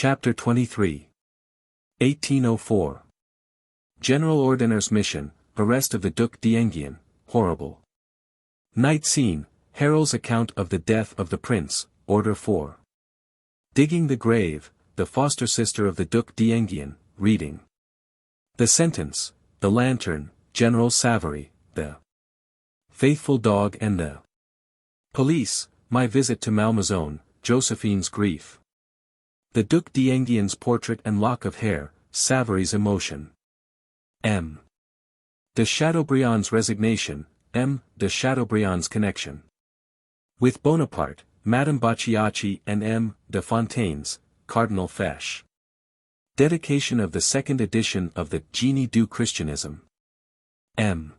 Chapter 23. 1804. General Ordiner's mission, arrest of the Duc d'Enghien, horrible. Night scene, Harold's account of the death of the prince, order 4. Digging the grave, the foster sister of the Duc d'Enghien, reading. The sentence, the lantern, General Savary, the faithful dog and the police, my visit to Malmaison, Josephine's grief. The Duc d'Enguien's portrait and lock of hair, Savary's emotion. M. De Chateaubriand's resignation, M. de Chateaubriand's connection with Bonaparte, Madame Bacciacchi and M. de Fontaine's, Cardinal Fesch. Dedication of the second edition of the Génie du Christianisme. M.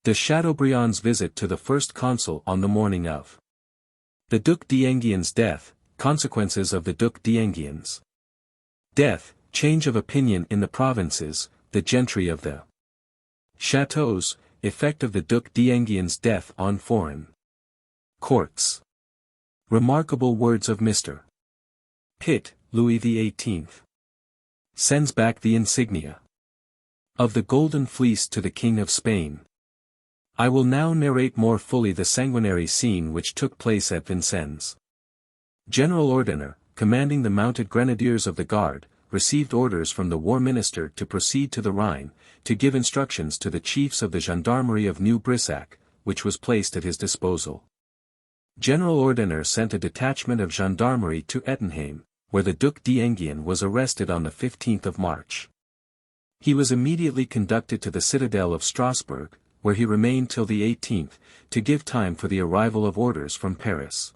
de Chateaubriand's visit to the first consul on the morning of the Duc d'Enguien's death, consequences of the Duc d'Enguien's death, change of opinion in the provinces, the gentry of the chateaux, effect of the Duc d'Enguien's death on foreign courts. Remarkable words of Mr. Pitt, Louis XVIII. Sends back the insignia of the Golden Fleece to the King of Spain. I will now narrate more fully the sanguinary scene which took place at Vincennes. General Ordiner, commanding the mounted grenadiers of the Guard, received orders from the War Minister to proceed to the Rhine, to give instructions to the chiefs of the Gendarmerie of New Brissac, which was placed at his disposal. General Ordiner sent a detachment of gendarmerie to Ettenheim, where the Duc d'Enghien was arrested on the 15th of March. He was immediately conducted to the citadel of Strasbourg, where he remained till the 18th, to give time for the arrival of orders from Paris.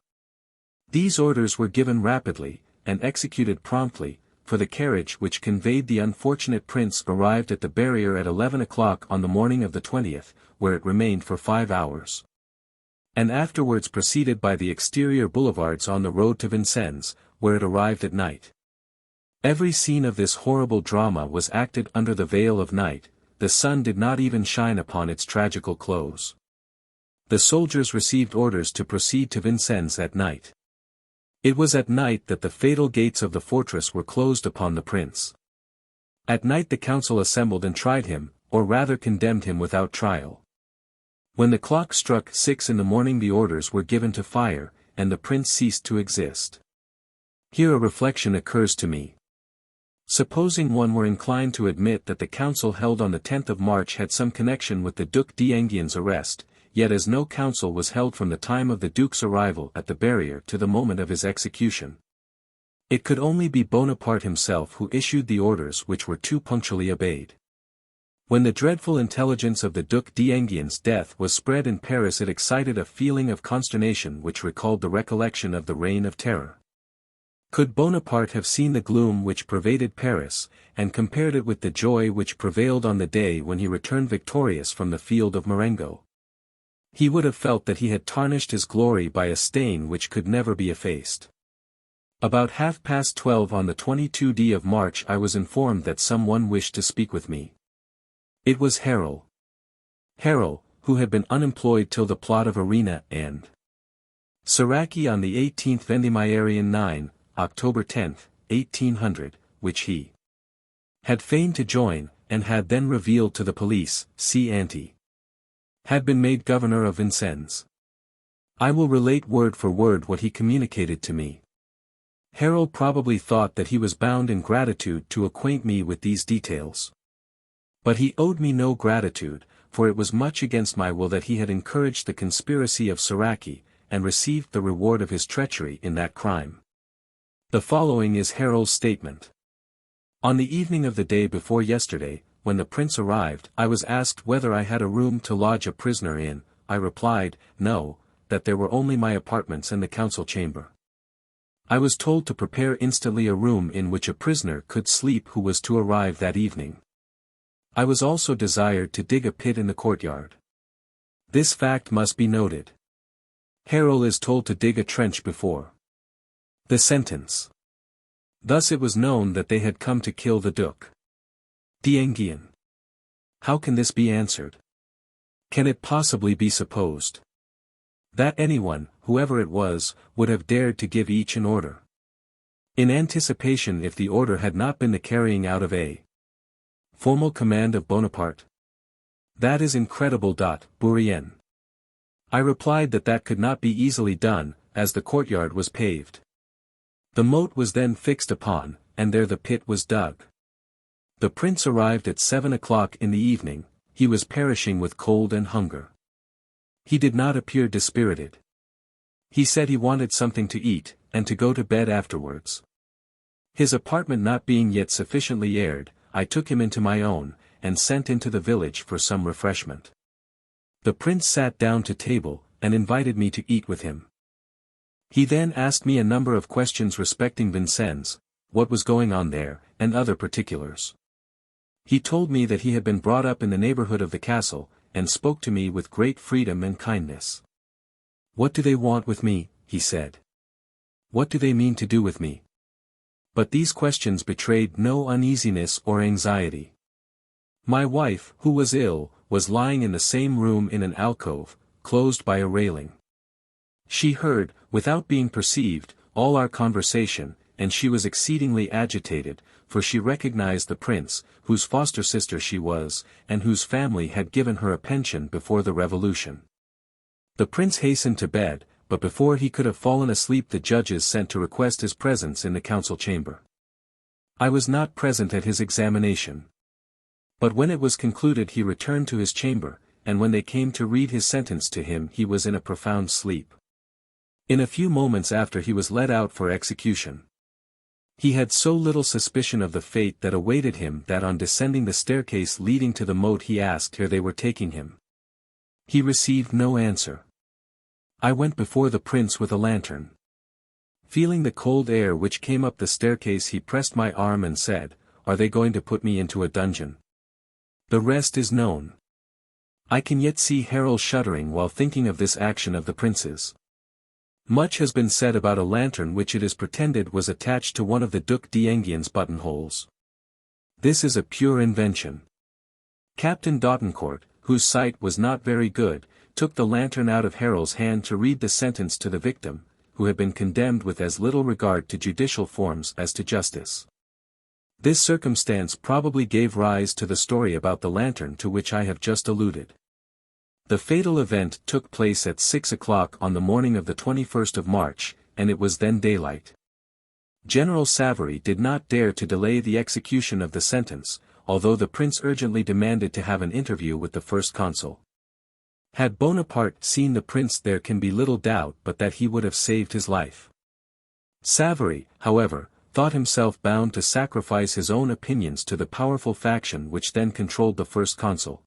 These orders were given rapidly, and executed promptly, for the carriage which conveyed the unfortunate prince arrived at the barrier at 11 o'clock on the morning of the 20th, where it remained for 5 hours. And afterwards proceeded by the exterior boulevards on the road to Vincennes, where it arrived at night. Every scene of this horrible drama was acted under the veil of night, the sun did not even shine upon its tragical close. The soldiers received orders to proceed to Vincennes at night. It was at night that the fatal gates of the fortress were closed upon the prince. At night the council assembled and tried him, or rather condemned him without trial. When the clock struck 6 in the morning the orders were given to fire, and the prince ceased to exist. Here a reflection occurs to me. Supposing one were inclined to admit that the council held on the 10th of March had some connection with the Duc d'Enguien's arrest, yet as no council was held from the time of the Duke's arrival at the barrier to the moment of his execution. It could only be Bonaparte himself who issued the orders which were too punctually obeyed. When the dreadful intelligence of the Duc d'Enguien's death was spread in Paris it excited a feeling of consternation which recalled the recollection of the Reign of Terror. Could Bonaparte have seen the gloom which pervaded Paris, and compared it with the joy which prevailed on the day when he returned victorious from the field of Marengo? He would have felt that he had tarnished his glory by a stain which could never be effaced. About 12:30 on the 22d of March I was informed that someone wished to speak with me. It was Harold. Harold, who had been unemployed till the plot of Arena and Siraki on the 18th Vendémiaire 9, October 10, 1800, which he had feigned to join, and had then revealed to the police, had been made governor of Vincennes. I will relate word for word what he communicated to me. Harold probably thought that he was bound in gratitude to acquaint me with these details. But he owed me no gratitude, for it was much against my will that he had encouraged the conspiracy of Siraki, and received the reward of his treachery in that crime. The following is Harold's statement. On the evening of the day before yesterday, when the prince arrived, I was asked whether I had a room to lodge a prisoner in. I replied, no, that there were only my apartments and the council chamber. I was told to prepare instantly a room in which a prisoner could sleep who was to arrive that evening. I was also desired to dig a pit in the courtyard. This fact must be noted. Harold is told to dig a trench before the sentence. Thus it was known that they had come to kill the Duc d'Enghien. How can this be answered? Can it possibly be supposed that anyone, whoever it was, would have dared to give each an order In anticipation if the order had not been the carrying out of a formal command of Bonaparte. That is incredible. Bourrienne. I replied that that could not be easily done, as the courtyard was paved. The moat was then fixed upon, and there the pit was dug. The prince arrived at 7 o'clock in the evening. He was perishing with cold and hunger. He did not appear dispirited. He said he wanted something to eat, and to go to bed afterwards. His apartment not being yet sufficiently aired, I took him into my own, and sent into the village for some refreshment. The prince sat down to table, and invited me to eat with him. He then asked me a number of questions respecting Vincennes, what was going on there, and other particulars. He told me that he had been brought up in the neighborhood of the castle, and spoke to me with great freedom and kindness. What do they want with me, he said. What do they mean to do with me? But these questions betrayed no uneasiness or anxiety. My wife, who was ill, was lying in the same room in an alcove, closed by a railing. She heard, without being perceived, all our conversation, and she was exceedingly agitated, for she recognized the prince, whose foster sister she was, and whose family had given her a pension before the Revolution. The prince hastened to bed, but before he could have fallen asleep the judges sent to request his presence in the council chamber. I was not present at his examination. But when it was concluded he returned to his chamber, and when they came to read his sentence to him he was in a profound sleep. In a few moments after he was led out for execution. He had so little suspicion of the fate that awaited him that on descending the staircase leading to the moat he asked where they were taking him. He received no answer. I went before the prince with a lantern. Feeling the cold air which came up the staircase he pressed my arm and said, "Are they going to put me into a dungeon? The rest is known." I can yet see Harold shuddering while thinking of this action of the prince's. Much has been said about a lantern which it is pretended was attached to one of the Duc d'Enghien buttonholes. This is a pure invention. Captain d'Autancourt, whose sight was not very good, took the lantern out of Harold's hand to read the sentence to the victim, who had been condemned with as little regard to judicial forms as to justice. This circumstance probably gave rise to the story about the lantern to which I have just alluded. The fatal event took place at 6 o'clock on the morning of the 21st of March, and it was then daylight. General Savary did not dare to delay the execution of the sentence, although the prince urgently demanded to have an interview with the first consul. Had Bonaparte seen the prince there can be little doubt but that he would have saved his life. Savary, however, thought himself bound to sacrifice his own opinions to the powerful faction which then controlled the first consul.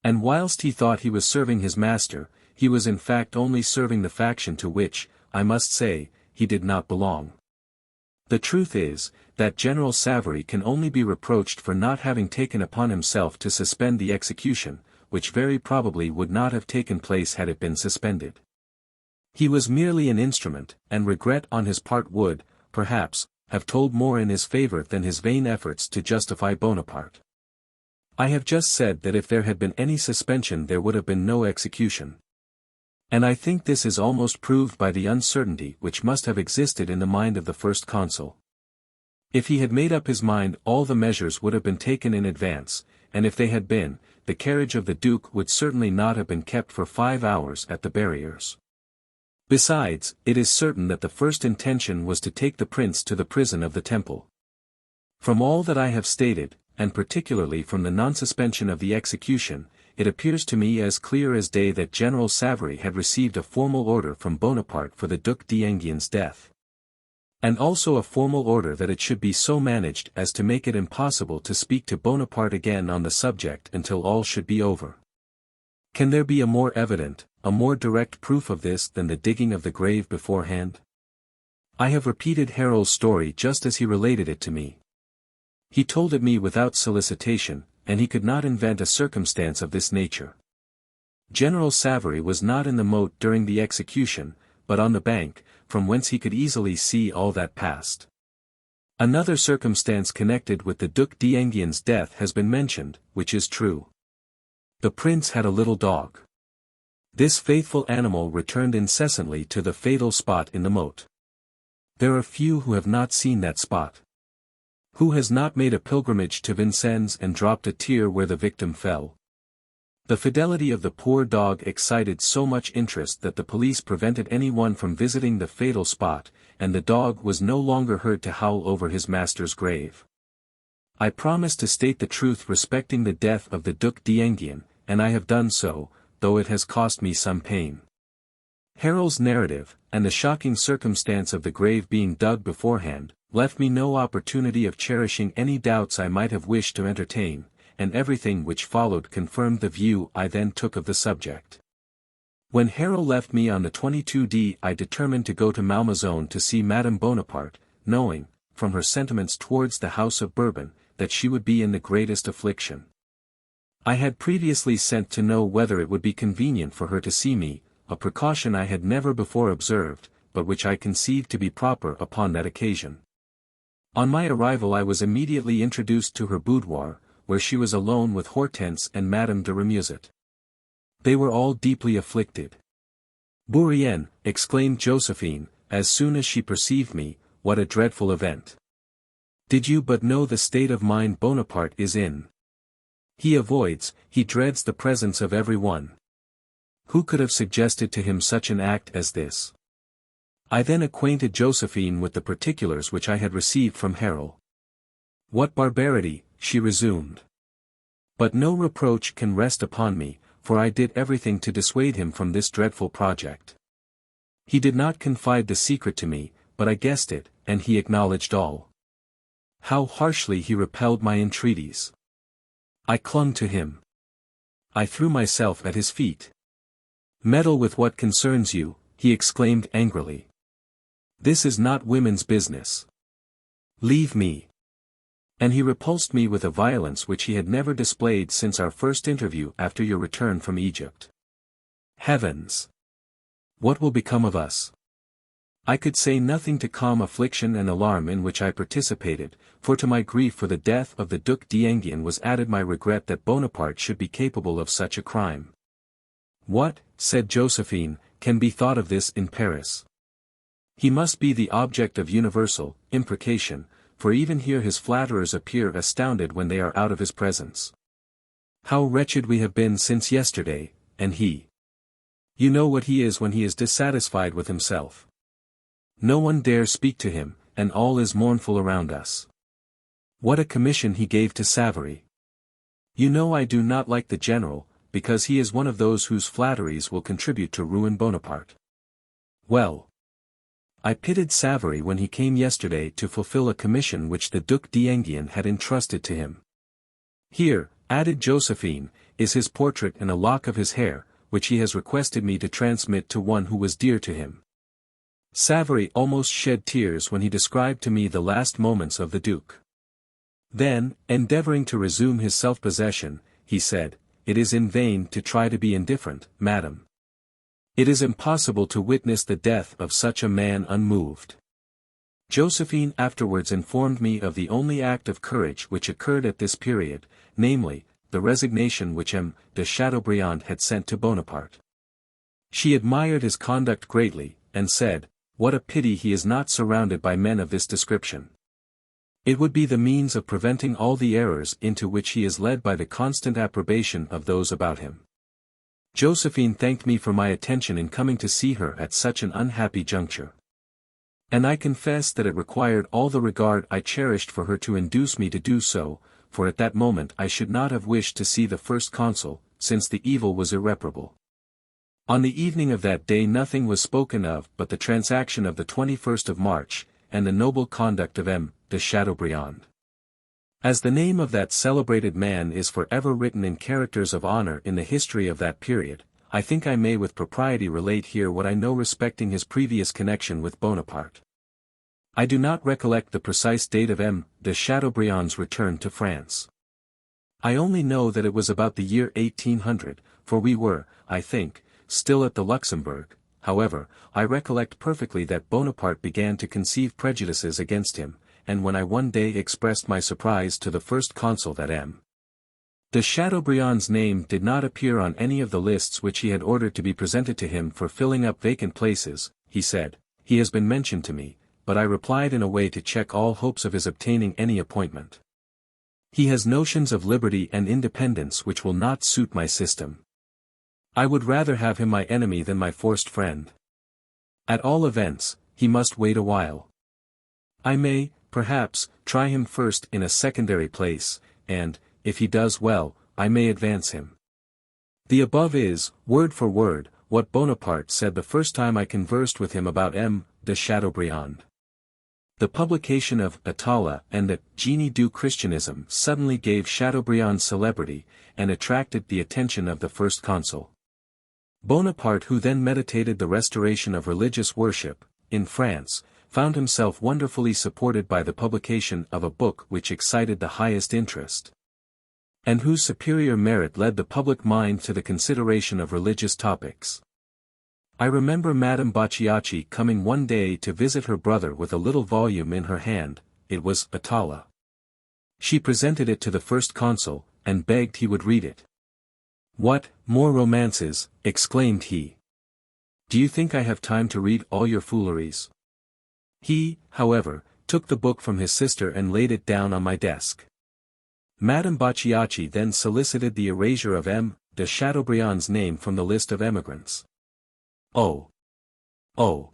And whilst he thought he was serving his master, he was in fact only serving the faction to which, I must say, he did not belong. The truth is, that General Savary can only be reproached for not having taken upon himself to suspend the execution, which very probably would not have taken place had it been suspended. He was merely an instrument, and regret on his part would, perhaps, have told more in his favor than his vain efforts to justify Bonaparte. I have just said that if there had been any suspension there would have been no execution. And I think this is almost proved by the uncertainty which must have existed in the mind of the first consul. If he had made up his mind all the measures would have been taken in advance, and if they had been, the carriage of the Duke would certainly not have been kept for 5 hours at the barriers. Besides, it is certain that the first intention was to take the prince to the prison of the Temple. From all that I have stated, and particularly from the non-suspension of the execution, it appears to me as clear as day that General Savary had received a formal order from Bonaparte for the Duc d'Enguien's death. And also a formal order that it should be so managed as to make it impossible to speak to Bonaparte again on the subject until all should be over. Can there be a more evident, a more direct proof of this than the digging of the grave beforehand? I have repeated Harold's story just as he related it to me. He told it me without solicitation, and he could not invent a circumstance of this nature. General Savary was not in the moat during the execution, but on the bank, from whence he could easily see all that passed. Another circumstance connected with the Duc d'Enguien's death has been mentioned, which is true. The prince had a little dog. This faithful animal returned incessantly to the fatal spot in the moat. There are few who have not seen that spot. Who has not made a pilgrimage to Vincennes and dropped a tear where the victim fell? The fidelity of the poor dog excited so much interest that the police prevented anyone from visiting the fatal spot, and the dog was no longer heard to howl over his master's grave. I promised to state the truth respecting the death of the Duc d'Enghien, and I have done so, though it has cost me some pain. Harold's narrative, and the shocking circumstance of the grave being dug beforehand, left me no opportunity of cherishing any doubts I might have wished to entertain, and everything which followed confirmed the view I then took of the subject. When Harold left me on the 22d, I determined to go to Malmaison to see Madame Bonaparte, knowing, from her sentiments towards the House of Bourbon, that she would be in the greatest affliction. I had previously sent to know whether it would be convenient for her to see me, a precaution I had never before observed, but which I conceived to be proper upon that occasion. On my arrival I was immediately introduced to her boudoir, where she was alone with Hortense and Madame de Remusat. They were all deeply afflicted. "Bourrienne," exclaimed Josephine, as soon as she perceived me, "what a dreadful event! Did you but know the state of mind Bonaparte is in? He avoids, he dreads the presence of every one. Who could have suggested to him such an act as this?" I then acquainted Josephine with the particulars which I had received from Harold. "What barbarity," she resumed. "But no reproach can rest upon me, for I did everything to dissuade him from this dreadful project. He did not confide the secret to me, but I guessed it, and he acknowledged all. How harshly he repelled my entreaties! I clung to him. I threw myself at his feet. 'Meddle with what concerns you,' he exclaimed angrily. 'This is not women's business. Leave me.' And he repulsed me with a violence which he had never displayed since our first interview after your return from Egypt. Heavens! What will become of us?" I could say nothing to calm affliction and alarm in which I participated, for to my grief for the death of the Duc d'Enghien was added my regret that Bonaparte should be capable of such a crime. "What," said Josephine, "can be thought of this in Paris? He must be the object of universal imprecation, for even here his flatterers appear astounded when they are out of his presence. How wretched we have been since yesterday, and he. You know what he is when he is dissatisfied with himself. No one dare speak to him, and all is mournful around us. What a commission he gave to Savary! You know I do not like the general, because he is one of those whose flatteries will contribute to ruin Bonaparte. Well, I pitied Savary when he came yesterday to fulfill a commission which the Duc d'Enghien had entrusted to him. Here," added Josephine, "is his portrait and a lock of his hair, which he has requested me to transmit to one who was dear to him." Savary almost shed tears when he described to me the last moments of the Duke. Then, endeavoring to resume his self-possession, he said, "It is in vain to try to be indifferent, madam. It is impossible to witness the death of such a man unmoved." Josephine afterwards informed me of the only act of courage which occurred at this period, namely, the resignation which M. de Chateaubriand had sent to Bonaparte. She admired his conduct greatly, and said, "What a pity he is not surrounded by men of this description. It would be the means of preventing all the errors into which he is led by the constant approbation of those about him." Josephine thanked me for my attention in coming to see her at such an unhappy juncture. And I confess that it required all the regard I cherished for her to induce me to do so, for at that moment I should not have wished to see the first consul, since the evil was irreparable. On the evening of that day nothing was spoken of but the transaction of the 21st of March, and the noble conduct of M. de Chateaubriand. As the name of that celebrated man is for ever written in characters of honor in the history of that period, I think I may with propriety relate here what I know respecting his previous connection with Bonaparte. I do not recollect the precise date of M. de Chateaubriand's return to France. I only know that it was about the year 1800, for we were, I think, still at the Luxembourg. However, I recollect perfectly that Bonaparte began to conceive prejudices against him, and when I one day expressed my surprise to the first consul that M. de Chateaubriand's name did not appear on any of the lists which he had ordered to be presented to him for filling up vacant places, he said, "He has been mentioned to me, but I replied in a way to check all hopes of his obtaining any appointment. He has notions of liberty and independence which will not suit my system. I would rather have him my enemy than my forced friend. At all events, he must wait a while. I may, perhaps, try him first in a secondary place, and, if he does well, I may advance him. The above is, word for word, what Bonaparte said the first time I conversed with him about M. de Chateaubriand. The publication of Atala and the Génie du Christianisme suddenly gave Chateaubriand's celebrity, and attracted the attention of the first consul. Bonaparte, who then meditated the restoration of religious worship, in France, found himself wonderfully supported by the publication of a book which excited the highest interest, and whose superior merit led the public mind to the consideration of religious topics. I remember Madame Bacciacchi coming one day to visit her brother with a little volume in her hand. It was Atala. She presented it to the first consul, and begged he would read it. "What, more romances?" exclaimed he. "Do you think I have time to read all your fooleries?" He, however, took the book from his sister and laid it down on my desk. Madame Bacciacchi then solicited the erasure of M. de Chateaubriand's name from the list of emigrants. "Oh! Oh!"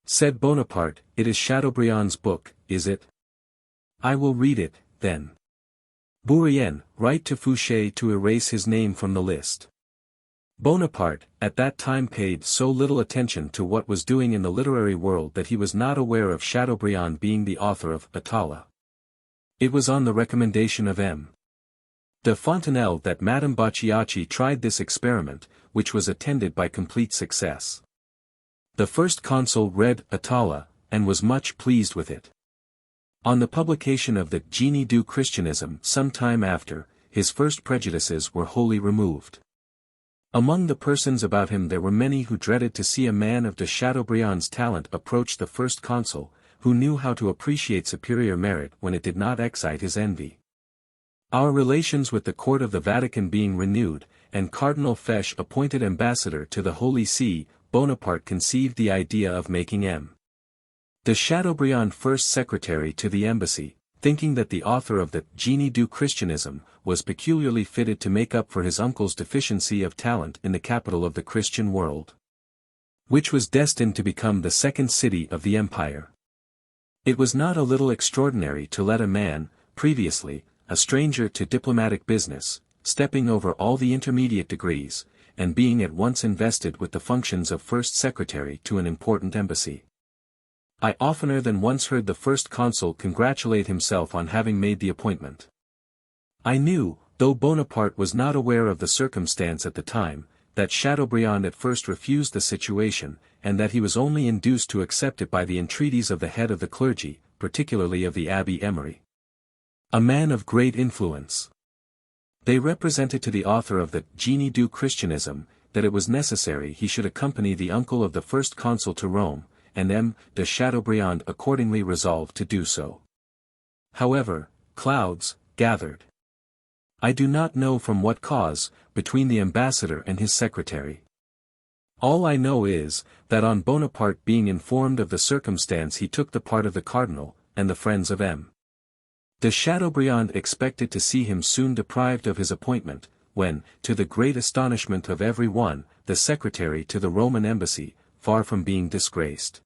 said Bonaparte, "it is Chateaubriand's book, is it? I will read it, then. Bourrienne, write to Fouché to erase his name from the list." Bonaparte, at that time paid so little attention to what was doing in the literary world that he was not aware of Chateaubriand being the author of Atala. It was on the recommendation of M. de Fontenelle that Madame Bacciacchi tried this experiment, which was attended by complete success. The first consul read Atala, and was much pleased with it. On the publication of the Génie du Christianisme some time after, his first prejudices were wholly removed. Among the persons about him there were many who dreaded to see a man of de Chateaubriand's talent approach the first consul, who knew how to appreciate superior merit when it did not excite his envy. Our relations with the court of the Vatican being renewed, and Cardinal Fesch appointed ambassador to the Holy See, Bonaparte conceived the idea of making M. de Chateaubriand first secretary to the embassy, thinking that the author of the Génie du Christianisme was peculiarly fitted to make up for his uncle's deficiency of talent in the capital of the Christian world, which was destined to become the second city of the empire. It was not a little extraordinary to let a man, previously, a stranger to diplomatic business, stepping over all the intermediate degrees, and being at once invested with the functions of first secretary to an important embassy. I oftener than once heard the first consul congratulate himself on having made the appointment. I knew, though Bonaparte was not aware of the circumstance at the time, that Chateaubriand at first refused the situation, and that he was only induced to accept it by the entreaties of the head of the clergy, particularly of the Abbé Emery, a man of great influence. They represented to the author of the Génie du Christianisme, that it was necessary he should accompany the uncle of the first consul to Rome, and M. de Chateaubriand accordingly resolved to do so. However, clouds gathered, I do not know from what cause, between the ambassador and his secretary. All I know is, that on Bonaparte being informed of the circumstance he took the part of the cardinal, and the friends of M. de Chateaubriand expected to see him soon deprived of his appointment, when, to the great astonishment of every one, the secretary to the Roman embassy, far from being disgraced,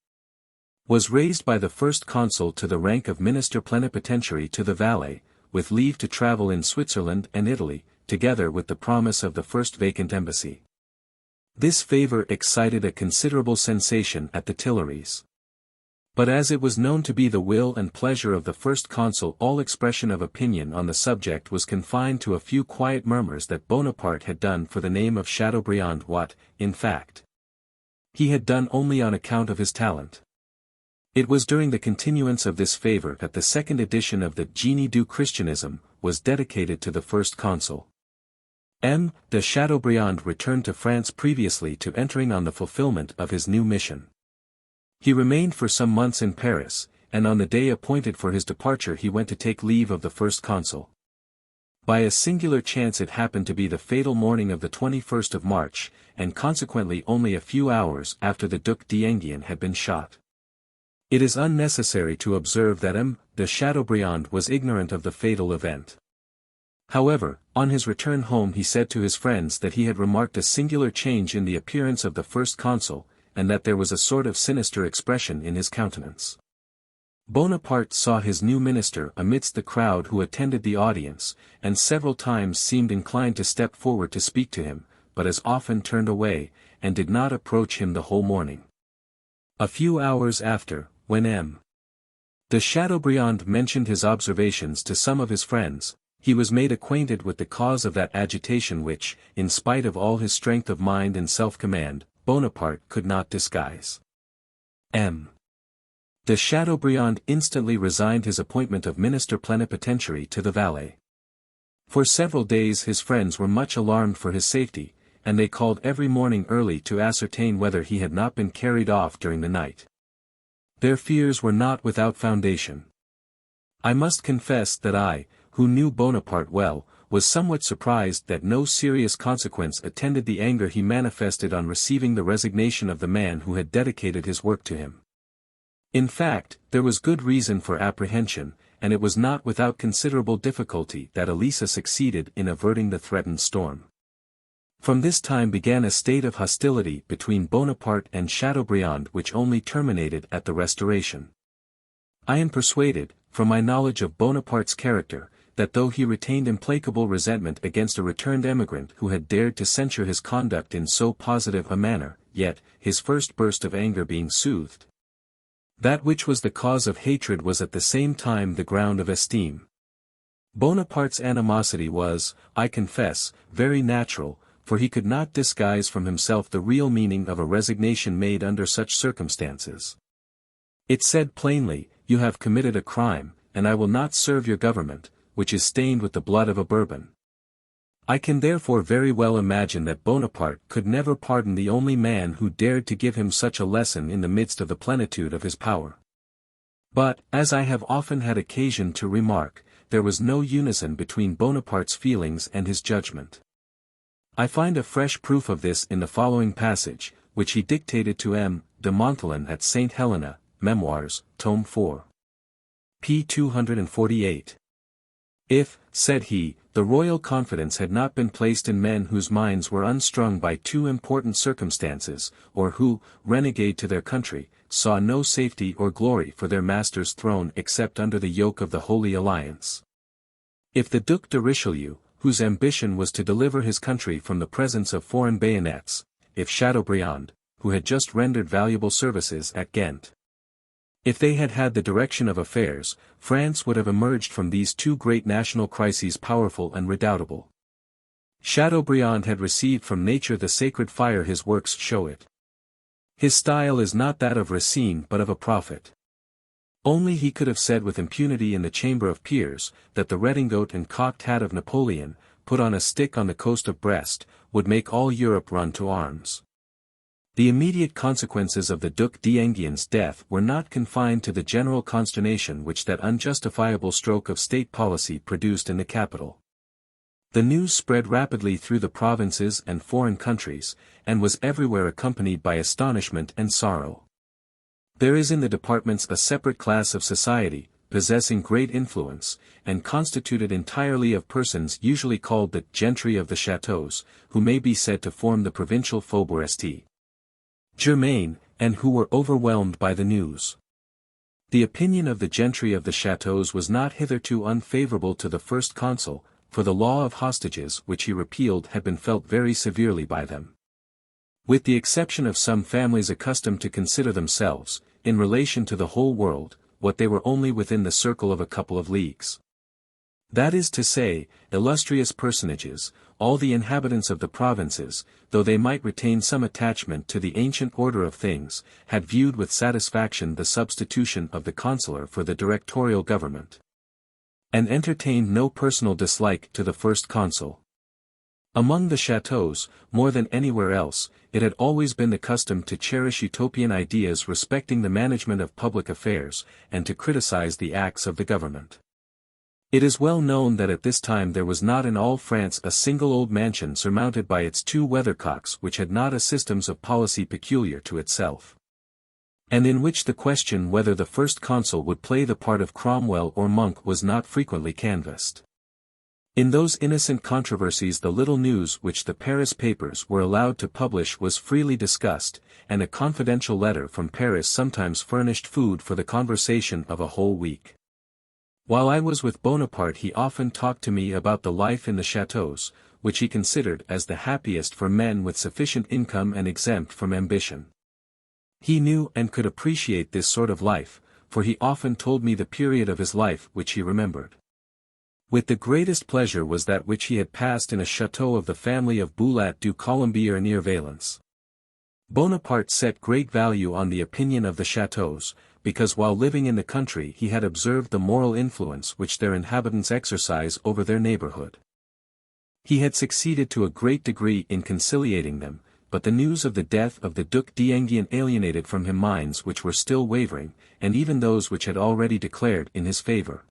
was raised by the first consul to the rank of minister plenipotentiary to the Valais, with leave to travel in Switzerland and Italy, together with the promise of the first vacant embassy. This favor excited a considerable sensation at the Tuileries. But as it was known to be the will and pleasure of the first consul, all expression of opinion on the subject was confined to a few quiet murmurs that Bonaparte had done for the name of Chateaubriand what, in fact, he had done only on account of his talent. It was during the continuance of this favor that the second edition of the Génie du Christianisme was dedicated to the first consul. M. de Chateaubriand returned to France previously to entering on the fulfillment of his new mission. He remained for some months in Paris, and on the day appointed for his departure he went to take leave of the first consul. By a singular chance it happened to be the fatal morning of the 21st of March, and consequently only a few hours after the Duc d'Enghien had been shot. It is unnecessary to observe that M. de Chateaubriand was ignorant of the fatal event. However, on his return home he said to his friends that he had remarked a singular change in the appearance of the first consul, and that there was a sort of sinister expression in his countenance. Bonaparte saw his new minister amidst the crowd who attended the audience, and several times seemed inclined to step forward to speak to him, but as often turned away, and did not approach him the whole morning. A few hours after, when M. de Chateaubriand mentioned his observations to some of his friends, he was made acquainted with the cause of that agitation which, in spite of all his strength of mind and self-command, Bonaparte could not disguise. M. de Chateaubriand instantly resigned his appointment of minister plenipotentiary to the Valais. For several days his friends were much alarmed for his safety, and they called every morning early to ascertain whether he had not been carried off during the night. Their fears were not without foundation. I must confess that I, who knew Bonaparte well, was somewhat surprised that no serious consequence attended the anger he manifested on receiving the resignation of the man who had dedicated his work to him. In fact, there was good reason for apprehension, and it was not without considerable difficulty that Elisa succeeded in averting the threatened storm. From this time began a state of hostility between Bonaparte and Chateaubriand which only terminated at the Restoration. I am persuaded, from my knowledge of Bonaparte's character, that though he retained implacable resentment against a returned emigrant who had dared to censure his conduct in so positive a manner, yet, his first burst of anger being soothed, that which was the cause of hatred was at the same time the ground of esteem. Bonaparte's animosity was, I confess, very natural, for he could not disguise from himself the real meaning of a resignation made under such circumstances. It said plainly, "You have committed a crime, and I will not serve your government, which is stained with the blood of a Bourbon." I can therefore very well imagine that Bonaparte could never pardon the only man who dared to give him such a lesson in the midst of the plenitude of his power. But, as I have often had occasion to remark, there was no unison between Bonaparte's feelings and his judgment. I find a fresh proof of this in the following passage, which he dictated to M. de Montholon at St. Helena, Memoirs, Tome 4. p. 248. If, said he, the royal confidence had not been placed in men whose minds were unstrung by two important circumstances, or who, renegade to their country, saw no safety or glory for their master's throne except under the yoke of the Holy Alliance. If the Duc de Richelieu, whose ambition was to deliver his country from the presence of foreign bayonets, if Chateaubriand, who had just rendered valuable services at Ghent, if they had had the direction of affairs, France would have emerged from these two great national crises powerful and redoubtable. Chateaubriand had received from nature the sacred fire his works show it. His style is not that of Racine but of a prophet. Only he could have said with impunity in the Chamber of Peers, that the redingote and cocked hat of Napoleon, put on a stick on the coast of Brest, would make all Europe run to arms. The immediate consequences of the Duc d'Enghien death were not confined to the general consternation which that unjustifiable stroke of state policy produced in the capital. The news spread rapidly through the provinces and foreign countries, and was everywhere accompanied by astonishment and sorrow. There is in the departments a separate class of society, possessing great influence, and constituted entirely of persons usually called the gentry of the chateaux, who may be said to form the provincial faubourgiste germain, and who were overwhelmed by the news. The opinion of the gentry of the chateaux was not hitherto unfavourable to the first consul, for the law of hostages which he repealed had been felt very severely by them. With the exception of some families accustomed to consider themselves, in relation to the whole world, what they were only within the circle of a couple of leagues. That is to say, illustrious personages, all the inhabitants of the provinces, though they might retain some attachment to the ancient order of things, had viewed with satisfaction the substitution of the consular for the directorial government, and entertained no personal dislike to the first consul. Among the chateaux, more than anywhere else, it had always been the custom to cherish utopian ideas respecting the management of public affairs, and to criticize the acts of the government. It is well known that at this time there was not in all France a single old mansion surmounted by its two weathercocks which had not a systems of policy peculiar to itself. and in which the question whether the first consul would play the part of Cromwell or Monk was not frequently canvassed. In those innocent controversies the little news which the Paris papers were allowed to publish was freely discussed, and a confidential letter from Paris sometimes furnished food for the conversation of a whole week. While I was with Bonaparte he often talked to me about the life in the chateaux, which he considered as the happiest for men with sufficient income and exempt from ambition. He knew and could appreciate this sort of life, for he often told me the period of his life which he remembered. With the greatest pleasure was that which he had passed in a chateau of the family of Boulat du Colombier near Valence. Bonaparte set great value on the opinion of the chateaux, because while living in the country he had observed the moral influence which their inhabitants exercise over their neighborhood. He had succeeded to a great degree in conciliating them, but the news of the death of the Duc d'Enghien alienated from him minds which were still wavering, and even those which had already declared in his favor.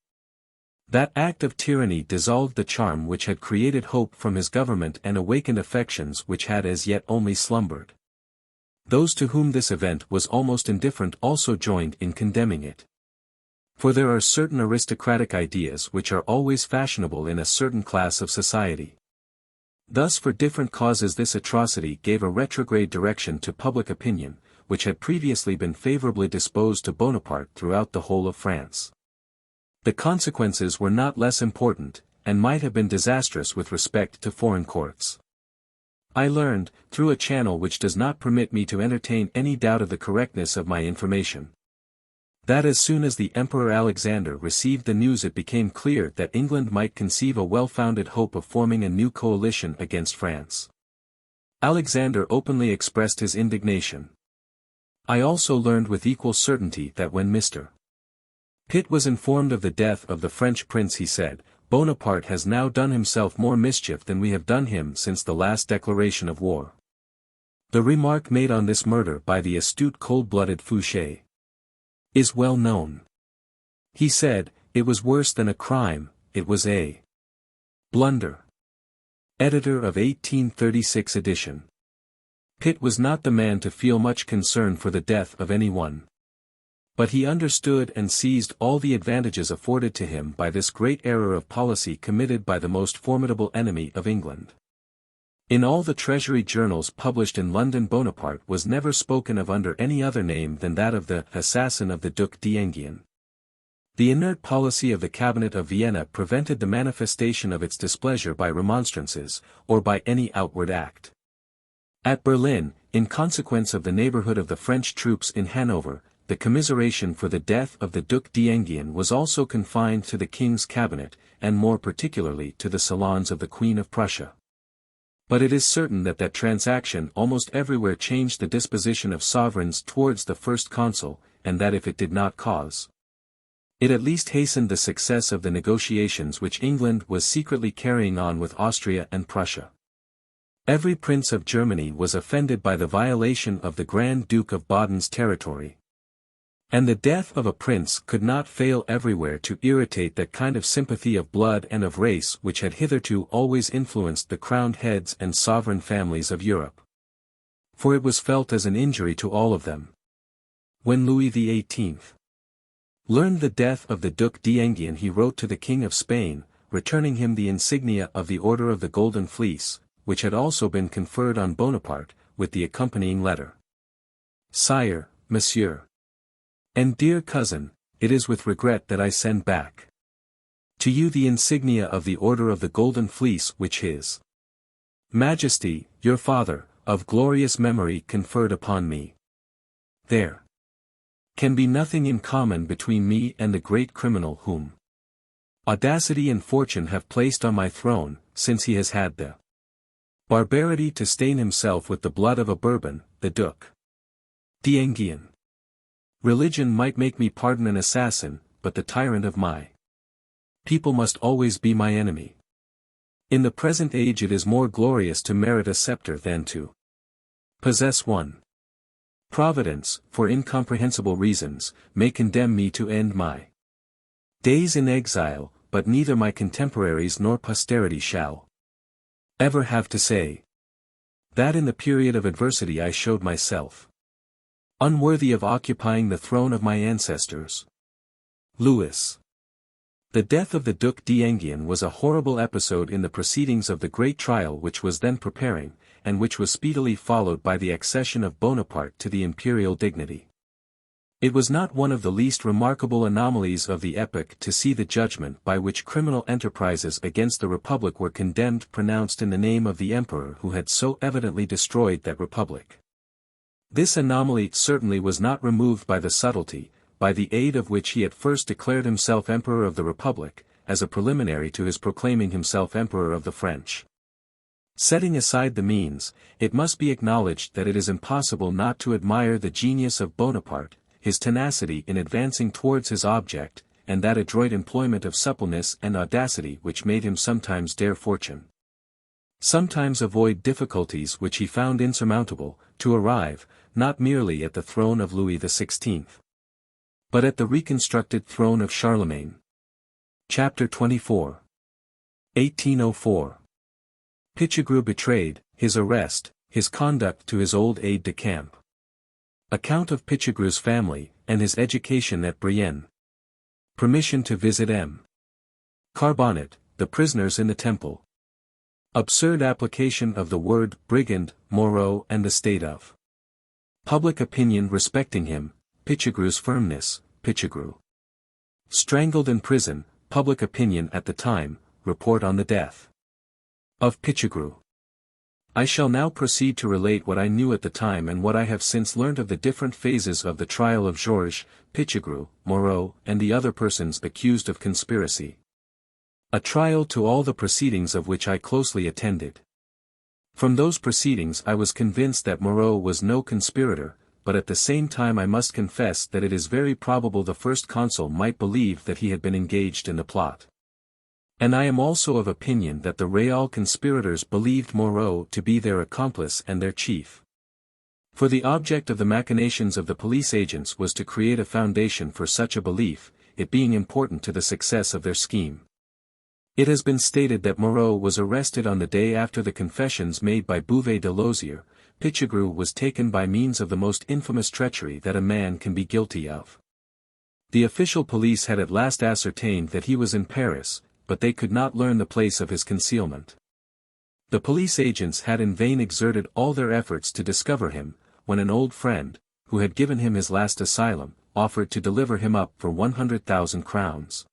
That act of tyranny dissolved the charm which had created hope from his government and awakened affections which had as yet only slumbered. Those to whom this event was almost indifferent also joined in condemning it. For there are certain aristocratic ideas which are always fashionable in a certain class of society. Thus for different causes this atrocity gave a retrograde direction to public opinion, which had previously been favorably disposed to Bonaparte throughout the whole of France. The consequences were not less important, and might have been disastrous with respect to foreign courts. I learned, through a channel which does not permit me to entertain any doubt of the correctness of my information, that as soon as the Emperor Alexander received the news it became clear that England might conceive a well-founded hope of forming a new coalition against France. Alexander openly expressed his indignation. I also learned with equal certainty that when Mr. Pitt was informed of the death of the French prince he said, "Bonaparte has now done himself more mischief than we have done him since the last declaration of war." The remark made on this murder by the astute cold-blooded Fouché is well known. He said, "It was worse than a crime, it was a blunder." Editor of 1836 edition. Pitt was not the man to feel much concern for the death of any one. But he understood and seized all the advantages afforded to him by this great error of policy committed by the most formidable enemy of England. In all the Treasury journals published in London Bonaparte was never spoken of under any other name than that of the assassin of the Duc d'Enghien. The inert policy of the Cabinet of Vienna prevented the manifestation of its displeasure by remonstrances, or by any outward act. At Berlin, in consequence of the neighborhood of the French troops in Hanover, the commiseration for the death of the Duc d'Enghien was also confined to the King's cabinet, and more particularly to the salons of the Queen of Prussia. But it is certain that that transaction almost everywhere changed the disposition of sovereigns towards the first consul, and that if it did not cause, it at least hastened the success of the negotiations which England was secretly carrying on with Austria and Prussia. Every prince of Germany was offended by the violation of the Grand Duke of Baden's territory. And the death of a prince could not fail everywhere to irritate that kind of sympathy of blood and of race which had hitherto always influenced the crowned heads and sovereign families of Europe. For it was felt as an injury to all of them. When Louis XVIII learned the death of the Duc d'Enghien he wrote to the King of Spain, returning him the insignia of the Order of the Golden Fleece, which had also been conferred on Bonaparte, with the accompanying letter. Sire, Monsieur, and dear cousin, it is with regret that I send back to you the insignia of the Order of the Golden Fleece which His Majesty, your father, of glorious memory conferred upon me. There can be nothing in common between me and the great criminal whom audacity and fortune have placed on my throne, since he has had the barbarity to stain himself with the blood of a Bourbon, the Duc d'Enghien. Religion might make me pardon an assassin, but the tyrant of my people must always be my enemy. In the present age it is more glorious to merit a scepter than to possess one. Providence, for incomprehensible reasons, may condemn me to end my days in exile, but neither my contemporaries nor posterity shall ever have to say that in the period of adversity I showed myself Unworthy of occupying the throne of my ancestors. Louis. The death of the Duc d'Enghien was a horrible episode in the proceedings of the great trial which was then preparing, and which was speedily followed by the accession of Bonaparte to the imperial dignity. It was not one of the least remarkable anomalies of the epoch to see the judgment by which criminal enterprises against the Republic were condemned pronounced in the name of the Emperor who had so evidently destroyed that Republic. This anomaly certainly was not removed by the subtlety, by the aid of which he at first declared himself Emperor of the Republic, as a preliminary to his proclaiming himself Emperor of the French. Setting aside the means, it must be acknowledged that it is impossible not to admire the genius of Bonaparte, his tenacity in advancing towards his object, and that adroit employment of suppleness and audacity which made him sometimes dare fortune. Sometimes avoid difficulties which he found insurmountable, to arrive, not merely at the throne of Louis XVI, but at the reconstructed throne of Charlemagne. Chapter 24. 1804. Pichegru betrayed, his arrest, his conduct to his old aide-de-camp. Account of Pichegru's family, and his education at Brienne. Permission to visit M. Carbonnet, the prisoners in the temple. Absurd application of the word brigand, Moreau and the state of public opinion respecting him, Pichegru's firmness, Pichegru. Strangled in prison, public opinion at the time, report on the death of Pichegru. I shall now proceed to relate what I knew at the time and what I have since learnt of the different phases of the trial of Georges, Pichegru, Moreau, and the other persons accused of conspiracy. A trial to all the proceedings of which I closely attended. From those proceedings I was convinced that Moreau was no conspirator, but at the same time I must confess that it is very probable the first consul might believe that he had been engaged in the plot. And I am also of opinion that the real conspirators believed Moreau to be their accomplice and their chief. For the object of the machinations of the police agents was to create a foundation for such a belief, it being important to the success of their scheme. It has been stated that Moreau was arrested on the day after the confessions made by Bouvet de Lozier. Pichegru was taken by means of the most infamous treachery that a man can be guilty of. The official police had at last ascertained that he was in Paris, but they could not learn the place of his concealment. The police agents had in vain exerted all their efforts to discover him, when an old friend, who had given him his last asylum, offered to deliver him up for 100,000 crowns.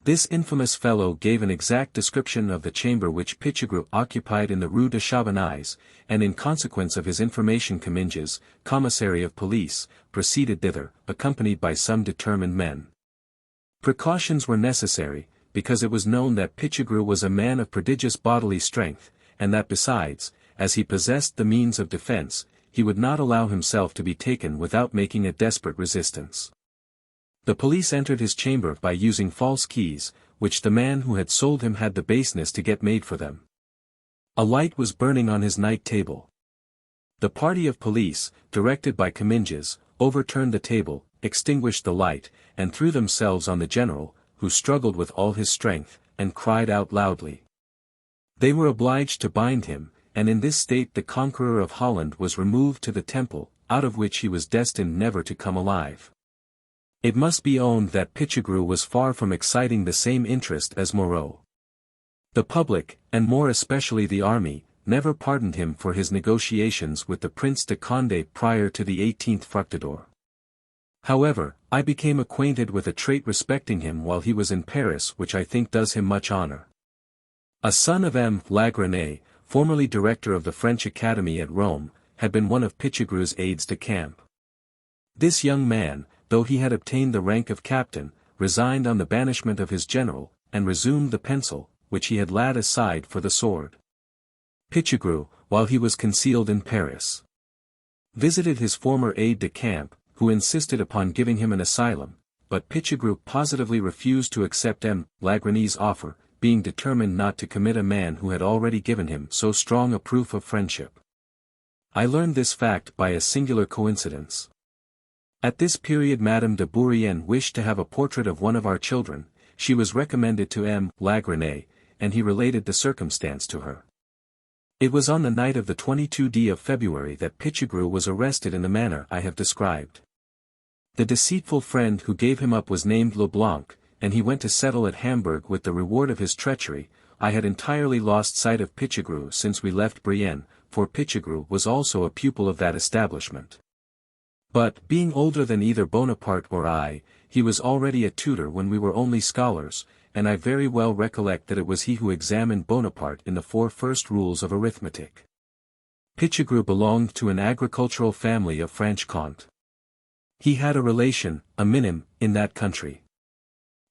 This infamous fellow gave an exact description of the chamber which Pichegru occupied in the Rue de Chabanais, and in consequence of his information Comminges, commissary of police, proceeded thither, accompanied by some determined men. Precautions were necessary, because it was known that Pichegru was a man of prodigious bodily strength, and that besides, as he possessed the means of defense, he would not allow himself to be taken without making a desperate resistance. The police entered his chamber by using false keys, which the man who had sold him had the baseness to get made for them. A light was burning on his night table. The party of police, directed by Comminges, overturned the table, extinguished the light, and threw themselves on the general, who struggled with all his strength, and cried out loudly. They were obliged to bind him, and in this state the conqueror of Holland was removed to the Temple, out of which he was destined never to come alive. It must be owned that Pichegru was far from exciting the same interest as Moreau. The public, and more especially the army, never pardoned him for his negotiations with the Prince de Condé prior to the 18th Fructidor. However, I became acquainted with a trait respecting him while he was in Paris which I think does him much honor. A son of M. Lagrenet, formerly director of the French Academy at Rome, had been one of Pichegru's aides-de-camp. This young man, though he had obtained the rank of captain, resigned on the banishment of his general, and resumed the pencil, which he had laid aside for the sword. Pichegru, while he was concealed in Paris, visited his former aide-de-camp, who insisted upon giving him an asylum, but Pichegru positively refused to accept M. Lagrenet's offer, being determined not to commit a man who had already given him so strong a proof of friendship. I learned this fact by a singular coincidence. At this period Madame de Bourrienne wished to have a portrait of one of our children. She was recommended to M. Lagrenet, and he related the circumstance to her. It was on the night of the 22d of February that Pichegru was arrested in the manner I have described. The deceitful friend who gave him up was named Leblanc, and he went to settle at Hamburg with the reward of his treachery. I had entirely lost sight of Pichegru since we left Brienne, for Pichegru was also a pupil of that establishment. But, being older than either Bonaparte or I, he was already a tutor when we were only scholars, and I very well recollect that it was he who examined Bonaparte in the 4 first rules of arithmetic. Pichegru belonged to an agricultural family of Franche-Comté. He had a relation, a minim, in that country.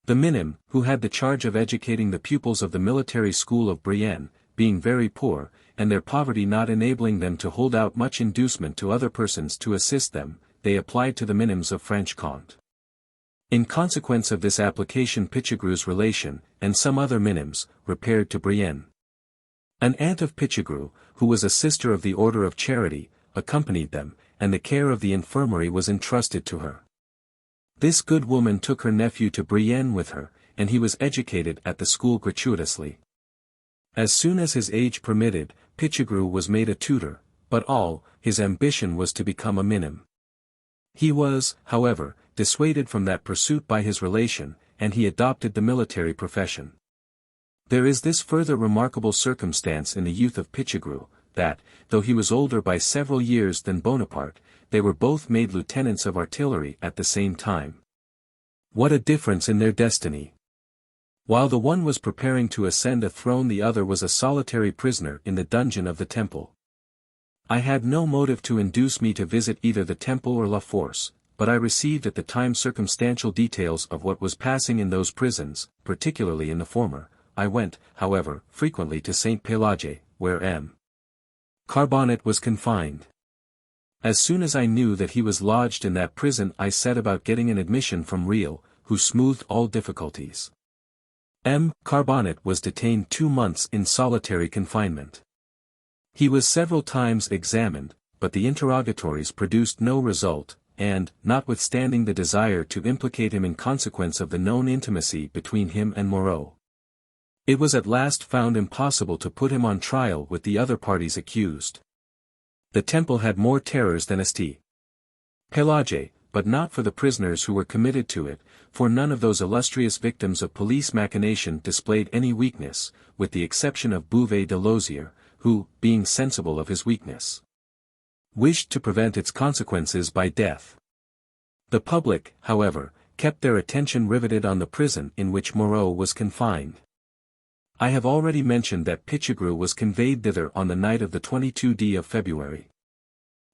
The minim, who had the charge of educating the pupils of the military school of Brienne, being very poor, and their poverty not enabling them to hold out much inducement to other persons to assist them, they applied to the minims of Franche-Comté. In consequence of this application Pichegru's relation, and some other minims, repaired to Brienne. An aunt of Pichegru, who was a sister of the Order of Charity, accompanied them, and the care of the infirmary was entrusted to her. This good woman took her nephew to Brienne with her, and he was educated at the school gratuitously. As soon as his age permitted, Pichegru was made a tutor, but his ambition was to become a minim. He was, however, dissuaded from that pursuit by his relation, and he adopted the military profession. There is this further remarkable circumstance in the youth of Pichegru, that, though he was older by several years than Bonaparte, they were both made lieutenants of artillery at the same time. What a difference in their destiny! While the one was preparing to ascend a throne, the other was a solitary prisoner in the dungeon of the temple. I had no motive to induce me to visit either the temple or La Force, but I received at the time circumstantial details of what was passing in those prisons, particularly in the former. I went, however, frequently to Saint Pélagie, where M. Carbonnet was confined. As soon as I knew that he was lodged in that prison, I set about getting an admission from Real, who smoothed all difficulties. M. Carbonnet was detained 2 months in solitary confinement. He was several times examined, but the interrogatories produced no result, and, notwithstanding the desire to implicate him in consequence of the known intimacy between him and Moreau, it was at last found impossible to put him on trial with the other parties accused. The temple had more terrors than St. Pélagie, but not for the prisoners who were committed to it, for none of those illustrious victims of police machination displayed any weakness, with the exception of Bouvet de Lozier, who, being sensible of his weakness, wished to prevent its consequences by death. The public, however, kept their attention riveted on the prison in which Moreau was confined. I have already mentioned that Pichegru was conveyed thither on the night of the 22d of February.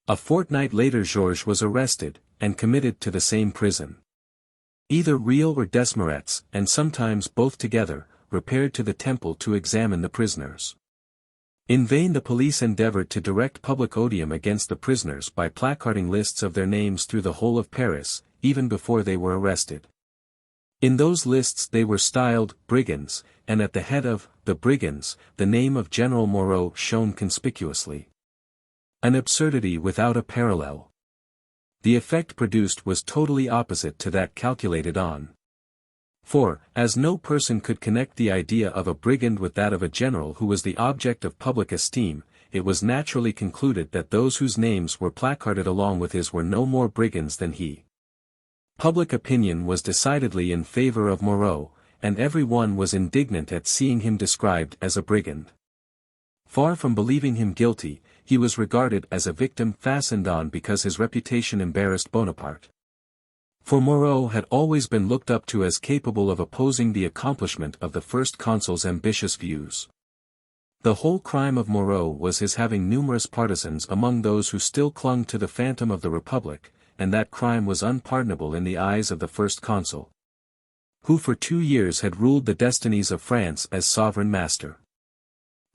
A fortnight later Georges was arrested, and committed to the same prison. Either Real or Desmarets, and sometimes both together, repaired to the temple to examine the prisoners. In vain the police endeavored to direct public odium against the prisoners by placarding lists of their names through the whole of Paris, even before they were arrested. In those lists they were styled brigands, and at the head of the brigands, the name of General Moreau shone conspicuously. An absurdity without a parallel. The effect produced was totally opposite to that calculated on. For, as no person could connect the idea of a brigand with that of a general who was the object of public esteem, it was naturally concluded that those whose names were placarded along with his were no more brigands than he. Public opinion was decidedly in favor of Moreau, and every one was indignant at seeing him described as a brigand. Far from believing him guilty, he was regarded as a victim fastened on because his reputation embarrassed Bonaparte. For Moreau had always been looked up to as capable of opposing the accomplishment of the first consul's ambitious views. The whole crime of Moreau was his having numerous partisans among those who still clung to the phantom of the Republic, and that crime was unpardonable in the eyes of the first consul, who for 2 years had ruled the destinies of France as sovereign master.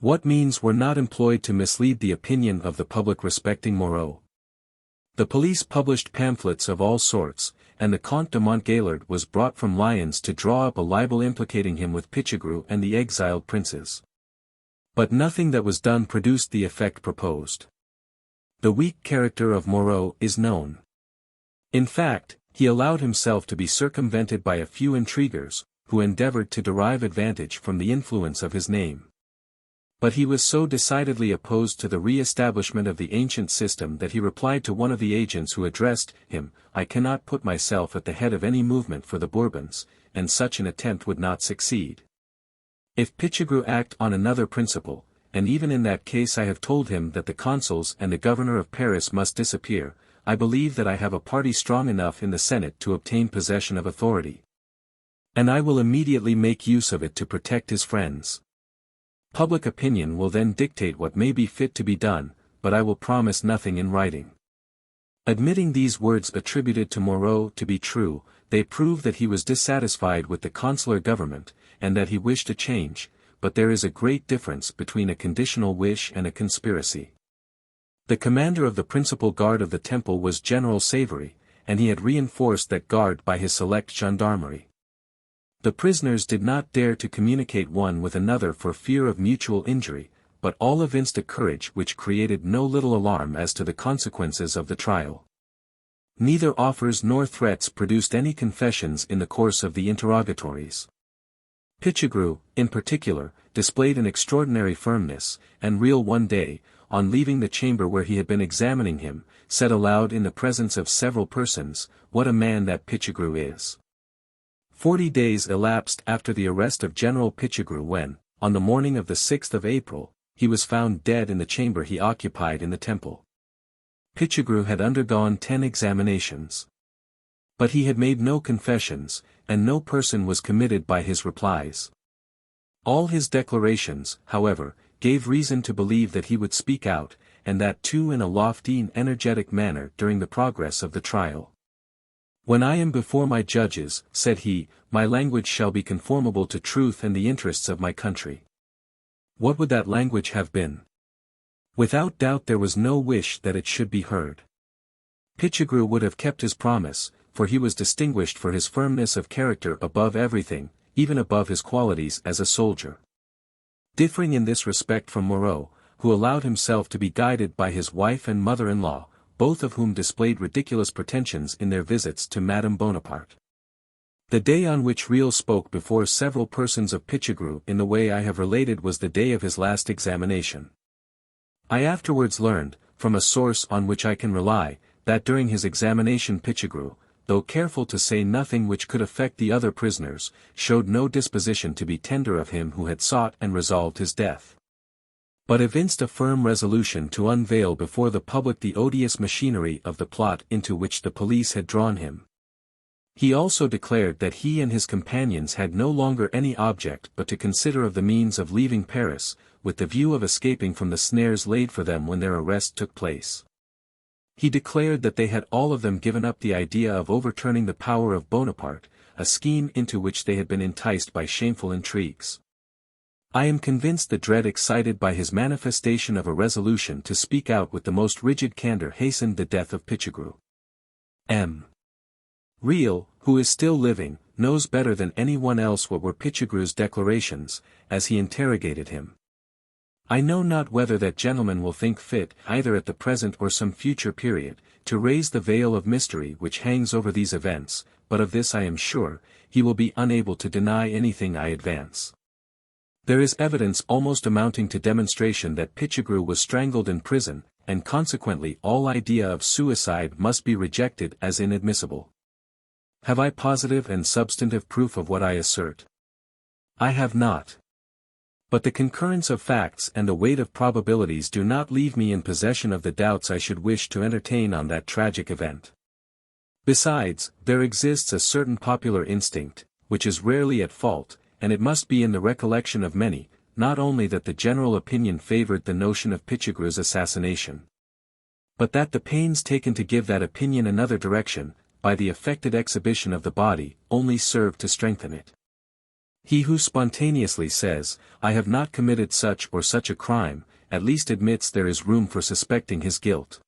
What means were not employed to mislead the opinion of the public respecting Moreau? The police published pamphlets of all sorts, and the Comte de Montgaillard was brought from Lyons to draw up a libel implicating him with Pichegru and the exiled princes. But nothing that was done produced the effect proposed. The weak character of Moreau is known. In fact, he allowed himself to be circumvented by a few intriguers, who endeavored to derive advantage from the influence of his name. But he was so decidedly opposed to the re-establishment of the ancient system that he replied to one of the agents who addressed him, "I cannot put myself at the head of any movement for the Bourbons, and such an attempt would not succeed. If Pichegru act on another principle, and even in that case I have told him that the consuls and the governor of Paris must disappear, I believe that I have a party strong enough in the Senate to obtain possession of authority. And I will immediately make use of it to protect his friends. Public opinion will then dictate what may be fit to be done, but I will promise nothing in writing." Admitting these words attributed to Moreau to be true, they prove that he was dissatisfied with the consular government, and that he wished a change, but there is a great difference between a conditional wish and a conspiracy. The commander of the principal guard of the temple was General Savary, and he had reinforced that guard by his select gendarmerie. The prisoners did not dare to communicate one with another for fear of mutual injury, but all evinced a courage which created no little alarm as to the consequences of the trial. Neither offers nor threats produced any confessions in the course of the interrogatories. Pichegru, in particular, displayed an extraordinary firmness, and Real one day, on leaving the chamber where he had been examining him, said aloud in the presence of several persons, "What a man that Pichegru is!" 40 days elapsed after the arrest of General Pichegru when, on the morning of the 6th of April, he was found dead in the chamber he occupied in the temple. Pichegru had undergone 10 examinations. But he had made no confessions, and no person was committed by his replies. All his declarations, however, gave reason to believe that he would speak out, and that too in a lofty and energetic manner during the progress of the trial. "When I am before my judges," said he, "my language shall be conformable to truth and the interests of my country." What would that language have been? Without doubt there was no wish that it should be heard. Pichegru would have kept his promise, for he was distinguished for his firmness of character above everything, even above his qualities as a soldier. Differing in this respect from Moreau, who allowed himself to be guided by his wife and mother-in-law, both of whom displayed ridiculous pretensions in their visits to Madame Bonaparte. The day on which Real spoke before several persons of Pichegru in the way I have related was the day of his last examination. I afterwards learned, from a source on which I can rely, that during his examination Pichegru, though careful to say nothing which could affect the other prisoners, showed no disposition to be tender of him who had sought and resolved his death, but evinced a firm resolution to unveil before the public the odious machinery of the plot into which the police had drawn him. He also declared that he and his companions had no longer any object but to consider of the means of leaving Paris, with the view of escaping from the snares laid for them when their arrest took place. He declared that they had all of them given up the idea of overturning the power of Bonaparte, a scheme into which they had been enticed by shameful intrigues. I am convinced the dread excited by his manifestation of a resolution to speak out with the most rigid candor hastened the death of Pichegru. M. Real, who is still living, knows better than anyone else what were Pichegru's declarations, as he interrogated him. I know not whether that gentleman will think fit, either at the present or some future period, to raise the veil of mystery which hangs over these events, but of this I am sure, he will be unable to deny anything I advance. There is evidence almost amounting to demonstration that Pichegru was strangled in prison, and consequently all idea of suicide must be rejected as inadmissible. Have I positive and substantive proof of what I assert? I have not. But the concurrence of facts and the weight of probabilities do not leave me in possession of the doubts I should wish to entertain on that tragic event. Besides, there exists a certain popular instinct, which is rarely at fault, and it must be in the recollection of many, not only that the general opinion favored the notion of Pichegru's assassination, but that the pains taken to give that opinion another direction, by the affected exhibition of the body, only served to strengthen it. He who spontaneously says, "I have not committed such or such a crime," at least admits there is room for suspecting his guilt.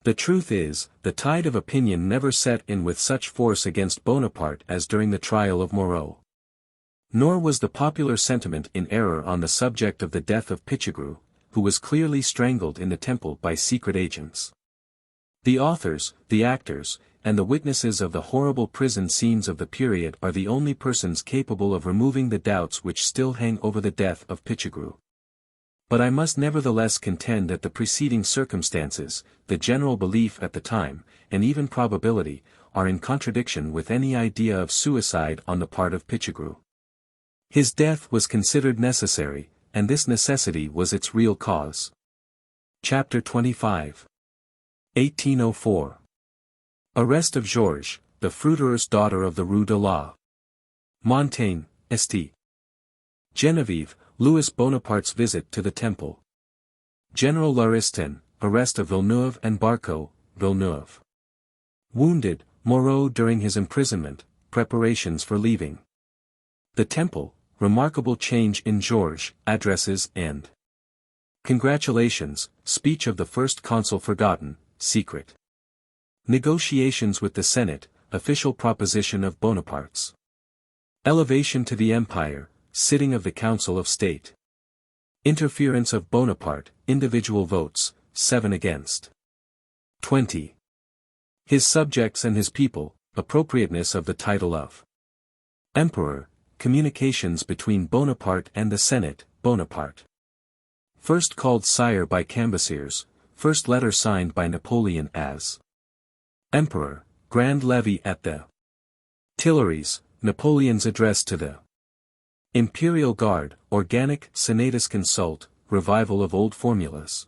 The truth is, the tide of opinion never set in with such force against Bonaparte as during the trial of Moreau. Nor was the popular sentiment in error on the subject of the death of Pichegru, who was clearly strangled in the temple by secret agents. The authors, the actors, and the witnesses of the horrible prison scenes of the period are the only persons capable of removing the doubts which still hang over the death of Pichegru. But I must nevertheless contend that the preceding circumstances, the general belief at the time, and even probability, are in contradiction with any idea of suicide on the part of Pichegru. His death was considered necessary, and this necessity was its real cause. Chapter 25. 1804. Arrest of Georges, the fruiterer's daughter of the Rue de la Montaigne, St. Genevieve, Louis Bonaparte's visit to the Temple. General Laristin, arrest of Villeneuve and Barcot, Villeneuve. Wounded, Moreau during his imprisonment, preparations for leaving the Temple, remarkable change in Georges, addresses and congratulations, speech of the first consul forgotten, secret. Negotiations with the Senate, official proposition of Bonaparte's elevation to the empire, sitting of the Council of State. Interference of Bonaparte, individual votes, 7 against 20. His subjects and his people, appropriateness of the title of Emperor, communications between Bonaparte and the Senate, Bonaparte. First called Sire by Cambyses, first letter signed by Napoleon as Emperor, Grand Levee at the Tuileries, Napoleon's address to the Imperial Guard, organic, senatus consult, revival of old formulas.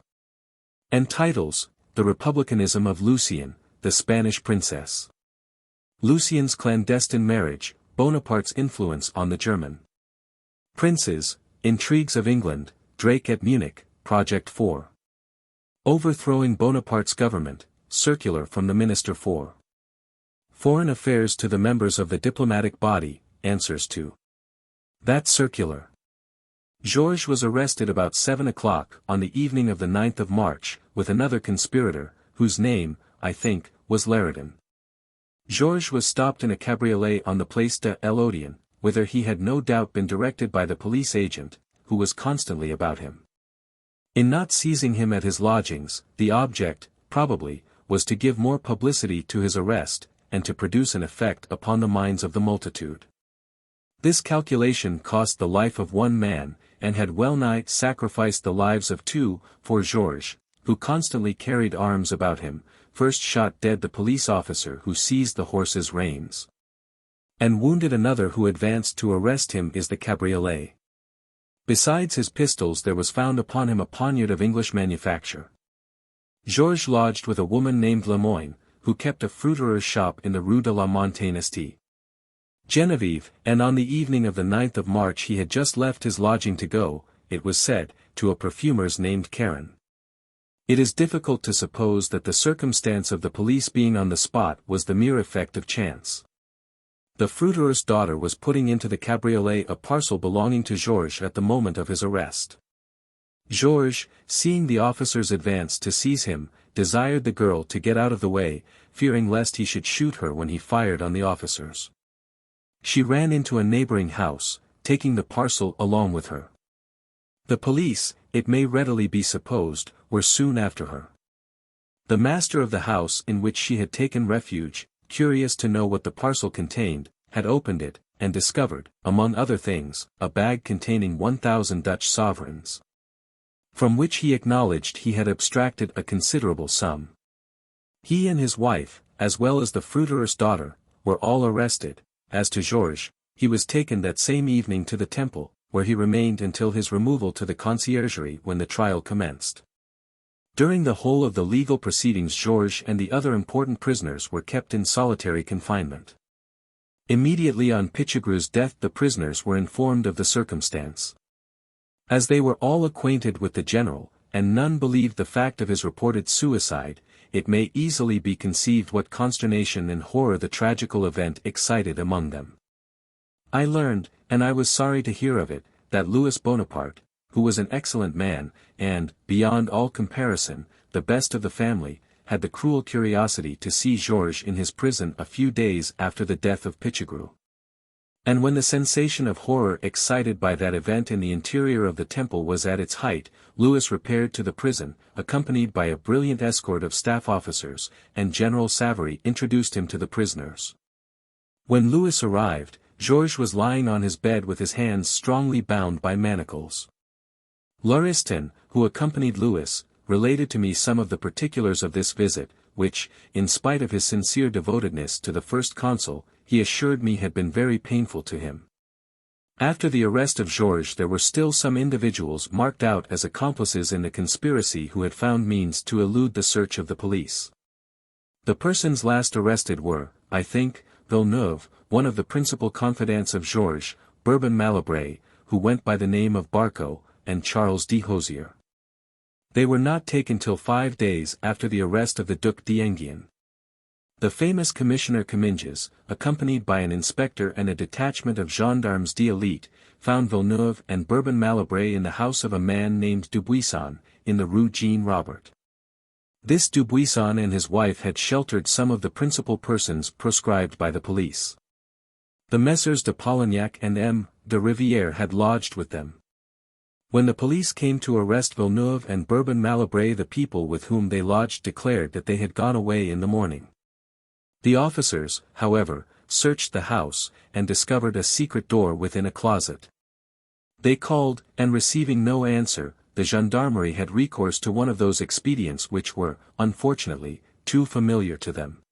And titles, the republicanism of Lucien, the Spanish princess. Lucien's clandestine marriage, Bonaparte's influence on the German princes, intrigues of England, Drake at Munich, Project 4. Overthrowing Bonaparte's government, circular from the Minister for Foreign Affairs to the members of the diplomatic body, answers to that circular. Georges was arrested about 7 o'clock on the evening of the 9th of March, with another conspirator, whose name, I think, was Laridon. Georges was stopped in a cabriolet on the Place de l'Odéon, whither he had no doubt been directed by the police agent, who was constantly about him. In not seizing him at his lodgings, the object, probably, was to give more publicity to his arrest, and to produce an effect upon the minds of the multitude. This calculation cost the life of one man, and had well-nigh sacrificed the lives of 2, for Georges, who constantly carried arms about him, first shot dead the police officer who seized the horse's reins, and wounded another who advanced to arrest him in the cabriolet. Besides his pistols there was found upon him a poniard of English manufacture. Georges lodged with a woman named Lemoyne, who kept a fruiterer's shop in the Rue de la Montaigne St. Genevieve, and on the evening of the 9th of March he had just left his lodging to go, it was said, to a perfumer's named Karen. It is difficult to suppose that the circumstance of the police being on the spot was the mere effect of chance. The fruiterer's daughter was putting into the cabriolet a parcel belonging to Georges at the moment of his arrest. Georges, seeing the officers advance to seize him, desired the girl to get out of the way, fearing lest he should shoot her when he fired on the officers. She ran into a neighboring house, taking the parcel along with her. The police, it may readily be supposed, were soon after her. The master of the house in which she had taken refuge, curious to know what the parcel contained, had opened it, and discovered, among other things, a bag containing 1,000 Dutch sovereigns, from which he acknowledged he had abstracted a considerable sum. He and his wife, as well as the fruiterer's daughter, were all arrested. As to Georges, he was taken that same evening to the Temple, where he remained until his removal to the conciergerie when the trial commenced. During the whole of the legal proceedings Georges and the other important prisoners were kept in solitary confinement. Immediately on Pichegru's death the prisoners were informed of the circumstance. As they were all acquainted with the general, and none believed the fact of his reported suicide, it may easily be conceived what consternation and horror the tragical event excited among them. I learned, and I was sorry to hear of it, that Louis Bonaparte, who was an excellent man, and, beyond all comparison, the best of the family, had the cruel curiosity to see Georges in his prison a few days after the death of Pichegru. And when the sensation of horror excited by that event in the interior of the Temple was at its height, Louis repaired to the prison, accompanied by a brilliant escort of staff officers, and General Savary introduced him to the prisoners. When Louis arrived, Georges was lying on his bed with his hands strongly bound by manacles. Lauriston, who accompanied Louis, related to me some of the particulars of this visit, which, in spite of his sincere devotedness to the first consul, he assured me had been very painful to him. After the arrest of Georges there were still some individuals marked out as accomplices in the conspiracy who had found means to elude the search of the police. The persons last arrested were, I think, Villeneuve, one of the principal confidants of Georges, Bourbon Malabry, who went by the name of Barco, and Charles de Hosier. They were not taken till 5 days after the arrest of the Duc d'Enghien. The famous Commissioner Comminges, accompanied by an inspector and a detachment of gendarmes d'élite, found Villeneuve and Bourbon Malabry in the house of a man named Dubuisson, in the Rue Jean Robert. This Dubuisson and his wife had sheltered some of the principal persons proscribed by the police. The Messrs de Polignac and M. de Rivière had lodged with them. When the police came to arrest Villeneuve and Bourbon Malabry, the people with whom they lodged declared that they had gone away in the morning. The officers, however, searched the house, and discovered a secret door within a closet. They called, and receiving no answer, the gendarmerie had recourse to one of those expedients which were, unfortunately, too familiar to them.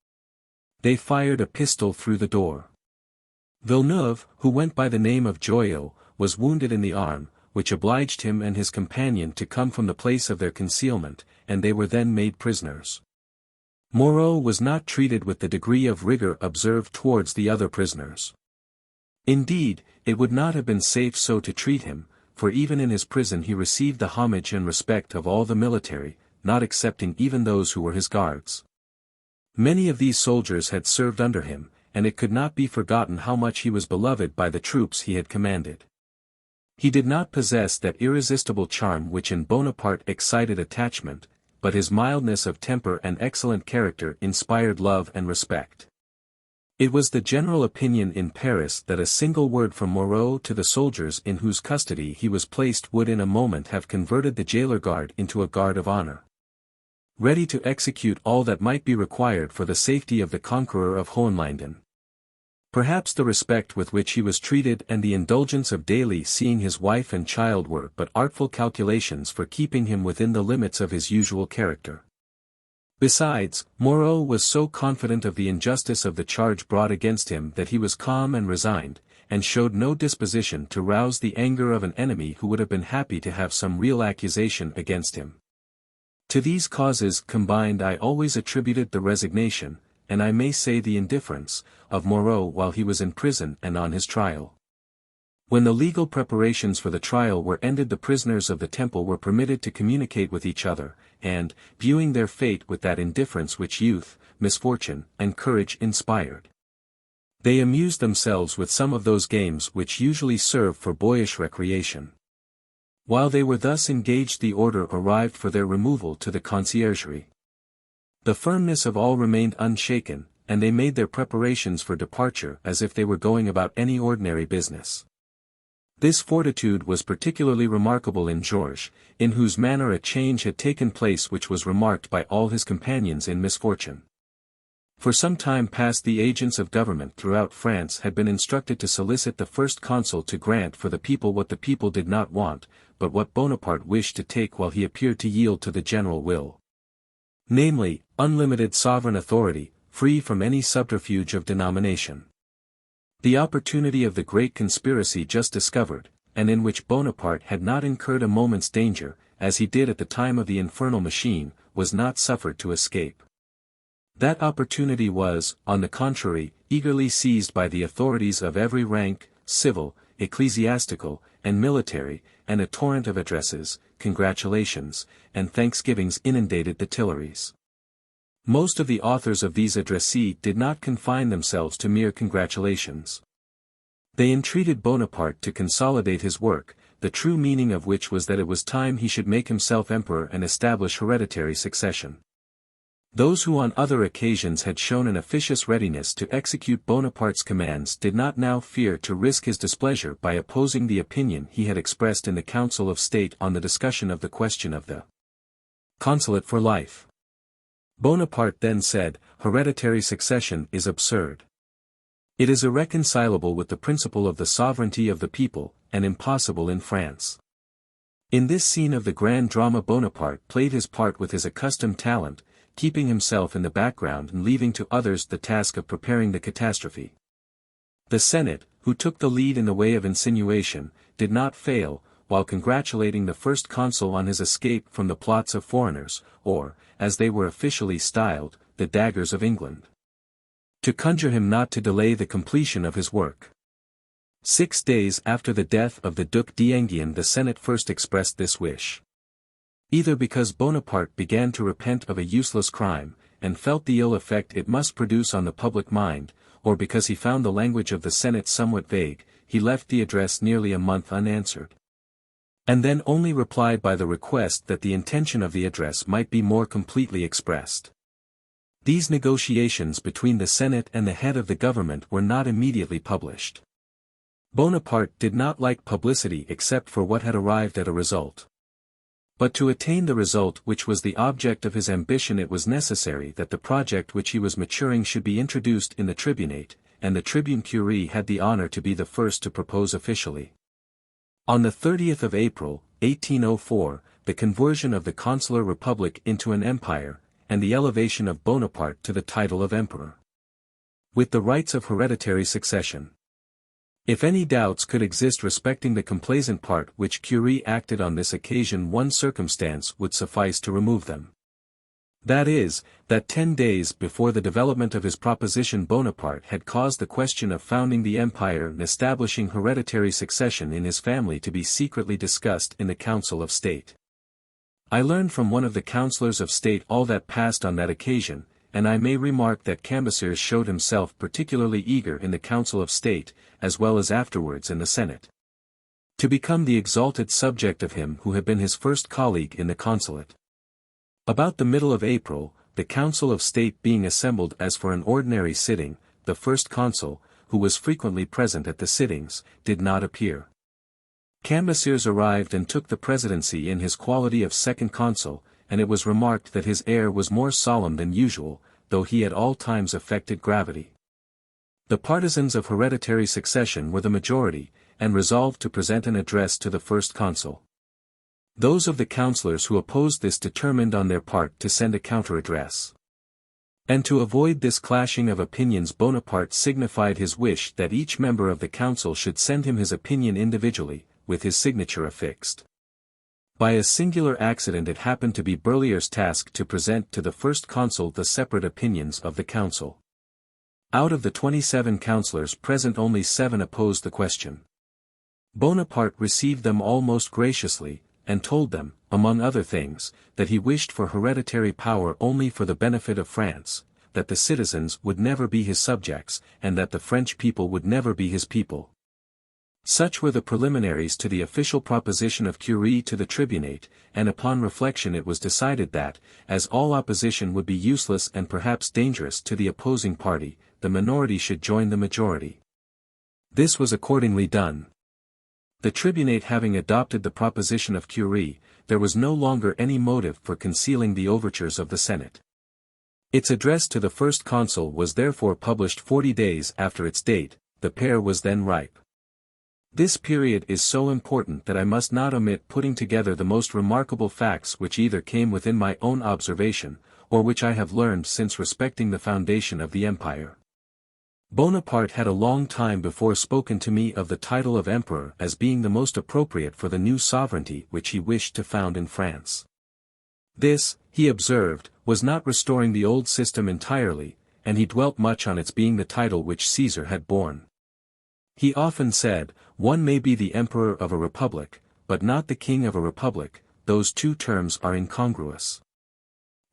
They fired a pistol through the door. Villeneuve, who went by the name of Joyeux, was wounded in the arm, which obliged him and his companion to come from the place of their concealment, and they were then made prisoners. Moreau was not treated with the degree of rigor observed towards the other prisoners. Indeed, it would not have been safe so to treat him, for even in his prison he received the homage and respect of all the military, not excepting even those who were his guards. Many of these soldiers had served under him, and it could not be forgotten how much he was beloved by the troops he had commanded. He did not possess that irresistible charm which in Bonaparte excited attachment, but his mildness of temper and excellent character inspired love and respect. It was the general opinion in Paris that a single word from Moreau to the soldiers in whose custody he was placed would in a moment have converted the jailer guard into a guard of honor, ready to execute all that might be required for the safety of the conqueror of Hohenlinden. Perhaps the respect with which he was treated and the indulgence of daily seeing his wife and child were but artful calculations for keeping him within the limits of his usual character. Besides, Moreau was so confident of the injustice of the charge brought against him that he was calm and resigned, and showed no disposition to rouse the anger of an enemy who would have been happy to have some real accusation against him. To these causes combined I always attributed the resignation, and I may say the indifference, of Moreau while he was in prison and on his trial. When the legal preparations for the trial were ended, the prisoners of the Temple were permitted to communicate with each other, and, viewing their fate with that indifference which youth, misfortune, and courage inspired, they amused themselves with some of those games which usually serve for boyish recreation. While they were thus engaged, the order arrived for their removal to the conciergerie. The firmness of all remained unshaken, and they made their preparations for departure as if they were going about any ordinary business. This fortitude was particularly remarkable in Georges, in whose manner a change had taken place which was remarked by all his companions in misfortune. For some time past the agents of government throughout France had been instructed to solicit the first consul to grant for the people what the people did not want, but what Bonaparte wished to take while he appeared to yield to the general will. Namely, unlimited sovereign authority, free from any subterfuge of denomination. The opportunity of the great conspiracy just discovered, and in which Bonaparte had not incurred a moment's danger, as he did at the time of the infernal machine, was not suffered to escape. That opportunity was, on the contrary, eagerly seized by the authorities of every rank, civil, ecclesiastical, and military, and a torrent of addresses, congratulations, and thanksgivings inundated the Tuileries. Most of the authors of these addresses did not confine themselves to mere congratulations. They entreated Bonaparte to consolidate his work, the true meaning of which was that it was time he should make himself emperor and establish hereditary succession. Those who on other occasions had shown an officious readiness to execute Bonaparte's commands did not now fear to risk his displeasure by opposing the opinion he had expressed in the Council of State on the discussion of the question of the consulate for life. Bonaparte then said, "Hereditary succession is absurd. It is irreconcilable with the principle of the sovereignty of the people, and impossible in France. In this scene of the grand drama Bonaparte played his part with his accustomed talent, keeping himself in the background and leaving to others the task of preparing the catastrophe. The Senate, who took the lead in the way of insinuation, did not fail, while congratulating the first consul on his escape from the plots of foreigners, or, as they were officially styled, the daggers of England, to conjure him not to delay the completion of his work. 6 days after the death of the Duc d'Enghien the Senate first expressed this wish. Either because Bonaparte began to repent of a useless crime, and felt the ill effect it must produce on the public mind, or because he found the language of the Senate somewhat vague, he left the address nearly a month unanswered. And then only replied by the request that the intention of the address might be more completely expressed. These negotiations between the Senate and the head of the government were not immediately published. Bonaparte did not like publicity except for what had arrived at a result. But to attain the result which was the object of his ambition it was necessary that the project which he was maturing should be introduced in the tribunate, and the tribune Curie had the honor to be the first to propose officially. On the 30th of April, 1804, the conversion of the consular republic into an empire, and the elevation of Bonaparte to the title of emperor, with the rights of hereditary succession. If any doubts could exist respecting the complaisant part which Curie acted on this occasion, one circumstance would suffice to remove them. That is, that 10 days before the development of his proposition Bonaparte had caused the question of founding the empire and establishing hereditary succession in his family to be secretly discussed in the Council of State. I learned from one of the councillors of state all that passed on that occasion, and I may remark that Cambyses showed himself particularly eager in the Council of State, as well as afterwards in the Senate, to become the exalted subject of him who had been his first colleague in the consulate. About the middle of April, the Council of State being assembled as for an ordinary sitting, the first consul, who was frequently present at the sittings, did not appear. Cambyses arrived and took the presidency in his quality of second consul, and it was remarked that his air was more solemn than usual, though he at all times affected gravity. The partisans of hereditary succession were the majority, and resolved to present an address to the first consul. Those of the councillors who opposed this determined on their part to send a counter-address. And to avoid this clashing of opinions Bonaparte signified his wish that each member of the council should send him his opinion individually, with his signature affixed. By a singular accident it happened to be Berlier's task to present to the first consul the separate opinions of the council. Out of the 27 councillors present only 7 opposed the question. Bonaparte received them all most graciously, and told them, among other things, that he wished for hereditary power only for the benefit of France, that the citizens would never be his subjects, and that the French people would never be his people. Such were the preliminaries to the official proposition of Curie to the tribunate, and upon reflection it was decided that, as all opposition would be useless and perhaps dangerous to the opposing party, the minority should join the majority. This was accordingly done. The tribunate having adopted the proposition of Curie, there was no longer any motive for concealing the overtures of the Senate. Its address to the first consul was therefore published 40 days after its date. The pear was then ripe. This period is so important that I must not omit putting together the most remarkable facts which either came within my own observation, or which I have learned since respecting the foundation of the empire. Bonaparte had a long time before spoken to me of the title of emperor as being the most appropriate for the new sovereignty which he wished to found in France. This, he observed, was not restoring the old system entirely, and he dwelt much on its being the title which Caesar had borne. He often said, one may be the emperor of a republic, but not the king of a republic, those two terms are incongruous.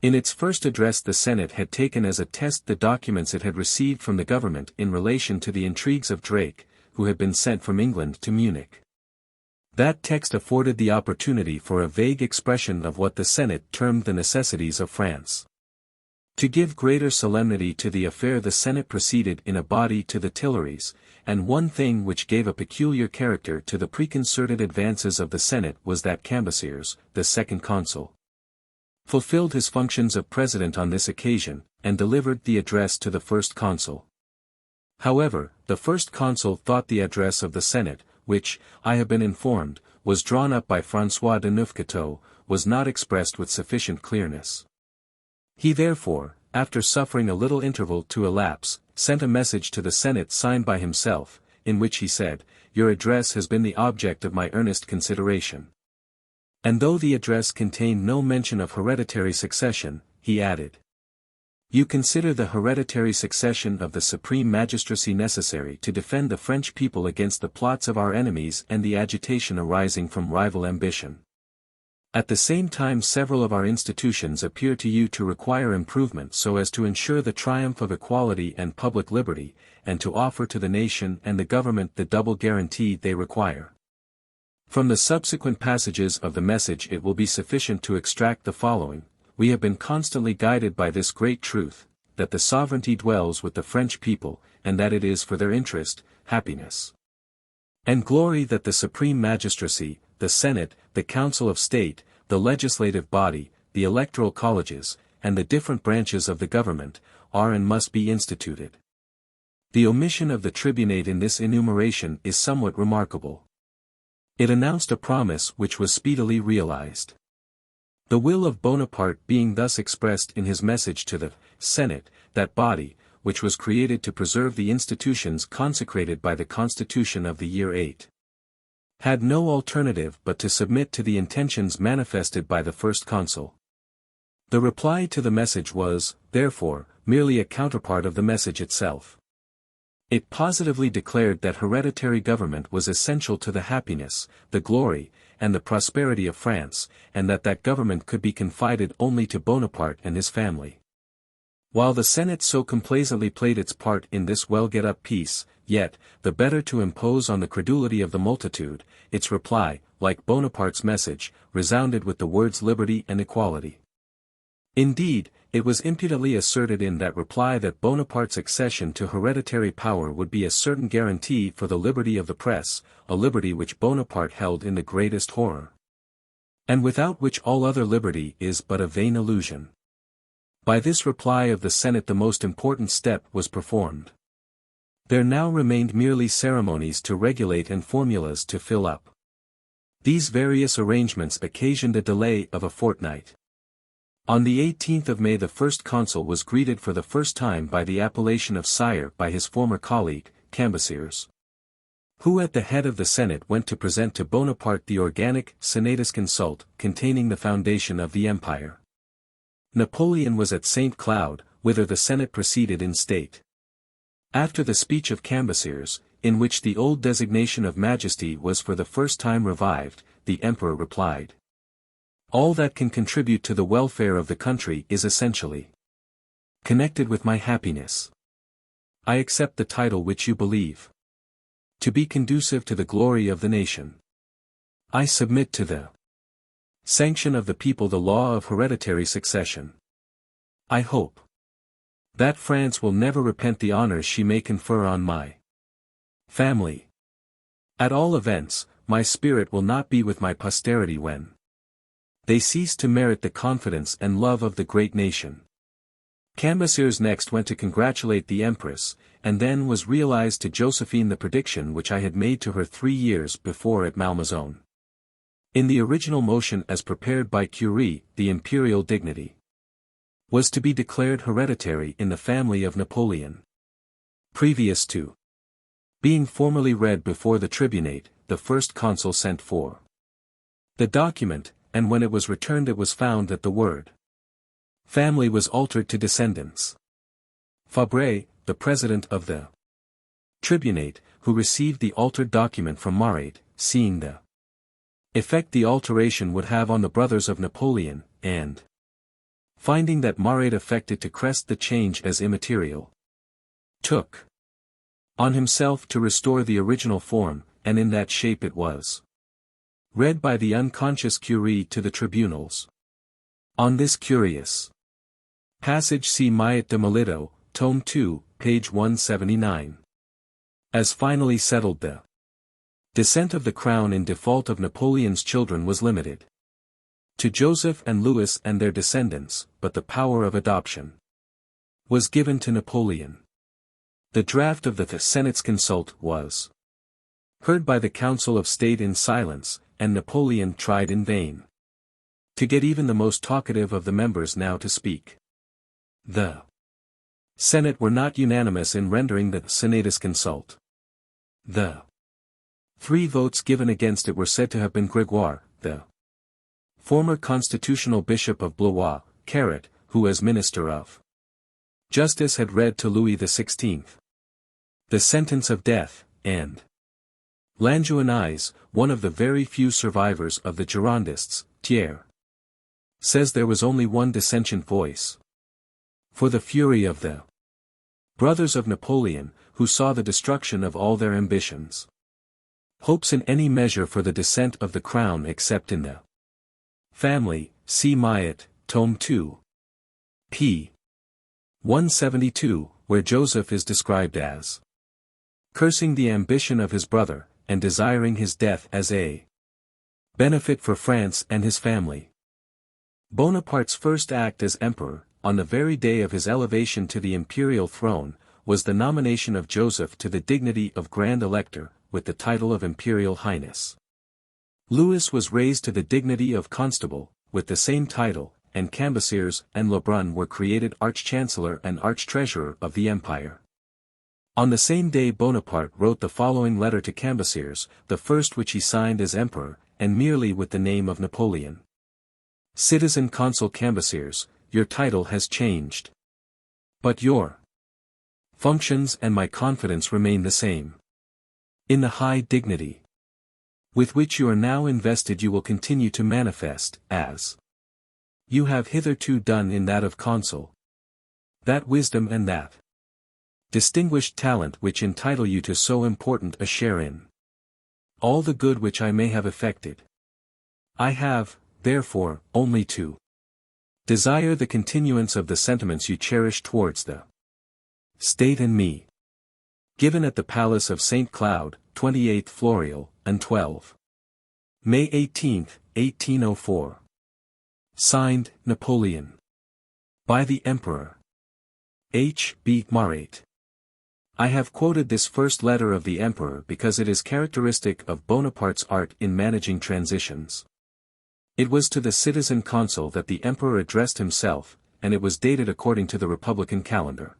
In its first address the Senate had taken as a test the documents it had received from the government in relation to the intrigues of Drake, who had been sent from England to Munich. That text afforded the opportunity for a vague expression of what the Senate termed the necessities of France. To give greater solemnity to the affair the Senate proceeded in a body to the Tuileries, and one thing which gave a peculiar character to the preconcerted advances of the Senate was that Cambyses, the second consul, fulfilled his functions of president on this occasion, and delivered the address to the first consul. However, the first consul thought the address of the Senate, which, I have been informed, was drawn up by François de Neufchâteau, was not expressed with sufficient clearness. He therefore, after suffering a little interval to elapse, sent a message to the Senate signed by himself, in which he said, "Your address has been the object of my earnest consideration." And though the address contained no mention of hereditary succession, he added, "You consider the hereditary succession of the supreme magistracy necessary to defend the French people against the plots of our enemies and the agitation arising from rival ambition. At the same time several of our institutions appear to you to require improvement so as to ensure the triumph of equality and public liberty, and to offer to the nation and the government the double guarantee they require." From the subsequent passages of the message it will be sufficient to extract the following: "We have been constantly guided by this great truth, that the sovereignty dwells with the French people, and that it is for their interest, happiness, and glory that the supreme magistracy, the Senate, the Council of State, the legislative body, the electoral colleges, and the different branches of the government, are and must be instituted." The omission of the tribunate in this enumeration is somewhat remarkable. It announced a promise which was speedily realized. The will of Bonaparte being thus expressed in his message to the Senate, that body, which was created to preserve the institutions consecrated by the Constitution of the year VIII, had no alternative but to submit to the intentions manifested by the first consul. The reply to the message was, therefore, merely a counterpart of the message itself. It positively declared that hereditary government was essential to the happiness, the glory, and the prosperity of France, and that government could be confided only to Bonaparte and his family. While the Senate so complacently played its part in this well-get-up piece, yet, the better to impose on the credulity of the multitude, its reply, like Bonaparte's message, resounded with the words liberty and equality. Indeed, it was impudently asserted in that reply that Bonaparte's accession to hereditary power would be a certain guarantee for the liberty of the press, a liberty which Bonaparte held in the greatest horror, and without which all other liberty is but a vain illusion. By this reply of the Senate the most important step was performed. There now remained merely ceremonies to regulate and formulas to fill up. These various arrangements occasioned a delay of a fortnight. On the 18th of May the first consul was greeted for the first time by the appellation of sire by his former colleague, Cambyses, who at the head of the Senate went to present to Bonaparte the organic Senatus Consult containing the foundation of the empire. Napoleon was at St. Cloud, whither the Senate proceeded in state. After the speech of Cambyses, in which the old designation of Majesty was for the first time revived, the Emperor replied, "All that can contribute to the welfare of the country is essentially connected with my happiness. I accept the title which you believe to be conducive to the glory of the nation. I submit to the sanction of the people the law of hereditary succession. I hope that France will never repent the honors she may confer on my family. At all events, my spirit will not be with my posterity when they cease to merit the confidence and love of the great nation." Cambyses next went to congratulate the Empress, and then was realized to Josephine the prediction which I had made to her 3 years before at Malmaison. In the original motion as prepared by Curie, the imperial dignity was to be declared hereditary in the family of Napoleon. Previous to being formally read before the tribunate, the first consul sent for the document, and when it was returned it was found that the word family was altered to descendants. Fabre, the president of the tribunate, who received the altered document from Marat, seeing the effect the alteration would have on the brothers of Napoleon, and finding that Marat affected to crest the change as immaterial, took on himself to restore the original form, and in that shape it was read by the unconscious Curie to the tribunals. On this curious passage see Maillet de Melito, Tome 2, page 179. As finally settled, the descent of the crown in default of Napoleon's children was limited to Joseph and Louis and their descendants, but the power of adoption was given to Napoleon. The draft of the Senate's Consult was Heard by the Council of State in silence, and Napoleon tried in vain to get even the most talkative of the members now to speak. The Senate were not unanimous in rendering the senatus consult. The 3 votes given against it were said to have been Grégoire, the former constitutional bishop of Blois, Carrot, who as minister of justice had read to Louis XVI the sentence of death, and Langevin, one of the very few survivors of the Girondists, Thiers, says there was only one dissentient voice. For the fury of the brothers of Napoleon, who saw the destruction of all their ambitions, hopes in any measure for the descent of the crown except in the family, see Maillet, Tome 2. p. 172, where Joseph is described as cursing the ambition of his brother, and desiring his death as a benefit for France and his family. Bonaparte's first act as emperor, on the very day of his elevation to the imperial throne, was the nomination of Joseph to the dignity of Grand Elector, with the title of Imperial Highness. Louis was raised to the dignity of Constable, with the same title, and Cambyses and Lebrun were created Arch-Chancellor and Arch-Treasurer of the Empire. On the same day Bonaparte wrote the following letter to Cambyses, the first which he signed as Emperor, and merely with the name of Napoleon. Citizen Consul Cambyses, your title has changed. But your functions and my confidence remain the same. In the high dignity with which you are now invested you will continue to manifest, as you have hitherto done in that of consul, that wisdom and that distinguished talent which entitle you to so important a share in all the good which I may have effected. I have, therefore, only to desire the continuance of the sentiments you cherish towards the state and me. Given at the Palace of St. Cloud, 28th Floreal, and 12. May 18, 1804. Signed, Napoleon. By the Emperor. H. B. Marat. I have quoted this first letter of the Emperor because it is characteristic of Bonaparte's art in managing transitions. It was to the citizen consul that the Emperor addressed himself, and it was dated according to the Republican calendar.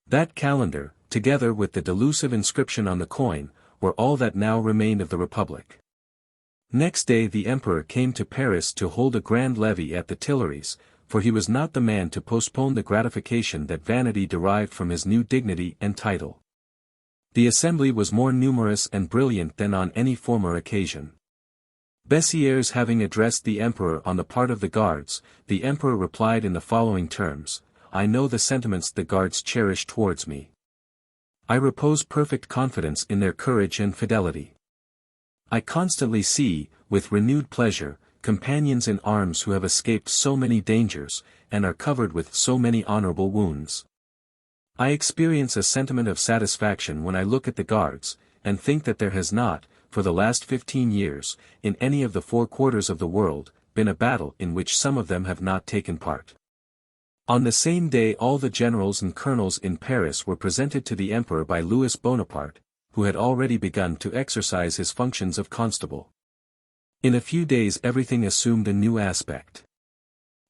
That calendar, together with the delusive inscription on the coin, were all that now remained of the Republic. Next day the Emperor came to Paris to hold a grand levee at the Tuileries, for he was not the man to postpone the gratification that vanity derived from his new dignity and title. The assembly was more numerous and brilliant than on any former occasion. Bessieres having addressed the Emperor on the part of the Guards, the Emperor replied in the following terms: I know the sentiments the Guards cherish towards me. I repose perfect confidence in their courage and fidelity. I constantly see, with renewed pleasure, companions in arms who have escaped so many dangers, and are covered with so many honorable wounds. I experience a sentiment of satisfaction when I look at the Guards, and think that there has not, for the last 15 years, in any of the 4 quarters of the world, been a battle in which some of them have not taken part. On the same day all the generals and colonels in Paris were presented to the Emperor by Louis Bonaparte, who had already begun to exercise his functions of constable. In a few days everything assumed a new aspect.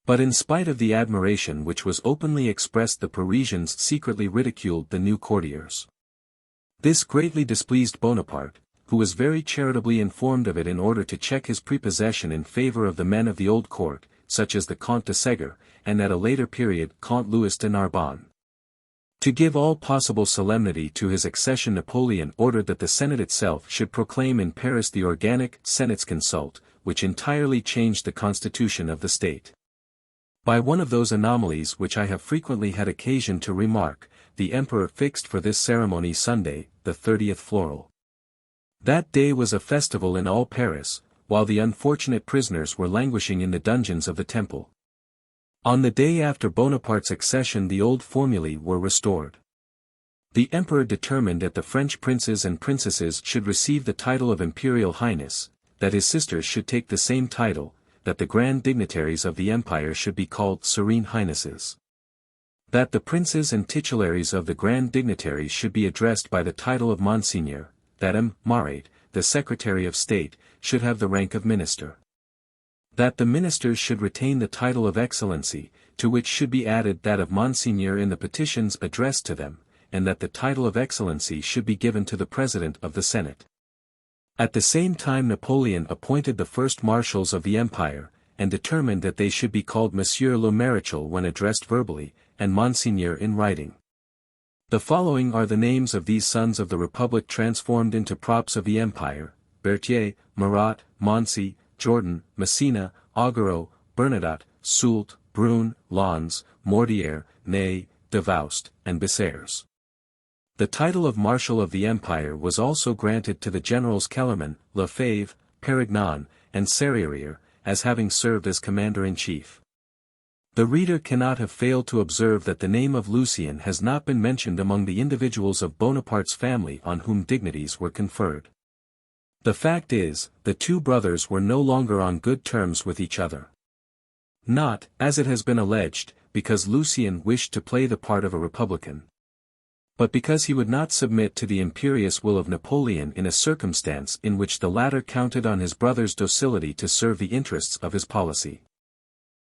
But in spite of the admiration which was openly expressed, the Parisians secretly ridiculed the new courtiers. This greatly displeased Bonaparte, who was very charitably informed of it in order to check his prepossession in favor of the men of the old court, such as the Comte de Ségur, and at a later period Comte Louis de Narbonne. To give all possible solemnity to his accession, Napoleon ordered that the Senate itself should proclaim in Paris the organic Senate's consult, which entirely changed the constitution of the state. By one of those anomalies which I have frequently had occasion to remark, the Emperor fixed for this ceremony Sunday, the 30th Floral. That day was a festival in all Paris, while the unfortunate prisoners were languishing in the dungeons of the Temple. On the day after Bonaparte's accession the old formulae were restored. The Emperor determined that the French princes and princesses should receive the title of Imperial Highness, that his sisters should take the same title, that the grand dignitaries of the Empire should be called Serene Highnesses. That the princes and titularies of the grand dignitaries should be addressed by the title of Monseigneur, that Marat, the Secretary of State, should have the rank of minister. That the ministers should retain the title of Excellency, to which should be added that of Monseigneur in the petitions addressed to them, and that the title of Excellency should be given to the President of the Senate. At the same time Napoleon appointed the first marshals of the empire, and determined that they should be called Monsieur le Maréchal when addressed verbally, and Monseigneur in writing. The following are the names of these sons of the Republic transformed into props of the empire: Berthier, Marat, Moncy, Jordan, Messina, Augereau, Bernadotte, Soult, Brune, Lons, Mortier, Ney, Davoust, and Bessères. The title of Marshal of the Empire was also granted to the generals Kellerman, Lefebvre, Perignon, and Serrurier, as having served as commander-in-chief. The reader cannot have failed to observe that the name of Lucien has not been mentioned among the individuals of Bonaparte's family on whom dignities were conferred. The fact is, the two brothers were no longer on good terms with each other. Not, as it has been alleged, because Lucien wished to play the part of a republican, but because he would not submit to the imperious will of Napoleon in a circumstance in which the latter counted on his brother's docility to serve the interests of his policy.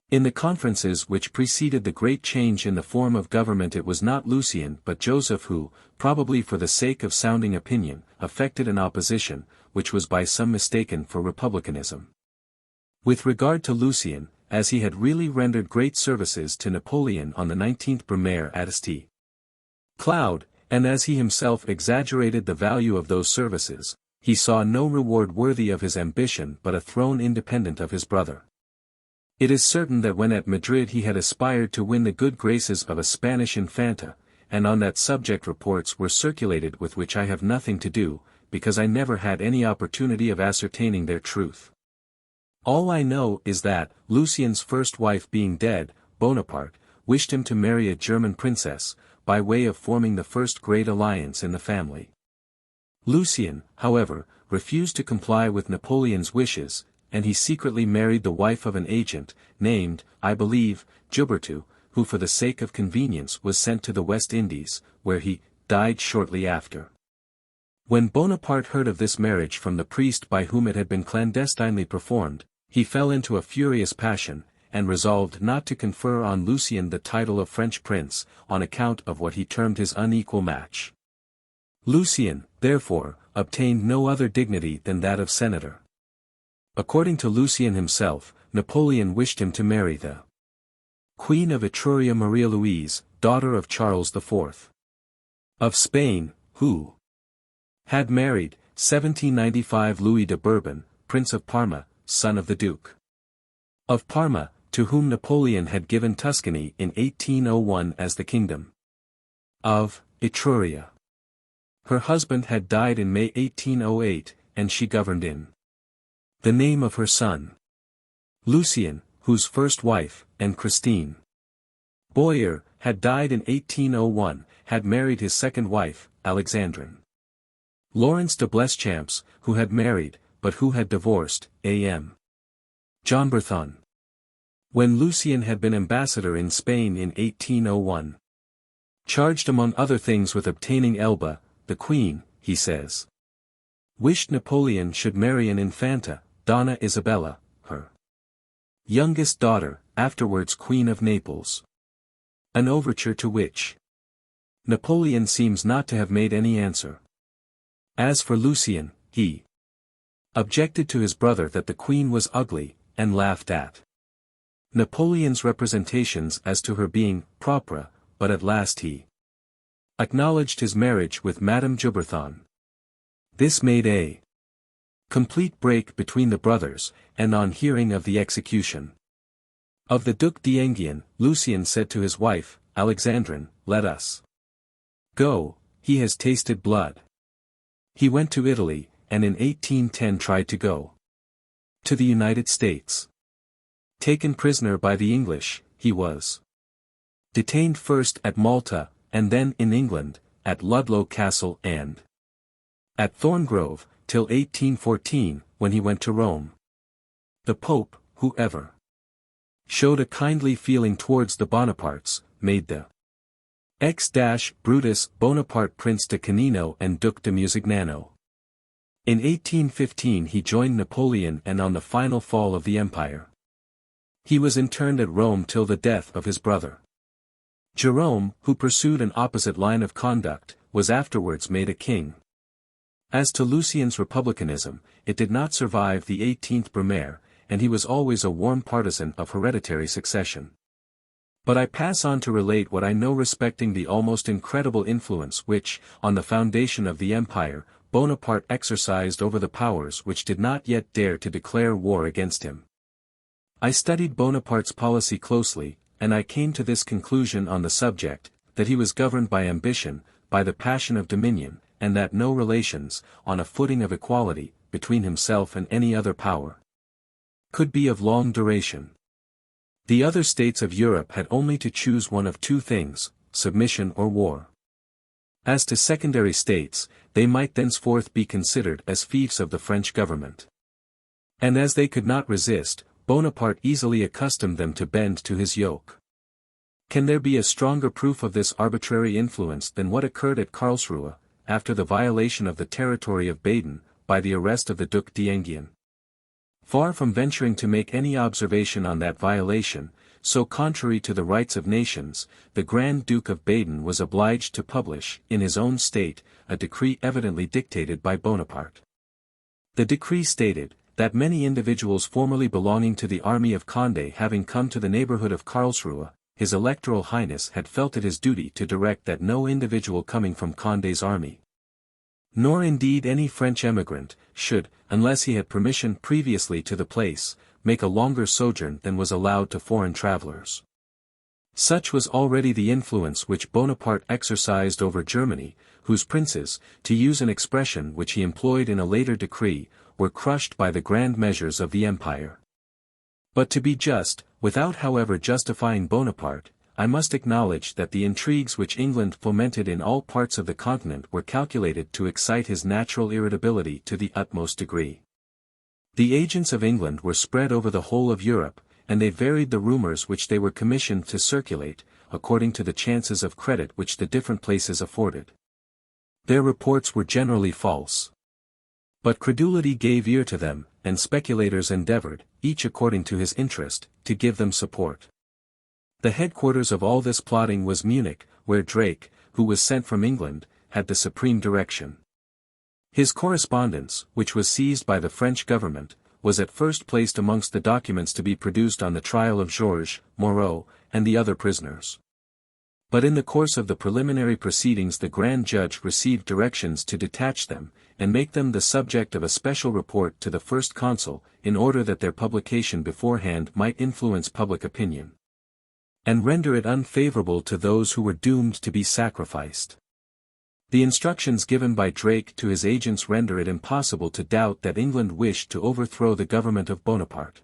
In the conferences which preceded the great change in the form of government, it was not Lucien but Joseph who, probably for the sake of sounding opinion, affected an opposition, which was by some mistaken for republicanism. With regard to Lucien, as he had really rendered great services to Napoleon on the 19th Brumaire at St. Cloud, and as he himself exaggerated the value of those services, he saw no reward worthy of his ambition but a throne independent of his brother. It is certain that when at Madrid he had aspired to win the good graces of a Spanish infanta, and on that subject reports were circulated with which I have nothing to do, because I never had any opportunity of ascertaining their truth. All I know is that, Lucien's first wife being dead, Bonaparte wished him to marry a German princess, by way of forming the first great alliance in the family. Lucien, however, refused to comply with Napoleon's wishes, and he secretly married the wife of an agent, named, I believe, Gilbertu, who for the sake of convenience was sent to the West Indies, where he died shortly after. When Bonaparte heard of this marriage from the priest by whom it had been clandestinely performed, he fell into a furious passion, and resolved not to confer on Lucien the title of French prince, on account of what he termed his unequal match. Lucien, therefore, obtained no other dignity than that of senator. According to Lucien himself, Napoleon wished him to marry the Queen of Etruria Maria Louise, daughter of Charles IV. of Spain, who had married, 1795 Louis de Bourbon, Prince of Parma, son of the Duke of Parma, to whom Napoleon had given Tuscany in 1801 as the kingdom of Etruria. Her husband had died in May 1808, and she governed in the name of her son Lucien, whose first wife, and Christine Boyer, had died in 1801, had married his second wife, Alexandrine Lawrence de Bleschamps, who had married, but who had divorced, A.M. John Berthon. When Lucien had been ambassador in Spain in 1801. Charged among other things with obtaining Elba, the queen, he says, wished Napoleon should marry an infanta, Donna Isabella, her youngest daughter, afterwards Queen of Naples. An overture to which Napoleon seems not to have made any answer. As for Lucien, he objected to his brother that the queen was ugly, and laughed at Napoleon's representations as to her being propre, but at last he acknowledged his marriage with Madame Juberthon. This made a complete break between the brothers, and on hearing of the execution of the Duc d'Enghien, Lucien said to his wife, Alexandrine, let us go, he has tasted blood. He went to Italy, and in 1810 tried to go to the United States. Taken prisoner by the English, he was detained first at Malta, and then in England, at Ludlow Castle and at Thorngrove, till 1814, when he went to Rome. The Pope, who ever showed a kindly feeling towards the Bonapartes, made the Brutus Bonaparte Prince de Canino and Duc de Musignano. In 1815 he joined Napoleon and on the final fall of the empire. He was interned at Rome till the death of his brother. Jerome, who pursued an opposite line of conduct, was afterwards made a king. As to Lucian's republicanism, it did not survive the 18th Brumaire, and he was always a warm partisan of hereditary succession. But I pass on to relate what I know respecting the almost incredible influence which, on the foundation of the empire, Bonaparte exercised over the powers which did not yet dare to declare war against him. I studied Bonaparte's policy closely, and I came to this conclusion on the subject, that he was governed by ambition, by the passion of dominion, and that no relations, on a footing of equality, between himself and any other power, could be of long duration. The other states of Europe had only to choose one of two things, submission or war. As to secondary states, they might thenceforth be considered as fiefs of the French government. And as they could not resist, Bonaparte easily accustomed them to bend to his yoke. Can there be a stronger proof of this arbitrary influence than what occurred at Karlsruhe, after the violation of the territory of Baden, by the arrest of the Duc d'Enghien? Far from venturing to make any observation on that violation, so contrary to the rights of nations, the Grand Duke of Baden was obliged to publish, in his own state, a decree evidently dictated by Bonaparte. The decree stated, that many individuals formerly belonging to the army of Condé having come to the neighborhood of Karlsruhe, His Electoral Highness had felt it his duty to direct that no individual coming from Condé's army, nor indeed any French emigrant, should, unless he had permission previously to the place, make a longer sojourn than was allowed to foreign travelers. Such was already the influence which Bonaparte exercised over Germany, whose princes, to use an expression which he employed in a later decree, were crushed by the grand measures of the empire. But to be just, without however justifying Bonaparte, I must acknowledge that the intrigues which England fomented in all parts of the continent were calculated to excite his natural irritability to the utmost degree. The agents of England were spread over the whole of Europe, and they varied the rumors which they were commissioned to circulate, according to the chances of credit which the different places afforded. Their reports were generally false. But credulity gave ear to them, and speculators endeavored, each according to his interest, to give them support. The headquarters of all this plotting was Munich, where Drake, who was sent from England, had the supreme direction. His correspondence, which was seized by the French government, was at first placed amongst the documents to be produced on the trial of Georges, Moreau, and the other prisoners. But in the course of the preliminary proceedings the Grand Judge received directions to detach them, and make them the subject of a special report to the First Consul, in order that their publication beforehand might influence public opinion, and render it unfavorable to those who were doomed to be sacrificed. The instructions given by Drake to his agents render it impossible to doubt that England wished to overthrow the government of Bonaparte.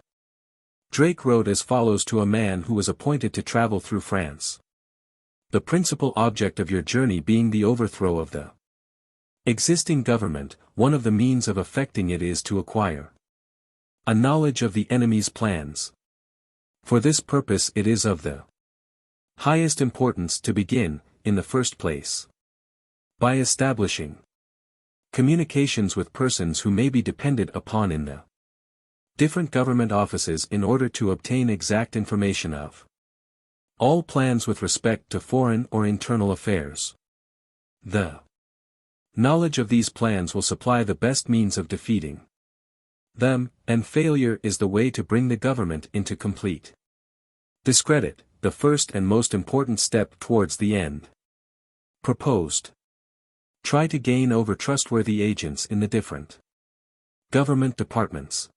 Drake wrote as follows to a man who was appointed to travel through France. The principal object of your journey being the overthrow of the existing government, one of the means of effecting it is to acquire a knowledge of the enemy's plans. For this purpose it is of the highest importance to begin, in the first place, by establishing communications with persons who may be depended upon in the different government offices in order to obtain exact information of all plans with respect to foreign or internal affairs. The knowledge of these plans will supply the best means of defeating them, and failure is the way to bring the government into complete discredit, the first and most important step towards the end proposed. Try to gain over trustworthy agents in the different government departments.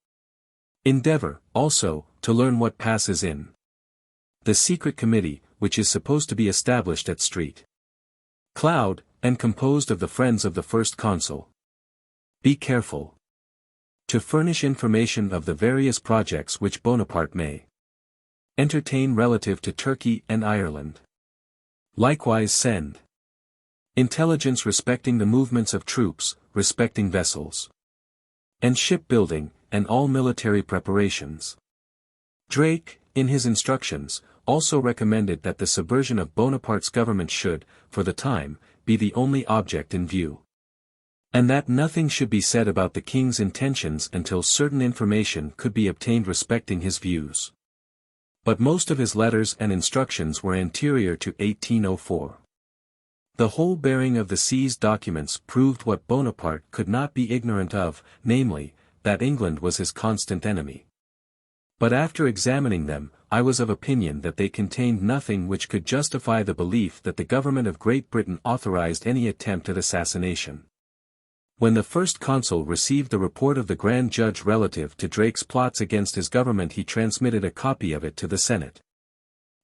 Endeavor, also, to learn what passes in the secret committee, which is supposed to be established at St. Cloud, and composed of the friends of the First Consul. Be careful to furnish information of the various projects which Bonaparte may entertain relative to Turkey and Ireland. Likewise send intelligence respecting the movements of troops, respecting vessels and shipbuilding, and all military preparations. Drake, in his instructions, also recommended that the subversion of Bonaparte's government should, for the time, be the only object in view. and that nothing should be said about the king's intentions until certain information could be obtained respecting his views. But most of his letters and instructions were anterior to 1804. The whole bearing of the seized documents proved what Bonaparte could not be ignorant of, namely, that England was his constant enemy. But after examining them, I was of opinion that they contained nothing which could justify the belief that the government of Great Britain authorized any attempt at assassination. When the first consul received the report of the Grand Judge relative to Drake's plots against his government, he transmitted a copy of it to the Senate.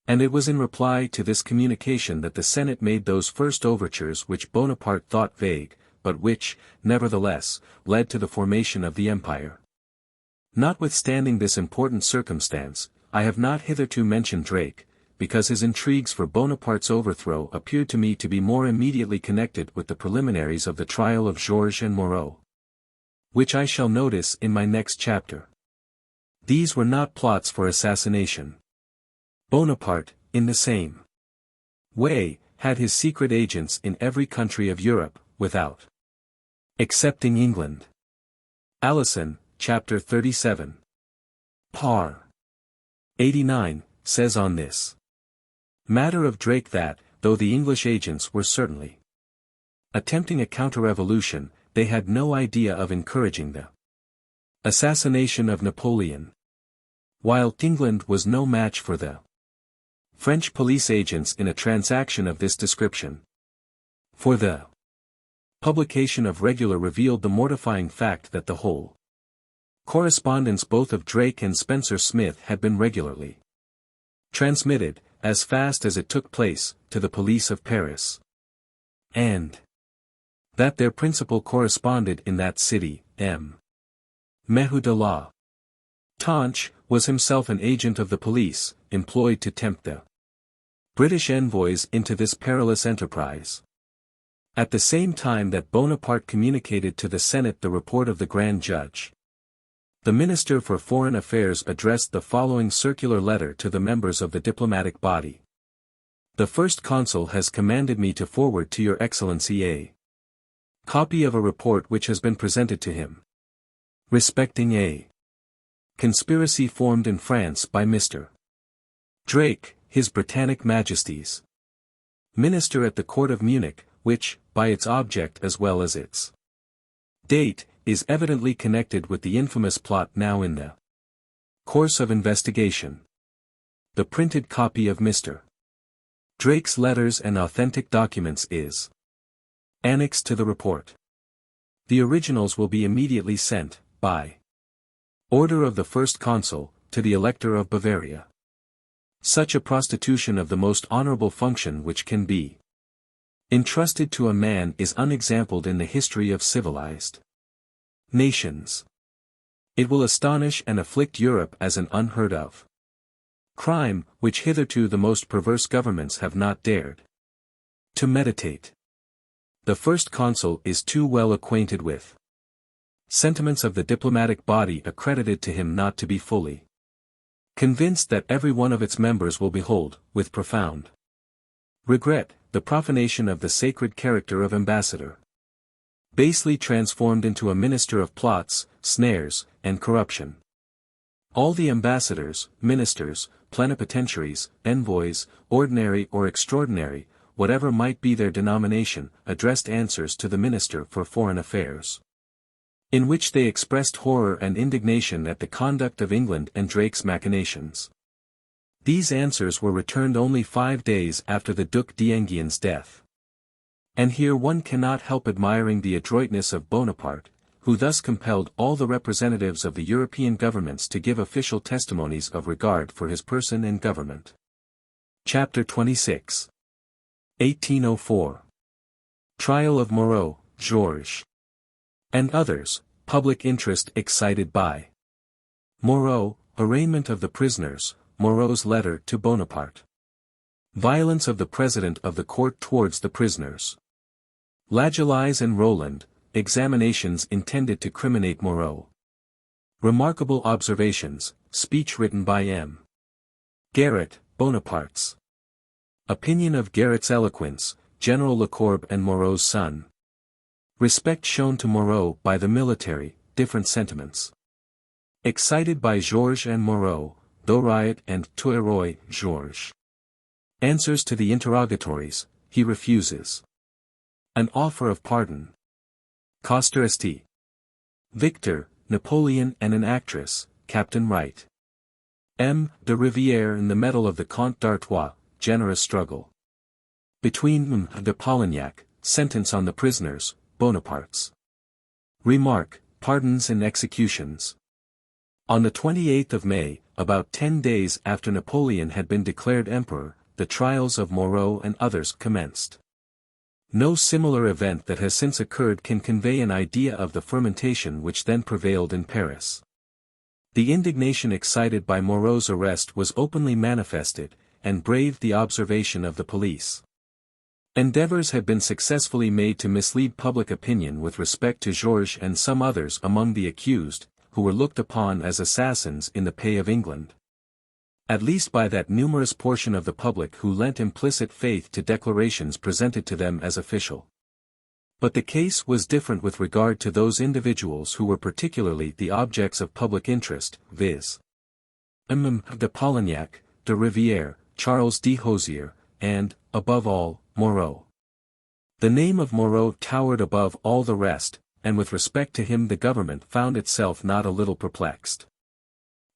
And it was in reply to this communication that the Senate made those first overtures which Bonaparte thought vague, but which, nevertheless, led to the formation of the empire. Notwithstanding this important circumstance, I have not hitherto mentioned Drake, because his intrigues for Bonaparte's overthrow appeared to me to be more immediately connected with the preliminaries of the trial of Georges and Moreau, which I shall notice in my next chapter. These were not plots for assassination. Bonaparte, in the same way, had his secret agents in every country of Europe, without excepting England. Alison, Chapter 37. Par. 89, says on this matter of Drake that, though the English agents were certainly attempting a counter-revolution, they had no idea of encouraging the assassination of Napoleon. While England was no match for the French police agents in a transaction of this description. For the publication of Regular revealed the mortifying fact that the whole correspondence both of Drake and Spencer Smith had been regularly transmitted, as fast as it took place, to the police of Paris. And that their principal correspondent in that city, M. Mehu de la Tanche, was himself an agent of the police, employed to tempt the British envoys into this perilous enterprise. At the same time that Bonaparte communicated to the Senate the report of the Grand Judge, the Minister for Foreign Affairs addressed the following circular letter to the members of the diplomatic body. The First Consul has commanded me to forward to Your Excellency a copy of a report which has been presented to him, respecting a conspiracy formed in France by Mr. Drake, His Britannic Majesty's Minister at the Court of Munich, which, by its object as well as its date, is evidently connected with the infamous plot now in the course of investigation. The printed copy of Mr. Drake's letters and authentic documents is annexed to the report. The originals will be immediately sent, by order of the First Consul, to the Elector of Bavaria. Such a prostitution of the most honorable function which can be entrusted to a man is unexampled in the history of civilized nations. It will astonish and afflict Europe as an unheard of crime, which hitherto the most perverse governments have not dared to meditate. The First Consul is too well acquainted with sentiments of the diplomatic body accredited to him not to be fully convinced that every one of its members will behold, with profound regret, the profanation of the sacred character of ambassador, basely transformed into a minister of plots, snares, and corruption. All the ambassadors, ministers, plenipotentiaries, envoys, ordinary or extraordinary, whatever might be their denomination, addressed answers to the Minister for Foreign Affairs, in which they expressed horror and indignation at the conduct of England and Drake's machinations. These answers were returned only 5 days after the Duc d'Enghien death. And here one cannot help admiring the adroitness of Bonaparte, who thus compelled all the representatives of the European governments to give official testimonies of regard for his person and government. Chapter 26. 1804. Trial of Moreau, Georges, and others, public interest excited by Moreau, arraignment of the prisoners, Moreau's letter to Bonaparte. Violence of the President of the Court towards the prisoners. Laguiolais and Roland, examinations intended to criminate Moreau. Remarkable observations, speech written by M. Garrett, Bonaparte's opinion of Garrett's eloquence, General Lecourbe and Moreau's son. Respect shown to Moreau by the military, different sentiments. Excited by Georges and Moreau, though riot and Tourroy, Georges. Answers to the interrogatories, he refuses. An offer of pardon. Coster St. Victor, Napoleon and an actress, Captain Wright. M. de Rivière in the Medal of the Comte d'Artois, generous struggle. Between M. de Polignac, sentence on the prisoners, Bonaparte's. Remark, pardons and executions. On the 28th of May, about 10 days after Napoleon had been declared emperor, the trials of Moreau and others commenced. No similar event that has since occurred can convey an idea of the fermentation which then prevailed in Paris. The indignation excited by Moreau's arrest was openly manifested, and braved the observation of the police. Endeavors had been successfully made to mislead public opinion with respect to Georges and some others among the accused, who were looked upon as assassins in the pay of England. At least by that numerous portion of the public who lent implicit faith to declarations presented to them as official. But the case was different with regard to those individuals who were particularly the objects of public interest, viz. M. de Polignac, de Rivière, Charles de Hosier, and, above all, Moreau. The name of Moreau towered above all the rest, and with respect to him the government found itself not a little perplexed.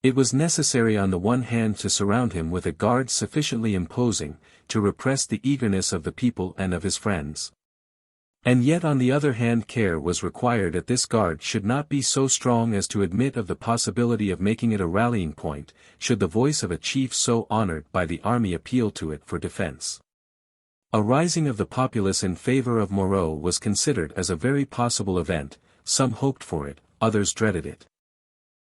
It was necessary on the one hand to surround him with a guard sufficiently imposing, to repress the eagerness of the people and of his friends. And yet on the other hand care was required that this guard should not be so strong as to admit of the possibility of making it a rallying point, should the voice of a chief so honored by the army appeal to it for defense. A rising of the populace in favor of Moreau was considered as a very possible event, some hoped for it, others dreaded it.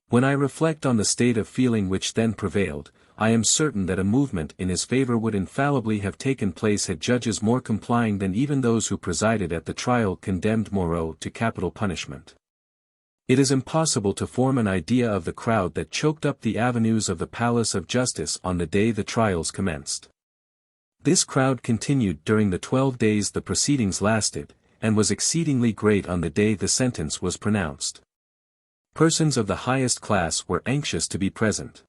When I reflect on the state of feeling which then prevailed, I am certain that a movement in his favor would infallibly have taken place had judges more complying than even those who presided at the trial condemned Moreau to capital punishment. It is impossible to form an idea of the crowd that choked up the avenues of the Palace of Justice on the day the trials commenced. This crowd continued during the 12 days the proceedings lasted, and was exceedingly great on the day the sentence was pronounced. Persons of the highest class were anxious to be present.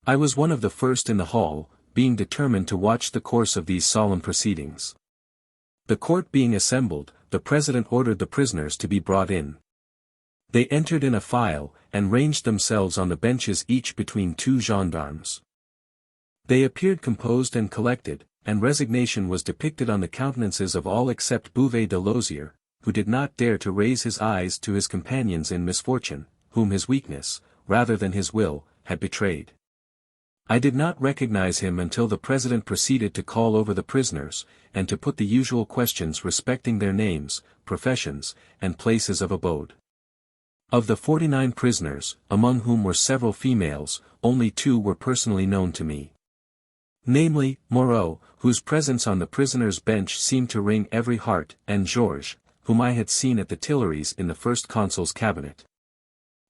I was one of the first in the hall, being determined to watch the course of these solemn proceedings. The court being assembled, the president ordered the prisoners to be brought in. They entered in a file, and ranged themselves on the benches each between two gendarmes. They appeared composed and collected, and resignation was depicted on the countenances of all except Bouvet de Lozier, who did not dare to raise his eyes to his companions in misfortune, whom his weakness, rather than his will, had betrayed. I did not recognize him until the president proceeded to call over the prisoners, and to put the usual questions respecting their names, professions, and places of abode. Of the 49 prisoners, among whom were several females, only 2 were personally known to me. Namely, Moreau, whose presence on the prisoners' bench seemed to wring every heart, and Georges, whom I had seen at the Tuileries in the First Consul's cabinet.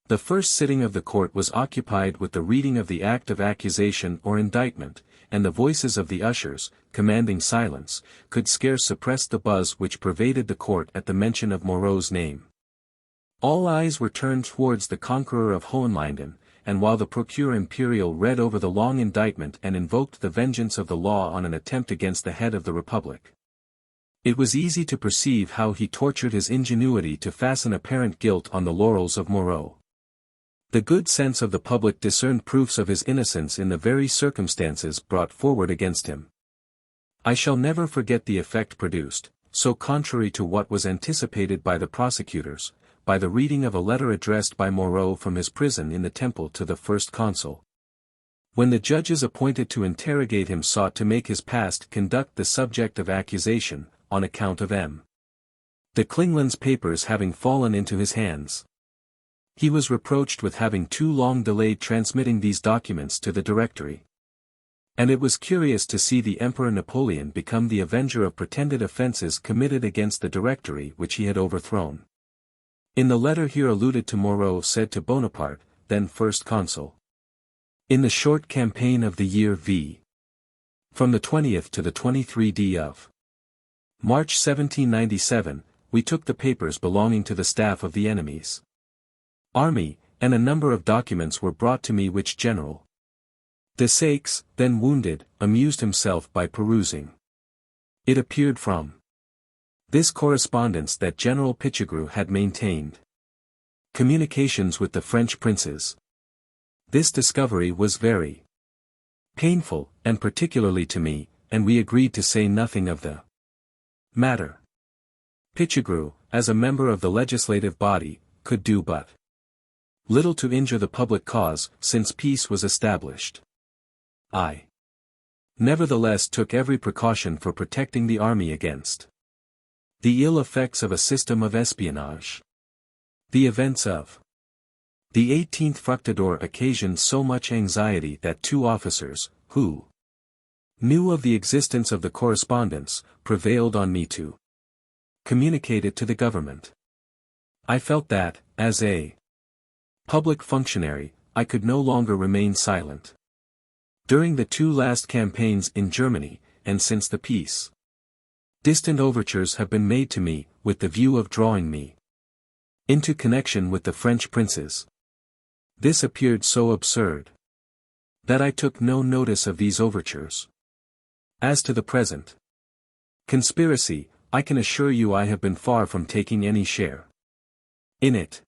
The first sitting of the court was occupied with the reading of the act of accusation or indictment, and the voices of the ushers, commanding silence, could scarce suppress the buzz which pervaded the court at the mention of Moreau's name. All eyes were turned towards the conqueror of Hohenlinden, and while the procureur imperial read over the long indictment and invoked the vengeance of the law on an attempt against the head of the republic, it was easy to perceive how he tortured his ingenuity to fasten apparent guilt on the laurels of Moreau. The good sense of the public discerned proofs of his innocence in the very circumstances brought forward against him. I shall never forget the effect produced, so contrary to what was anticipated by the prosecutors, by the reading of a letter addressed by Moreau from his prison in the Temple to the First Consul. When the judges appointed to interrogate him sought to make his past conduct the subject of accusation, on account of M. de Klingland's papers having fallen into his hands. He was reproached with having too long delayed transmitting these documents to the Directory. And it was curious to see the Emperor Napoleon become the avenger of pretended offences committed against the Directory which he had overthrown. In the letter here alluded to, Moreau said to Bonaparte, then First Consul. In the short campaign of the year V. From the 20th to the 23d of March 1797, we took the papers belonging to the staff of the enemy's army, and a number of documents were brought to me which General Desaix, then wounded, amused himself by perusing. It appeared from this correspondence that General Pichegru had maintained communications with the French princes. This discovery was very painful, and particularly to me, and we agreed to say nothing of the matter. Pichegru, as a member of the legislative body, could do but little to injure the public cause, since peace was established. I nevertheless took every precaution for protecting the army against the ill effects of a system of espionage. The events of the 18th Fructidor occasioned so much anxiety that two officers, who knew of the existence of the correspondence, prevailed on me to communicate it to the government. I felt that, as a public functionary, I could no longer remain silent. During the two last campaigns in Germany, and since the peace, distant overtures have been made to me, with the view of drawing me into connection with the French princes. This appeared so absurd that I took no notice of these overtures. As to the present conspiracy, I can assure you I have been far from taking any share in it.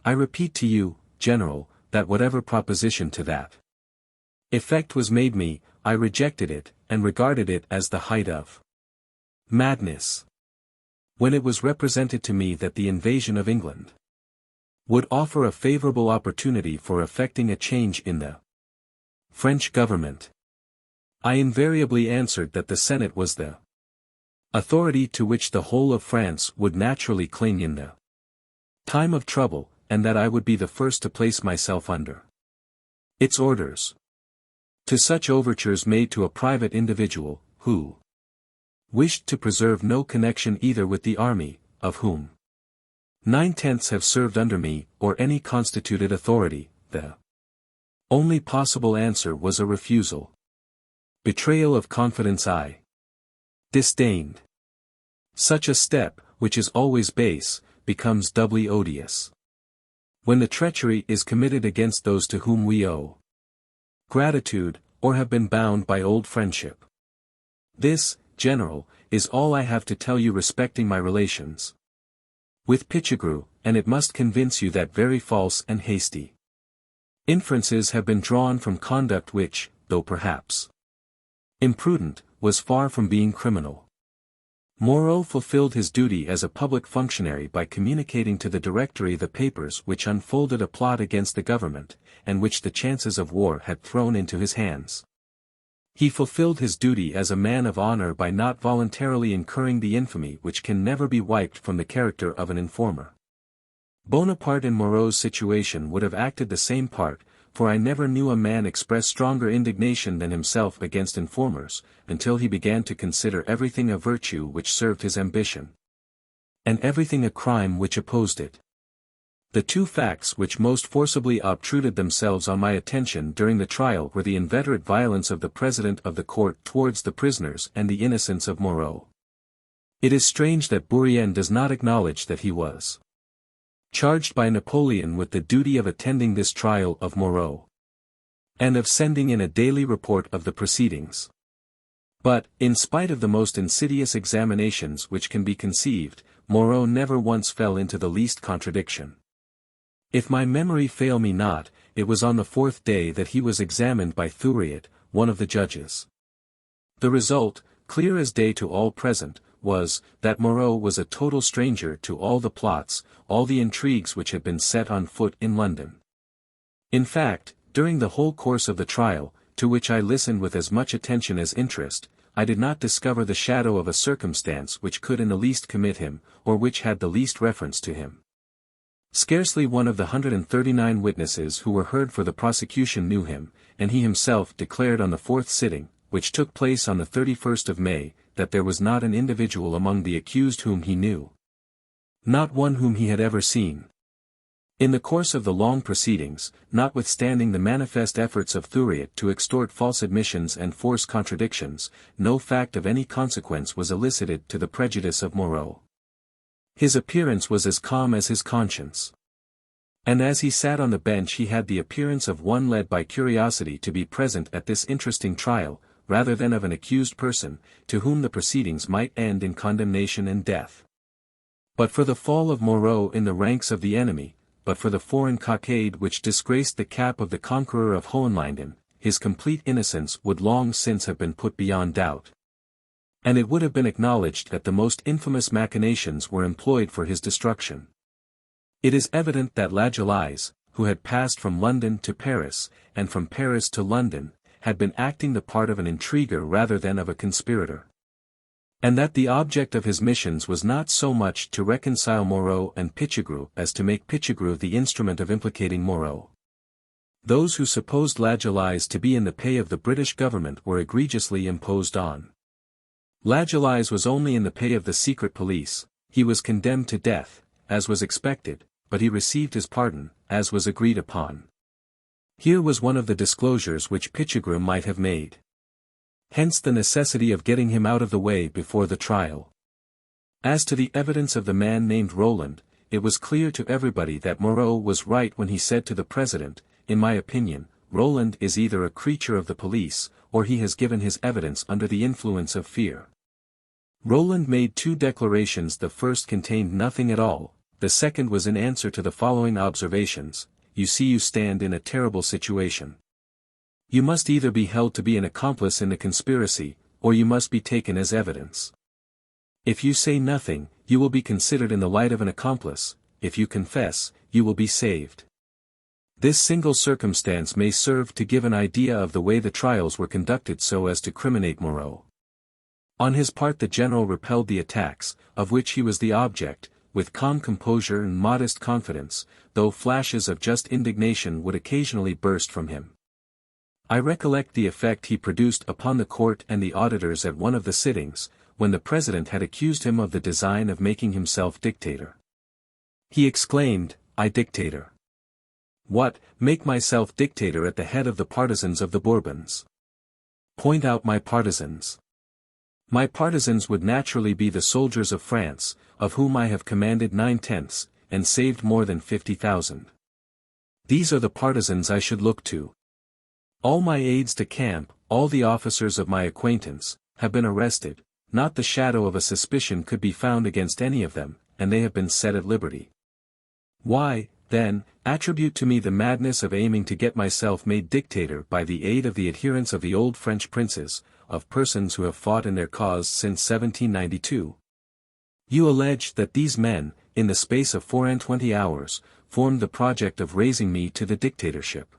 I repeat to you, General, that whatever proposition to that effect was made me, I rejected it, and regarded it as the height of madness. When it was represented to me that the invasion of England would offer a favorable opportunity for effecting a change in the French government, I invariably answered that the Senate was the authority to which the whole of France would naturally cling in the time of trouble, and that I would be the first to place myself under its orders. To such overtures made to a private individual, who wished to preserve no connection either with the army, of whom 9/10 have served under me, or any constituted authority, the only possible answer was a refusal. Betrayal of confidence I disdained. Such a step, which is always base, becomes doubly odious when the treachery is committed against those to whom we owe gratitude, or have been bound by old friendship. This, General, is all I have to tell you respecting my relations with Pichegru, and it must convince you that very false and hasty inferences have been drawn from conduct which, though perhaps imprudent, was far from being criminal. Moreau fulfilled his duty as a public functionary by communicating to the Directory the papers which unfolded a plot against the government, and which the chances of war had thrown into his hands. He fulfilled his duty as a man of honor by not voluntarily incurring the infamy which can never be wiped from the character of an informer. Bonaparte in Moreau's situation would have acted the same part, for I never knew a man express stronger indignation than himself against informers, until he began to consider everything a virtue which served his ambition, and everything a crime which opposed it. The two facts which most forcibly obtruded themselves on my attention during the trial were the inveterate violence of the president of the court towards the prisoners and the innocence of Moreau. It is strange that Bourrienne does not acknowledge that he was charged by Napoleon with the duty of attending this trial of Moreau, and of sending in a daily report of the proceedings. But, in spite of the most insidious examinations which can be conceived, Moreau never once fell into the least contradiction. If my memory fail me not, it was on the fourth day that he was examined by Thuriot, one of the judges. The result, clear as day to all present, was, that Moreau was a total stranger to all the plots, all the intrigues which had been set on foot in London. In fact, during the whole course of the trial, to which I listened with as much attention as interest, I did not discover the shadow of a circumstance which could in the least commit him, or which had the least reference to him. Scarcely one of the 139 witnesses who were heard for the prosecution knew him, and he himself declared on the fourth sitting, which took place on the 31st of May, that there was not an individual among the accused whom he knew. Not one whom he had ever seen. In the course of the long proceedings, notwithstanding the manifest efforts of Thuriot to extort false admissions and force contradictions, no fact of any consequence was elicited to the prejudice of Moreau. His appearance was as calm as his conscience. And as he sat on the bench he had the appearance of one led by curiosity to be present at this interesting trial, rather than of an accused person, to whom the proceedings might end in condemnation and death. But for the fall of Moreau in the ranks of the enemy, but for the foreign cockade which disgraced the cap of the conqueror of Hohenlinden, his complete innocence would long since have been put beyond doubt. And it would have been acknowledged that the most infamous machinations were employed for his destruction. It is evident that Laguiolais, who had passed from London to Paris, and from Paris to London, had been acting the part of an intriguer rather than of a conspirator. And that the object of his missions was not so much to reconcile Moreau and Pichegru as to make Pichegru the instrument of implicating Moreau. Those who supposed Laguiolais to be in the pay of the British government were egregiously imposed on. Laguiolais was only in the pay of the secret police. He was condemned to death, as was expected, but he received his pardon, as was agreed upon. Here was one of the disclosures which Pichegru might have made. Hence the necessity of getting him out of the way before the trial. As to the evidence of the man named Roland, it was clear to everybody that Moreau was right when he said to the president, "In my opinion, Roland is either a creature of the police, or he has given his evidence under the influence of fear." Roland made two declarations. The first contained nothing at all, the second was in answer to the following observations: "You see, you stand in a terrible situation. You must either be held to be an accomplice in the conspiracy, or you must be taken as evidence. If you say nothing, you will be considered in the light of an accomplice; if you confess, you will be saved." This single circumstance may serve to give an idea of the way the trials were conducted so as to criminate Moreau. On his part the general repelled the attacks, of which he was the object, with calm composure and modest confidence, though flashes of just indignation would occasionally burst from him. I recollect the effect he produced upon the court and the auditors at one of the sittings, when the president had accused him of the design of making himself dictator. He exclaimed, "I dictator! What, make myself dictator at the head of the partisans of the Bourbons? Point out my partisans. My partisans would naturally be the soldiers of France, of whom I have commanded 9/10, and saved more than 50,000. These are the partisans I should look to. All my aides de camp, all the officers of my acquaintance, have been arrested, not the shadow of a suspicion could be found against any of them, and they have been set at liberty. Why, then, attribute to me the madness of aiming to get myself made dictator by the aid of the adherents of the old French princes, of persons who have fought in their cause since 1792? You allege that these men, in the space of 24 hours, formed the project of raising me to the dictatorship.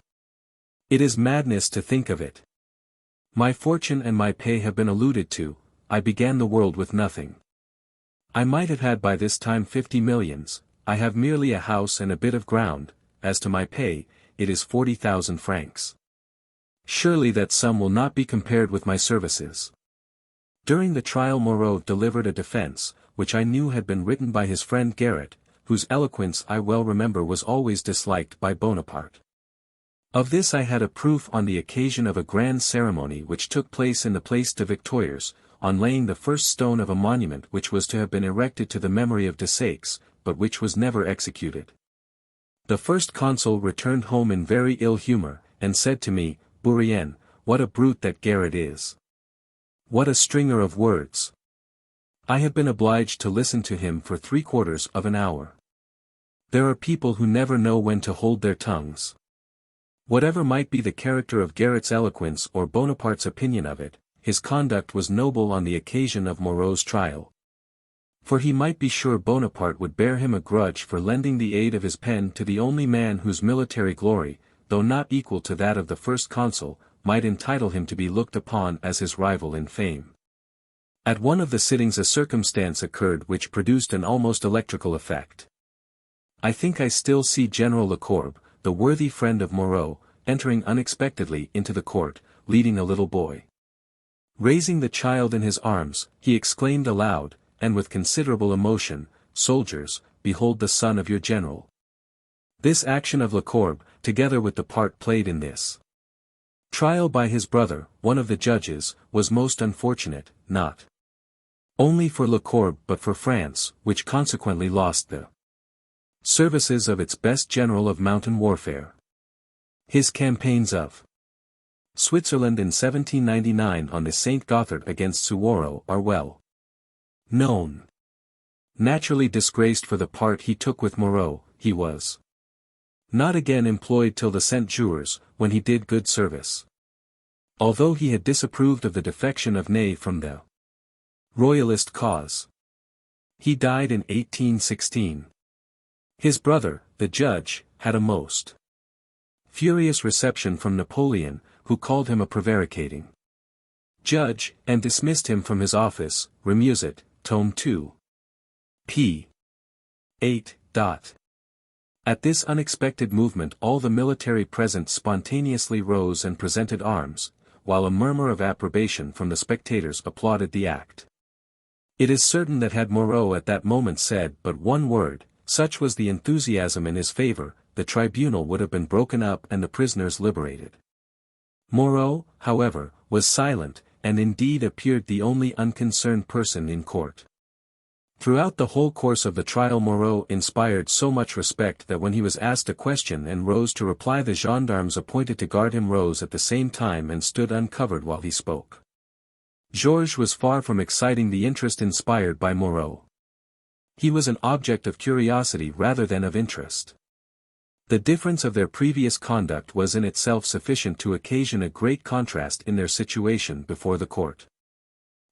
It is madness to think of it. My fortune and my pay have been alluded to. I began the world with nothing. I might have had by this time 50 millions, I have merely a house and a bit of ground. As to my pay, it is 40,000 francs. Surely that sum will not be compared with my services." During the trial Moreau delivered a defense, which I knew had been written by his friend Garrett, whose eloquence I well remember was always disliked by Bonaparte. Of this I had a proof on the occasion of a grand ceremony which took place in the Place des Victoires, on laying the first stone of a monument which was to have been erected to the memory of Desaix, but which was never executed. The first consul returned home in very ill humor, and said to me, "Bourrienne, what a brute that Garrett is! What a stringer of words!" I have been obliged to listen to him for 3/4 of an hour. There are people who never know when to hold their tongues. Whatever might be the character of Garrett's eloquence or Bonaparte's opinion of it, his conduct was noble on the occasion of Moreau's trial. For he might be sure Bonaparte would bear him a grudge for lending the aid of his pen to the only man whose military glory, though not equal to that of the first consul, might entitle him to be looked upon as his rival in fame. At one of the sittings a circumstance occurred which produced an almost electrical effect. I think I still see General Lecourbe, the worthy friend of Moreau, entering unexpectedly into the court, leading a little boy. Raising the child in his arms, he exclaimed aloud, and with considerable emotion, "Soldiers, behold the son of your general." This action of Lecourbe, together with the part played in this trial by his brother, one of the judges, was most unfortunate, not Only for Le Corbe but for France, which consequently lost the services of its best general of mountain warfare. His campaigns of Switzerland in 1799 on the St. Gothard against Suwarrow are well known. Naturally disgraced for the part he took with Moreau, he was not again employed till the Cent-Jours, when he did good service. Although he had disapproved of the defection of Ney from the Royalist cause. He died in 1816. His brother, the judge, had a most furious reception from Napoleon, who called him a prevaricating judge, and dismissed him from his office. Remusat, Tome 2. p. 8. At this unexpected movement all the military present spontaneously rose and presented arms, while a murmur of approbation from the spectators applauded the act. It is certain that had Moreau at that moment said but one word, such was the enthusiasm in his favor, the tribunal would have been broken up and the prisoners liberated. Moreau, however, was silent, and indeed appeared the only unconcerned person in court. Throughout the whole course of the trial Moreau inspired so much respect that when he was asked a question and rose to reply the gendarmes appointed to guard him rose at the same time and stood uncovered while he spoke. Georges was far from exciting the interest inspired by Moreau. He was an object of curiosity rather than of interest. The difference of their previous conduct was in itself sufficient to occasion a great contrast in their situation before the court.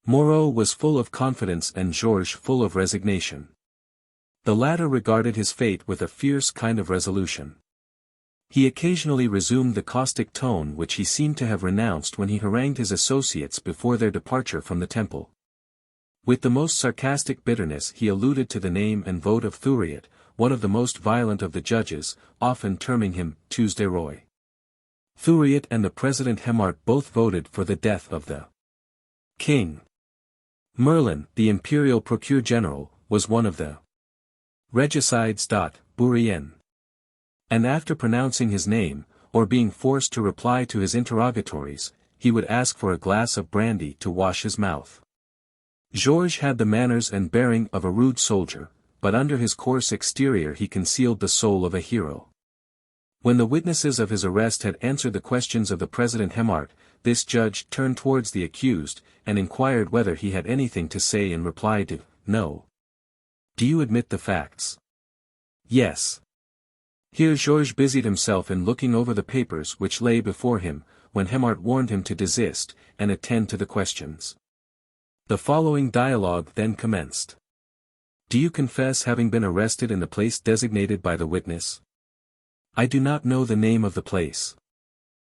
Moreau was full of confidence and Georges full of resignation. The latter regarded his fate with a fierce kind of resolution. He occasionally resumed the caustic tone which he seemed to have renounced when he harangued his associates before their departure from the Temple. With the most sarcastic bitterness he alluded to the name and vote of Thuriot, one of the most violent of the judges, often terming him Tuesday Roy. Thuriot and the President Hemart both voted for the death of the king. Merlin, the imperial procureur general, was one of the regicides. Bourrienne. And after pronouncing his name, or being forced to reply to his interrogatories, he would ask for a glass of brandy to wash his mouth. Georges had the manners and bearing of a rude soldier, but under his coarse exterior he concealed the soul of a hero. When the witnesses of his arrest had answered the questions of the President Hemart, this judge turned towards the accused, and inquired whether he had anything to say in reply to, "No." "Do you admit the facts?" "Yes." Here Georges busied himself in looking over the papers which lay before him, when Hemart warned him to desist, and attend to the questions. The following dialogue then commenced. "Do you confess having been arrested in the place designated by the witness?" "I do not know the name of the place."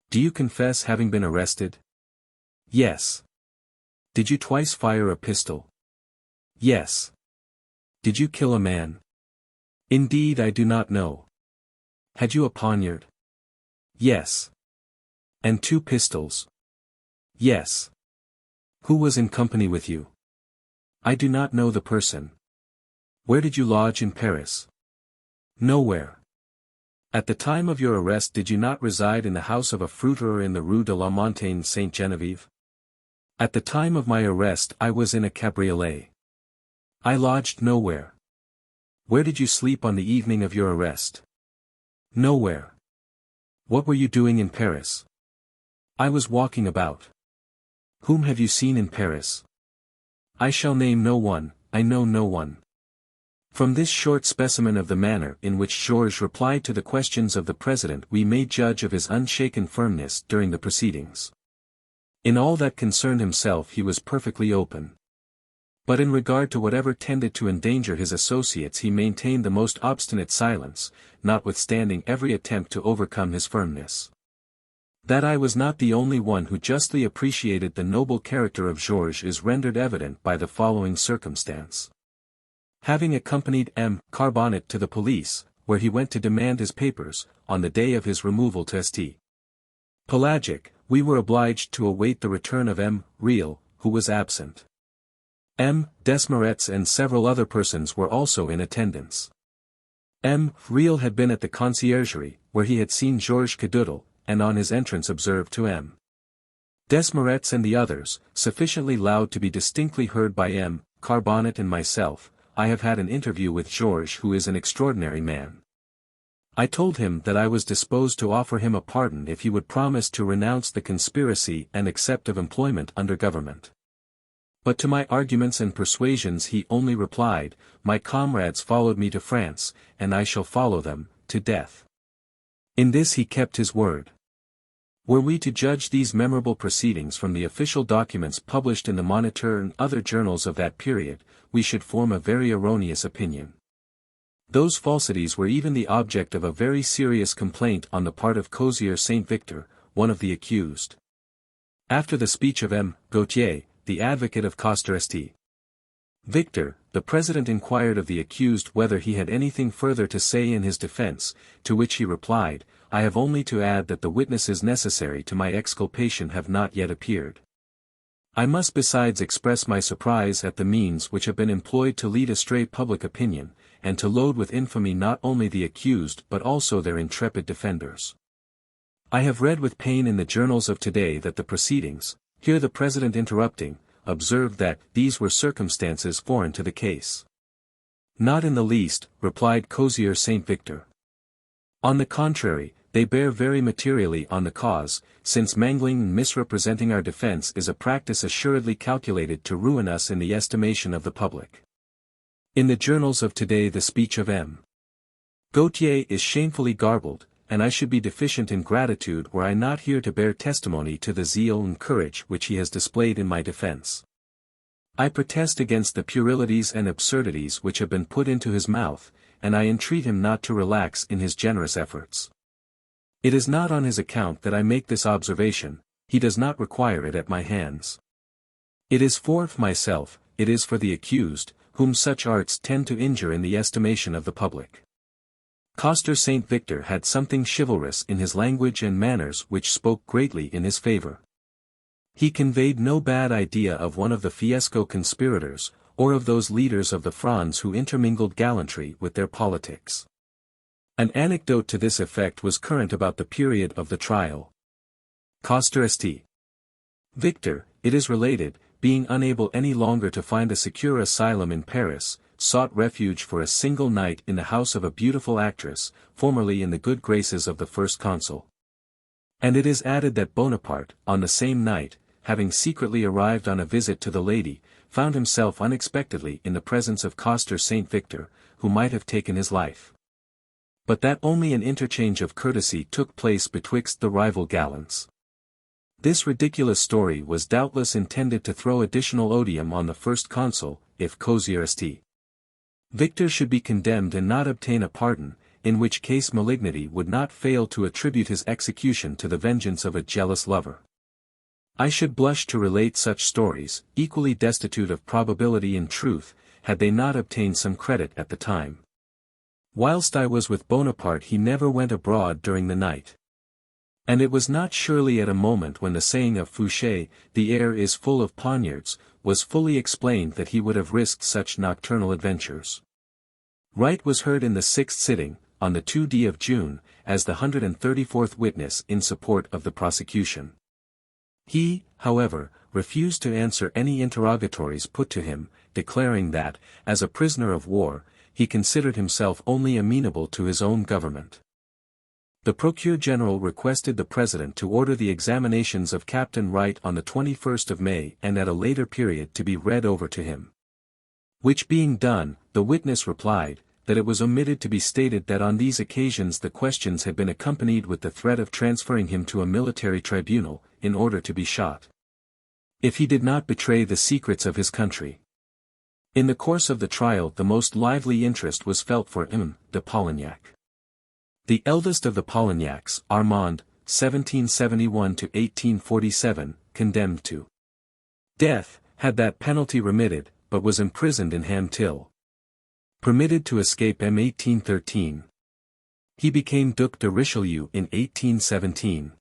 "Do you confess having been arrested?" "Yes." "Did you twice fire a pistol?" "Yes." "Did you kill a man?" "Indeed I do not know." "Had you a poniard?" "Yes." "And 2 pistols?" "Yes." "Who was in company with you?" "I do not know the person." "Where did you lodge in Paris?" "Nowhere." "At the time of your arrest did you not reside in the house of a fruiterer in the Rue de la Montagne Sainte-Geneviève?" "At the time of my arrest I was in a cabriolet." "I lodged nowhere." "Where did you sleep on the evening of your arrest?" "Nowhere." "What were you doing in Paris?" "I was walking about." "Whom have you seen in Paris?" "I shall name no one, I know no one." From this short specimen of the manner in which Georges replied to the questions of the President we may judge of his unshaken firmness during the proceedings. In all that concerned himself he was perfectly open. But in regard to whatever tended to endanger his associates he maintained the most obstinate silence, notwithstanding every attempt to overcome his firmness. That I was not the only one who justly appreciated the noble character of Georges is rendered evident by the following circumstance. Having accompanied M. Carbonnet to the police, where he went to demand his papers, on the day of his removal to St. Pelagic, we were obliged to await the return of M. Real, who was absent. M. Desmarets and several other persons were also in attendance. M. Real had been at the conciergerie, where he had seen Georges Cadoudal, and on his entrance observed to M. Desmarets and the others, sufficiently loud to be distinctly heard by M. Carbonnet and myself, I have had an interview with Georges, who is an extraordinary man. I told him that I was disposed to offer him a pardon if he would promise to renounce the conspiracy and accept of employment under government. But to my arguments and persuasions he only replied, "My comrades followed me to France, and I shall follow them, to death." In this he kept his word. Were we to judge these memorable proceedings from the official documents published in the Moniteur and other journals of that period, we should form a very erroneous opinion. Those falsities were even the object of a very serious complaint on the part of Cozier Saint-Victor, one of the accused. After the speech of M. Gautier, the advocate of Coster St. Victor, the president inquired of the accused whether he had anything further to say in his defense, to which he replied, "I have only to add that the witnesses necessary to my exculpation have not yet appeared. I must besides express my surprise at the means which have been employed to lead astray public opinion, and to load with infamy not only the accused but also their intrepid defenders. I have read with pain in the journals of today that the proceedings," here the president interrupting, observed that "these were circumstances foreign to the case." "Not in the least," replied Cozier Saint-Victor. "On the contrary, they bear very materially on the cause, since mangling and misrepresenting our defense is a practice assuredly calculated to ruin us in the estimation of the public. In the journals of today the speech of M. Gautier is shamefully garbled, and I should be deficient in gratitude were I not here to bear testimony to the zeal and courage which he has displayed in my defense. I protest against the puerilities and absurdities which have been put into his mouth, and I entreat him not to relax in his generous efforts. It is not on his account that I make this observation, he does not require it at my hands. It is for myself, it is for the accused, whom such arts tend to injure in the estimation of the public." Coster Saint-Victor had something chivalrous in his language and manners which spoke greatly in his favor. He conveyed no bad idea of one of the Fiesco conspirators, or of those leaders of the Frondes who intermingled gallantry with their politics. An anecdote to this effect was current about the period of the trial. Coster St. Victor, it is related, being unable any longer to find a secure asylum in Paris, sought refuge for a single night in the house of a beautiful actress, formerly in the good graces of the first consul. And it is added that Bonaparte, on the same night, having secretly arrived on a visit to the lady, found himself unexpectedly in the presence of Coster Saint-Victor, who might have taken his life. But that only an interchange of courtesy took place betwixt the rival gallants. This ridiculous story was doubtless intended to throw additional odium on the first consul, if Cozier St. Victor should be condemned and not obtain a pardon, in which case malignity would not fail to attribute his execution to the vengeance of a jealous lover. I should blush to relate such stories, equally destitute of probability and truth, had they not obtained some credit at the time. Whilst I was with Bonaparte he never went abroad during the night. And it was not surely at a moment when the saying of Fouché, "the air is full of poniards," was fully explained that he would have risked such nocturnal adventures. Wright was heard in the sixth sitting, on the 2d of June, as the 134th witness in support of the prosecution. He, however, refused to answer any interrogatories put to him, declaring that, as a prisoner of war, he considered himself only amenable to his own government. The Procureur General requested the President to order the examinations of Captain Wright on the 21st of May and at a later period to be read over to him. Which being done, the witness replied, that it was omitted to be stated that on these occasions the questions had been accompanied with the threat of transferring him to a military tribunal, in order to be shot, if he did not betray the secrets of his country. In the course of the trial the most lively interest was felt for M. de Polignac. The eldest of the Polignacs, Armand, 1771 to 1847, condemned to death, had that penalty remitted, but was imprisoned in Ham till permitted to escape in 1813. He became Duc de Richelieu in 1817.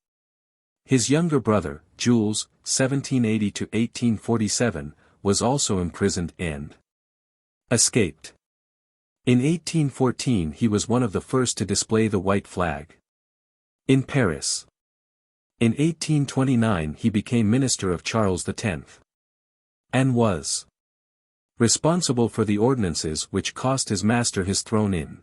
His younger brother, Jules, 1780 to 1847, was also imprisoned and escaped. In 1814 he was one of the first to display the white flag in Paris. In 1829 he became minister of Charles X. And was responsible for the ordinances which cost his master his throne in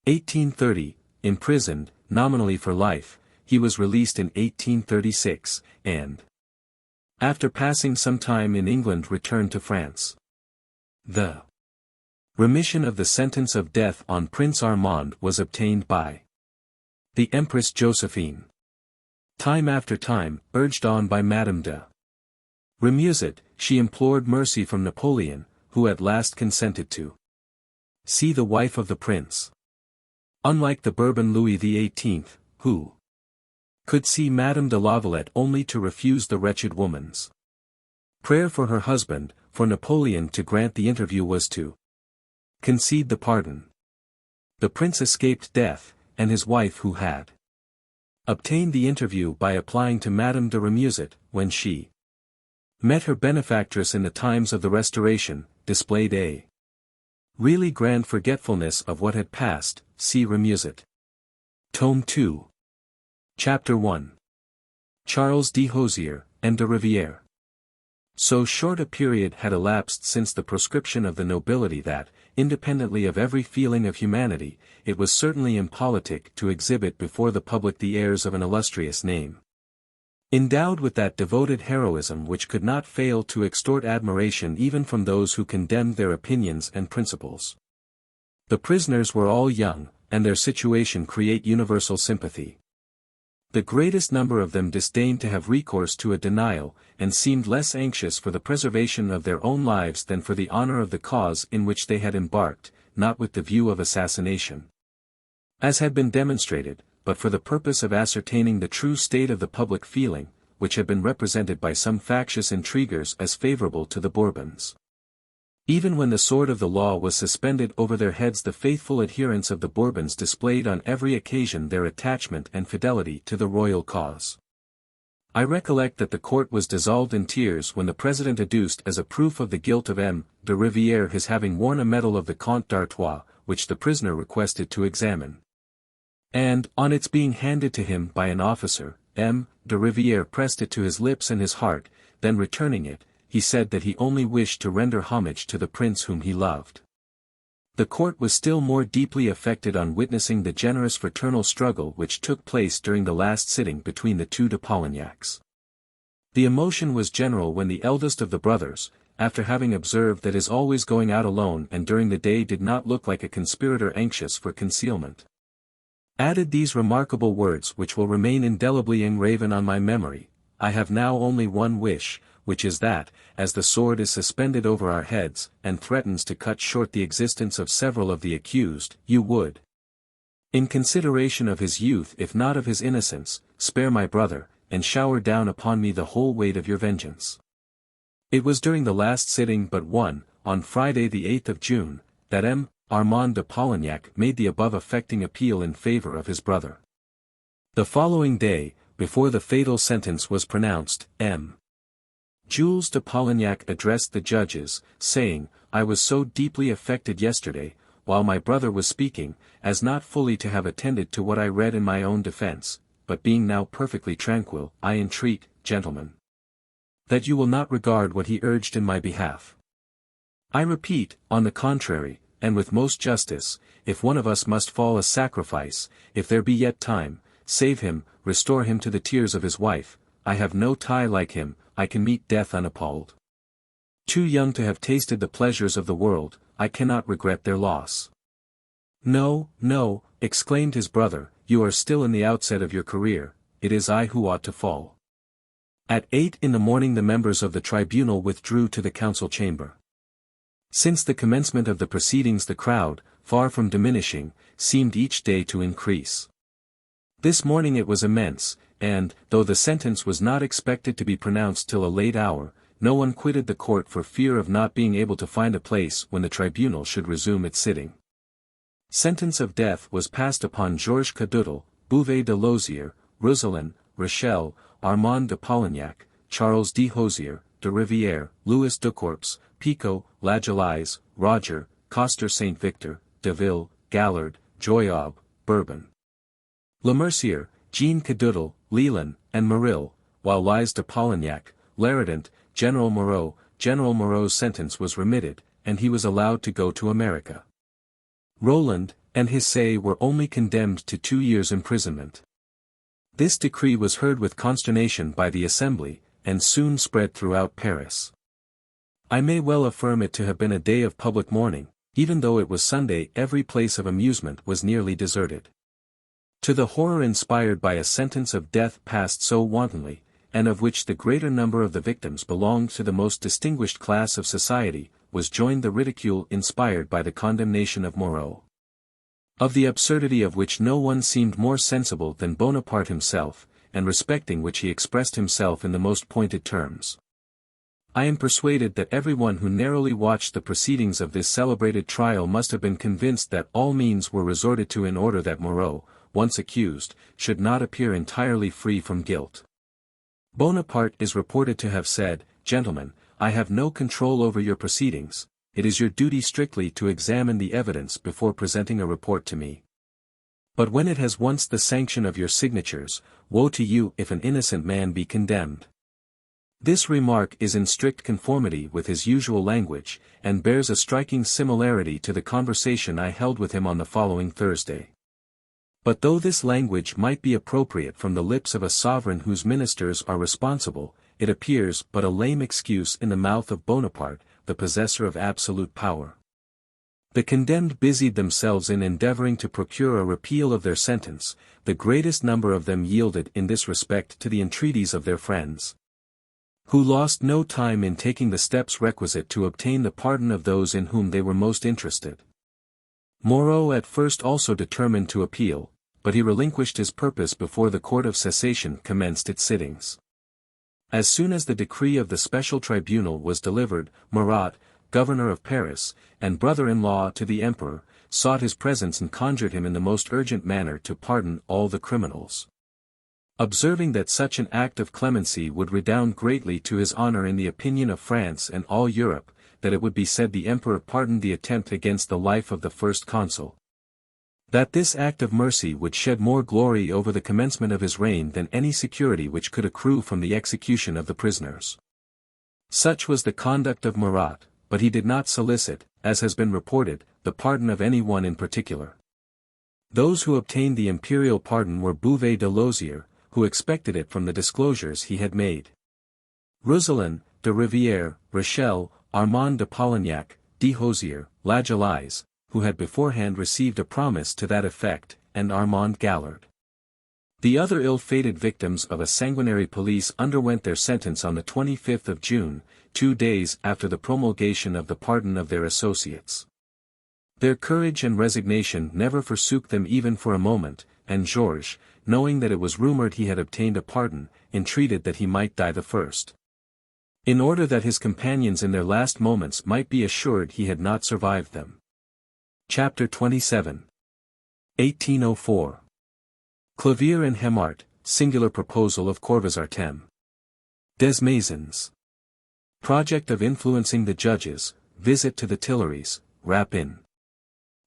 1830, imprisoned, nominally for life, he was released in 1836, and, after passing some time in England, returned to France. The remission of the sentence of death on Prince Armand was obtained by the Empress Josephine. Time after time, urged on by Madame de Remusat, she implored mercy from Napoleon, who at last consented to see the wife of the prince. Unlike the Bourbon Louis XVIII, who could see Madame de Lavalette only to refuse the wretched woman's prayer for her husband, for Napoleon to grant the interview was to concede the pardon. The prince escaped death, and his wife, who had obtained the interview by applying to Madame de Remusat, when she met her benefactress in the times of the Restoration, displayed a really grand forgetfulness of what had passed. See Remusat. Tome 2. Chapter 1. Charles de Hosier, and de Rivière. So short a period had elapsed since the proscription of the nobility that, independently of every feeling of humanity, it was certainly impolitic to exhibit before the public the airs of an illustrious name. Endowed with that devoted heroism which could not fail to extort admiration even from those who condemned their opinions and principles. The prisoners were all young, and their situation create universal sympathy. The greatest number of them disdained to have recourse to a denial, and seemed less anxious for the preservation of their own lives than for the honor of the cause in which they had embarked, not with the view of assassination, as had been demonstrated, but for the purpose of ascertaining the true state of the public feeling, which had been represented by some factious intriguers as favorable to the Bourbons. Even when the sword of the law was suspended over their heads, the faithful adherents of the Bourbons displayed on every occasion their attachment and fidelity to the royal cause. I recollect that the court was dissolved in tears when the president adduced as a proof of the guilt of M. de Rivière his having worn a medal of the Comte d'Artois, which the prisoner requested to examine. And, on its being handed to him by an officer, M. de Rivière pressed it to his lips and his heart, then returning it, he said that he only wished to render homage to the prince whom he loved. The court was still more deeply affected on witnessing the generous fraternal struggle which took place during the last sitting between the two de Polignacs. The emotion was general when the eldest of the brothers, after having observed that his always going out alone and during the day did not look like a conspirator anxious for concealment, added these remarkable words which will remain indelibly engraven on my memory: I have now only one wish, which is that, as the sword is suspended over our heads, and threatens to cut short the existence of several of the accused, you would, in consideration of his youth if not of his innocence, spare my brother, and shower down upon me the whole weight of your vengeance. It was during the last sitting but one, on Friday the 8th of June, that M. Armand de Polignac made the above affecting appeal in favor of his brother. The following day, before the fatal sentence was pronounced, M. Jules de Polignac addressed the judges, saying, I was so deeply affected yesterday, while my brother was speaking, as not fully to have attended to what I read in my own defense, but being now perfectly tranquil, I entreat, gentlemen, that you will not regard what he urged in my behalf. I repeat, on the contrary, and with most justice, if one of us must fall a sacrifice, if there be yet time, save him, restore him to the tears of his wife. I have no tie like him, I can meet death unappalled. Too young to have tasted the pleasures of the world, I cannot regret their loss. No, no, exclaimed his brother, you are still in the outset of your career, it is I who ought to fall. At 8 in the morning the members of the tribunal withdrew to the council chamber. Since the commencement of the proceedings the crowd, far from diminishing, seemed each day to increase. This morning it was immense, and, though the sentence was not expected to be pronounced till a late hour, no one quitted the court for fear of not being able to find a place when the tribunal should resume its sitting. Sentence of death was passed upon Georges Cadoudal, Bouvet de Lozier, Rousselin, Rachel, Armand de Polignac, Charles de Hosier, de Rivière, Louis Decorps, Picot, Lagelais, Roger, Coster Saint Victor, Deville, Gallard, Joyob, Bourbon, Lemercier, Jean Cadoudal, Leland, and Moril, while Lise de Polignac, Laridant, General Moreau, General Moreau's sentence was remitted, and he was allowed to go to America. Roland and Hissé were only condemned to 2 years' imprisonment. This decree was heard with consternation by the Assembly, and soon spread throughout Paris. I may well affirm it to have been a day of public mourning. Even though it was Sunday, every place of amusement was nearly deserted. To the horror inspired by a sentence of death passed so wantonly, and of which the greater number of the victims belonged to the most distinguished class of society, was joined the ridicule inspired by the condemnation of Moreau. Of the absurdity of which no one seemed more sensible than Bonaparte himself, and respecting which he expressed himself in the most pointed terms. I am persuaded that everyone who narrowly watched the proceedings of this celebrated trial must have been convinced that all means were resorted to in order that Moreau, once accused, should not appear entirely free from guilt. Bonaparte is reported to have said, "Gentlemen, I have no control over your proceedings, it is your duty strictly to examine the evidence before presenting a report to me. But when it has once the sanction of your signatures, woe to you if an innocent man be condemned." This remark is in strict conformity with his usual language, and bears a striking similarity to the conversation I held with him on the following Thursday. But though this language might be appropriate from the lips of a sovereign whose ministers are responsible, it appears but a lame excuse in the mouth of Bonaparte, the possessor of absolute power. The condemned busied themselves in endeavoring to procure a repeal of their sentence. The greatest number of them yielded in this respect to the entreaties of their friends, who lost no time in taking the steps requisite to obtain the pardon of those in whom they were most interested. Moreau at first also determined to appeal, but he relinquished his purpose before the Court of Cassation commenced its sittings. As soon as the decree of the special tribunal was delivered, Murat, governor of Paris, and brother-in-law to the emperor, sought his presence and conjured him in the most urgent manner to pardon all the criminals. Observing that such an act of clemency would redound greatly to his honor in the opinion of France and all Europe, that it would be said the emperor pardoned the attempt against the life of the first consul. That this act of mercy would shed more glory over the commencement of his reign than any security which could accrue from the execution of the prisoners. Such was the conduct of Murat, but he did not solicit, as has been reported, the pardon of any one in particular. Those who obtained the imperial pardon were Bouvet de Lozier, who expected it from the disclosures he had made. Roussillon, de Rivière, Rachel, Armand de Polignac, de Hosier, Lagelais, who had beforehand received a promise to that effect, and Armand Gallard. The other ill-fated victims of a sanguinary police underwent their sentence on the 25th of June, 2 days after the promulgation of the pardon of their associates. Their courage and resignation never forsook them even for a moment, and Georges, knowing that it was rumored he had obtained a pardon, entreated that he might die the first, in order that his companions in their last moments might be assured he had not survived them. Chapter 27. 1804. Clavier and Hemart, singular proposal of Corvisartem. Desmaisons. Project of influencing the judges, visit to the Tuileries, rapine.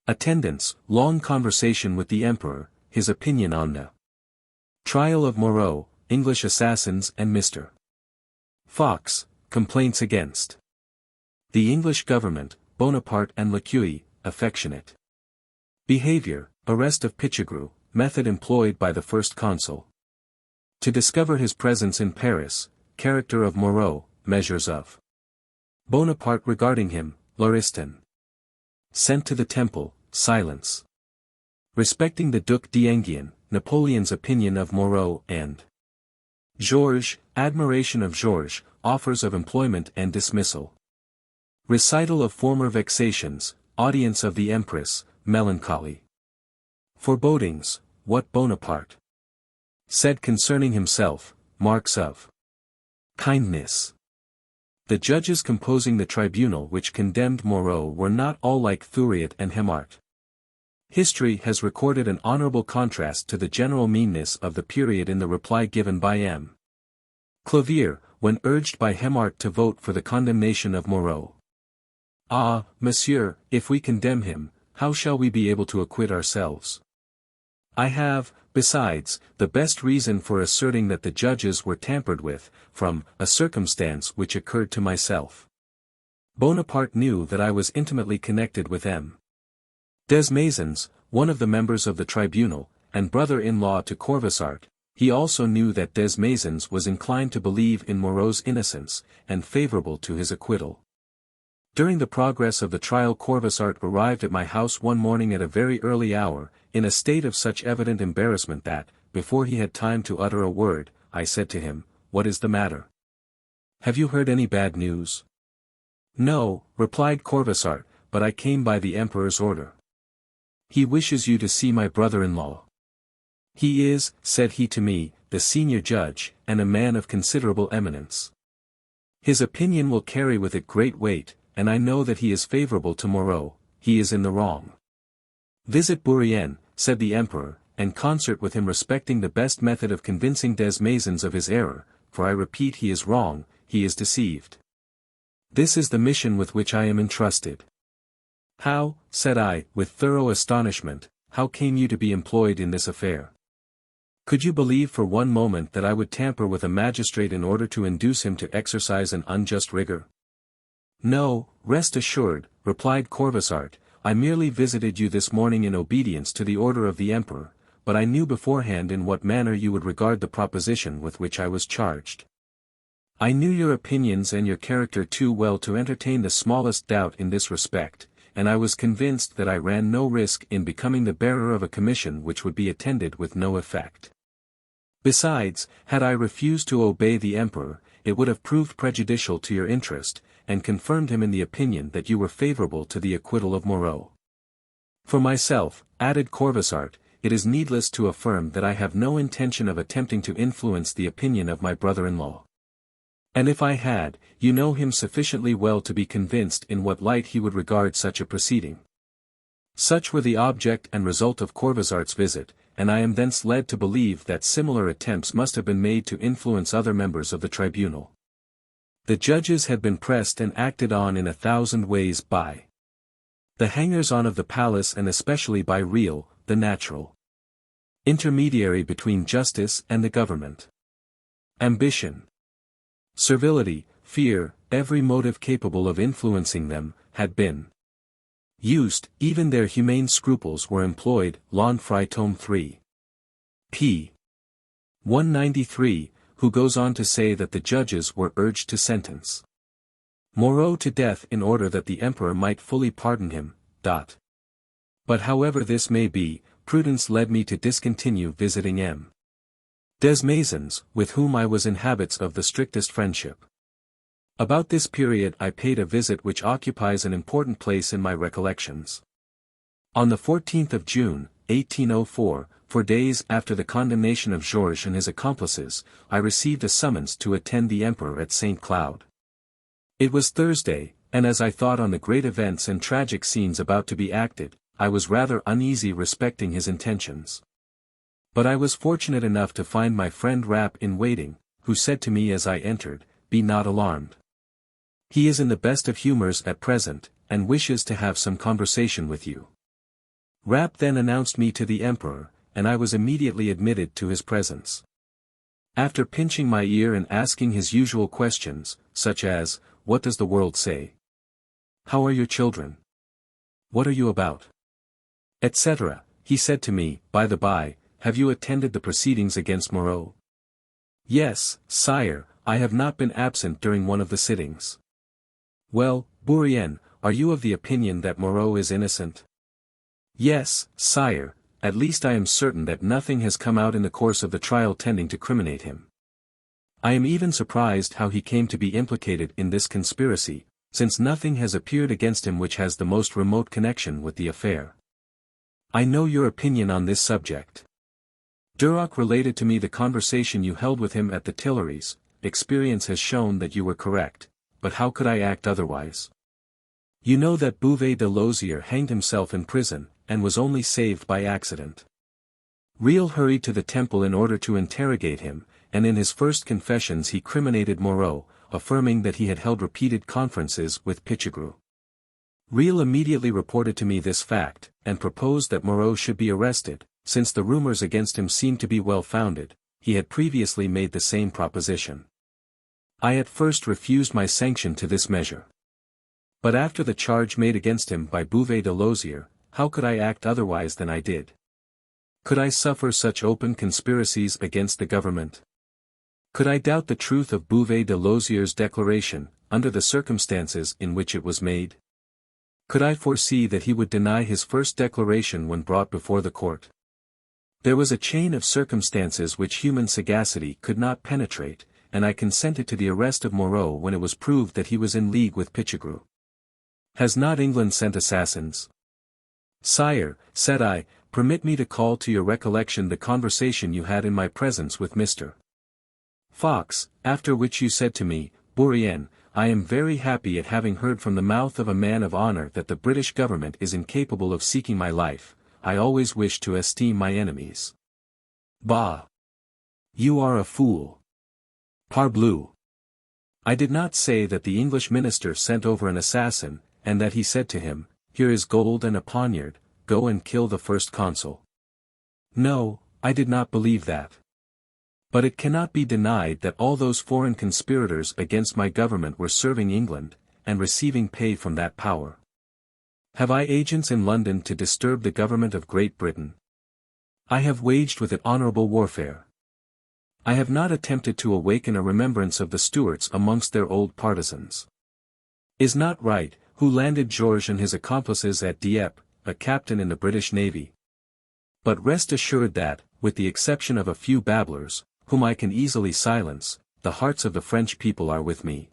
Attendance, long conversation with the emperor, his opinion on the trial of Moreau, English assassins and Mr. Fox, complaints against the English government, Bonaparte and Lequeuille, affectionate behavior, arrest of Pichegru, method employed by the first consul to discover his presence in Paris, character of Moreau, measures of Bonaparte regarding him, Lauriston. Sent to the Temple, silence. Respecting the Duc d'Enghien, Napoleon's opinion of Moreau and Georges, admiration of Georges, offers of employment and dismissal. Recital of former vexations, audience of the Empress, melancholy. Forebodings, what Bonaparte said concerning himself, marks of kindness. The judges composing the tribunal which condemned Moreau were not all like Thuriot and Hemart. History has recorded an honorable contrast to the general meanness of the period in the reply given by M. Clavier, when urged by Hemart to vote for the condemnation of Moreau. "Ah, monsieur, if we condemn him, how shall we be able to acquit ourselves? I have, besides, the best reason for asserting that the judges were tampered with, from a circumstance which occurred to myself. Bonaparte knew that I was intimately connected with M. Desmaisons, one of the members of the tribunal, and brother-in-law to Corvisart. He also knew that Desmaisons was inclined to believe in Moreau's innocence, and favorable to his acquittal. During the progress of the trial Corvisart arrived at my house one morning at a very early hour, in a state of such evident embarrassment that, before he had time to utter a word, I said to him, "What is the matter? Have you heard any bad news?" "No," replied Corvisart, "but I came by the Emperor's order. He wishes you to see my brother-in-law. He is," said he to me, "the senior judge, and a man of considerable eminence. His opinion will carry with it great weight, and I know that he is favorable to Moreau. He is in the wrong. Visit Bourrienne," said the Emperor, "and concert with him respecting the best method of convincing Desmaisons of his error, for I repeat he is wrong, he is deceived. This is the mission with which I am entrusted." "How," said I, with thorough astonishment, "how came you to be employed in this affair? Could you believe for one moment that I would tamper with a magistrate in order to induce him to exercise an unjust rigor?" "No, rest assured," replied Corvisart, "I merely visited you this morning in obedience to the order of the Emperor, but I knew beforehand in what manner you would regard the proposition with which I was charged. I knew your opinions and your character too well to entertain the smallest doubt in this respect, and I was convinced that I ran no risk in becoming the bearer of a commission which would be attended with no effect. Besides, had I refused to obey the Emperor, it would have proved prejudicial to your interest, and confirmed him in the opinion that you were favorable to the acquittal of Moreau. For myself," added Corvisart, "it is needless to affirm that I have no intention of attempting to influence the opinion of my brother-in-law. And if I had, you know him sufficiently well to be convinced in what light he would regard such a proceeding." Such were the object and result of Corvisart's visit, and I am thence led to believe that similar attempts must have been made to influence other members of the tribunal. The judges had been pressed and acted on in 1,000 ways by the hangers-on of the palace and especially by Real, the natural intermediary between justice and the government. Ambition, servility, fear, every motive capable of influencing them, had been used, even their humane scruples were employed. L'Enfray tome 3. p. 193, who goes on to say that the judges were urged to sentence Moreau to death in order that the Emperor might fully pardon him. But however this may be, prudence led me to discontinue visiting M. Desmaisons, with whom I was in habits of the strictest friendship. About this period I paid a visit which occupies an important place in my recollections. On the 14th of June, 1804, 4 days after the condemnation of Georges and his accomplices, I received a summons to attend the Emperor at St. Cloud. It was Thursday, and as I thought on the great events and tragic scenes about to be acted, I was rather uneasy respecting his intentions. But I was fortunate enough to find my friend Rapp in waiting, who said to me as I entered, "Be not alarmed. He is in the best of humors at present, and wishes to have some conversation with you." Rapp then announced me to the Emperor, and I was immediately admitted to his presence. After pinching my ear and asking his usual questions, such as, "What does the world say? How are your children? What are you about?" etc., he said to me, "By the by, have you attended the proceedings against Moreau?" "Yes, sire, I have not been absent during one of the sittings." "Well, Bourrienne, are you of the opinion that Moreau is innocent?" "Yes, sire, at least I am certain that nothing has come out in the course of the trial tending to criminate him. I am even surprised how he came to be implicated in this conspiracy, since nothing has appeared against him which has the most remote connection with the affair. I know your opinion on this subject. Duroc related to me the conversation you held with him at the Tuileries. Experience has shown that you were correct, but how could I act otherwise? You know that Bouvet de Lozier hanged himself in prison, and was only saved by accident. Real hurried to the Temple in order to interrogate him, and in his first confessions he criminated Moreau, affirming that he had held repeated conferences with Pichegru. Real immediately reported to me this fact, and proposed that Moreau should be arrested, since the rumors against him seemed to be well founded. He had previously made the same proposition. I at first refused my sanction to this measure. But after the charge made against him by Bouvet de Lozier, how could I act otherwise than I did? Could I suffer such open conspiracies against the government? Could I doubt the truth of Bouvet de Lozier's declaration, under the circumstances in which it was made? Could I foresee that he would deny his first declaration when brought before the court? There was a chain of circumstances which human sagacity could not penetrate, and I consented to the arrest of Moreau when it was proved that he was in league with Pichegru. Has not England sent assassins? Sire, said I, permit me to call to your recollection the conversation you had in my presence with Mr. Fox, after which you said to me, Bourrienne, I am very happy at having heard from the mouth of a man of honor that the British government is incapable of seeking my life. I always wish to esteem my enemies. Bah! You are a fool. Parbleu! I did not say that the English minister sent over an assassin, and that he said to him, Here is gold and a poniard, go and kill the first consul. No, I did not believe that. But it cannot be denied that all those foreign conspirators against my government were serving England, and receiving pay from that power. Have I agents in London to disturb the government of Great Britain? I have waged with it honourable warfare. I have not attempted to awaken a remembrance of the Stuarts amongst their old partisans. Is not Wright, who landed George and his accomplices at Dieppe, a captain in the British Navy? But rest assured that, with the exception of a few babblers, whom I can easily silence, the hearts of the French people are with me.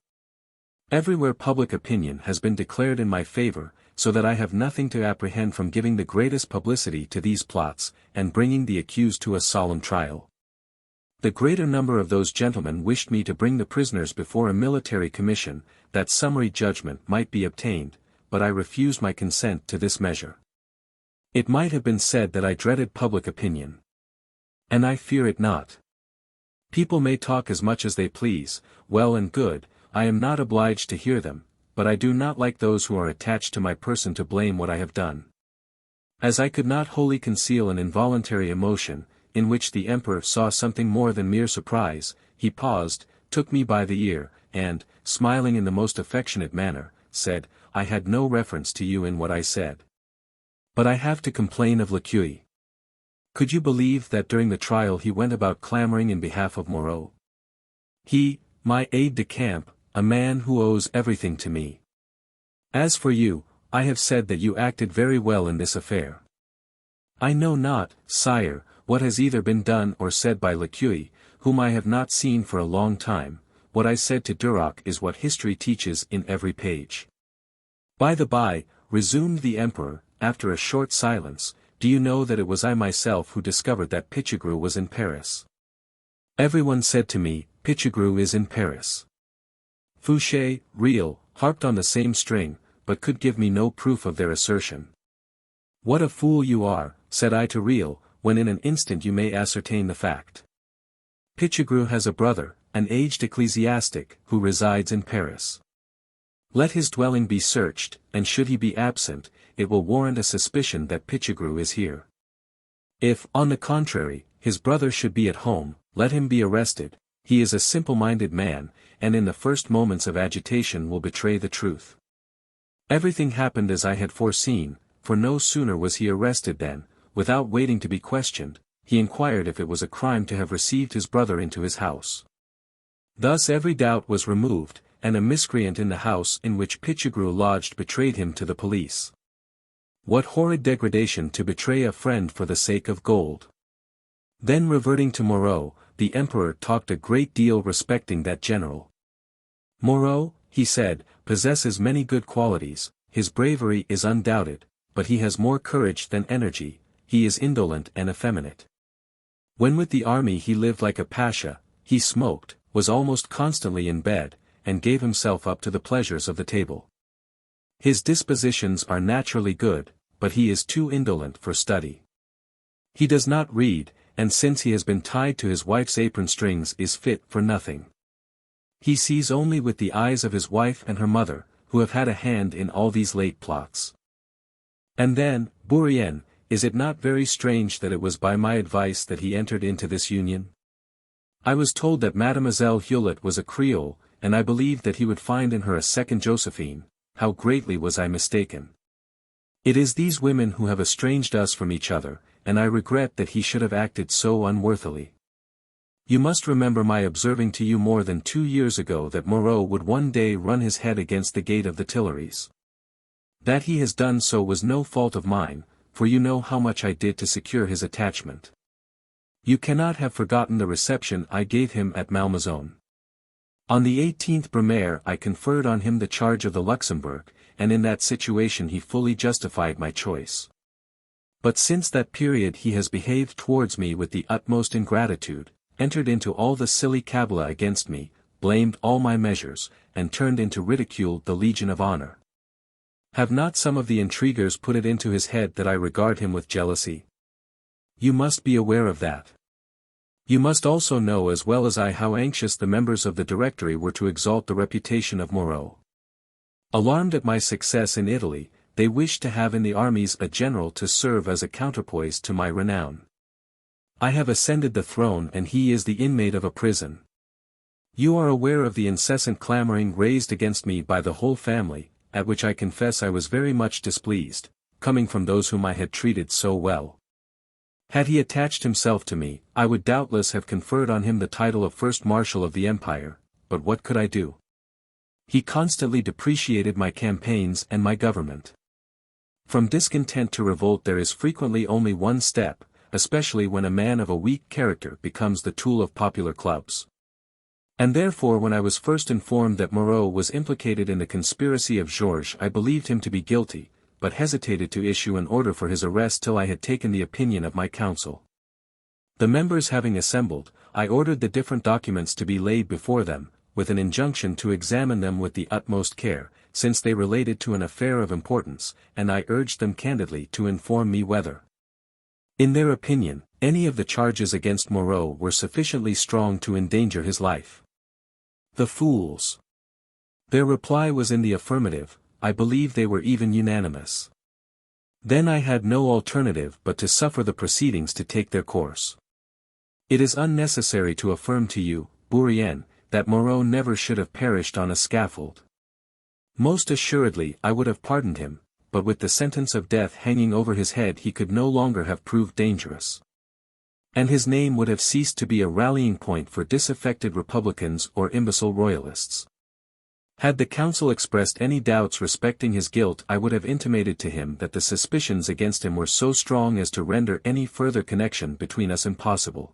Everywhere public opinion has been declared in my favour, so that I have nothing to apprehend from giving the greatest publicity to these plots, and bringing the accused to a solemn trial. The greater number of those gentlemen wished me to bring the prisoners before a military commission, that summary judgment might be obtained, but I refused my consent to this measure. It might have been said that I dreaded public opinion. And I fear it not. People may talk as much as they please, well and good, I am not obliged to hear them, but I do not like those who are attached to my person to blame what I have done. As I could not wholly conceal an involuntary emotion, in which the Emperor saw something more than mere surprise, he paused, took me by the ear, and, smiling in the most affectionate manner, said, I had no reference to you in what I said. But I have to complain of Lequeuille. Could you believe that during the trial he went about clamoring in behalf of Moreau? He, my aide-de-camp, a man who owes everything to me. As for you, I have said that you acted very well in this affair. I know not, sire, what has either been done or said by Lequeuille, whom I have not seen for a long time. What I said to Duroc is what history teaches in every page. By the by, resumed the Emperor, after a short silence, do you know that it was I myself who discovered that Pichegru was in Paris? Everyone said to me, Pichegru is in Paris. Fouché, Real, harped on the same string, but could give me no proof of their assertion. What a fool you are, said I to Real, when in an instant you may ascertain the fact. Pichegru has a brother, an aged ecclesiastic, who resides in Paris. Let his dwelling be searched, and should he be absent, it will warrant a suspicion that Pichegru is here. If, on the contrary, his brother should be at home, let him be arrested. He is a simple-minded man, and in the first moments of agitation will betray the truth. Everything happened as I had foreseen, for no sooner was he arrested than, without waiting to be questioned, he inquired if it was a crime to have received his brother into his house. Thus every doubt was removed, and a miscreant in the house in which Pichegru lodged betrayed him to the police. What horrid degradation to betray a friend for the sake of gold! Then reverting to Moreau, the Emperor talked a great deal respecting that general. Moreau, he said, possesses many good qualities, his bravery is undoubted, but he has more courage than energy, he is indolent and effeminate. When with the army he lived like a pasha, he smoked, was almost constantly in bed, and gave himself up to the pleasures of the table. His dispositions are naturally good, but he is too indolent for study. He does not read, and since he has been tied to his wife's apron strings is fit for nothing. He sees only with the eyes of his wife and her mother, who have had a hand in all these late plots. And then, Bourrienne, is it not very strange that it was by my advice that he entered into this union? I was told that Mademoiselle Hewlett was a Creole, and I believed that he would find in her a second Josephine. how greatly was I mistaken. It is these women who have estranged us from each other, and I regret that he should have acted so unworthily. You must remember my observing to you more than 2 years ago that Moreau would one day run his head against the gate of the Tuileries. That he has done so was no fault of mine, for you know how much I did to secure his attachment. You cannot have forgotten the reception I gave him at Malmaison. On the 18th Brumaire I conferred on him the charge of the Luxembourg, and in that situation he fully justified my choice. But since that period he has behaved towards me with the utmost ingratitude, entered into all the silly cabala against me, blamed all my measures, and turned into ridicule the Legion of Honor. Have not some of the intriguers put it into his head that I regard him with jealousy? You must be aware of that. You must also know as well as I how anxious the members of the Directory were to exalt the reputation of Moreau. Alarmed at my success in Italy, they wished to have in the armies a general to serve as a counterpoise to my renown. I have ascended the throne and he is the inmate of a prison. You are aware of the incessant clamoring raised against me by the whole family, at which I confess I was very much displeased, coming from those whom I had treated so well. Had he attached himself to me, I would doubtless have conferred on him the title of First Marshal of the Empire, but what could I do? He constantly depreciated my campaigns and my government. From discontent to revolt there is frequently only one step, especially when a man of a weak character becomes the tool of popular clubs. And therefore when I was first informed that Moreau was implicated in the conspiracy of Georges I believed him to be guilty, but hesitated to issue an order for his arrest till I had taken the opinion of my council. The members having assembled, I ordered the different documents to be laid before them, with an injunction to examine them with the utmost care, since they related to an affair of importance, and I urged them candidly to inform me whether, in their opinion, any of the charges against Moreau were sufficiently strong to endanger his life. The fools! Their reply was in the affirmative. I believe they were even unanimous. Then I had no alternative but to suffer the proceedings to take their course. It is unnecessary to affirm to you, Bourrienne, that Moreau never should have perished on a scaffold. Most assuredly I would have pardoned him, but with the sentence of death hanging over his head he could no longer have proved dangerous. And his name would have ceased to be a rallying point for disaffected republicans or imbecile royalists. Had the council expressed any doubts respecting his guilt I would have intimated to him that the suspicions against him were so strong as to render any further connection between us impossible.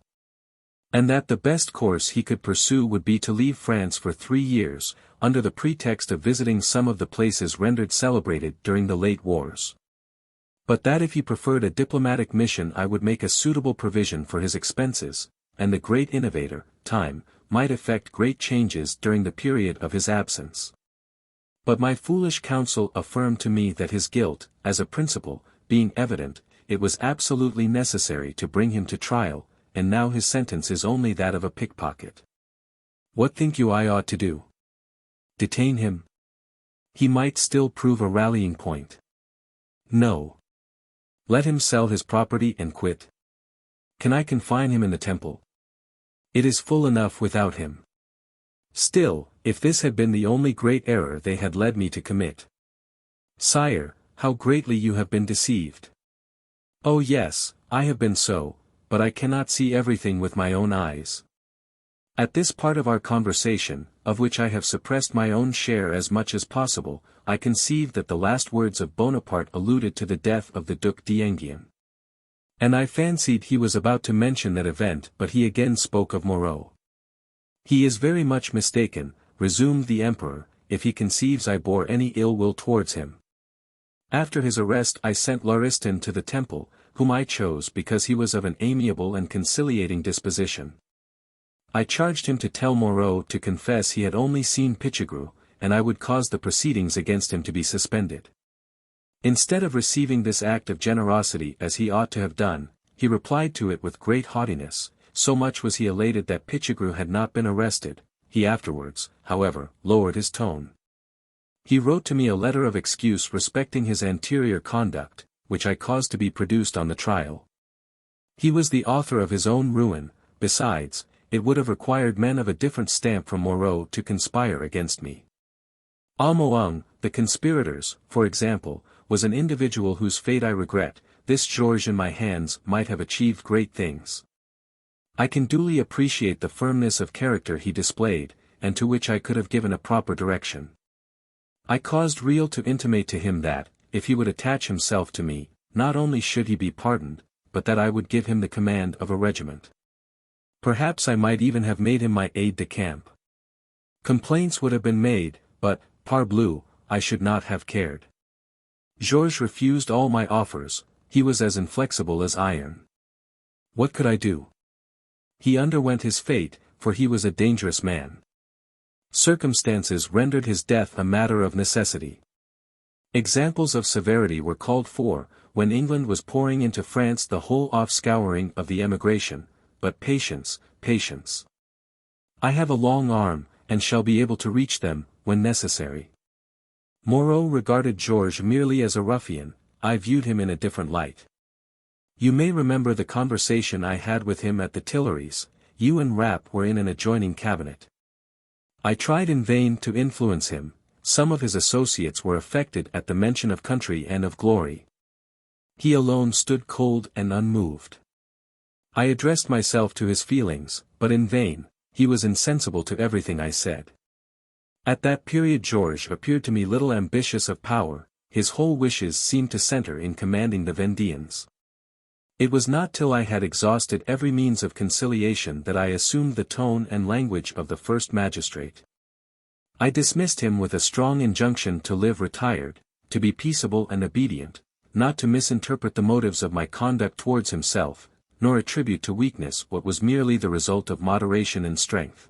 And that the best course he could pursue would be to leave France for 3 years, under the pretext of visiting some of the places rendered celebrated during the late wars. But that if he preferred a diplomatic mission I would make a suitable provision for his expenses, and the great innovator, time, might effect great changes during the period of his absence. But my foolish counsel affirmed to me that his guilt, as a principle, being evident, it was absolutely necessary to bring him to trial, and now his sentence is only that of a pickpocket. What think you I ought to do? Detain him? He might still prove a rallying point. No. Let him sell his property and quit. Can I confine him in the Temple? It is full enough without him. Still, if this had been the only great error they had led me to commit. Sire, how greatly you have been deceived. Oh yes, I have been so, but I cannot see everything with my own eyes. At this part of our conversation, of which I have suppressed my own share as much as possible, I conceived that the last words of Bonaparte alluded to the death of the Duc d'Enghien. And I fancied he was about to mention that event, but he again spoke of Moreau. He is very much mistaken, resumed the Emperor, if he conceives I bore any ill will towards him. After his arrest I sent Lauriston to the Temple, whom I chose because he was of an amiable and conciliating disposition. I charged him to tell Moreau to confess he had only seen Pichegru, and I would cause the proceedings against him to be suspended. Instead of receiving this act of generosity as he ought to have done, he replied to it with great haughtiness, so much was he elated that Pichegru had not been arrested. He afterwards, however, lowered his tone. He wrote to me a letter of excuse respecting his anterior conduct, which I caused to be produced on the trial. He was the author of his own ruin. Besides, it would have required men of a different stamp from Moreau to conspire against me. Ah Moung, the conspirators, for example, was an individual whose fate I regret. This George in my hands might have achieved great things. I can duly appreciate the firmness of character he displayed, and to which I could have given a proper direction. I caused Real to intimate to him that, if he would attach himself to me, not only should he be pardoned, but that I would give him the command of a regiment. Perhaps I might even have made him my aide-de-camp. Complaints would have been made, but, parbleu, I should not have cared. Georges refused all my offers. He was as inflexible as iron. What could I do? He underwent his fate, for he was a dangerous man. Circumstances rendered his death a matter of necessity. Examples of severity were called for, when England was pouring into France the whole offscouring of the emigration, but patience, patience. I have a long arm, and shall be able to reach them, when necessary. Moreau regarded Georges merely as a ruffian. I viewed him in a different light. You may remember the conversation I had with him at the Tuileries. You and Rapp were in an adjoining cabinet. I tried in vain to influence him. Some of his associates were affected at the mention of country and of glory. He alone stood cold and unmoved. I addressed myself to his feelings, but in vain. He was insensible to everything I said. At that period Georges appeared to me little ambitious of power. His whole wishes seemed to center in commanding the Vendeans. It was not till I had exhausted every means of conciliation that I assumed the tone and language of the first magistrate. I dismissed him with a strong injunction to live retired, to be peaceable and obedient, not to misinterpret the motives of my conduct towards himself, nor attribute to weakness what was merely the result of moderation and strength.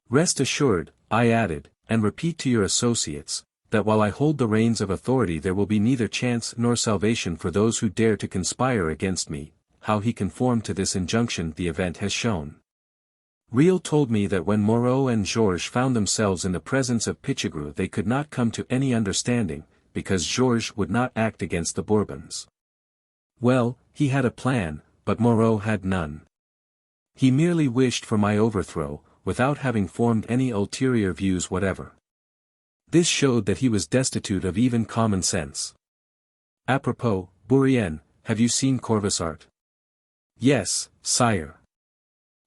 Rest assured, I added, and repeat to your associates, that while I hold the reins of authority there will be neither chance nor salvation for those who dare to conspire against me. How he conformed to this injunction the event has shown. Real told me that when Moreau and Georges found themselves in the presence of Pichegru they could not come to any understanding, because Georges would not act against the Bourbons. Well, he had a plan, but Moreau had none. He merely wished for my overthrow, without having formed any ulterior views whatever. This showed that he was destitute of even common sense. Apropos, Bourrienne, have you seen Corvisart? Yes, sire.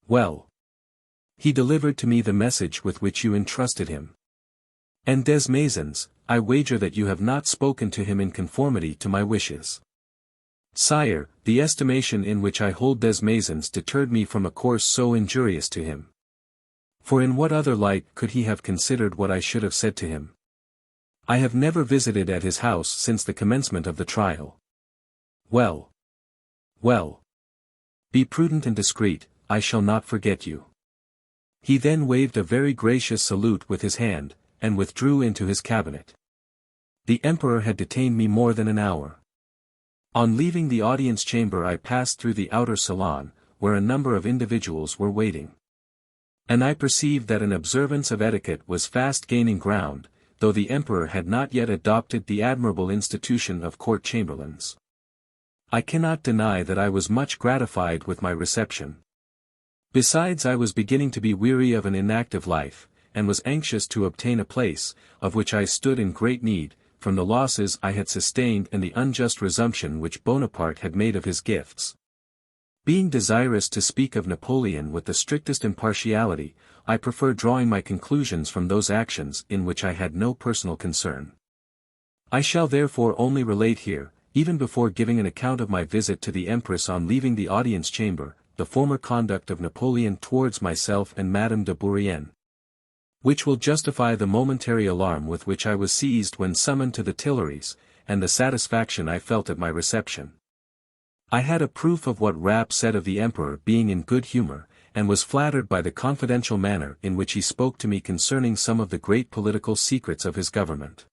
Well. He delivered to me the message with which you entrusted him. And Desmaisons, I wager that you have not spoken to him in conformity to my wishes. Sire, the estimation in which I hold Desmaisons deterred me from a course so injurious to him. For in what other light could he have considered what I should have said to him? I have never visited at his house since the commencement of the trial. Well. Well. Be prudent and discreet, I shall not forget you. He then waved a very gracious salute with his hand, and withdrew into his cabinet. The Emperor had detained me more than an hour. On leaving the audience chamber I passed through the outer salon, where a number of individuals were waiting. And I perceived that an observance of etiquette was fast gaining ground, though the Emperor had not yet adopted the admirable institution of court chamberlains. I cannot deny that I was much gratified with my reception. Besides, I was beginning to be weary of an inactive life, and was anxious to obtain a place, of which I stood in great need, from the losses I had sustained and the unjust resumption which Bonaparte had made of his gifts. Being desirous to speak of Napoleon with the strictest impartiality, I prefer drawing my conclusions from those actions in which I had no personal concern. I shall therefore only relate here, even before giving an account of my visit to the Empress on leaving the audience chamber, the former conduct of Napoleon towards myself and Madame de Bourrienne, which will justify the momentary alarm with which I was seized when summoned to the Tuileries, and the satisfaction I felt at my reception. I had a proof of what Rapp said of the Emperor being in good humor, and was flattered by the confidential manner in which he spoke to me concerning some of the great political secrets of his government.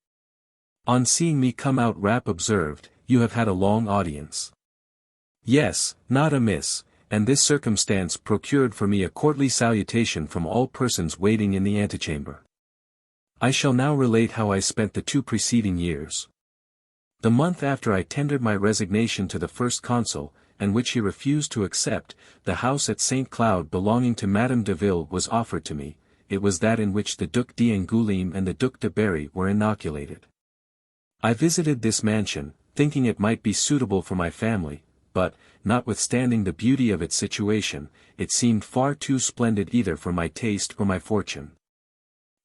On seeing me come out, Rapp observed, "You have had a long audience." Yes, not amiss, and this circumstance procured for me a courtly salutation from all persons waiting in the antechamber. I shall now relate how I spent the 2 preceding years. The month after I tendered my resignation to the First Consul, and which he refused to accept, the house at St. Cloud belonging to Madame de Ville was offered to me, it was that in which the Duc d'Angoulême and the Duc de Berry were inoculated. I visited this mansion, thinking it might be suitable for my family, but, notwithstanding the beauty of its situation, it seemed far too splendid either for my taste or my fortune.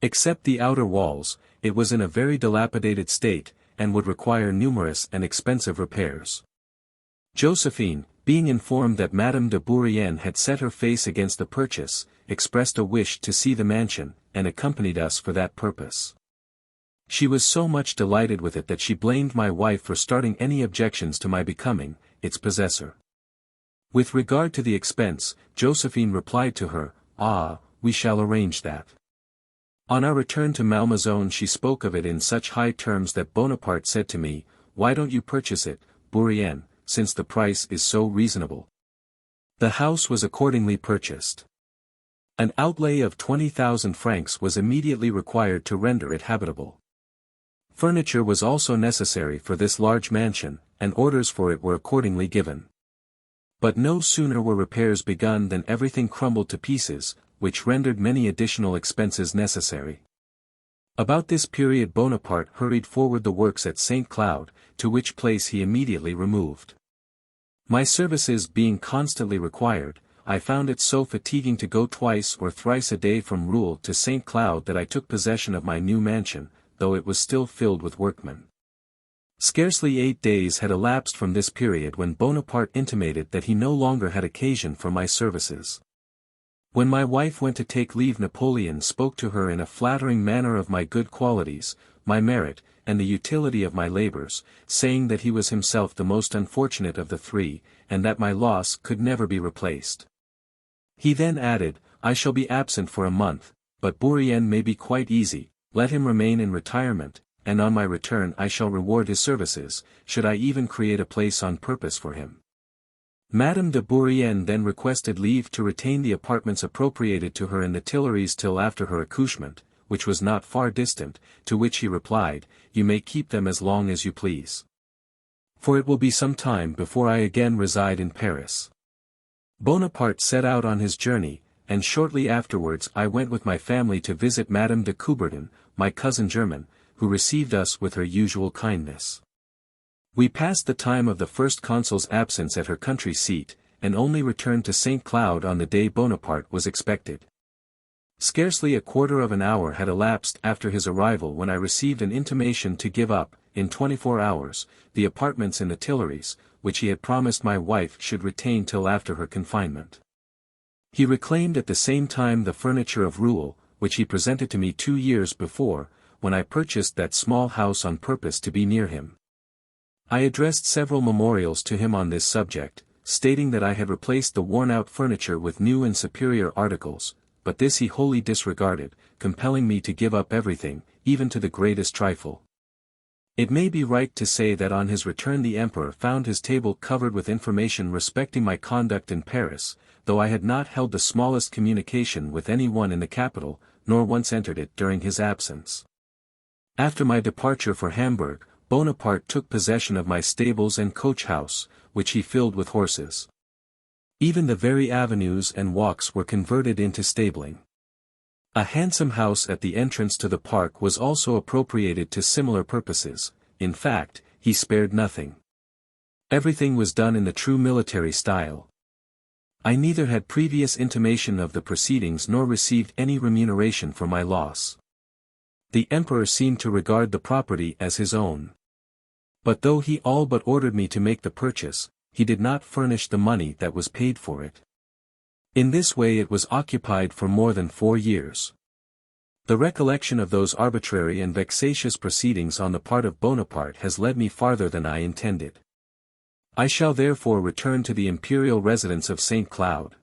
Except the outer walls, it was in a very dilapidated state, and would require numerous and expensive repairs. Josephine, being informed that Madame de Bourrienne had set her face against the purchase, expressed a wish to see the mansion, and accompanied us for that purpose. She was so much delighted with it that she blamed my wife for starting any objections to my becoming its possessor. With regard to the expense, Josephine replied to her, "Ah, we shall arrange that." On our return to Malmaison she spoke of it in such high terms that Bonaparte said to me, "Why don't you purchase it, Bourrienne, since the price is so reasonable?" The house was accordingly purchased. An outlay of 20,000 francs was immediately required to render it habitable. Furniture was also necessary for this large mansion, and orders for it were accordingly given. But no sooner were repairs begun than everything crumbled to pieces, which rendered many additional expenses necessary. About this period Bonaparte hurried forward the works at St. Cloud, to which place he immediately removed. My services being constantly required, I found it so fatiguing to go twice or thrice a day from Rouen to St. Cloud that I took possession of my new mansion, though it was still filled with workmen. Scarcely 8 days had elapsed from this period when Bonaparte intimated that he no longer had occasion for my services. When my wife went to take leave Napoleon spoke to her in a flattering manner of my good qualities, my merit, and the utility of my labors, saying that he was himself the most unfortunate of the three, and that my loss could never be replaced. He then added, "I shall be absent for a month, but Bourrienne may be quite easy, let him remain in retirement, and on my return I shall reward his services, should I even create a place on purpose for him." Madame de Bourrienne then requested leave to retain the apartments appropriated to her in the Tuileries till after her accouchement, which was not far distant, to which he replied, "You may keep them as long as you please. For it will be some time before I again reside in Paris." Bonaparte set out on his journey, and shortly afterwards I went with my family to visit Madame de Coubertin, my cousin german, who received us with her usual kindness. We passed the time of the first consul's absence at her country seat, and only returned to St. Cloud on the day Bonaparte was expected. Scarcely a quarter of an hour had elapsed after his arrival when I received an intimation to give up, in 24 hours, the apartments in the Tuileries, which he had promised my wife should retain till after her confinement. He reclaimed at the same time the furniture of Rouen, which he presented to me 2 years before, when I purchased that small house on purpose to be near him. I addressed several memorials to him on this subject, stating that I had replaced the worn-out furniture with new and superior articles, but this he wholly disregarded, compelling me to give up everything, even to the greatest trifle. It may be right to say that on his return the Emperor found his table covered with information respecting my conduct in Paris, though I had not held the smallest communication with any one in the capital, nor once entered it during his absence. After my departure for Hamburg, Bonaparte took possession of my stables and coach-house, which he filled with horses. Even the very avenues and walks were converted into stabling. A handsome house at the entrance to the park was also appropriated to similar purposes. In fact, he spared nothing. Everything was done in the true military style. I neither had previous intimation of the proceedings nor received any remuneration for my loss. The Emperor seemed to regard the property as his own. But though he all but ordered me to make the purchase, he did not furnish the money that was paid for it. In this way it was occupied for more than 4 years. The recollection of those arbitrary and vexatious proceedings on the part of Bonaparte has led me farther than I intended. I shall therefore return to the imperial residence of St. Cloud.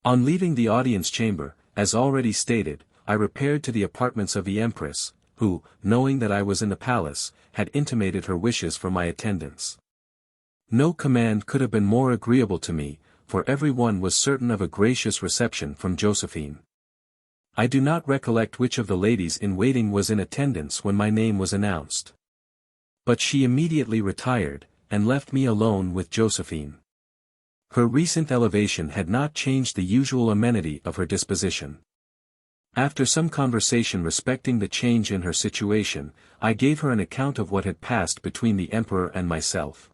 On leaving the audience chamber, as already stated, I repaired to the apartments of the Empress, who, knowing that I was in the palace, had intimated her wishes for my attendance. No command could have been more agreeable to me, for every one was certain of a gracious reception from Josephine. I do not recollect which of the ladies in waiting was in attendance when my name was announced. But she immediately retired, and left me alone with Josephine. Her recent elevation had not changed the usual amenity of her disposition. After some conversation respecting the change in her situation, I gave her an account of what had passed between the emperor and myself.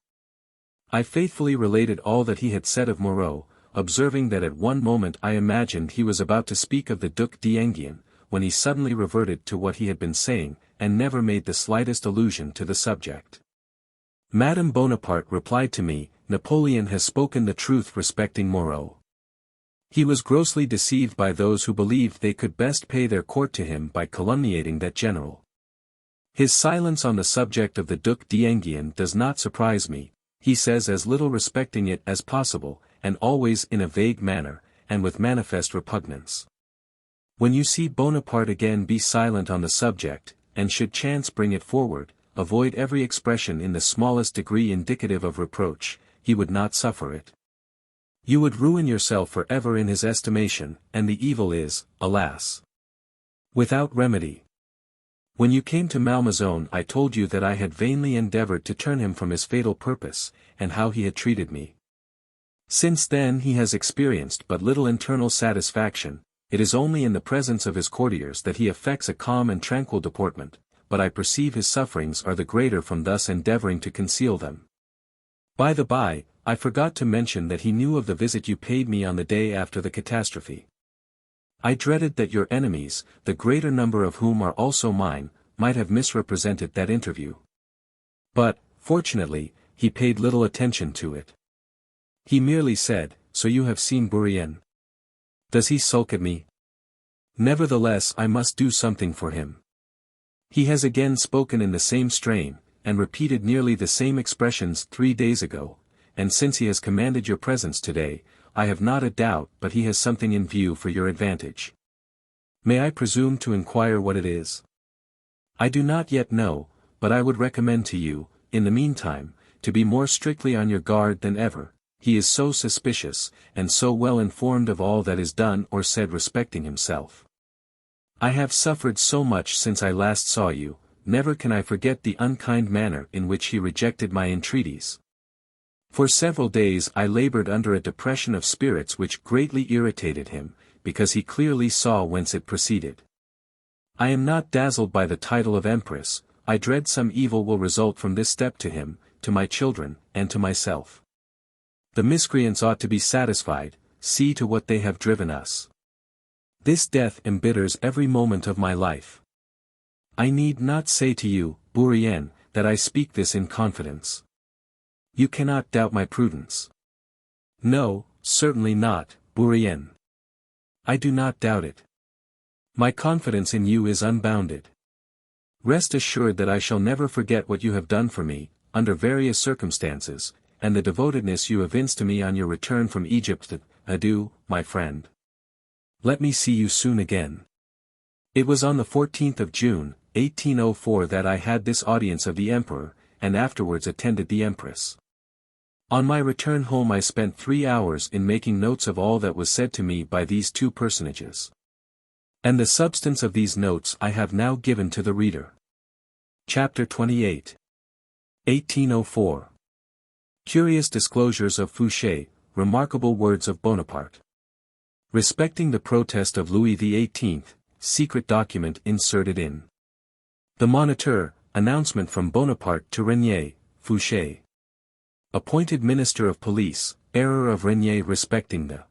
I faithfully related all that he had said of Moreau, observing that at one moment I imagined he was about to speak of the Duc d'Enghien, when he suddenly reverted to what he had been saying, and never made the slightest allusion to the subject. Madame Bonaparte replied to me, Napoleon has spoken the truth respecting Moreau. He was grossly deceived by those who believed they could best pay their court to him by calumniating that general. His silence on the subject of the Duc d'Enghien does not surprise me. He says as little respecting it as possible, and always in a vague manner, and with manifest repugnance. When you see Bonaparte again, be silent on the subject, and should chance bring it forward, avoid every expression in the smallest degree indicative of reproach. He would not suffer it. You would ruin yourself forever in his estimation, and the evil is, alas, without remedy. When you came to Malmaison I told you that I had vainly endeavored to turn him from his fatal purpose, and how he had treated me. Since then he has experienced but little internal satisfaction. It is only in the presence of his courtiers that he affects a calm and tranquil deportment, but I perceive his sufferings are the greater from thus endeavoring to conceal them. By the by, I forgot to mention that he knew of the visit you paid me on the day after the catastrophe. I dreaded that your enemies, the greater number of whom are also mine, might have misrepresented that interview. But, fortunately, he paid little attention to it. He merely said, "So you have seen Bourrienne? Does he sulk at me? Nevertheless I must do something for him." He has again spoken in the same strain, and repeated nearly the same expressions 3 days ago, and since he has commanded your presence today, I have not a doubt but he has something in view for your advantage. May I presume to inquire what it is? I do not yet know, but I would recommend to you, in the meantime, to be more strictly on your guard than ever. He is so suspicious, and so well informed of all that is done or said respecting himself. I have suffered so much since I last saw you, never can I forget the unkind manner in which he rejected my entreaties. For several days I labored under a depression of spirits which greatly irritated him, because he clearly saw whence it proceeded. I am not dazzled by the title of Empress. I dread some evil will result from this step to him, to my children, and to myself. The miscreants ought to be satisfied, see to what they have driven us. This death embitters every moment of my life. I need not say to you, Bourrienne, that I speak this in confidence. You cannot doubt my prudence. No, certainly not, Bourrienne. I do not doubt it. My confidence in you is unbounded. Rest assured that I shall never forget what you have done for me, under various circumstances, and the devotedness you evinced to me on your return from Egypt. Adieu, my friend. Let me see you soon again. It was on the 14th of June, 1804 that I had this audience of the Emperor, and afterwards attended the Empress. On my return home I spent 3 hours in making notes of all that was said to me by these two personages. And the substance of these notes I have now given to the reader. Chapter 28. 1804. Curious disclosures of Fouché, remarkable words of Bonaparte. Respecting the protest of Louis XVIII, secret document inserted in the Moniteur, announcement from Bonaparte to Régnier, Fouché. Appointed Minister of Police, error of Régnier respecting the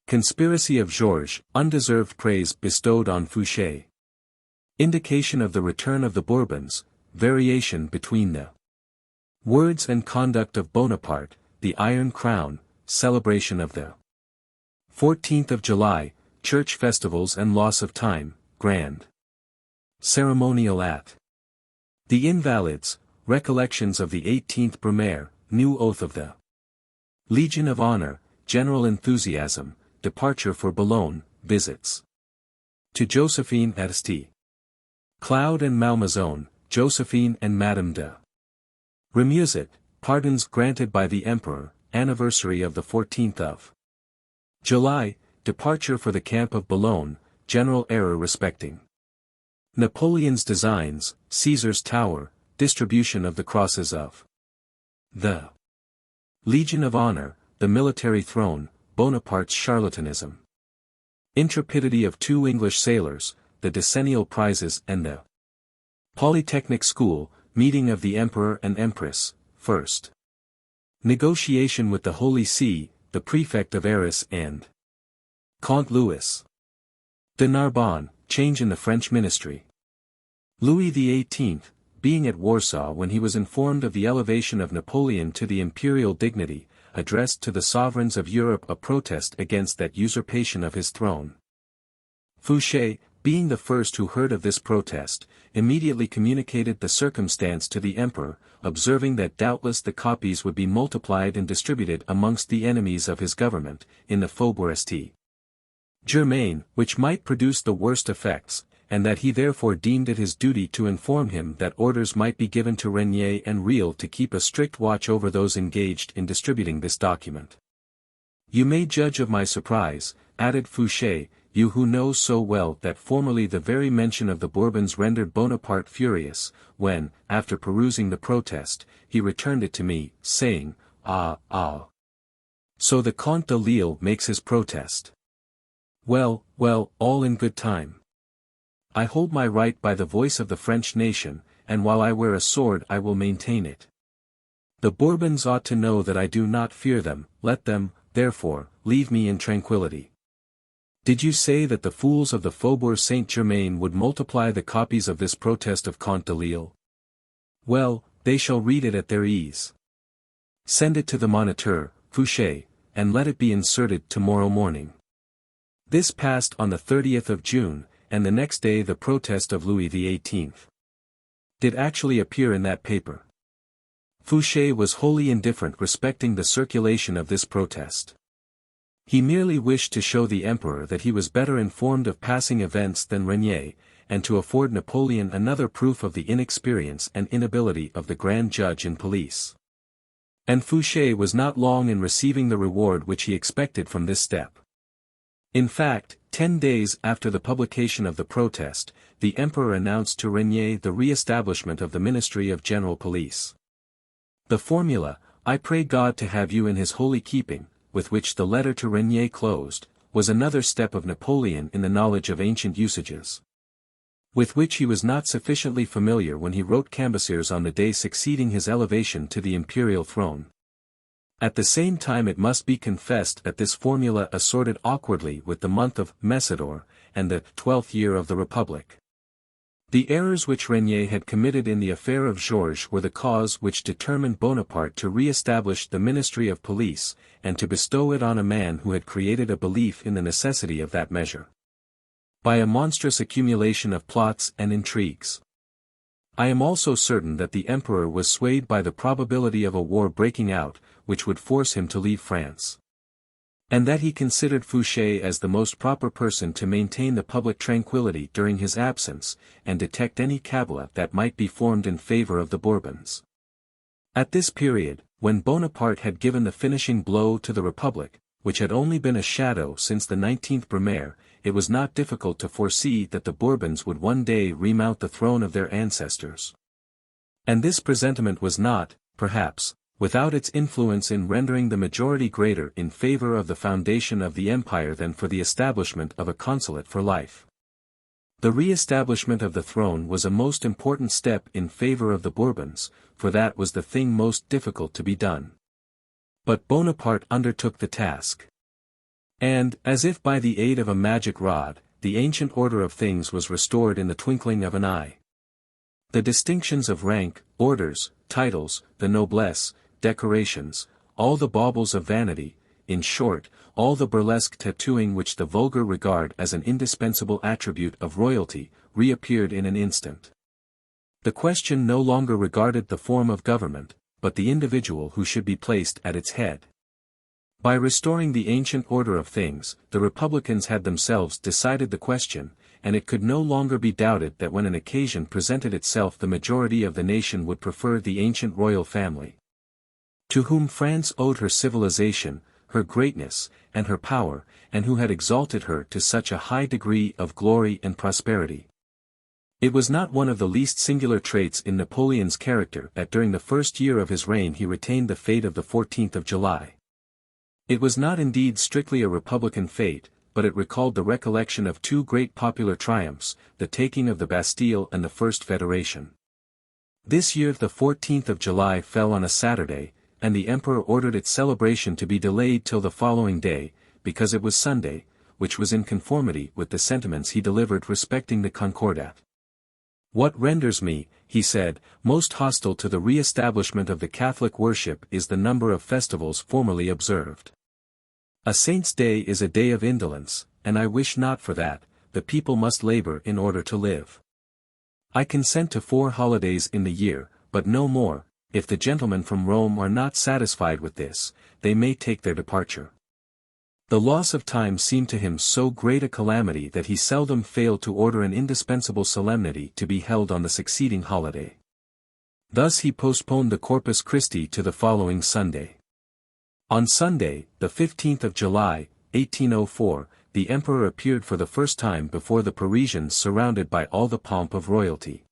conspiracy of Georges, undeserved praise bestowed on Fouché. Indication of the return of the Bourbons, variation between the words and conduct of Bonaparte, the Iron Crown, celebration of the 14th of July, church festivals and loss of time, grand ceremonial at the Invalides, recollections of the 18th Brumaire, new oath of the Legion of Honor, general enthusiasm, departure for Boulogne, visits to Josephine at St. Cloud and Malmaison, Josephine and Madame de Remusat, pardons granted by the Emperor, anniversary of the 14th of July, departure for the camp of Boulogne, general error respecting Napoleon's designs, Caesar's tower, distribution of the crosses of the Legion of Honor, the military throne, Bonaparte's charlatanism. Intrepidity of 2 English sailors, the decennial prizes and the Polytechnic School, meeting of the Emperor and Empress, first. Negotiation with the Holy See, the Prefect of Arras and Comte Louis de Narbonne, change in the French ministry. Louis XVIII, being at Warsaw when he was informed of the elevation of Napoleon to the imperial dignity, addressed to the sovereigns of Europe a protest against that usurpation of his throne. Fouché, being the first who heard of this protest, immediately communicated the circumstance to the emperor, observing that doubtless the copies would be multiplied and distributed amongst the enemies of his government, in the Faubourg Saint-Germain, which might produce the worst effects, and that he therefore deemed it his duty to inform him that orders might be given to Regnier and Reille to keep a strict watch over those engaged in distributing this document. You may judge of my surprise, added Fouché, you who know so well that formerly the very mention of the Bourbons rendered Bonaparte furious, when, after perusing the protest, he returned it to me, saying, Ah. So the Comte de Lille makes his protest. Well, all in good time. I hold my right by the voice of the French nation, and while I wear a sword I will maintain it. The Bourbons ought to know that I do not fear them, let them, therefore, leave me in tranquillity. Did you say that the fools of the Faubourg Saint-Germain would multiply the copies of this protest of Comte de Lille? Well, they shall read it at their ease. Send it to the Moniteur, Fouché, and let it be inserted tomorrow morning. This passed on the 30th of June, and the next day the protest of Louis XVIII did actually appear in that paper. Fouché was wholly indifferent respecting the circulation of this protest. He merely wished to show the emperor that he was better informed of passing events than Regnier, and to afford Napoleon another proof of the inexperience and inability of the Grand Judge in police. And Fouché was not long in receiving the reward which he expected from this step. In fact, 10 days after the publication of the protest, the emperor announced to Regnier the re-establishment of the Ministry of General Police. The formula, "I pray God to have you in his holy keeping," with which the letter to Regnier closed, was another step of Napoleon in the knowledge of ancient usages, with which he was not sufficiently familiar when he wrote Cambyses on the day succeeding his elevation to the imperial throne. At the same time it must be confessed that this formula assorted awkwardly with the month of Messidor, and the 12th year of the Republic. The errors which Regnier had committed in the affair of Georges were the cause which determined Bonaparte to re-establish the Ministry of Police, and to bestow it on a man who had created a belief in the necessity of that measure, by a monstrous accumulation of plots and intrigues. I am also certain that the emperor was swayed by the probability of a war breaking out, which would force him to leave France, and that he considered Fouché as the most proper person to maintain the public tranquillity during his absence, and detect any cabala that might be formed in favor of the Bourbons. At this period, when Bonaparte had given the finishing blow to the Republic, which had only been a shadow since the 19th Brumaire, it was not difficult to foresee that the Bourbons would one day remount the throne of their ancestors. And this presentiment was not, perhaps, without its influence in rendering the majority greater in favor of the foundation of the empire than for the establishment of a consulate for life. The re-establishment of the throne was a most important step in favor of the Bourbons, for that was the thing most difficult to be done. But Bonaparte undertook the task. And, as if by the aid of a magic rod, the ancient order of things was restored in the twinkling of an eye. The distinctions of rank, orders, titles, the noblesse, decorations, all the baubles of vanity, in short, all the burlesque tattooing which the vulgar regard as an indispensable attribute of royalty, reappeared in an instant. The question no longer regarded the form of government, but the individual who should be placed at its head. By restoring the ancient order of things, the Republicans had themselves decided the question, and it could no longer be doubted that when an occasion presented itself the majority of the nation would prefer the ancient royal family, to whom France owed her civilization, her greatness, and her power, and who had exalted her to such a high degree of glory and prosperity. It was not one of the least singular traits in Napoleon's character that during the first year of his reign he retained the fate of the 14th of July. It was not indeed strictly a republican fate, but it recalled the recollection of two great popular triumphs, the taking of the Bastille and the First Federation. This year the 14th of July fell on a Saturday, and the emperor ordered its celebration to be delayed till the following day, because it was Sunday, which was in conformity with the sentiments he delivered respecting the Concordat. "What renders me," he said, "most hostile to the re-establishment of the Catholic worship is the number of festivals formerly observed. A saint's day is a day of indolence, and I wish not for that. The people must labor in order to live. I consent to 4 holidays in the year, but no more. If the gentlemen from Rome are not satisfied with this, they may take their departure." The loss of time seemed to him so great a calamity that he seldom failed to order an indispensable solemnity to be held on the succeeding holiday. Thus he postponed the Corpus Christi to the following Sunday. On Sunday, the 15th of July, 1804, the emperor appeared for the first time before the Parisians surrounded by all the pomp of royalty.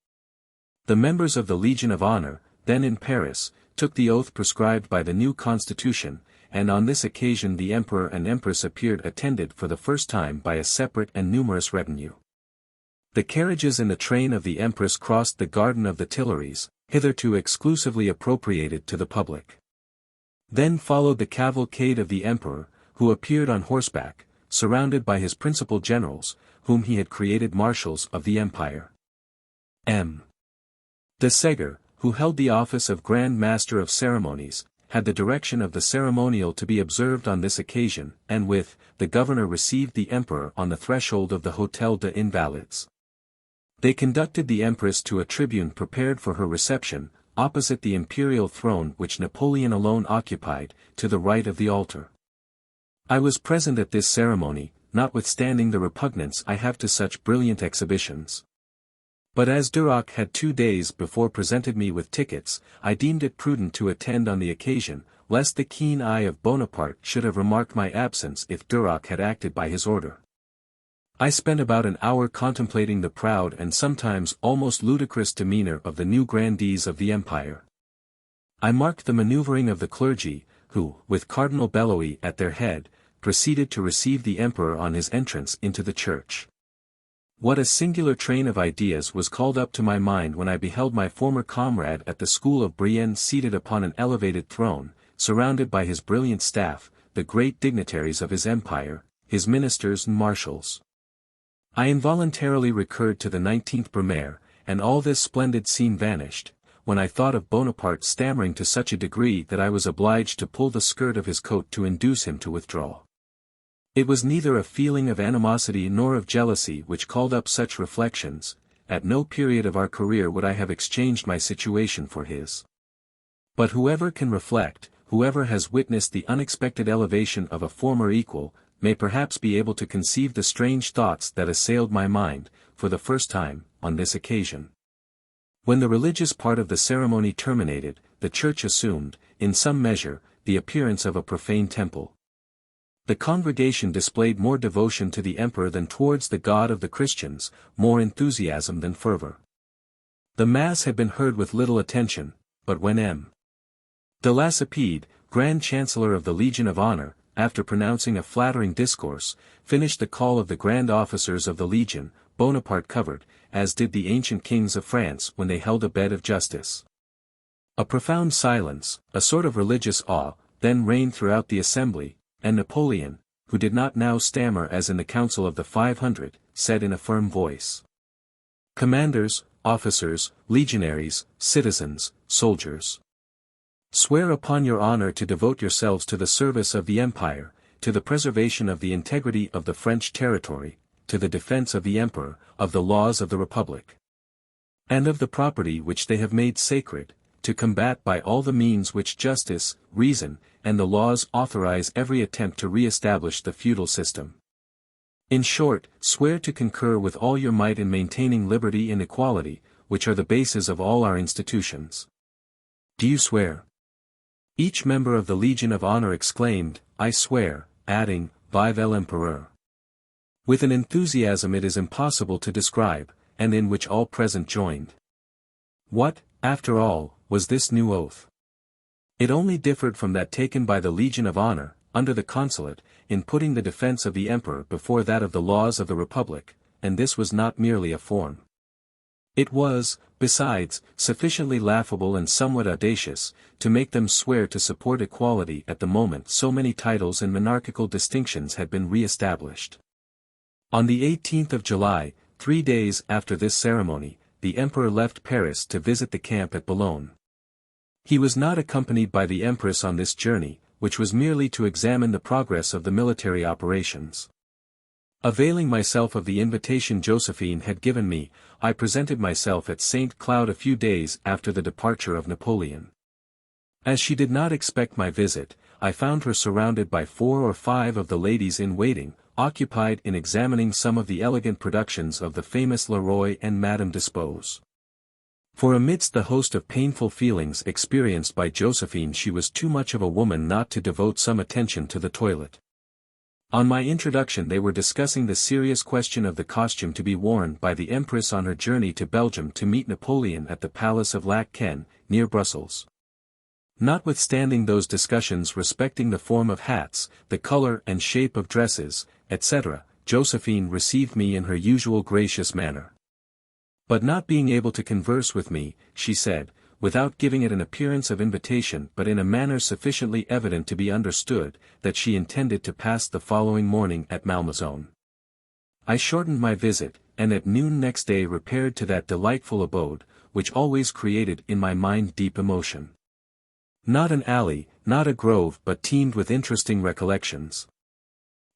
The members of the Legion of Honor, then in Paris, took the oath prescribed by the new constitution, and on this occasion the emperor and empress appeared attended for the first time by a separate and numerous retinue. The carriages in the train of the empress crossed the garden of the Tuileries, hitherto exclusively appropriated to the public. Then followed the cavalcade of the emperor, who appeared on horseback, surrounded by his principal generals, whom he had created marshals of the empire. M. de Ségur, who held the office of Grand Master of Ceremonies, had the direction of the ceremonial to be observed on this occasion, and with the governor received the emperor on the threshold of the Hôtel des Invalides. They conducted the empress to a tribune prepared for her reception, opposite the imperial throne which Napoleon alone occupied, to the right of the altar. I was present at this ceremony, notwithstanding the repugnance I have to such brilliant exhibitions. But as Duroc had 2 days before presented me with tickets, I deemed it prudent to attend on the occasion, lest the keen eye of Bonaparte should have remarked my absence if Duroc had acted by his order. I spent about an hour contemplating the proud and sometimes almost ludicrous demeanor of the new grandees of the empire. I marked the maneuvering of the clergy, who, with Cardinal Belloy at their head, proceeded to receive the emperor on his entrance into the church. What a singular train of ideas was called up to my mind when I beheld my former comrade at the school of Brienne seated upon an elevated throne, surrounded by his brilliant staff, the great dignitaries of his empire, his ministers and marshals. I involuntarily recurred to the 19th Brumaire, and all this splendid scene vanished, when I thought of Bonaparte stammering to such a degree that I was obliged to pull the skirt of his coat to induce him to withdraw. It was neither a feeling of animosity nor of jealousy which called up such reflections. At no period of our career would I have exchanged my situation for his. But whoever can reflect, whoever has witnessed the unexpected elevation of a former equal, may perhaps be able to conceive the strange thoughts that assailed my mind, for the first time, on this occasion. When the religious part of the ceremony terminated, the church assumed, in some measure, the appearance of a profane temple. The congregation displayed more devotion to the emperor than towards the God of the Christians, more enthusiasm than fervor. The mass had been heard with little attention, but when M. de Lacépède, Grand Chancellor of the Legion of Honor, after pronouncing a flattering discourse, finished the call of the grand officers of the Legion, Bonaparte covered, as did the ancient kings of France when they held a bed of justice. A profound silence, a sort of religious awe, then reigned throughout the assembly, and Napoleon, who did not now stammer as in the Council of the 500, said in a firm voice: "Commanders, officers, legionaries, citizens, soldiers. Swear upon your honor to devote yourselves to the service of the empire, to the preservation of the integrity of the French territory, to the defense of the emperor, of the laws of the republic, and of the property which they have made sacred, to combat by all the means which justice, reason, and the laws authorize every attempt to re-establish the feudal system. In short, swear to concur with all your might in maintaining liberty and equality, which are the bases of all our institutions. Do you swear?" Each member of the Legion of Honor exclaimed, "I swear," adding, "Vive l'Empereur," with an enthusiasm it is impossible to describe, and in which all present joined. What, after all, was this new oath? It only differed from that taken by the Legion of Honor, under the Consulate, in putting the defense of the emperor before that of the laws of the republic, and this was not merely a form. It was, besides, sufficiently laughable and somewhat audacious, to make them swear to support equality at the moment so many titles and monarchical distinctions had been re-established. On the 18th of July, 3 days after this ceremony, the emperor left Paris to visit the camp at Boulogne. He was not accompanied by the empress on this journey, which was merely to examine the progress of the military operations. Availing myself of the invitation Josephine had given me, I presented myself at St. Cloud a few days after the departure of Napoleon. As she did not expect my visit, I found her surrounded by 4 or 5 of the ladies in waiting, occupied in examining some of the elegant productions of the famous Leroy and Madame Dispose. For amidst the host of painful feelings experienced by Josephine, she was too much of a woman not to devote some attention to the toilet. On my introduction they were discussing the serious question of the costume to be worn by the Empress on her journey to Belgium to meet Napoleon at the Palace of Lac Ken, near Brussels. Notwithstanding those discussions respecting the form of hats, the color and shape of dresses, etc., Josephine received me in her usual gracious manner. But not being able to converse with me, she said, without giving it an appearance of invitation but in a manner sufficiently evident to be understood, that she intended to pass the following morning at Malmaison. I shortened my visit, and at noon next day repaired to that delightful abode, which always created in my mind deep emotion. Not an alley, not a grove, but teemed with interesting recollections.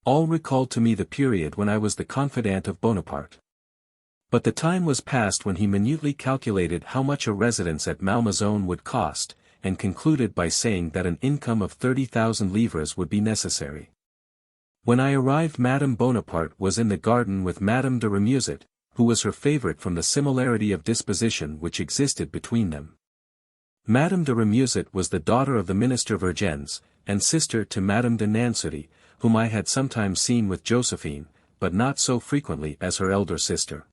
All recalled to me the period when I was the confidant of Bonaparte. But the time was past when he minutely calculated how much a residence at Malmaison would cost, and concluded by saying that an income of 30,000 livres would be necessary. When I arrived, Madame Bonaparte was in the garden with Madame de Remusat, who was her favorite from the similarity of disposition which existed between them. Madame de Remusat was the daughter of the minister Vergennes, and sister to Madame de Nansouty, whom I had sometimes seen with Josephine, but not so frequently as her elder sister.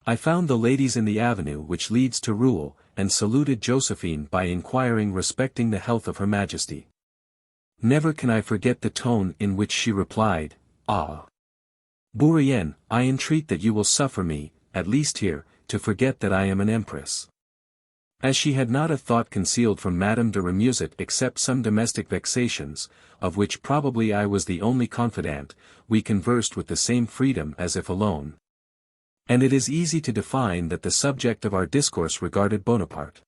I found the ladies in the avenue which leads to Rouen, and saluted Josephine by inquiring respecting the health of Her Majesty. Never can I forget the tone in which she replied, "Ah, Bourrienne, I entreat that you will suffer me, at least here, to forget that I am an empress." As she had not a thought concealed from Madame de Remusat except some domestic vexations, of which probably I was the only confidant, we conversed with the same freedom as if alone. And it is easy to define that the subject of our discourse regarded Bonaparte.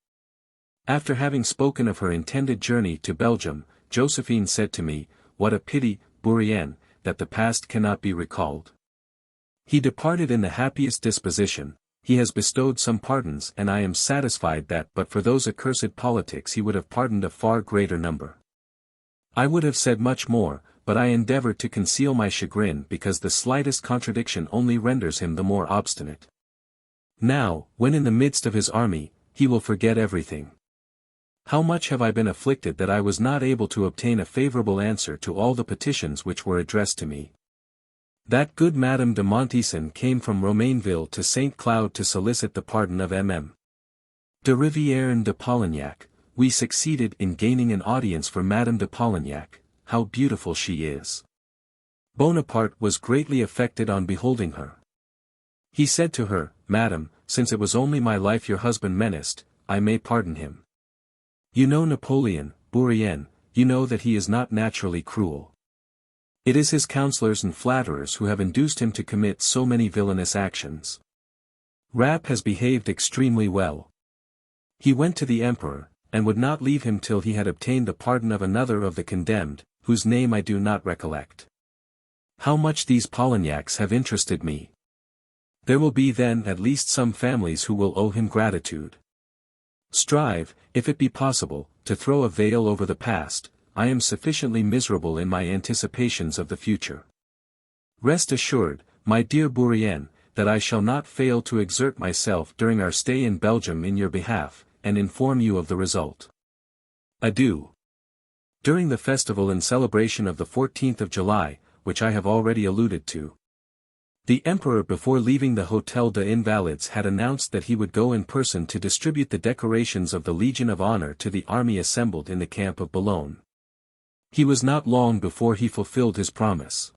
After having spoken of her intended journey to Belgium, Josephine said to me, "What a pity, Bourrienne, that the past cannot be recalled. He departed in the happiest disposition, he has bestowed some pardons, and I am satisfied that but for those accursed politics he would have pardoned a far greater number." I would have said much more, but I endeavored to conceal my chagrin because the slightest contradiction only renders him the more obstinate. Now, when in the midst of his army, he will forget everything. How much have I been afflicted that I was not able to obtain a favorable answer to all the petitions which were addressed to me. That good Madame de Montesson came from Romainville to St. Cloud to solicit the pardon of M.M. de Rivière and de Polignac. We succeeded in gaining an audience for Madame de Polignac. How beautiful she is! Bonaparte was greatly affected on beholding her. He said to her, "Madame, since it was only my life your husband menaced, I may pardon him. You know Napoleon, Bourrienne, you know that he is not naturally cruel. It is his counselors and flatterers who have induced him to commit so many villainous actions. Rapp has behaved extremely well. He went to the emperor, and would not leave him till he had obtained the pardon of another of the condemned, whose name I do not recollect. How much these Polignacs have interested me! There will be then at least some families who will owe him gratitude. Strive, if it be possible, to throw a veil over the past. I am sufficiently miserable in my anticipations of the future. Rest assured, my dear Bourrienne, that I shall not fail to exert myself during our stay in Belgium in your behalf, and inform you of the result. Adieu." During the festival and celebration of the 14th of July, which I have already alluded to, the Emperor before leaving the Hôtel des Invalides had announced that he would go in person to distribute the decorations of the Legion of Honor to the army assembled in the camp of Boulogne. He was not long before he fulfilled his promise.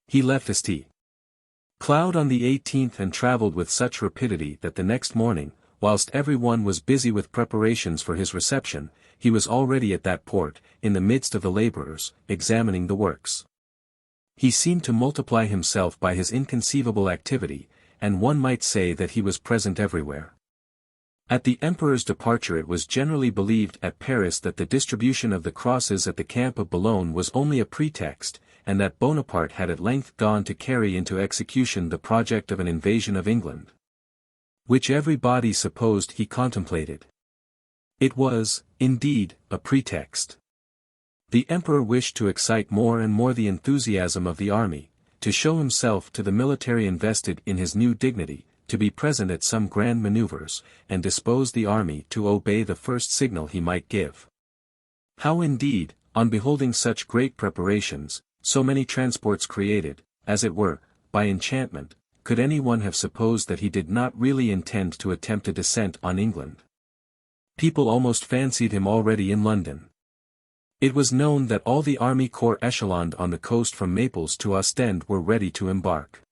He left St. Cloud on the 18th and travelled with such rapidity that the next morning, whilst everyone was busy with preparations for his reception, he was already at that port, in the midst of the labourers, examining the works. He seemed to multiply himself by his inconceivable activity, and one might say that he was present everywhere. At the emperor's departure it was generally believed at Paris that the distribution of the crosses at the camp of Boulogne was only a pretext, and that Bonaparte had at length gone to carry into execution the project of an invasion of England, which everybody supposed he contemplated. It was, indeed, a pretext. The emperor wished to excite more and more the enthusiasm of the army, to show himself to the military invested in his new dignity, to be present at some grand maneuvers, and dispose the army to obey the first signal he might give. How indeed, on beholding such great preparations, so many transports created, as it were, by enchantment, could any one have supposed that he did not really intend to attempt a descent on England? People almost fancied him already in London. It was known that all the army corps echeloned on the coast from Naples to Ostend were ready to embark.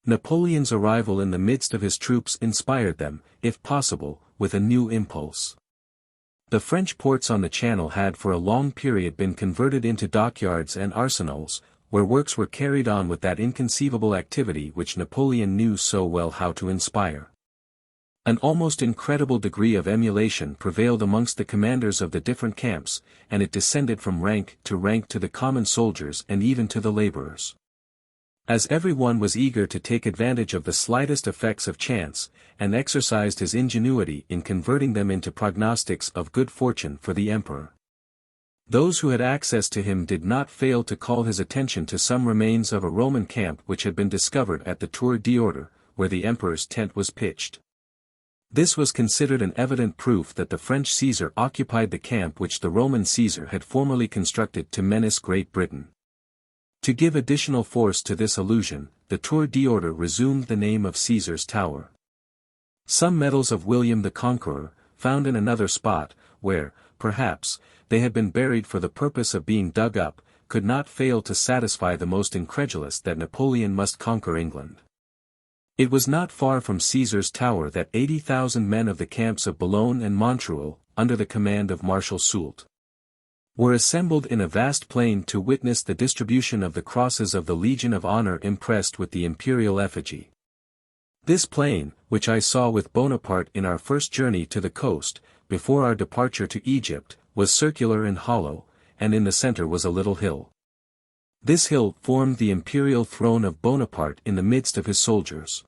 Napoleon's arrival in the midst of his troops inspired them, if possible, with a new impulse. The French ports on the Channel had for a long period been converted into dockyards and arsenals, where works were carried on with that inconceivable activity which Napoleon knew so well how to inspire. An almost incredible degree of emulation prevailed amongst the commanders of the different camps, and it descended from rank to the common soldiers and even to the laborers. As everyone was eager to take advantage of the slightest effects of chance, and exercised his ingenuity in converting them into prognostics of good fortune for the emperor. Those who had access to him did not fail to call his attention to some remains of a Roman camp which had been discovered at the Tour d'Order, where the emperor's tent was pitched. This was considered an evident proof that the French Caesar occupied the camp which the Roman Caesar had formerly constructed to menace Great Britain. To give additional force to this illusion, the Tour d'Order resumed the name of Caesar's Tower. Some medals of William the Conqueror, found in another spot, where, perhaps, they had been buried for the purpose of being dug up, could not fail to satisfy the most incredulous that Napoleon must conquer England. It was not far from Caesar's Tower that 80,000 men of the camps of Boulogne and Montreuil, under the command of Marshal Soult, were assembled in a vast plain to witness the distribution of the crosses of the Legion of Honor impressed with the imperial effigy. This plain, which I saw with Bonaparte in our first journey to the coast, before our departure to Egypt, was circular and hollow, and in the center was a little hill. This hill formed the imperial throne of Bonaparte in the midst of his soldiers.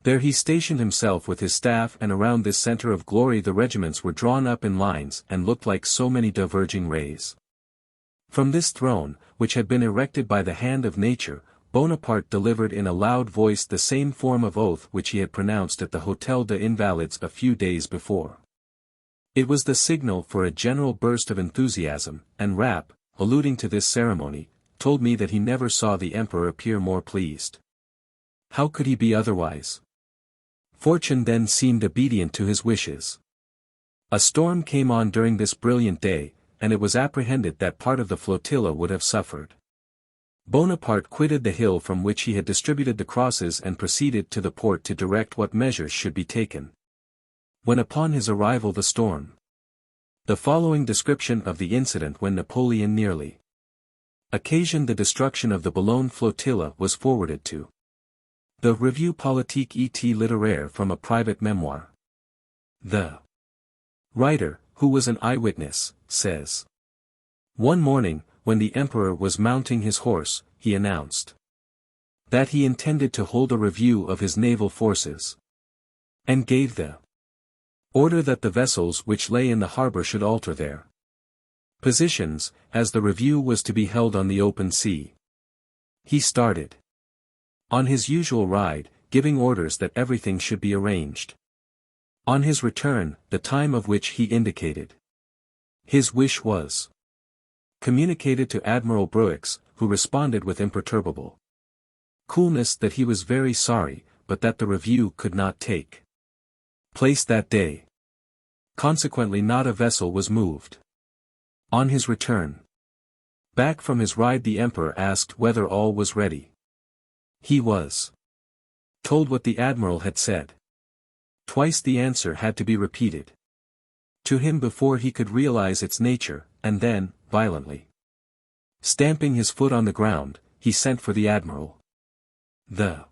There he stationed himself with his staff, and around this center of glory the regiments were drawn up in lines and looked like so many diverging rays. From this throne, which had been erected by the hand of nature, Bonaparte delivered in a loud voice the same form of oath which he had pronounced at the Hôtel des Invalides a few days before. It was the signal for a general burst of enthusiasm, and Rapp, alluding to this ceremony, told me that he never saw the emperor appear more pleased. How could he be otherwise? Fortune then seemed obedient to his wishes. A storm came on during this brilliant day, and it was apprehended that part of the flotilla would have suffered. Bonaparte quitted the hill from which he had distributed the crosses and proceeded to the port to direct what measures should be taken. When upon his arrival the storm. The following description of the incident when Napoleon nearly occasioned the destruction of the Boulogne flotilla was forwarded to the Revue Politique et Littéraire from a private memoir. The writer, who was an eyewitness, says, "One morning, when the emperor was mounting his horse, he announced that he intended to hold a review of his naval forces, and gave the order that the vessels which lay in the harbor should alter their positions, as the review was to be held on the open sea. He started on his usual ride, giving orders that everything should be arranged. On his return, the time of which he indicated, his wish was communicated to Admiral Bruix, who responded with imperturbable coolness that he was very sorry, but that the review could not take place that day. Consequently not a vessel was moved. On his return, Back from his ride the emperor asked whether all was ready. He was told what the admiral had said. Twice the answer had to be repeated to him before he could realize its nature, and then, violently stamping his foot on the ground, he sent for the admiral. The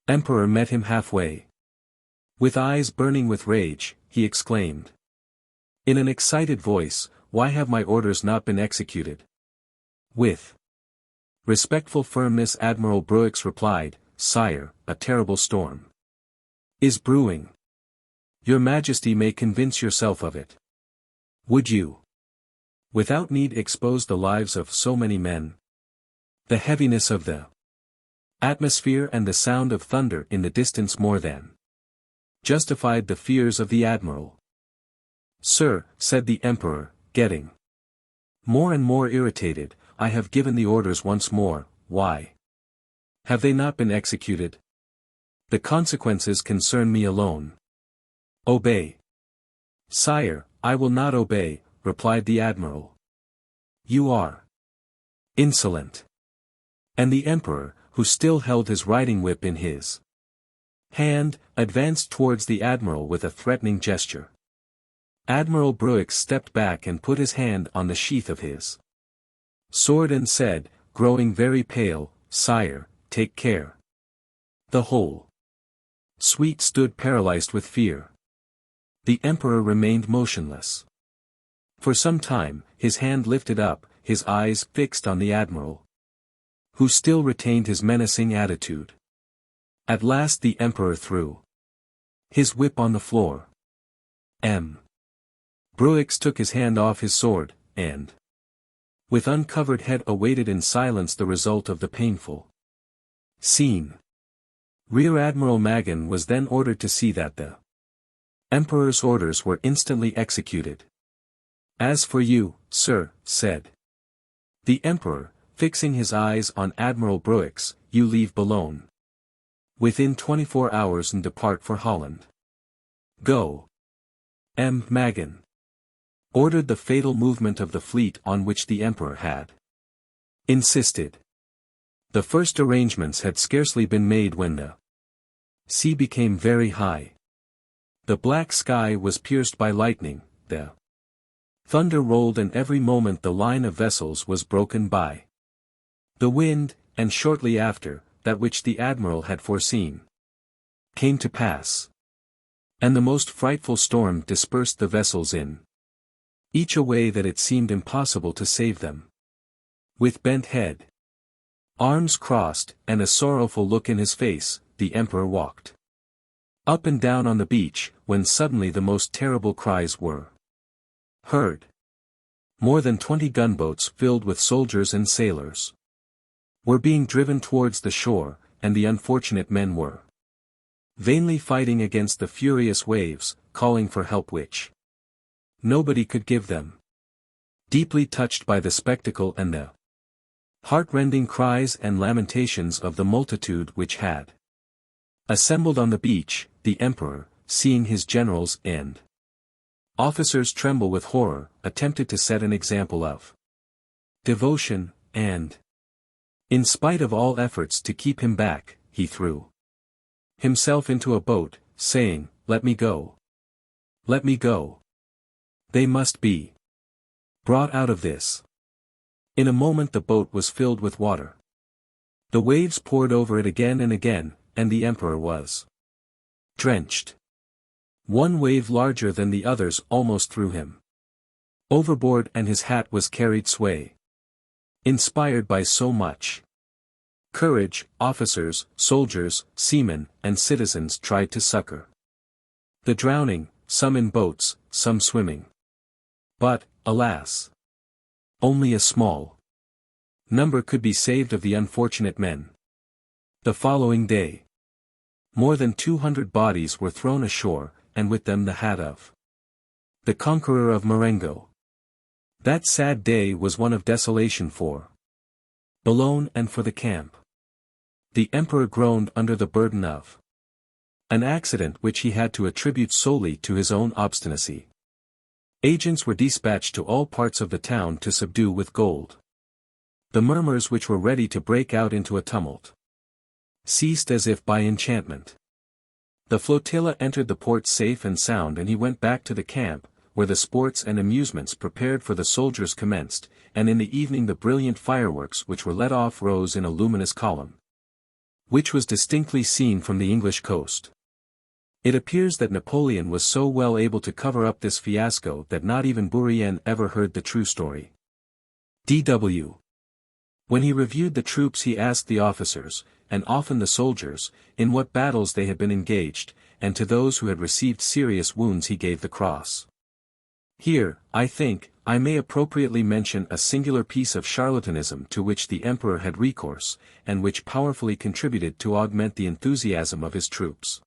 emperor met him halfway. With eyes burning with rage, he exclaimed in an excited voice, "Why have my orders not been executed?" With respectful firmness Admiral Bruix replied, "Sire, a terrible storm is brewing. Your Majesty may convince yourself of it. Would you, without need, expose the lives of so many men? The heaviness of the atmosphere and the sound of thunder in the distance more than justified the fears of the admiral." "Sir," said the emperor, getting more and more irritated, "I have given the orders once more. Why have they not been executed? The consequences concern me alone. Obey." "Sire, I will not obey," replied the admiral. "You are insolent." And the emperor, who still held his riding whip in his hand, advanced towards the admiral with a threatening gesture. Admiral Bruix stepped back and put his hand on the sheath of his sword and said, growing very pale, "Sire, take care." The whole suite stood paralyzed with fear. The emperor remained motionless. For some time, his hand lifted up, his eyes fixed on the admiral, who still retained his menacing attitude. At last the emperor threw his whip on the floor. Bruix took his hand off his sword, and with uncovered head awaited in silence the result of the painful scene. Rear Admiral Magan was then ordered to see that the emperor's orders were instantly executed. "As for you, sir," said the emperor, fixing his eyes on Admiral Bruix, "you leave Boulogne within 24 hours and depart for Holland. Go." Magan ordered the fatal movement of the fleet on which the emperor had insisted. The first arrangements had scarcely been made when the sea became very high. The black sky was pierced by lightning, the thunder rolled, and every moment the line of vessels was broken by the wind, and shortly after, that which the admiral had foreseen came to pass. And the most frightful storm dispersed the vessels in each a way that it seemed impossible to save them. With bent head, arms crossed, and a sorrowful look in his face, the emperor walked up and down on the beach, when suddenly the most terrible cries were heard. More than 20 gunboats filled with soldiers and sailors were being driven towards the shore, and the unfortunate men were vainly fighting against the furious waves, calling for help which nobody could give them. Deeply touched by the spectacle and the heart-rending cries and lamentations of the multitude which had assembled on the beach, the emperor, seeing his generals and officers tremble with horror, attempted to set an example of devotion, and, in spite of all efforts to keep him back, he threw himself into a boat, saying, "Let me go. Let me go. They must be brought out of this." In a moment the boat was filled with water. The waves poured over it again and again, and the emperor was drenched. One wave larger than the others almost threw him overboard, and his hat was carried sway. Inspired by so much courage, officers, soldiers, seamen, and citizens tried to succor the drowning, some in boats, some swimming. But, alas, only a small number could be saved of the unfortunate men. The following day, more than 200 bodies were thrown ashore, and with them the hat of the conqueror of Marengo. That sad day was one of desolation for Boulogne and for the camp. The emperor groaned under the burden of an accident which he had to attribute solely to his own obstinacy. Agents were dispatched to all parts of the town to subdue with gold The murmurs which were ready to break out into a tumult ceased as if by enchantment. The flotilla entered the port safe and sound, and he went back to the camp, where the sports and amusements prepared for the soldiers commenced, and in the evening the brilliant fireworks which were let off rose in a luminous column, which was distinctly seen from the English coast. It appears that Napoleon was so well able to cover up this fiasco that not even Bourrienne ever heard the true story. D.W. When he reviewed the troops, he asked the officers, and often the soldiers, in what battles they had been engaged, and to those who had received serious wounds he gave the cross. Here, I think, I may appropriately mention a singular piece of charlatanism to which the emperor had recourse, and which powerfully contributed to augment the enthusiasm of his troops.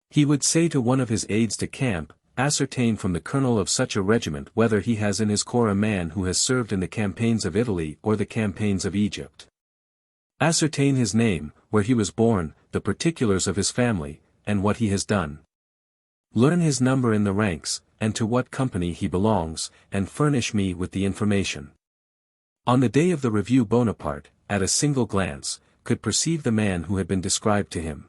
He would say to one of his aides-de-camp, "Ascertain from the colonel of such a regiment whether he has in his corps a man who has served in the campaigns of Italy or the campaigns of Egypt. Ascertain his name, where he was born, the particulars of his family, and what he has done. Learn his number in the ranks, and to what company he belongs, and furnish me with the information." On the day of the review Bonaparte, at a single glance, could perceive the man who had been described to him.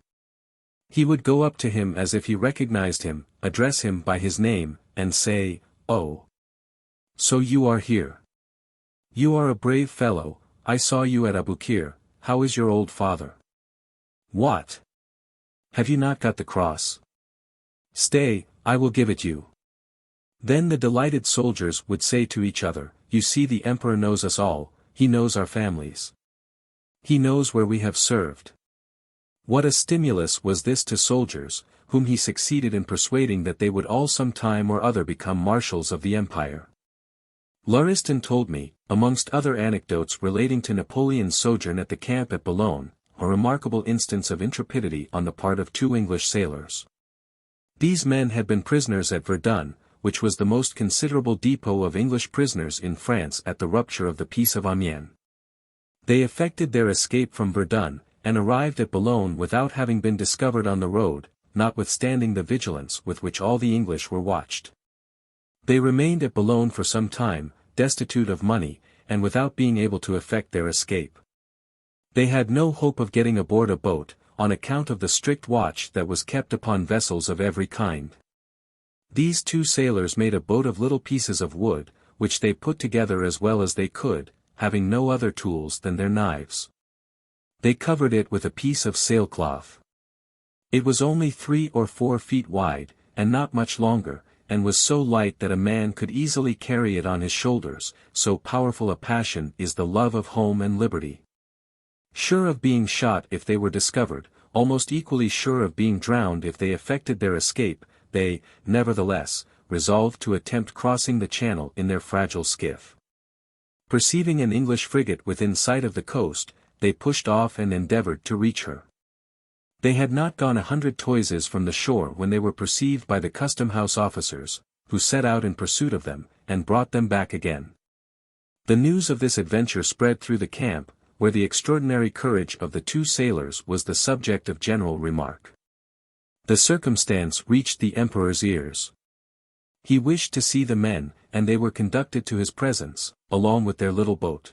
He would go up to him as if he recognized him, address him by his name, and say, "Oh, so you are here. You are a brave fellow, I saw you at Aboukir. How is your old father? What? Have you not got the cross? Stay, I will give it you." Then the delighted soldiers would say to each other, "You see, the emperor knows us all, he knows our families. He knows where we have served." What a stimulus was this to soldiers, whom he succeeded in persuading that they would all some time or other become marshals of the empire. Lauriston told me, amongst other anecdotes relating to Napoleon's sojourn at the camp at Boulogne, a remarkable instance of intrepidity on the part of 2 English sailors. These men had been prisoners at Verdun, which was the most considerable depot of English prisoners in France at the rupture of the Peace of Amiens. They effected their escape from Verdun, and arrived at Boulogne without having been discovered on the road, notwithstanding the vigilance with which all the English were watched. They remained at Boulogne for some time, destitute of money, and without being able to effect their escape. They had no hope of getting aboard a boat, on account of the strict watch that was kept upon vessels of every kind. These 2 sailors made a boat of little pieces of wood, which they put together as well as they could, having no other tools than their knives. They covered it with a piece of sailcloth. It was only 3 or 4 feet wide, and not much longer, and was so light that a man could easily carry it on his shoulders, so powerful a passion is the love of home and liberty. Sure of being shot if they were discovered, almost equally sure of being drowned if they effected their escape, they, nevertheless, resolved to attempt crossing the channel in their fragile skiff. Perceiving an English frigate within sight of the coast, they pushed off and endeavored to reach her. They had not gone 100 toises from the shore when they were perceived by the custom-house officers, who set out in pursuit of them, and brought them back again. The news of this adventure spread through the camp, where the extraordinary courage of the 2 sailors was the subject of general remark. The circumstance reached the emperor's ears. He wished to see the men, and they were conducted to his presence, along with their little boat.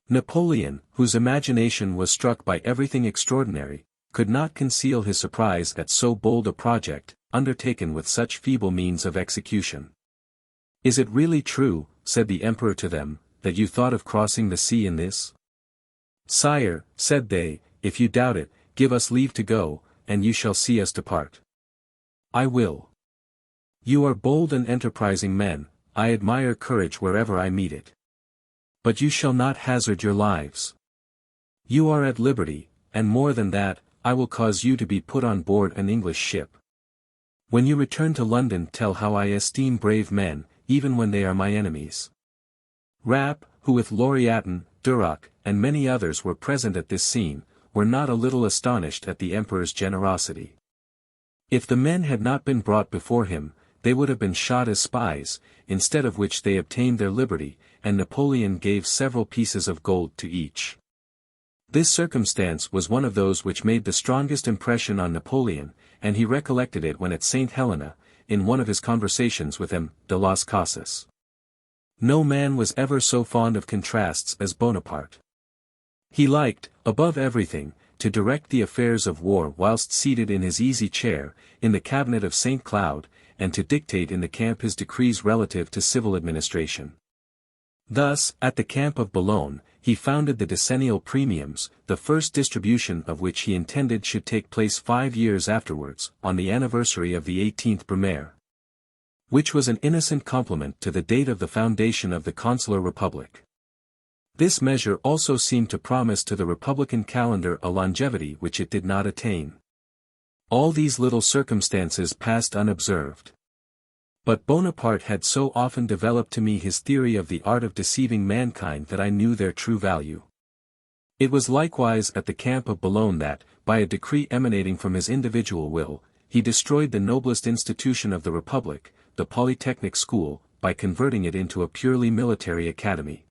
Napoleon, whose imagination was struck by everything extraordinary, could not conceal his surprise at so bold a project, undertaken with such feeble means of execution. "Is it really true," said the emperor to them, "that you thought of crossing the sea in this?" "Sire," said they, "if you doubt it, give us leave to go, and you shall see us depart." "I will. You are bold and enterprising men, I admire courage wherever I meet it. But you shall not hazard your lives. You are at liberty, and more than that, I will cause you to be put on board an English ship. When you return to London, tell how I esteem brave men, even when they are my enemies." Rapp, who with Lauriatin, Duroc, and many others were present at this scene, were not a little astonished at the emperor's generosity. If the men had not been brought before him, they would have been shot as spies, instead of which they obtained their liberty, and Napoleon gave several pieces of gold to each. This circumstance was one of those which made the strongest impression on Napoleon, and he recollected it when at St. Helena, in one of his conversations with M. de las Casas. No man was ever so fond of contrasts as Bonaparte. He liked, above everything, to direct the affairs of war whilst seated in his easy chair, in the cabinet of St. Cloud, and to dictate in the camp his decrees relative to civil administration. Thus, at the camp of Boulogne, he founded the decennial premiums, the first distribution of which he intended should take place 5 years afterwards, on the anniversary of the 18th Brumaire. Which was an innocent compliment to the date of the foundation of the consular republic. This measure also seemed to promise to the republican calendar a longevity which it did not attain. All these little circumstances passed unobserved. But Bonaparte had so often developed to me his theory of the art of deceiving mankind that I knew their true value. It was likewise at the camp of Boulogne that, by a decree emanating from his individual will, he destroyed the noblest institution of the Republic, the Polytechnic School, by converting it into a purely military academy.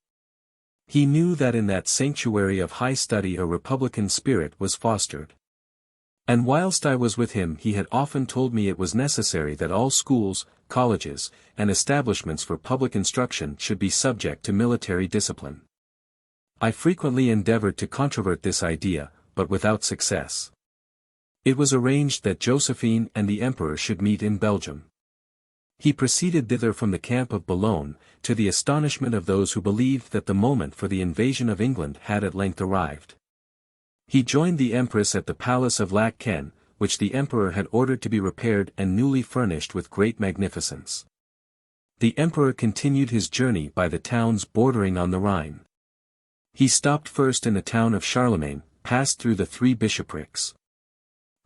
He knew that in that sanctuary of high study a republican spirit was fostered. And whilst I was with him he had often told me it was necessary that all schools, colleges, and establishments for public instruction should be subject to military discipline. I frequently endeavored to controvert this idea, but without success. It was arranged that Josephine and the Emperor should meet in Belgium. He proceeded thither from the camp of Boulogne, to the astonishment of those who believed that the moment for the invasion of England had at length arrived. He joined the Empress at the palace of Lac Ken, which the Emperor had ordered to be repaired and newly furnished with great magnificence. The Emperor continued his journey by the towns bordering on the Rhine. He stopped first in the town of Charlemagne, passed through the 3 bishoprics.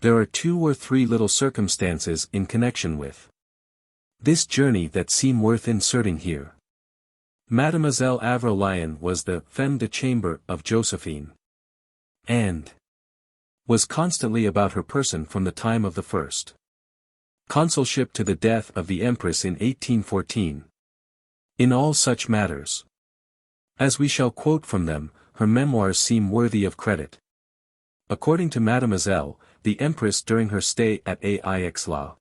There are 2 or 3 little circumstances in connection with this journey that seem worth inserting here. Mademoiselle Avril was the femme de chambre of Josephine, and was constantly about her person from the time of the first consulship to the death of the Empress in 1814. In all such matters, as we shall quote from them, her memoirs seem worthy of credit. According to Mademoiselle, the Empress during her stay at Aix-la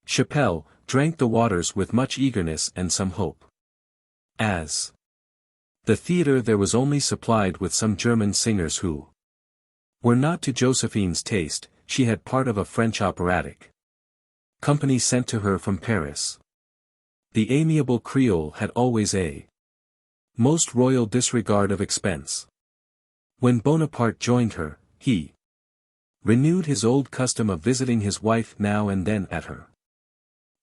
Chapelle, drank the waters with much eagerness and some hope. As the theatre there was only supplied with some German singers who were not to Josephine's taste, she had part of a French operatic company sent to her from Paris. The amiable Creole had always a most royal disregard of expense. When Bonaparte joined her, he renewed his old custom of visiting his wife now and then at her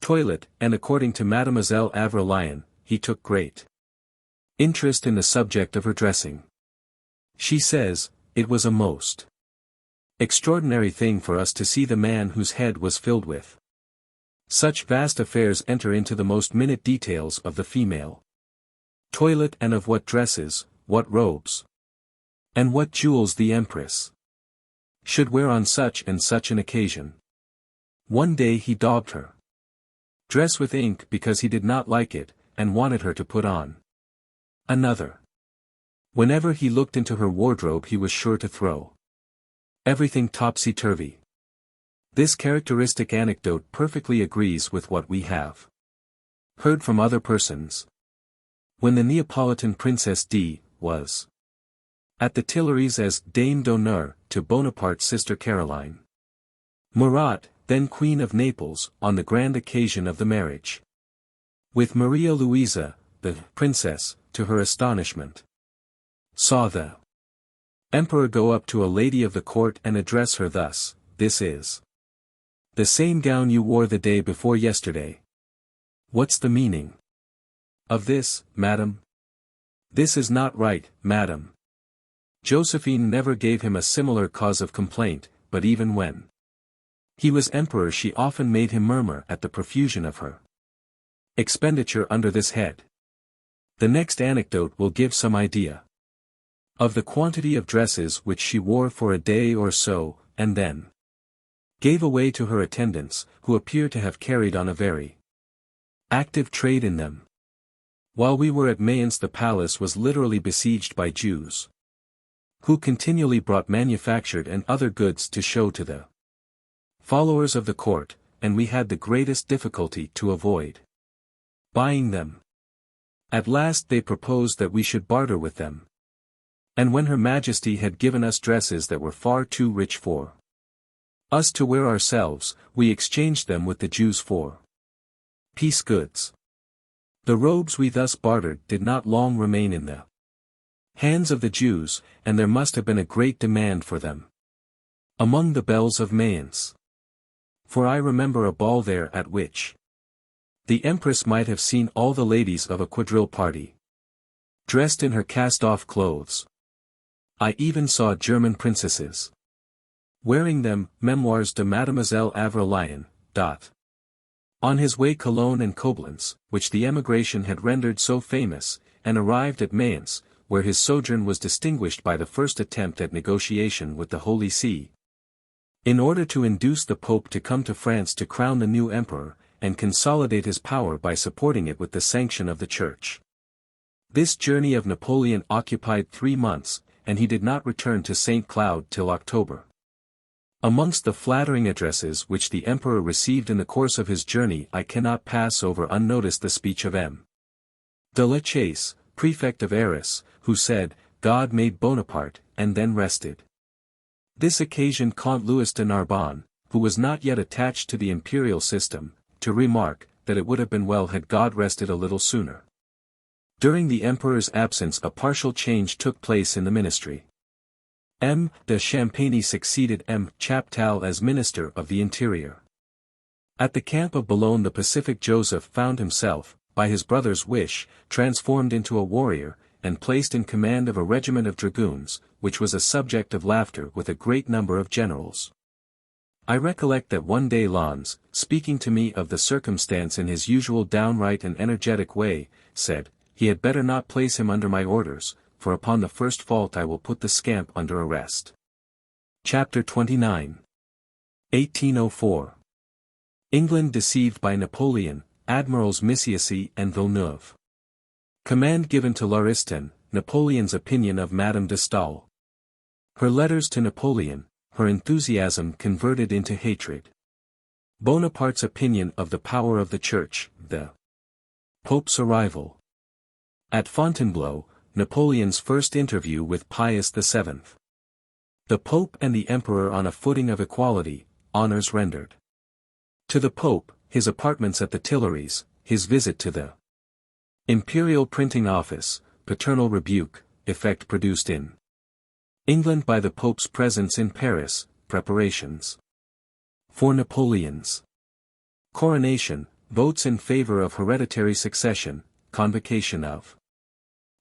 toilet, and according to Mademoiselle Avril, he took great interest in the subject of her dressing. She says, "It was a most extraordinary thing for us to see the man whose head was filled with such vast affairs enter into the most minute details of the female toilet and of what dresses, what robes, and what jewels the Empress should wear on such and such an occasion." One day he daubed her dress with ink because he did not like it, and wanted her to put on another. Whenever he looked into her wardrobe he was sure to throw everything topsy-turvy. This characteristic anecdote perfectly agrees with what we have heard from other persons. When the Neapolitan Princess D. was at the Tuileries as Dame d'honneur to Bonaparte's sister Caroline Murat, then Queen of Naples, on the grand occasion of the marriage with Maria Louisa, the princess, to her astonishment, saw the Emperor go up to a lady of the court and address her thus, "This is the same gown you wore the day before yesterday. What's the meaning of this, madam? This is not right, madam." Josephine never gave him a similar cause of complaint, but even when he was emperor she often made him murmur at the profusion of her expenditure under this head. The next anecdote will give some idea of the quantity of dresses which she wore for a day or so, and then gave away to her attendants, who appear to have carried on a very active trade in them. While we were at Mayence the palace was literally besieged by Jews, who continually brought manufactured and other goods to show to the followers of the court, and we had the greatest difficulty to avoid buying them. At last they proposed that we should barter with them. And when Her Majesty had given us dresses that were far too rich for us to wear ourselves, we exchanged them with the Jews for peace goods. The robes we thus bartered did not long remain in the hands of the Jews, and there must have been a great demand for them among the belles of Mayence. For I remember a ball there at which the Empress might have seen all the ladies of a quadrille party dressed in her cast-off clothes. I even saw German princesses wearing them. Memoirs de Mademoiselle Avril Lyon. On his way Cologne and Koblenz, which the emigration had rendered so famous, and arrived at Mayence, where his sojourn was distinguished by the first attempt at negotiation with the Holy See, in order to induce the Pope to come to France to crown the new emperor, and consolidate his power by supporting it with the sanction of the Church. This journey of Napoleon occupied 3 months, and he did not return to St. Cloud till October. Amongst the flattering addresses which the emperor received in the course of his journey I cannot pass over unnoticed the speech of M. de la Chaise, prefect of Arras, who said, "God made Bonaparte," and then rested. This occasioned Count Louis de Narbonne, who was not yet attached to the imperial system, to remark, that it would have been well had God rested a little sooner. During the emperor's absence a partial change took place in the ministry. M. de Champagny succeeded M. Chaptal as Minister of the Interior. At the camp of Boulogne the pacific Joseph found himself, by his brother's wish, transformed into a warrior, and placed in command of a regiment of dragoons, which was a subject of laughter with a great number of generals. I recollect that one day Lens, speaking to me of the circumstance in his usual downright and energetic way, said, he had better not place him under my orders, for upon the first fault I will put the scamp under arrest. Chapter 29. 1804. England deceived by Napoleon, Admirals Missiessy and Villeneuve. Command given to Lauriston, Napoleon's opinion of Madame de Staël. Her letters to Napoleon, her enthusiasm converted into hatred. Bonaparte's opinion of the power of the Church, the Pope's arrival. At Fontainebleau, Napoleon's first interview with Pius VII. The Pope and the Emperor on a footing of equality, honors rendered. To the Pope, his apartments at the Tuileries, his visit to the Imperial Printing Office, paternal rebuke, effect produced in England by the Pope's presence in Paris, preparations for Napoleon's coronation, votes in favor of hereditary succession, convocation of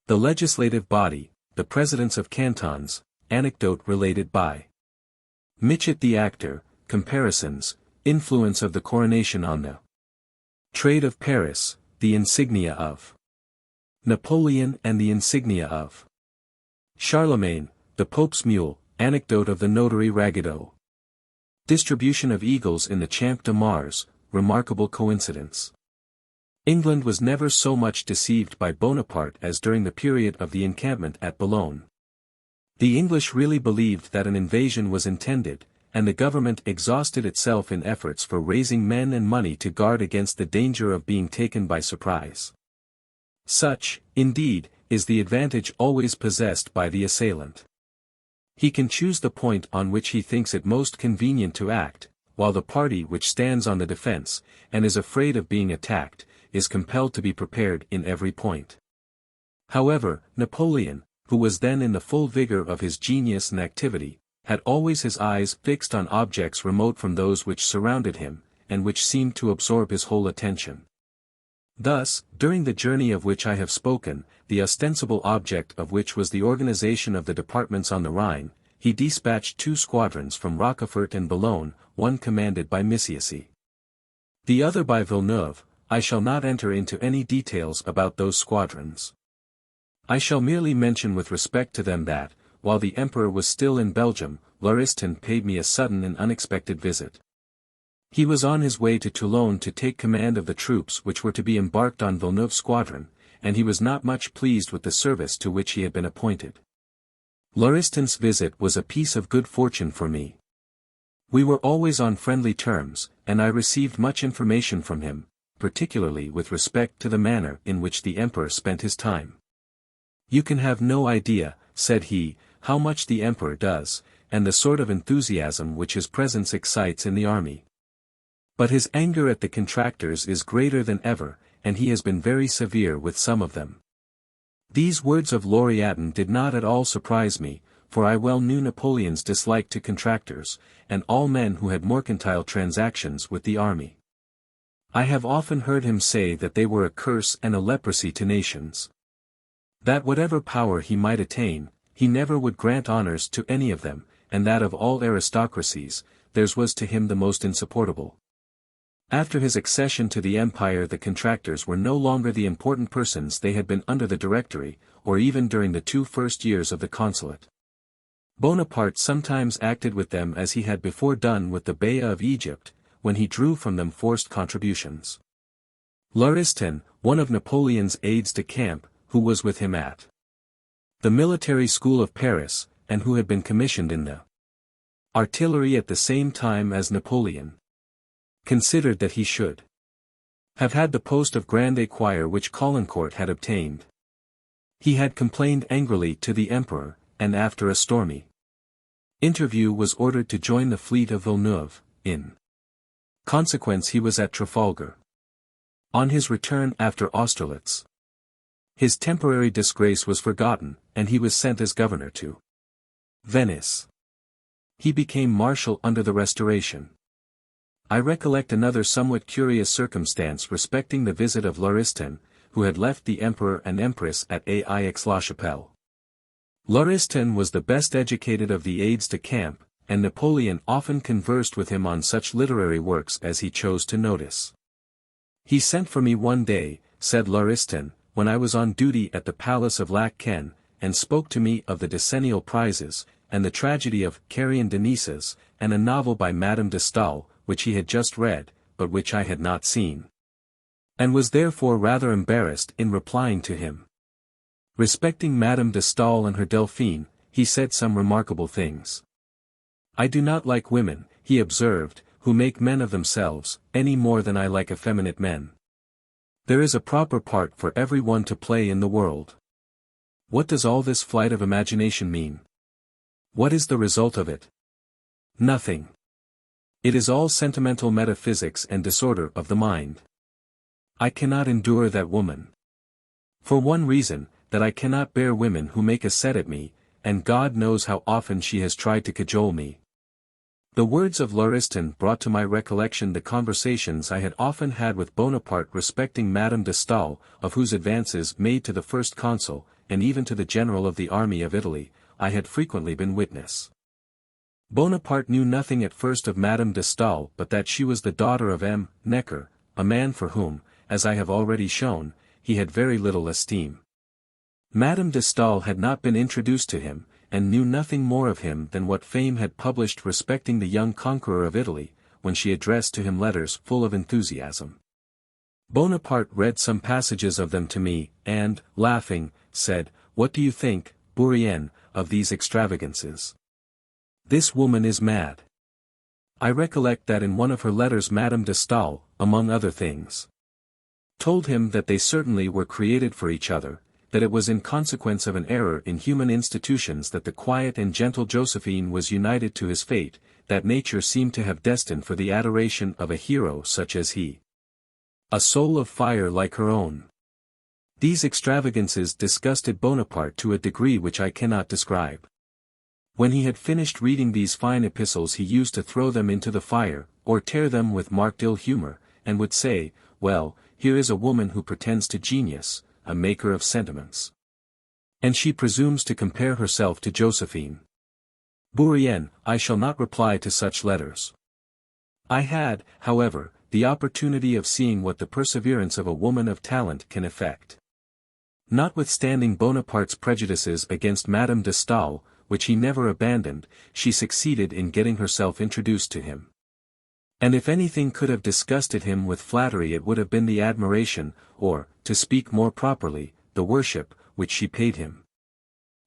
the legislative body, the presidents of cantons, anecdote related by Michet the actor, comparisons, influence of the coronation on the trade of Paris, the insignia of Napoleon and the insignia of Charlemagne, the Pope's mule, anecdote of the notary Ragueneau. Distribution of eagles in the Champ de Mars, remarkable coincidence. England was never so much deceived by Bonaparte as during the period of the encampment at Boulogne. The English really believed that an invasion was intended, and the government exhausted itself in efforts for raising men and money to guard against the danger of being taken by surprise. Such, indeed, is the advantage always possessed by the assailant. He can choose the point on which he thinks it most convenient to act, while the party which stands on the defense, and is afraid of being attacked, is compelled to be prepared in every point. However, Napoleon, who was then in the full vigor of his genius and activity, had always his eyes fixed on objects remote from those which surrounded him, and which seemed to absorb his whole attention. Thus, during the journey of which I have spoken, the ostensible object of which was the organization of the departments on the Rhine, he dispatched 2 squadrons from Rochefort and Boulogne, one commanded by Missiessy, the other by Villeneuve. I shall not enter into any details about those squadrons. I shall merely mention with respect to them that, while the Emperor was still in Belgium, Lauriston paid me a sudden and unexpected visit. He was on his way to Toulon to take command of the troops which were to be embarked on Villeneuve's squadron, and he was not much pleased with the service to which he had been appointed. Lauriston's visit was a piece of good fortune for me. We were always on friendly terms, and I received much information from him, particularly with respect to the manner in which the emperor spent his time. "You can have no idea," said he, "how much the emperor does, and the sort of enthusiasm which his presence excites in the army. But his anger at the contractors is greater than ever, and he has been very severe with some of them." These words of Lauriatin did not at all surprise me, for I well knew Napoleon's dislike to contractors, and all men who had mercantile transactions with the army. I have often heard him say that they were a curse and a leprosy to nations. That whatever power he might attain, he never would grant honors to any of them, and that of all aristocracies, theirs was to him the most insupportable. After his accession to the empire, the contractors were no longer the important persons they had been under the Directory, or even during the 2 first years of the consulate. Bonaparte sometimes acted with them as he had before done with the Bey of Egypt, when he drew from them forced contributions. Lauristin, one of Napoleon's aides-de-camp, who was with him at the military school of Paris, and who had been commissioned in the artillery at the same time as Napoleon, considered that he should have had the post of Grand Écuyer which Caulaincourt had obtained. He had complained angrily to the emperor, and after a stormy interview was ordered to join the fleet of Villeneuve. In consequence he was at Trafalgar. On his return after Austerlitz, his temporary disgrace was forgotten, and he was sent as governor to Venice. He became marshal under the Restoration. I recollect another somewhat curious circumstance respecting the visit of Lauristin, who had left the emperor and empress at Aix-la-Chapelle. Lauristin was the best educated of the aides-de-camp, and Napoleon often conversed with him on such literary works as he chose to notice. "He sent for me one day," said Lauristin, "when I was on duty at the Palace of Lac Ken, and spoke to me of the decennial prizes, and the tragedy of Carrion de Nices, and a novel by Madame de Staël, which he had just read, but which I had not seen, and was therefore rather embarrassed in replying to him. Respecting Madame de Staël and her Delphine, he said some remarkable things. I do not like women," he observed, "who make men of themselves, any more than I like effeminate men. There is a proper part for every one to play in the world. What does all this flight of imagination mean? What is the result of it? Nothing. It is all sentimental metaphysics and disorder of the mind. I cannot endure that woman. For one reason, that I cannot bear women who make a set at me, and God knows how often she has tried to cajole me." The words of Lauristin brought to my recollection the conversations I had often had with Bonaparte respecting Madame de Staël, of whose advances made to the first consul, and even to the general of the army of Italy, I had frequently been witness. Bonaparte knew nothing at first of Madame de Staël but that she was the daughter of M. Necker, a man for whom, as I have already shown, he had very little esteem. Madame de Staël had not been introduced to him, and knew nothing more of him than what fame had published respecting the young conqueror of Italy, when she addressed to him letters full of enthusiasm. Bonaparte read some passages of them to me, and, laughing, said, "What do you think, Bourrienne, of these extravagances? This woman is mad." I recollect that in one of her letters Madame de Staël, among other things, told him that they certainly were created for each other, that it was in consequence of an error in human institutions that the quiet and gentle Josephine was united to his fate, that nature seemed to have destined for the adoration of a hero such as he a soul of fire like her own. These extravagances disgusted Bonaparte to a degree which I cannot describe. When he had finished reading these fine epistles he used to throw them into the fire, or tear them with marked ill humor, and would say, "Well, here is a woman who pretends to genius, a maker of sentiments. And she presumes to compare herself to Josephine. Bourrienne, I shall not reply to such letters." I had, however, the opportunity of seeing what the perseverance of a woman of talent can effect. Notwithstanding Bonaparte's prejudices against Madame de Staël, which he never abandoned, she succeeded in getting herself introduced to him. And if anything could have disgusted him with flattery it would have been the admiration, or, to speak more properly, the worship, which she paid him.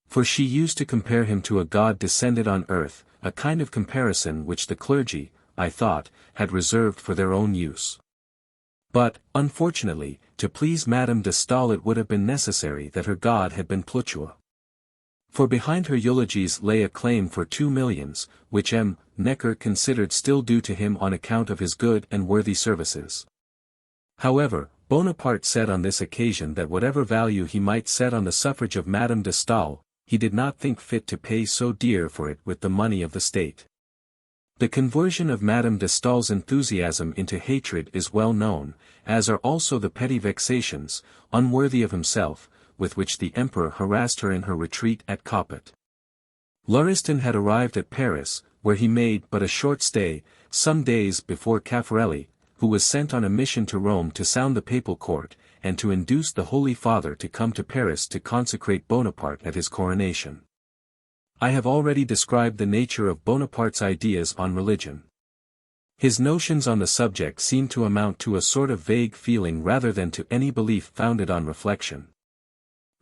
For she used to compare him to a god descended on earth, a kind of comparison which the clergy, I thought, had reserved for their own use. But, unfortunately, to please Madame de Staël it would have been necessary that her god had been Plutua. For behind her eulogies lay a claim for 2 millions, which M. Necker considered still due to him on account of his good and worthy services. However, Bonaparte said on this occasion that whatever value he might set on the suffrage of Madame de Staël, he did not think fit to pay so dear for it with the money of the state. The conversion of Madame de Staël's enthusiasm into hatred is well known, as are also the petty vexations, unworthy of himself, with which the emperor harassed her in her retreat at Coppet. Lauriston had arrived at Paris, where he made but a short stay, some days before Caffarelli, who was sent on a mission to Rome to sound the papal court, and to induce the Holy Father to come to Paris to consecrate Bonaparte at his coronation. I have already described the nature of Bonaparte's ideas on religion. His notions on the subject seem to amount to a sort of vague feeling rather than to any belief founded on reflection.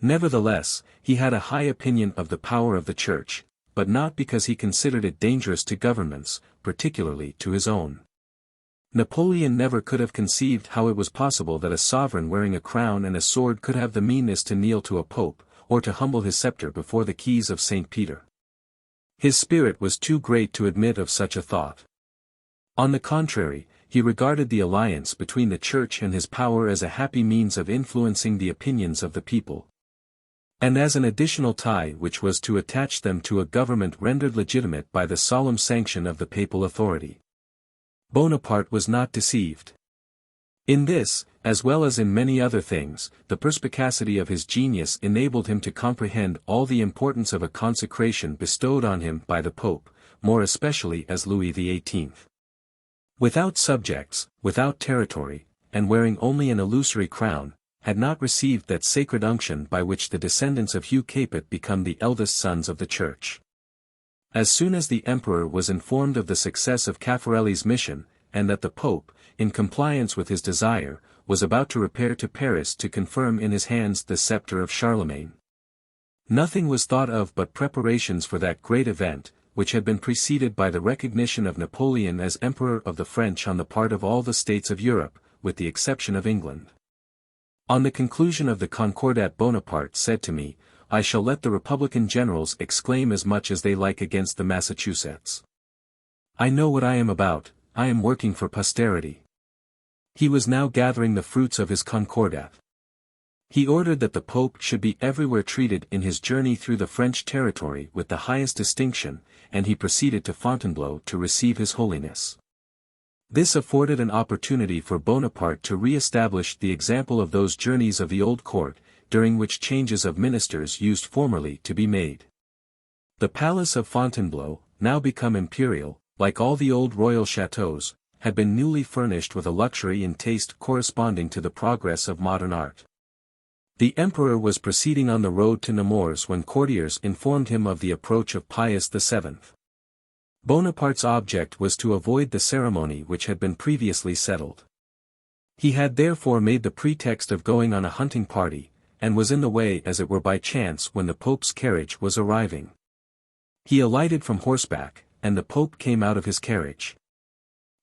Nevertheless, he had a high opinion of the power of the Church, but not because he considered it dangerous to governments, particularly to his own. Napoleon never could have conceived how it was possible that a sovereign wearing a crown and a sword could have the meanness to kneel to a pope, or to humble his scepter before the keys of St. Peter. His spirit was too great to admit of such a thought. On the contrary, he regarded the alliance between the Church and his power as a happy means of influencing the opinions of the people, and as an additional tie which was to attach them to a government rendered legitimate by the solemn sanction of the papal authority. Bonaparte was not deceived. In this, as well as in many other things, the perspicacity of his genius enabled him to comprehend all the importance of a consecration bestowed on him by the Pope, more especially as Louis XVIII. Without subjects, without territory, and wearing only an illusory crown, had not received that sacred unction by which the descendants of Hugh Capet become the eldest sons of the Church. As soon as the Emperor was informed of the success of Caffarelli's mission, and that the Pope, in compliance with his desire, was about to repair to Paris to confirm in his hands the sceptre of Charlemagne, nothing was thought of but preparations for that great event, which had been preceded by the recognition of Napoleon as Emperor of the French on the part of all the states of Europe, with the exception of England. On the conclusion of the Concordat, Bonaparte said to me, "I shall let the Republican generals exclaim as much as they like against the Massachusetts. I know what I am about, I am working for posterity." He was now gathering the fruits of his Concordat. He ordered that the Pope should be everywhere treated in his journey through the French territory with the highest distinction, and he proceeded to Fontainebleau to receive His Holiness. This afforded an opportunity for Bonaparte to re-establish the example of those journeys of the old court, during which changes of ministers used formerly to be made. The palace of Fontainebleau, now become imperial, like all the old royal chateaux, had been newly furnished with a luxury in taste corresponding to the progress of modern art. The emperor was proceeding on the road to Nemours when courtiers informed him of the approach of Pius VII. Bonaparte's object was to avoid the ceremony which had been previously settled. He had therefore made the pretext of going on a hunting party, and was in the way as it were by chance when the Pope's carriage was arriving. He alighted from horseback, and the Pope came out of his carriage.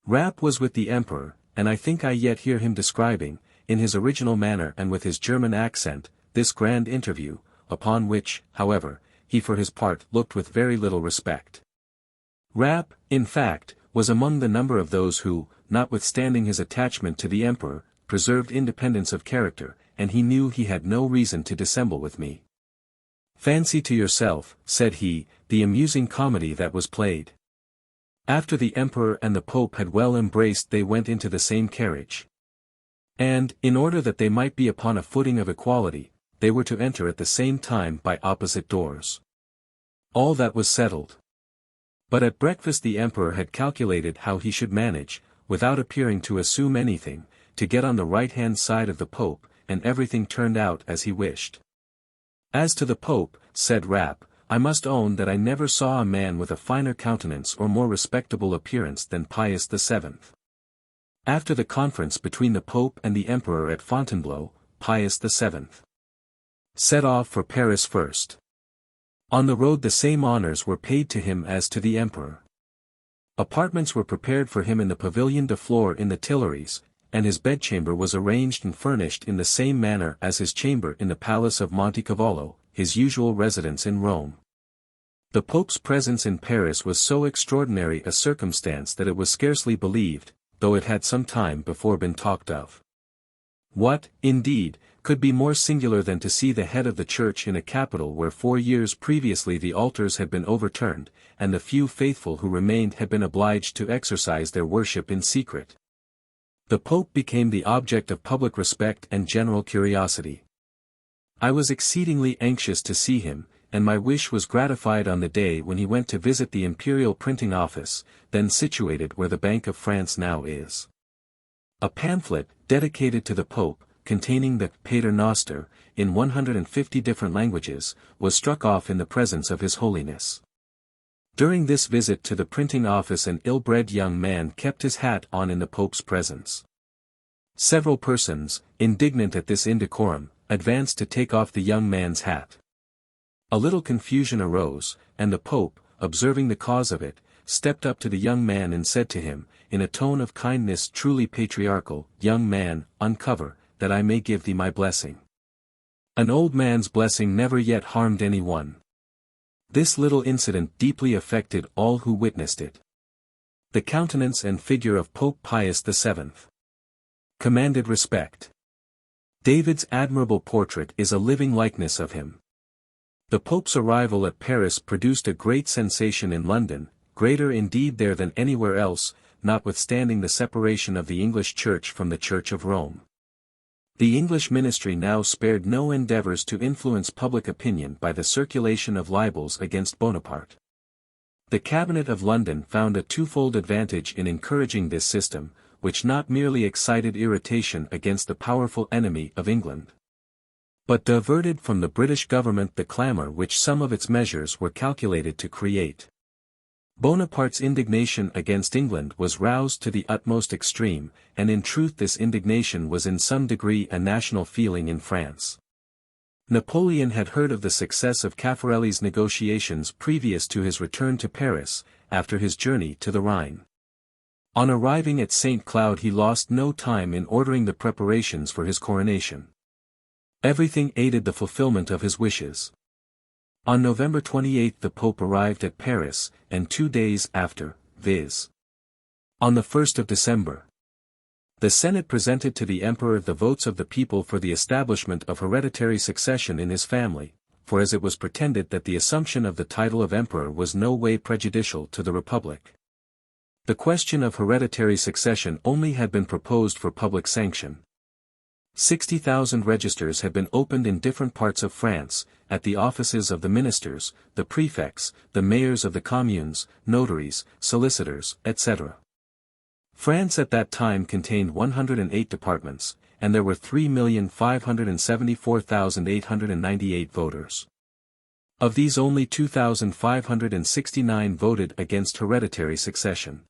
Rapp was with the emperor, and I think I yet hear him describing, in his original manner and with his German accent, this grand interview, upon which, however, he for his part looked with very little respect. Rapp, in fact, was among the number of those who, notwithstanding his attachment to the emperor, preserved independence of character, and he knew he had no reason to dissemble with me. "Fancy to yourself," said he, "the amusing comedy that was played. After the emperor and the Pope had well embraced they went into the same carriage. And, in order that they might be upon a footing of equality, they were to enter at the same time by opposite doors. All that was settled. But at breakfast the emperor had calculated how he should manage, without appearing to assume anything, to get on the right-hand side of the Pope, and everything turned out as he wished. As to the Pope," said Rapp, "I must own that I never saw a man with a finer countenance or more respectable appearance than Pius VII. After the conference between the Pope and the Emperor at Fontainebleau, Pius VII. set off for Paris first. On the road the same honors were paid to him as to the Emperor. Apartments were prepared for him in the Pavilion de Flore in the Tuileries, and his bedchamber was arranged and furnished in the same manner as his chamber in the Palace of Montecavallo, his usual residence in Rome. The Pope's presence in Paris was so extraordinary a circumstance that it was scarcely believed, though it had some time before been talked of. What, indeed, could be more singular than to see the head of the Church in a capital where 4 years previously the altars had been overturned, and the few faithful who remained had been obliged to exercise their worship in secret? The Pope became the object of public respect and general curiosity. I was exceedingly anxious to see him, and my wish was gratified on the day when he went to visit the Imperial Printing Office, then situated where the Bank of France now is. A pamphlet, dedicated to the Pope, containing the Pater Noster, in 150 different languages, was struck off in the presence of His Holiness. During this visit to the printing office an ill-bred young man kept his hat on in the Pope's presence. Several persons, indignant at this indecorum, advanced to take off the young man's hat. A little confusion arose, and the Pope, observing the cause of it, stepped up to the young man and said to him, in a tone of kindness truly patriarchal, "Young man, uncover, that I may give thee my blessing." An old man's blessing never yet harmed any one. This little incident deeply affected all who witnessed it. The countenance and figure of Pope Pius VII commanded respect. David's admirable portrait is a living likeness of him. The Pope's arrival at Paris produced a great sensation in London, greater indeed there than anywhere else, notwithstanding the separation of the English Church from the Church of Rome. The English ministry now spared no endeavours to influence public opinion by the circulation of libels against Bonaparte. The Cabinet of London found a twofold advantage in encouraging this system, which not merely excited irritation against the powerful enemy of England, but diverted from the British government the clamour which some of its measures were calculated to create. Bonaparte's indignation against England was roused to the utmost extreme, and in truth this indignation was in some degree a national feeling in France. Napoleon had heard of the success of Caffarelli's negotiations previous to his return to Paris, after his journey to the Rhine. On arriving at St. Cloud he lost no time in ordering the preparations for his coronation. Everything aided the fulfillment of his wishes. On November 28 the Pope arrived at Paris, and 2 days after, viz. on the 1st of December, the Senate presented to the Emperor the votes of the people for the establishment of hereditary succession in his family, for as it was pretended that the assumption of the title of Emperor was no way prejudicial to the Republic. The question of hereditary succession only had been proposed for public sanction. 60,000 registers had been opened in different parts of France, at the offices of the ministers, the prefects, the mayors of the communes, notaries, solicitors, etc. France at that time contained 108 departments, and there were 3,574,898 voters. Of these only 2,569 voted against hereditary succession.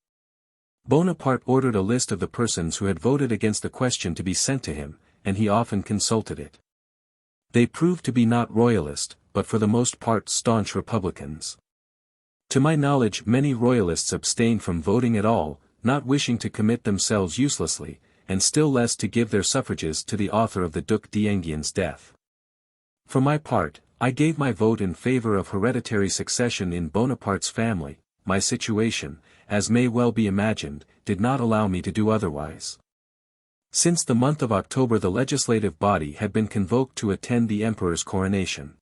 Bonaparte ordered a list of the persons who had voted against the question to be sent to him, and he often consulted it. They proved to be not royalist, but for the most part staunch Republicans. To my knowledge many royalists abstained from voting at all, not wishing to commit themselves uselessly, and still less to give their suffrages to the author of the Duc d'Enghien death. For my part, I gave my vote in favour of hereditary succession in Bonaparte's family. My situation, as may well be imagined, did not allow me to do otherwise. Since the month of October the legislative body had been convoked to attend the Emperor's coronation.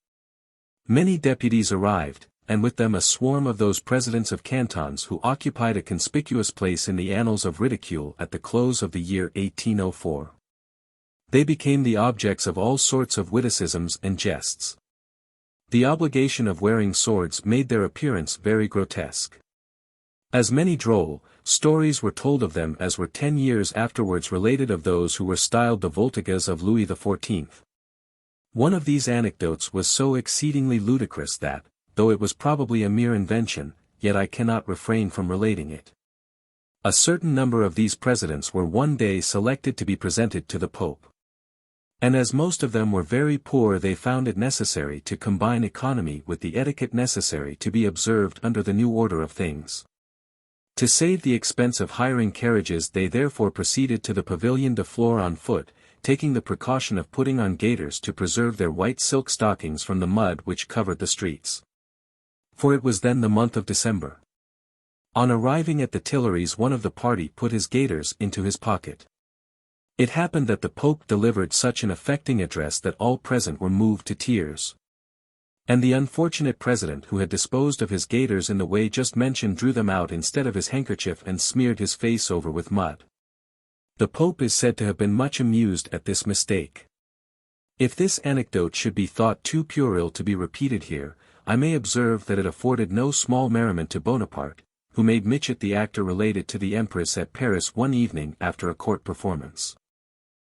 Many deputies arrived, and with them a swarm of those presidents of cantons who occupied a conspicuous place in the annals of ridicule at the close of the year 1804. They became the objects of all sorts of witticisms and jests. The obligation of wearing swords made their appearance very grotesque. As many droll stories were told of them as were 10 years afterwards related of those who were styled the Voltigas of Louis XIV. One of these anecdotes was so exceedingly ludicrous that, though it was probably a mere invention, yet I cannot refrain from relating it. A certain number of these presidents were one day selected to be presented to the Pope. And as most of them were very poor they found it necessary to combine economy with the etiquette necessary to be observed under the new order of things. To save the expense of hiring carriages, they therefore proceeded to the Pavilion de Flore on foot, taking the precaution of putting on gaiters to preserve their white silk stockings from the mud which covered the streets. For it was then the month of December. On arriving at the Tuileries, one of the party put his gaiters into his pocket. It happened that the Pope delivered such an affecting address that all present were moved to tears. And the unfortunate president who had disposed of his gaiters in the way just mentioned drew them out instead of his handkerchief and smeared his face over with mud. The Pope is said to have been much amused at this mistake. If this anecdote should be thought too puerile to be repeated here, I may observe that it afforded no small merriment to Bonaparte, who made Michet the actor related to the Empress at Paris one evening after a court performance.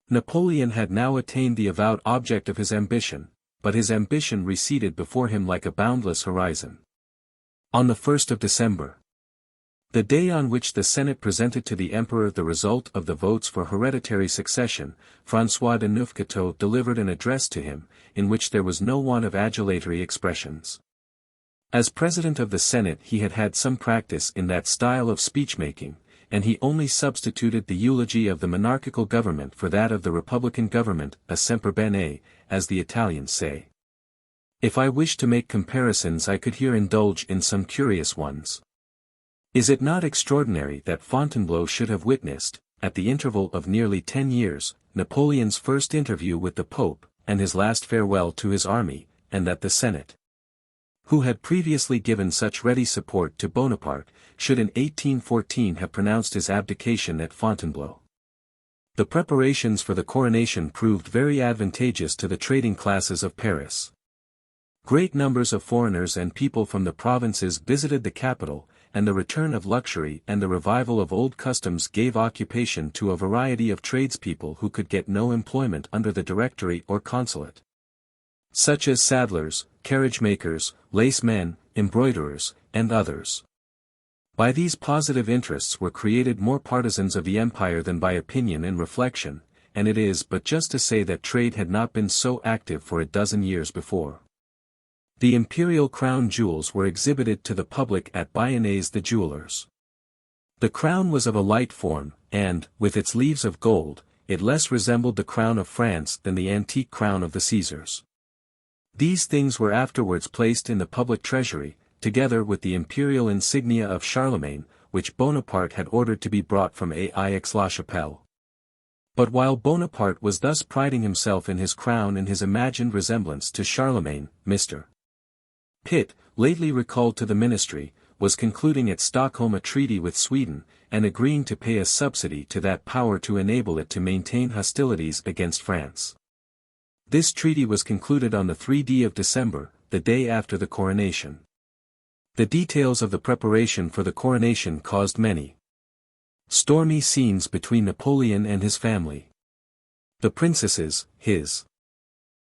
Napoleon had now attained the avowed object of his ambition, but his ambition receded before him like a boundless horizon. On the 1st of December, the day on which the Senate presented to the Emperor the result of the votes for hereditary succession, François de Neufchâteau delivered an address to him, in which there was no want of adulatory expressions. As President of the Senate he had had some practice in that style of speech-making, and he only substituted the eulogy of the monarchical government for that of the republican government, a semper bene, as the Italians say. If I wished to make comparisons I could here indulge in some curious ones. Is it not extraordinary that Fontainebleau should have witnessed, at the interval of nearly 10 years, Napoleon's first interview with the Pope, and his last farewell to his army, and that the Senate, who had previously given such ready support to Bonaparte, should in 1814 have pronounced his abdication at Fontainebleau? The preparations for the coronation proved very advantageous to the trading classes of Paris. Great numbers of foreigners and people from the provinces visited the capital, and the return of luxury and the revival of old customs gave occupation to a variety of tradespeople who could get no employment under the Directory or Consulate, such as saddlers, carriage-makers, lace-men, embroiderers, and others. By these positive interests were created more partisans of the empire than by opinion and reflection, and it is but just to say that trade had not been so active for a dozen years before. The imperial crown jewels were exhibited to the public at Bayonnet's the jewelers. The crown was of a light form, and, with its leaves of gold, it less resembled the crown of France than the antique crown of the Caesars. These things were afterwards placed in the public treasury, together with the imperial insignia of Charlemagne, which Bonaparte had ordered to be brought from Aix-la-Chapelle. But while Bonaparte was thus priding himself in his crown and his imagined resemblance to Charlemagne, Mr. Pitt, lately recalled to the ministry, was concluding at Stockholm a treaty with Sweden, and agreeing to pay a subsidy to that power to enable it to maintain hostilities against France. This treaty was concluded on the 3rd of December, the day after the coronation. The details of the preparation for the coronation caused many stormy scenes between Napoleon and his family. The princesses, his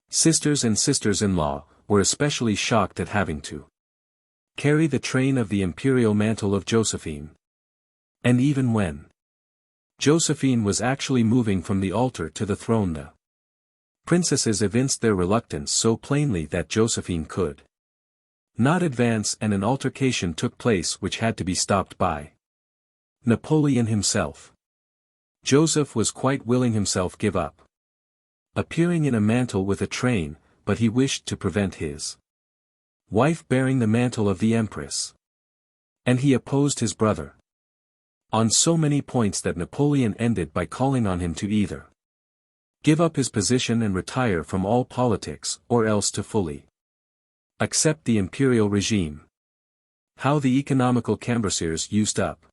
sisters and sisters-in-law, were especially shocked at having to carry the train of the imperial mantle of Josephine. And even when Josephine was actually moving from the altar to the throne, the princesses evinced their reluctance so plainly that Josephine could not advance, and an altercation took place which had to be stopped by Napoleon himself. Joseph was quite willing himself give up appearing in a mantle with a train, but he wished to prevent his wife bearing the mantle of the Empress. And he opposed his brother on so many points that Napoleon ended by calling on him to either give up his position and retire from all politics, or else to fully accept the imperial regime. How the economical Cambrasiers used up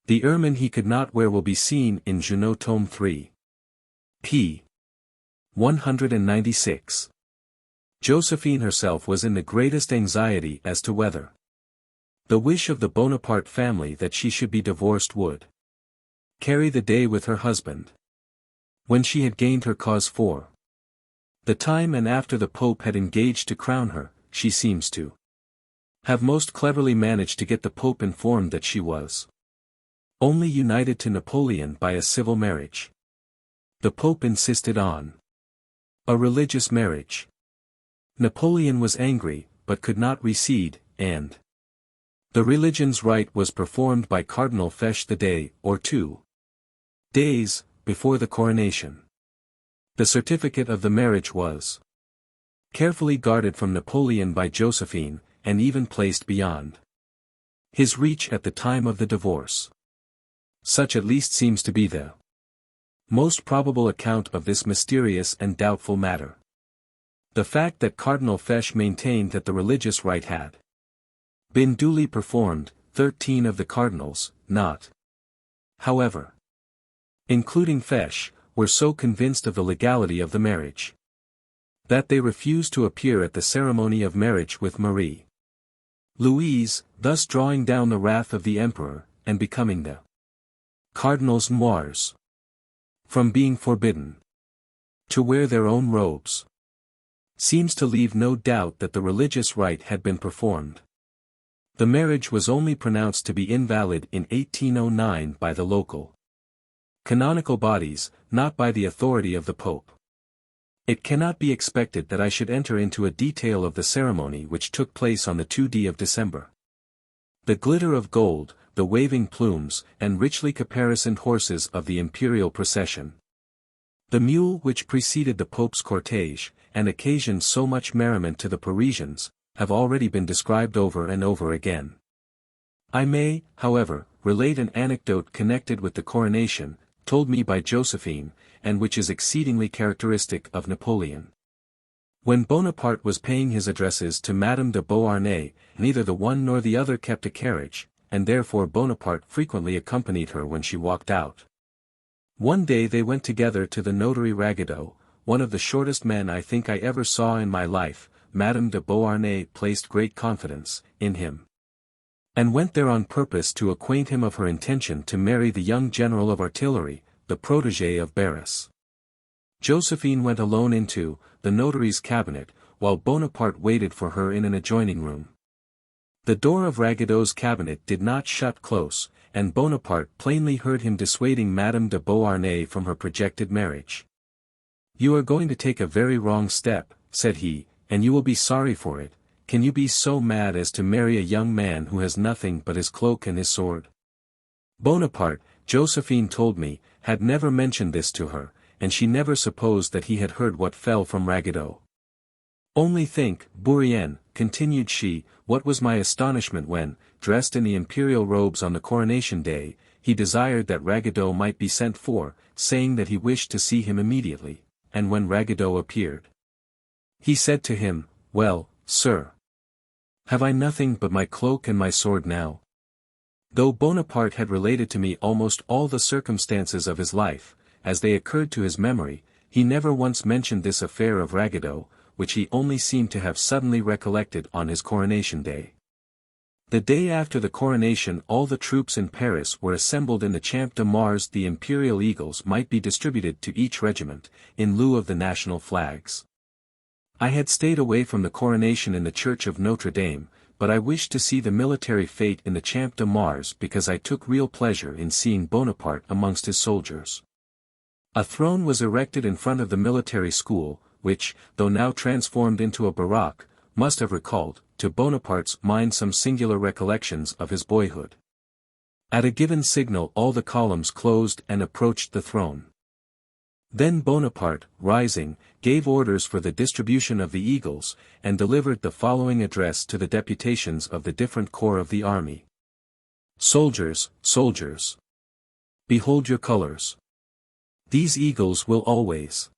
the ermine he could not wear will be seen in Junot Tome 3. p. 196. Josephine herself was in the greatest anxiety as to whether the wish of the Bonaparte family that she should be divorced would carry the day with her husband. When she had gained her cause for the time and after the Pope had engaged to crown her, she seems to have most cleverly managed to get the Pope informed that she was only united to Napoleon by a civil marriage. The Pope insisted on a religious marriage. Napoleon was angry, but could not recede, and The religion's rite was performed by Cardinal Fesch the day, or 2 days, before the coronation. The certificate of the marriage was carefully guarded from Napoleon by Josephine, and even placed beyond his reach at the time of the divorce. Such at least seems to be the most probable account of this mysterious and doubtful matter. The fact that Cardinal Fesch maintained that the religious rite had been duly performed, 13 of the cardinals, not, however, including Fesch, were so convinced of the legality of the marriage that they refused to appear at the ceremony of marriage with Marie Louise, thus drawing down the wrath of the emperor, and becoming the cardinals' memoirs. From being forbidden to wear their own robes seems to leave no doubt that the religious rite had been performed. The marriage was only pronounced to be invalid in 1809 by the local canonical bodies, not by the authority of the Pope. It cannot be expected that I should enter into a detail of the ceremony which took place on the 2nd of December. The glitter of gold, the waving plumes, and richly caparisoned horses of the imperial procession, the mule which preceded the Pope's cortege, and occasioned so much merriment to the Parisians, have already been described over and over again. I may, however, relate an anecdote connected with the coronation, told me by Josephine, and which is exceedingly characteristic of Napoleon. When Bonaparte was paying his addresses to Madame de Beauharnais, neither the one nor the other kept a carriage, and therefore Bonaparte frequently accompanied her when she walked out. One day they went together to the notary Ragueteau, one of the shortest men I think I ever saw in my life. Madame de Beauharnais placed great confidence in him, and went there on purpose to acquaint him of her intention to marry the young general of artillery, the protégé of Barras. Josephine went alone into the notary's cabinet, while Bonaparte waited for her in an adjoining room. The door of Ragueteau's cabinet did not shut close, and Bonaparte plainly heard him dissuading Madame de Beauharnais from her projected marriage. "You are going to take a very wrong step," said he, "and you will be sorry for it. Can you be so mad as to marry a young man who has nothing but his cloak and his sword?" Bonaparte, Josephine told me, had never mentioned this to her, and she never supposed that he had heard what fell from Ragueteau. "Only think, Bourrienne," continued she, "what was my astonishment when, dressed in the imperial robes on the coronation day, he desired that Ragueteau might be sent for, saying that he wished to see him immediately, and when Ragueteau appeared, he said to him, 'Well, sir, have I nothing but my cloak and my sword now?'" Though Bonaparte had related to me almost all the circumstances of his life, as they occurred to his memory, he never once mentioned this affair of Ragueteau, which he only seemed to have suddenly recollected on his coronation day. The day after the coronation all the troops in Paris were assembled in the Champ de Mars. The imperial eagles might be distributed to each regiment, in lieu of the national flags. I had stayed away from the coronation in the church of Notre Dame, but I wished to see the military fete in the Champ de Mars because I took real pleasure in seeing Bonaparte amongst his soldiers. A throne was erected in front of the military school, which, though now transformed into a barrack, must have recalled, to Bonaparte's mind some singular recollections of his boyhood. At a given signal all the columns closed and approached the throne. Then Bonaparte, rising, gave orders for the distribution of the eagles, and delivered the following address to the deputations of the different corps of the army. "Soldiers, soldiers! Behold your colors. These eagles will always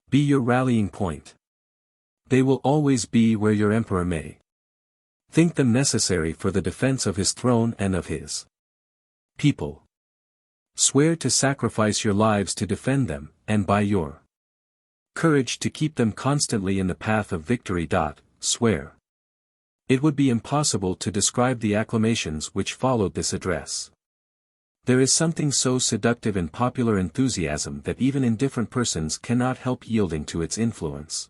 be your rallying point. They will always be where your emperor may think them necessary for the defense of his throne and of his people. Swear to sacrifice your lives to defend them, and by your courage to keep them constantly in the path of victory. Swear." It would be impossible to describe the acclamations which followed this address. There is something so seductive in popular enthusiasm that even indifferent persons cannot help yielding to its influence.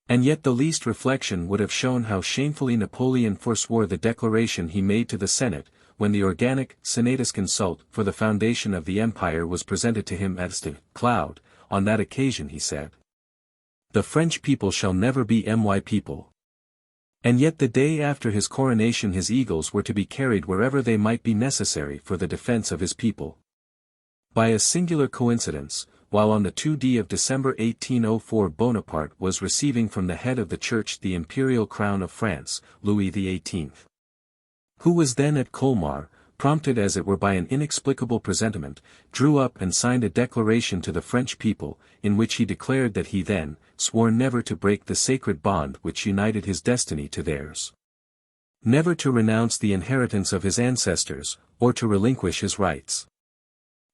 And yet the least reflection would have shown how shamefully Napoleon forswore the declaration he made to the Senate, when the organic Senatus Consult for the foundation of the empire was presented to him as the cloud. On that occasion he said, "The French people shall never be my people. And yet the day after his coronation his eagles were to be carried wherever they might be necessary for the defense of his people. By a singular coincidence, while on the 2d of December 1804 Bonaparte was receiving from the head of the Church the imperial crown of France, Louis XVIII, who was then at Colmar, prompted as it were by an inexplicable presentiment, drew up and signed a declaration to the French people, in which he declared that he then swore never to break the sacred bond which united his destiny to theirs. Never to renounce the inheritance of his ancestors, or to relinquish his rights.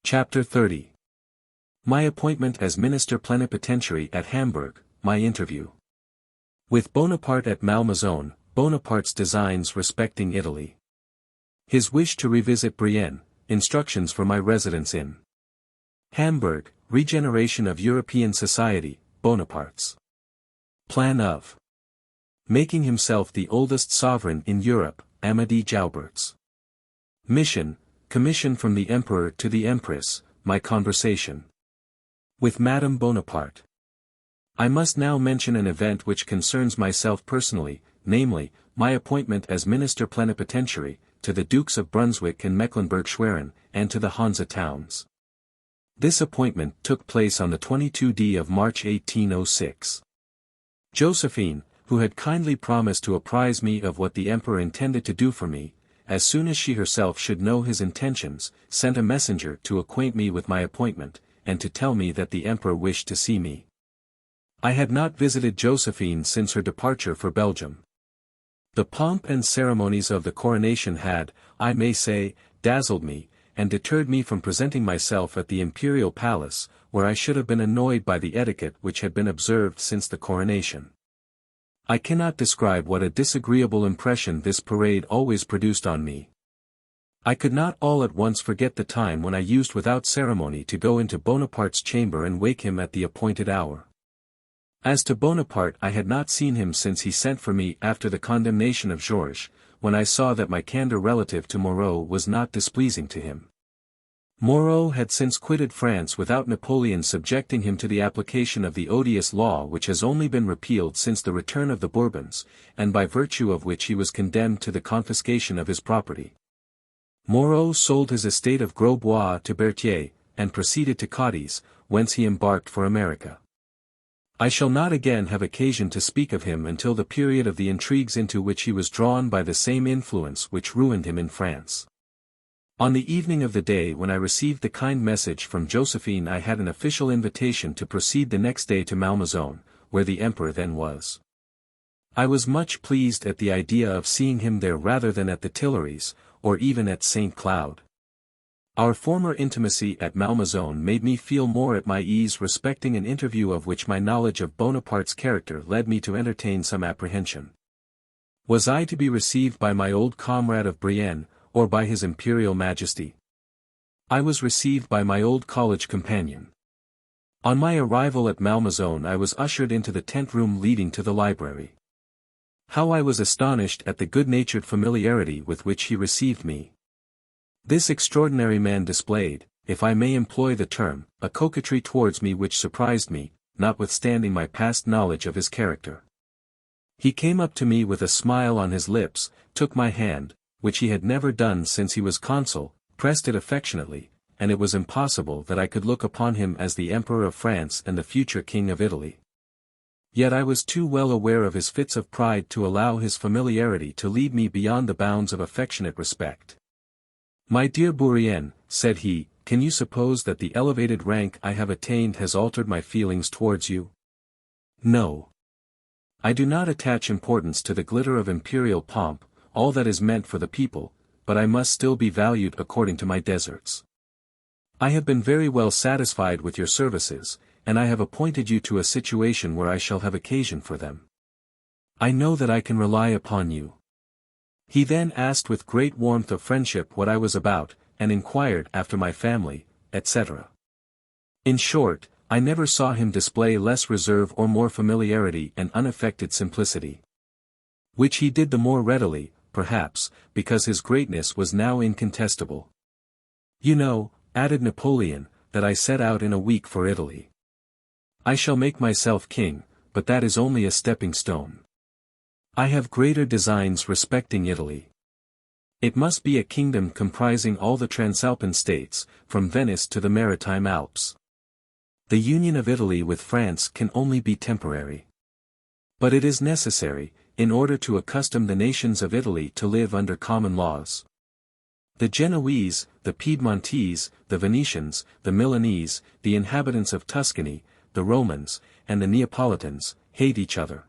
Chapter 30. My appointment as Minister Plenipotentiary at Hamburg, my interview with Bonaparte at Malmaison, Bonaparte's designs respecting Italy. His wish to revisit Brienne, instructions for my residence in Hamburg, regeneration of European society, Bonaparte's plan of making himself the oldest sovereign in Europe, Amédée Joubert's mission, commission from the Emperor to the Empress, my conversation with Madame Bonaparte. I must now mention an event which concerns myself personally, namely, my appointment as Minister Plenipotentiary, to the Dukes of Brunswick and Mecklenburg-Schwerin, and to the Hansa towns. This appointment took place on the 22d of March 1806. Josephine, who had kindly promised to apprise me of what the Emperor intended to do for me, as soon as she herself should know his intentions, sent a messenger to acquaint me with my appointment, and to tell me that the Emperor wished to see me. I had not visited Josephine since her departure for Belgium. The pomp and ceremonies of the coronation had, I may say, dazzled me, and deterred me from presenting myself at the imperial palace, where I should have been annoyed by the etiquette which had been observed since the coronation. I cannot describe what a disagreeable impression this parade always produced on me. I could not all at once forget the time when I used without ceremony to go into Bonaparte's chamber and wake him at the appointed hour. As to Bonaparte, I had not seen him since he sent for me after the condemnation of Georges, when I saw that my candor relative to Moreau was not displeasing to him. Moreau had since quitted France without Napoleon subjecting him to the application of the odious law which has only been repealed since the return of the Bourbons, and by virtue of which he was condemned to the confiscation of his property. Moreau sold his estate of Grosbois to Berthier, and proceeded to Cadiz, whence he embarked for America. I shall not again have occasion to speak of him until the period of the intrigues into which he was drawn by the same influence which ruined him in France. On the evening of the day when I received the kind message from Josephine I had an official invitation to proceed the next day to Malmaison, where the Emperor then was. I was much pleased at the idea of seeing him there rather than at the Tuileries, or even at St. Cloud. Our former intimacy at Malmaison made me feel more at my ease respecting an interview of which my knowledge of Bonaparte's character led me to entertain some apprehension. Was I to be received by my old comrade of Brienne, or by his Imperial Majesty? I was received by my old college companion. On my arrival at Malmaison I was ushered into the tent room leading to the library. How I was astonished at the good-natured familiarity with which he received me. This extraordinary man displayed, if I may employ the term, a coquetry towards me which surprised me, notwithstanding my past knowledge of his character. He came up to me with a smile on his lips, took my hand, which he had never done since he was consul, pressed it affectionately, and it was impossible that I could look upon him as the Emperor of France and the future King of Italy. Yet I was too well aware of his fits of pride to allow his familiarity to lead me beyond the bounds of affectionate respect. "My dear Bourrienne," said he, "can you suppose that the elevated rank I have attained has altered my feelings towards you? No. I do not attach importance to the glitter of imperial pomp, all that is meant for the people, but I must still be valued according to my deserts. I have been very well satisfied with your services, and I have appointed you to a situation where I shall have occasion for them. I know that I can rely upon you." He then asked with great warmth of friendship what I was about, and inquired after my family, etc. In short, I never saw him display less reserve or more familiarity and unaffected simplicity. Which he did the more readily, perhaps, because his greatness was now incontestable. "You know," added Napoleon, "that I set out in a week for Italy. I shall make myself king, but that is only a stepping stone. I have greater designs respecting Italy. It must be a kingdom comprising all the Transalpine states, from Venice to the Maritime Alps. The union of Italy with France can only be temporary. But it is necessary, in order to accustom the nations of Italy to live under common laws. The Genoese, the Piedmontese, the Venetians, the Milanese, the inhabitants of Tuscany, the Romans, and the Neapolitans, hate each other.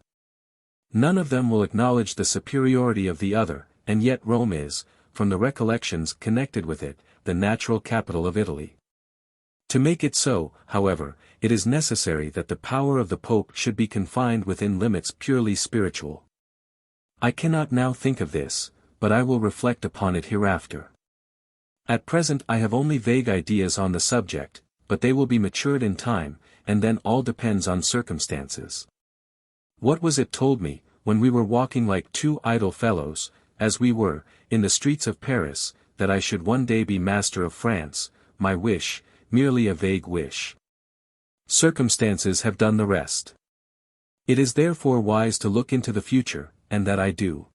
None of them will acknowledge the superiority of the other, and yet Rome is, from the recollections connected with it, the natural capital of Italy. To make it so, however, it is necessary that the power of the Pope should be confined within limits purely spiritual. I cannot now think of this, but I will reflect upon it hereafter. At present I have only vague ideas on the subject, but they will be matured in time, and then all depends on circumstances. What was it told me, when we were walking like two idle fellows, as we were, in the streets of Paris, that I should one day be master of France, my wish, merely a vague wish. Circumstances have done the rest. It is therefore wise to look into the future, and that I do.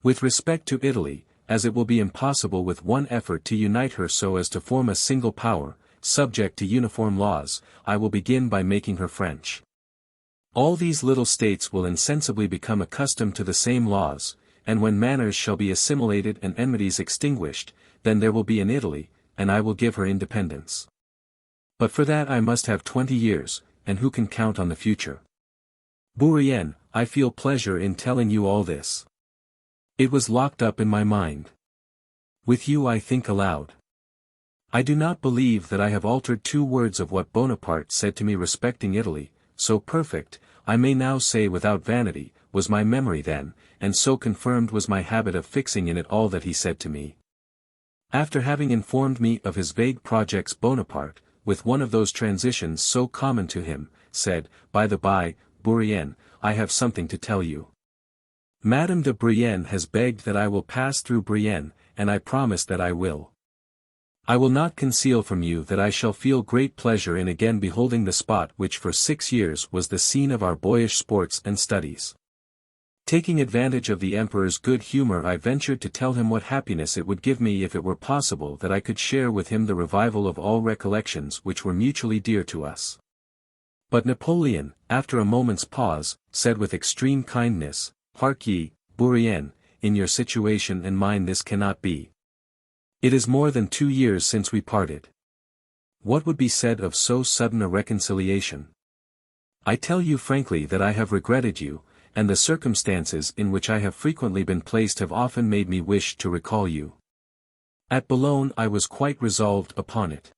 With respect to Italy, as it will be impossible with one effort to unite her so as to form a single power, subject to uniform laws, I will begin by making her French. All these little states will insensibly become accustomed to the same laws, and when manners shall be assimilated and enmities extinguished, then there will be an Italy, and I will give her independence. But for that I must have 20 years, and who can count on the future? Bourrienne, I feel pleasure in telling you all this. It was locked up in my mind. With you I think aloud. I do not believe that I have altered 2 words of what Bonaparte said to me respecting Italy, so perfect, I may now say without vanity, was my memory then, and so confirmed was my habit of fixing in it all that he said to me. After having informed me of his vague projects, Bonaparte, with one of those transitions so common to him, said, "By the by, Bourrienne, I have something to tell you. Madame de Brienne has begged that I will pass through Brienne, and I promise that I will. I will not conceal from you that I shall feel great pleasure in again beholding the spot which for 6 years was the scene of our boyish sports and studies." Taking advantage of the Emperor's good humor, I ventured to tell him what happiness it would give me if it were possible that I could share with him the revival of all recollections which were mutually dear to us. But Napoleon, after a moment's pause, said with extreme kindness, "Hark ye, Bourrienne, in your situation and mine this cannot be. It is more than 2 years since we parted. What would be said of so sudden a reconciliation? I tell you frankly that I have regretted you, and the circumstances in which I have frequently been placed have often made me wish to recall you. At Boulogne I was quite resolved upon it.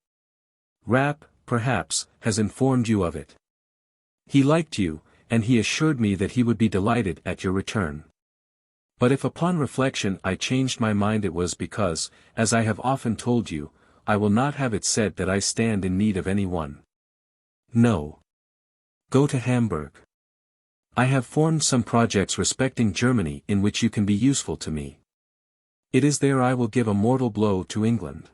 Rapp, perhaps, has informed you of it. He liked you, and he assured me that he would be delighted at your return. But if upon reflection I changed my mind, it was because, as I have often told you, I will not have it said that I stand in need of any one. No. Go to Hamburg. I have formed some projects respecting Germany in which you can be useful to me. It is there I will give a mortal blow to England.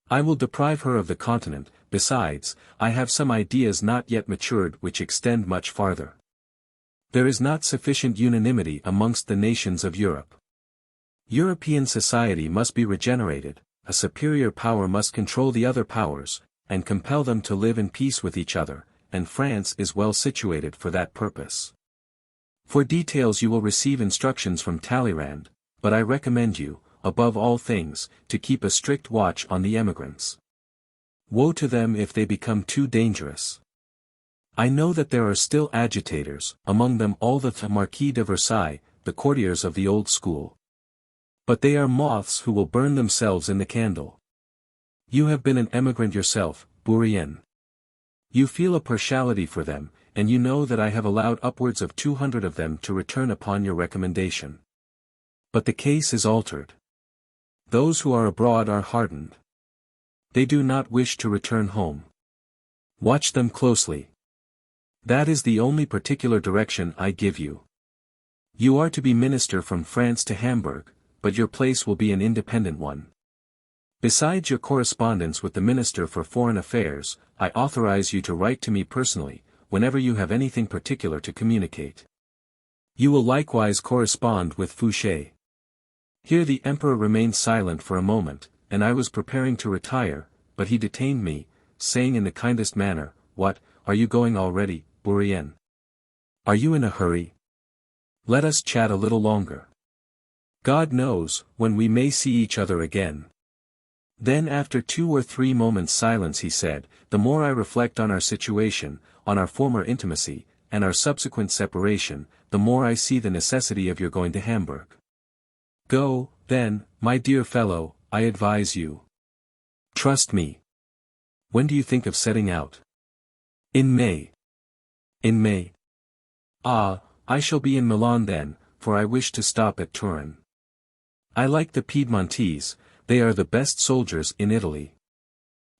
I will deprive her of the continent. Besides, I have some ideas not yet matured which extend much farther. There is not sufficient unanimity amongst the nations of Europe. European society must be regenerated, a superior power must control the other powers, and compel them to live in peace with each other, and France is well situated for that purpose. For details you will receive instructions from Talleyrand, but I recommend you, above all things, to keep a strict watch on the emigrants. Woe to them if they become too dangerous. I know that there are still agitators, among them all the Marquis de Versailles, the courtiers of the old school. But they are moths who will burn themselves in the candle. You have been an emigrant yourself, Bourrienne. You feel a partiality for them, and you know that I have allowed upwards of 200 of them to return upon your recommendation. But the case is altered. Those who are abroad are hardened. They do not wish to return home. Watch them closely. That is the only particular direction I give you. You are to be minister from France to Hamburg, but your place will be an independent one. Besides your correspondence with the Minister for Foreign Affairs, I authorize you to write to me personally, whenever you have anything particular to communicate. You will likewise correspond with Fouché. Here the emperor remained silent for a moment, and I was preparing to retire, but he detained me, saying in the kindest manner, "What, are you going already, Bourrienne? Are you in a hurry? Let us chat a little longer. God knows, when we may see each other again." Then after 2 or 3 moments' silence he said, "The more I reflect on our situation, on our former intimacy, and our subsequent separation, the more I see the necessity of your going to Hamburg. Go, then, my dear fellow, I advise you. Trust me. When do you think of setting out?" "In May." "In May? Ah, I shall be in Milan then, for I wish to stop at Turin. I like the Piedmontese, they are the best soldiers in Italy.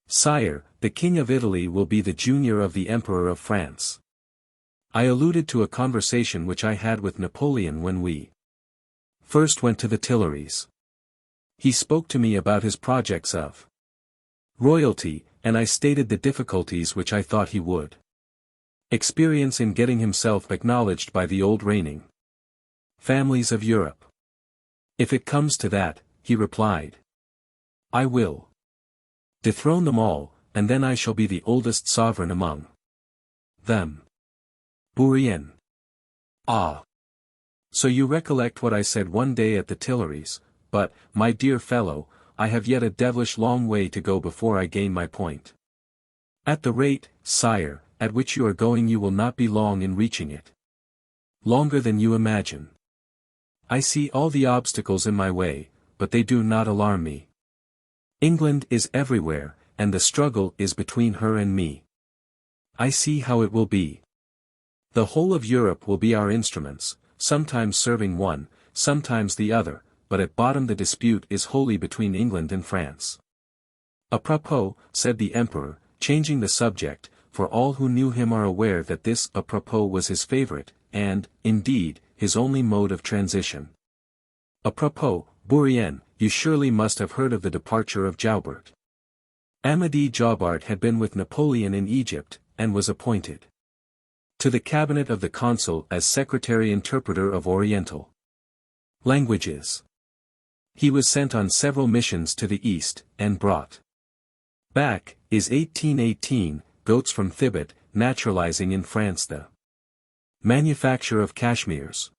Sire, the King of Italy will be the junior of the Emperor of France." I alluded to a conversation which I had with Napoleon when we first went to the Tuileries. He spoke to me about his projects of royalty, and I stated the difficulties which I thought he would experience in getting himself acknowledged by the old reigning families of Europe. "If it comes to that," he replied, "I will dethrone them all, and then I shall be the oldest sovereign among them." Bourrienne. Ah! So you recollect what I said one day at the Tuileries, but, my dear fellow, I have yet a devilish long way to go before I gain my point. At the rate, sire, at which you are going you will not be long in reaching it. Longer than you imagine. I see all the obstacles in my way, but they do not alarm me. England is everywhere, and the struggle is between her and me. I see how it will be. The whole of Europe will be our instruments, sometimes serving one, sometimes the other, but at bottom the dispute is wholly between England and France. "A propos," said the emperor, changing the subject, for all who knew him are aware that this "a propos" was his favorite, and, indeed, his only mode of transition. "A propos, Bourrienne, you surely must have heard of the departure of Joubert." Amédée Joubert had been with Napoleon in Egypt, and was appointed to the cabinet of the consul as secretary-interpreter of Oriental languages. He was sent on several missions to the East, and brought back, is 1818, goats from Thibet, naturalizing in France the manufacture of cashmeres.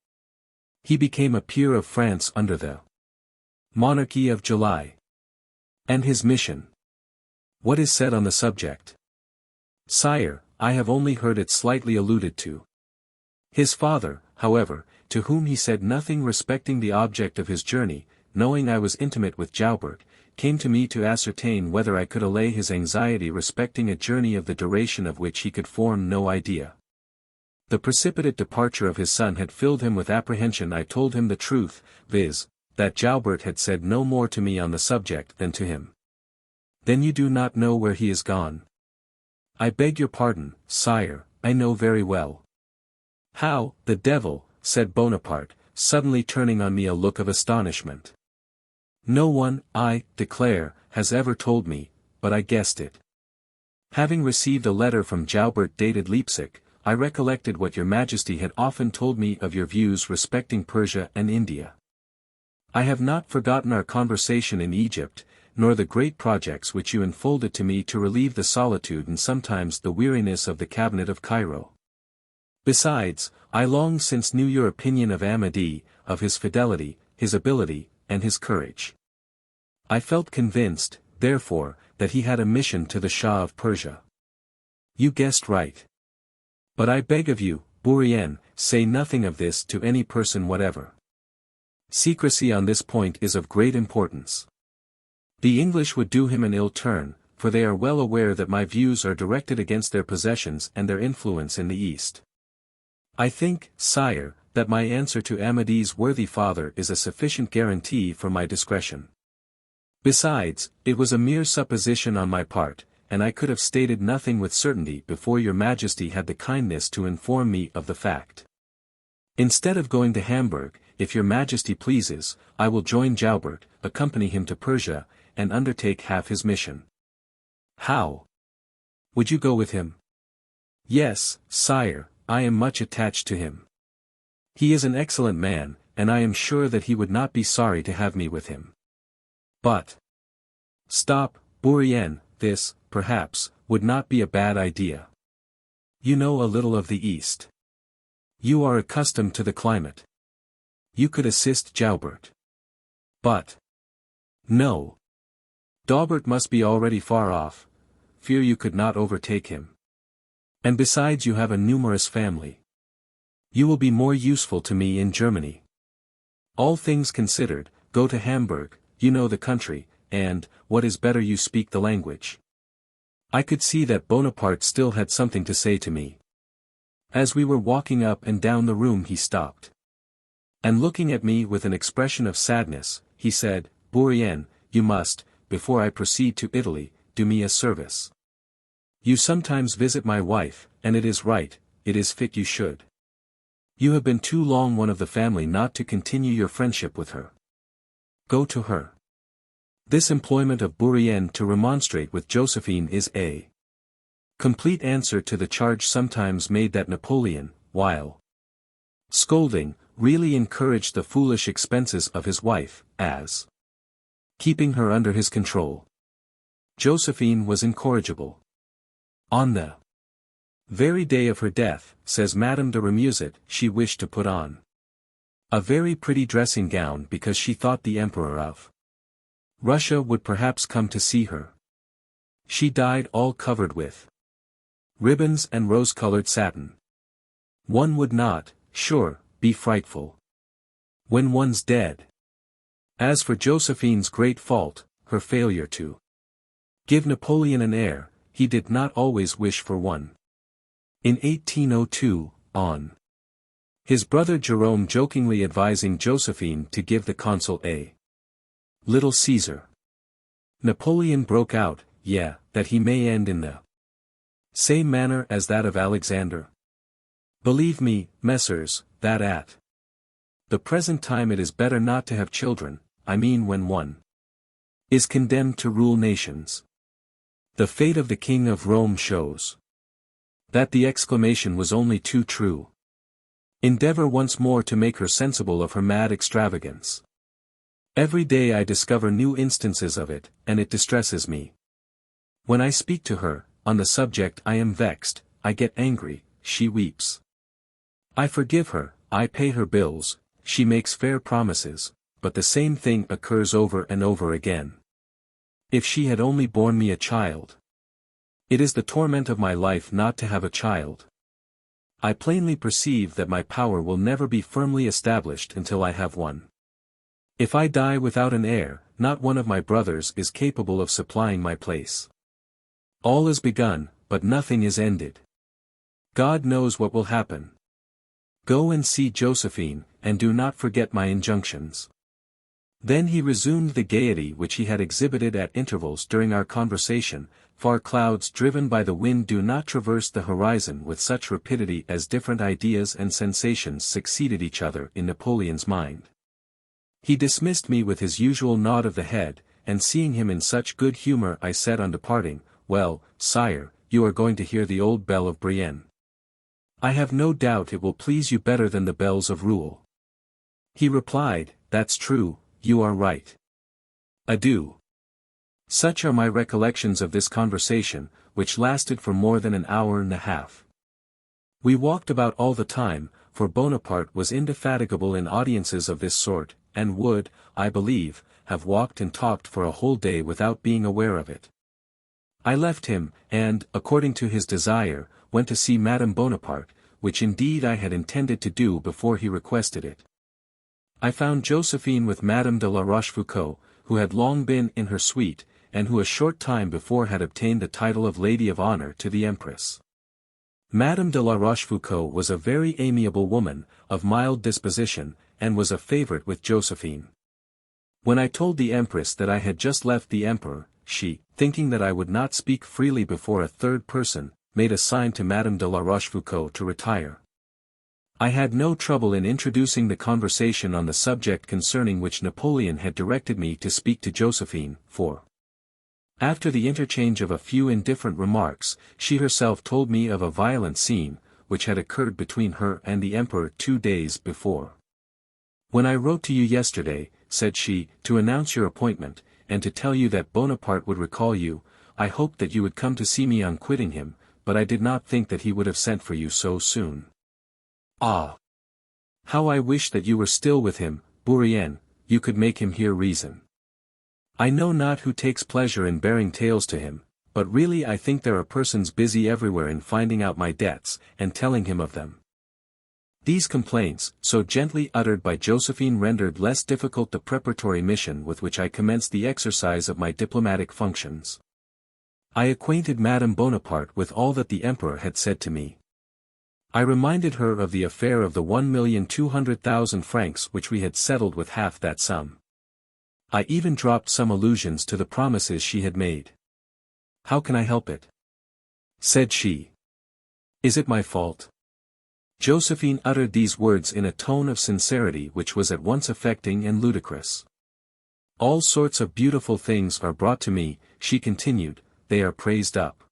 He became a peer of France under the monarchy of July. And his mission? What is said on the subject? Sire, I have only heard it slightly alluded to. His father, however, to whom he said nothing respecting the object of his journey, knowing I was intimate with Joubert, came to me to ascertain whether I could allay his anxiety respecting a journey of the duration of which he could form no idea. The precipitate departure of his son had filled him with apprehension. I told him the truth, viz., that Joubert had said no more to me on the subject than to him. "Then you do not know where he is gone?" "I beg your pardon, sire, I know very well." "How, the devil," said Bonaparte, suddenly turning on me a look of astonishment. "No one, I declare, has ever told me, but I guessed it. Having received a letter from Joubert dated Leipzig, I recollected what your Majesty had often told me of your views respecting Persia and India. I have not forgotten our conversation in Egypt, nor the great projects which you unfolded to me to relieve the solitude and sometimes the weariness of the cabinet of Cairo. Besides, I long since knew your opinion of Amédée, of his fidelity, his ability, and his courage. I felt convinced, therefore, that he had a mission to the Shah of Persia." "You guessed right. But I beg of you, Bourrienne, say nothing of this to any person whatever. Secrecy on this point is of great importance. The English would do him an ill turn, for they are well aware that my views are directed against their possessions and their influence in the East. I think, sire, that my answer to Amédée's worthy father is a sufficient guarantee for my discretion. Besides, it was a mere supposition on my part, and I could have stated nothing with certainty before your Majesty had the kindness to inform me of the fact. Instead of going to Hamburg, if your Majesty pleases, I will join Joubert, accompany him to Persia, and undertake half his mission." "How? Would you go with him?" "Yes, sire, I am much attached to him. He is an excellent man, and I am sure that he would not be sorry to have me with him. But stop, Bourrienne, this, perhaps, would not be a bad idea. You know a little of the East. You are accustomed to the climate. You could assist Joubert. But no. Daubert must be already far off, fear you could not overtake him. And besides you have a numerous family. You will be more useful to me in Germany. All things considered, go to Hamburg, you know the country, and, what is better, you speak the language. I could see that Bonaparte still had something to say to me. As we were walking up and down the room he stopped. And looking at me with an expression of sadness, he said, Bourrienne, you must, before I proceed to Italy, do me a service. You sometimes visit my wife, and it is right, it is fit you should. You have been too long one of the family not to continue your friendship with her. Go to her. This employment of Bourrienne to remonstrate with Josephine is a complete answer to the charge sometimes made that Napoleon, while scolding, really encouraged the foolish expenses of his wife, as keeping her under his control. Josephine was incorrigible. On the very day of her death, says Madame de Remusat, she wished to put on a very pretty dressing gown because she thought the Emperor of Russia would perhaps come to see her. She died all covered with ribbons and rose-colored satin. One would not, sure, be frightful when one's dead. As for Josephine's great fault, her failure to give Napoleon an heir, he did not always wish for one. In 1802, on his brother Jerome jokingly advising Josephine to give the consul a Little Caesar, Napoleon broke out, that he may end in the same manner as that of Alexander. Believe me, messrs, that at the present time it is better not to have children, I mean when one is condemned to rule nations. The fate of the King of Rome shows that the exclamation was only too true. Endeavor once more to make her sensible of her mad extravagance. Every day I discover new instances of it, and it distresses me. When I speak to her, on the subject I am vexed, I get angry, she weeps. I forgive her, I pay her bills, she makes fair promises, but the same thing occurs over and over again. If she had only borne me a child. It is the torment of my life not to have a child. I plainly perceive that my power will never be firmly established until I have one. If I die without an heir, not one of my brothers is capable of supplying my place. All is begun, but nothing is ended. God knows what will happen. Go and see Josephine, and do not forget my injunctions. Then he resumed the gaiety which he had exhibited at intervals during our conversation. Far clouds driven by the wind do not traverse the horizon with such rapidity as different ideas and sensations succeeded each other in Napoleon's mind. He dismissed me with his usual nod of the head, and seeing him in such good humor I said on departing, Well, sire, you are going to hear the old bell of Brienne. I have no doubt it will please you better than the bells of Rouen. He replied, That's true, you are right. Adieu. Such are my recollections of this conversation, which lasted for more than an hour and a half. We walked about all the time, for Bonaparte was indefatigable in audiences of this sort, and would, I believe, have walked and talked for a whole day without being aware of it. I left him, and, according to his desire, went to see Madame Bonaparte, which indeed I had intended to do before he requested it. I found Josephine with Madame de la Rochefoucauld, who had long been in her suite, and who a short time before had obtained the title of Lady of Honor to the Empress. Madame de la Rochefoucauld was a very amiable woman, of mild disposition, and was a favorite with Josephine. When I told the Empress that I had just left the Emperor, she, thinking that I would not speak freely before a third person, made a sign to Madame de la Rochefoucauld to retire. I had no trouble in introducing the conversation on the subject concerning which Napoleon had directed me to speak to Josephine, for after the interchange of a few indifferent remarks, she herself told me of a violent scene, which had occurred between her and the emperor 2 days before. "When I wrote to you yesterday," said she, "to announce your appointment, and to tell you that Bonaparte would recall you, I hoped that you would come to see me on quitting him, but I did not think that he would have sent for you so soon. Ah! How I wish that you were still with him, Bourrienne, you could make him hear reason. I know not who takes pleasure in bearing tales to him, but really I think there are persons busy everywhere in finding out my debts, and telling him of them." These complaints, so gently uttered by Josephine, rendered less difficult the preparatory mission with which I commenced the exercise of my diplomatic functions. I acquainted Madame Bonaparte with all that the Emperor had said to me. I reminded her of the affair of the 1,200,000 francs which we had settled with half that sum. I even dropped some allusions to the promises she had made. "How can I help it?" said she. "Is it my fault?" Josephine uttered these words in a tone of sincerity which was at once affecting and ludicrous. "All sorts of beautiful things are brought to me," she continued, "they are praised up.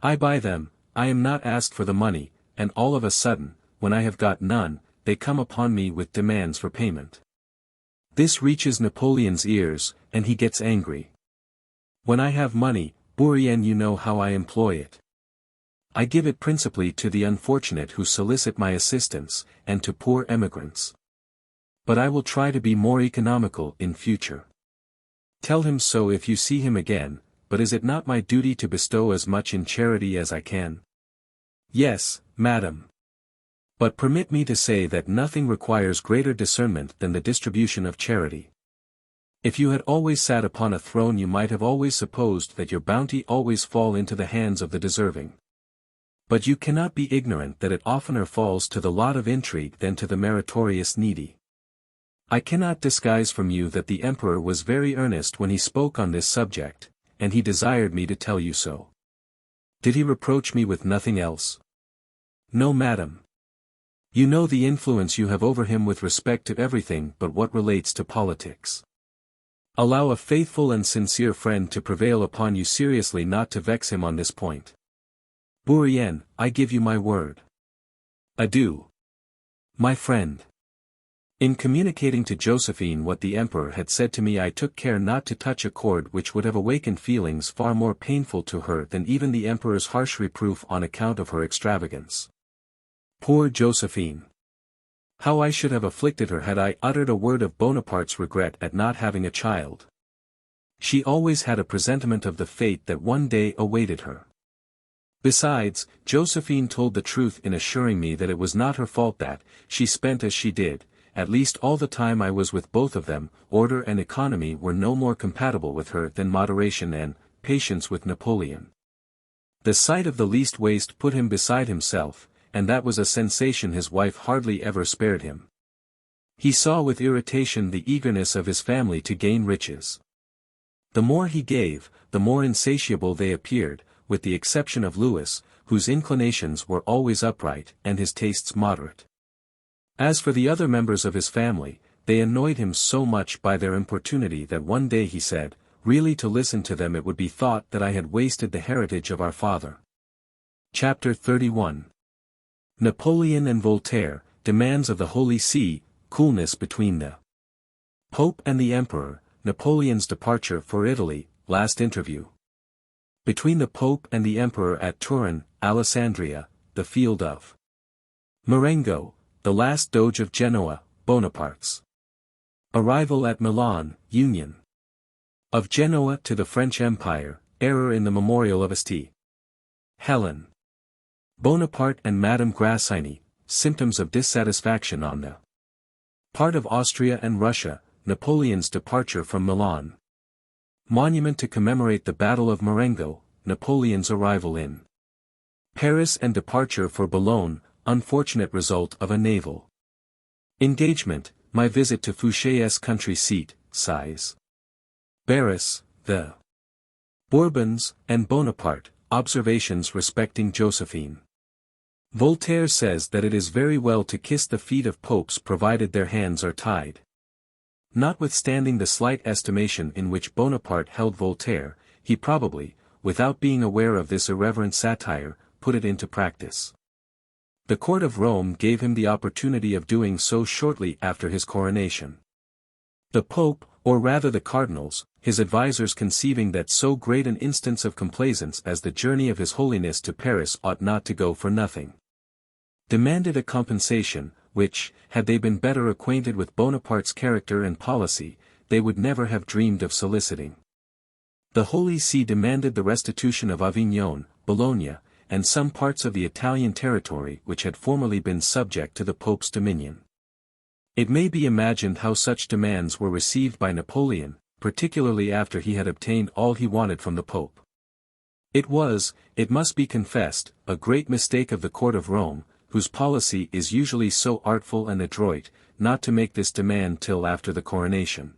I buy them, I am not asked for the money, and all of a sudden, when I have got none, they come upon me with demands for payment. This reaches Napoleon's ears, and he gets angry. When I have money, Bourrienne, you know how I employ it. I give it principally to the unfortunate who solicit my assistance, and to poor emigrants. But I will try to be more economical in future. Tell him so if you see him again, but is it not my duty to bestow as much in charity as I can?" "Yes, madam. But permit me to say that nothing requires greater discernment than the distribution of charity. If you had always sat upon a throne you might have always supposed that your bounty always fall into the hands of the deserving. But you cannot be ignorant that it oftener falls to the lot of intrigue than to the meritorious needy. I cannot disguise from you that the Emperor was very earnest when he spoke on this subject, and he desired me to tell you so. Did he reproach me with nothing else?" "No, madam. You know the influence you have over him with respect to everything but what relates to politics. Allow a faithful and sincere friend to prevail upon you seriously not to vex him on this point. Bourrienne, I give you my word. Adieu. My friend." In communicating to Josephine what the Emperor had said to me I took care not to touch a chord which would have awakened feelings far more painful to her than even the Emperor's harsh reproof on account of her extravagance. Poor Josephine! How I should have afflicted her had I uttered a word of Bonaparte's regret at not having a child. She always had a presentiment of the fate that one day awaited her. Besides, Josephine told the truth in assuring me that it was not her fault that she spent as she did. At least all the time I was with both of them, order and economy were no more compatible with her than moderation and patience with Napoleon. The sight of the least waste put him beside himself, and that was a sensation his wife hardly ever spared him. He saw with irritation the eagerness of his family to gain riches. The more he gave, the more insatiable they appeared, with the exception of Louis, whose inclinations were always upright and his tastes moderate. As for the other members of his family, they annoyed him so much by their importunity that one day he said, "Really to listen to them it would be thought that I had wasted the heritage of our father." Chapter 31. Napoleon and Voltaire, demands of the Holy See, coolness between the Pope and the Emperor, Napoleon's departure for Italy, last interview. Between the Pope and the Emperor at Turin, Alessandria, the field of Marengo, the last Doge of Genoa, Bonaparte's arrival at Milan, Union of Genoa to the French Empire, error in the memorial of St. Helen. Bonaparte and Madame Grassini, symptoms of dissatisfaction on the part of Austria and Russia, Napoleon's departure from Milan. Monument to commemorate the Battle of Marengo, Napoleon's arrival in Paris and departure for Boulogne, unfortunate result of a naval engagement, my visit to Fouché's country seat, Size. Barras, the Bourbons, and Bonaparte, observations respecting Josephine. Voltaire says that it is very well to kiss the feet of popes provided their hands are tied. Notwithstanding the slight estimation in which Bonaparte held Voltaire, he probably, without being aware of this irreverent satire, put it into practice. The court of Rome gave him the opportunity of doing so shortly after his coronation. The Pope, or rather the cardinals, his advisers conceiving that so great an instance of complaisance as the journey of His Holiness to Paris ought not to go for nothing, demanded a compensation, which, had they been better acquainted with Bonaparte's character and policy, they would never have dreamed of soliciting. The Holy See demanded the restitution of Avignon, Bologna, and some parts of the Italian territory which had formerly been subject to the Pope's dominion. It may be imagined how such demands were received by Napoleon, particularly after he had obtained all he wanted from the Pope. It was, it must be confessed, a great mistake of the court of Rome, whose policy is usually so artful and adroit, not to make this demand till after the coronation.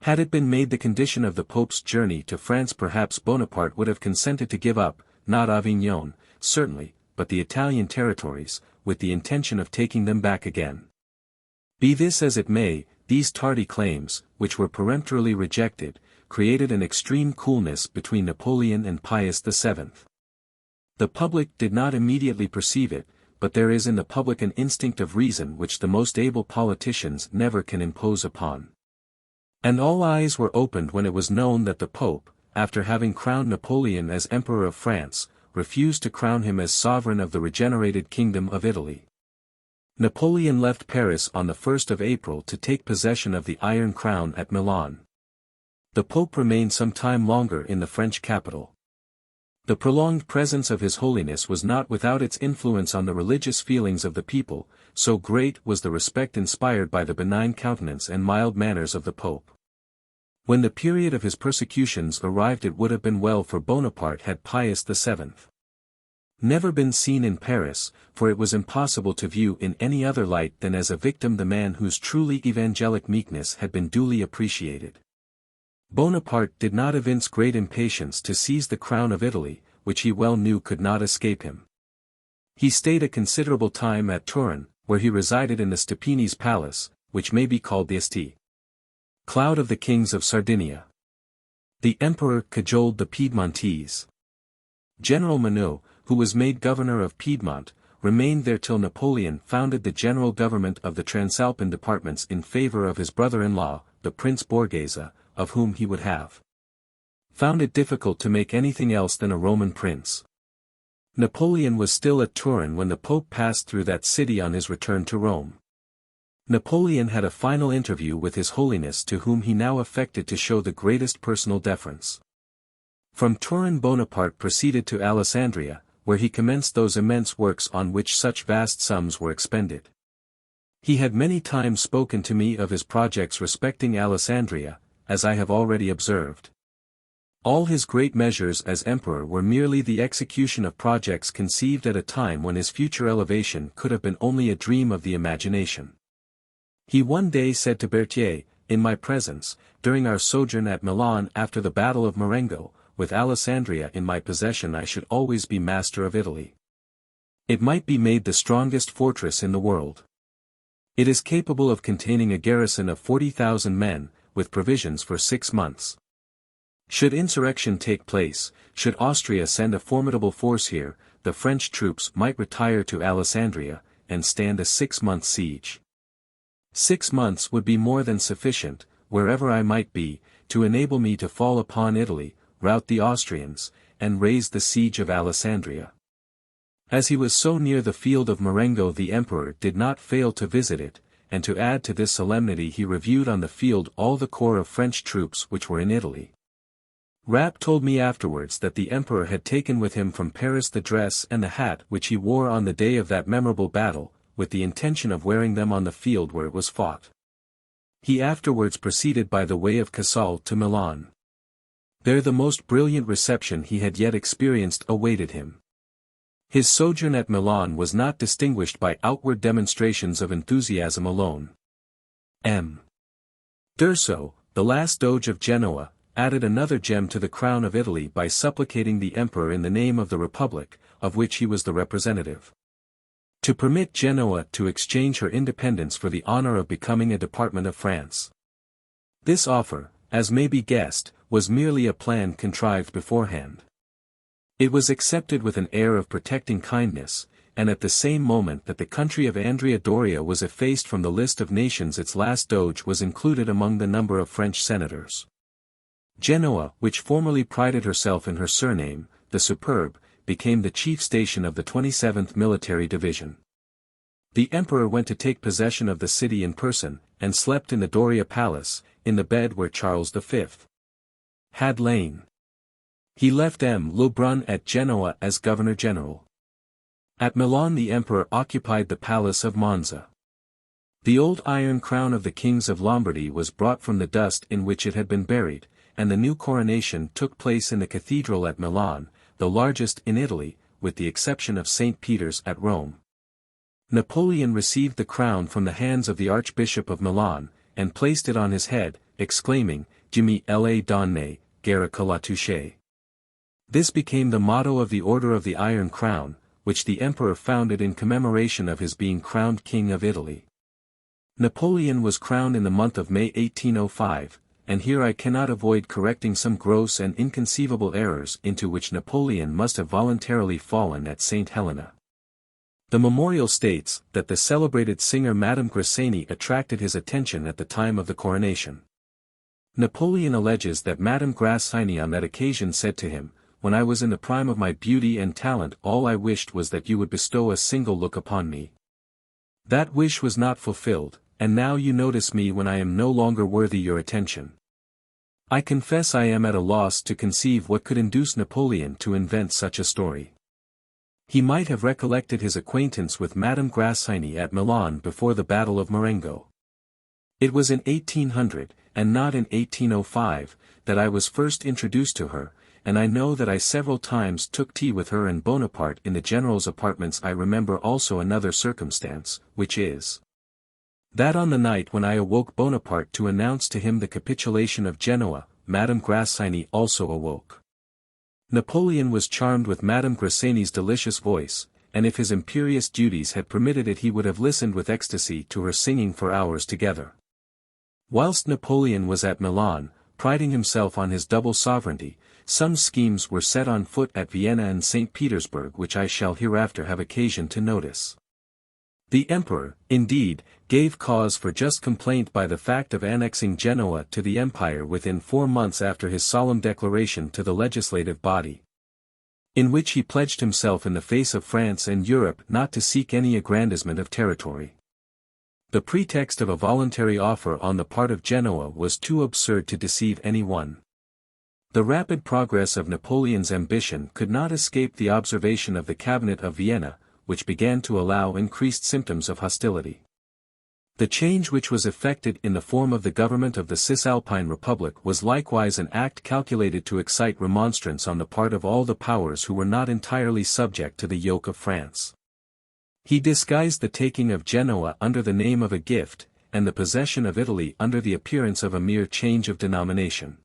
Had it been made the condition of the Pope's journey to France, perhaps Bonaparte would have consented to give up, not Avignon, certainly, but the Italian territories, with the intention of taking them back again. Be this as it may, these tardy claims, which were peremptorily rejected, created an extreme coolness between Napoleon and Pius VII. The public did not immediately perceive it, but there is in the public an instinct of reason which the most able politicians never can impose upon. And all eyes were opened when it was known that the Pope, after having crowned Napoleon as Emperor of France, refused to crown him as sovereign of the regenerated Kingdom of Italy. Napoleon left Paris on the 1st of April to take possession of the Iron Crown at Milan. The Pope remained some time longer in the French capital. The prolonged presence of His Holiness was not without its influence on the religious feelings of the people, so great was the respect inspired by the benign countenance and mild manners of the Pope. When the period of his persecutions arrived, it would have been well for Bonaparte had Pius VII never been seen in Paris, for it was impossible to view in any other light than as a victim the man whose truly evangelic meekness had been duly appreciated. Bonaparte did not evince great impatience to seize the crown of Italy, which he well knew could not escape him. He stayed a considerable time at Turin, where he resided in the Stepini's palace, which may be called the St. Cloud of the Kings of Sardinia. The emperor cajoled the Piedmontese. General Manot, who was made governor of Piedmont, remained there till Napoleon founded the general government of the Transalpine departments in favor of his brother-in-law, the Prince Borghese, of whom he would have found it difficult to make anything else than a Roman prince. Napoleon was still at Turin when the Pope passed through that city on his return to Rome. Napoleon had a final interview with His Holiness, to whom he now affected to show the greatest personal deference. From Turin Bonaparte proceeded to Alessandria, where he commenced those immense works on which such vast sums were expended. He had many times spoken to me of his projects respecting Alessandria, as I have already observed. All his great measures as emperor were merely the execution of projects conceived at a time when his future elevation could have been only a dream of the imagination. He one day said to Berthier, in my presence, during our sojourn at Milan after the Battle of Marengo, with Alessandria in my possession I should always be master of Italy. It might be made the strongest fortress in the world. It is capable of containing a garrison of 40,000 men, with provisions for 6 months. Should insurrection take place, should Austria send a formidable force here, the French troops might retire to Alessandria, and stand a 6-month siege. 6 months would be more than sufficient, wherever I might be, to enable me to fall upon Italy, rout the Austrians, and raise the siege of Alessandria. As he was so near the field of Marengo, the emperor did not fail to visit it, and to add to this solemnity he reviewed on the field all the corps of French troops which were in Italy. Rapp told me afterwards that the emperor had taken with him from Paris the dress and the hat which he wore on the day of that memorable battle, with the intention of wearing them on the field where it was fought. He afterwards proceeded by the way of Casale to Milan. There the most brilliant reception he had yet experienced awaited him. His sojourn at Milan was not distinguished by outward demonstrations of enthusiasm alone. M. D'Urso, the last Doge of Genoa, added another gem to the crown of Italy by supplicating the emperor in the name of the Republic, of which he was the representative, to permit Genoa to exchange her independence for the honor of becoming a department of France. This offer, as may be guessed, was merely a plan contrived beforehand. It was accepted with an air of protecting kindness, and at the same moment that the country of Andrea Doria was effaced from the list of nations its last doge was included among the number of French senators. Genoa, which formerly prided herself in her surname, the Superb, became the chief station of the 27th Military Division. The emperor went to take possession of the city in person, and slept in the Doria Palace, in the bed where Charles V had lain. He left M. Lebrun at Genoa as governor-general. At Milan the emperor occupied the palace of Monza. The old iron crown of the kings of Lombardy was brought from the dust in which it had been buried, and the new coronation took place in the cathedral at Milan, the largest in Italy, with the exception of St. Peter's at Rome. Napoleon received the crown from the hands of the Archbishop of Milan, and placed it on his head, exclaiming, "Jimmy la donne, guerre que la touche." This became the motto of the Order of the Iron Crown, which the emperor founded in commemoration of his being crowned King of Italy. Napoleon was crowned in the month of May 1805, and here I cannot avoid correcting some gross and inconceivable errors into which Napoleon must have voluntarily fallen at St. Helena. The memorial states that the celebrated singer Madame Grassini attracted his attention at the time of the coronation. Napoleon alleges that Madame Grassini on that occasion said to him, "When I was in the prime of my beauty and talent all I wished was that you would bestow a single look upon me. That wish was not fulfilled, and now you notice me when I am no longer worthy your attention." I confess I am at a loss to conceive what could induce Napoleon to invent such a story. He might have recollected his acquaintance with Madame Grassini at Milan before the Battle of Marengo. It was in 1800, and not in 1805, that I was first introduced to her, and I know that I several times took tea with her and Bonaparte in the general's apartments. I remember also another circumstance, which is that on the night when I awoke Bonaparte to announce to him the capitulation of Genoa, Madame Grassini also awoke. Napoleon was charmed with Madame Grassini's delicious voice, and if his imperious duties had permitted it he would have listened with ecstasy to her singing for hours together. Whilst Napoleon was at Milan, priding himself on his double sovereignty, some schemes were set on foot at Vienna and St. Petersburg which I shall hereafter have occasion to notice. The emperor, indeed, gave cause for just complaint by the fact of annexing Genoa to the empire within 4 months after his solemn declaration to the legislative body, in which he pledged himself in the face of France and Europe not to seek any aggrandizement of territory. The pretext of a voluntary offer on the part of Genoa was too absurd to deceive anyone. The rapid progress of Napoleon's ambition could not escape the observation of the cabinet of Vienna, which began to allow increased symptoms of hostility. The change which was effected in the form of the government of the Cisalpine Republic was likewise an act calculated to excite remonstrance on the part of all the powers who were not entirely subject to the yoke of France. He disguised the taking of Genoa under the name of a gift, and the possession of Italy under the appearance of a mere change of denomination.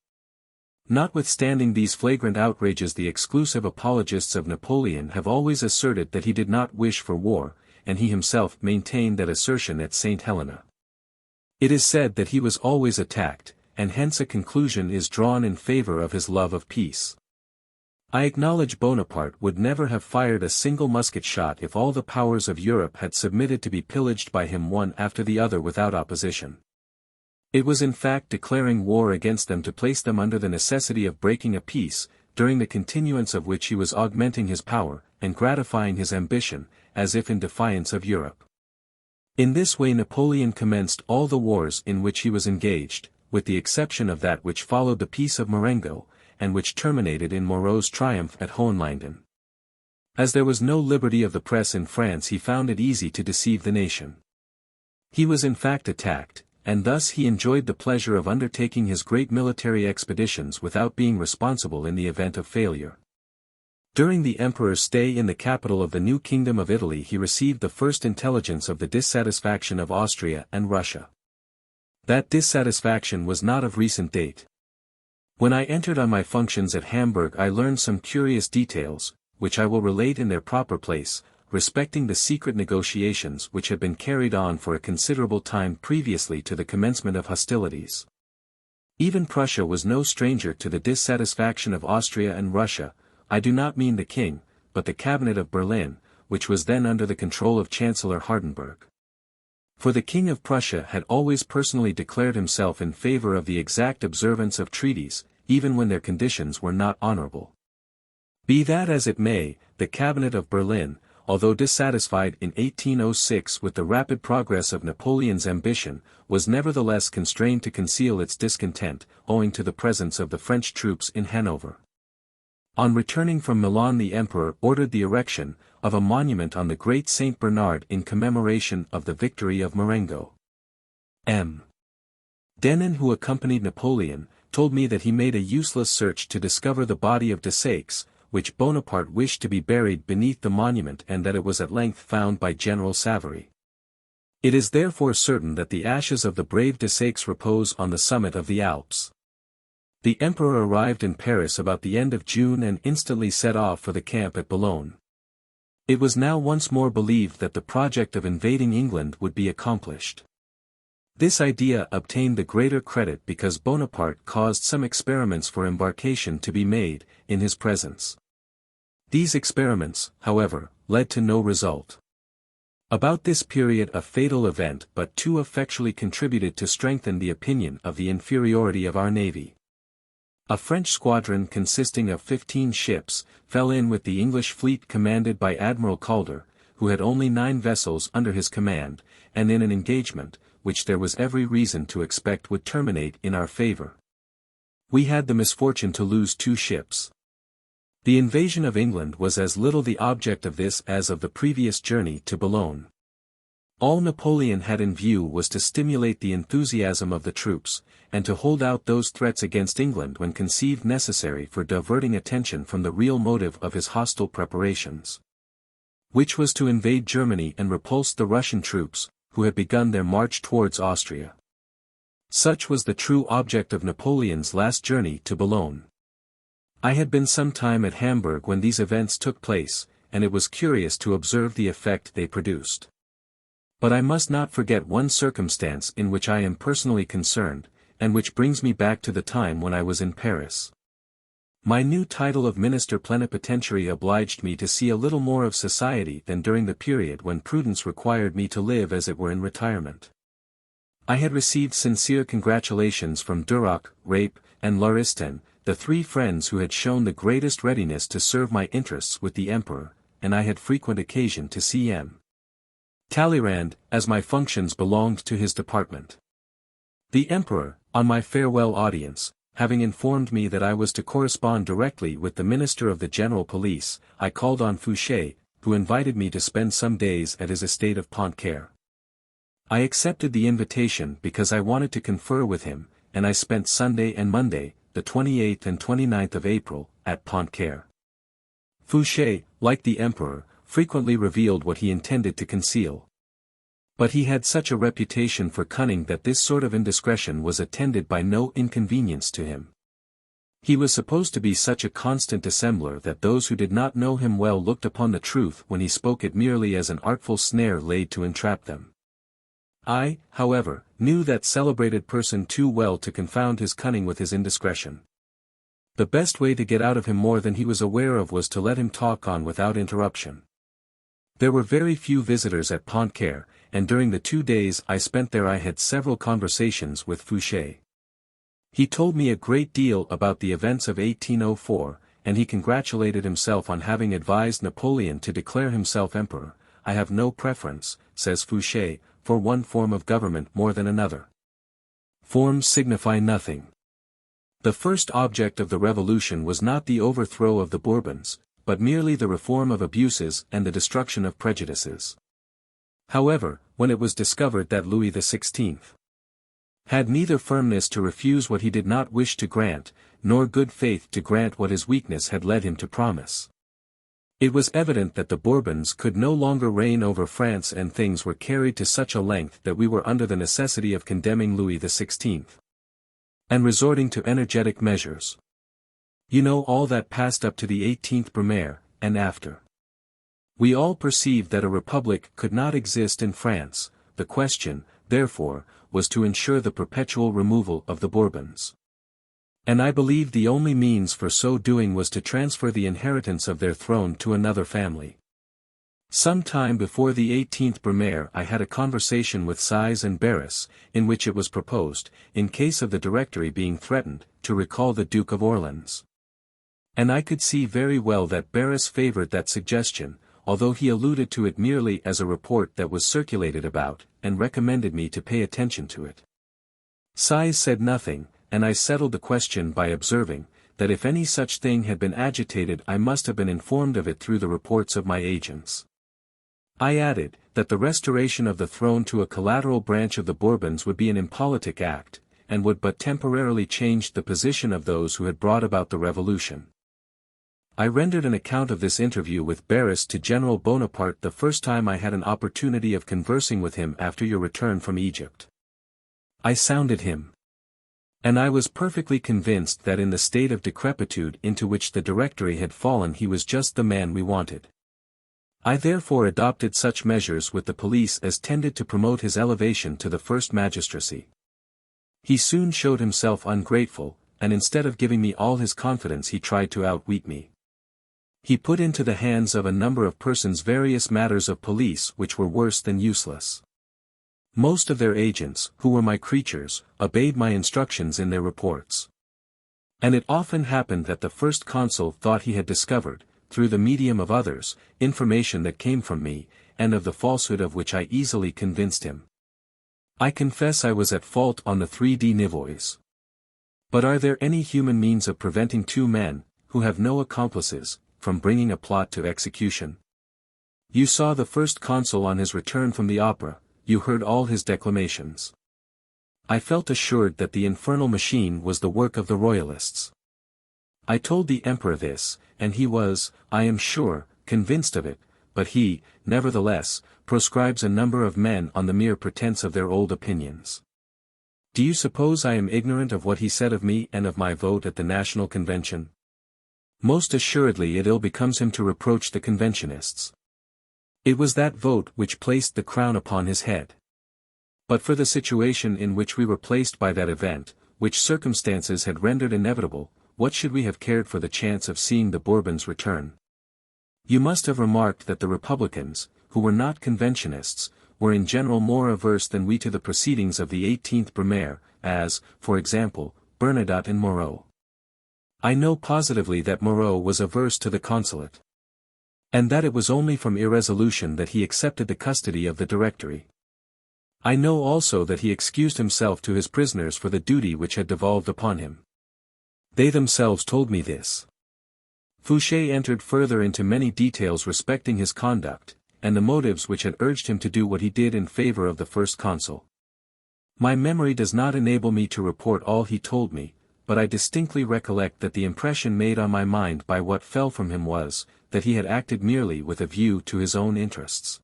Notwithstanding these flagrant outrages, the exclusive apologists of Napoleon have always asserted that he did not wish for war, and he himself maintained that assertion at St. Helena. It is said that he was always attacked, and hence a conclusion is drawn in favor of his love of peace. I acknowledge Bonaparte would never have fired a single musket shot if all the powers of Europe had submitted to be pillaged by him one after the other without opposition. It was in fact declaring war against them to place them under the necessity of breaking a peace, during the continuance of which he was augmenting his power, and gratifying his ambition, as if in defiance of Europe. In this way Napoleon commenced all the wars in which he was engaged, with the exception of that which followed the Peace of Marengo, and which terminated in Moreau's triumph at Hohenlinden. As there was no liberty of the press in France he found it easy to deceive the nation. He was in fact attacked, and thus he enjoyed the pleasure of undertaking his great military expeditions without being responsible in the event of failure. During the emperor's stay in the capital of the new kingdom of Italy he received the first intelligence of the dissatisfaction of Austria and Russia. That dissatisfaction was not of recent date. When I entered on my functions at Hamburg I learned some curious details, which I will relate in their proper place, respecting the secret negotiations which had been carried on for a considerable time previously to the commencement of hostilities. Even Prussia was no stranger to the dissatisfaction of Austria and Russia. I do not mean the king, but the cabinet of Berlin, which was then under the control of Chancellor Hardenberg. For the King of Prussia had always personally declared himself in favor of the exact observance of treaties, even when their conditions were not honorable. Be that as it may, the Cabinet of Berlin, although dissatisfied in 1806 with the rapid progress of Napoleon's ambition, was nevertheless constrained to conceal its discontent, owing to the presence of the French troops in Hanover. On returning from Milan, the Emperor ordered the erection of a monument on the great Saint Bernard in commemoration of the victory of Marengo. M. Denon, who accompanied Napoleon, told me that he made a useless search to discover the body of Desaix, which Bonaparte wished to be buried beneath the monument, and that it was at length found by General Savary. It is therefore certain that the ashes of the brave Desaix repose on the summit of the Alps. The Emperor arrived in Paris about the end of June and instantly set off for the camp at Boulogne. It was now once more believed that the project of invading England would be accomplished. This idea obtained the greater credit because Bonaparte caused some experiments for embarkation to be made, in his presence. These experiments, however, led to no result. About this period a fatal event but too effectually contributed to strengthen the opinion of the inferiority of our navy. A French squadron consisting of 15 ships, fell in with the English fleet commanded by Admiral Calder, who had only 9 vessels under his command, and in an engagement, which there was every reason to expect would terminate in our favor. We had the misfortune to lose 2 ships. The invasion of England was as little the object of this as of the previous journey to Boulogne. All Napoleon had in view was to stimulate the enthusiasm of the troops, and to hold out those threats against England when conceived necessary for diverting attention from the real motive of his hostile preparations, which was to invade Germany and repulse the Russian troops, who had begun their march towards Austria. Such was the true object of Napoleon's last journey to Boulogne. I had been some time at Hamburg when these events took place, and it was curious to observe the effect they produced. But I must not forget one circumstance in which I am personally concerned, and which brings me back to the time when I was in Paris. My new title of Minister Plenipotentiary obliged me to see a little more of society than during the period when prudence required me to live as it were in retirement. I had received sincere congratulations from Duroc, Rape, and Lauristin, the 3 friends who had shown the greatest readiness to serve my interests with the Emperor, and I had frequent occasion to see M. Talleyrand, as my functions belonged to his department. The Emperor, on my farewell audience, having informed me that I was to correspond directly with the Minister of the General Police, I called on Fouché, who invited me to spend some days at his estate of Pontcaire. I accepted the invitation because I wanted to confer with him, and I spent Sunday and Monday, the 28th and 29th of April, at Pontcaire. Fouché, like the Emperor, frequently revealed what he intended to conceal. But he had such a reputation for cunning that this sort of indiscretion was attended by no inconvenience to him. He was supposed to be such a constant dissembler that those who did not know him well looked upon the truth when he spoke it merely as an artful snare laid to entrap them. I, however, knew that celebrated person too well to confound his cunning with his indiscretion. The best way to get out of him more than he was aware of was to let him talk on without interruption. There were very few visitors at Pontcaire, and during the 2 days I spent there I had several conversations with Fouché. He told me a great deal about the events of 1804, and he congratulated himself on having advised Napoleon to declare himself emperor. I have no preference, says Fouché, for one form of government more than another. Forms signify nothing. The first object of the revolution was not the overthrow of the Bourbons, but merely the reform of abuses and the destruction of prejudices. However, when it was discovered that Louis XVI had neither firmness to refuse what he did not wish to grant, nor good faith to grant what his weakness had led him to promise, it was evident that the Bourbons could no longer reign over France, and things were carried to such a length that we were under the necessity of condemning Louis XVI and resorting to energetic measures. You know all that passed up to the 18th Brumaire, and after. We all perceived that a republic could not exist in France. The question, therefore, was to ensure the perpetual removal of the Bourbons. And I believed the only means for so doing was to transfer the inheritance of their throne to another family. Some time before the 18th Brumaire I had a conversation with Size and Barras, in which it was proposed, in case of the Directory being threatened, to recall the Duke of Orleans. And I could see very well that Barras favoured that suggestion, although he alluded to it merely as a report that was circulated about, and recommended me to pay attention to it. Size said nothing, and I settled the question by observing, that if any such thing had been agitated I must have been informed of it through the reports of my agents. I added, that the restoration of the throne to a collateral branch of the Bourbons would be an impolitic act, and would but temporarily change the position of those who had brought about the revolution. I rendered an account of this interview with Barras to General Bonaparte the first time I had an opportunity of conversing with him after your return from Egypt. I sounded him. And I was perfectly convinced that in the state of decrepitude into which the Directory had fallen he was just the man we wanted. I therefore adopted such measures with the police as tended to promote his elevation to the first magistracy. He soon showed himself ungrateful, and instead of giving me all his confidence he tried to outwit me. He put into the hands of a number of persons various matters of police which were worse than useless. Most of their agents, who were my creatures, obeyed my instructions in their reports. And it often happened that the first consul thought he had discovered, through the medium of others, information that came from me, and of the falsehood of which I easily convinced him. I confess I was at fault on the 3D niveaus. But are there any human means of preventing two men, who have no accomplices, from bringing a plot to execution? You saw the first consul on his return from the opera, you heard all his declamations. I felt assured that the infernal machine was the work of the royalists. I told the emperor this, and he was, I am sure, convinced of it, but he, nevertheless, proscribes a number of men on the mere pretense of their old opinions. Do you suppose I am ignorant of what he said of me and of my vote at the National Convention? Most assuredly it ill becomes him to reproach the conventionists. It was that vote which placed the crown upon his head. But for the situation in which we were placed by that event, which circumstances had rendered inevitable, what should we have cared for the chance of seeing the Bourbons return? You must have remarked that the Republicans, who were not conventionists, were in general more averse than we to the proceedings of the 18th Brumaire, as, for example, Bernadotte and Moreau. I know positively that Moreau was averse to the consulate. And that it was only from irresolution that he accepted the custody of the Directory. I know also that he excused himself to his prisoners for the duty which had devolved upon him. They themselves told me this. Fouché entered further into many details respecting his conduct, and the motives which had urged him to do what he did in favor of the first consul. My memory does not enable me to report all he told me, but I distinctly recollect that the impression made on my mind by what fell from him was, that he had acted merely with a view to his own interests.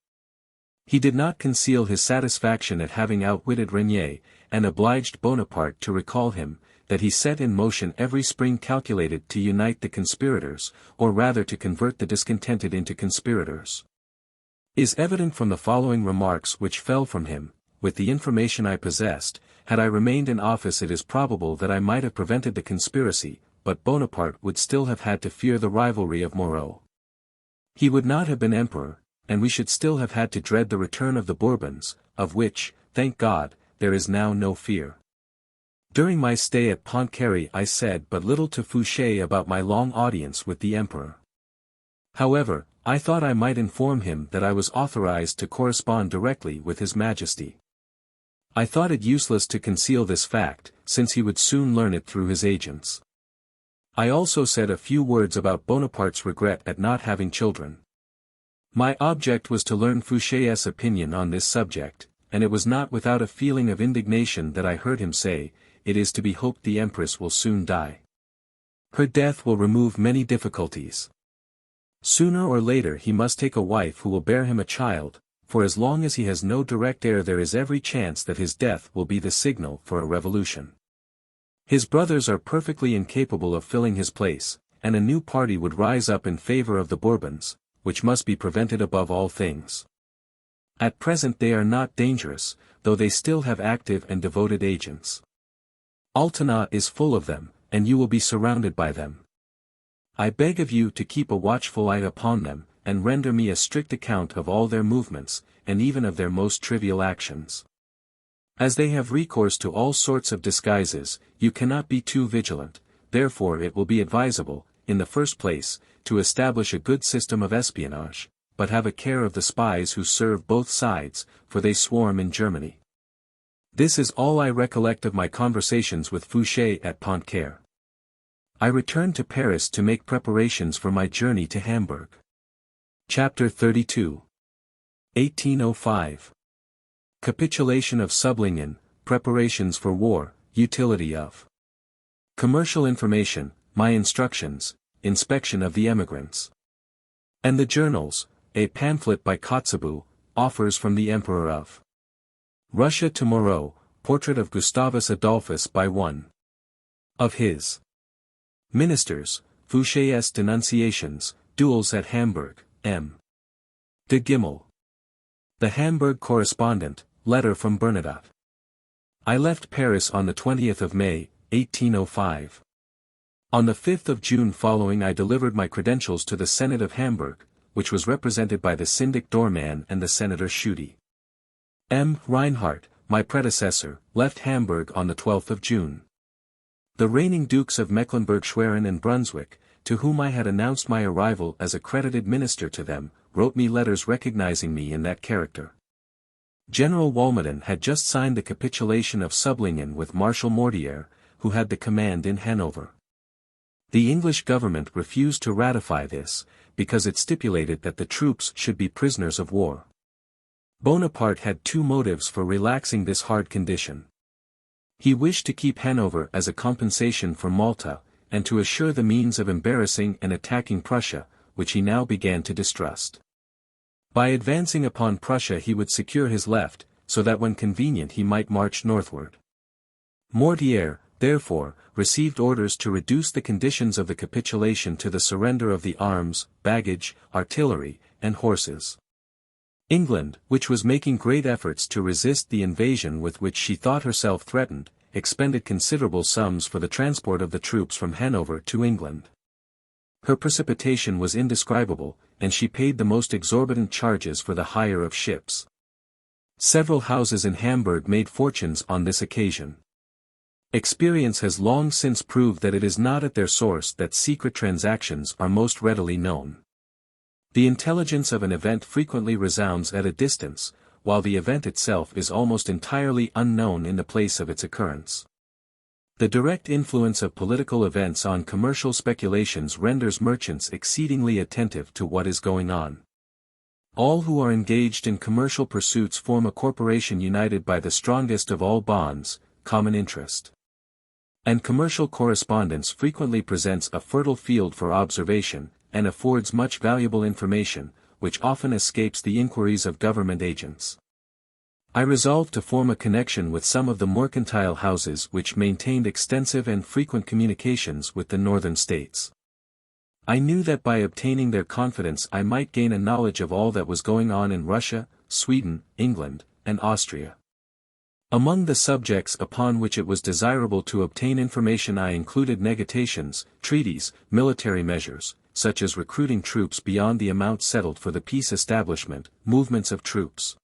He did not conceal his satisfaction at having outwitted Regnier, and obliged Bonaparte to recall him, that he set in motion every spring calculated to unite the conspirators, or rather to convert the discontented into conspirators. Is evident from the following remarks which fell from him. With the information I possessed, had I remained in office it is probable that I might have prevented the conspiracy, but Bonaparte would still have had to fear the rivalry of Moreau. He would not have been emperor, and we should still have had to dread the return of the Bourbons, of which, thank God, there is now no fear. During my stay at Pontcarré I said but little to Fouché about my long audience with the emperor. However, I thought I might inform him that I was authorized to correspond directly with His Majesty. I thought it useless to conceal this fact, since he would soon learn it through his agents. I also said a few words about Bonaparte's regret at not having children. My object was to learn Fouché's opinion on this subject, and it was not without a feeling of indignation that I heard him say, "It is to be hoped the Empress will soon die. Her death will remove many difficulties. Sooner or later he must take a wife who will bear him a child, for as long as he has no direct heir there is every chance that his death will be the signal for a revolution. His brothers are perfectly incapable of filling his place, and a new party would rise up in favor of the Bourbons, which must be prevented above all things. At present they are not dangerous, though they still have active and devoted agents. Altona is full of them, and you will be surrounded by them. I beg of you to keep a watchful eye upon them, and render me a strict account of all their movements, and even of their most trivial actions. As they have recourse to all sorts of disguises, you cannot be too vigilant, therefore it will be advisable, in the first place, to establish a good system of espionage, but have a care of the spies who serve both sides, for they swarm in Germany. This is all I recollect of my conversations with Fouché at Pontcaire. I returned to Paris to make preparations for my journey to Hamburg. Chapter 32. 1805. Capitulation of Sublingen, Preparations for War, Utility of Commercial Information, My Instructions, Inspection of the Emigrants. And the Journals, a pamphlet by Kotzebue, Offers from the Emperor of Russia to Moreau, Portrait of Gustavus Adolphus by one of his ministers, Fouché's Denunciations, Duels at Hamburg, M. de Gimmel. The Hamburg Correspondent, Letter from Bernadotte. I left Paris on the 20th of May, 1805. On the 5th of June following I delivered my credentials to the Senate of Hamburg, which was represented by the Syndic Dorman and the Senator Schutte. M. Reinhardt, my predecessor, left Hamburg on the 12th of June. The reigning Dukes of Mecklenburg-Schwerin and Brunswick, to whom I had announced my arrival as accredited minister to them, wrote me letters recognizing me in that character. General Walmoden had just signed the capitulation of Sublingen with Marshal Mortier, who had the command in Hanover. The English government refused to ratify this, because it stipulated that the troops should be prisoners of war. Bonaparte had two motives for relaxing this hard condition. He wished to keep Hanover as a compensation for Malta, and to assure the means of embarrassing and attacking Prussia, which he now began to distrust. By advancing upon Prussia he would secure his left, so that when convenient he might march northward. Mortier, therefore, received orders to reduce the conditions of the capitulation to the surrender of the arms, baggage, artillery, and horses. England, which was making great efforts to resist the invasion with which she thought herself threatened, expended considerable sums for the transport of the troops from Hanover to England. Her precipitation was indescribable, and she paid the most exorbitant charges for the hire of ships. Several houses in Hamburg made fortunes on this occasion. Experience has long since proved that it is not at their source that secret transactions are most readily known. The intelligence of an event frequently resounds at a distance, while the event itself is almost entirely unknown in the place of its occurrence. The direct influence of political events on commercial speculations renders merchants exceedingly attentive to what is going on. All who are engaged in commercial pursuits form a corporation united by the strongest of all bonds, common interest. And commercial correspondence frequently presents a fertile field for observation, and affords much valuable information, which often escapes the inquiries of government agents. I resolved to form a connection with some of the mercantile houses which maintained extensive and frequent communications with the northern states. I knew that by obtaining their confidence I might gain a knowledge of all that was going on in Russia, Sweden, England, and Austria. Among the subjects upon which it was desirable to obtain information I included negotiations, treaties, military measures, such as recruiting troops beyond the amount settled for the peace establishment, movements of troops,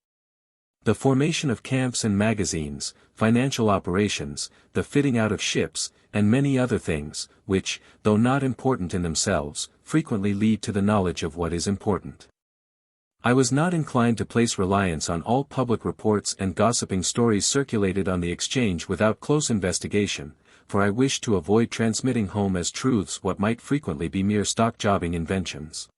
the formation of camps and magazines, financial operations, the fitting out of ships, and many other things, which, though not important in themselves, frequently lead to the knowledge of what is important. I was not inclined to place reliance on all public reports and gossiping stories circulated on the exchange without close investigation, for I wished to avoid transmitting home as truths what might frequently be mere stock-jobbing inventions.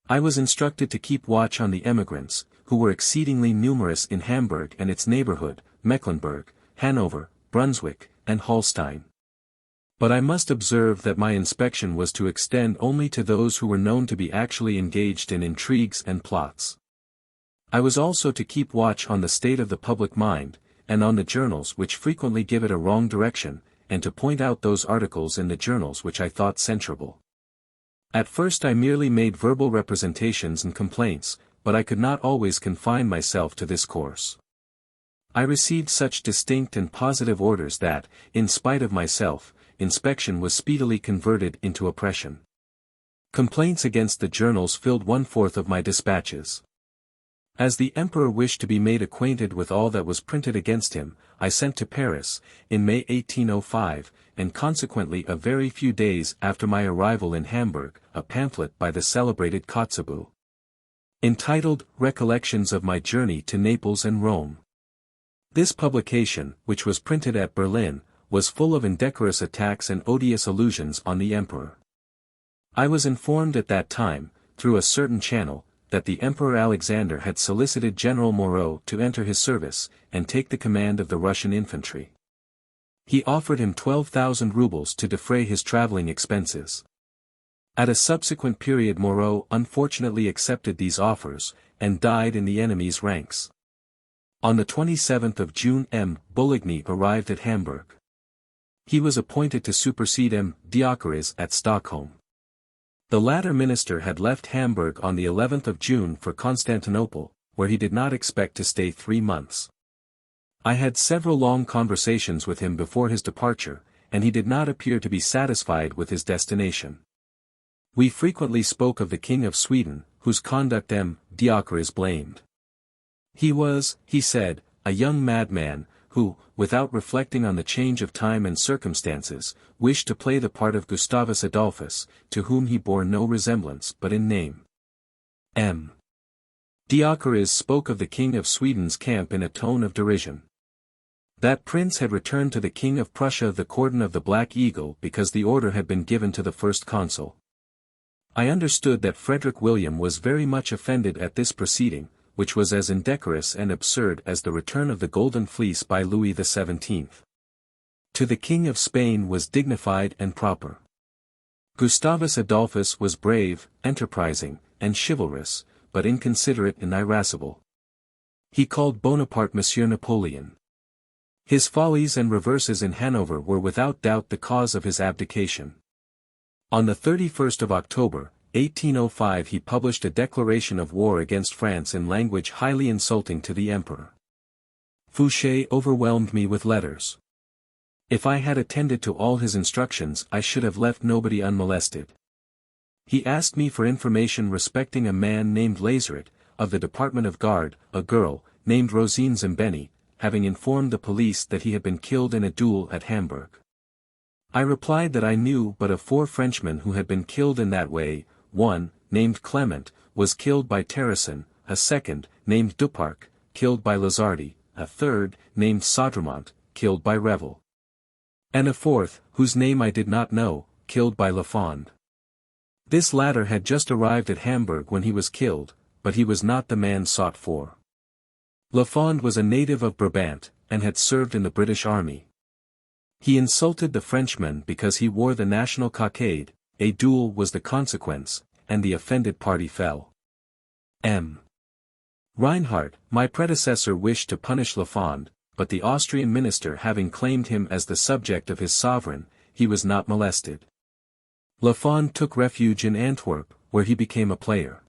I was instructed to keep watch on the emigrants, who were exceedingly numerous in Hamburg and its neighborhood, Mecklenburg, Hanover, Brunswick, and Holstein. But I must observe that my inspection was to extend only to those who were known to be actually engaged in intrigues and plots. I was also to keep watch on the state of the public mind, and on the journals which frequently give it a wrong direction, and to point out those articles in the journals which I thought censurable. At first I merely made verbal representations and complaints, but I could not always confine myself to this course. I received such distinct and positive orders that, in spite of myself, inspection was speedily converted into oppression. Complaints against the journals filled 1/4 of my dispatches. As the emperor wished to be made acquainted with all that was printed against him, I sent to Paris, in May 1805, and consequently a very few days after my arrival in Hamburg, a pamphlet by the celebrated Kotzebue, entitled Recollections of My Journey to Naples and Rome. This publication, which was printed at Berlin, was full of indecorous attacks and odious allusions on the emperor. I was informed at that time, through a certain channel, that the Emperor Alexander had solicited General Moreau to enter his service, and take the command of the Russian infantry. He offered him 12,000 rubles to defray his traveling expenses. At a subsequent period Moreau unfortunately accepted these offers, and died in the enemy's ranks. On the 27th of June M. Bulligny arrived at Hamburg. He was appointed to supersede M. Dioscorés at Stockholm. The latter minister had left Hamburg on the 11th of June for Constantinople, where he did not expect to stay 3 months. I had several long conversations with him before his departure, and he did not appear to be satisfied with his destination. We frequently spoke of the King of Sweden, whose conduct M. Dioscorés blamed. He was, he said, a young madman, who, without reflecting on the change of time and circumstances, wished to play the part of Gustavus Adolphus, to whom he bore no resemblance but in name. M. Dioscorés spoke of the King of Sweden's camp in a tone of derision. That prince had returned to the King of Prussia the cordon of the Black Eagle because the order had been given to the first consul. I understood that Frederick William was very much offended at this proceeding, which was as indecorous and absurd as the return of the Golden Fleece by Louis XVII. To the King of Spain was dignified and proper. Gustavus Adolphus was brave, enterprising, and chivalrous, but inconsiderate and irascible. He called Bonaparte Monsieur Napoleon. His follies and reverses in Hanover were without doubt the cause of his abdication. On the 31st of October, 1805 he published a declaration of war against France in language highly insulting to the emperor. Fouché overwhelmed me with letters. If I had attended to all his instructions I should have left nobody unmolested. He asked me for information respecting a man named Lazaret, of the Department of Guard, a girl, named Rosine Zembeni, having informed the police that he had been killed in a duel at Hamburg. I replied that I knew but of 4 Frenchmen who had been killed in that way. One, named Clement, was killed by Terrasson, a second, named Duparc, killed by Lazardi, a third, named Saudremont, killed by Revel, and a fourth, whose name I did not know, killed by Lafond. This latter had just arrived at Hamburg when he was killed, but he was not the man sought for. Lafond was a native of Brabant, and had served in the British army. He insulted the Frenchman because he wore the national cockade. A duel was the consequence, and the offended party fell. M. Reinhardt, my predecessor, wished to punish Lafond, but the Austrian minister having claimed him as the subject of his sovereign, he was not molested. Lafond took refuge in Antwerp, where he became a player.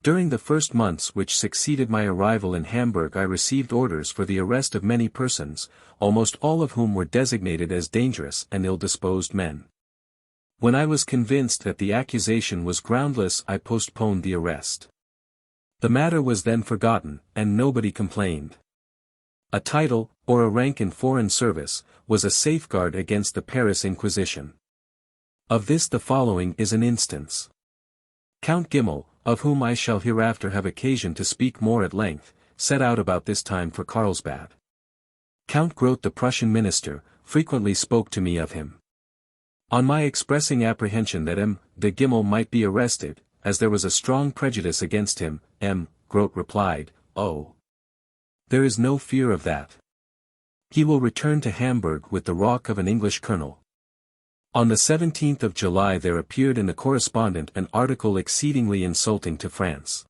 During the first months which succeeded my arrival in Hamburg I received orders for the arrest of many persons, almost all of whom were designated as dangerous and ill-disposed men. When I was convinced that the accusation was groundless I postponed the arrest. The matter was then forgotten, and nobody complained. A title, or a rank in foreign service, was a safeguard against the Paris Inquisition. Of this the following is an instance. Count Gimmel, of whom I shall hereafter have occasion to speak more at length, set out about this time for Carlsbad. Count Grote the Prussian minister, frequently spoke to me of him. On my expressing apprehension that M. de Gimmel might be arrested, as there was a strong prejudice against him, M. Grote replied, "Oh, there is no fear of that. He will return to Hamburg with the rock of an English colonel." On the 17th of July there appeared in the Correspondent an article exceedingly insulting to France.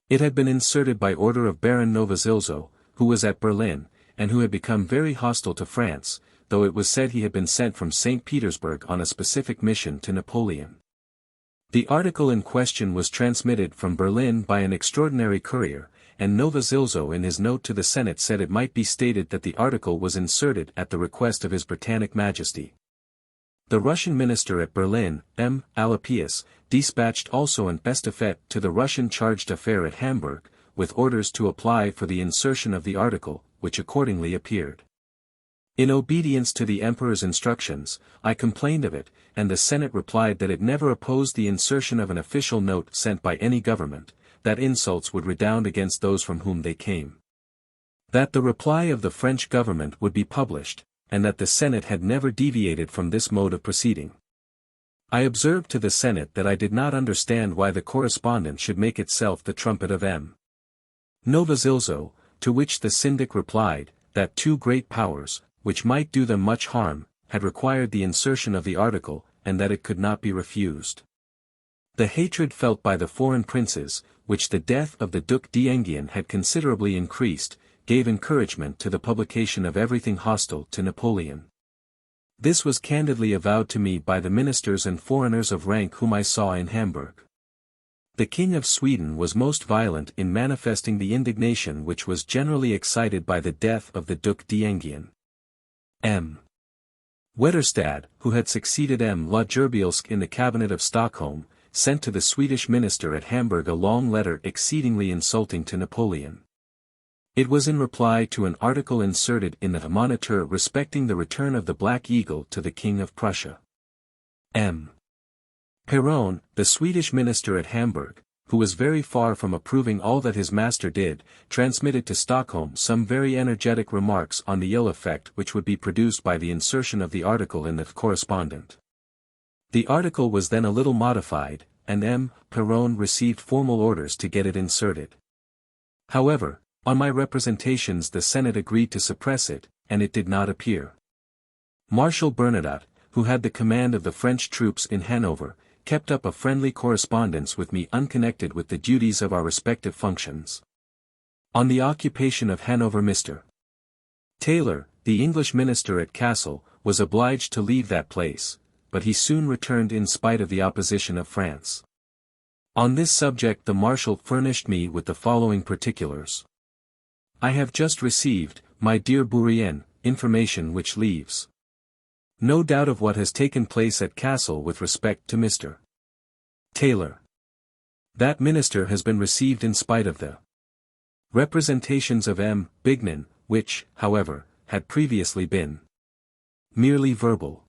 It had been inserted by order of Baron Novozilzo, who was at Berlin, and who had become very hostile to France, though it was said he had been sent from St. Petersburg on a specific mission to Napoleon. The article in question was transmitted from Berlin by an extraordinary courier, and Novozilzo in his note to the Senate said it might be stated that the article was inserted at the request of His Britannic Majesty. The Russian minister at Berlin, M. Alapius, dispatched also an estafette to the Russian chargé d'affaires at Hamburg, with orders to apply for the insertion of the article, which accordingly appeared. In obedience to the emperor's instructions, I complained of it, and the Senate replied that it never opposed the insertion of an official note sent by any government, that insults would redound against those from whom they came. That the reply of the French government would be published, and that the Senate had never deviated from this mode of proceeding. I observed to the Senate that I did not understand why the correspondence should make itself the trumpet of M. Novozilzo, to which the syndic replied, that two great powers, which might do them much harm, had required the insertion of the article, and that it could not be refused. The hatred felt by the foreign princes, which the death of the Duc d'Enghien had considerably increased, gave encouragement to the publication of everything hostile to Napoleon. This was candidly avowed to me by the ministers and foreigners of rank whom I saw in Hamburg. The King of Sweden was most violent in manifesting the indignation which was generally excited by the death of the Duc d'Enghien. M. Wetterstad, who had succeeded M. Lagerbielsk in the cabinet of Stockholm, sent to the Swedish minister at Hamburg a long letter exceedingly insulting to Napoleon. It was in reply to an article inserted in the Moniteur respecting the return of the Black Eagle to the King of Prussia. M. Perron, the Swedish minister at Hamburg, who was very far from approving all that his master did, transmitted to Stockholm some very energetic remarks on the ill effect which would be produced by the insertion of the article in the correspondent. The article was then a little modified, and M. Perron received formal orders to get it inserted. However, on my representations the Senate agreed to suppress it, and it did not appear. Marshal Bernadotte, who had the command of the French troops in Hanover, kept up a friendly correspondence with me unconnected with the duties of our respective functions. On the occupation of Hanover Mr. Taylor, the English minister at Kassel, was obliged to leave that place, but he soon returned in spite of the opposition of France. On this subject the Marshal furnished me with the following particulars. I have just received, my dear Bourrienne, information which leaves no doubt of what has taken place at Kassel with respect to Mr. Taylor. That minister has been received in spite of the representations of M. Bignon, which, however, had previously been merely verbal.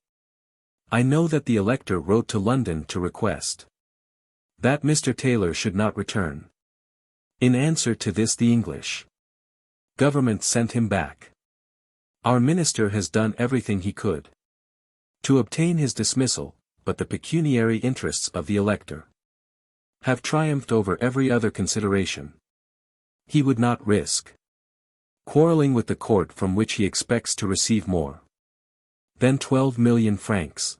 I know that the Elector wrote to London to request that Mr. Taylor should not return. In answer to this the English government sent him back. Our minister has done everything he could to obtain his dismissal, but the pecuniary interests of the Elector have triumphed over every other consideration. He would not risk quarrelling with the court from which he expects to receive more than 12 million francs.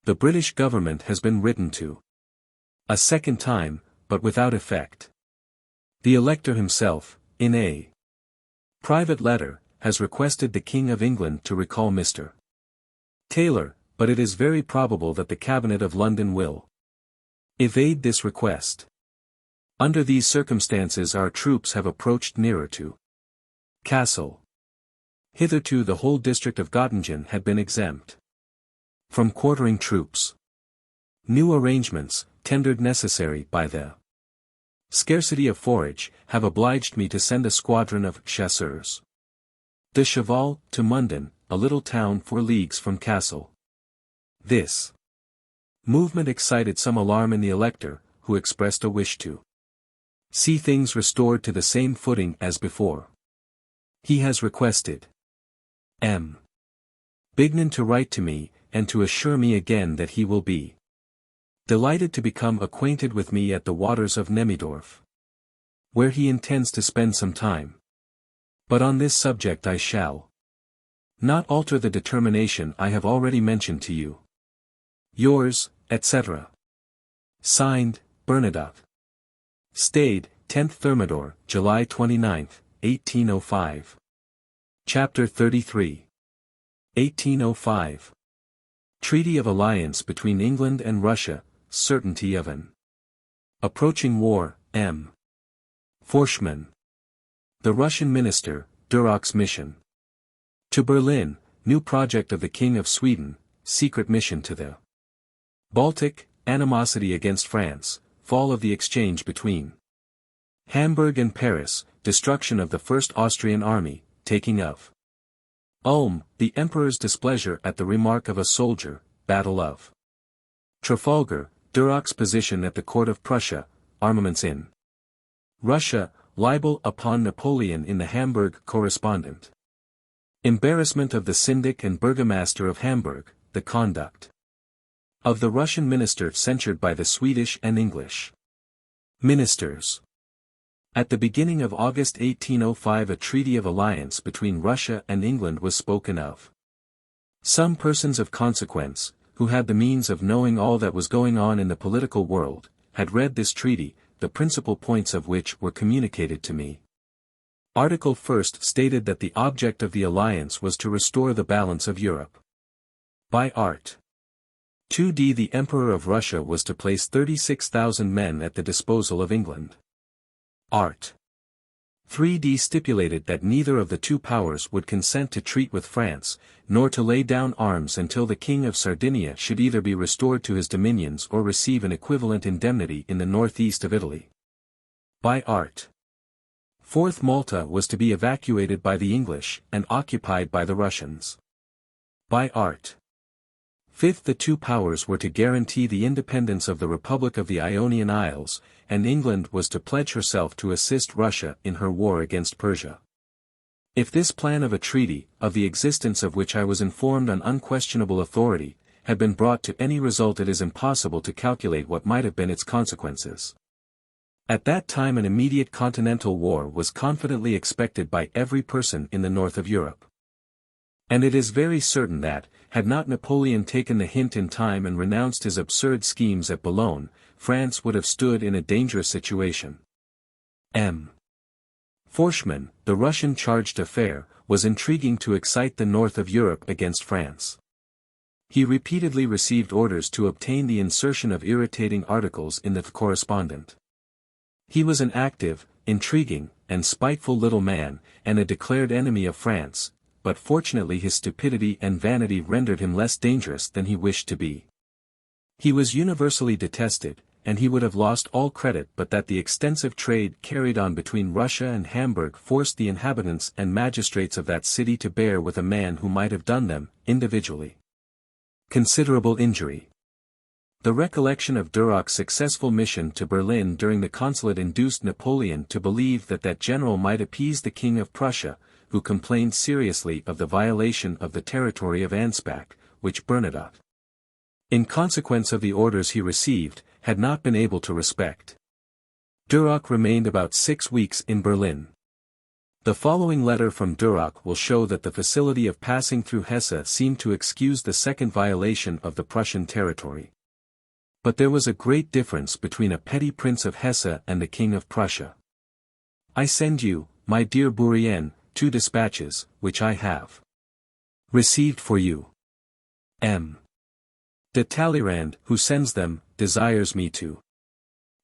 The British government has been written to a second time, but without effect. The Elector himself, in a private letter, has requested the King of England to recall Mr. Taylor, but it is very probable that the Cabinet of London will evade this request. Under these circumstances our troops have approached nearer to Kassel. Hitherto the whole district of Göttingen had been exempt from quartering troops. New arrangements, tendered necessary by the scarcity of forage, have obliged me to send a squadron of chasseurs de cheval to Munden, a little town 4 leagues from Kassel. This movement excited some alarm in the Elector, who expressed a wish to see things restored to the same footing as before. He has requested M. Bignon to write to me, and to assure me again that he will be delighted to become acquainted with me at the waters of Nemmidorf, where he intends to spend some time. But on this subject I shall not alter the determination I have already mentioned to you. Yours, etc. Signed, Bernadotte. Stade, 10th Thermidor, July 29, 1805. Chapter 33. 1805. Treaty of Alliance between England and Russia, certainty of an approaching war, M. Forschmann. The Russian minister, Duroc's mission to Berlin, new project of the King of Sweden, secret mission to the Baltic, animosity against France, fall of the exchange between Hamburg and Paris, destruction of the First Austrian Army, taking of Ulm, the Emperor's displeasure at the remark of a soldier, Battle of Trafalgar, Duroc's position at the court of Prussia, armaments in Russia, libel upon Napoleon in the Hamburg correspondent. Embarrassment of the syndic and burgomaster of Hamburg, the conduct of the Russian minister censured by the Swedish and English ministers. At the beginning of August 1805 a treaty of alliance between Russia and England was spoken of. Some persons of consequence, who had the means of knowing all that was going on in the political world, had read this treaty, the principal points of which were communicated to me. Article 1st stated that the object of the alliance was to restore the balance of Europe. By Art. 2d the Emperor of Russia was to place 36,000 men at the disposal of England. Art. 3d stipulated that neither of the two powers would consent to treat with France, nor to lay down arms until the King of Sardinia should either be restored to his dominions or receive an equivalent indemnity in the northeast of Italy. By Art. 4th Malta was to be evacuated by the English and occupied by the Russians. By Art. 5th the two powers were to guarantee the independence of the Republic of the Ionian Isles, and England was to pledge herself to assist Russia in her war against Persia. If this plan of a treaty, of the existence of which I was informed on unquestionable authority, had been brought to any result it is impossible to calculate what might have been its consequences. At that time an immediate continental war was confidently expected by every person in the north of Europe. And it is very certain that, had not Napoleon taken the hint in time and renounced his absurd schemes at Boulogne, France would have stood in a dangerous situation. M. Forschmann, the Russian charge d'affaires, was intriguing to excite the north of Europe against France. He repeatedly received orders to obtain the insertion of irritating articles in the correspondent. He was an active, intriguing, and spiteful little man, and a declared enemy of France, but fortunately his stupidity and vanity rendered him less dangerous than he wished to be. He was universally detested, and he would have lost all credit but that the extensive trade carried on between Russia and Hamburg forced the inhabitants and magistrates of that city to bear with a man who might have done them, individually, considerable injury. The recollection of Duroc's successful mission to Berlin during the consulate induced Napoleon to believe that that general might appease the King of Prussia, who complained seriously of the violation of the territory of Anspach, which Bernadotte, in consequence of the orders he received, had not been able to respect. Duroc remained about 6 weeks in Berlin. The following letter from Duroc will show that the facility of passing through Hesse seemed to excuse the second violation of the Prussian territory. But there was a great difference between a petty prince of Hesse and the King of Prussia. I send you, my dear Bourrienne, 2 dispatches, which I have received for you. M. de Talleyrand, who sends them, desires me to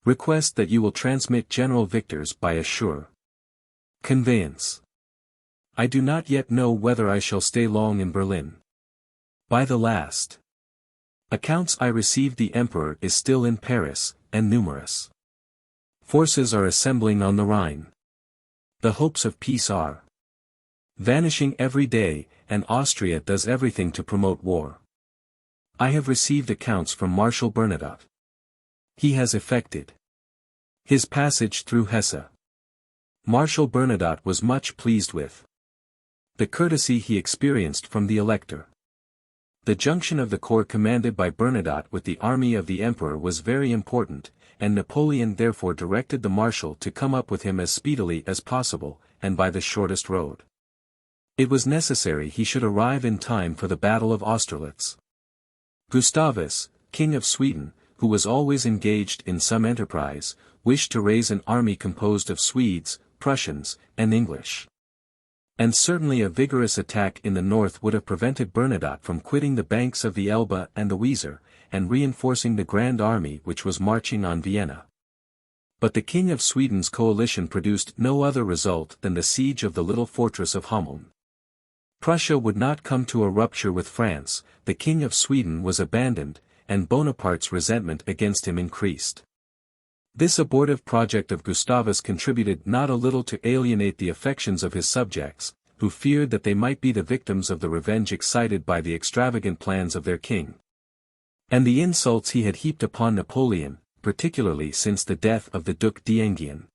request that you will transmit General Victor's by a sure conveyance. I do not yet know whether I shall stay long in Berlin. By the last accounts I received the Emperor is still in Paris, and numerous forces are assembling on the Rhine. The hopes of peace are vanishing every day, and Austria does everything to promote war. I have received accounts from Marshal Bernadotte. He has effected his passage through Hesse. Marshal Bernadotte was much pleased with the courtesy he experienced from the Elector. The junction of the corps commanded by Bernadotte with the army of the Emperor was very important, and Napoleon therefore directed the Marshal to come up with him as speedily as possible, and by the shortest road. It was necessary he should arrive in time for the Battle of Austerlitz. Gustavus, King of Sweden, who was always engaged in some enterprise, wished to raise an army composed of Swedes, Prussians, and English. And certainly a vigorous attack in the north would have prevented Bernadotte from quitting the banks of the Elbe and the Weser, and reinforcing the Grand Army which was marching on Vienna. But the King of Sweden's coalition produced no other result than the siege of the little fortress of Hameln. Prussia would not come to a rupture with France, the King of Sweden was abandoned, and Bonaparte's resentment against him increased. This abortive project of Gustavus contributed not a little to alienate the affections of his subjects, who feared that they might be the victims of the revenge excited by the extravagant plans of their king. And the insults he had heaped upon Napoleon, particularly since the death of the Duc d'Enghien.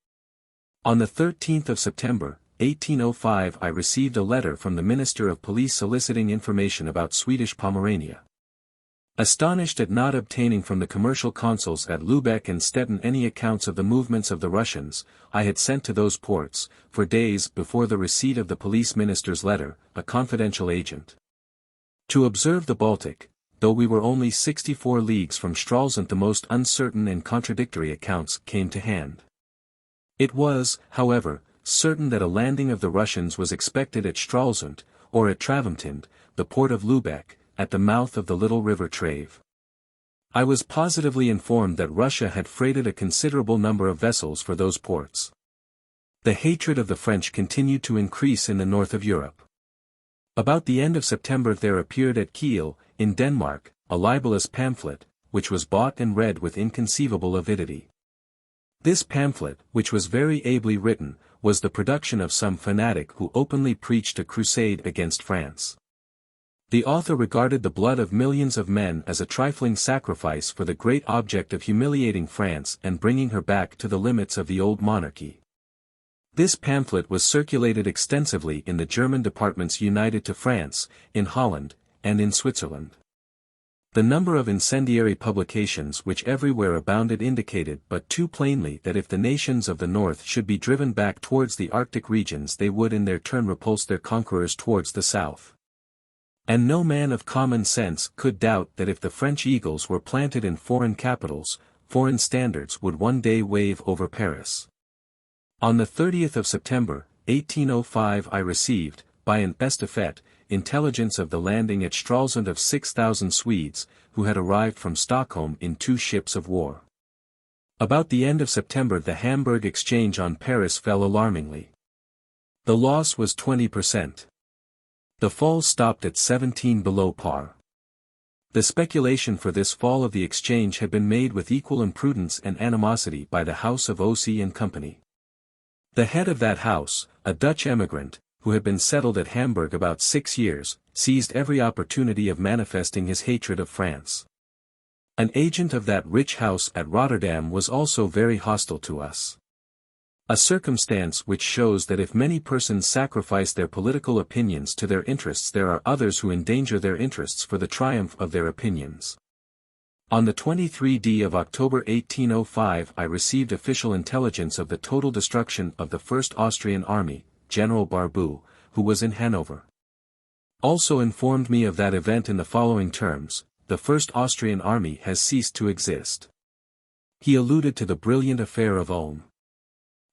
On the 13th of September, 1805 I received a letter from the Minister of Police soliciting information about Swedish Pomerania. Astonished at not obtaining from the commercial consuls at Lübeck and Stettin any accounts of the movements of the Russians, I had sent to those ports, for days before the receipt of the police minister's letter, a confidential agent. To observe the Baltic, though we were only 64 leagues from Stralsund, the most uncertain and contradictory accounts came to hand. It was, however, certain that a landing of the Russians was expected at Stralsund, or at Travemtind, the port of Lübeck, at the mouth of the little river Trave. I was positively informed that Russia had freighted a considerable number of vessels for those ports. The hatred of the French continued to increase in the north of Europe. About the end of September there appeared at Kiel, in Denmark, a libellous pamphlet, which was bought and read with inconceivable avidity. This pamphlet, which was very ably written, was the production of some fanatic who openly preached a crusade against France. The author regarded the blood of millions of men as a trifling sacrifice for the great object of humiliating France and bringing her back to the limits of the old monarchy. This pamphlet was circulated extensively in the German departments united to France, in Holland, and in Switzerland. The number of incendiary publications which everywhere abounded indicated but too plainly that if the nations of the north should be driven back towards the Arctic regions they would in their turn repulse their conquerors towards the south. And no man of common sense could doubt that if the French eagles were planted in foreign capitals, foreign standards would one day wave over Paris. On the 30th of September, 1805 I received, by an estafette, intelligence of the landing at Stralsund of 6,000 Swedes, who had arrived from Stockholm in 2 ships of war. About the end of September the Hamburg exchange on Paris fell alarmingly. The loss was 20%. The fall stopped at 17 below par. The speculation for this fall of the exchange had been made with equal imprudence and animosity by the House of O.C. and Company. The head of that house, a Dutch emigrant, who had been settled at Hamburg about 6 years, seized every opportunity of manifesting his hatred of France. An agent of that rich house at Rotterdam was also very hostile to us. A circumstance which shows that if many persons sacrifice their political opinions to their interests there are others who endanger their interests for the triumph of their opinions. On the 23rd of October 1805 I received official intelligence of the total destruction of the First Austrian Army, General Barbu, who was in Hanover. Also informed me of that event in the following terms: the First Austrian Army has ceased to exist. He alluded to the brilliant affair of Ulm.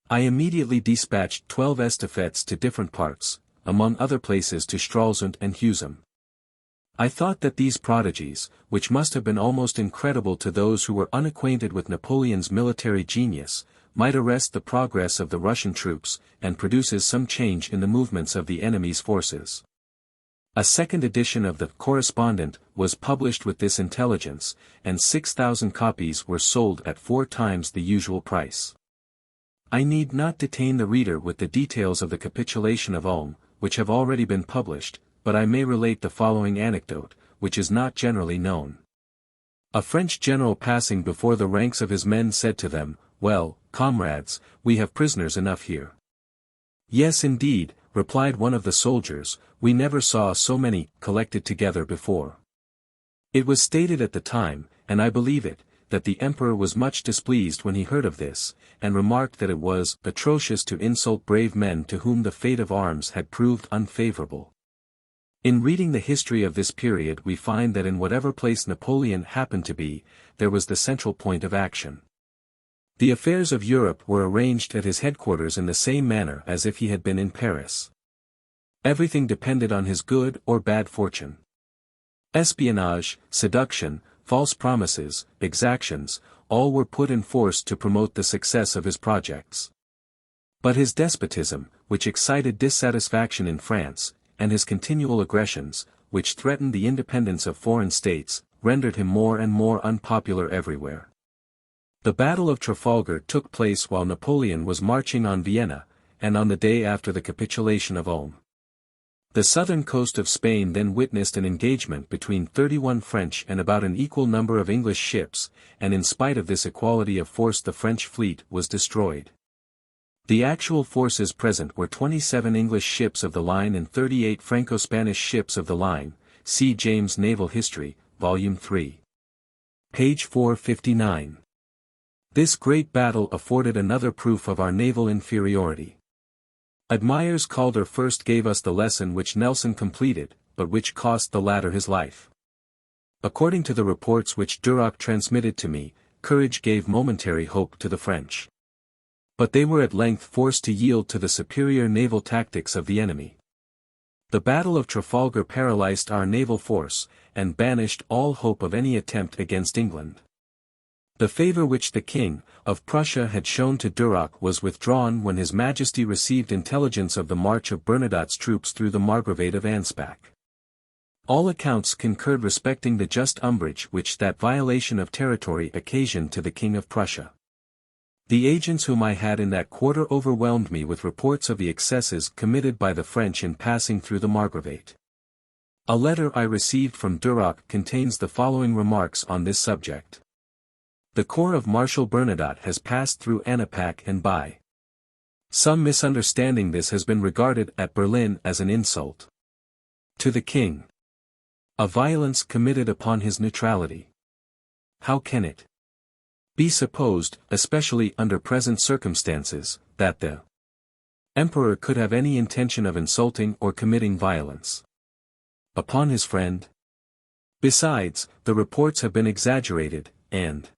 I immediately dispatched 12 estafettes to different parts, among other places to Stralsund and Husum. I thought that these prodigies, which must have been almost incredible to those who were unacquainted with Napoleon's military genius, might arrest the progress of the Russian troops, and produces some change in the movements of the enemy's forces. A second edition of the Correspondent was published with this intelligence, and 6,000 copies were sold at 4 times the usual price. I need not detain the reader with the details of the capitulation of Ulm, which have already been published, but I may relate the following anecdote, which is not generally known. A French general passing before the ranks of his men said to them, "Well, comrades, we have prisoners enough here." "Yes indeed," replied one of the soldiers, "we never saw so many collected together before." It was stated at the time, and I believe it, that the emperor was much displeased when he heard of this, and remarked that it was atrocious to insult brave men to whom the fate of arms had proved unfavorable. In reading the history of this period we find that in whatever place Napoleon happened to be, there was the central point of action. The affairs of Europe were arranged at his headquarters in the same manner as if he had been in Paris. Everything depended on his good or bad fortune. Espionage, seduction, false promises, exactions, all were put in force to promote the success of his projects. But his despotism, which excited dissatisfaction in France, and his continual aggressions, which threatened the independence of foreign states, rendered him more and more unpopular everywhere. The Battle of Trafalgar took place while Napoleon was marching on Vienna, and on the day after the capitulation of Ulm. The southern coast of Spain then witnessed an engagement between 31 French and about an equal number of English ships, and in spite of this equality of force the French fleet was destroyed. The actual forces present were 27 English ships of the line and 38 Franco-Spanish ships of the line. See James' Naval History, Volume 3. Page 459. This great battle afforded another proof of our naval inferiority. Admirers Calder first gave us the lesson which Nelson completed, but which cost the latter his life. According to the reports which Duroc transmitted to me, courage gave momentary hope to the French. But they were at length forced to yield to the superior naval tactics of the enemy. The Battle of Trafalgar paralyzed our naval force, and banished all hope of any attempt against England. The favor which the King of Prussia had shown to Duroc was withdrawn when His Majesty received intelligence of the march of Bernadotte's troops through the Margravate of Anspach. All accounts concurred respecting the just umbrage which that violation of territory occasioned to the King of Prussia. The agents whom I had in that quarter overwhelmed me with reports of the excesses committed by the French in passing through the Margravate. A letter I received from Duroc contains the following remarks on this subject. The corps of Marshal Bernadotte has passed through Annapac and by some misunderstanding this has been regarded at Berlin as an insult to the king, a violence committed upon his neutrality. How can it be supposed, especially under present circumstances, that the emperor could have any intention of insulting or committing violence upon his friend? Besides, the reports have been exaggerated, and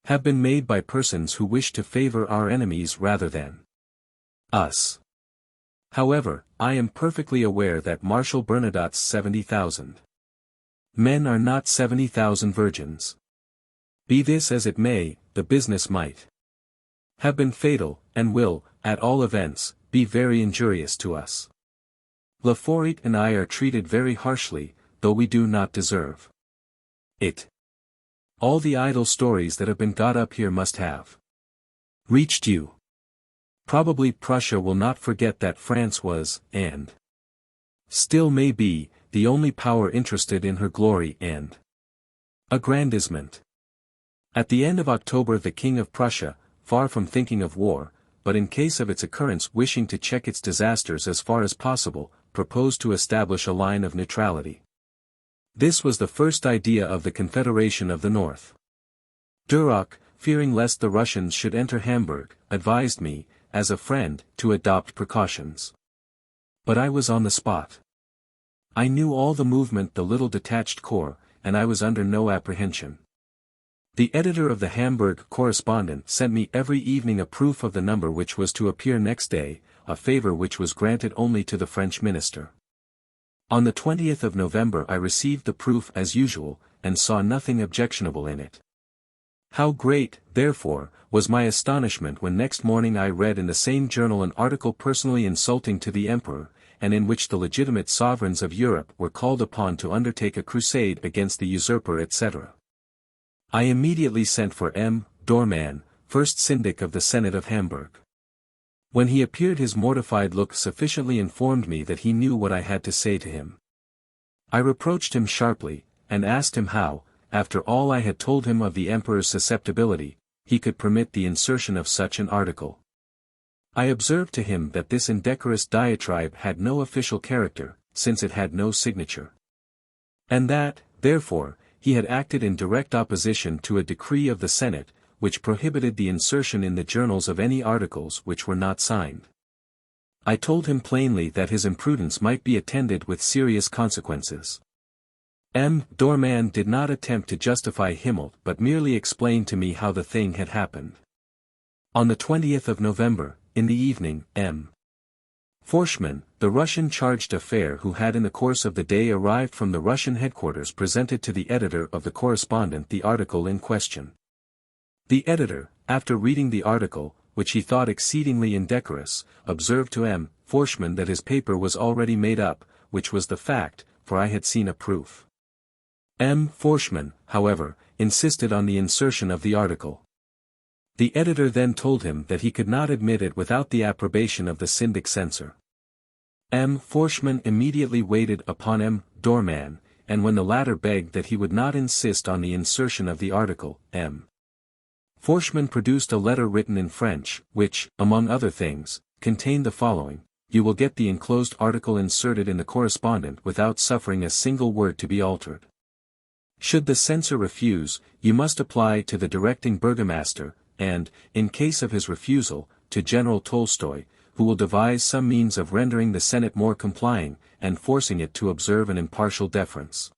have been made by persons who wish to favor our enemies rather than us. However, I am perfectly aware that Marshal Bernadotte's 70,000 men are not 70,000 virgins. Be this as it may, the business might have been fatal, and will, at all events, be very injurious to us. Laforet and I are treated very harshly, though we do not deserve it. All the idle stories that have been got up here must have reached you. Probably Prussia will not forget that France was, and still may be, the only power interested in her glory and aggrandizement. At the end of October the King of Prussia, far from thinking of war, but in case of its occurrence wishing to check its disasters as far as possible, proposed to establish a line of neutrality. This was the first idea of the Confederation of the North. Duroc, fearing lest the Russians should enter Hamburg, advised me, as a friend, to adopt precautions. But I was on the spot. I knew all the movement the little detached corps, and I was under no apprehension. The editor of the Hamburg correspondent sent me every evening a proof of the number which was to appear next day, a favor which was granted only to the French minister. On the 20th of November I received the proof as usual, and saw nothing objectionable in it. How great, therefore, was my astonishment when next morning I read in the same journal an article personally insulting to the emperor, and in which the legitimate sovereigns of Europe were called upon to undertake a crusade against the usurper etc. I immediately sent for M. Dorman, first syndic of the Senate of Hamburg. When he appeared his mortified look sufficiently informed me that he knew what I had to say to him. I reproached him sharply, and asked him how, after all I had told him of the emperor's susceptibility, he could permit the insertion of such an article. I observed to him that this indecorous diatribe had no official character, since it had no signature. And that, therefore, he had acted in direct opposition to a decree of the Senate, which prohibited the insertion in the journals of any articles which were not signed. I told him plainly that his imprudence might be attended with serious consequences. M. Dorman did not attempt to justify Himmel but merely explained to me how the thing had happened. On the 20th of November, in the evening, M. Forschmann, the Russian chargé d'affaires who had in the course of the day arrived from the Russian headquarters presented to the editor of the correspondent the article in question. The editor, after reading the article, which he thought exceedingly indecorous, observed to M. Forschmann that his paper was already made up, which was the fact, for I had seen a proof. Forschmann, however, insisted on the insertion of the article. The editor then told him that he could not admit it without the approbation of the syndic censor. Forschmann immediately waited upon Dorman, and when the latter begged that he would not insist on the insertion of the article, Forschmann produced a letter written in French, which, among other things, contained the following: "You will get the enclosed article inserted in the correspondent without suffering a single word to be altered. Should the censor refuse, you must apply to the directing burgomaster, and, in case of his refusal, to General Tolstoy, who will devise some means of rendering the Senate more complying, and forcing it to observe an impartial deference."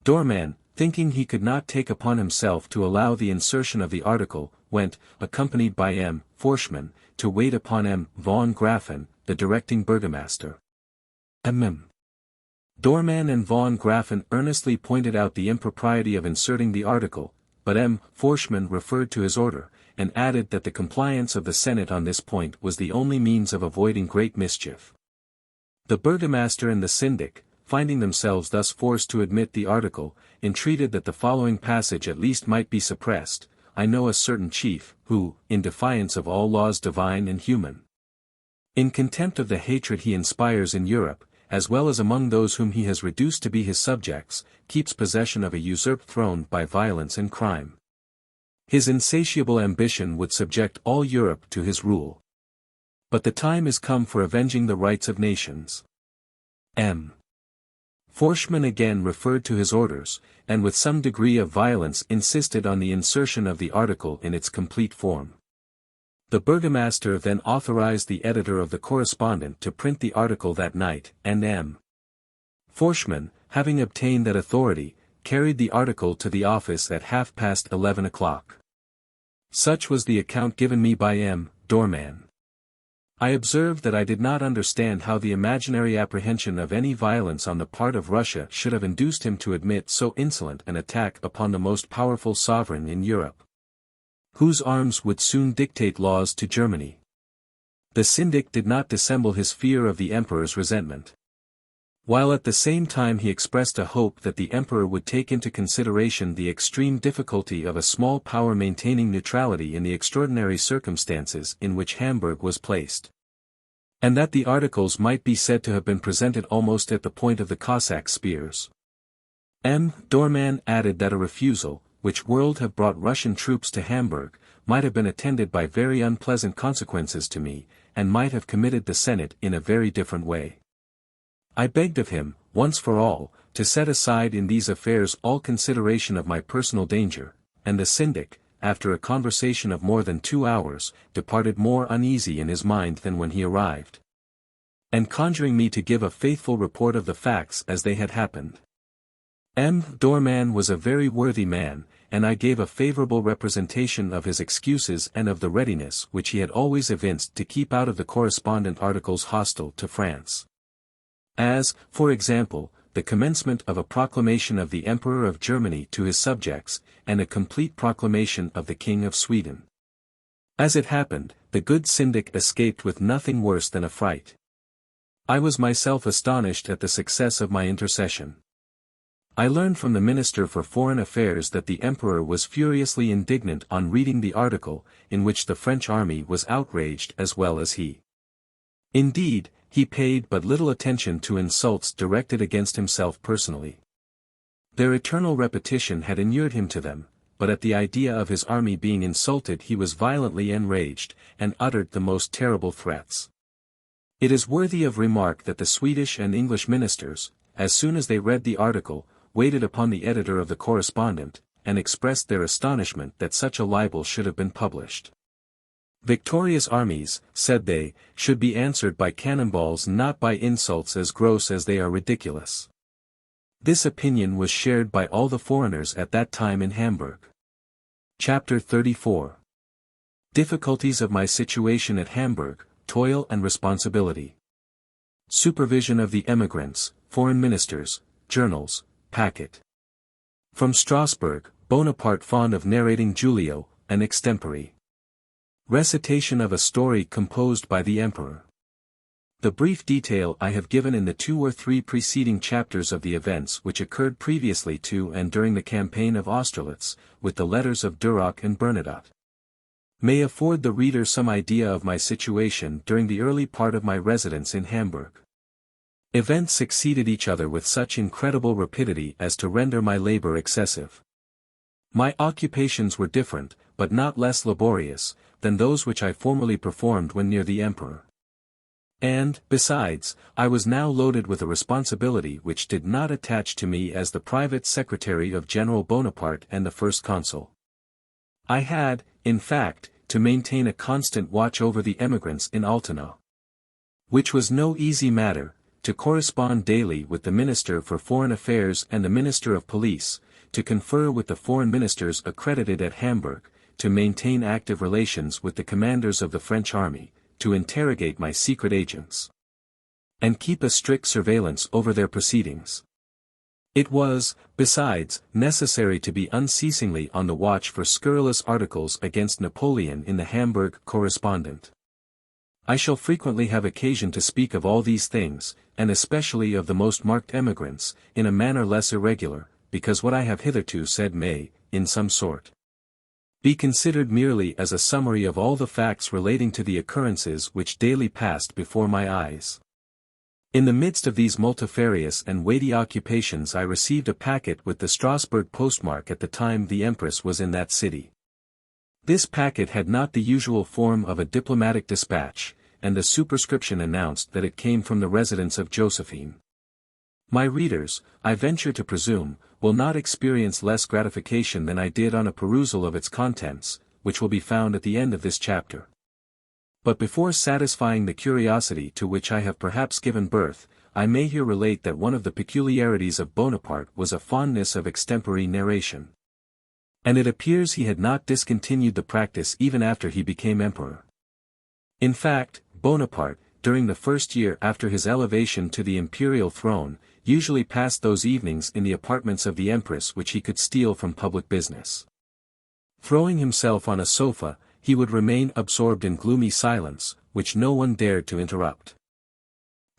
Dorman, thinking he could not take upon himself to allow the insertion of the article, went, accompanied by Forschmann, to wait upon von Graffen, the directing burgomaster. Dorman and von Graffen earnestly pointed out the impropriety of inserting the article, but Forschmann referred to his order, and added that the compliance of the Senate on this point was the only means of avoiding great mischief. The burgomaster and the syndic, finding themselves thus forced to admit the article, entreated that the following passage at least might be suppressed: "I know a certain chief, who, in defiance of all laws divine and human, in contempt of the hatred he inspires in Europe, as well as among those whom he has reduced to be his subjects, keeps possession of a usurped throne by violence and crime. His insatiable ambition would subject all Europe to his rule. But the time is come for avenging the rights of nations." Forschmann again referred to his orders, and with some degree of violence insisted on the insertion of the article in its complete form. The burgomaster then authorized the editor of the correspondent to print the article that night, and Forschmann, having obtained that authority, carried the article to the office at 11:30. Such was the account given me by Dorman. I observed that I did not understand how the imaginary apprehension of any violence on the part of Russia should have induced him to admit so insolent an attack upon the most powerful sovereign in Europe, whose arms would soon dictate laws to Germany. The syndic did not dissemble his fear of the emperor's resentment, while at the same time he expressed a hope that the emperor would take into consideration the extreme difficulty of a small power maintaining neutrality in the extraordinary circumstances in which Hamburg was placed, and that the articles might be said to have been presented almost at the point of the Cossack spears. Dorman added that a refusal, which would have brought Russian troops to Hamburg, might have been attended by very unpleasant consequences to me, and might have committed the Senate in a very different way. I begged of him, once for all, to set aside in these affairs all consideration of my personal danger, and the syndic, after a conversation of more than 2 hours, departed more uneasy in his mind than when he arrived, and conjuring me to give a faithful report of the facts as they had happened. Dorman was a very worthy man, and I gave a favorable representation of his excuses and of the readiness which he had always evinced to keep out of the correspondent articles hostile to France. As, for example, the commencement of a proclamation of the Emperor of Germany to his subjects, and a complete proclamation of the King of Sweden. As it happened, the good syndic escaped with nothing worse than a fright. I was myself astonished at the success of my intercession. I learned from the Minister for Foreign Affairs that the Emperor was furiously indignant on reading the article, in which the French army was outraged as well as he. Indeed, he paid but little attention to insults directed against himself personally. Their eternal repetition had inured him to them, but at the idea of his army being insulted he was violently enraged, and uttered the most terrible threats. It is worthy of remark that the Swedish and English ministers, as soon as they read the article, waited upon the editor of the correspondent, and expressed their astonishment that such a libel should have been published. Victorious armies, said they, should be answered by cannonballs, not by insults as gross as they are ridiculous. This opinion was shared by all the foreigners at that time in Hamburg. Chapter 34. Difficulties of my situation at Hamburg, Toil and Responsibility. Supervision of the emigrants, foreign ministers, journals, packet. From Strasbourg, Bonaparte fond of narrating Giulio, an extempore. Recitation of a story composed by the Emperor. The brief detail I have given in the 2 or 3 preceding chapters of the events which occurred previously to and during the campaign of Austerlitz, with the letters of Duroc and Bernadotte, may afford the reader some idea of my situation during the early part of my residence in Hamburg. Events succeeded each other with such incredible rapidity as to render my labor excessive. My occupations were different, but not less laborious, than those which I formerly performed when near the Emperor. And, besides, I was now loaded with a responsibility which did not attach to me as the private secretary of General Bonaparte and the First Consul. I had, in fact, to maintain a constant watch over the emigrants in Altona, which was no easy matter, to correspond daily with the Minister for Foreign Affairs and the Minister of Police, to confer with the foreign ministers accredited at Hamburg, to maintain active relations with the commanders of the French army, to interrogate my secret agents, and keep a strict surveillance over their proceedings. It was, besides, necessary to be unceasingly on the watch for scurrilous articles against Napoleon in the Hamburg Correspondent. I shall frequently have occasion to speak of all these things, and especially of the most marked emigrants, in a manner less irregular, because what I have hitherto said may, in some sort, be considered merely as a summary of all the facts relating to the occurrences which daily passed before my eyes. In the midst of these multifarious and weighty occupations I received a packet with the Strasbourg postmark at the time the Empress was in that city. This packet had not the usual form of a diplomatic dispatch, and the superscription announced that it came from the residence of Josephine. My readers, I venture to presume, will not experience less gratification than I did on a perusal of its contents, which will be found at the end of this chapter. But before satisfying the curiosity to which I have perhaps given birth, I may here relate that one of the peculiarities of Bonaparte was a fondness of extempore narration. And it appears he had not discontinued the practice even after he became emperor. In fact, Bonaparte, during the first year after his elevation to the imperial throne, usually passed those evenings in the apartments of the Empress which he could steal from public business. Throwing himself on a sofa, he would remain absorbed in gloomy silence, which no one dared to interrupt.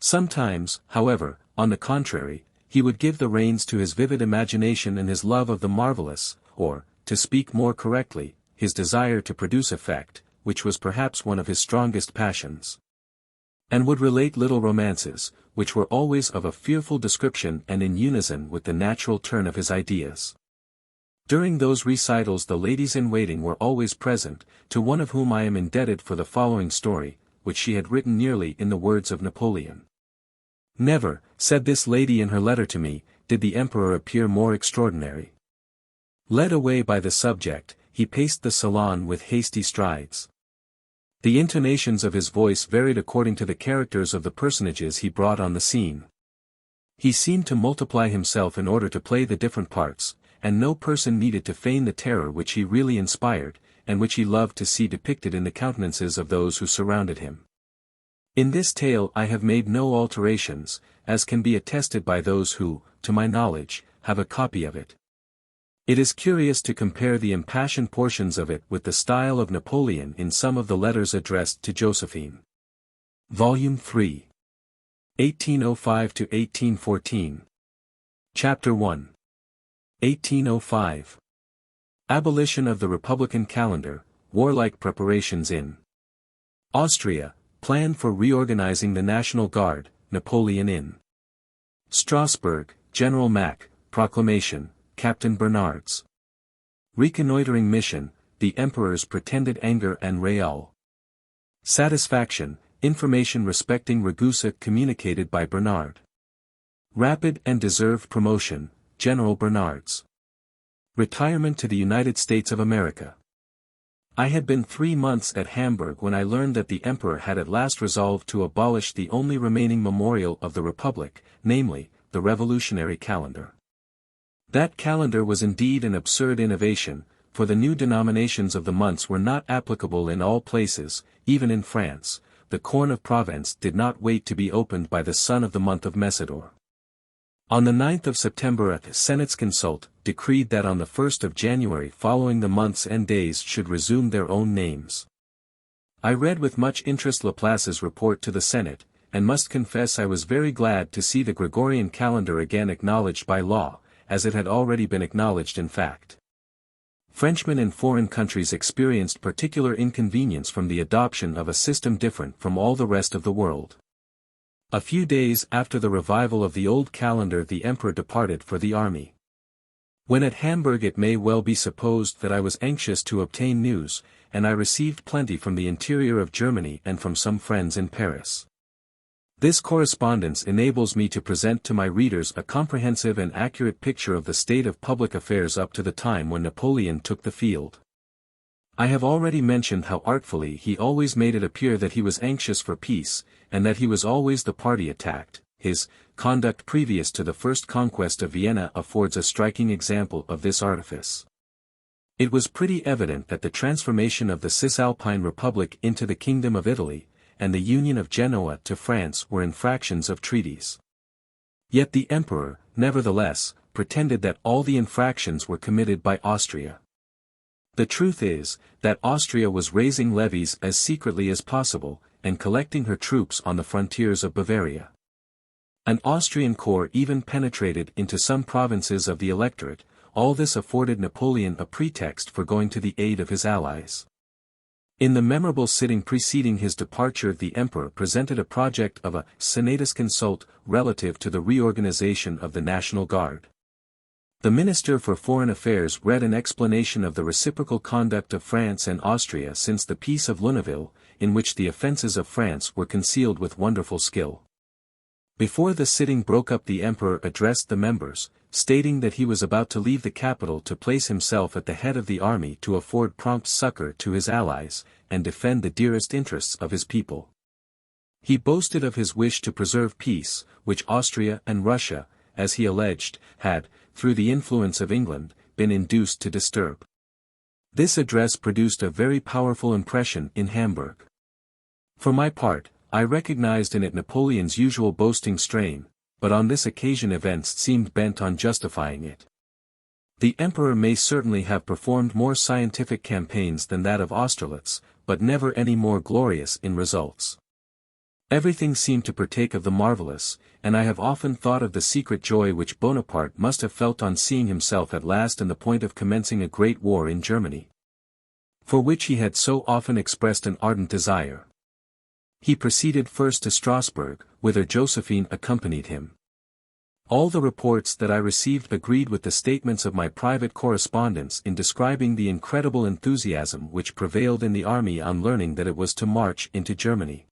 Sometimes, however, on the contrary, he would give the reins to his vivid imagination and his love of the marvelous, or, to speak more correctly, his desire to produce effect, which was perhaps one of his strongest passions, and would relate little romances, which were always of a fearful description and in unison with the natural turn of his ideas. During those recitals the ladies-in-waiting were always present, to one of whom I am indebted for the following story, which she had written nearly in the words of Napoleon. "Never," said this lady in her letter to me, "did the emperor appear more extraordinary. Led away by the subject, he paced the salon with hasty strides. The intonations of his voice varied according to the characters of the personages he brought on the scene. He seemed to multiply himself in order to play the different parts, and no person needed to feign the terror which he really inspired, and which he loved to see depicted in the countenances of those who surrounded him. In this tale I have made no alterations, as can be attested by those who, to my knowledge, have a copy of it. It is curious to compare the impassioned portions of it with the style of Napoleon in some of the letters addressed to Josephine. Volume 3. 1805 to 1814. Chapter 1. 1805. Abolition of the Republican calendar, warlike preparations in Austria, plan for reorganizing the National Guard, Napoleon in Strasbourg, General Mack, proclamation, Captain Bernard's reconnoitering mission, the Emperor's pretended anger and Real satisfaction, information respecting Ragusa communicated by Bernard. Rapid and deserved promotion, General Bernard's retirement to the United States of America. I had been 3 months at Hamburg when I learned that the Emperor had at last resolved to abolish the only remaining memorial of the Republic, namely, the revolutionary calendar. That calendar was indeed an absurd innovation, for the new denominations of the months were not applicable in all places, even in France. The corn of Provence did not wait to be opened by the sun of the month of Messidor. On the 9th of September a Senatsconsult decreed that on the 1st of January following the months and days should resume their own names. I read with much interest Laplace's report to the Senate, and must confess I was very glad to see the Gregorian calendar again acknowledged by law, as it had already been acknowledged in fact. Frenchmen in foreign countries experienced particular inconvenience from the adoption of a system different from all the rest of the world. A few days after the revival of the old calendar the emperor departed for the army. When at Hamburg it may well be supposed that I was anxious to obtain news, and I received plenty from the interior of Germany and from some friends in Paris. This correspondence enables me to present to my readers a comprehensive and accurate picture of the state of public affairs up to the time when Napoleon took the field. I have already mentioned how artfully he always made it appear that he was anxious for peace, and that he was always the party attacked. His conduct previous to the first conquest of Vienna affords a striking example of this artifice. It was pretty evident that the transformation of the Cisalpine Republic into the Kingdom of Italy, and the union of Genoa to France were infractions of treaties. Yet the emperor, nevertheless, pretended that all the infractions were committed by Austria. The truth is, that Austria was raising levies as secretly as possible, and collecting her troops on the frontiers of Bavaria. An Austrian corps even penetrated into some provinces of the electorate. All this afforded Napoleon a pretext for going to the aid of his allies. In the memorable sitting preceding his departure the emperor presented a project of a senatus consult relative to the reorganization of the National Guard. The Minister for Foreign Affairs read an explanation of the reciprocal conduct of France and Austria since the Peace of Lunéville, in which the offences of France were concealed with wonderful skill. Before the sitting broke up the emperor addressed the members, stating that he was about to leave the capital to place himself at the head of the army to afford prompt succor to his allies, and defend the dearest interests of his people. He boasted of his wish to preserve peace, which Austria and Russia, as he alleged, had, through the influence of England, been induced to disturb. This address produced a very powerful impression in Hamburg. For my part, I recognized in it Napoleon's usual boasting strain, but on this occasion events seemed bent on justifying it. The emperor may certainly have performed more scientific campaigns than that of Austerlitz, but never any more glorious in results. Everything seemed to partake of the marvelous, and I have often thought of the secret joy which Bonaparte must have felt on seeing himself at last on the point of commencing a great war in Germany, for which he had so often expressed an ardent desire. He proceeded first to Strasbourg, whither Josephine accompanied him. All the reports that I received agreed with the statements of my private correspondents in describing the incredible enthusiasm which prevailed in the army on learning that it was to march into Germany.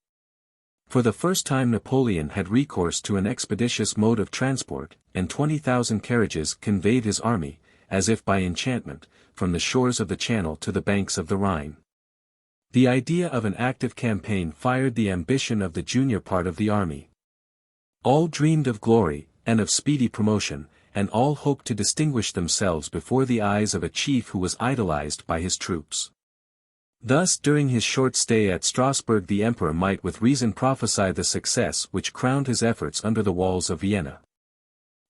For the first time Napoleon had recourse to an expeditious mode of transport, and 20,000 carriages conveyed his army, as if by enchantment, from the shores of the Channel to the banks of the Rhine. The idea of an active campaign fired the ambition of the junior part of the army. All dreamed of glory, and of speedy promotion, and all hoped to distinguish themselves before the eyes of a chief who was idolized by his troops. Thus during his short stay at Strasbourg the emperor might with reason prophesy the success which crowned his efforts under the walls of Vienna.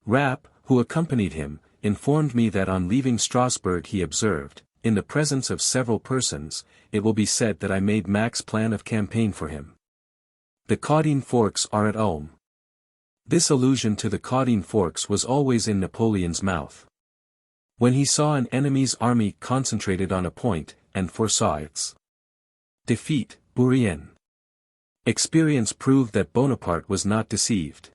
Rapp, who accompanied him, informed me that on leaving Strasbourg he observed, in the presence of several persons, it will be said that I made Mack's plan of campaign for him. The Caudine Forks are at Ulm. This allusion to the Caudine Forks was always in Napoleon's mouth. When he saw an enemy's army concentrated on a point, and foresaw its defeat, Bourrienne. Experience proved that Bonaparte was not deceived.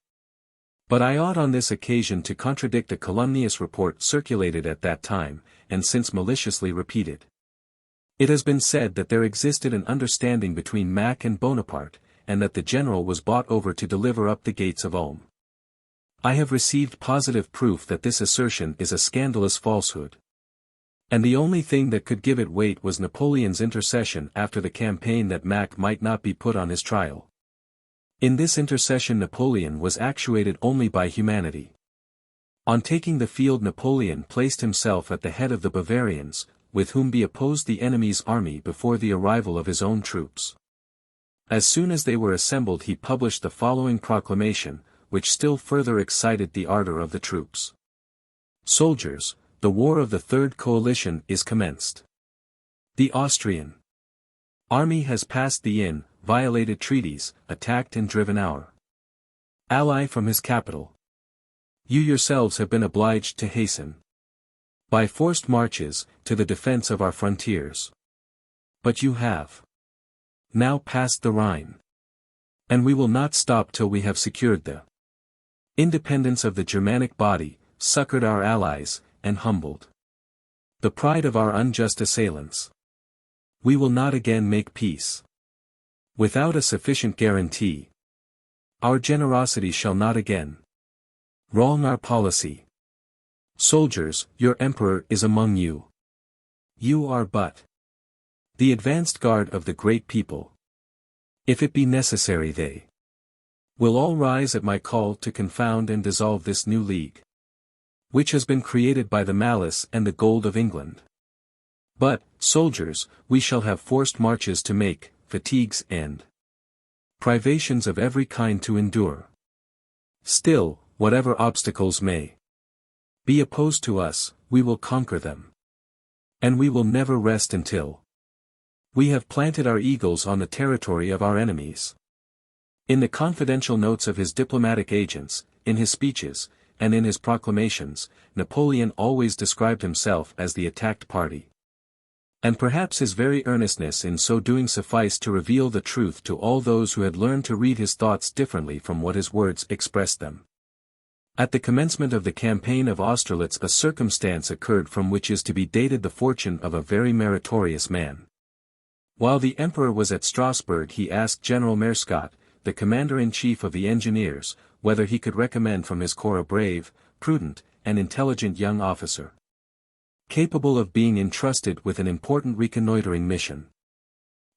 But I ought on this occasion to contradict a calumnious report circulated at that time, and since maliciously repeated. It has been said that there existed an understanding between Mack and Bonaparte, and that the general was bought over to deliver up the gates of Ulm. I have received positive proof that this assertion is a scandalous falsehood. And the only thing that could give it weight was Napoleon's intercession after the campaign that Mack might not be put on his trial. In this intercession Napoleon was actuated only by humanity. On taking the field Napoleon placed himself at the head of the Bavarians, with whom he opposed the enemy's army before the arrival of his own troops. As soon as they were assembled he published the following proclamation, which still further excited the ardor of the troops. Soldiers, the war of the Third Coalition is commenced. The Austrian Army has passed the Inn, violated treaties, attacked and driven our ally from his capital. You yourselves have been obliged to hasten by forced marches, to the defense of our frontiers. But you have now passed the Rhine. And we will not stop till we have secured the independence of the Germanic body, succored our allies, and humbled the pride of our unjust assailants. We will not again make peace without a sufficient guarantee. Our generosity shall not again wrong our policy. Soldiers, your emperor is among you. You are but the advanced guard of the great people. If it be necessary, they will all rise at my call to confound and dissolve this new league, which has been created by the malice and the gold of England. But, soldiers, we shall have forced marches to make, fatigues and privations of every kind to endure. Still, whatever obstacles may be opposed to us, we will conquer them. And we will never rest until we have planted our eagles on the territory of our enemies. In the confidential notes of his diplomatic agents, in his speeches, and in his proclamations, Napoleon always described himself as the attacked party. And perhaps his very earnestness in so doing sufficed to reveal the truth to all those who had learned to read his thoughts differently from what his words expressed them. At the commencement of the campaign of Austerlitz a circumstance occurred from which is to be dated the fortune of a very meritorious man. While the emperor was at Strasbourg, he asked General Merscott, the commander-in-chief of the engineers, whether he could recommend from his corps a brave, prudent, and intelligent young officer, capable of being entrusted with an important reconnoitering mission.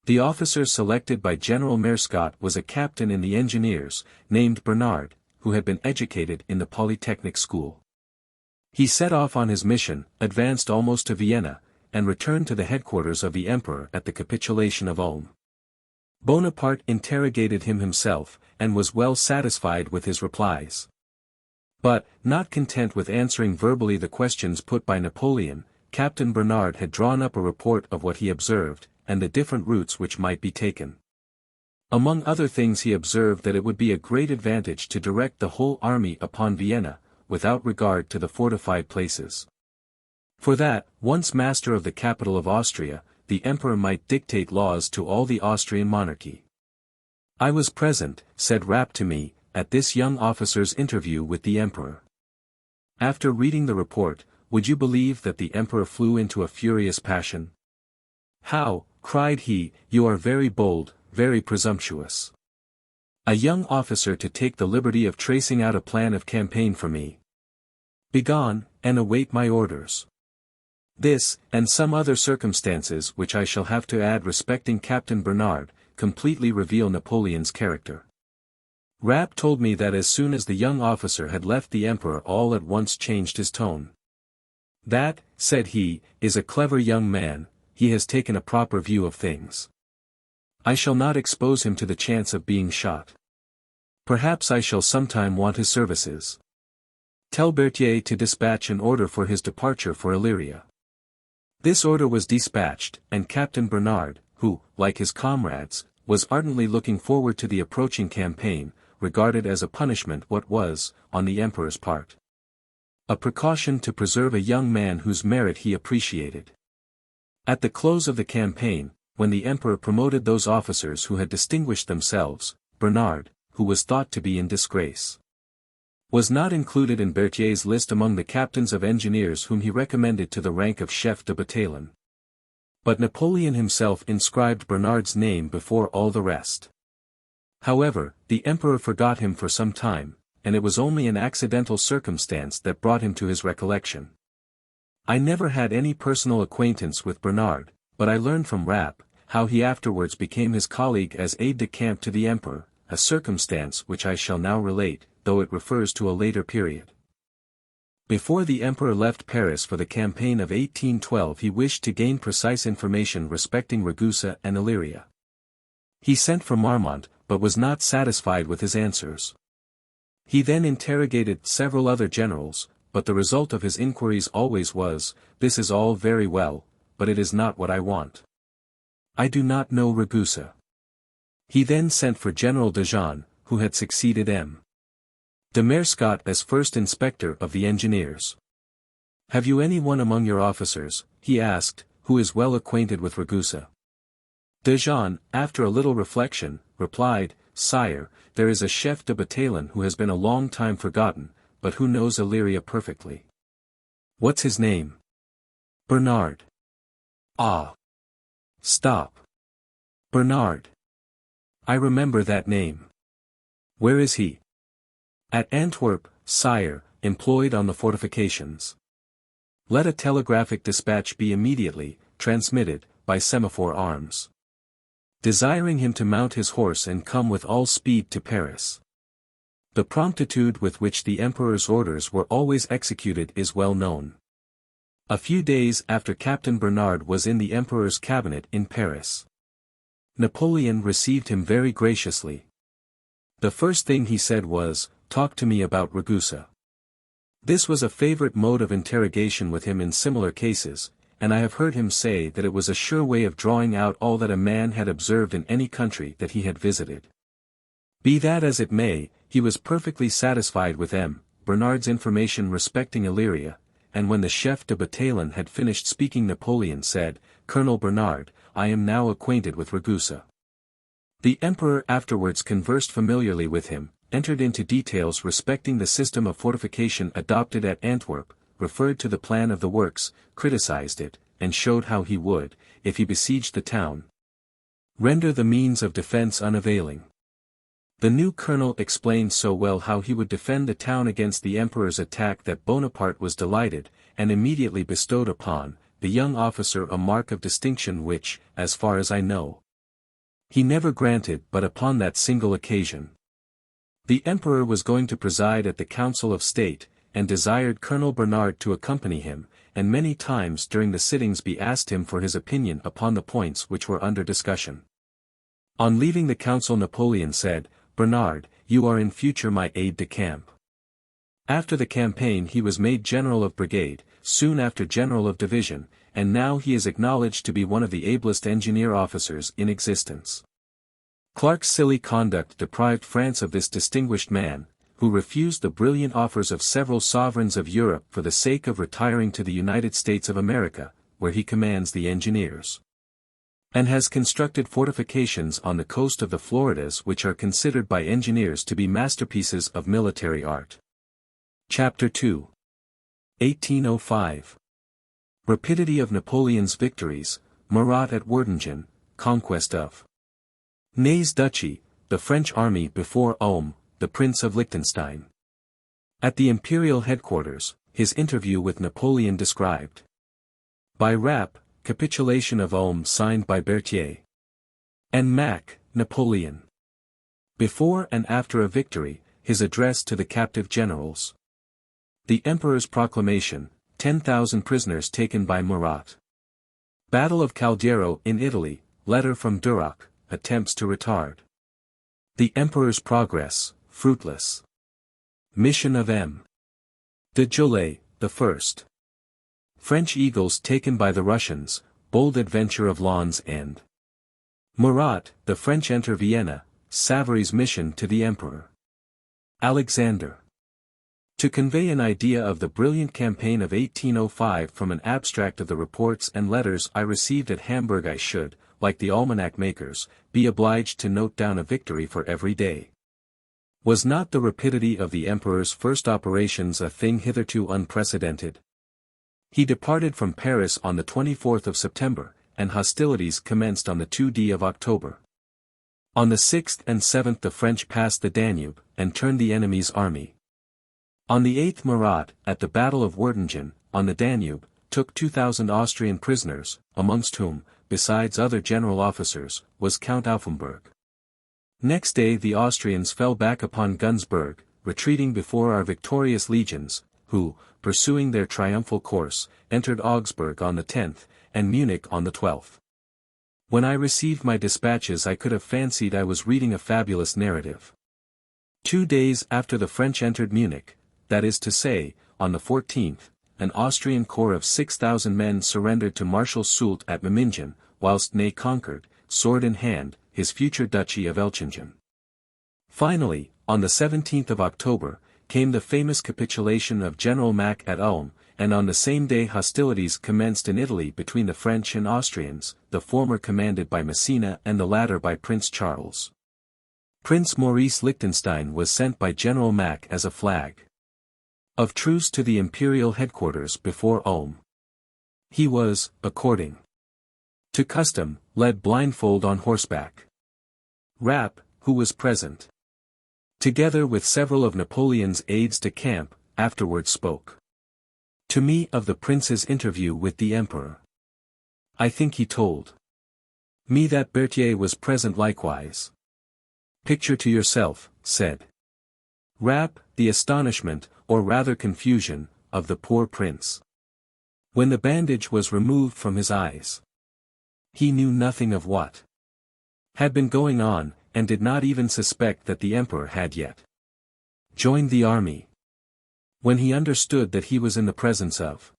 The officer selected by General Merscott was a captain in the engineers, named Bernard, who had been educated in the Polytechnic school. He set off on his mission, advanced almost to Vienna, and returned to the headquarters of the emperor at the capitulation of Ulm. Bonaparte interrogated him himself, and was well satisfied with his replies. But, not content with answering verbally the questions put by Napoleon, Captain Bernard had drawn up a report of what he observed, and the different routes which might be taken. Among other things he observed that it would be a great advantage to direct the whole army upon Vienna, without regard to the fortified places. For that, once master of the capital of Austria, the emperor might dictate laws to all the Austrian monarchy. I was present, said Rapp to me, at this young officer's interview with the emperor. After reading the report, would you believe that the emperor flew into a furious passion? How, cried he, you are very bold, very presumptuous. A young officer to take the liberty of tracing out a plan of campaign for me. Begone, and await my orders. This, and some other circumstances which I shall have to add respecting Captain Bernard, completely reveal Napoleon's character. Rapp told me that as soon as the young officer had left the emperor all at once changed his tone. That, said he, is a clever young man, he has taken a proper view of things. I shall not expose him to the chance of being shot. Perhaps I shall sometime want his services. Tell Berthier to dispatch an order for his departure for Illyria. This order was dispatched, and Captain Bernard, who, like his comrades, was ardently looking forward to the approaching campaign, regarded as a punishment what was, on the emperor's part, a precaution to preserve a young man whose merit he appreciated. At the close of the campaign, when the emperor promoted those officers who had distinguished themselves, Bernard, who was thought to be in disgrace, was not included in Berthier's list among the captains of engineers whom he recommended to the rank of chef de bataillon. But Napoleon himself inscribed Bernard's name before all the rest. However, the emperor forgot him for some time, and it was only an accidental circumstance that brought him to his recollection. I never had any personal acquaintance with Bernard, but I learned from Rapp, how he afterwards became his colleague as aide-de-camp to the emperor, a circumstance which I shall now relate, though it refers to a later period. Before the emperor left Paris for the campaign of 1812 he wished to gain precise information respecting Ragusa and Illyria. He sent for Marmont, but was not satisfied with his answers. He then interrogated several other generals, but the result of his inquiries always was, "This is all very well, but it is not what I want. I do not know Ragusa. He then sent for General Dejean, who had succeeded M. de Merscott as first inspector of the engineers. Have you anyone among your officers, he asked, who is well acquainted with Ragusa? Dejean, after a little reflection, replied, Sire, there is a chef de bataillon who has been a long time forgotten, but who knows Illyria perfectly. What's his name? Bernard. Ah. Stop. Bernard. I remember that name. Where is he? At Antwerp, sire, employed on the fortifications. Let a telegraphic dispatch be immediately transmitted, by semaphore arms, desiring him to mount his horse and come with all speed to Paris. The promptitude with which the emperor's orders were always executed is well known. A few days after Captain Bernard was in the emperor's cabinet in Paris, Napoleon received him very graciously. The first thing he said was, "Talk to me about Ragusa." This was a favorite mode of interrogation with him in similar cases, and I have heard him say that it was a sure way of drawing out all that a man had observed in any country that he had visited. Be that as it may, he was perfectly satisfied with M. Bernard's information respecting Illyria, and when the chef de bataillon had finished speaking, Napoleon said, "Colonel Bernard, I am now acquainted with Ragusa." The emperor afterwards conversed familiarly with him, entered into details respecting the system of fortification adopted at Antwerp, referred to the plan of the works, criticized it, and showed how he would, if he besieged the town, render the means of defense unavailing. The new colonel explained so well how he would defend the town against the emperor's attack that Bonaparte was delighted, and immediately bestowed upon the young officer a mark of distinction which, as far as I know, he never granted but upon that single occasion. The emperor was going to preside at the Council of State, and desired Colonel Bernard to accompany him, and many times during the sittings be asked him for his opinion upon the points which were under discussion. On leaving the council, Napoleon said, "Bernard, you are in future my aide-de-camp." After the campaign he was made general of brigade, soon after general of division, and now he is acknowledged to be one of the ablest engineer officers in existence. Clark's silly conduct deprived France of this distinguished man, who refused the brilliant offers of several sovereigns of Europe for the sake of retiring to the United States of America, where he commands the engineers, and has constructed fortifications on the coast of the Floridas which are considered by engineers to be masterpieces of military art. Chapter 2. 1805. Rapidity of Napoleon's victories, Murat at Wertingen, conquest of Ney's duchy, the French army before Ulm, the Prince of Liechtenstein. At the imperial headquarters, his interview with Napoleon described. By Rapp, capitulation of Ulm signed by Berthier and Mack, Napoleon. Before and after a victory, his address to the captive generals. The Emperor's proclamation, 10,000 prisoners taken by Murat. Battle of Caldiero in Italy, letter from Duroc, attempts to retard the Emperor's progress, fruitless. Mission of M. de Jolet, the first. French eagles taken by the Russians, bold adventure of Lens and Murat, the French enter Vienna, Savary's mission to the Emperor. Alexander. To convey an idea of the brilliant campaign of 1805 from an abstract of the reports and letters I received at Hamburg, I should, like the almanac makers, be obliged to note down a victory for every day. Was not the rapidity of the Emperor's first operations a thing hitherto unprecedented? He departed from Paris on the 24th of September, and hostilities commenced on the 2d of October. On the 6th and 7th the French passed the Danube, and turned the enemy's army. On the 8th Murat, at the Battle of Wertingen, on the Danube, took 2,000 Austrian prisoners, amongst whom, besides other general officers, was Count Auffenberg. Next day the Austrians fell back upon Günzburg, retreating before our victorious legions, who, pursuing their triumphal course, entered Augsburg on the 10th, and Munich on the 12th. When I received my dispatches I could have fancied I was reading a fabulous narrative. 2 days after the French entered Munich, that is to say, on the 14th, an Austrian corps of 6,000 men surrendered to Marshal Soult at Memmingen, whilst Ney conquered, sword in hand, his future duchy of Elchingen. Finally, on the 17th of October, came the famous capitulation of General Mack at Ulm, and on the same day hostilities commenced in Italy between the French and Austrians, the former commanded by Messina and the latter by Prince Charles. Prince Maurice Liechtenstein was sent by General Mack as a flag of truce to the imperial headquarters before Ulm. He was, according to custom, led blindfold on horseback. Rapp, who was present, together with several of Napoleon's aides-de-camp, afterwards spoke to me of the prince's interview with the emperor. I think he told me that Berthier was present likewise. Picture to yourself, said Rapp, the astonishment, or rather confusion, of the poor prince. When the bandage was removed from his eyes, he knew nothing of what had been going on, and did not even suspect that the emperor had yet joined the army. When he understood that he was in the presence of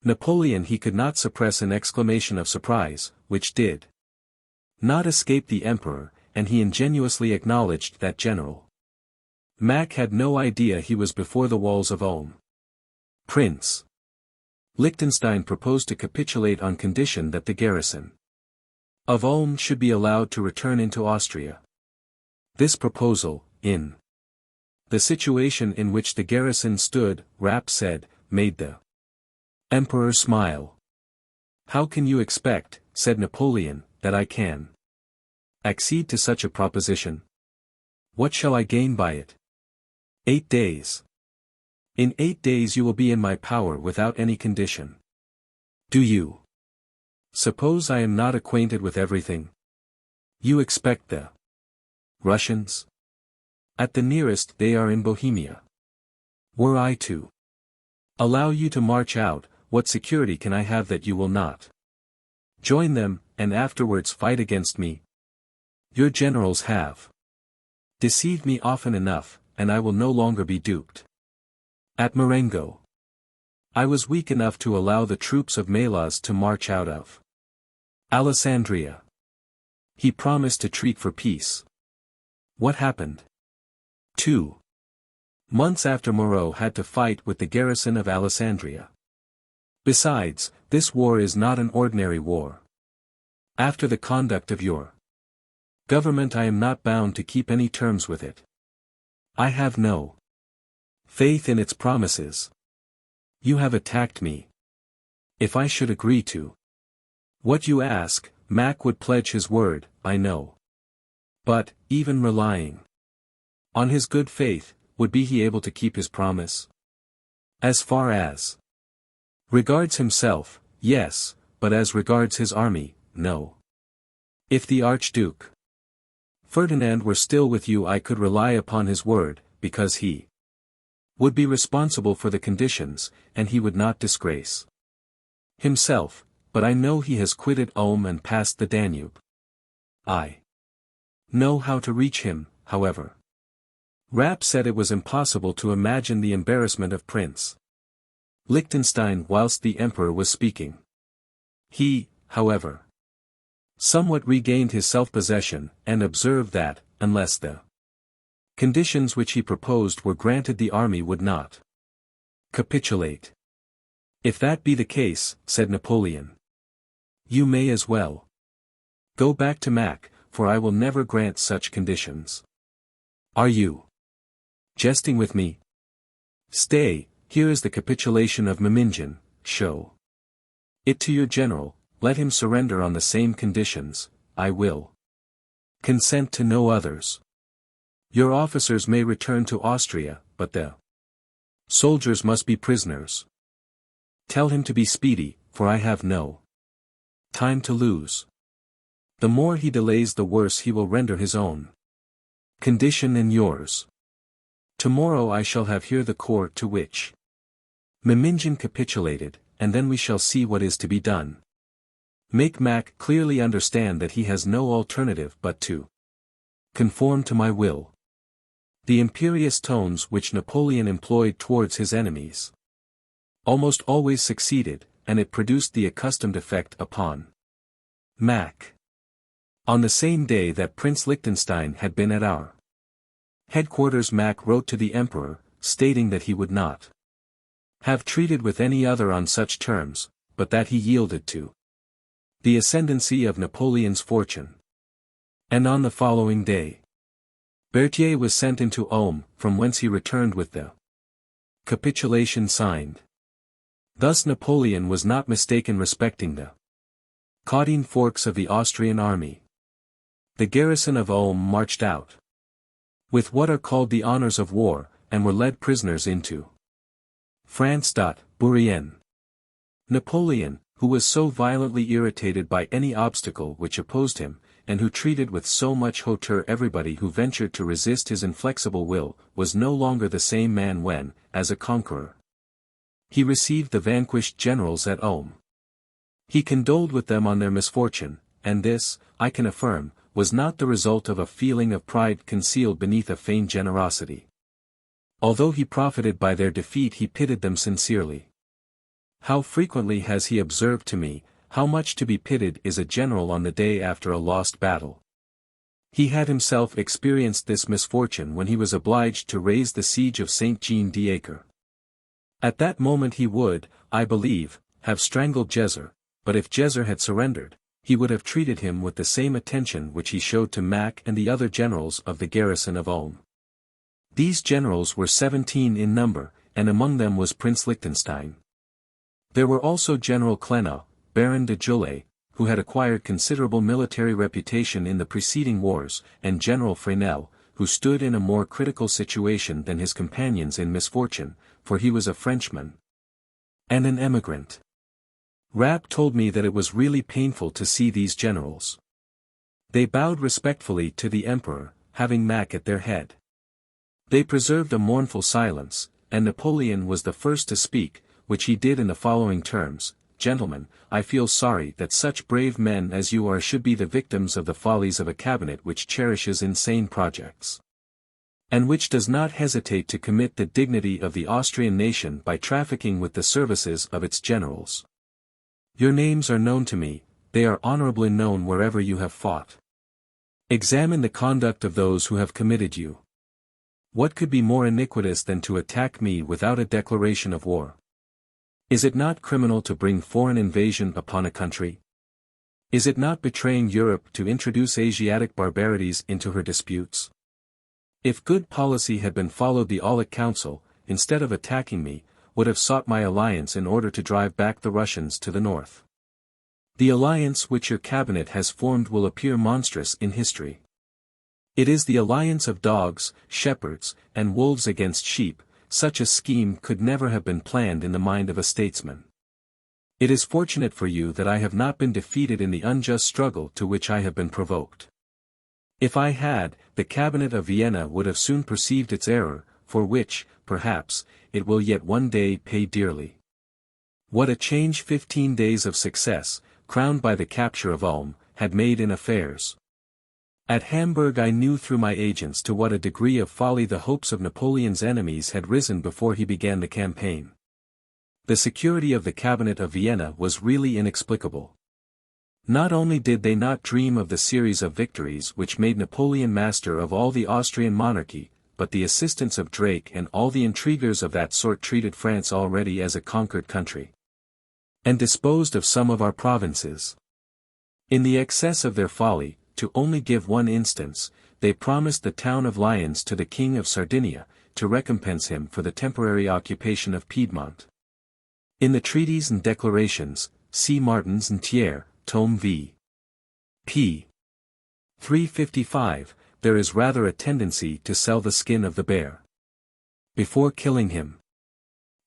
Napoleon, he could not suppress an exclamation of surprise, which did not escape the emperor, and he ingenuously acknowledged that General Mack had no idea he was before the walls of Ulm. Prince Liechtenstein proposed to capitulate on condition that the garrison of Ulm should be allowed to return into Austria. This proposal, in the situation in which the garrison stood, Rapp said, made the emperor smile. How can you expect, said Napoleon, that I can accede to such a proposition? What shall I gain by it? 8 days. In 8 days you will be in my power without any condition. Do you suppose I am not acquainted with everything? You expect the Russians? At the nearest they are in Bohemia. Were I to allow you to march out, what security can I have that you will not join them, and afterwards fight against me? Your generals have deceived me often enough, and I will no longer be duped. At Marengo, I was weak enough to allow the troops of Melas to march out of Alessandria. He promised to treat for peace. What happened? 2 months after Moreau had to fight with the garrison of Alessandria. Besides, this war is not an ordinary war. After the conduct of your government, I am not bound to keep any terms with it. I have no faith in its promises. You have attacked me. If I should agree to what you ask, Mack would pledge his word, I know. But, even relying on his good faith, would be he able to keep his promise? As far as regards himself, yes, but as regards his army, no. If the Archduke Ferdinand were still with you, I could rely upon his word, because he would be responsible for the conditions, and he would not disgrace himself, but I know he has quitted Ulm and passed the Danube. I know how to reach him, however. Rapp said it was impossible to imagine the embarrassment of Prince Liechtenstein whilst the emperor was speaking. He, however, somewhat regained his self-possession, and observed that, unless the conditions which he proposed were granted, the army would not capitulate. If that be the case, said Napoleon, you may as well go back to Mack, for I will never grant such conditions. Are you jesting with me? Stay, here is the capitulation of Memmingen, show it to your general, let him surrender on the same conditions, I will consent to no others. Your officers may return to Austria, but the soldiers must be prisoners. Tell him to be speedy, for I have no time to lose. The more he delays, the worse he will render his own condition and yours. Tomorrow I shall have here the corps to which Memmingen capitulated, and then we shall see what is to be done. Make Mack clearly understand that he has no alternative but to conform to my will. The imperious tones which Napoleon employed towards his enemies almost always succeeded, and it produced the accustomed effect upon Mac. On the same day that Prince Liechtenstein had been at our headquarters, Mac wrote to the Emperor, stating that he would not have treated with any other on such terms, but that he yielded to the ascendancy of Napoleon's fortune. And on the following day, Berthier was sent into Ulm, from whence he returned with the capitulation signed. Thus Napoleon was not mistaken respecting the Caudine Forks of the Austrian army. The garrison of Ulm marched out with what are called the honors of war, and were led prisoners into France. Bourrienne. Napoleon, who was so violently irritated by any obstacle which opposed him, and who treated with so much hauteur everybody who ventured to resist his inflexible will, was no longer the same man when, as a conqueror, he received the vanquished generals at Ulm. He condoled with them on their misfortune, and this, I can affirm, was not the result of a feeling of pride concealed beneath a feigned generosity. Although he profited by their defeat, he pitied them sincerely. How frequently has he observed to me, how much to be pitied is a general on the day after a lost battle. He had himself experienced this misfortune when he was obliged to raise the siege of Saint-Jean-d'Acre. At that moment he would, I believe, have strangled Gesser, but if Gesser had surrendered, he would have treated him with the same attention which he showed to Mack and the other generals of the garrison of Ulm. These generals were 17 in number, and among them was Prince Liechtenstein. There were also General Klenau, Baron de Joulay, who had acquired considerable military reputation in the preceding wars, and General Fresnel, who stood in a more critical situation than his companions in misfortune, for he was a Frenchman and an emigrant. Rapp told me that it was really painful to see these generals. They bowed respectfully to the emperor, having Mack at their head. They preserved a mournful silence, and Napoleon was the first to speak, which he did in the following terms: "Gentlemen, I feel sorry that such brave men as you are should be the victims of the follies of a cabinet which cherishes insane projects, and which does not hesitate to commit the dignity of the Austrian nation by trafficking with the services of its generals. Your names are known to me, they are honorably known wherever you have fought. Examine the conduct of those who have committed you. What could be more iniquitous than to attack me without a declaration of war? Is it not criminal to bring foreign invasion upon a country? Is it not betraying Europe to introduce Asiatic barbarities into her disputes? If good policy had been followed, the Aulic Council, instead of attacking me, would have sought my alliance in order to drive back the Russians to the north. The alliance which your cabinet has formed will appear monstrous in history. It is the alliance of dogs, shepherds, and wolves against sheep. Such a scheme could never have been planned in the mind of a statesman. It is fortunate for you that I have not been defeated in the unjust struggle to which I have been provoked. If I had, the cabinet of Vienna would have soon perceived its error, for which, perhaps, it will yet one day pay dearly. What a change 15 days of success, crowned by the capture of Ulm, had made in affairs. At Hamburg I knew through my agents to what a degree of folly the hopes of Napoleon's enemies had risen before he began the campaign. The security of the cabinet of Vienna was really inexplicable. Not only did they not dream of the series of victories which made Napoleon master of all the Austrian monarchy, but the assistance of Drake and all the intriguers of that sort treated France already as a conquered country, and disposed of some of our provinces. In the excess of their folly, to only give one instance, they promised the town of Lyons to the King of Sardinia, to recompense him for the temporary occupation of Piedmont. In the treaties and declarations, see Martins and Thiers, Tome v. p. 355, there is rather a tendency to sell the skin of the bear before killing him.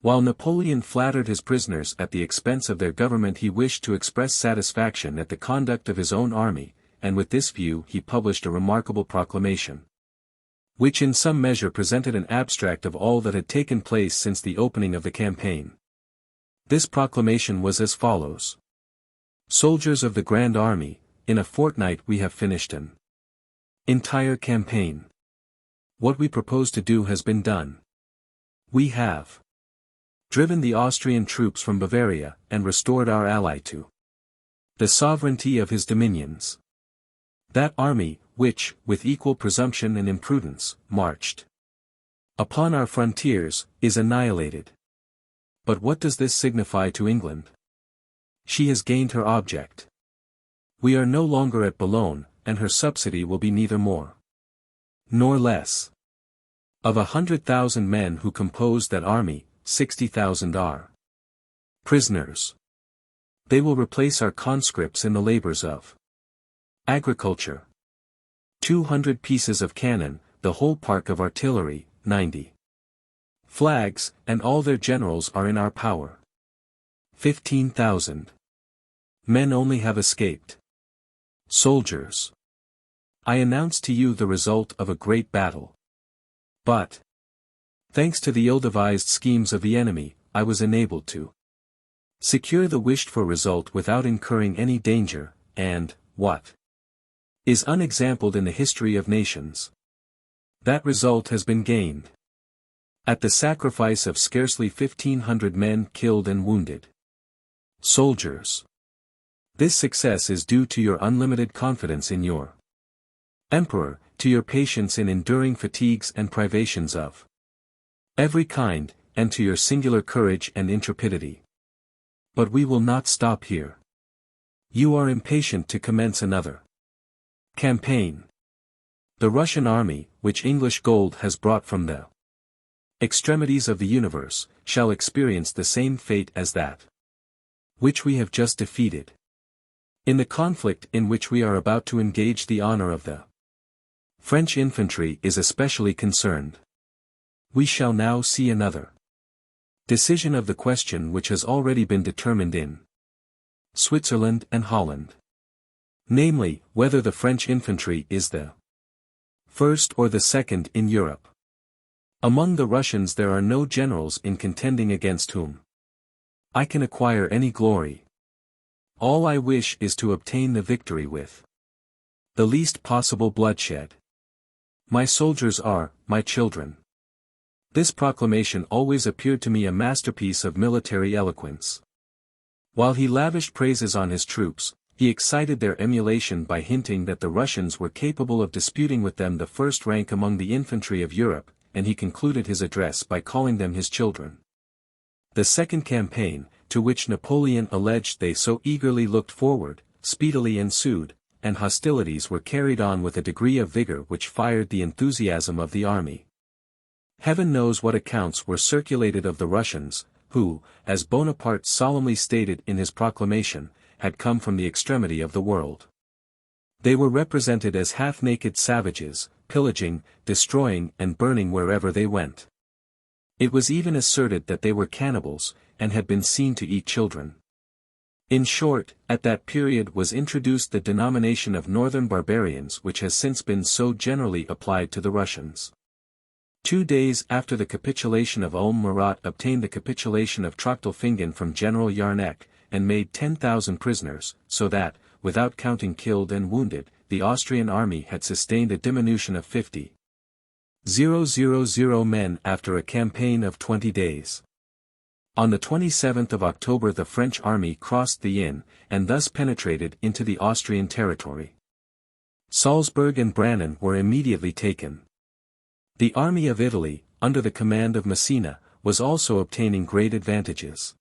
While Napoleon flattered his prisoners at the expense of their government, he wished to express satisfaction at the conduct of his own army, and with this view he published a remarkable proclamation, which in some measure presented an abstract of all that had taken place since the opening of the campaign. This proclamation was as follows: Soldiers of the Grand Army, in a fortnight we have finished an entire campaign. What we propose to do has been done. We have driven the Austrian troops from Bavaria, and restored our ally to The sovereignty of his dominions. That army, which, with equal presumption and imprudence, marched upon our frontiers, is annihilated. But what does this signify to England? She has gained her object. We are no longer at Boulogne, and her subsidy will be neither more nor less. Of 100,000 men who compose that army, 60,000 are prisoners. They will replace our conscripts in the labors of agriculture. 200 pieces of cannon, the whole park of artillery, 90 flags, and all their generals are in our power. 15,000 men only have escaped. Soldiers. I announce to you the result of a great battle. But, thanks to the ill-devised schemes of the enemy, I was enabled to secure the wished-for result without incurring any danger, and, what is unexampled in the history of nations, that result has been gained at the sacrifice of scarcely 1,500 men killed and wounded. Soldiers. This success is due to your unlimited confidence in your Emperor, to your patience in enduring fatigues and privations of every kind, and to your singular courage and intrepidity. But we will not stop here. You are impatient to commence another campaign. The Russian army, which English gold has brought from the extremities of the universe, shall experience the same fate as that which we have just defeated. In the conflict in which we are about to engage, the honor of the French infantry is especially concerned. We shall now see another decision of the question which has already been determined in Switzerland and Holland. Namely, whether the French infantry is the first or the second in Europe. Among the Russians there are no generals in contending against whom I can acquire any glory. All I wish is to obtain the victory with the least possible bloodshed. My soldiers are my children. This proclamation always appeared to me a masterpiece of military eloquence. While he lavished praises on his troops, he excited their emulation by hinting that the Russians were capable of disputing with them the first rank among the infantry of Europe, and he concluded his address by calling them his children. The second campaign, to which Napoleon alleged they so eagerly looked forward, speedily ensued, and hostilities were carried on with a degree of vigor which fired the enthusiasm of the army. Heaven knows what accounts were circulated of the Russians, who, as Bonaparte solemnly stated in his proclamation, had come from the extremity of the world. They were represented as half-naked savages, pillaging, destroying and burning wherever they went. It was even asserted that they were cannibals, and had been seen to eat children. In short, at that period was introduced the denomination of Northern Barbarians, which has since been so generally applied to the Russians. 2 days after the capitulation of Ulm, Murat obtained the capitulation of Trachtelfingen from General Yarnek, and made 10,000 prisoners, so that, without counting killed and wounded, the Austrian army had sustained a diminution of 50,000 men after a campaign of 20 days. On the 27th of October the French army crossed the Inn, and thus penetrated into the Austrian territory. Salzburg and Brienne were immediately taken. The army of Italy, under the command of Massena, was also obtaining great advantages.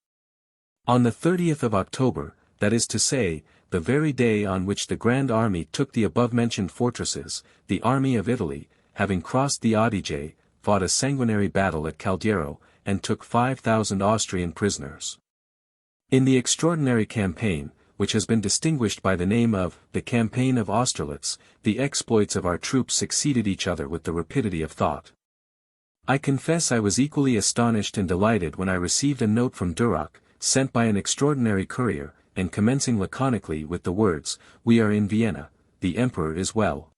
On the 30th of October, that is to say, the very day on which the Grand Army took the above-mentioned fortresses, the army of Italy, having crossed the Adige, fought a sanguinary battle at Caldiero, and took 5,000 Austrian prisoners. In the extraordinary campaign, which has been distinguished by the name of the Campaign of Austerlitz, the exploits of our troops succeeded each other with the rapidity of thought. I confess I was equally astonished and delighted when I received a note from Duroc, sent by an extraordinary courier, and commencing laconically with the words, "We are in Vienna, the Emperor is well."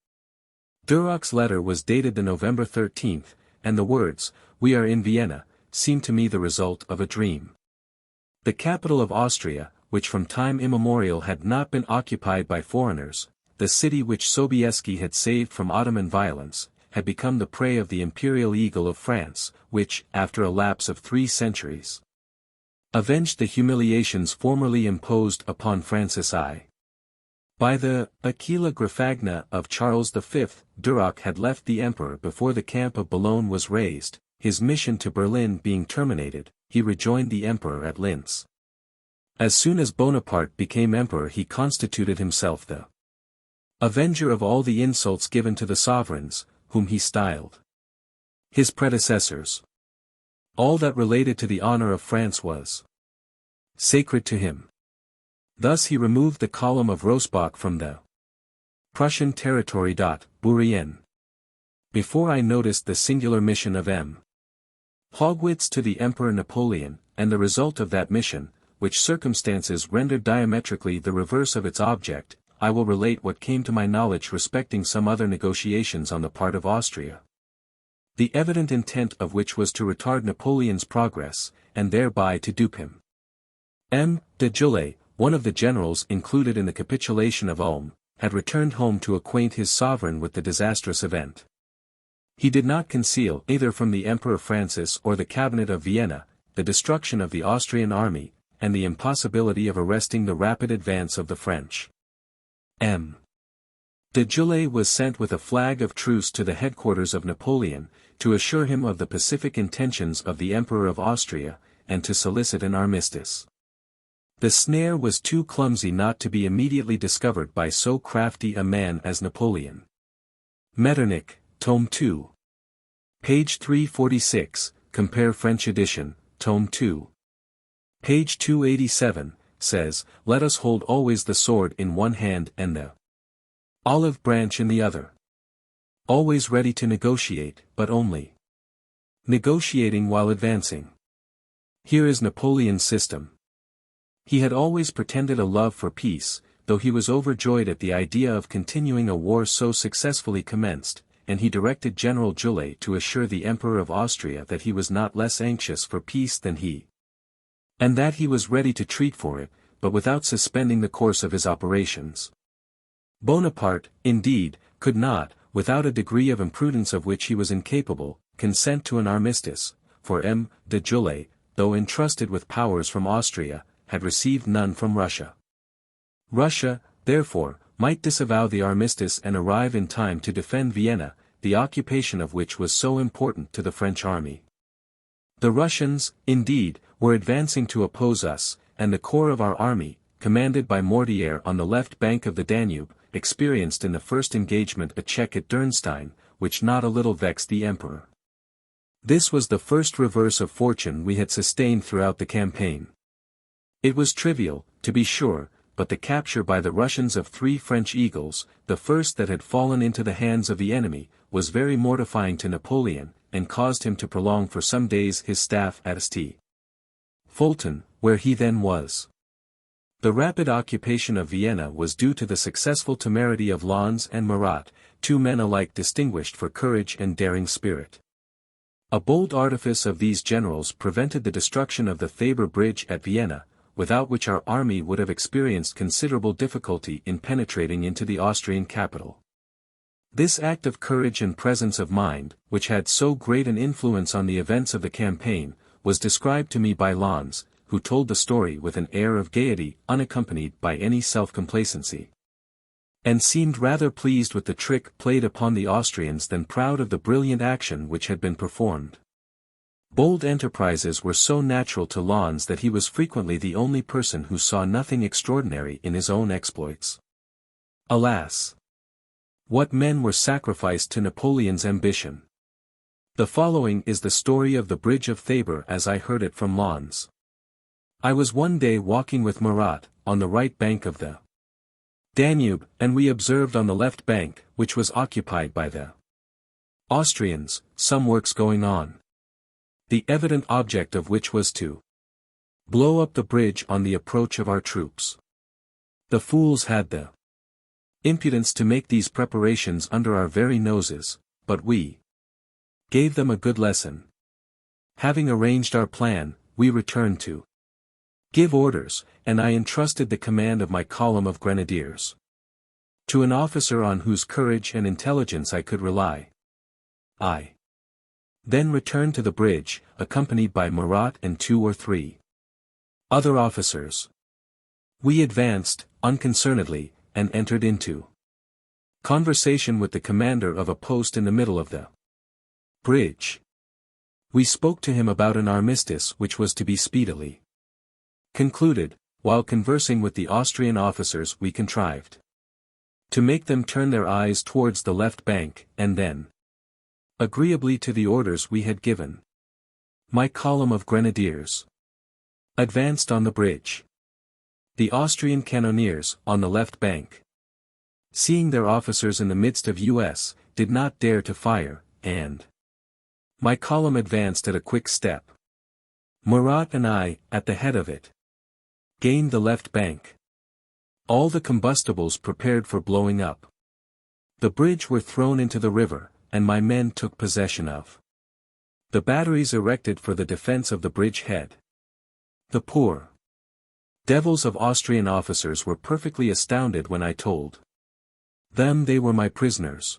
Duroc's letter was dated the November 13th, and the words, "We are in Vienna," seemed to me the result of a dream. The capital of Austria, which from time immemorial had not been occupied by foreigners, the city which Sobieski had saved from Ottoman violence, had become the prey of the imperial eagle of France, which, after a lapse of 3 centuries, avenged the humiliations formerly imposed upon Francis I. By the Aquila Grafagna of Charles V, Duroc had left the emperor before the camp of Boulogne was raised. His mission to Berlin being terminated, he rejoined the emperor at Linz. As soon as Bonaparte became emperor, he constituted himself the avenger of all the insults given to the sovereigns, whom he styled his predecessors. All that related to the honor of France was sacred to him. Thus he removed the column of Rosbach from the Prussian territory. Bourrienne. Before I noticed the singular mission of M. Haugwitz to the Emperor Napoleon, and the result of that mission, which circumstances rendered diametrically the reverse of its object, I will relate what came to my knowledge respecting some other negotiations on the part of Austria, the evident intent of which was to retard Napoleon's progress, and thereby to dupe him. M. de Juillet, one of the generals included in the capitulation of Ulm, had returned home to acquaint his sovereign with the disastrous event. He did not conceal, either from the Emperor Francis or the cabinet of Vienna, the destruction of the Austrian army, and the impossibility of arresting the rapid advance of the French. M. de Juillet was sent with a flag of truce to the headquarters of Napoleon, to assure him of the pacific intentions of the Emperor of Austria, and to solicit an armistice. The snare was too clumsy not to be immediately discovered by so crafty a man as Napoleon. Metternich, Tome 2. Page 346, compare French edition, Tome 2. Page 287, says, "Let us hold always the sword in one hand and the olive branch in the other. Always ready to negotiate, but only negotiating while advancing." Here is Napoleon's system. He had always pretended a love for peace, though he was overjoyed at the idea of continuing a war so successfully commenced, and he directed General Juillet to assure the Emperor of Austria that he was not less anxious for peace than he, and that he was ready to treat for it, but without suspending the course of his operations. Bonaparte, indeed, could not, without a degree of imprudence of which he was incapable, consent to an armistice, for M. de Juillet, though entrusted with powers from Austria, had received none from Russia. Russia, therefore, might disavow the armistice and arrive in time to defend Vienna, the occupation of which was so important to the French army. The Russians, indeed, were advancing to oppose us, and the corps of our army, commanded by Mortier on the left bank of the Danube, experienced in the first engagement a check at Dürnstein, which not a little vexed the emperor. This was the first reverse of fortune we had sustained throughout the campaign. It was trivial, to be sure, but the capture by the Russians of 3 French eagles, the first that had fallen into the hands of the enemy, was very mortifying to Napoleon, and caused him to prolong for some days his staff at St. Fulton, where he then was. The rapid occupation of Vienna was due to the successful temerity of Lannes and Murat, 2 men alike distinguished for courage and daring spirit. A bold artifice of these generals prevented the destruction of the Thabor Bridge at Vienna, without which our army would have experienced considerable difficulty in penetrating into the Austrian capital. This act of courage and presence of mind, which had so great an influence on the events of the campaign, was described to me by Lannes, who told the story with an air of gaiety unaccompanied by any self-complacency, and seemed rather pleased with the trick played upon the Austrians than proud of the brilliant action which had been performed. Bold enterprises were so natural to Lannes that he was frequently the only person who saw nothing extraordinary in his own exploits. Alas! What men were sacrificed to Napoleon's ambition! The following is the story of the Bridge of Thabor as I heard it from Lannes. I was one day walking with Murat, on the right bank of the Danube, and we observed on the left bank, which was occupied by the Austrians, some works going on, the evident object of which was to blow up the bridge on the approach of our troops. The fools had the impudence to make these preparations under our very noses, but we gave them a good lesson. Having arranged our plan, we returned to give orders, and I entrusted the command of my column of grenadiers to an officer on whose courage and intelligence I could rely. I then returned to the bridge, accompanied by Murat and 2 or 3 Other officers. We advanced, unconcernedly, and entered into conversation with the commander of a post in the middle of the bridge. We spoke to him about an armistice which was to be speedily concluded. While conversing with the Austrian officers we contrived to make them turn their eyes towards the left bank, and then, agreeably to the orders we had given, my column of grenadiers advanced on the bridge. The Austrian cannoneers, on the left bank, seeing their officers in the midst of us, did not dare to fire, and my column advanced at a quick step. Murat and I, at the head of it, gained the left bank. All the combustibles prepared for blowing up the bridge were thrown into the river, and my men took possession of the batteries erected for the defense of the bridge head. The poor devils of Austrian officers were perfectly astounded when I told them they were my prisoners.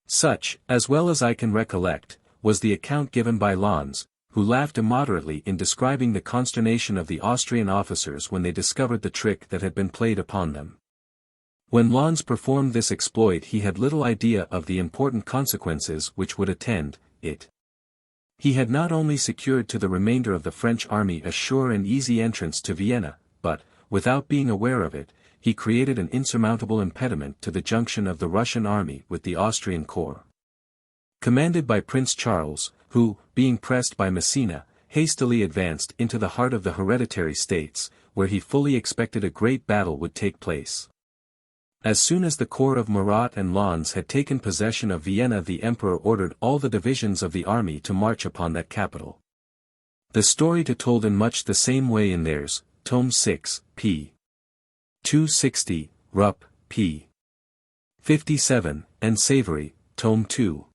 Such, as well as I can recollect, was the account given by Lons, who laughed immoderately in describing the consternation of the Austrian officers when they discovered the trick that had been played upon them. When Lons performed this exploit he had little idea of the important consequences which would attend it. He had not only secured to the remainder of the French army a sure and easy entrance to Vienna, but, without being aware of it, he created an insurmountable impediment to the junction of the Russian army with the Austrian corps, commanded by Prince Charles, who, being pressed by Messina, hastily advanced into the heart of the hereditary states, where he fully expected a great battle would take place. As soon as the corps of Murat and Lons had taken possession of Vienna, the emperor ordered all the divisions of the army to march upon that capital. The story told in much the same way in theirs, Tome 6, p. 260, Rupp, p. 57, and Savary, Tome 2.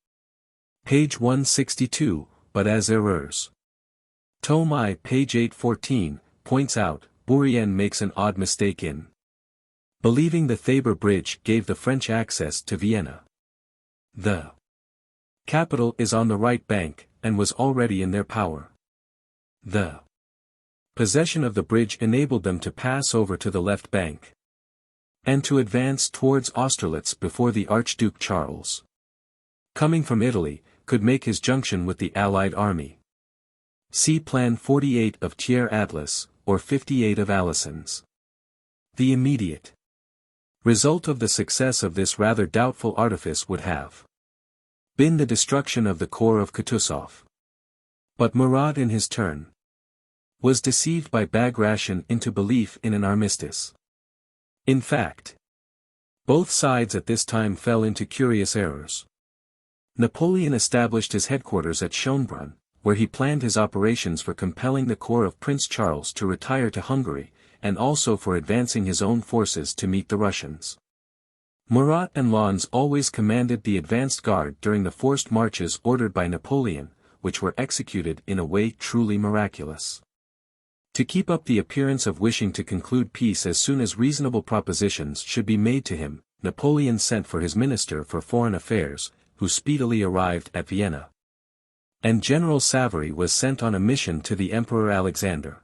Page 162, but as errors. Tome I, page 814, points out, Bourrienne makes an odd mistake in believing the Thabor Bridge gave the French access to Vienna. The capital is on the right bank, and was already in their power. The possession of the bridge enabled them to pass over to the left bank, and to advance towards Austerlitz before the Archduke Charles, coming from Italy, could make his junction with the Allied army. See Plan 48 of Thiers Atlas, or 58 of Allison's. The immediate result of the success of this rather doubtful artifice would have been the destruction of the corps of Kutuzov. But Murat in his turn was deceived by Bagration into belief in an armistice. In fact, both sides at this time fell into curious errors. Napoleon established his headquarters at Schönbrunn, where he planned his operations for compelling the corps of Prince Charles to retire to Hungary, and also for advancing his own forces to meet the Russians. Murat and Lons always commanded the advanced guard during the forced marches ordered by Napoleon, which were executed in a way truly miraculous. To keep up the appearance of wishing to conclude peace as soon as reasonable propositions should be made to him, Napoleon sent for his Minister for Foreign Affairs, who speedily arrived at Vienna. And General Savary was sent on a mission to the Emperor Alexander.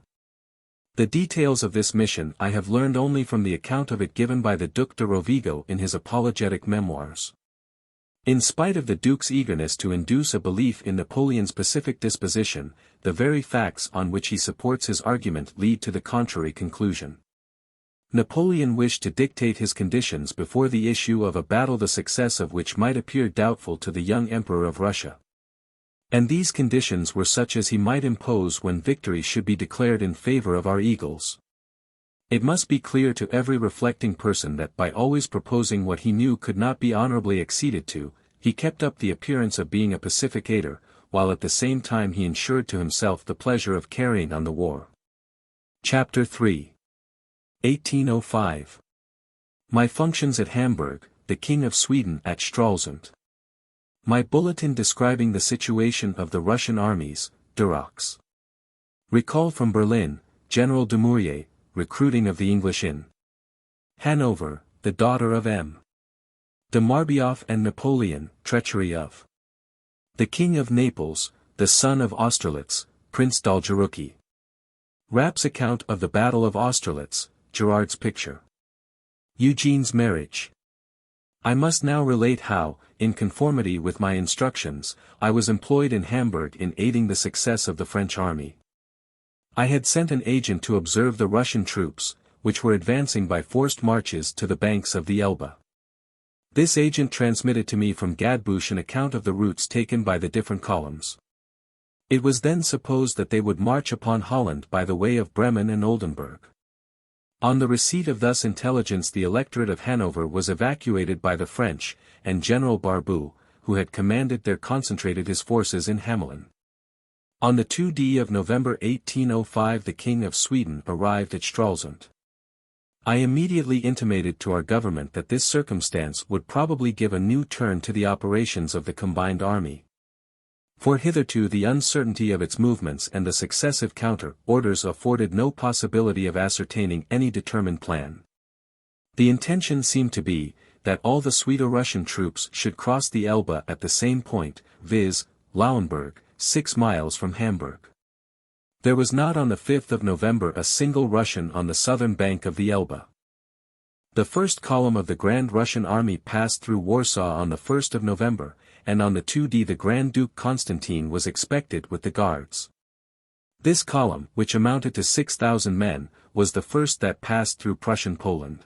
The details of this mission I have learned only from the account of it given by the Duc de Rovigo in his apologetic memoirs. In spite of the Duke's eagerness to induce a belief in Napoleon's pacific disposition, the very facts on which he supports his argument lead to the contrary conclusion. Napoleon wished to dictate his conditions before the issue of a battle the success of which might appear doubtful to the young Emperor of Russia. And these conditions were such as he might impose when victory should be declared in favor of our eagles. It must be clear to every reflecting person that by always proposing what he knew could not be honorably acceded to, he kept up the appearance of being a pacificator, while at the same time he ensured to himself the pleasure of carrying on the war. Chapter 3. 1805. My functions at Hamburg, the King of Sweden at Stralsund. My bulletin describing the situation of the Russian armies, Durox. Recall from Berlin, General Dumouriez, recruiting of the English in Hanover, the daughter of M. de Marbioff and Napoleon, treachery of the King of Naples, the son of Austerlitz, Prince Dolgoruki. Rapp's account of the Battle of Austerlitz, Gerard's picture. Eugene's marriage. I must now relate how, in conformity with my instructions, I was employed in Hamburg in aiding the success of the French army. I had sent an agent to observe the Russian troops, which were advancing by forced marches to the banks of the Elbe. This agent transmitted to me from Gadbusch an account of the routes taken by the different columns. It was then supposed that they would march upon Holland by the way of Bremen and Oldenburg. On the receipt of thus intelligence the electorate of Hanover was evacuated by the French, and General Barbu, who had commanded there concentrated his forces in Hamelin. On the 2d of November 1805 the King of Sweden arrived at Stralsund. I immediately intimated to our government that this circumstance would probably give a new turn to the operations of the combined army. For hitherto the uncertainty of its movements and the successive counter-orders afforded no possibility of ascertaining any determined plan. The intention seemed to be, that all the Swedo-Russian troops should cross the Elbe at the same point, viz., Lauenburg, 6 miles from Hamburg. There was not on the 5th of November a single Russian on the southern bank of the Elbe. The first column of the Grand Russian army passed through Warsaw on the 1st of November, and on the 2d the Grand Duke Constantine was expected with the guards. This column, which amounted to 6,000 men, was the first that passed through Prussian Poland.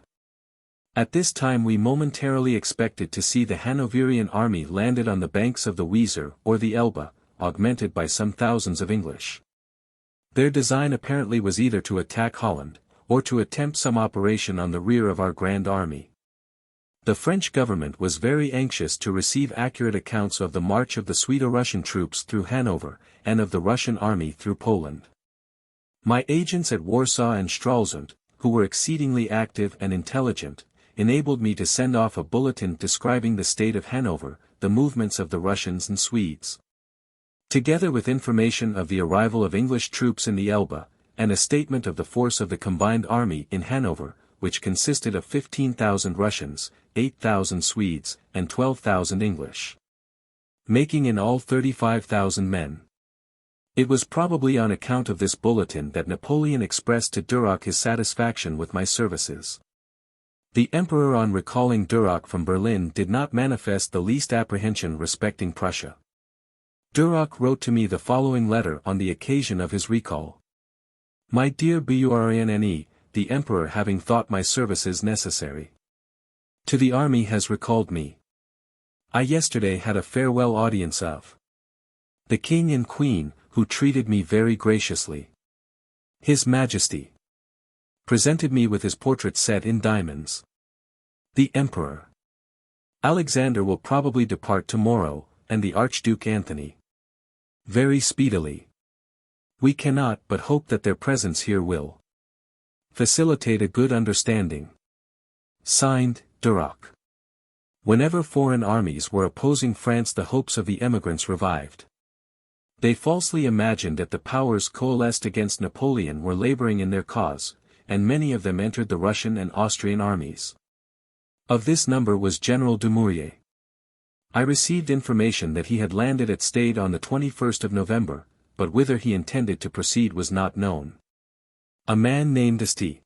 At this time we momentarily expected to see the Hanoverian army landed on the banks of the Weser or the Elbe, augmented by some thousands of English. Their design apparently was either to attack Holland, or to attempt some operation on the rear of our grand army. The French government was very anxious to receive accurate accounts of the march of the Swedo-Russian troops through Hanover, and of the Russian army through Poland. My agents at Warsaw and Stralsund, who were exceedingly active and intelligent, enabled me to send off a bulletin describing the state of Hanover, the movements of the Russians and Swedes. Together with information of the arrival of English troops in the Elbe, and a statement of the force of the combined army in Hanover, which consisted of 15,000 Russians, 8,000 Swedes, and 12,000 English. Making in all 35,000 men. It was probably on account of this bulletin that Napoleon expressed to Duroc his satisfaction with my services. The Emperor on recalling Duroc from Berlin did not manifest the least apprehension respecting Prussia. Duroc wrote to me the following letter on the occasion of his recall. My dear Brienne, the Emperor having thought my services necessary to the army has recalled me. I yesterday had a farewell audience of the King and Queen, who treated me very graciously. His Majesty presented me with his portrait set in diamonds. The Emperor Alexander will probably depart tomorrow, and the Archduke Anthony very speedily. We cannot but hope that their presence here will facilitate a good understanding. Signed, Duroc. Whenever foreign armies were opposing France the hopes of the emigrants revived. They falsely imagined that the powers coalesced against Napoleon were laboring in their cause, and many of them entered the Russian and Austrian armies. Of this number was General Dumouriez. I received information that he had landed at Stade on the 21st of November, but whither he intended to proceed was not known. A man named St.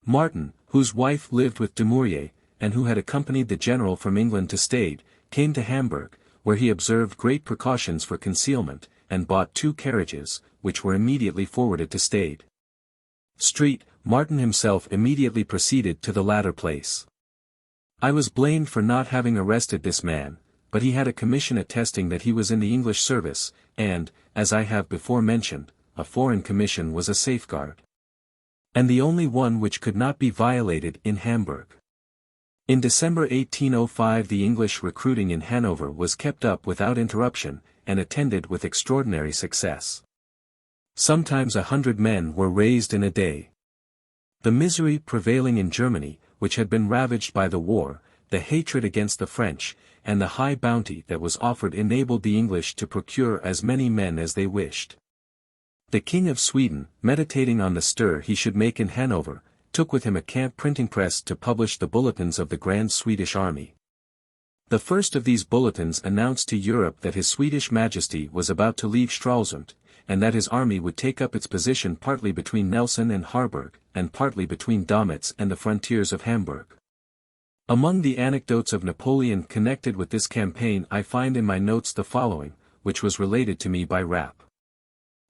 Martin, whose wife lived with Dumouriez, and who had accompanied the general from England to Stade, came to Hamburg, where he observed great precautions for concealment, and bought 2 carriages, which were immediately forwarded to Stade. Martin himself immediately proceeded to the latter place. I was blamed for not having arrested this man, but he had a commission attesting that he was in the English service, and, as I have before mentioned, a foreign commission was a safeguard. And the only one which could not be violated in Hamburg. In December 1805 the English recruiting in Hanover was kept up without interruption, and attended with extraordinary success. Sometimes 100 men were raised in a day. The misery prevailing in Germany, which had been ravaged by the war, the hatred against the French, and the high bounty that was offered enabled the English to procure as many men as they wished. The King of Sweden, meditating on the stir he should make in Hanover, took with him a camp printing press to publish the bulletins of the Grand Swedish Army. The first of these bulletins announced to Europe that His Swedish Majesty was about to leave Stralsund, and that his army would take up its position partly between Nelson and Harburg, and partly between Domitz and the frontiers of Hamburg. Among the anecdotes of Napoleon connected with this campaign I find in my notes the following, which was related to me by Rapp.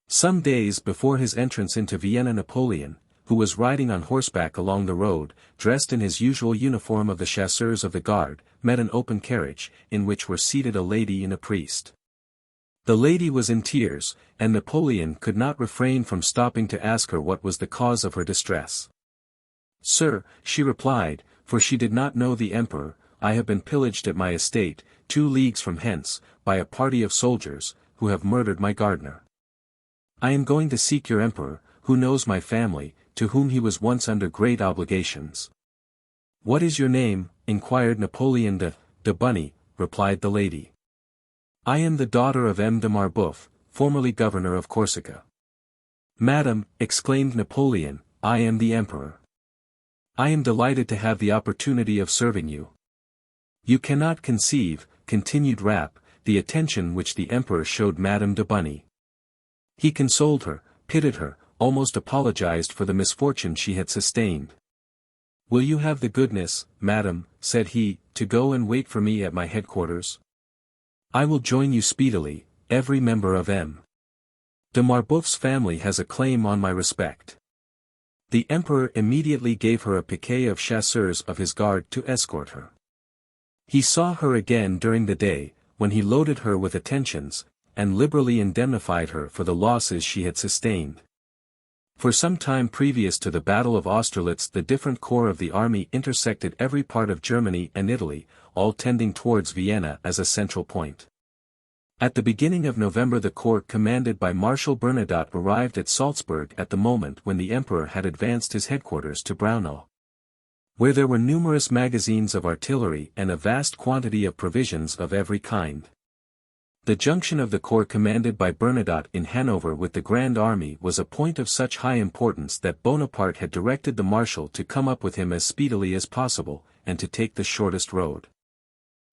Some days before his entrance into Vienna, Napoleon, who was riding on horseback along the road, dressed in his usual uniform of the chasseurs of the guard, met an open carriage, in which were seated a lady and a priest. The lady was in tears, and Napoleon could not refrain from stopping to ask her what was the cause of her distress. "Sir," she replied, for she did not know the emperor, "I have been pillaged at my estate, 2 leagues from hence, by a party of soldiers, who have murdered my gardener. I am going to seek your emperor, who knows my family, to whom he was once under great obligations." "What is your name?" inquired Napoleon. De Bunny," replied the lady. "I am the daughter of M. de Marbeuf, formerly governor of Corsica." "Madam," exclaimed Napoleon, "I am the emperor. I am delighted to have the opportunity of serving you." "You cannot conceive," continued Rapp, "the attention which the emperor showed Madame de Bunny. He consoled her, pitied her, almost apologized for the misfortune she had sustained. 'Will you have the goodness, madam,' said he, 'to go and wait for me at my headquarters? I will join you speedily. Every member of M. de Marbeuf's family has a claim on my respect.' The emperor immediately gave her a piquet of chasseurs of his guard to escort her. He saw her again during the day, when he loaded her with attentions, and liberally indemnified her for the losses she had sustained. For some time previous to the Battle of Austerlitz the different corps of the army intersected every part of Germany and Italy, all tending towards Vienna as a central point. At the beginning of November the corps commanded by Marshal Bernadotte arrived at Salzburg at the moment when the emperor had advanced his headquarters to Braunau, where there were numerous magazines of artillery and a vast quantity of provisions of every kind. The junction of the corps commanded by Bernadotte in Hanover with the Grand Army was a point of such high importance that Bonaparte had directed the marshal to come up with him as speedily as possible, and to take the shortest road.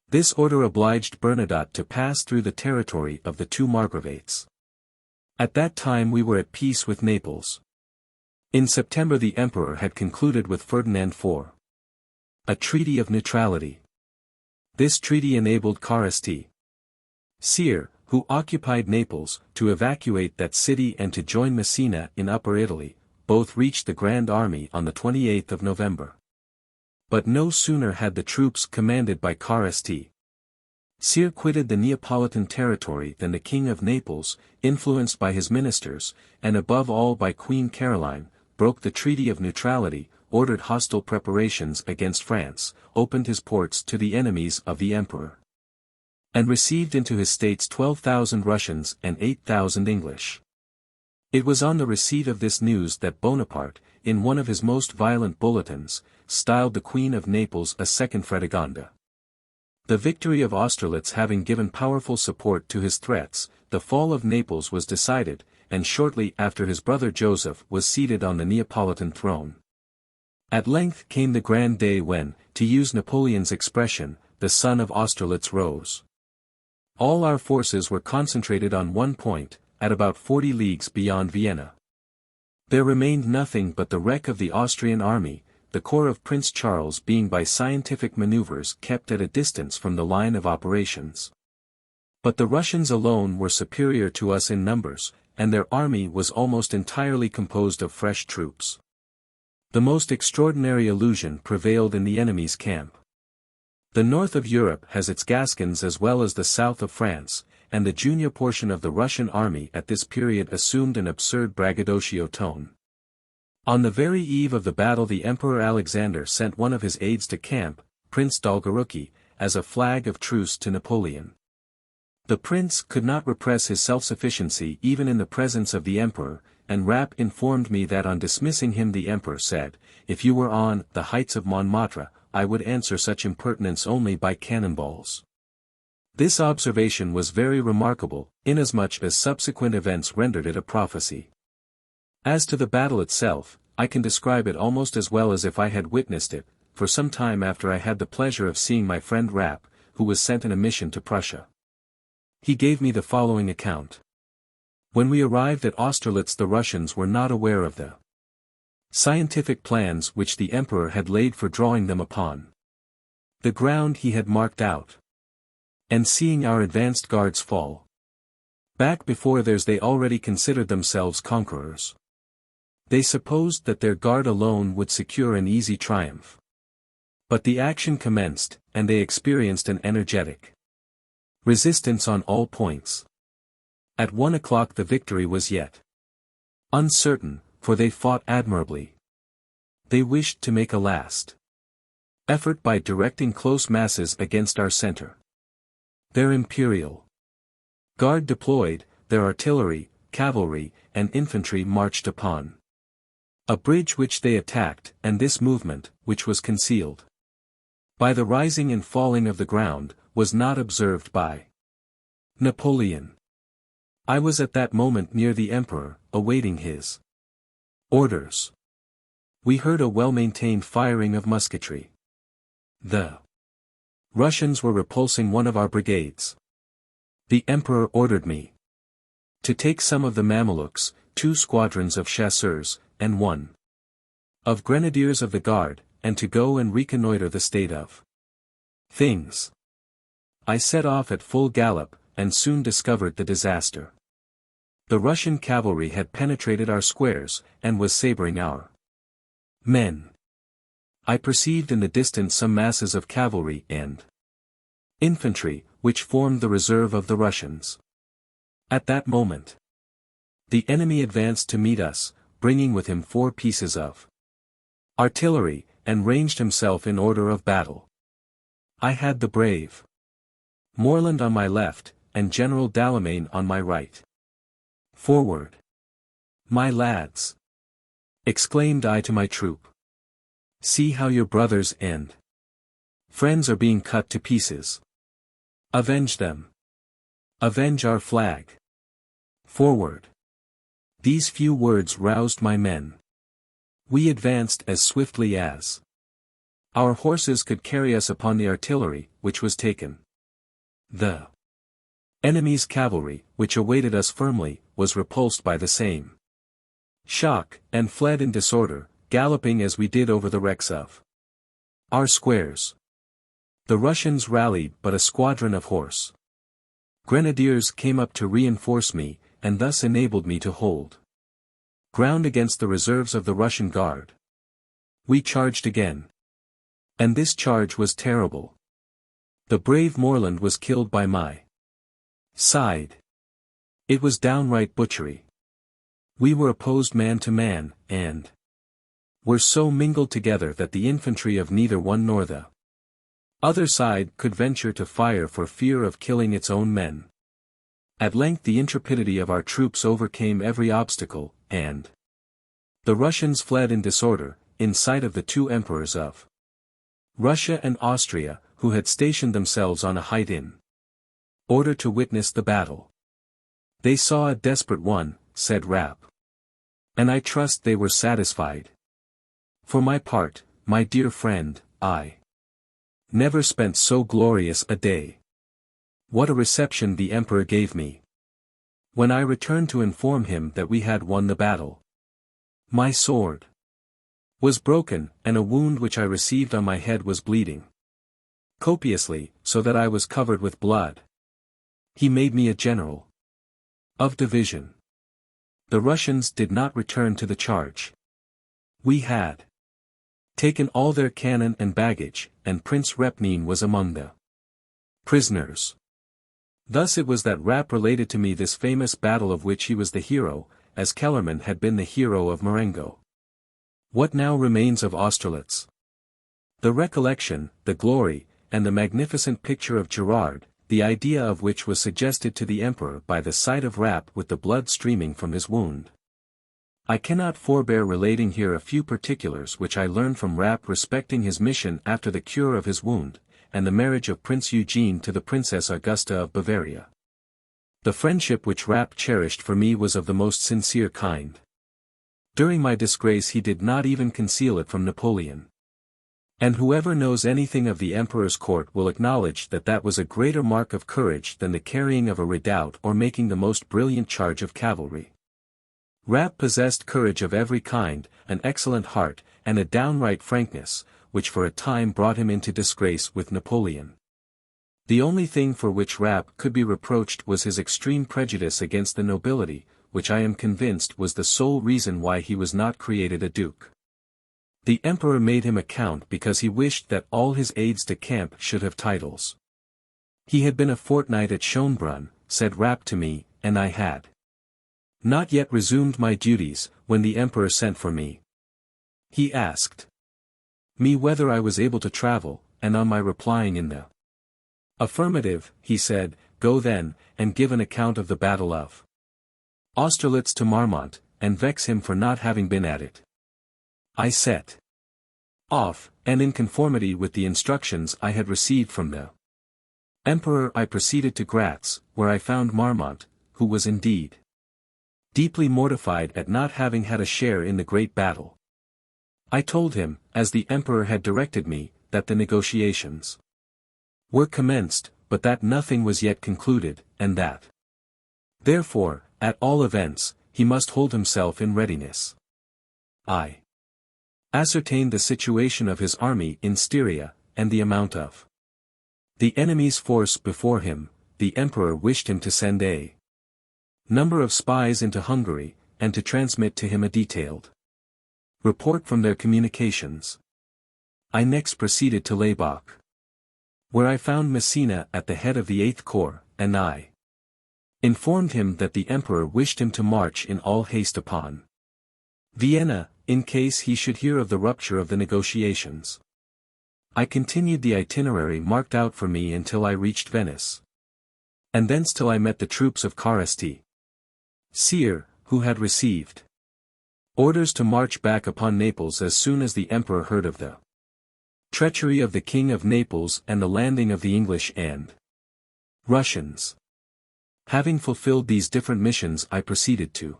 This order obliged Bernadotte to pass through the territory of the 2 margraviates. At that time we were at peace with Naples. In September the emperor had concluded with Ferdinand IV a treaty of neutrality. This treaty enabled Caresti, Sire, who occupied Naples, to evacuate that city and to join Messina in Upper Italy. Both reached the Grand Army on the 28th of November. But no sooner had the troops commanded by Caresti, Sire quitted the Neapolitan territory than the King of Naples, influenced by his ministers, and above all by Queen Caroline, broke the treaty of neutrality, ordered hostile preparations against France, opened his ports to the enemies of the emperor, and received into his states 12,000 Russians and 8,000 English. It was on the receipt of this news that Bonaparte, in one of his most violent bulletins, styled the Queen of Naples a second Fredegonda. The victory of Austerlitz having given powerful support to his threats, the fall of Naples was decided, and shortly after his brother Joseph was seated on the Neapolitan throne. At length came the grand day when, to use Napoleon's expression, the sun of Austerlitz rose. All our forces were concentrated on one point, at about 40 leagues beyond Vienna. There remained nothing but the wreck of the Austrian army, the corps of Prince Charles being by scientific maneuvers kept at a distance from the line of operations. But the Russians alone were superior to us in numbers, and their army was almost entirely composed of fresh troops. The most extraordinary illusion prevailed in the enemy's camp. The north of Europe has its Gascons as well as the south of France, and the junior portion of the Russian army at this period assumed an absurd braggadocio tone. On the very eve of the battle the Emperor Alexander sent one of his aides de camp, Prince Dolgoruki, as a flag of truce to Napoleon. The prince could not repress his self-sufficiency even in the presence of the emperor, and Rapp informed me that on dismissing him the emperor said, "If you were on the heights of Montmartre, I would answer such impertinence only by cannonballs." This observation was very remarkable, inasmuch as subsequent events rendered it a prophecy. As to the battle itself, I can describe it almost as well as if I had witnessed it, for some time after I had the pleasure of seeing my friend Rapp, who was sent on a mission to Prussia. He gave me the following account. When we arrived at Austerlitz, the Russians were not aware of the scientific plans which the emperor had laid for drawing them upon the ground he had marked out. And seeing our advanced guards fall back before theirs, they already considered themselves conquerors. They supposed that their guard alone would secure an easy triumph. But the action commenced, and they experienced an energetic resistance on all points. At 1 o'clock the victory was yet uncertain, for they fought admirably. They wished to make a last effort by directing close masses against our center. Their imperial guard deployed, their artillery, cavalry, and infantry marched upon a bridge which they attacked, and this movement, which was concealed by the rising and falling of the ground, was not observed by Napoleon. I was at that moment near the emperor, awaiting his orders. We heard a well-maintained firing of musketry. The Russians were repulsing one of our brigades. The emperor ordered me to take some of the Mamelukes, 2 squadrons of chasseurs, and 1 of grenadiers of the guard, and to go and reconnoiter the state of things. I set off at full gallop, and soon discovered the disaster. The Russian cavalry had penetrated our squares, and was sabring our men. I perceived in the distance some masses of cavalry and infantry, which formed the reserve of the Russians. At that moment, the enemy advanced to meet us, bringing with him 4 pieces of artillery, and ranged himself in order of battle. I had the brave Morland on my left, and General Dallemagne on my right. Forward, my lads! Exclaimed I to my troop. See how your brothers and friends are being cut to pieces. Avenge them. Avenge our flag. Forward. These few words roused my men. We advanced as swiftly as our horses could carry us upon the artillery, which was taken. The enemy's cavalry, which awaited us firmly, was repulsed by the same shock, and fled in disorder, galloping as we did over the wrecks of our squares. The Russians rallied, but a squadron of horse grenadiers came up to reinforce me, and thus enabled me to hold ground against the reserves of the Russian guard. We charged again. And this charge was terrible. The brave Morland was killed by my side. It was downright butchery. We were opposed man to man, and were so mingled together that the infantry of neither one nor the other side could venture to fire for fear of killing its own men. At length the intrepidity of our troops overcame every obstacle, and the Russians fled in disorder, in sight of the 2 emperors of Russia and Austria, who had stationed themselves on a height in order to witness the battle. They saw a desperate one, said Rapp. And I trust they were satisfied. For my part, my dear friend, I never spent so glorious a day. What a reception the emperor gave me when I returned to inform him that we had won the battle. My sword was broken, and a wound which I received on my head was bleeding copiously, so that I was covered with blood. He made me a general of division. The Russians did not return to the charge. We had taken all their cannon and baggage, and Prince Repnin was among the prisoners. Thus it was that Rapp related to me this famous battle of which he was the hero, as Kellerman had been the hero of Marengo. What now remains of Austerlitz? The recollection, the glory, and the magnificent picture of Gerard, the idea of which was suggested to the emperor by the sight of Rapp with the blood streaming from his wound. I cannot forbear relating here a few particulars which I learned from Rapp respecting his mission after the cure of his wound, and the marriage of Prince Eugene to the Princess Augusta of Bavaria. The friendship which Rapp cherished for me was of the most sincere kind. During my disgrace he did not even conceal it from Napoleon. And whoever knows anything of the emperor's court will acknowledge that that was a greater mark of courage than the carrying of a redoubt or making the most brilliant charge of cavalry. Rapp possessed courage of every kind, an excellent heart, and a downright frankness, which for a time brought him into disgrace with Napoleon. The only thing for which Rapp could be reproached was his extreme prejudice against the nobility, which I am convinced was the sole reason why he was not created a duke. The emperor made him a count because he wished that all his aides-de-camp should have titles. He had been a fortnight at Schönbrunn, said Rapp to me, and I had not yet resumed my duties, when the emperor sent for me. He asked me whether I was able to travel, and on my replying in the affirmative, he said, "Go then, and give an account of the battle of Austerlitz to Marmont, and vex him for not having been at it." I set off, and in conformity with the instructions I had received from the emperor I proceeded to Gratz, where I found Marmont, who was indeed deeply mortified at not having had a share in the great battle. I told him, as the emperor had directed me, that the negotiations were commenced, but that nothing was yet concluded, and that therefore, at all events, he must hold himself in readiness. I ascertained the situation of his army in Styria, and the amount of the enemy's force before him. The emperor wished him to send a number of spies into Hungary, and to transmit to him a detailed report from their communications. I next proceeded to Laybach, where I found Messina at the head of the 8th Corps, and I informed him that the emperor wished him to march in all haste upon Vienna, in case he should hear of the rupture of the negotiations. I continued the itinerary marked out for me until I reached Venice, and thence till I met the troops of Caresti Sire, who had received orders to march back upon Naples as soon as the emperor heard of the treachery of the King of Naples and the landing of the English and Russians. Having fulfilled these different missions, I proceeded to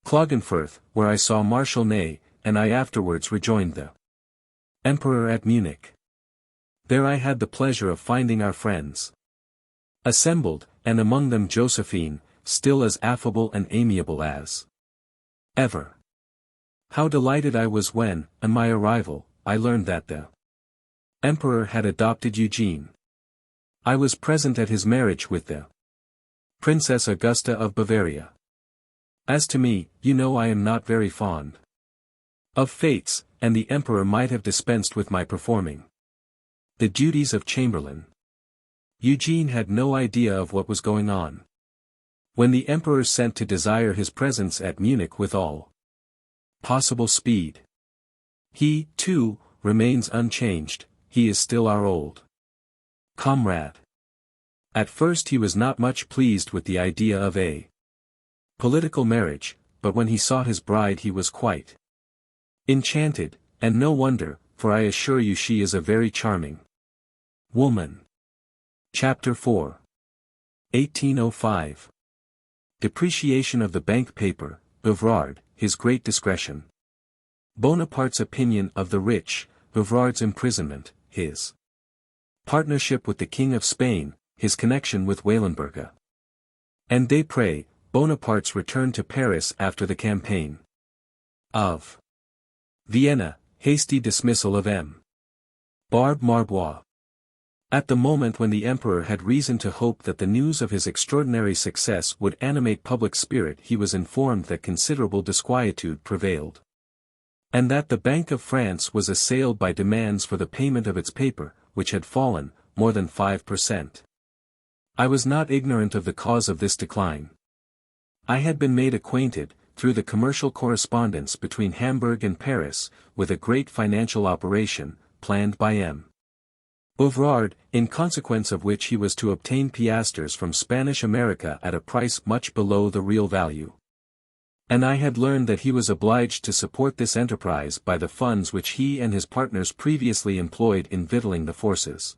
Klagenfurt, where I saw Marshal Ney, and I afterwards rejoined the emperor at Munich. There I had the pleasure of finding our friends assembled, and among them Josephine, still as affable and amiable as ever. How delighted I was when, on my arrival, I learned that the emperor had adopted Eugene. I was present at his marriage with the Princess Augusta of Bavaria. As to me, you know I am not very fond of fêtes, and the emperor might have dispensed with my performing the duties of chamberlain. Eugene had no idea of what was going on. When the emperor sent to desire his presence at Munich with all possible speed, he, too, remains unchanged. He is still our old comrade. At first he was not much pleased with the idea of a political marriage, but when he saw his bride he was quite enchanted, and no wonder, for I assure you she is a very charming woman. Chapter 4. 1805. Depreciation of the bank paper, Bevrard, his great discretion. Bonaparte's opinion of the rich, Bevrard's imprisonment, his partnership with the King of Spain, his connection with Wallenberga. And Desprez, Bonaparte's return to Paris after the campaign of Vienna, hasty dismissal of M. Barbe Marbois. At the moment when the emperor had reason to hope that the news of his extraordinary success would animate public spirit, he was informed that considerable disquietude prevailed, and that the Bank of France was assailed by demands for the payment of its paper, which had fallen more than 5%. I was not ignorant of the cause of this decline. I had been made acquainted, through the commercial correspondence between Hamburg and Paris, with a great financial operation, planned by M. Bevrard, in consequence of which he was to obtain piastres from Spanish America at a price much below the real value. And I had learned that he was obliged to support this enterprise by the funds which he and his partners previously employed in victualling the forces.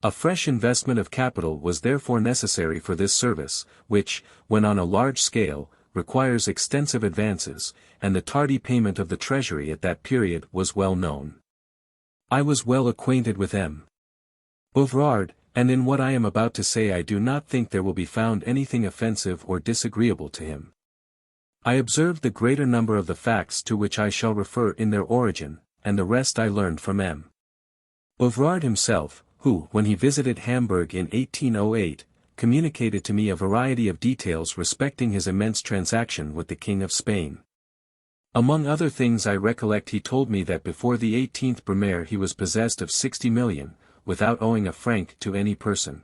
A fresh investment of capital was therefore necessary for this service, which, when on a large scale, requires extensive advances, and the tardy payment of the treasury at that period was well known. I was well acquainted with M. Ouvrard, and in what I am about to say I do not think there will be found anything offensive or disagreeable to him. I observed the greater number of the facts to which I shall refer in their origin, and the rest I learned from M. Ouvrard himself, who, when he visited Hamburg in 1808, communicated to me a variety of details respecting his immense transaction with the King of Spain. Among other things I recollect he told me that before the 18th Brumaire he was possessed of 60 million, without owing a franc to any person.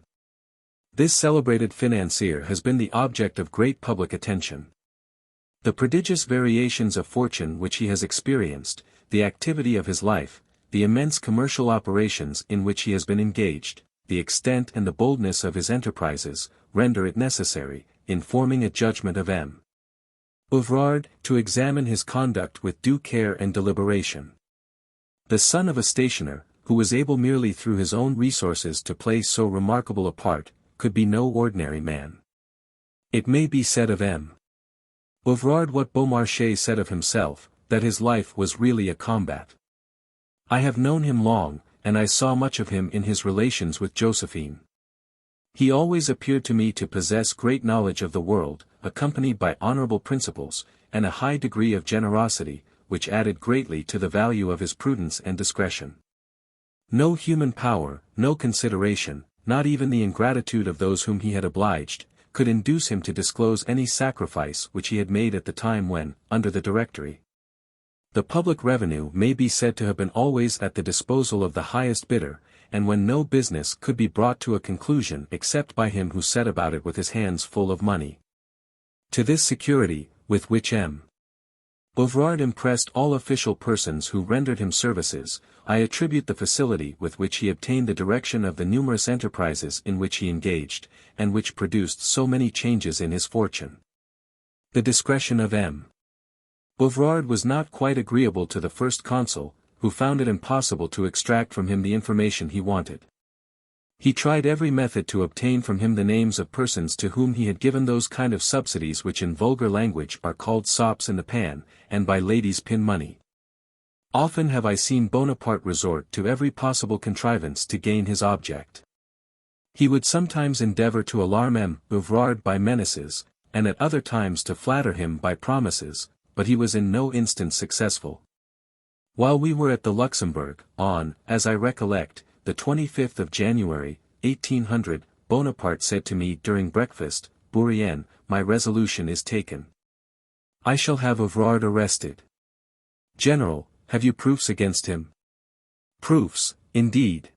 This celebrated financier has been the object of great public attention. The prodigious variations of fortune which he has experienced, the activity of his life, the immense commercial operations in which he has been engaged, the extent and the boldness of his enterprises, render it necessary, in forming a judgment of M. Ouvrard, to examine his conduct with due care and deliberation. The son of a stationer, who was able merely through his own resources to play so remarkable a part, could be no ordinary man. It may be said of M. Ouvrard what Beaumarchais said of himself, that his life was really a combat. I have known him long, and I saw much of him in his relations with Josephine. He always appeared to me to possess great knowledge of the world, accompanied by honorable principles, and a high degree of generosity, which added greatly to the value of his prudence and discretion. No human power, no consideration, not even the ingratitude of those whom he had obliged, could induce him to disclose any sacrifice which he had made at the time when, under the Directory, the public revenue may be said to have been always at the disposal of the highest bidder, and when no business could be brought to a conclusion except by him who set about it with his hands full of money. To this security, with which M. Ouvrard impressed all official persons who rendered him services, I attribute the facility with which he obtained the direction of the numerous enterprises in which he engaged, and which produced so many changes in his fortune. The discretion of M. Ouvrard was not quite agreeable to the first consul, who found it impossible to extract from him the information he wanted. He tried every method to obtain from him the names of persons to whom he had given those kind of subsidies which in vulgar language are called sops in the pan, and by ladies pin money. Often have I seen Bonaparte resort to every possible contrivance to gain his object. He would sometimes endeavor to alarm M. Ouvrard by menaces, and at other times to flatter him by promises, but he was in no instance successful. While we were at the Luxembourg, on, as I recollect, the 25th of January, 1800, Bonaparte said to me during breakfast, "Bourrienne, my resolution is taken. I shall have Ouvrard arrested." "General, have you proofs against him?" "Proofs, indeed.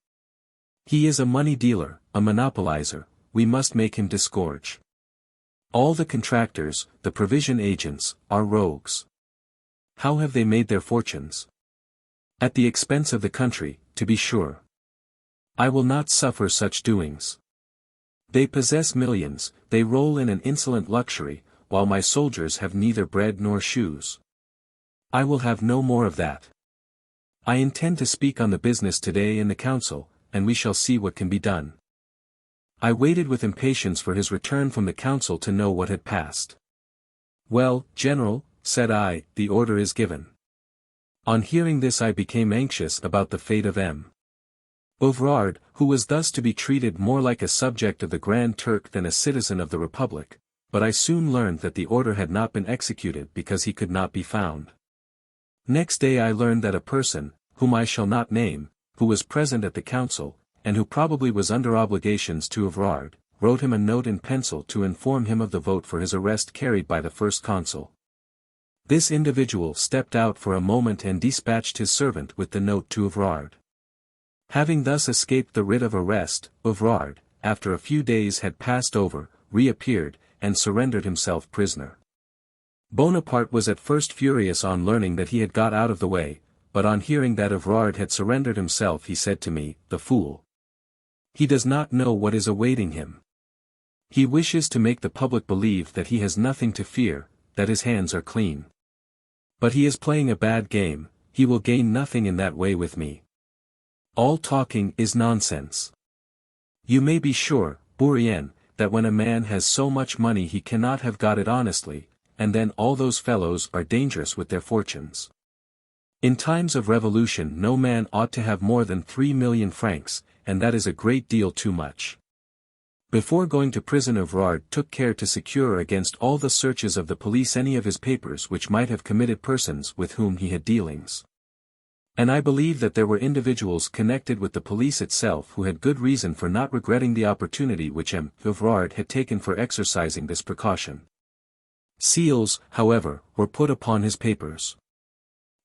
He is a money dealer, a monopolizer, we must make him disgorge. All the contractors, the provision agents, are rogues. How have they made their fortunes? At the expense of the country, to be sure. I will not suffer such doings. They possess millions, they roll in an insolent luxury, while my soldiers have neither bread nor shoes. I will have no more of that. I intend to speak on the business today in the council, and we shall see what can be done." I waited with impatience for his return from the council to know what had passed. "Well, General," said I, "the order is given." On hearing this I became anxious about the fate of M. Ouvrard, who was thus to be treated more like a subject of the Grand Turk than a citizen of the Republic, but I soon learned that the order had not been executed because he could not be found. Next day I learned that a person, whom I shall not name, who was present at the council, and who probably was under obligations to Ouvrard, wrote him a note in pencil to inform him of the vote for his arrest carried by the first consul. This individual stepped out for a moment and dispatched his servant with the note to Ouvrard. Having thus escaped the writ of arrest, Ouvrard, after a few days had passed over, reappeared, and surrendered himself prisoner. Bonaparte was at first furious on learning that he had got out of the way, but on hearing that Ouvrard had surrendered himself he said to me, "The fool! He does not know what is awaiting him. He wishes to make the public believe that he has nothing to fear, that his hands are clean. But he is playing a bad game, he will gain nothing in that way with me. All talking is nonsense. You may be sure, Bourrienne, that when a man has so much money he cannot have got it honestly, and then all those fellows are dangerous with their fortunes. In times of revolution no man ought to have more than 3,000,000 francs, and that is a great deal too much. Before going to prison Évrard took care to secure against all the searches of the police any of his papers which might have committed persons with whom he had dealings. And I believe that there were individuals connected with the police itself who had good reason for not regretting the opportunity which Évrard had taken for exercising this precaution. Seals, however, were put upon his papers.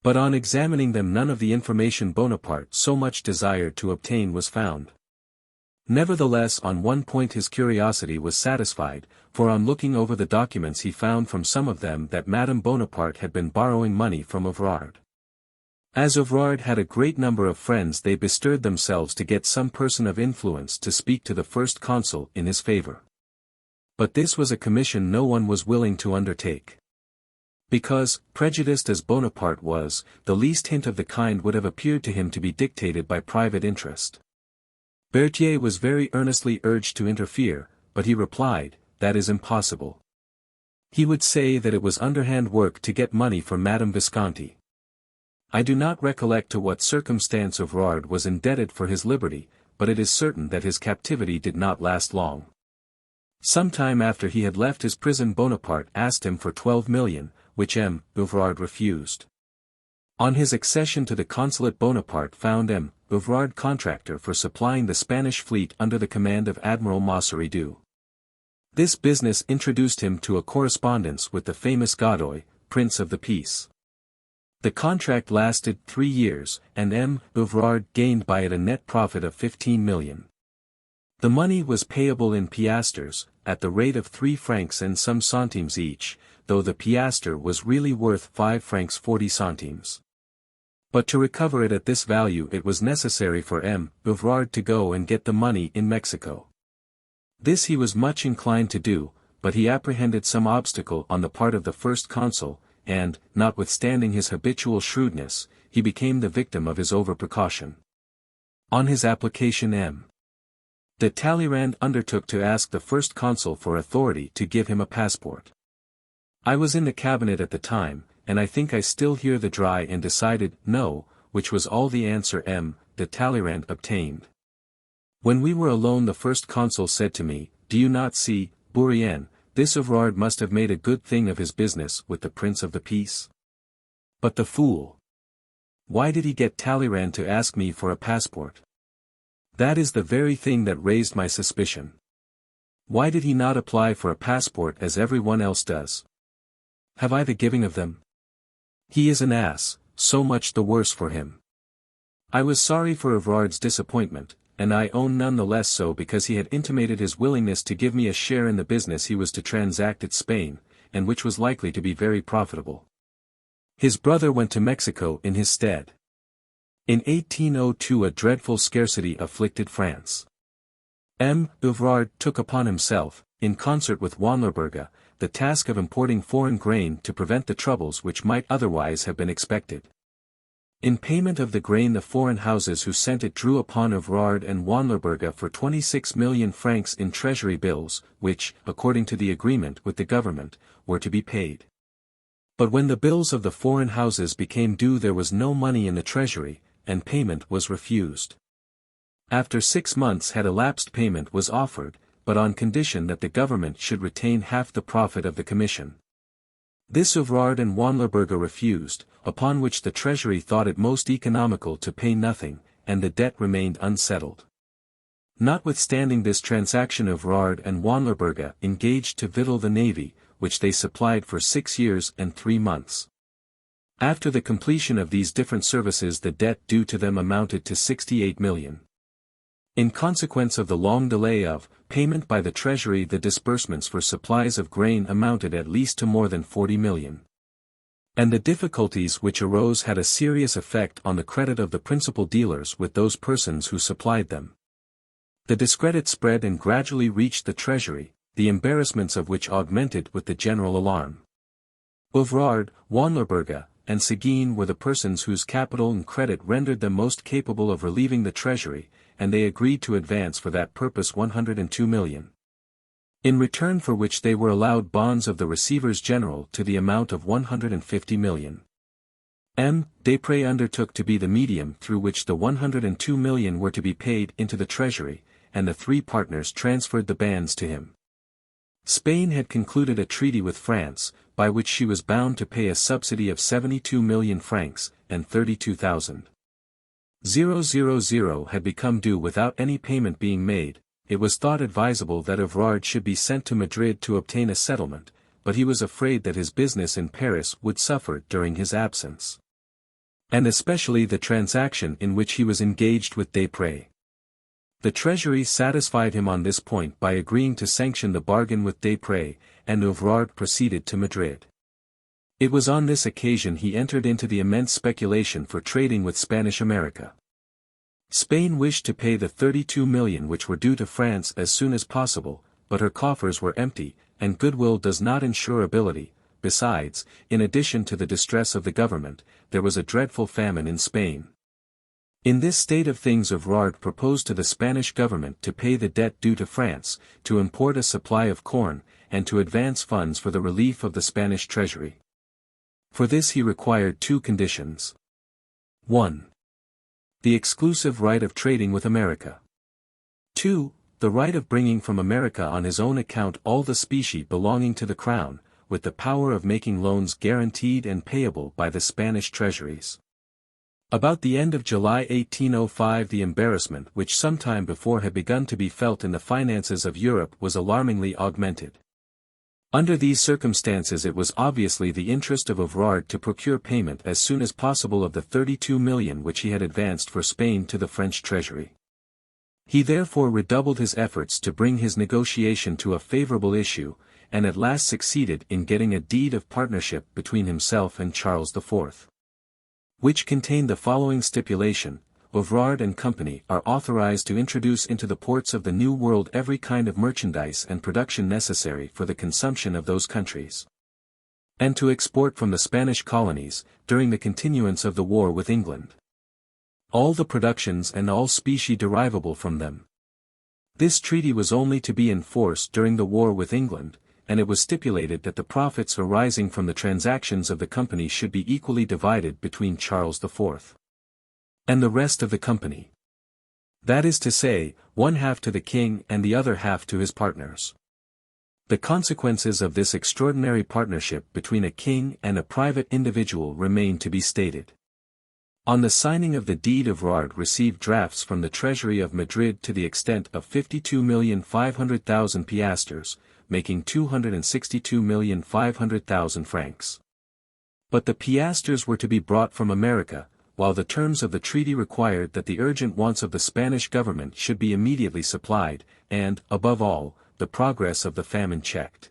But on examining them none of the information Bonaparte so much desired to obtain was found. Nevertheless on one point his curiosity was satisfied, for on looking over the documents he found from some of them that Madame Bonaparte had been borrowing money from Évrard. As Évrard had a great number of friends they bestirred themselves to get some person of influence to speak to the first consul in his favor. But this was a commission no one was willing to undertake. Because, prejudiced as Bonaparte was, the least hint of the kind would have appeared to him to be dictated by private interest. Berthier was very earnestly urged to interfere, but he replied, "That is impossible." He would say that it was underhand work to get money for Madame Visconti. I do not recollect to what circumstance Évrard was indebted for his liberty, but it is certain that his captivity did not last long. Some time after he had left his prison Bonaparte asked him for 12,000,000, which Évrard refused. On his accession to the consulate Bonaparte found Évrard contractor for supplying the Spanish fleet under the command of Admiral Mauceridoux. This business introduced him to a correspondence with the famous Godoy, Prince of the Peace. The contract lasted 3 years, and Évrard gained by it a net profit of 15,000,000. The money was payable in piastres, at the rate of 3 francs and some centimes each, though the piastre was really worth 5 francs 40 centimes. But to recover it at this value it was necessary for Évrard to go and get the money in Mexico. This he was much inclined to do, but he apprehended some obstacle on the part of the first consul, and, notwithstanding his habitual shrewdness, he became the victim of his over-precaution. On his application de Talleyrand undertook to ask the first consul for authority to give him a passport. I was in the cabinet at the time, and I think I still hear the dry and decided "no," which was all the answer de Talleyrand obtained. When we were alone the first consul said to me, "Do you not see, Bourrienne, this Évrard must have made a good thing of his business with the Prince of the Peace? But the fool! Why did he get Talleyrand to ask me for a passport? That is the very thing that raised my suspicion. Why did he not apply for a passport as everyone else does? Have I the giving of them? He is an ass, so much the worse for him." I was sorry for Évrard's disappointment, and I own none the less so because he had intimated his willingness to give me a share in the business he was to transact at Spain, and which was likely to be very profitable. His brother went to Mexico in his stead. In 1802 a dreadful scarcity afflicted France. Évrard took upon himself, in concert with Wanlerberge, the task of importing foreign grain to prevent the troubles which might otherwise have been expected. In payment of the grain the foreign houses who sent it drew upon Évrard and Wanlerberge for 26,000,000 francs in treasury bills, which, according to the agreement with the government, were to be paid. But when the bills of the foreign houses became due there was no money in the treasury, and payment was refused. After 6 months had elapsed payment was offered, but on condition that the government should retain half the profit of the commission. This Évrard and Wanlerberge refused, upon which the treasury thought it most economical to pay nothing, and the debt remained unsettled. Notwithstanding this transaction Évrard and Wanlerberge engaged to victual the navy, which they supplied for 6 years and 3 months. After the completion of these different services the debt due to them amounted to 68,000,000. In consequence of the long delay of payment by the Treasury the disbursements for supplies of grain amounted at least to more than 40,000,000. And the difficulties which arose had a serious effect on the credit of the principal dealers with those persons who supplied them. The discredit spread and gradually reached the Treasury, the embarrassments of which augmented with the general alarm. Évrard, Wanlerberge, and Seguin were the persons whose capital and credit rendered them most capable of relieving the Treasury, and they agreed to advance for that purpose 102,000,000. In return for which they were allowed bonds of the Receivers General to the amount of 150,000,000. Desprez undertook to be the medium through which the 102 million were to be paid into the treasury, and the three partners transferred the bands to him. Spain had concluded a treaty with France, by which she was bound to pay a subsidy of 72 million francs, and 32,000. Had become due without any payment being made. It was thought advisable that Évrard should be sent to Madrid to obtain a settlement, but he was afraid that his business in Paris would suffer during his absence. And especially the transaction in which he was engaged with Desprez. The Treasury satisfied him on this point by agreeing to sanction the bargain with Desprez, and Évrard proceeded to Madrid. It was on this occasion he entered into the immense speculation for trading with Spanish America. Spain wished to pay the 32 million which were due to France as soon as possible, but her coffers were empty, and goodwill does not ensure ability. Besides, in addition to the distress of the government, there was a dreadful famine in Spain. In this state of things Évrard proposed to the Spanish government to pay the debt due to France, to import a supply of corn, and to advance funds for the relief of the Spanish treasury. For this he required two conditions. 1. The exclusive right of trading with America. 2. The right of bringing from America on his own account all the specie belonging to the Crown, with the power of making loans guaranteed and payable by the Spanish treasuries. About the end of July 1805 the embarrassment which some time before had begun to be felt in the finances of Europe was alarmingly augmented. Under these circumstances it was obviously the interest of Évrard to procure payment as soon as possible of the 32 million which he had advanced for Spain to the French treasury. He therefore redoubled his efforts to bring his negotiation to a favorable issue, and at last succeeded in getting a deed of partnership between himself and Charles IV. Which contained the following stipulation: Évrard and Company are authorized to introduce into the ports of the New World every kind of merchandise and production necessary for the consumption of those countries, and to export from the Spanish colonies, during the continuance of the war with England, all the productions and all specie derivable from them. This treaty was only to be in force during the war with England, and it was stipulated that the profits arising from the transactions of the company should be equally divided between Charles IV and the rest of the company. That is to say, one half to the king and the other half to his partners. The consequences of this extraordinary partnership between a king and a private individual remain to be stated. On the signing of the deed Évrard received drafts from the Treasury of Madrid to the extent of 52,500,000 piastres, making 262,500,000 francs. But the piastres were to be brought from America, while the terms of the treaty required that the urgent wants of the Spanish government should be immediately supplied, and, above all, the progress of the famine checked.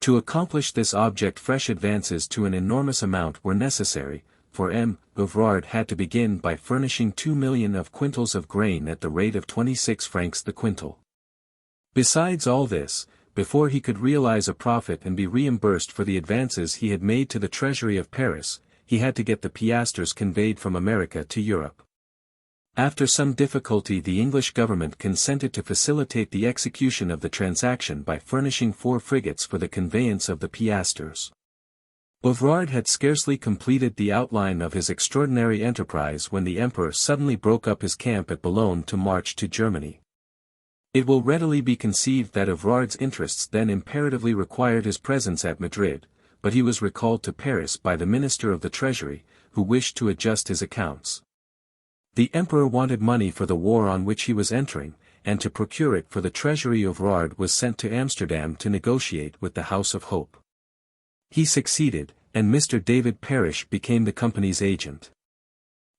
To accomplish this object fresh advances to an enormous amount were necessary, for Évrard had to begin by furnishing 2 million of quintals of grain at the rate of 26 francs the quintal. Besides all this, before he could realize a profit and be reimbursed for the advances he had made to the Treasury of Paris, he had to get the piastres conveyed from America to Europe. After some difficulty the English government consented to facilitate the execution of the transaction by furnishing 4 frigates for the conveyance of the piastres. Évrard had scarcely completed the outline of his extraordinary enterprise when the emperor suddenly broke up his camp at Boulogne to march to Germany. It will readily be conceived that Évrard's interests then imperatively required his presence at Madrid, but he was recalled to Paris by the Minister of the Treasury, who wished to adjust his accounts. The emperor wanted money for the war on which he was entering, and to procure it for the treasury Évrard was sent to Amsterdam to negotiate with the House of Hope. He succeeded, and Mr. David Parish became the company's agent.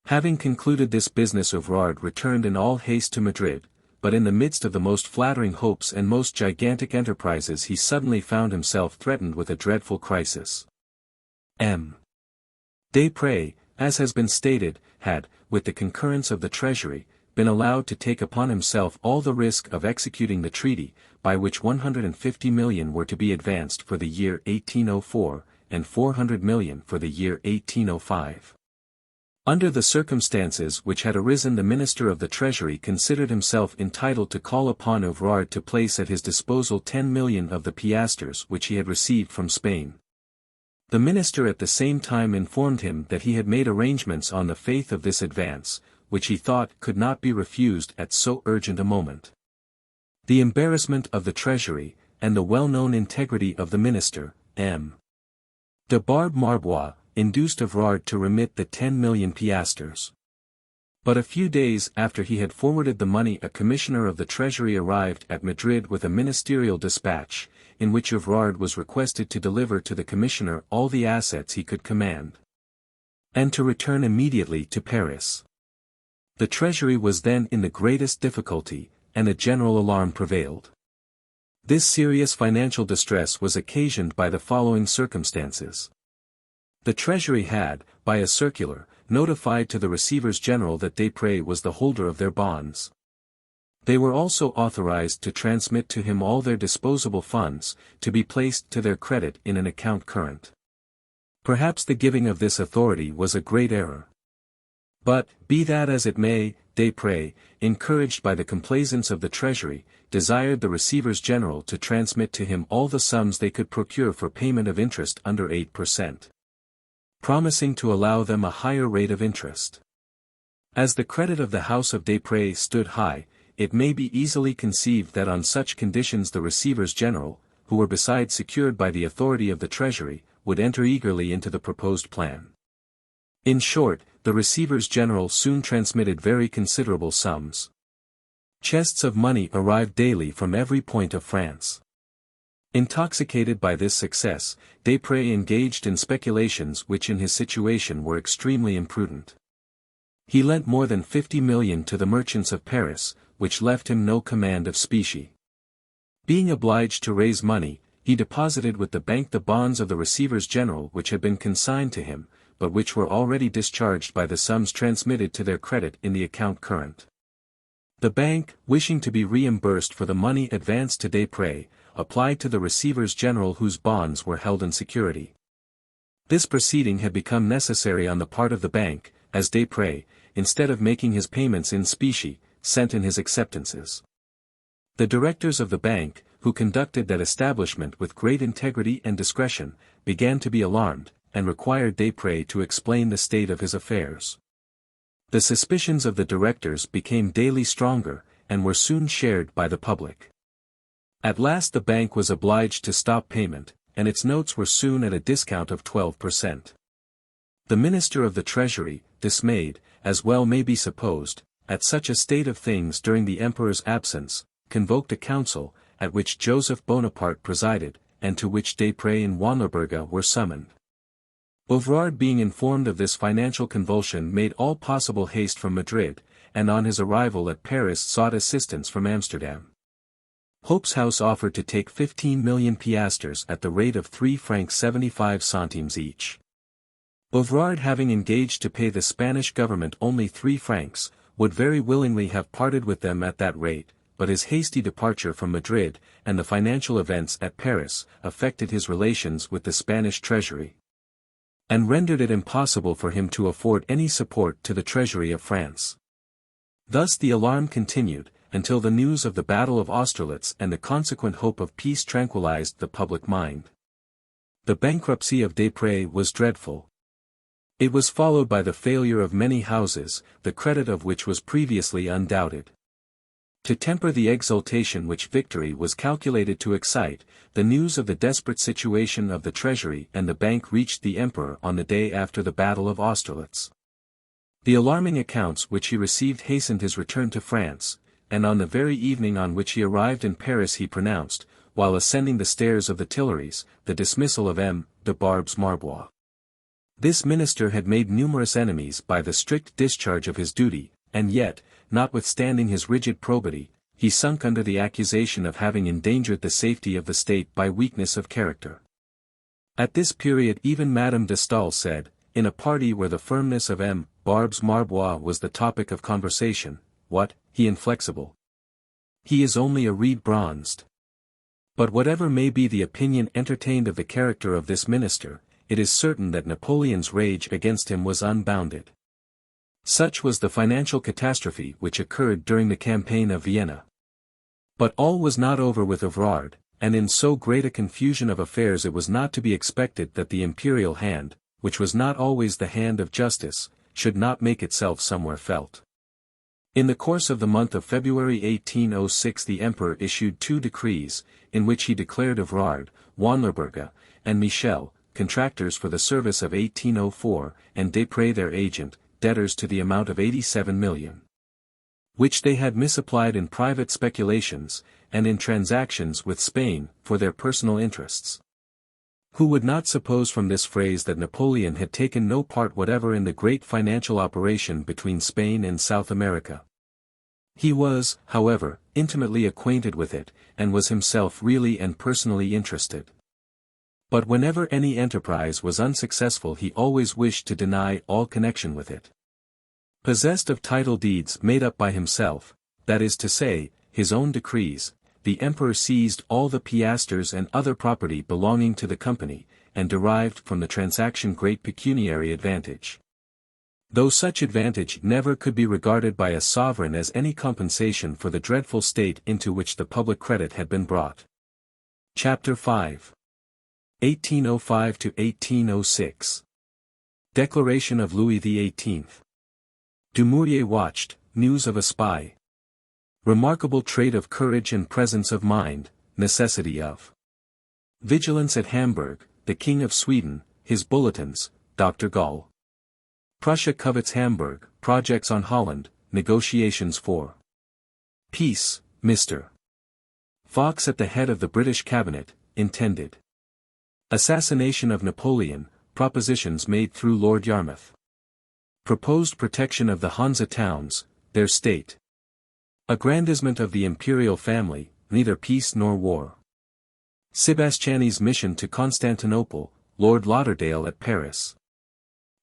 Having concluded this business Évrard returned in all haste to Madrid, but in the midst of the most flattering hopes and most gigantic enterprises he suddenly found himself threatened with a dreadful crisis. Desprez, as has been stated, had, with the concurrence of the Treasury, been allowed to take upon himself all the risk of executing the treaty, by which 150 million were to be advanced for the year 1804, and 400 million for the year 1805. Under the circumstances which had arisen the Minister of the Treasury considered himself entitled to call upon Évrard to place at his disposal 10 million of the piastres which he had received from Spain. The minister at the same time informed him that he had made arrangements on the faith of this advance, which he thought could not be refused at so urgent a moment. The embarrassment of the treasury, and the well-known integrity of the minister, M. de Marbois, induced Evrard to remit the 10 million piastres. But a few days after he had forwarded the money, a commissioner of the treasury arrived at Madrid with a ministerial dispatch, in which Evrard was requested to deliver to the commissioner all the assets he could command, and to return immediately to Paris. The treasury was then in the greatest difficulty, and a general alarm prevailed. This serious financial distress was occasioned by the following circumstances. The treasury had, by a circular, notified to the receivers general that Desprez was the holder of their bonds. They were also authorized to transmit to him all their disposable funds, to be placed to their credit in an account current. Perhaps the giving of this authority was a great error. But, be that as it may, Desprez, encouraged by the complaisance of the treasury, desired the receivers general to transmit to him all the sums they could procure for payment of interest under 8%. Promising to allow them a higher rate of interest. As the credit of the house of Desprez stood high, it may be easily conceived that on such conditions the receivers general, who were besides secured by the authority of the treasury, would enter eagerly into the proposed plan. In short, the receivers general soon transmitted very considerable sums. Chests of money arrived daily from every point of France. Intoxicated by this success, Desprez engaged in speculations which in his situation were extremely imprudent. He lent more than 50 million to the merchants of Paris, which left him no command of specie. Being obliged to raise money, he deposited with the bank the bonds of the receivers general which had been consigned to him, but which were already discharged by the sums transmitted to their credit in the account current. The bank, wishing to be reimbursed for the money advanced to Desprez, applied to the receivers general whose bonds were held in security. This proceeding had become necessary on the part of the bank, as Desprez, instead of making his payments in specie, sent in his acceptances. The directors of the bank, who conducted that establishment with great integrity and discretion, began to be alarmed, and required Desprez to explain the state of his affairs. The suspicions of the directors became daily stronger, and were soon shared by the public. At last the bank was obliged to stop payment, and its notes were soon at a discount of 12%. The minister of the treasury, dismayed, as well may be supposed, at such a state of things during the emperor's absence, convoked a council, at which Joseph Bonaparte presided, and to which Desprez and Wanlerberga were summoned. Evrard, being informed of this financial convulsion, made all possible haste from Madrid, and on his arrival at Paris sought assistance from Amsterdam. Hope's house offered to take 15 million piastres at the rate of 3 francs 75 centimes each. Evrard, having engaged to pay the Spanish government only 3 francs, would very willingly have parted with them at that rate, but his hasty departure from Madrid, and the financial events at Paris, affected his relations with the Spanish treasury, and rendered it impossible for him to afford any support to the treasury of France. Thus the alarm continued, until the news of the Battle of Austerlitz and the consequent hope of peace tranquilized the public mind. The bankruptcy of Desprez was dreadful. It was followed by the failure of many houses, the credit of which was previously undoubted. To temper the exultation which victory was calculated to excite, the news of the desperate situation of the treasury and the bank reached the emperor on the day after the Battle of Austerlitz. The alarming accounts which he received hastened his return to France, and on the very evening on which he arrived in Paris he pronounced, while ascending the stairs of the Tuileries, the dismissal of M. de Marbois. This minister had made numerous enemies by the strict discharge of his duty, and yet, notwithstanding his rigid probity, he sunk under the accusation of having endangered the safety of the state by weakness of character. At this period even Madame de Staël said, in a party where the firmness of M. Marbois was the topic of conversation, "What, he inflexible? He is only a reed bronzed." But whatever may be the opinion entertained of the character of this minister, it is certain that Napoleon's rage against him was unbounded. Such was the financial catastrophe which occurred during the campaign of Vienna. But all was not over with Evrard, and in so great a confusion of affairs it was not to be expected that the imperial hand, which was not always the hand of justice, should not make itself somewhere felt. In the course of the month of February 1806 the emperor issued 2 decrees, in which he declared Evrard, Wanlerberge, and Michel, contractors for the service of 1804, and Desprez their agent, debtors to the amount of 87 million. Which they had misapplied in private speculations, and in transactions with Spain, for their personal interests. Who would not suppose from this phrase that Napoleon had taken no part whatever in the great financial operation between Spain and South America? He was, however, intimately acquainted with it, and was himself really and personally interested. But whenever any enterprise was unsuccessful he always wished to deny all connection with it. Possessed of title deeds made up by himself, that is to say, his own decrees, the emperor seized all the piastres and other property belonging to the company, and derived from the transaction great pecuniary advantage. Though such advantage never could be regarded by a sovereign as any compensation for the dreadful state into which the public credit had been brought. Chapter 5. 1805 to 1806. Declaration of Louis XVIII. Dumouriez watched, news of a spy. Remarkable trait of courage and presence of mind, necessity of vigilance at Hamburg, the King of Sweden, his bulletins, Dr. Gall. Prussia covets Hamburg, projects on Holland, negotiations for peace, Mr. Fox at the head of the British cabinet, intended. Assassination of Napoleon, propositions made through Lord Yarmouth. Proposed protection of the Hansa towns, their state. Aggrandizement of the imperial family, neither peace nor war. Sebastiani's mission to Constantinople, Lord Lauderdale at Paris.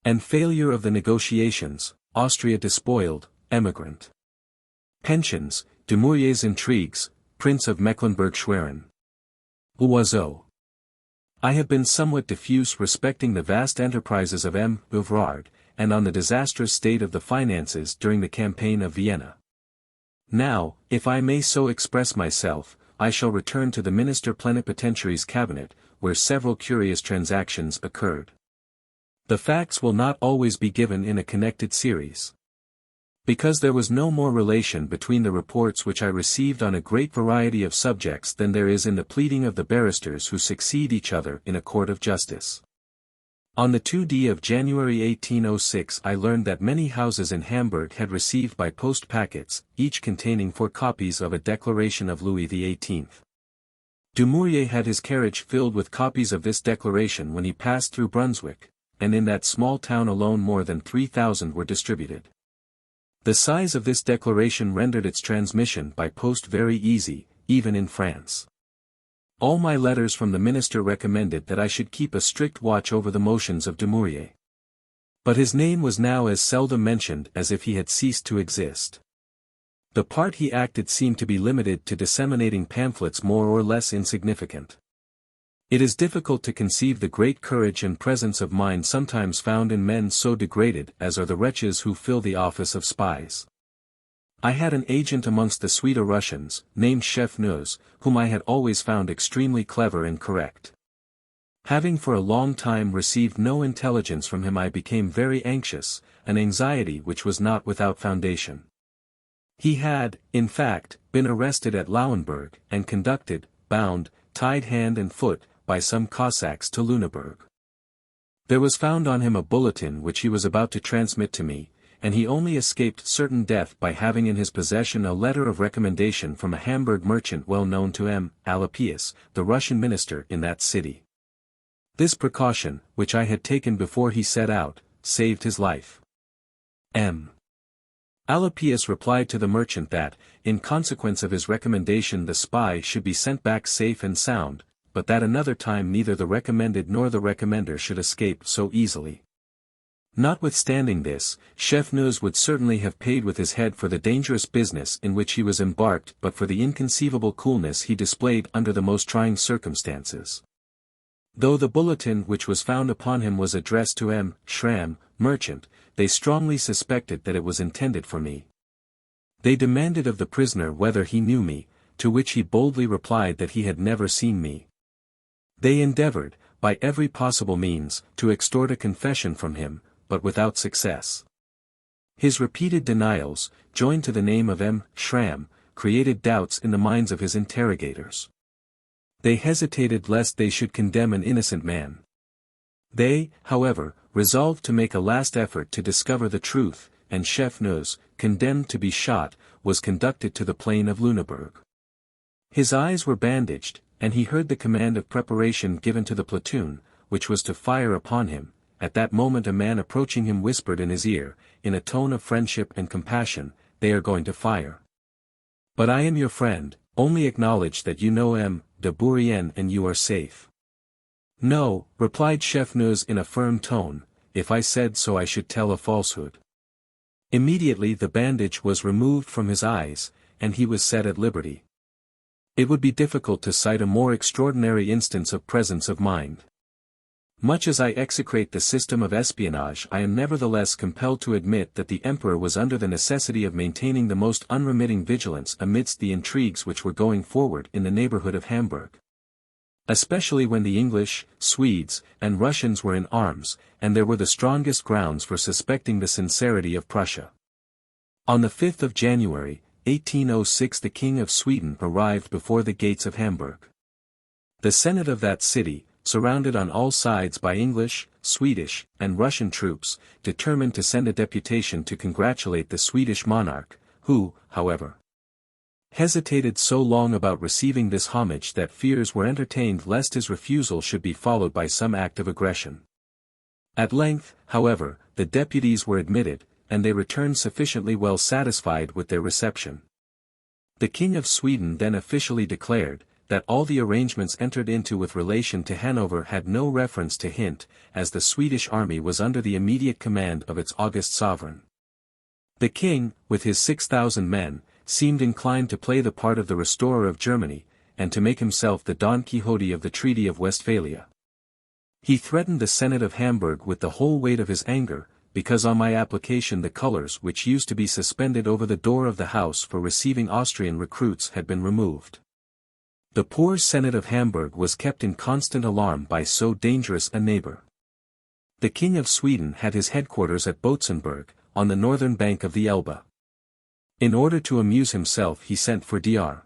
And failure of the negotiations, Austria despoiled, emigrant. Pensions, Dumouriez's intrigues, Prince of Mecklenburg-Schwerin. Oiseau. I have been somewhat diffuse respecting the vast enterprises of M. Evrard, and on the disastrous state of the finances during the campaign of Vienna. Now, if I may so express myself, I shall return to the Minister Plenipotentiary's cabinet, where several curious transactions occurred. The facts will not always be given in a connected series. Because there was no more relation between the reports which I received on a great variety of subjects than there is in the pleading of the barristers who succeed each other in a court of justice. On the 2d of January 1806 I learned that many houses in Hamburg had received by post packets, each containing 4 copies of a declaration of Louis XVIII. Dumouriez had his carriage filled with copies of this declaration when he passed through Brunswick, and in that small town alone more than 3,000 were distributed. The size of this declaration rendered its transmission by post very easy, even in France. All my letters from the minister recommended that I should keep a strict watch over the motions of Dumouriez. But his name was now as seldom mentioned as if he had ceased to exist. The part he acted seemed to be limited to disseminating pamphlets more or less insignificant. It is difficult to conceive the great courage and presence of mind sometimes found in men so degraded as are the wretches who fill the office of spies. I had an agent amongst the Swedo-Russians, named Chef-Neus, whom I had always found extremely clever and correct. Having for a long time received no intelligence from him I became very anxious, an anxiety which was not without foundation. He had, in fact, been arrested at Lauenburg, and conducted, bound, tied hand and foot, by some Cossacks to Lüneburg. There was found on him a bulletin which he was about to transmit to me, and he only escaped certain death by having in his possession a letter of recommendation from a Hamburg merchant well known to M. Alapius, the Russian minister in that city. This precaution, which I had taken before he set out, saved his life. M. Alapius replied to the merchant that, in consequence of his recommendation the spy should be sent back safe and sound, but that another time neither the recommended nor the recommender should escape so easily. Notwithstanding this, Chef-Neus would certainly have paid with his head for the dangerous business in which he was embarked but for the inconceivable coolness he displayed under the most trying circumstances. Though the bulletin which was found upon him was addressed to M. Schramm, merchant, they strongly suspected that it was intended for me. They demanded of the prisoner whether he knew me, to which he boldly replied that he had never seen me. They endeavored, by every possible means, to extort a confession from him, but without success. His repeated denials, joined to the name of M. Schramm, created doubts in the minds of his interrogators. They hesitated lest they should condemn an innocent man. They, however, resolved to make a last effort to discover the truth, and Chef-Nuz, condemned to be shot, was conducted to the plain of Lüneburg. His eyes were bandaged, and he heard the command of preparation given to the platoon, which was to fire upon him. At that moment a man approaching him whispered in his ear, in a tone of friendship and compassion, "They are going to fire. But I am your friend, only acknowledge that you know M. de Bourrienne and you are safe." "No," replied Chef-Nuz in a firm tone, "if I said so I should tell a falsehood." Immediately the bandage was removed from his eyes, and he was set at liberty. It would be difficult to cite a more extraordinary instance of presence of mind. Much as I execrate the system of espionage, I am nevertheless compelled to admit that the emperor was under the necessity of maintaining the most unremitting vigilance amidst the intrigues which were going forward in the neighborhood of Hamburg. Especially when the English, Swedes, and Russians were in arms, and there were the strongest grounds for suspecting the sincerity of Prussia. On the 5th of January, 1806 the King of Sweden arrived before the gates of Hamburg. The Senate of that city, surrounded on all sides by English, Swedish, and Russian troops, determined to send a deputation to congratulate the Swedish monarch, who, however, hesitated so long about receiving this homage that fears were entertained lest his refusal should be followed by some act of aggression. At length, however, the deputies were admitted, and they returned sufficiently well satisfied with their reception. The King of Sweden then officially declared, that all the arrangements entered into with relation to Hanover had no reference to Hint, as the Swedish army was under the immediate command of its august sovereign. The king, with his 6,000 men, seemed inclined to play the part of the restorer of Germany, and to make himself the Don Quixote of the Treaty of Westphalia. He threatened the Senate of Hamburg with the whole weight of his anger, because on my application the colors which used to be suspended over the door of the house for receiving Austrian recruits had been removed. The poor Senate of Hamburg was kept in constant alarm by so dangerous a neighbor. The King of Sweden had his headquarters at Boitzenburg, on the northern bank of the Elbe. In order to amuse himself he sent for Dr.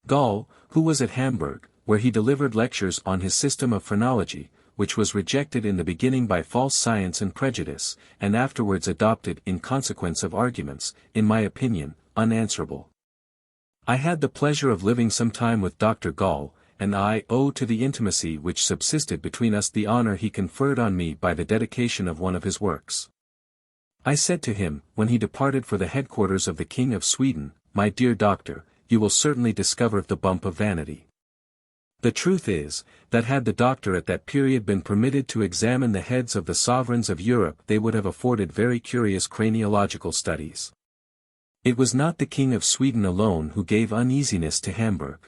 Gall, who was at Hamburg, where he delivered lectures on his system of phrenology, which was rejected in the beginning by false science and prejudice, and afterwards adopted in consequence of arguments, in my opinion, unanswerable. I had the pleasure of living some time with Dr. Gall, and I owe to the intimacy which subsisted between us the honor he conferred on me by the dedication of one of his works. I said to him, when he departed for the headquarters of the King of Sweden, "My dear doctor, you will certainly discover the bump of vanity." The truth is, that had the doctor at that period been permitted to examine the heads of the sovereigns of Europe they would have afforded very curious craniological studies. It was not the King of Sweden alone who gave uneasiness to Hamburg.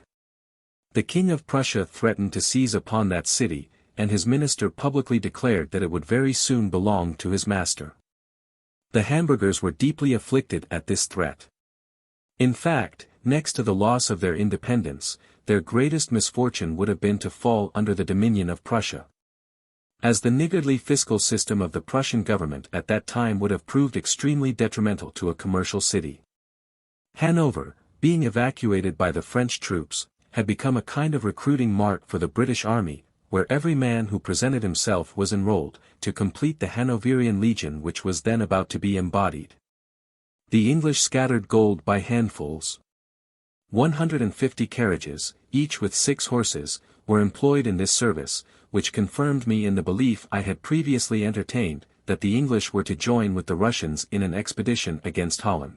The King of Prussia threatened to seize upon that city, and his minister publicly declared that it would very soon belong to his master. The Hamburgers were deeply afflicted at this threat. In fact, next to the loss of their independence, their greatest misfortune would have been to fall under the dominion of Prussia. As the niggardly fiscal system of the Prussian government at that time would have proved extremely detrimental to a commercial city. Hanover, being evacuated by the French troops, had become a kind of recruiting mart for the British army, where every man who presented himself was enrolled, to complete the Hanoverian legion which was then about to be embodied. The English scattered gold by handfuls. 150 carriages, each with 6 horses, were employed in this service, which confirmed me in the belief I had previously entertained, that the English were to join with the Russians in an expedition against Holland.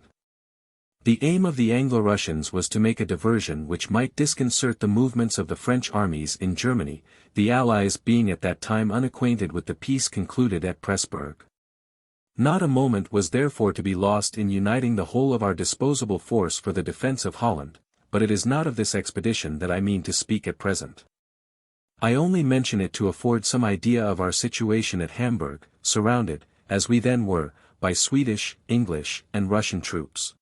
The aim of the Anglo-Russians was to make a diversion which might disconcert the movements of the French armies in Germany, the Allies being at that time unacquainted with the peace concluded at Pressburg. Not a moment was therefore to be lost in uniting the whole of our disposable force for the defense of Holland, but it is not of this expedition that I mean to speak at present. I only mention it to afford some idea of our situation at Hamburg, surrounded, as we then were, by Swedish, English, and Russian troops.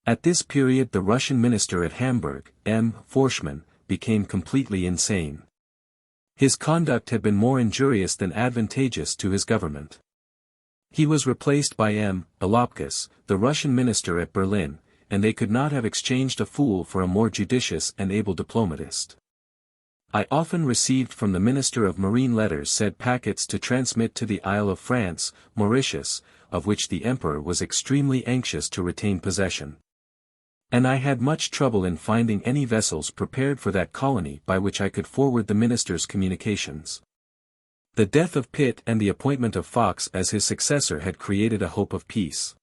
At this period the Russian minister at Hamburg, M. Forschmann, became completely insane. His conduct had been more injurious than advantageous to his government. He was replaced by M. Alopkis, the Russian minister at Berlin, and they could not have exchanged a fool for a more judicious and able diplomatist. I often received from the Minister of Marine letters said packets to transmit to the Isle of France, Mauritius, of which the Emperor was extremely anxious to retain possession. And I had much trouble in finding any vessels prepared for that colony by which I could forward the minister's communications. The death of Pitt and the appointment of Fox as his successor had created a hope of peace.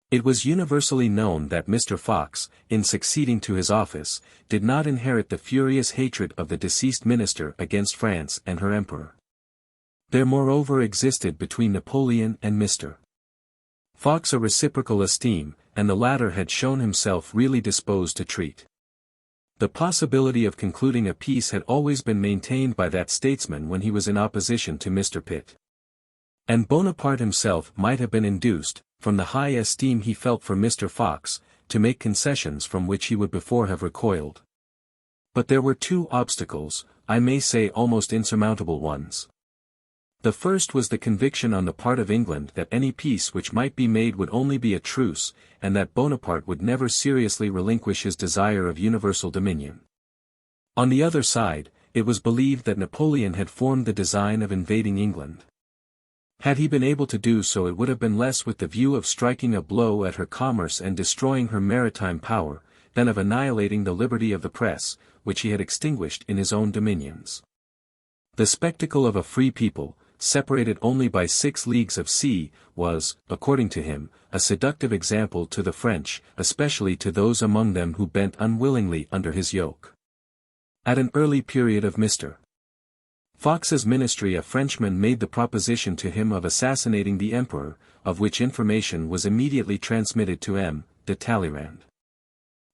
It was universally known that Mr. Fox, in succeeding to his office, did not inherit the furious hatred of the deceased minister against France and her emperor. There moreover existed between Napoleon and Mr. Fox a reciprocal esteem, and the latter had shown himself really disposed to treat. The possibility of concluding a peace had always been maintained by that statesman when he was in opposition to Mr. Pitt. And Bonaparte himself might have been induced, from the high esteem he felt for Mr. Fox, to make concessions from which he would before have recoiled. But there were two obstacles, I may say almost insurmountable ones. The first was the conviction on the part of England that any peace which might be made would only be a truce, and that Bonaparte would never seriously relinquish his desire of universal dominion. On the other side, it was believed that Napoleon had formed the design of invading England. Had he been able to do so, it would have been less with the view of striking a blow at her commerce and destroying her maritime power, than of annihilating the liberty of the press, which he had extinguished in his own dominions. The spectacle of a free people, separated only by 6 leagues of sea, was, according to him, a seductive example to the French, especially to those among them who bent unwillingly under his yoke. At an early period of Mr. Fox's ministry a Frenchman made the proposition to him of assassinating the emperor, of which information was immediately transmitted to M. de Talleyrand.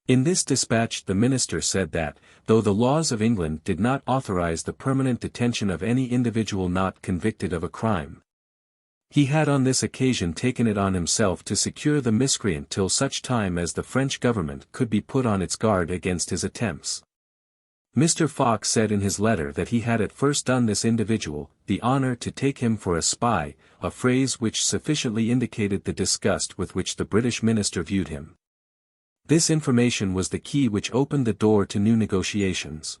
In this dispatch the minister said that, though the laws of England did not authorize the permanent detention of any individual not convicted of a crime, he had on this occasion taken it on himself to secure the miscreant till such time as the French government could be put on its guard against his attempts. Mr. Fox said in his letter that he had at first done this individual the honor to take him for a spy, a phrase which sufficiently indicated the disgust with which the British minister viewed him. This information was the key which opened the door to new negotiations.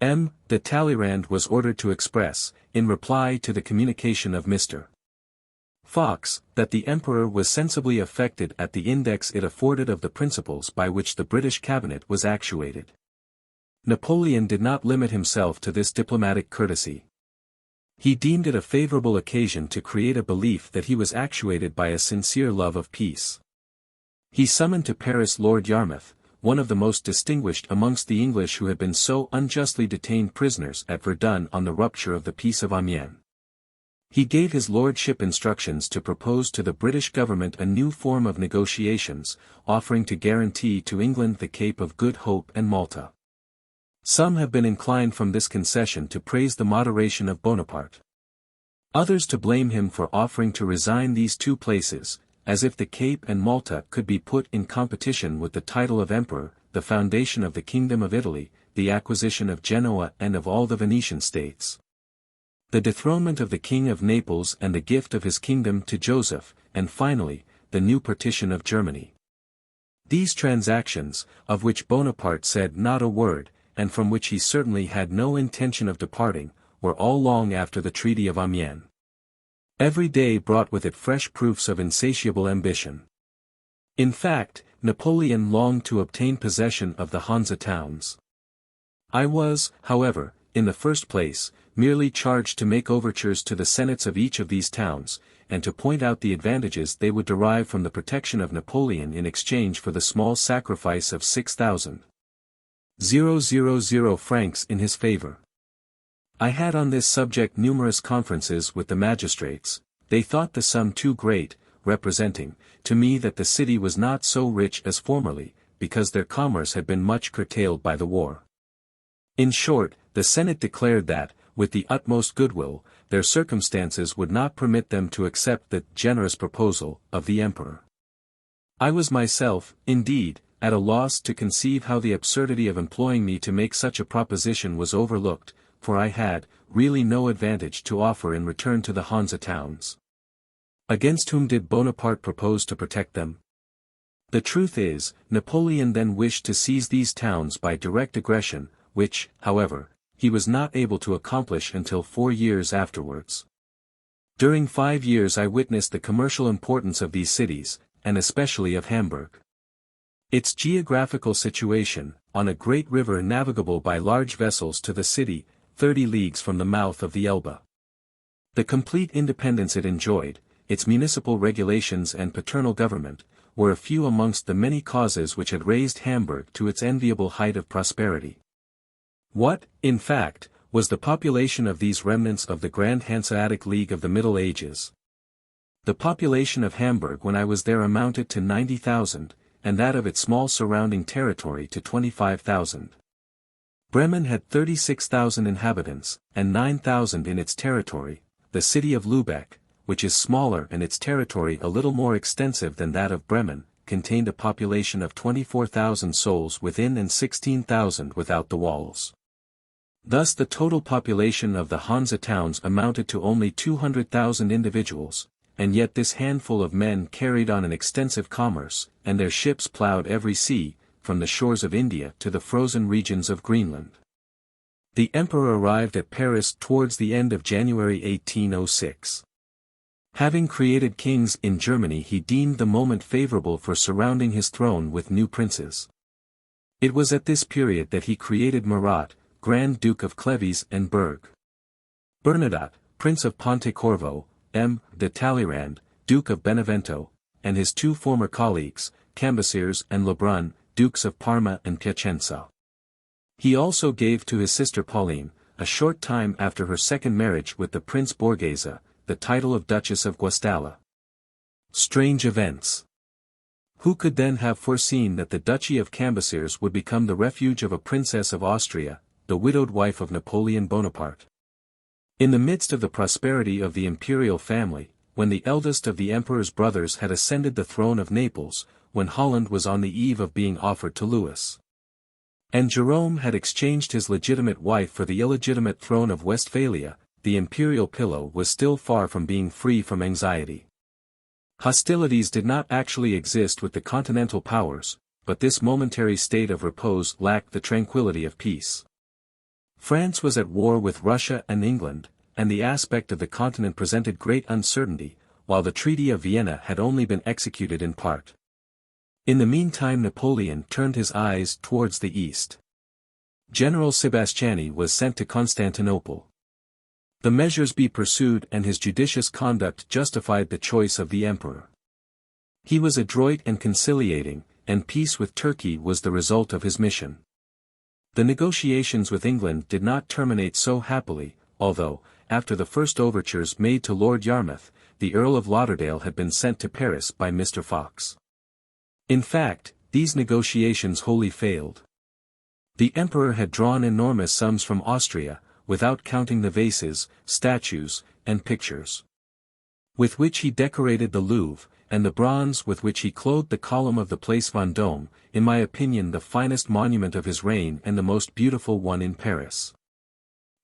M. de Talleyrand was ordered to express, in reply to the communication of Mr. Fox, that the Emperor was sensibly affected at the index it afforded of the principles by which the British cabinet was actuated. Napoleon did not limit himself to this diplomatic courtesy. He deemed it a favorable occasion to create a belief that he was actuated by a sincere love of peace. He summoned to Paris Lord Yarmouth, one of the most distinguished amongst the English who had been so unjustly detained prisoners at Verdun on the rupture of the Peace of Amiens. He gave his lordship instructions to propose to the British government a new form of negotiations, offering to guarantee to England the Cape of Good Hope and Malta. Some have been inclined from this concession to praise the moderation of Bonaparte. Others to blame him for offering to resign these two places, as if the Cape and Malta could be put in competition with the title of Emperor, the foundation of the Kingdom of Italy, the acquisition of Genoa and of all the Venetian states, the dethronement of the King of Naples and the gift of his kingdom to Joseph, and finally, the new partition of Germany. These transactions, of which Bonaparte said not a word, and from which he certainly had no intention of departing, were all long after the Treaty of Amiens. Every day brought with it fresh proofs of insatiable ambition. In fact, Napoleon longed to obtain possession of the Hansa towns. I was, however, in the first place, merely charged to make overtures to the senates of each of these towns, and to point out the advantages they would derive from the protection of Napoleon in exchange for the small sacrifice of 6,000 francs in his favor. I had on this subject numerous conferences with the magistrates. They thought the sum too great, representing, to me that the city was not so rich as formerly, because their commerce had been much curtailed by the war. In short, the Senate declared that, with the utmost goodwill, their circumstances would not permit them to accept the generous proposal of the Emperor. I was myself, indeed, at a loss to conceive how the absurdity of employing me to make such a proposition was overlooked, for I had, really no advantage to offer in return to the Hanse towns. Against whom did Bonaparte propose to protect them? The truth is, Napoleon then wished to seize these towns by direct aggression, which, however, he was not able to accomplish until 4 years afterwards. During 5 years I witnessed the commercial importance of these cities, and especially of Hamburg. Its geographical situation, on a great river navigable by large vessels to the city, 30 leagues from the mouth of the Elbe. The complete independence it enjoyed, its municipal regulations and paternal government, were a few amongst the many causes which had raised Hamburg to its enviable height of prosperity. What, in fact, was the population of these remnants of the Grand Hanseatic League of the Middle Ages? The population of Hamburg when I was there amounted to 90,000, and that of its small surrounding territory to 25,000. Bremen had 36,000 inhabitants, and 9,000 in its territory. The city of Lübeck, which is smaller and its territory a little more extensive than that of Bremen, contained a population of 24,000 souls within and 16,000 without the walls. Thus the total population of the Hanse towns amounted to only 200,000 individuals, and yet this handful of men carried on an extensive commerce, and their ships ploughed every sea, from the shores of India to the frozen regions of Greenland. The emperor arrived at Paris towards the end of January 1806. Having created kings in Germany, he deemed the moment favorable for surrounding his throne with new princes. It was at this period that he created Murat, Grand Duke of Cleves and Berg. Bernadotte, Prince of Pontecorvo, M. de Talleyrand, Duke of Benevento, and his 2 former colleagues, Cambyses and Lebrun, Dukes of Parma and Piacenza. He also gave to his sister Pauline, a short time after her second marriage with the Prince Borghese, the title of Duchess of Guastalla. Strange events! Who could then have foreseen that the Duchy of Cambyses would become the refuge of a princess of Austria, the widowed wife of Napoleon Bonaparte? In the midst of the prosperity of the imperial family, when the eldest of the emperor's brothers had ascended the throne of Naples, when Holland was on the eve of being offered to Louis, and Jerome had exchanged his legitimate wife for the illegitimate throne of Westphalia, the imperial pillow was still far from being free from anxiety. Hostilities did not actually exist with the continental powers, but this momentary state of repose lacked the tranquility of peace. France was at war with Russia and England, and the aspect of the continent presented great uncertainty, while the Treaty of Vienna had only been executed in part. In the meantime Napoleon turned his eyes towards the east. General Sebastiani was sent to Constantinople. The measures be pursued and his judicious conduct justified the choice of the emperor. He was adroit and conciliating, and peace with Turkey was the result of his mission. The negotiations with England did not terminate so happily, although, after the first overtures made to Lord Yarmouth, the Earl of Lauderdale had been sent to Paris by Mr. Fox. In fact, these negotiations wholly failed. The emperor had drawn enormous sums from Austria, without counting the vases, statues, and pictures with which he decorated the Louvre, and the bronze with which he clothed the column of the Place Vendôme, in my opinion the finest monument of his reign and the most beautiful one in Paris.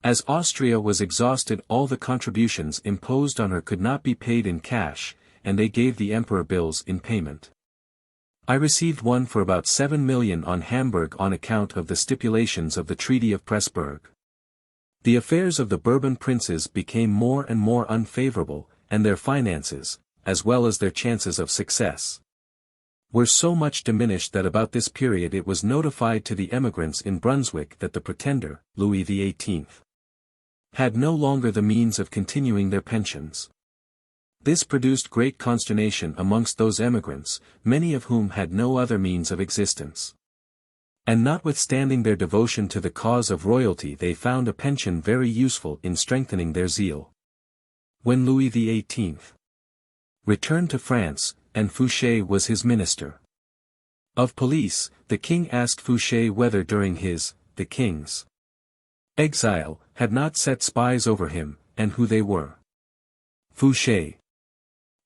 As Austria was exhausted, all the contributions imposed on her could not be paid in cash, and they gave the emperor bills in payment. I received one for about 7 million on Hamburg on account of the stipulations of the Treaty of Pressburg. The affairs of the Bourbon princes became more and more unfavorable, and their finances, as well as their chances of success, were so much diminished that about this period it was notified to the emigrants in Brunswick that the pretender, Louis XVIII, had no longer the means of continuing their pensions. This produced great consternation amongst those emigrants, many of whom had no other means of existence. And notwithstanding their devotion to the cause of royalty, they found a pension very useful in strengthening their zeal. When Louis XVIII returned to France, and Fouché was his minister of police, the king asked Fouché whether during the king's exile, had not set spies over him, and who they were. Fouché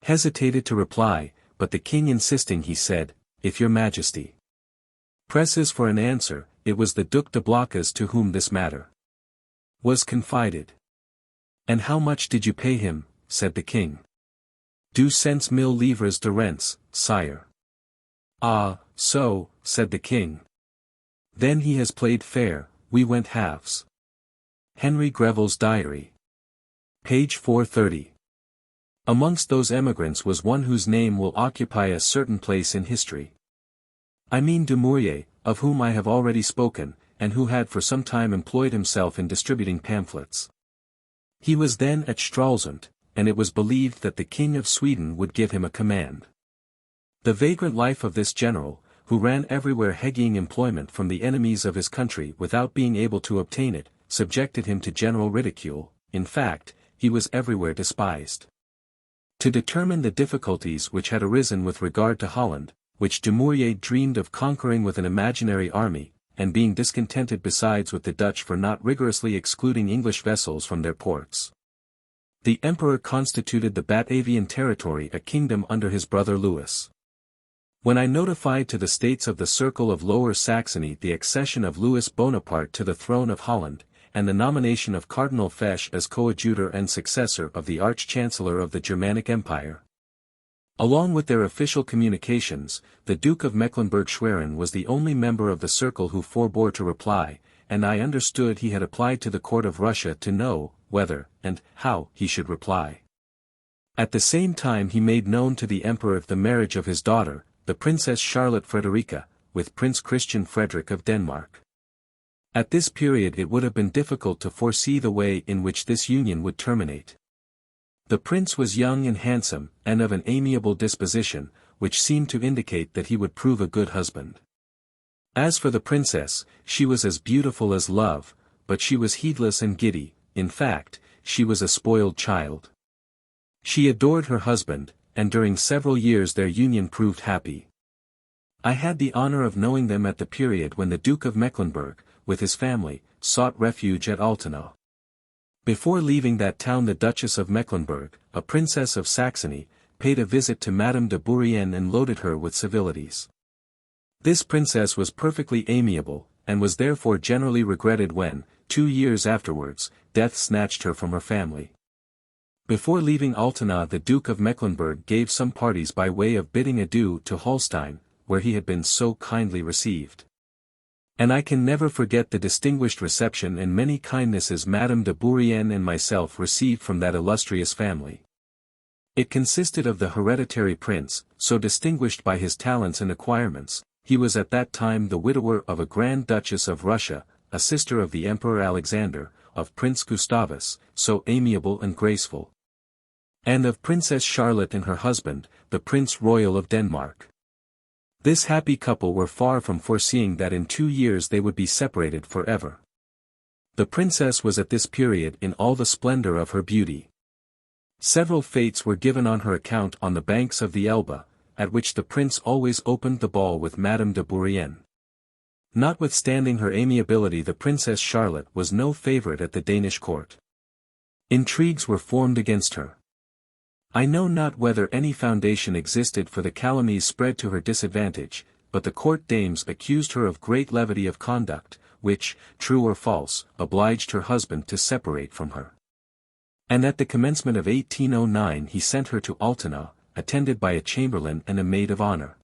hesitated to reply, but the king insisting, he said, "If your majesty presses for an answer, it was the Duc de Blocas to whom this matter was confided." "And how much did you pay him?" said the king. "200,000 livres de rents, sire." "Ah, so," said the king. "Then he has played fair, we went halves." Henry Greville's Diary. Page 430. Amongst those emigrants was one whose name will occupy a certain place in history. I mean Dumouriez, of whom I have already spoken, and who had for some time employed himself in distributing pamphlets. He was then at Stralsund, and it was believed that the King of Sweden would give him a command. The vagrant life of this general, who ran everywhere haggling employment from the enemies of his country without being able to obtain it, subjected him to general ridicule. In fact, he was everywhere despised. To determine the difficulties which had arisen with regard to Holland, which Dumouriez dreamed of conquering with an imaginary army, and being discontented besides with the Dutch for not rigorously excluding English vessels from their ports, the emperor constituted the Batavian territory a kingdom under his brother Louis. When I notified to the states of the Circle of Lower Saxony the accession of Louis Bonaparte to the throne of Holland, and the nomination of Cardinal Fesch as coadjutor and successor of the Arch-Chancellor of the Germanic Empire, along with their official communications, the Duke of Mecklenburg-Schwerin was the only member of the circle who forbore to reply, and I understood he had applied to the court of Russia to know whether, and how, he should reply. At the same time he made known to the emperor the marriage of his daughter, the Princess Charlotte Frederica, with Prince Christian Frederick of Denmark. At this period it would have been difficult to foresee the way in which this union would terminate. The prince was young and handsome, and of an amiable disposition, which seemed to indicate that he would prove a good husband. As for the princess, she was as beautiful as love, but she was heedless and giddy. In fact, she was a spoiled child. She adored her husband, and during several years their union proved happy. I had the honor of knowing them at the period when the Duke of Mecklenburg, with his family, sought refuge at Altena. Before leaving that town the Duchess of Mecklenburg, a princess of Saxony, paid a visit to Madame de Bourrienne and loaded her with civilities. This princess was perfectly amiable, and was therefore generally regretted when, 2 years afterwards, death snatched her from her family. Before leaving Altena the Duke of Mecklenburg gave some parties by way of bidding adieu to Holstein, where he had been so kindly received. And I can never forget the distinguished reception and many kindnesses Madame de Bourrienne and myself received from that illustrious family. It consisted of the hereditary prince, so distinguished by his talents and acquirements. He was at that time the widower of a Grand Duchess of Russia, a sister of the Emperor Alexander, of Prince Gustavus, so amiable and graceful, and of Princess Charlotte and her husband, the Prince Royal of Denmark. This happy couple were far from foreseeing that in 2 years they would be separated forever. The princess was at this period in all the splendor of her beauty. Several fêtes were given on her account on the banks of the Elbe, at which the prince always opened the ball with Madame de Bourrienne. Notwithstanding her amiability the Princess Charlotte was no favorite at the Danish court. Intrigues were formed against her. I know not whether any foundation existed for the calumnies spread to her disadvantage, but the court dames accused her of great levity of conduct, which, true or false, obliged her husband to separate from her. And at the commencement of 1809 he sent her to Altena, attended by a chamberlain and a maid of honor.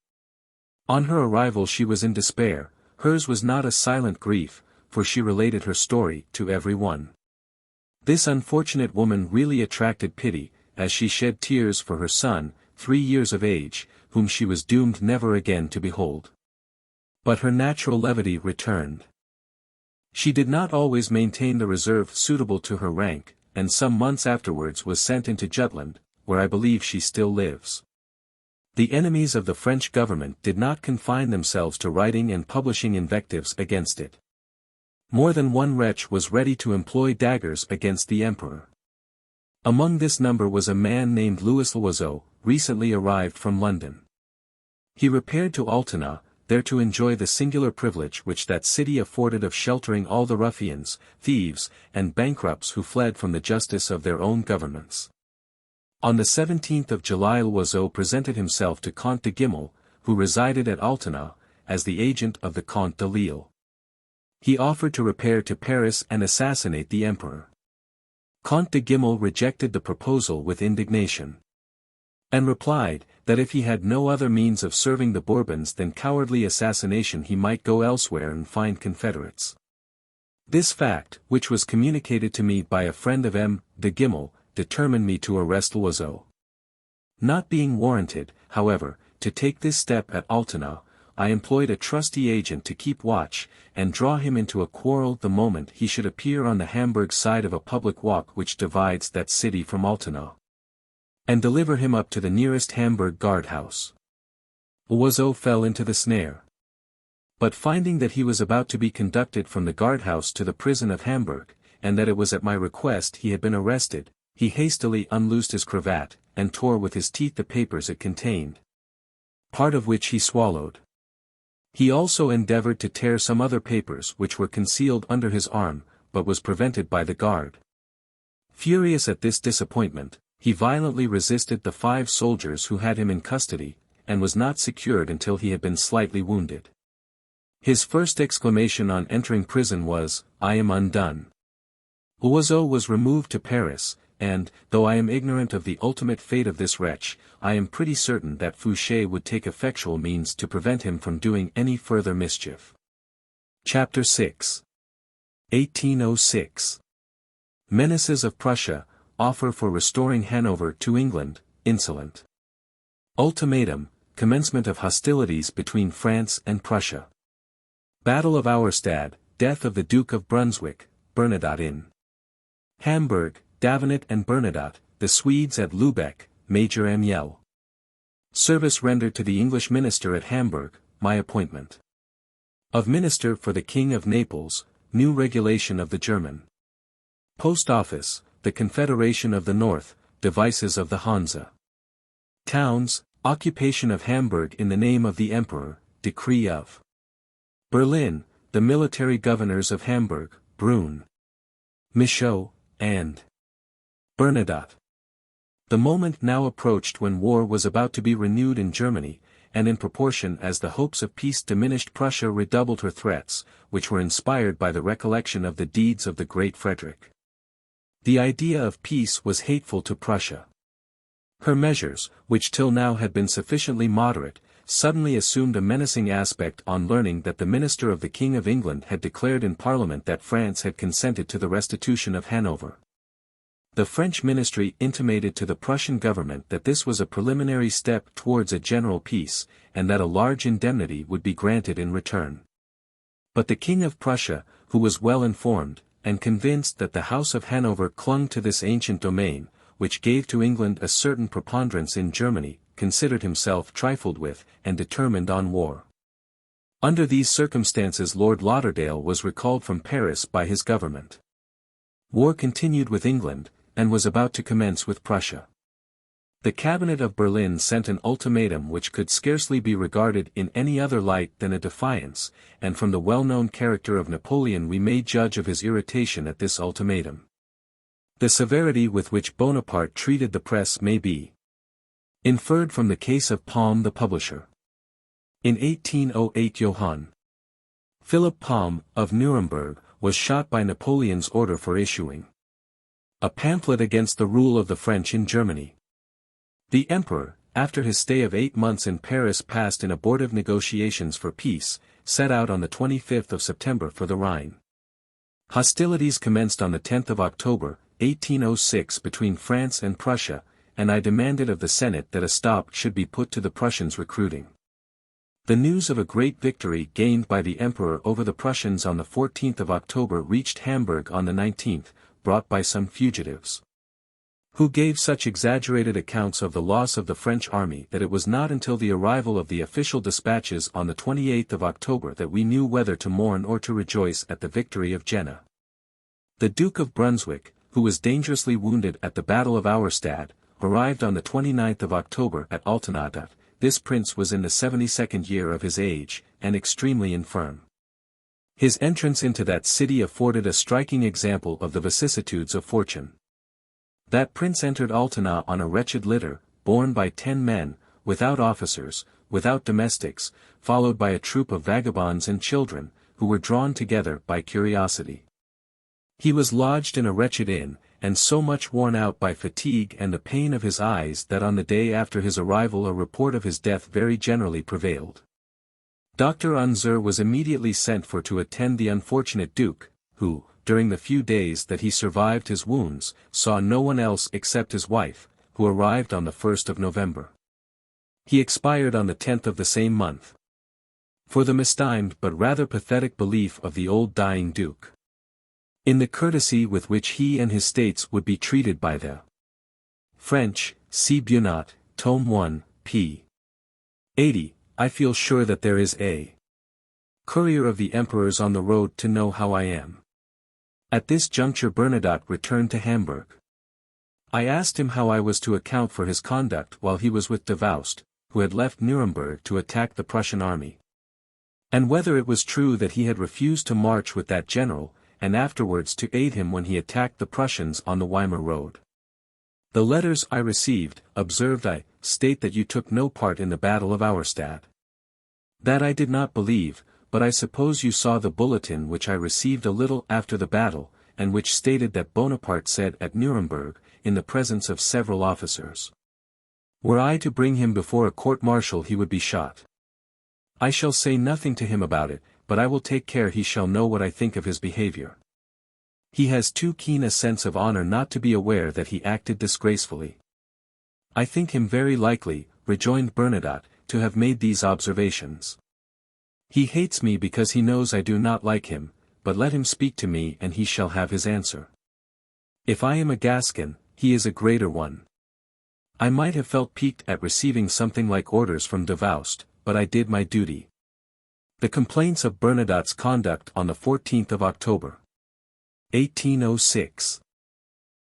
On her arrival she was in despair. Hers was not a silent grief, for she related her story to every one. This unfortunate woman really attracted pity, as she shed tears for her son, 3 years of age, whom she was doomed never again to behold. But her natural levity returned. She did not always maintain the reserve suitable to her rank, and some months afterwards was sent into Jutland, where I believe she still lives. The enemies of the French government did not confine themselves to writing and publishing invectives against it. More than one wretch was ready to employ daggers against the emperor. Among this number was a man named Louis Loiseau, recently arrived from London. He repaired to Altena, there to enjoy the singular privilege which that city afforded of sheltering all the ruffians, thieves, and bankrupts who fled from the justice of their own governments. On the 17th of July Loiseau presented himself to Comte de Gimel, who resided at Altona, as the agent of the Comte de Lille. He offered to repair to Paris and assassinate the emperor. Comte de Gimel rejected the proposal with indignation, and replied, that if he had no other means of serving the Bourbons than cowardly assassination he might go elsewhere and find confederates. This fact, which was communicated to me by a friend of M. de Gimel, determined me to arrest Loiseau. Not being warranted, however, to take this step at Altona, I employed a trusty agent to keep watch, and draw him into a quarrel the moment he should appear on the Hamburg side of a public walk which divides that city from Altona, and deliver him up to the nearest Hamburg guard-house. Loiseau fell into the snare. But finding that he was about to be conducted from the guard-house to the prison of Hamburg, and that it was at my request he had been arrested, he hastily unloosed his cravat, and tore with his teeth the papers it contained, part of which he swallowed. He also endeavored to tear some other papers which were concealed under his arm, but was prevented by the guard. Furious at this disappointment, he violently resisted the 5 soldiers who had him in custody, and was not secured until he had been slightly wounded. His first exclamation on entering prison was, "I am undone." Loiseau was removed to Paris, and, though I am ignorant of the ultimate fate of this wretch, I am pretty certain that Fouché would take effectual means to prevent him from doing any further mischief. Chapter 6. 1806. Menaces of Prussia, offer for restoring Hanover to England, insolent. Ultimatum, commencement of hostilities between France and Prussia. Battle of Auerstadt, death of the Duke of Brunswick, Bernadotte in Hamburg, Davenant and Bernadotte, the Swedes at Lübeck, Major Amiel. Service rendered to the English minister at Hamburg, my appointment of minister for the King of Naples, new regulation of the German Post Office, the Confederation of the North, devices of the Hansa towns, occupation of Hamburg in the name of the Emperor, decree of Berlin, the military governors of Hamburg, Brunn, Michaud, and Bernadotte. The moment now approached when war was about to be renewed in Germany, and in proportion as the hopes of peace diminished Prussia redoubled her threats, which were inspired by the recollection of the deeds of the great Frederick. The idea of peace was hateful to Prussia. Her measures, which till now had been sufficiently moderate, suddenly assumed a menacing aspect on learning that the minister of the King of England had declared in Parliament that France had consented to the restitution of Hanover. The French ministry intimated to the Prussian government that this was a preliminary step towards a general peace, and that a large indemnity would be granted in return. But the King of Prussia, who was well informed, and convinced that the House of Hanover clung to this ancient domain, which gave to England a certain preponderance in Germany, considered himself trifled with, and determined on war. Under these circumstances Lord Lauderdale was recalled from Paris by his government. War continued with England, and was about to commence with Prussia. The cabinet of Berlin sent an ultimatum which could scarcely be regarded in any other light than a defiance, and from the well-known character of Napoleon we may judge of his irritation at this ultimatum. The severity with which Bonaparte treated the press may be inferred from the case of Palm the publisher. In 1808 Johann Philipp Palm, of Nuremberg, was shot by Napoleon's order for issuing a pamphlet against the rule of the French in Germany. The emperor, after his stay of 8 months in Paris passed in abortive negotiations for peace, set out on the 25th of September for the Rhine. Hostilities commenced on the 10th of October, 1806 between France and Prussia, and I demanded of the Senate that a stop should be put to the Prussians' recruiting. The news of a great victory gained by the emperor over the Prussians on the 14th of October reached Hamburg on the 19th, brought by some fugitives, who gave such exaggerated accounts of the loss of the French army that it was not until the arrival of the official dispatches on the 28th of October that we knew whether to mourn or to rejoice at the victory of Jena. The Duke of Brunswick, who was dangerously wounded at the Battle of Auerstadt, arrived on the 29th of October at Altenatta. This prince was in the 72nd year of his age, and extremely infirm. His entrance into that city afforded a striking example of the vicissitudes of fortune. That prince entered Altona on a wretched litter, borne by 10 men, without officers, without domestics, followed by a troop of vagabonds and children, who were drawn together by curiosity. He was lodged in a wretched inn, and so much worn out by fatigue and the pain of his eyes that on the day after his arrival a report of his death very generally prevailed. Dr. Unzer was immediately sent for to attend the unfortunate duke, who, during the few days that he survived his wounds, saw no one else except his wife, who arrived on the 1st of November. He expired on the 10th of the same month. For the mistimed but rather pathetic belief of the old dying duke in the courtesy with which he and his states would be treated by the French, see Bunot, Tome 1, p. 80, I feel sure that there is a courier of the emperor's on the road to know how I am. At this juncture Bernadotte returned to Hamburg. I asked him how I was to account for his conduct while he was with Davoust, who had left Nuremberg to attack the Prussian army. And whether it was true that he had refused to march with that general, and afterwards to aid him when he attacked the Prussians on the Weimar road. The letters I received, observed I, state that you took no part in the Battle of Auerstadt. That I did not believe, but I suppose you saw the bulletin which I received a little after the battle, and which stated that Bonaparte said at Nuremberg, in the presence of several officers, were I to bring him before a court-martial he would be shot. I shall say nothing to him about it, but I will take care he shall know what I think of his behavior. He has too keen a sense of honor not to be aware that he acted disgracefully. I think him very likely, rejoined Bernadotte, to have made these observations. He hates me because he knows I do not like him, but let him speak to me and he shall have his answer. If I am a Gascon, he is a greater one. I might have felt piqued at receiving something like orders from Davoust, but I did my duty. The complaints of Bernadotte's conduct on the 14th of October, 1806.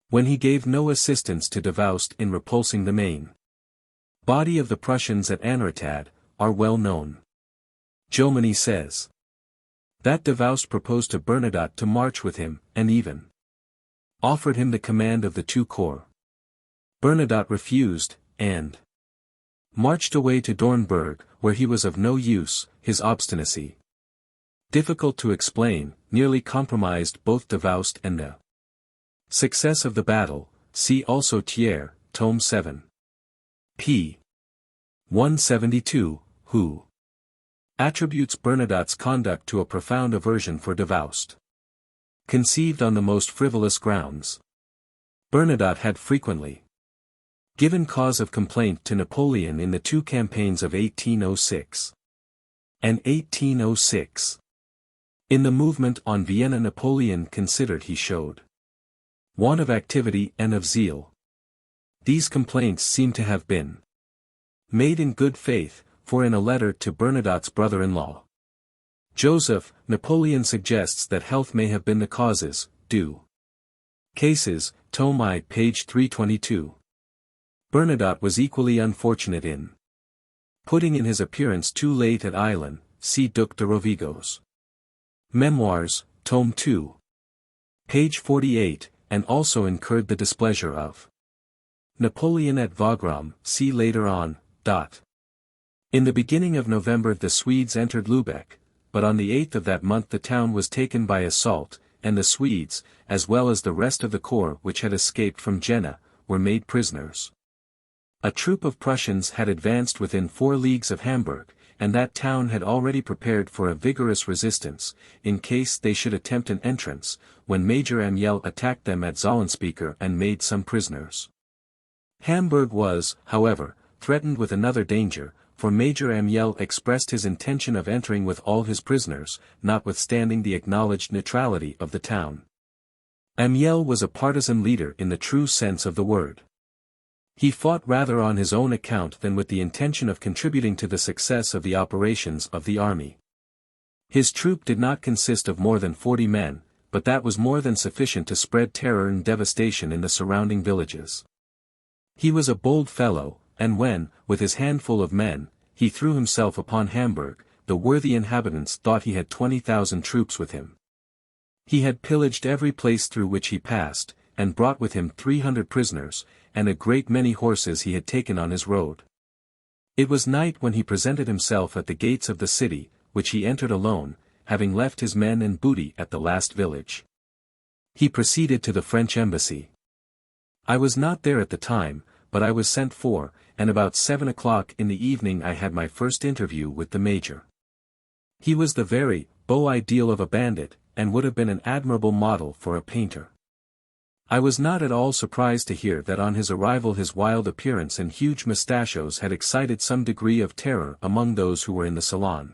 When he gave no assistance to Davoust in repulsing the main body of the Prussians at Anratad, are well known. Jomini says that Davoust proposed to Bernadotte to march with him, and even offered him the command of the two corps. Bernadotte refused, and marched away to Dornberg, where he was of no use. His obstinacy, difficult to explain, nearly compromised both Davoust and the success of the battle. See also Thiers, Tome 7. p. 172, who attributes Bernadotte's conduct to a profound aversion for Davoust, conceived on the most frivolous grounds. Bernadotte had frequently given cause of complaint to Napoleon in the two campaigns of 1806 and 1806. In the movement on Vienna Napoleon considered he showed want of activity and of zeal. These complaints seem to have been made in good faith, for in a letter to Bernadotte's brother-in-law, Joseph, Napoleon suggests that health may have been the causes, due cases, Tome I, page 322. Bernadotte was equally unfortunate in putting in his appearance too late at Eilen, see Duc de Rovigo's Memoirs, Tome 2. Page 48, and also incurred the displeasure of Napoleon at Wagram, see later on. In the beginning of November the Swedes entered Lubeck, but on the 8th of that month the town was taken by assault, and the Swedes, as well as the rest of the corps which had escaped from Jena, were made prisoners. A troop of Prussians had advanced within 4 leagues of Hamburg, and that town had already prepared for a vigorous resistance, in case they should attempt an entrance, when Major Amiel attacked them at Zollenspieker and made some prisoners. Hamburg was, however, threatened with another danger, for Major Amiel expressed his intention of entering with all his prisoners, notwithstanding the acknowledged neutrality of the town. Amiel was a partisan leader in the true sense of the word. He fought rather on his own account than with the intention of contributing to the success of the operations of the army. His troop did not consist of more than 40 men, but that was more than sufficient to spread terror and devastation in the surrounding villages. He was a bold fellow, and when, with his handful of men, he threw himself upon Hamburg, the worthy inhabitants thought he had 20,000 troops with him. He had pillaged every place through which he passed, and brought with him 300 prisoners, and a great many horses he had taken on his road. It was night when he presented himself at the gates of the city, which he entered alone, having left his men and booty at the last village. He proceeded to the French embassy. I was not there at the time, but I was sent for, and about 7 o'clock in the evening I had my first interview with the major. He was the very beau ideal of a bandit, and would have been an admirable model for a painter. I was not at all surprised to hear that on his arrival his wild appearance and huge mustachios had excited some degree of terror among those who were in the salon.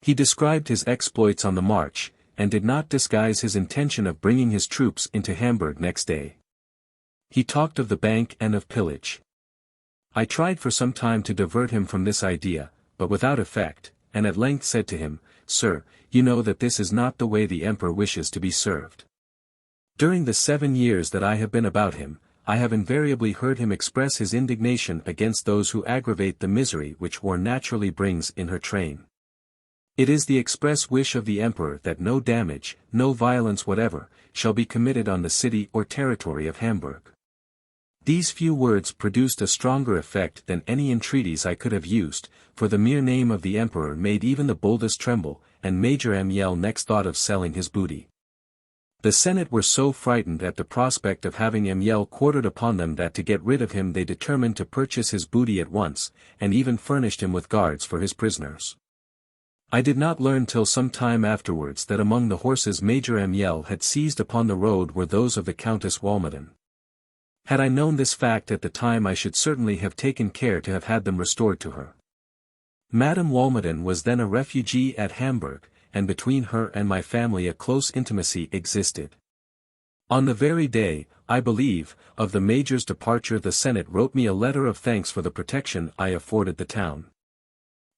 He described his exploits on the march, and did not disguise his intention of bringing his troops into Hamburg next day. He talked of the bank and of pillage. I tried for some time to divert him from this idea, but without effect, and at length said to him, "Sir, you know that this is not the way the emperor wishes to be served." During the 7 years that I have been about him, I have invariably heard him express his indignation against those who aggravate the misery which war naturally brings in her train. It is the express wish of the emperor that no damage, no violence whatever, shall be committed on the city or territory of Hamburg. These few words produced a stronger effect than any entreaties I could have used, for the mere name of the emperor made even the boldest tremble, and Major Amiel next thought of selling his booty. The Senate were so frightened at the prospect of having Amiel quartered upon them that to get rid of him they determined to purchase his booty at once, and even furnished him with guards for his prisoners. I did not learn till some time afterwards that among the horses Major Amiel had seized upon the road were those of the Countess Walmoden. Had I known this fact at the time I should certainly have taken care to have had them restored to her. Madame Walmoden was then a refugee at Hamburg, and between her and my family a close intimacy existed. On the very day, I believe, of the Major's departure the Senate wrote me a letter of thanks for the protection I afforded the town.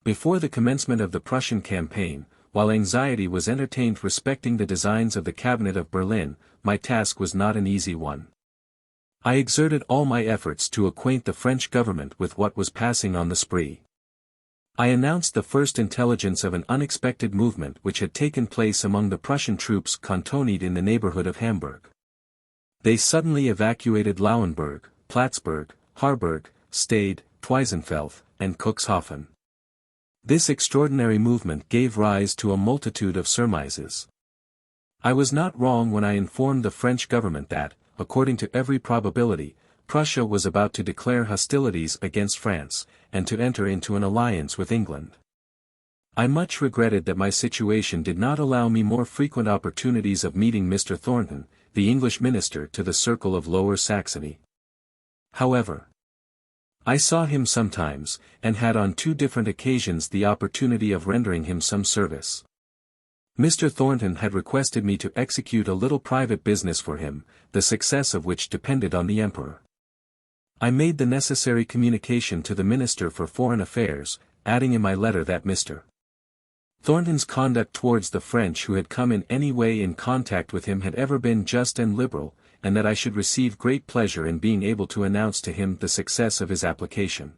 Before the commencement of the Prussian campaign, while anxiety was entertained respecting the designs of the cabinet of Berlin, my task was not an easy one. I exerted all my efforts to acquaint the French government with what was passing on the Spree. I announced the first intelligence of an unexpected movement which had taken place among the Prussian troops cantoned in the neighborhood of Hamburg. They suddenly evacuated Lauenburg, Plattsburg, Harburg, Stade, Twisenfeld, and Cuxhaven. This extraordinary movement gave rise to a multitude of surmises. I was not wrong when I informed the French government that, according to every probability, Prussia was about to declare hostilities against France, and to enter into an alliance with England. I much regretted that my situation did not allow me more frequent opportunities of meeting Mr. Thornton, the English minister to the circle of Lower Saxony. However, I saw him sometimes, and had on 2 different occasions the opportunity of rendering him some service. Mr. Thornton had requested me to execute a little private business for him, the success of which depended on the emperor. I made the necessary communication to the Minister for Foreign Affairs, adding in my letter that Mr. Thornton's conduct towards the French who had come in any way in contact with him had ever been just and liberal, and that I should receive great pleasure in being able to announce to him the success of his application.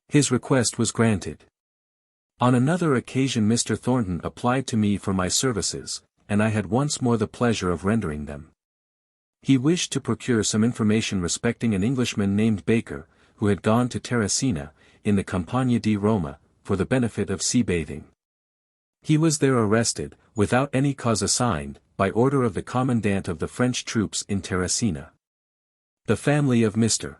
His request was granted. On another occasion Mr. Thornton applied to me for my services, and I had once more the pleasure of rendering them. He wished to procure some information respecting an Englishman named Baker, who had gone to Terracina, in the Campagna di Roma, for the benefit of sea bathing. He was there arrested, without any cause assigned, by order of the commandant of the French troops in Terracina. The family of Mr.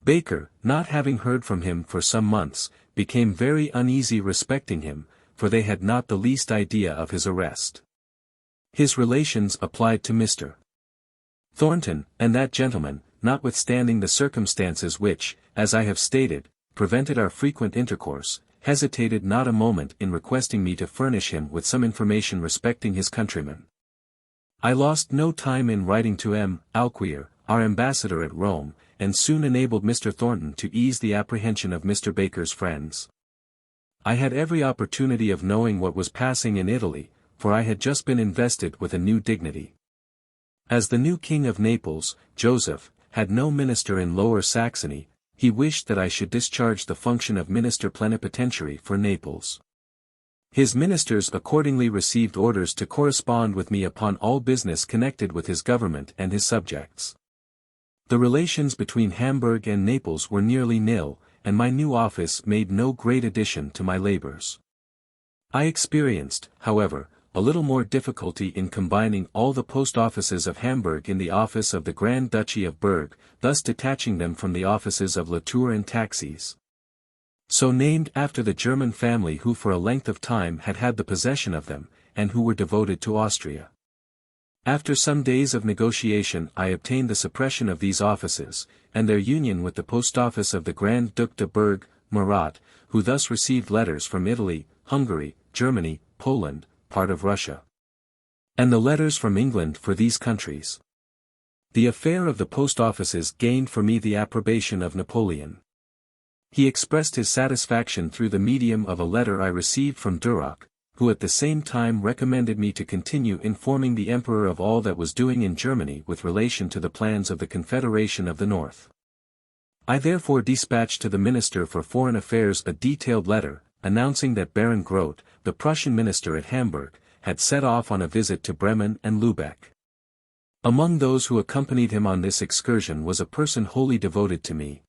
Baker, not having heard from him for some months, became very uneasy respecting him, for they had not the least idea of his arrest. His relations applied to Mr. Thornton, and that gentleman, notwithstanding the circumstances which, as I have stated, prevented our frequent intercourse, hesitated not a moment in requesting me to furnish him with some information respecting his countrymen. I lost no time in writing to M. Alquier, our ambassador at Rome, and soon enabled Mr. Thornton to ease the apprehension of Mr. Baker's friends. I had every opportunity of knowing what was passing in Italy, for I had just been invested with a new dignity. As the new King of Naples, Joseph, had no minister in Lower Saxony, he wished that I should discharge the function of minister plenipotentiary for Naples. His ministers accordingly received orders to correspond with me upon all business connected with his government and his subjects. The relations between Hamburg and Naples were nearly nil, and my new office made no great addition to my labors. I experienced, however, a little more difficulty in combining all the post offices of Hamburg in the office of the Grand Duchy of Berg, thus detaching them from the offices of Latour and Taxis, so named after the German family who for a length of time had had the possession of them, and who were devoted to Austria. After some days of negotiation I obtained the suppression of these offices, and their union with the post office of the Grand Duc de Berg, Murat, who thus received letters from Italy, Hungary, Germany, Poland, part of Russia, and the letters from England for these countries. The affair of the post offices gained for me the approbation of Napoleon. He expressed his satisfaction through the medium of a letter I received from Duroc, who at the same time recommended me to continue informing the Emperor of all that was doing in Germany with relation to the plans of the Confederation of the North. I therefore dispatched to the Minister for Foreign Affairs a detailed letter, announcing that Baron Grote, the Prussian minister at Hamburg, had set off on a visit to Bremen and Lübeck. Among those who accompanied him on this excursion was a person wholly devoted to me.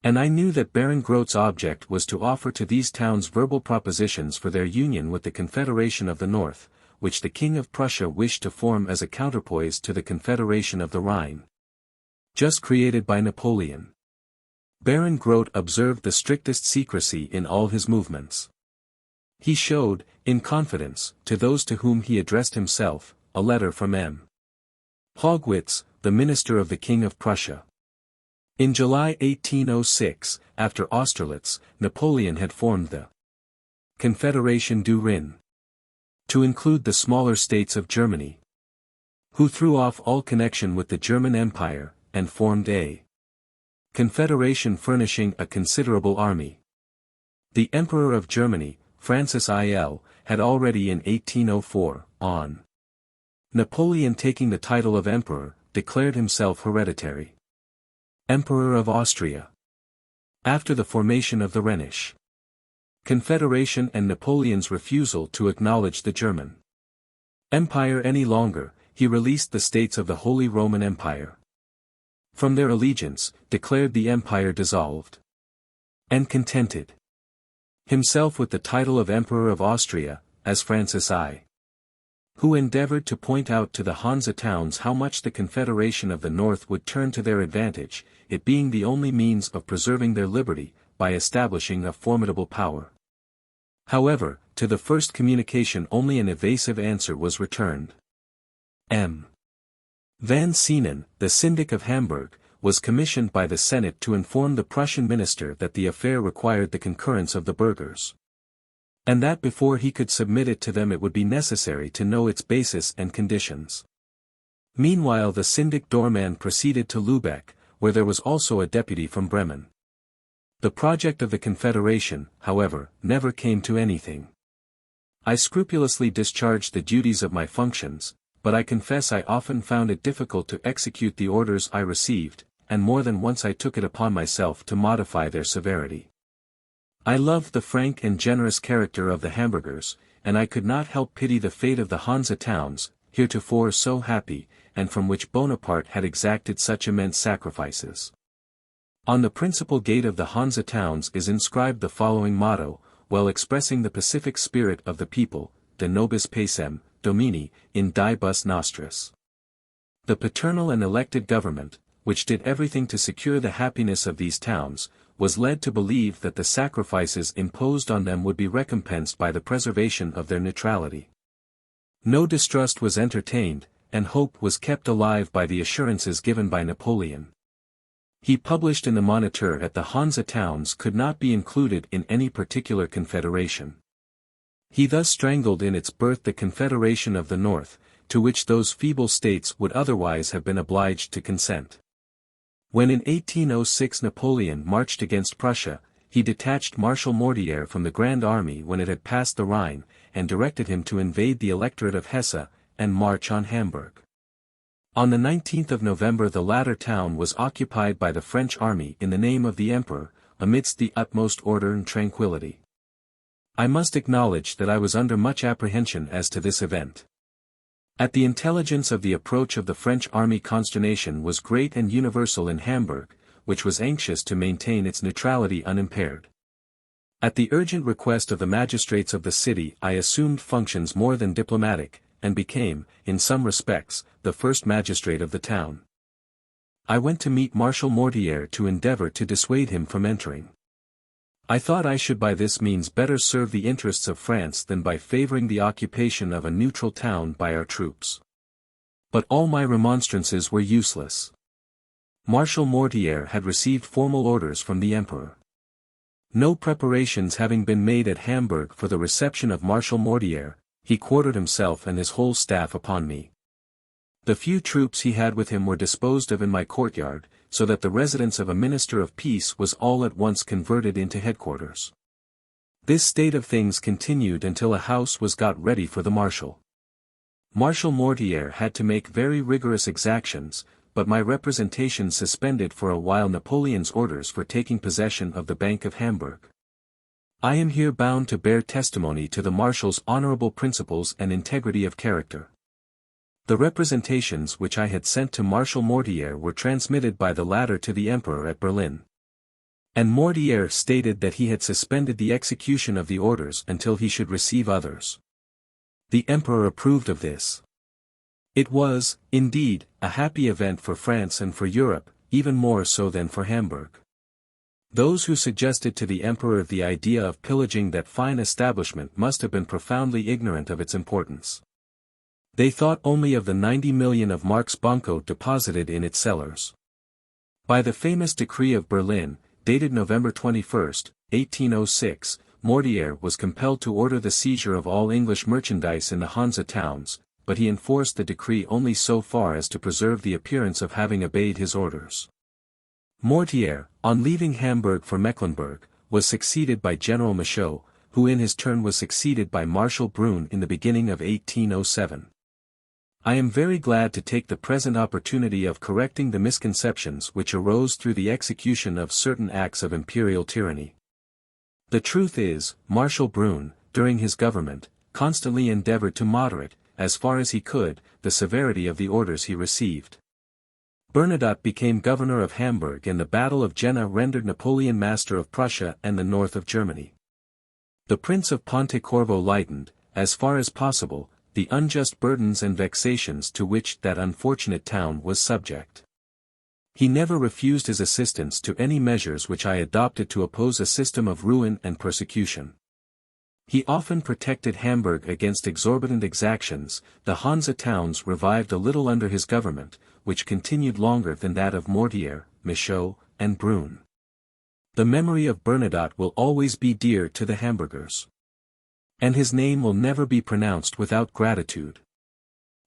And I knew that Baron Grote's object was to offer to these towns verbal propositions for their union with the Confederation of the North, which the King of Prussia wished to form as a counterpoise to the Confederation of the Rhine, just created by Napoleon. Baron Grote observed the strictest secrecy in all his movements. He showed, in confidence, to those to whom he addressed himself, a letter from M. Haugwitz, the minister of the King of Prussia. In July 1806, after Austerlitz, Napoleon had formed the Confederation du Rhin, to include the smaller states of Germany, who threw off all connection with the German Empire, and formed a confederation furnishing a considerable army. The Emperor of Germany, Francis I.L., had already in 1804, on Napoleon taking the title of Emperor, declared himself hereditary Emperor of Austria. After the formation of the Rhenish Confederation and Napoleon's refusal to acknowledge the German Empire any longer, he released the states of the Holy Roman Empire from their allegiance, declared the empire dissolved, and contented himself with the title of Emperor of Austria, as Francis I, who endeavored to point out to the Hansa towns how much the Confederation of the North would turn to their advantage, it being the only means of preserving their liberty, by establishing a formidable power. However, to the first communication only an evasive answer was returned. M. Van Sienen, the syndic of Hamburg, was commissioned by the Senate to inform the Prussian minister that the affair required the concurrence of the burghers, and that before he could submit it to them it would be necessary to know its basis and conditions. Meanwhile the syndic Dorman proceeded to Lübeck, where there was also a deputy from Bremen. The project of the Confederation, however, never came to anything. I scrupulously discharged the duties of my functions, but I confess I often found it difficult to execute the orders I received, and more than once I took it upon myself to modify their severity. I loved the frank and generous character of the Hamburgers, and I could not help pity the fate of the Hansa towns, heretofore so happy, and from which Bonaparte had exacted such immense sacrifices. On the principal gate of the Hansa towns is inscribed the following motto, well expressing the pacific spirit of the people: De nobis pacem, Domini, in diebus nostris. The paternal and elected government, which did everything to secure the happiness of these towns, was led to believe that the sacrifices imposed on them would be recompensed by the preservation of their neutrality. No distrust was entertained, and hope was kept alive by the assurances given by Napoleon. He published in the Moniteur that the Hansa towns could not be included in any particular confederation. He thus strangled in its birth the Confederation of the North, to which those feeble states would otherwise have been obliged to consent. When in 1806 Napoleon marched against Prussia, he detached Marshal Mortier from the Grand Army when it had passed the Rhine, and directed him to invade the electorate of Hesse, and march on Hamburg. On the 19th of November the latter town was occupied by the French army in the name of the Emperor, amidst the utmost order and tranquility. I must acknowledge that I was under much apprehension as to this event. At the intelligence of the approach of the French army, consternation was great and universal in Hamburg, which was anxious to maintain its neutrality unimpaired. At the urgent request of the magistrates of the city, I assumed functions more than diplomatic, and became, in some respects, the first magistrate of the town. I went to meet Marshal Mortier to endeavor to dissuade him from entering. I thought I should by this means better serve the interests of France than by favoring the occupation of a neutral town by our troops. But all my remonstrances were useless. Marshal Mortier had received formal orders from the Emperor. No preparations having been made at Hamburg for the reception of Marshal Mortier, he quartered himself and his whole staff upon me. The few troops he had with him were disposed of in my courtyard, so that the residence of a minister of peace was all at once converted into headquarters. This state of things continued until a house was got ready for the marshal. Marshal Mortier had to make very rigorous exactions, but my representation suspended for a while Napoleon's orders for taking possession of the Bank of Hamburg. I am here bound to bear testimony to the marshal's honorable principles and integrity of character. The representations which I had sent to Marshal Mortier were transmitted by the latter to the Emperor at Berlin. And Mortier stated that he had suspended the execution of the orders until he should receive others. The Emperor approved of this. It was, indeed, a happy event for France and for Europe, even more so than for Hamburg. Those who suggested to the Emperor the idea of pillaging that fine establishment must have been profoundly ignorant of its importance. They thought only of the 90 million of marks Banco deposited in its cellars. By the famous decree of Berlin, dated November 21, 1806, Mortier was compelled to order the seizure of all English merchandise in the Hanse towns, but he enforced the decree only so far as to preserve the appearance of having obeyed his orders. Mortier, on leaving Hamburg for Mecklenburg, was succeeded by General Michaud, who in his turn was succeeded by Marshal Brune in the beginning of 1807. I am very glad to take the present opportunity of correcting the misconceptions which arose through the execution of certain acts of imperial tyranny. The truth is, Marshal Brune, during his government, constantly endeavored to moderate, as far as he could, the severity of the orders he received. Bernadotte became governor of Hamburg, and the Battle of Jena rendered Napoleon master of Prussia and the north of Germany. The Prince of Pontecorvo lightened, as far as possible, the unjust burdens and vexations to which that unfortunate town was subject. He never refused his assistance to any measures which I adopted to oppose a system of ruin and persecution. He often protected Hamburg against exorbitant exactions. The Hanse towns revived a little under his government, which continued longer than that of Mortier, Michaud, and Brune. The memory of Bernadotte will always be dear to the Hamburgers. And his name will never be pronounced without gratitude.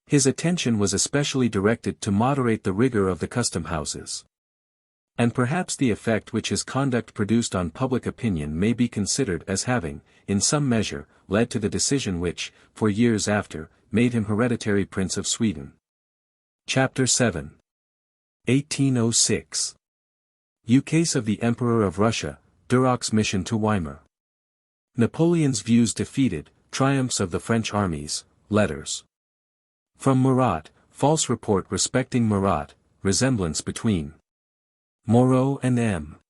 His attention was especially directed to moderate the rigor of the custom houses. And perhaps the effect which his conduct produced on public opinion may be considered as having, in some measure, led to the decision which, for years after, made him hereditary Prince of Sweden. Chapter 7. 1806. Ukase of the Emperor of Russia, Duroc's mission to Weimar. Napoleon's views defeated, triumphs of the French armies, letters. From Murat, false report respecting Murat, resemblance between Moreau and M.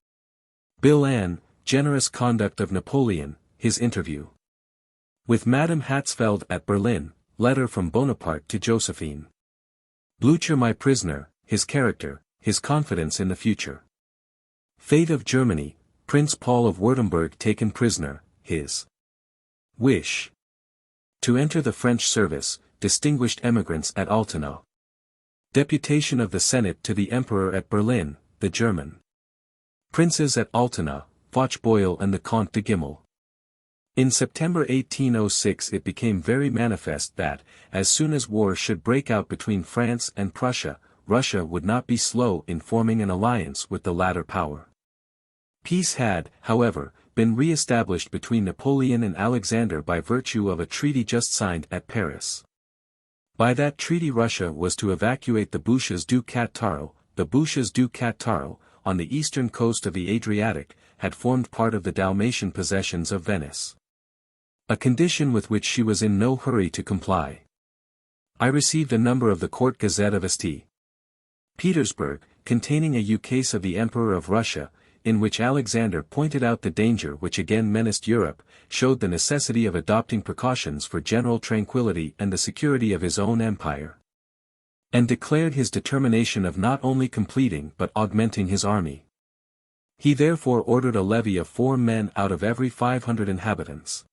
Bilan, generous conduct of Napoleon, his interview with Madame Hatzfeld at Berlin, letter from Bonaparte to Josephine. Blücher my prisoner, his character, his confidence in the future. Fate of Germany, Prince Paul of Württemberg taken prisoner, his wish to enter the French service, distinguished emigrants at Altona. Deputation of the Senate to the Emperor at Berlin, the German princes at Altona, Foch-Boyle and the Comte de Gimmel. In September 1806 it became very manifest that, as soon as war should break out between France and Prussia, Russia would not be slow in forming an alliance with the latter power. Peace had, however, been re-established between Napoleon and Alexander by virtue of a treaty just signed at Paris. By that treaty Russia was to evacuate the Bouches du Cattaro. The Bouches du Cattaro, on the eastern coast of the Adriatic, had formed part of the Dalmatian possessions of Venice. A condition with which she was in no hurry to comply. I received a number of the Court Gazette of St. Petersburg, containing a ukase of the Emperor of Russia, in which Alexander pointed out the danger which again menaced Europe, showed the necessity of adopting precautions for general tranquility and the security of his own empire, and declared his determination of not only completing but augmenting his army. He therefore ordered a levy of 4 men out of every 500 inhabitants.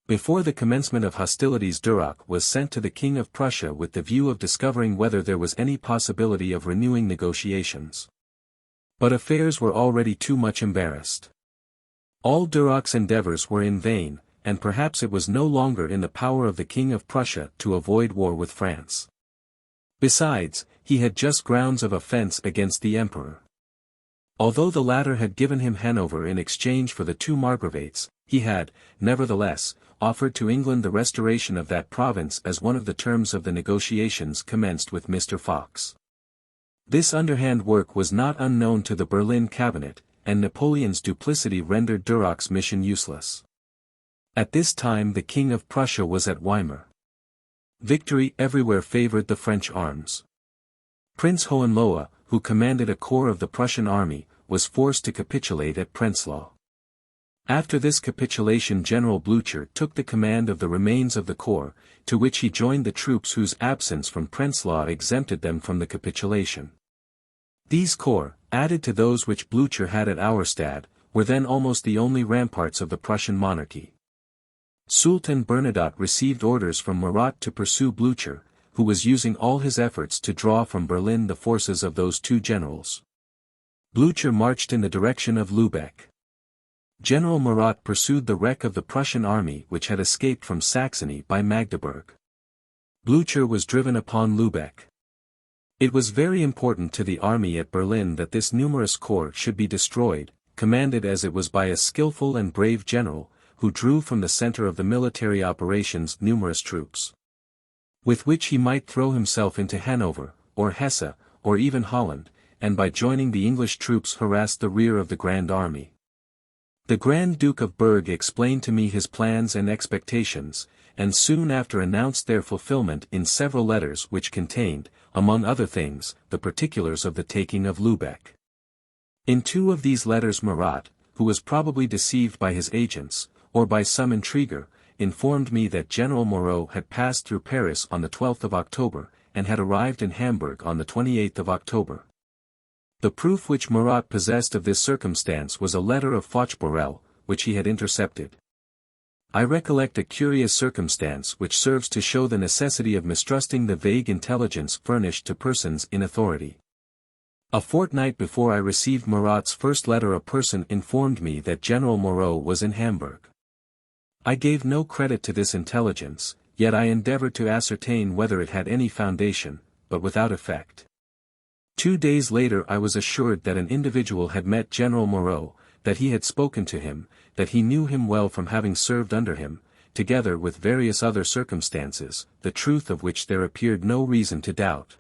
Before the commencement of hostilities Duroc was sent to the King of Prussia with the view of discovering whether there was any possibility of renewing negotiations. But affairs were already too much embarrassed. All Duroc's endeavors were in vain, and perhaps it was no longer in the power of the King of Prussia to avoid war with France. Besides, he had just grounds of offense against the Emperor. Although the latter had given him Hanover in exchange for the 2 margravates, he had, nevertheless, offered to England the restoration of that province as one of the terms of the negotiations commenced with Mr. Fox. This underhand work was not unknown to the Berlin cabinet, and Napoleon's duplicity rendered Duroc's mission useless. At this time the King of Prussia was at Weimar. Victory everywhere favored the French arms. Prince Hohenlohe, who commanded a corps of the Prussian army, was forced to capitulate at Prenzlau. After this capitulation General Blücher took the command of the remains of the corps, to which he joined the troops whose absence from Prenzlau exempted them from the capitulation. These corps, added to those which Blücher had at Auerstadt, were then almost the only ramparts of the Prussian monarchy. Sultan Bernadotte received orders from Murat to pursue Blücher, who was using all his efforts to draw from Berlin the forces of those 2 generals. Blücher marched in the direction of Lübeck. General Murat pursued the wreck of the Prussian army which had escaped from Saxony by Magdeburg. Blücher was driven upon Lübeck. It was very important to the army at Berlin that this numerous corps should be destroyed, commanded as it was by a skillful and brave general, who drew from the center of the military operations numerous troops, with which he might throw himself into Hanover, or Hesse, or even Holland, and by joining the English troops harass the rear of the Grand Army. The Grand Duke of Berg explained to me his plans and expectations, and soon after announced their fulfillment in several letters which contained, among other things, the particulars of the taking of Lübeck. In 2 of these letters Murat, who was probably deceived by his agents, or by some intriguer, informed me that General Moreau had passed through Paris on the 12th of October, and had arrived in Hamburg on the 28th of October. The proof which Murat possessed of this circumstance was a letter of Foch-Borel, which he had intercepted. I recollect a curious circumstance which serves to show the necessity of mistrusting the vague intelligence furnished to persons in authority. A fortnight before I received Murat's first letter a person informed me that General Moreau was in Hamburg. I gave no credit to this intelligence, yet I endeavored to ascertain whether it had any foundation, but without effect. 2 days later I was assured that an individual had met General Moreau, that he had spoken to him, that he knew him well from having served under him, together with various other circumstances, the truth of which there appeared no reason to doubt.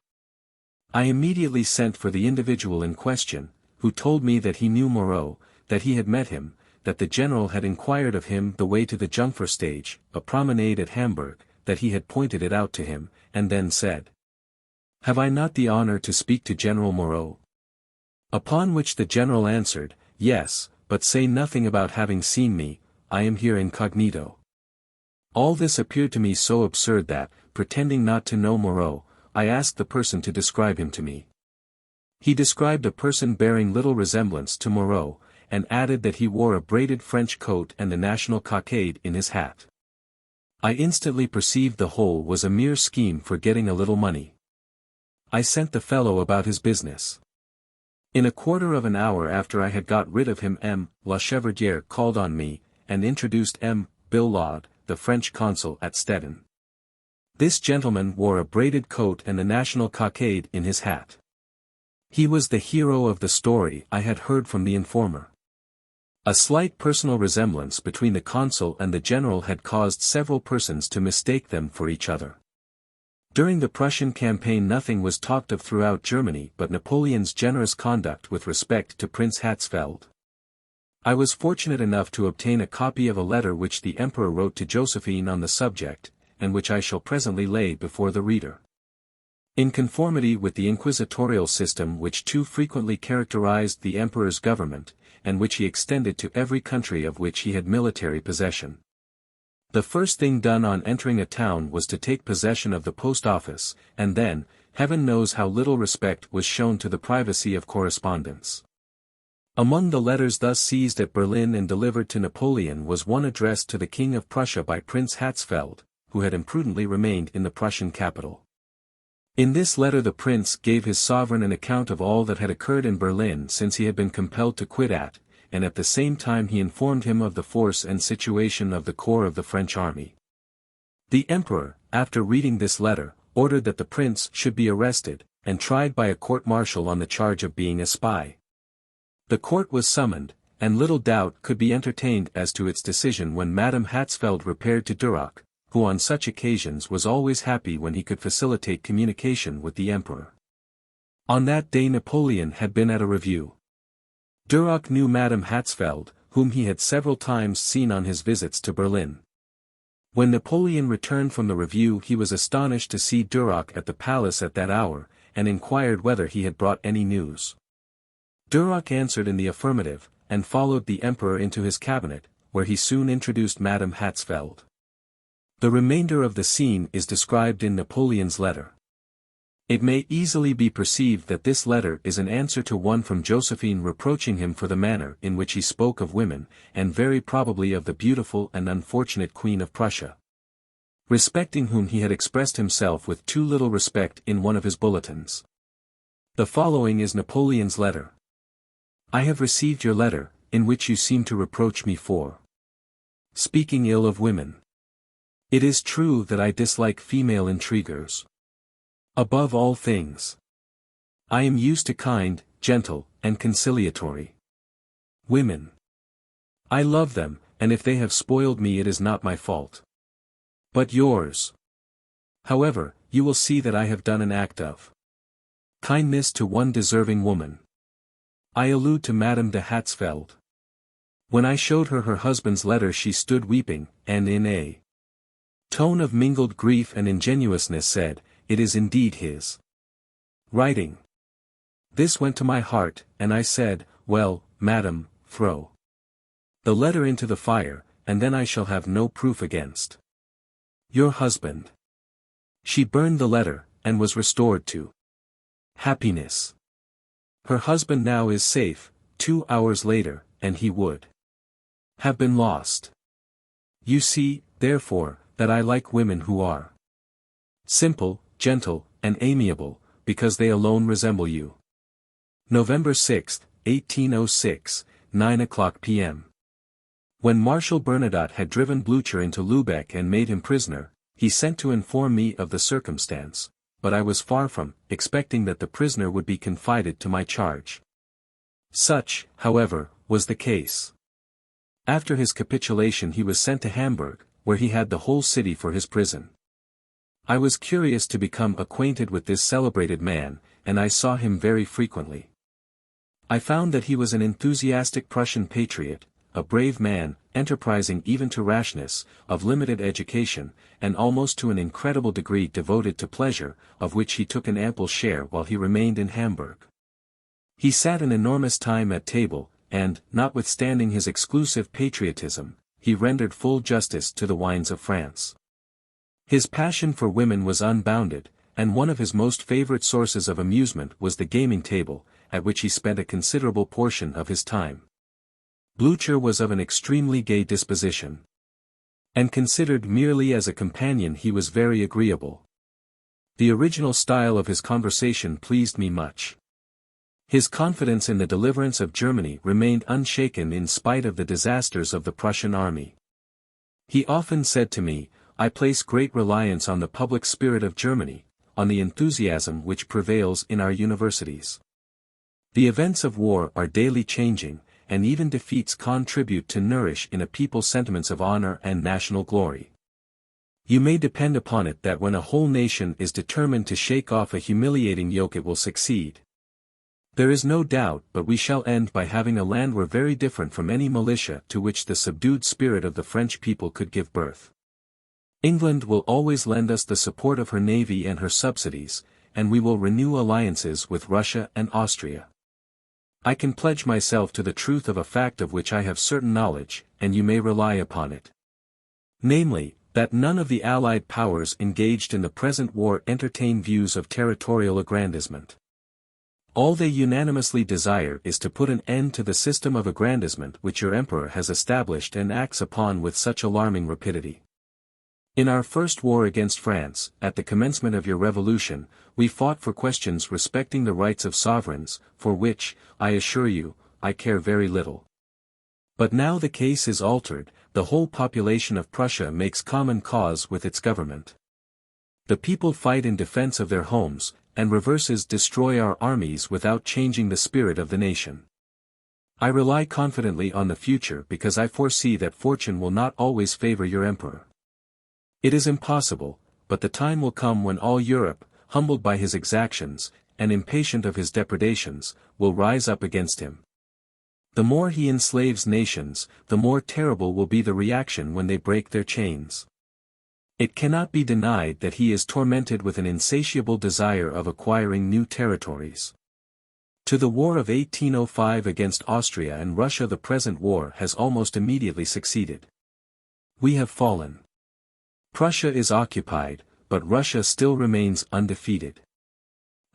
I immediately sent for the individual in question, who told me that he knew Moreau, that he had met him, that the general had inquired of him the way to the Jungfer stage, a promenade at Hamburg, that he had pointed it out to him, and then said, "Have I not the honor to speak to General Moreau?" Upon which the general answered, "Yes, but say nothing about having seen me, I am here incognito." All this appeared to me so absurd that, pretending not to know Moreau, I asked the person to describe him to me. He described a person bearing little resemblance to Moreau, and added that he wore a braided French coat and the national cockade in his hat. I instantly perceived the whole was a mere scheme for getting a little money. I sent the fellow about his business. In a quarter of an hour after I had got rid of him M. La Chevaudière called on me, and introduced M. Billaud, the French consul at Stettin. This gentleman wore a braided coat and the national cockade in his hat. He was the hero of the story I had heard from the informer. A slight personal resemblance between the consul and the general had caused several persons to mistake them for each other. During the Prussian campaign nothing was talked of throughout Germany but Napoleon's generous conduct with respect to Prince Hatzfeld. I was fortunate enough to obtain a copy of a letter which the emperor wrote to Josephine on the subject, and which I shall presently lay before the reader. In conformity with the inquisitorial system which too frequently characterized the emperor's government, and which he extended to every country of which he had military possession. The first thing done on entering a town was to take possession of the post office, and then, heaven knows how little respect was shown to the privacy of correspondence. Among the letters thus seized at Berlin and delivered to Napoleon was one addressed to the King of Prussia by Prince Hatzfeld, who had imprudently remained in the Prussian capital. In this letter the prince gave his sovereign an account of all that had occurred in Berlin since he had been compelled to quit it, and at the same time he informed him of the force and situation of the corps of the French army. The emperor, after reading this letter, ordered that the prince should be arrested, and tried by a court-martial on the charge of being a spy. The court was summoned, and little doubt could be entertained as to its decision when Madame Hatzfeld repaired to Duroc, who on such occasions was always happy when he could facilitate communication with the emperor. On that day Napoleon had been at a review. Duroc knew Madame Hatzfeld, whom he had several times seen on his visits to Berlin. When Napoleon returned from the review he was astonished to see Duroc at the palace at that hour, and inquired whether he had brought any news. Duroc answered in the affirmative, and followed the emperor into his cabinet, where he soon introduced Madame Hatzfeld. The remainder of the scene is described in Napoleon's letter. It may easily be perceived that this letter is an answer to one from Josephine reproaching him for the manner in which he spoke of women, and very probably of the beautiful and unfortunate Queen of Prussia, respecting whom he had expressed himself with too little respect in one of his bulletins. The following is Napoleon's letter. I have received your letter, in which you seem to reproach me for speaking ill of women. It is true that I dislike female intriguers. Above all things, I am used to kind, gentle, and conciliatory women. I love them, and if they have spoiled me it is not my fault, but yours. However, you will see that I have done an act of kindness to one deserving woman. I allude to Madame de Hatzfeld. When I showed her her husband's letter she stood weeping, and in a tone of mingled grief and ingenuousness said, "It is indeed his writing." This went to my heart, and I said, "Well, madam, throw the letter into the fire, and then I shall have no proof against your husband." She burned the letter, and was restored to happiness. Her husband now is safe. 2 hours later, and he would have been lost. You see, therefore, that I like women who are simple, gentle, and amiable, because they alone resemble you. November 6, 1806, 9:00 p.m. When Marshal Bernadotte had driven Blücher into Lübeck and made him prisoner, he sent to inform me of the circumstance, but I was far from expecting that the prisoner would be confided to my charge. Such, however, was the case. After his capitulation he was sent to Hamburg, where he had the whole city for his prison. I was curious to become acquainted with this celebrated man, and I saw him very frequently. I found that he was an enthusiastic Prussian patriot, a brave man, enterprising even to rashness, of limited education, and almost to an incredible degree devoted to pleasure, of which he took an ample share while he remained in Hamburg. He sat an enormous time at table, and, notwithstanding his exclusive patriotism, he rendered full justice to the wines of France. His passion for women was unbounded, and one of his most favorite sources of amusement was the gaming table, at which he spent a considerable portion of his time. Blücher was of an extremely gay disposition, and considered merely as a companion he was very agreeable. The original style of his conversation pleased me much. His confidence in the deliverance of Germany remained unshaken in spite of the disasters of the Prussian army. He often said to me, "I place great reliance on the public spirit of Germany, on the enthusiasm which prevails in our universities. The events of war are daily changing, and even defeats contribute to nourish in a people sentiments of honor and national glory. You may depend upon it that when a whole nation is determined to shake off a humiliating yoke it will succeed. There is no doubt but we shall end by having a land where very different from any militia to which the subdued spirit of the French people could give birth. England will always lend us the support of her navy and her subsidies, and we will renew alliances with Russia and Austria. I can pledge myself to the truth of a fact of which I have certain knowledge, and you may rely upon it. Namely, that none of the Allied powers engaged in the present war entertain views of territorial aggrandizement. All they unanimously desire is to put an end to the system of aggrandizement which your emperor has established and acts upon with such alarming rapidity. In our first war against France, at the commencement of your revolution, we fought for questions respecting the rights of sovereigns, for which, I assure you, I care very little. But now the case is altered, the whole population of Prussia makes common cause with its government. The people fight in defense of their homes, and reverses destroy our armies without changing the spirit of the nation. I rely confidently on the future because I foresee that fortune will not always favor your emperor. It is impossible, but the time will come when all Europe, humbled by his exactions, and impatient of his depredations, will rise up against him. The more he enslaves nations, the more terrible will be the reaction when they break their chains. It cannot be denied that he is tormented with an insatiable desire of acquiring new territories. To the war of 1805 against Austria and Russia the present war has almost immediately succeeded. We have fallen. Prussia is occupied, but Russia still remains undefeated.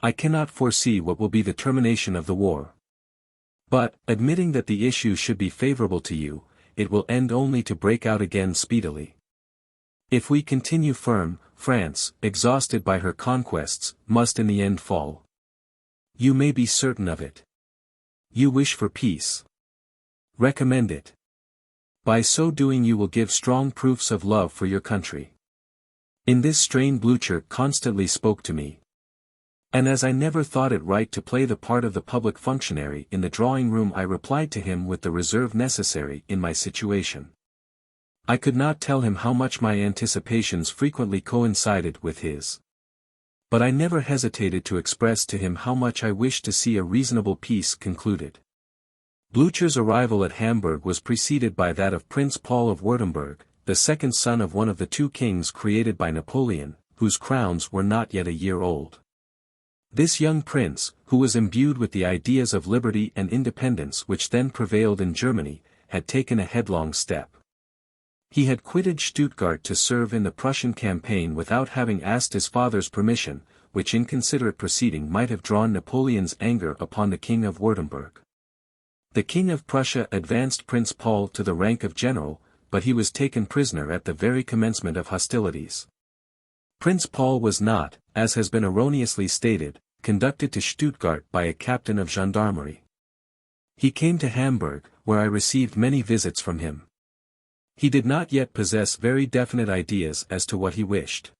I cannot foresee what will be the termination of the war. But, admitting that the issue should be favorable to you, it will end only to break out again speedily. If we continue firm, France, exhausted by her conquests, must in the end fall. You may be certain of it. You wish for peace. Recommend it. By so doing you will give strong proofs of love for your country. In this strain Blücher constantly spoke to me. And as I never thought it right to play the part of the public functionary in the drawing-room I replied to him with the reserve necessary in my situation. I could not tell him how much my anticipations frequently coincided with his. But I never hesitated to express to him how much I wished to see a reasonable peace concluded. Blücher's arrival at Hamburg was preceded by that of Prince Paul of Württemberg, the second son of one of the two kings created by Napoleon, whose crowns were not yet a year old. This young prince, who was imbued with the ideas of liberty and independence which then prevailed in Germany, had taken a headlong step. He had quitted Stuttgart to serve in the Prussian campaign without having asked his father's permission, which inconsiderate proceeding might have drawn Napoleon's anger upon the King of Württemberg. The King of Prussia advanced Prince Paul to the rank of general, but he was taken prisoner at the very commencement of hostilities. Prince Paul was not, as has been erroneously stated, conducted to Stuttgart by a captain of gendarmerie. He came to Hamburg, where I received many visits from him. He did not yet possess very definite ideas as to what he wished.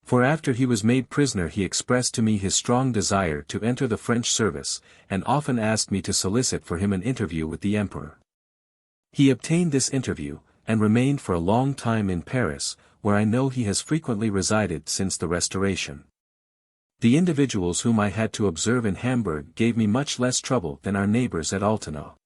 For after he was made prisoner he expressed to me his strong desire to enter the French service, and often asked me to solicit for him an interview with the emperor. He obtained this interview, and remained for a long time in Paris, where I know he has frequently resided since the Restoration. The individuals whom I had to observe in Hamburg gave me much less trouble than our neighbors at Altenau.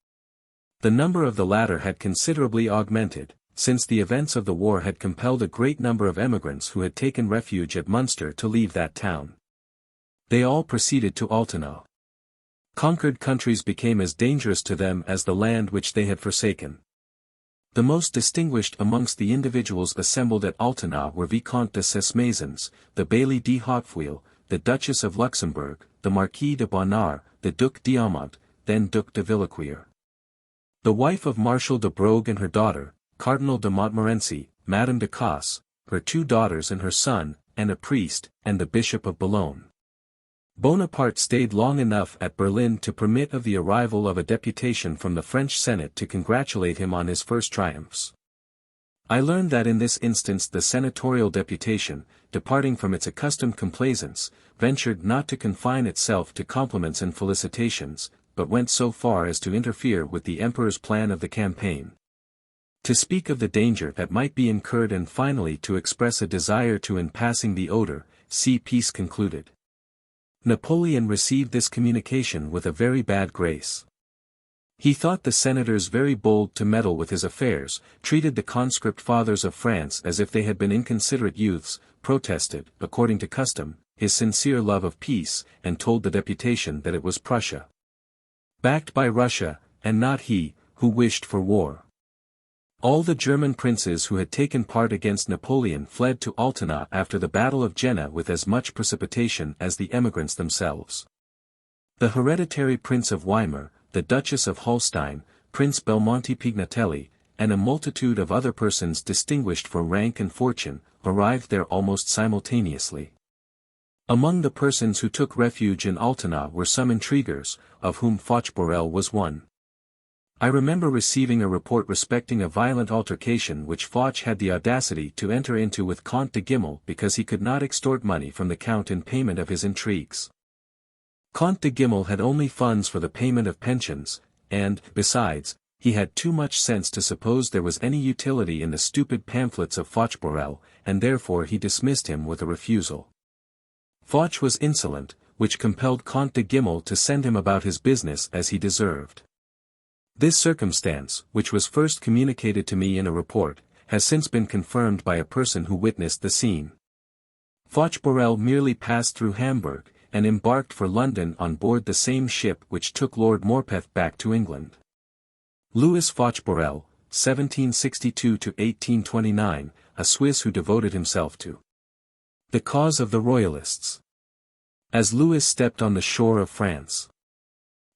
The number of the latter had considerably augmented, since the events of the war had compelled a great number of emigrants who had taken refuge at Munster to leave that town. They all proceeded to Altenau. Conquered countries became as dangerous to them as the land which they had forsaken. The most distinguished amongst the individuals assembled at Altenau were Vicomte de Cesmaisons, the Bailly de Hautefeuille, the Duchess of Luxembourg, the Marquis de Bonnard, the Duc d'Aumont, then Duc de Villequier. The wife of Marshal de Brogue and her daughter, Cardinal de Montmorency, Madame de Casse, her two daughters and her son, and a priest, and the Bishop of Boulogne. Bonaparte stayed long enough at Berlin to permit of the arrival of a deputation from the French Senate to congratulate him on his first triumphs. I learned that in this instance the senatorial deputation, departing from its accustomed complaisance, ventured not to confine itself to compliments and felicitations, but went so far as to interfere with the emperor's plan of the campaign. To speak of the danger that might be incurred and finally to express a desire to in passing the odor, see peace concluded. Napoleon received this communication with a very bad grace. He thought the senators very bold to meddle with his affairs, treated the conscript fathers of France as if they had been inconsiderate youths, protested, according to custom, his sincere love of peace, and told the deputation that it was Prussia, backed by Russia, and not he, who wished for war. All the German princes who had taken part against Napoleon fled to Altena after the Battle of Jena with as much precipitation as the emigrants themselves. The hereditary Prince of Weimar, the Duchess of Holstein, Prince Belmonte Pignatelli, and a multitude of other persons distinguished for rank and fortune, arrived there almost simultaneously. Among the persons who took refuge in Altena were some intriguers, of whom Fauvelet was one. I remember receiving a report respecting a violent altercation which Fauch had the audacity to enter into with Comte de Gimmel because he could not extort money from the Count in payment of his intrigues. Comte de Gimmel had only funds for the payment of pensions, and, besides, he had too much sense to suppose there was any utility in the stupid pamphlets of Fauvelet, and therefore he dismissed him with a refusal. Fauch was insolent, which compelled Comte de Gimmel to send him about his business as he deserved. This circumstance, which was first communicated to me in a report, has since been confirmed by a person who witnessed the scene. Fauvelet merely passed through Hamburg, and embarked for London on board the same ship which took Lord Morpeth back to England. Louis Fauvelet, 1762–1829, a Swiss who devoted himself to the cause of the Royalists. As Louis stepped on the shore of France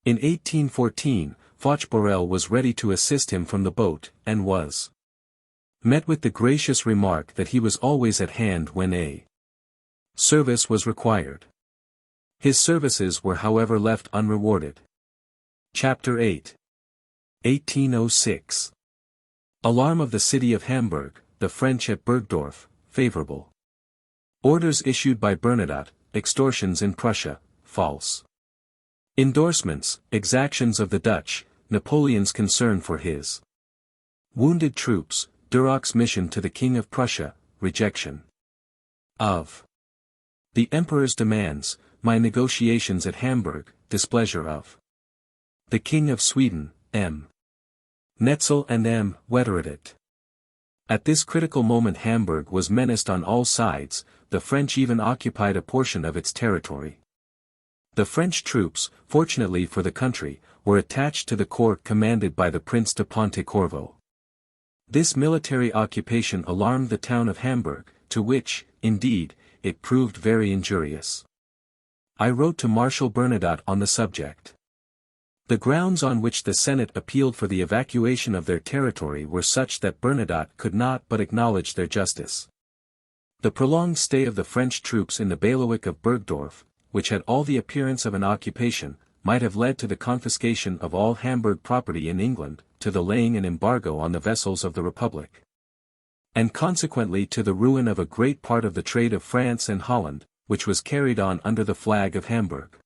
in 1814, Fauvelet was ready to assist him from the boat, and was met with the gracious remark that he was always at hand when a service was required. His services were however left unrewarded. Chapter 8. 1806. Alarm of the city of Hamburg, the French at Burgdorf, favorable. Orders issued by Bernadotte, extortions in Prussia, false. Endorsements, exactions of the Dutch, Napoleon's concern for his wounded troops, Duroc's mission to the King of Prussia, rejection of the Emperor's demands, my negotiations at Hamburg, displeasure of the King of Sweden, M. Netzel and M. Wetteredet. At this critical moment Hamburg was menaced on all sides, the French even occupied a portion of its territory. The French troops, fortunately for the country, were attached to the corps commanded by the Prince de Pontecorvo. This military occupation alarmed the town of Hamburg, to which, indeed, it proved very injurious. I wrote to Marshal Bernadotte on the subject. The grounds on which the Senate appealed for the evacuation of their territory were such that Bernadotte could not but acknowledge their justice. The prolonged stay of the French troops in the bailiwick of Burgdorf, which had all the appearance of an occupation, might have led to the confiscation of all Hamburg property in England, to the laying an embargo on the vessels of the Republic, and consequently to the ruin of a great part of the trade of France and Holland, which was carried on under the flag of Hamburg.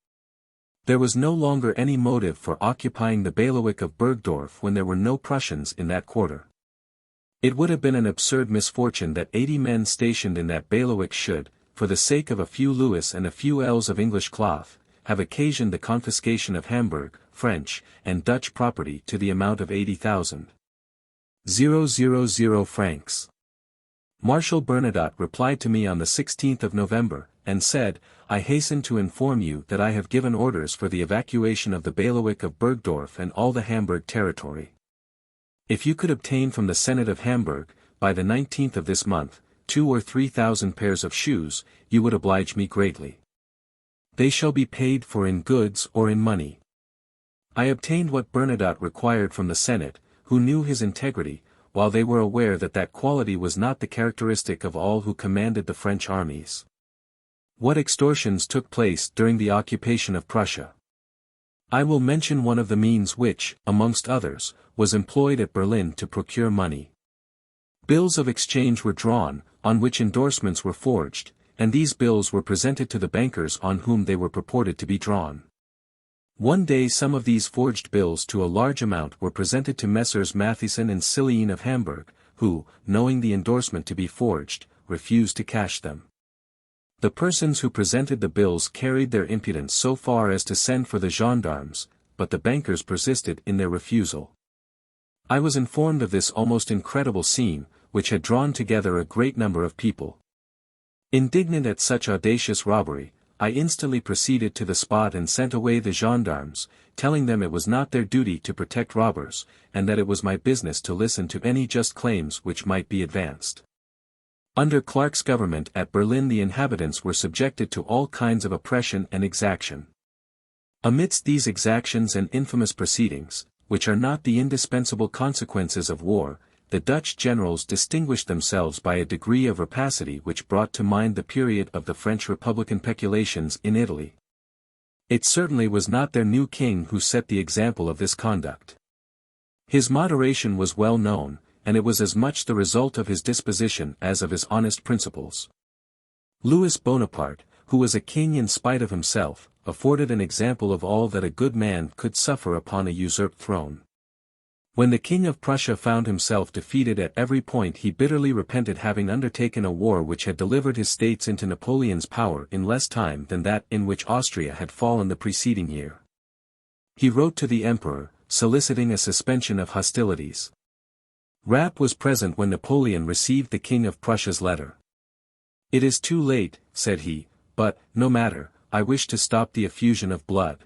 There was no longer any motive for occupying the bailiwick of Burgdorf when there were no Prussians in that quarter. It would have been an absurd misfortune that 80 men stationed in that bailiwick should, for the sake of a few Louis and a few ells of English cloth, have occasioned the confiscation of Hamburg, French, and Dutch property to the amount of 80,000 francs. Marshal Bernadotte replied to me on the 16th of November, and said, I hasten to inform you that I have given orders for the evacuation of the bailiwick of Burgdorf and all the Hamburg territory. If you could obtain from the Senate of Hamburg, by the 19th of this month, 2,000 or 3,000 pairs of shoes, you would oblige me greatly. They shall be paid for in goods or in money. I obtained what Bernadotte required from the Senate, who knew his integrity, while they were aware that that quality was not the characteristic of all who commanded the French armies. What extortions took place during the occupation of Prussia? I will mention one of the means which, amongst others, was employed at Berlin to procure money. Bills of exchange were drawn, on which endorsements were forged, and these bills were presented to the bankers on whom they were purported to be drawn. One day some of these forged bills to a large amount were presented to Messrs. Mathieson and Sillian of Hamburg, who, knowing the endorsement to be forged, refused to cash them. The persons who presented the bills carried their impudence so far as to send for the gendarmes, but the bankers persisted in their refusal. I was informed of this almost incredible scene, which had drawn together a great number of people. Indignant at such audacious robbery, I instantly proceeded to the spot and sent away the gendarmes, telling them it was not their duty to protect robbers, and that it was my business to listen to any just claims which might be advanced. Under Clark's government at Berlin the inhabitants were subjected to all kinds of oppression and exaction. Amidst these exactions and infamous proceedings, which are not the indispensable consequences of war, the Dutch generals distinguished themselves by a degree of rapacity which brought to mind the period of the French Republican peculations in Italy. It certainly was not their new king who set the example of this conduct. His moderation was well known, and it was as much the result of his disposition as of his honest principles. Louis Bonaparte, who was a king in spite of himself, afforded an example of all that a good man could suffer upon a usurped throne. When the King of Prussia found himself defeated at every point he bitterly repented having undertaken a war which had delivered his states into Napoleon's power in less time than that in which Austria had fallen the preceding year. He wrote to the Emperor, soliciting a suspension of hostilities. Rapp was present when Napoleon received the King of Prussia's letter. "It is too late," said he, "but, no matter, I wish to stop the effusion of blood.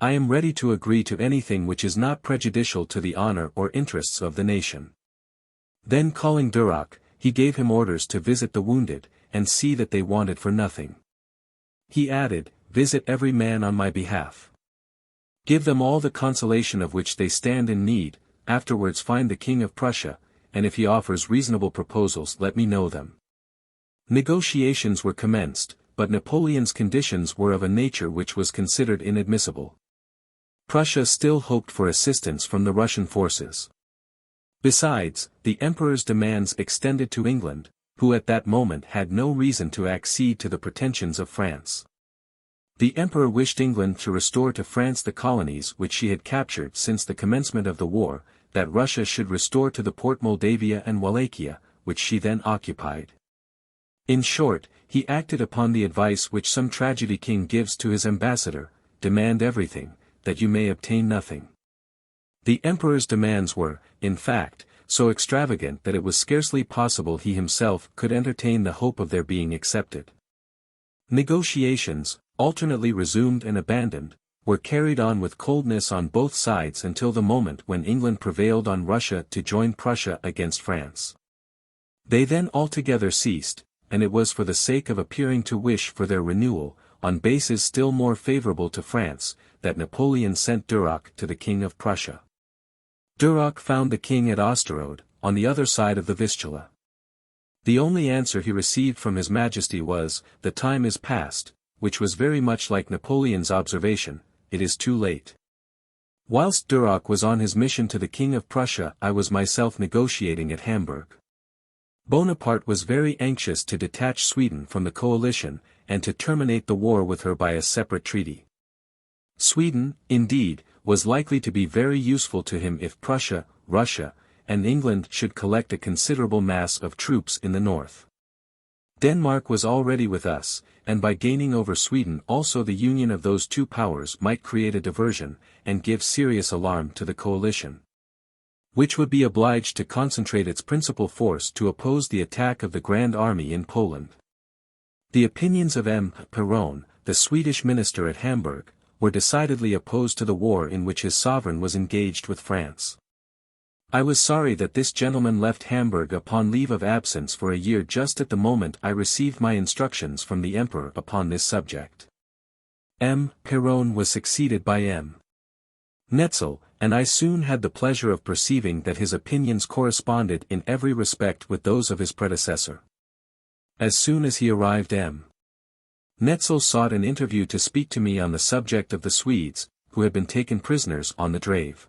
I am ready to agree to anything which is not prejudicial to the honor or interests of the nation." Then calling Duroc, he gave him orders to visit the wounded, and see that they wanted for nothing. He added, "Visit every man on my behalf. Give them all the consolation of which they stand in need, afterwards find the King of Prussia, and if he offers reasonable proposals let me know them." Negotiations were commenced, but Napoleon's conditions were of a nature which was considered inadmissible. Prussia still hoped for assistance from the Russian forces. Besides, the Emperor's demands extended to England, who at that moment had no reason to accede to the pretensions of France. The Emperor wished England to restore to France the colonies which she had captured since the commencement of the war, that Russia should restore to the Port Moldavia and Wallachia, which she then occupied. In short, he acted upon the advice which some tragedy king gives to his ambassador: demand everything, that you may obtain nothing. The Emperor's demands were, in fact, so extravagant that it was scarcely possible he himself could entertain the hope of their being accepted. Negotiations, alternately resumed and abandoned, were carried on with coldness on both sides until the moment when England prevailed on Russia to join Prussia against France. They then altogether ceased, and it was for the sake of appearing to wish for their renewal, on bases still more favorable to France, that Napoleon sent Duroc to the King of Prussia. Duroc found the king at Osterode, on the other side of the Vistula. The only answer he received from His Majesty was, "The time is past," which was very much like Napoleon's observation, "It is too late." Whilst Duroc was on his mission to the King of Prussia I was myself negotiating at Hamburg. Bonaparte was very anxious to detach Sweden from the coalition, and to terminate the war with her by a separate treaty. Sweden, indeed, was likely to be very useful to him if Prussia, Russia, and England should collect a considerable mass of troops in the north. Denmark was already with us, and by gaining over Sweden also the union of those two powers might create a diversion, and give serious alarm to the coalition, which would be obliged to concentrate its principal force to oppose the attack of the Grand Army in Poland. The opinions of M. Perron, the Swedish minister at Hamburg, were decidedly opposed to the war in which his sovereign was engaged with France. I was sorry that this gentleman left Hamburg upon leave of absence for a year just at the moment I received my instructions from the Emperor upon this subject. M. Perron was succeeded by M. Netzel, and I soon had the pleasure of perceiving that his opinions corresponded in every respect with those of his predecessor. As soon as he arrived M. Netzel sought an interview to speak to me on the subject of the Swedes, who had been taken prisoners on the Drave.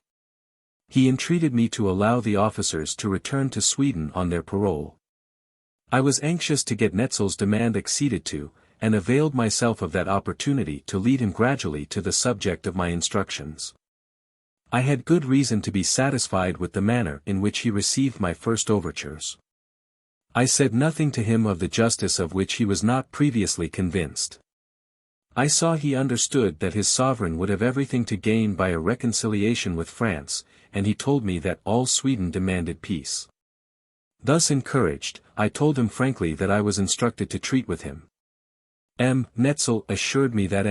He entreated me to allow the officers to return to Sweden on their parole. I was anxious to get Netzel's demand acceded to, and availed myself of that opportunity to lead him gradually to the subject of my instructions. I had good reason to be satisfied with the manner in which he received my first overtures. I said nothing to him of the justice of which he was not previously convinced. I saw he understood that his sovereign would have everything to gain by a reconciliation with France, and he told me that all Sweden demanded peace. Thus encouraged, I told him frankly that I was instructed to treat with him. Netzel assured me that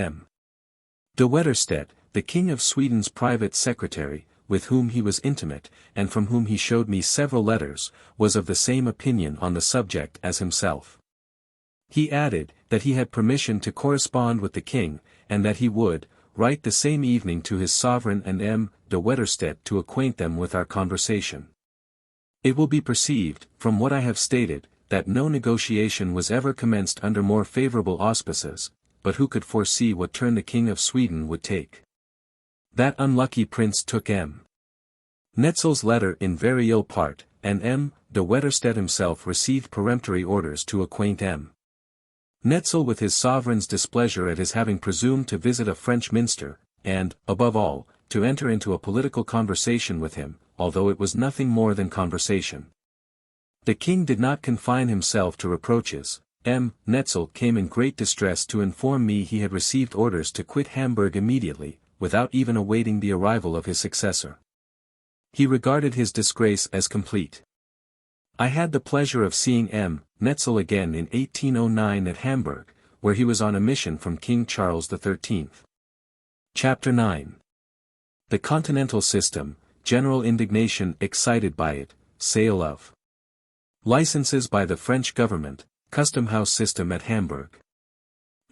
de Wetterstedt, the King of Sweden's private secretary, with whom he was intimate, and from whom he showed me several letters, was of the same opinion on the subject as himself. He added, that he had permission to correspond with the king, and that he would, write the same evening to his sovereign and de Wetterstedt to acquaint them with our conversation. It will be perceived, from what I have stated, that no negotiation was ever commenced under more favorable auspices, but who could foresee what turn the King of Sweden would take? That unlucky prince took Netzel's letter in very ill part, and de Wetterstedt himself received peremptory orders to acquaint Netzel with his sovereign's displeasure at his having presumed to visit a French minster, and, above all, to enter into a political conversation with him, although it was nothing more than conversation. The king did not confine himself to reproaches. Netzel came in great distress to inform me he had received orders to quit Hamburg immediately, without even awaiting the arrival of his successor. He regarded his disgrace as complete. I had the pleasure of seeing Netzel again in 1809 at Hamburg, where he was on a mission from King Charles XIII. Chapter 9. The Continental System, General Indignation excited by it, Sale of Licenses by the French Government, Custom House System at Hamburg.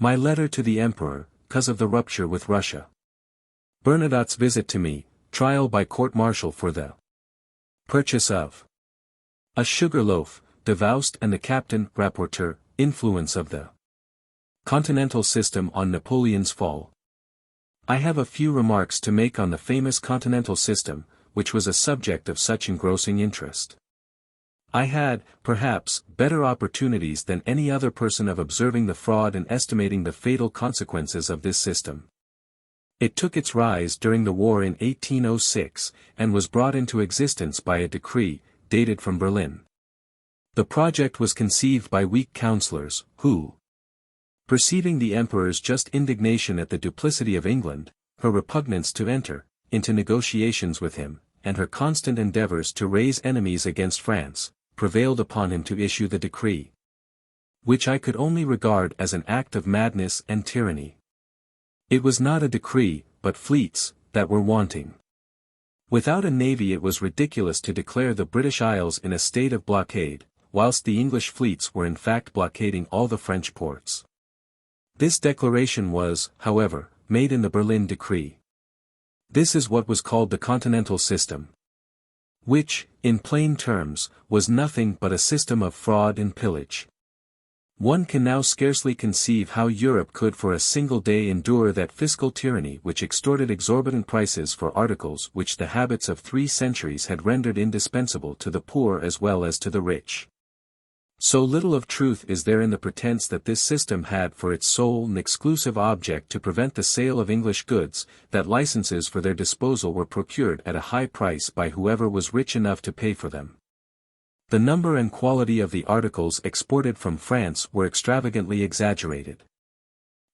My letter to the Emperor, cause of the rupture with Russia. Bernadotte's visit to me, trial by court-martial for the purchase of a sugar loaf, Davoust and the Captain Rapporteur, influence of the Continental System on Napoleon's fall. I have a few remarks to make on the famous Continental System, which was a subject of such engrossing interest. I had, perhaps, better opportunities than any other person of observing the fraud and estimating the fatal consequences of this system. It took its rise during the war in 1806, and was brought into existence by a decree, dated from Berlin. The project was conceived by weak counsellors, who, perceiving the emperor's just indignation at the duplicity of England, her repugnance to enter into negotiations with him, and her constant endeavours to raise enemies against France, prevailed upon him to issue the decree, which I could only regard as an act of madness and tyranny. It was not a decree, but fleets, that were wanting. Without a navy it was ridiculous to declare the British Isles in a state of blockade, whilst the English fleets were in fact blockading all the French ports. This declaration was, however, made in the Berlin Decree. This is what was called the Continental System, which, in plain terms, was nothing but a system of fraud and pillage. One can now scarcely conceive how Europe could for a single day endure that fiscal tyranny which extorted exorbitant prices for articles which the habits of 3 centuries had rendered indispensable to the poor as well as to the rich. So little of truth is there in the pretense that this system had for its sole and exclusive object to prevent the sale of English goods, that licenses for their disposal were procured at a high price by whoever was rich enough to pay for them. The number and quality of the articles exported from France were extravagantly exaggerated.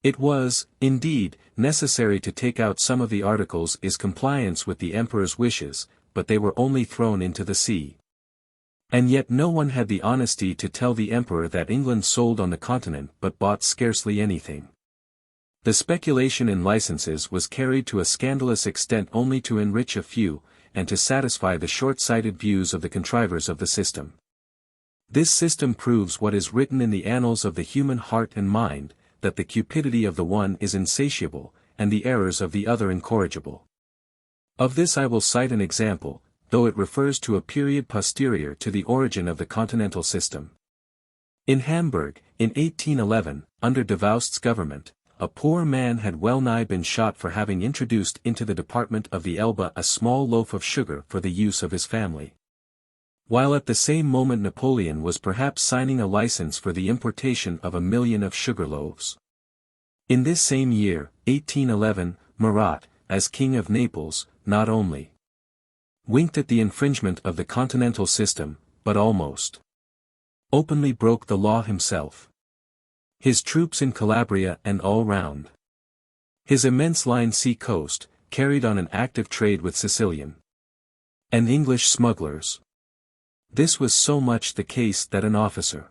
It was, indeed, necessary to take out some of the articles in compliance with the emperor's wishes, but they were only thrown into the sea. And yet no one had the honesty to tell the emperor that England sold on the continent but bought scarcely anything. The speculation in licenses was carried to a scandalous extent only to enrich a few, and to satisfy the short-sighted views of the contrivers of the system. This system proves what is written in the annals of the human heart and mind, that the cupidity of the one is insatiable, and the errors of the other incorrigible. Of this I will cite an example, though it refers to a period posterior to the origin of the Continental System. In Hamburg, in 1811, under Davoust's government, a poor man had well-nigh been shot for having introduced into the department of the Elbe a small loaf of sugar for the use of his family. While at the same moment Napoleon was perhaps signing a license for the importation of 1,000,000 of sugar loaves. In this same year, 1811, Murat, as King of Naples, not only winked at the infringement of the Continental System, but almost openly broke the law himself. His troops in Calabria and all round. His immense line sea coast, carried on an active trade with Sicilian and English smugglers. This was so much the case that an officer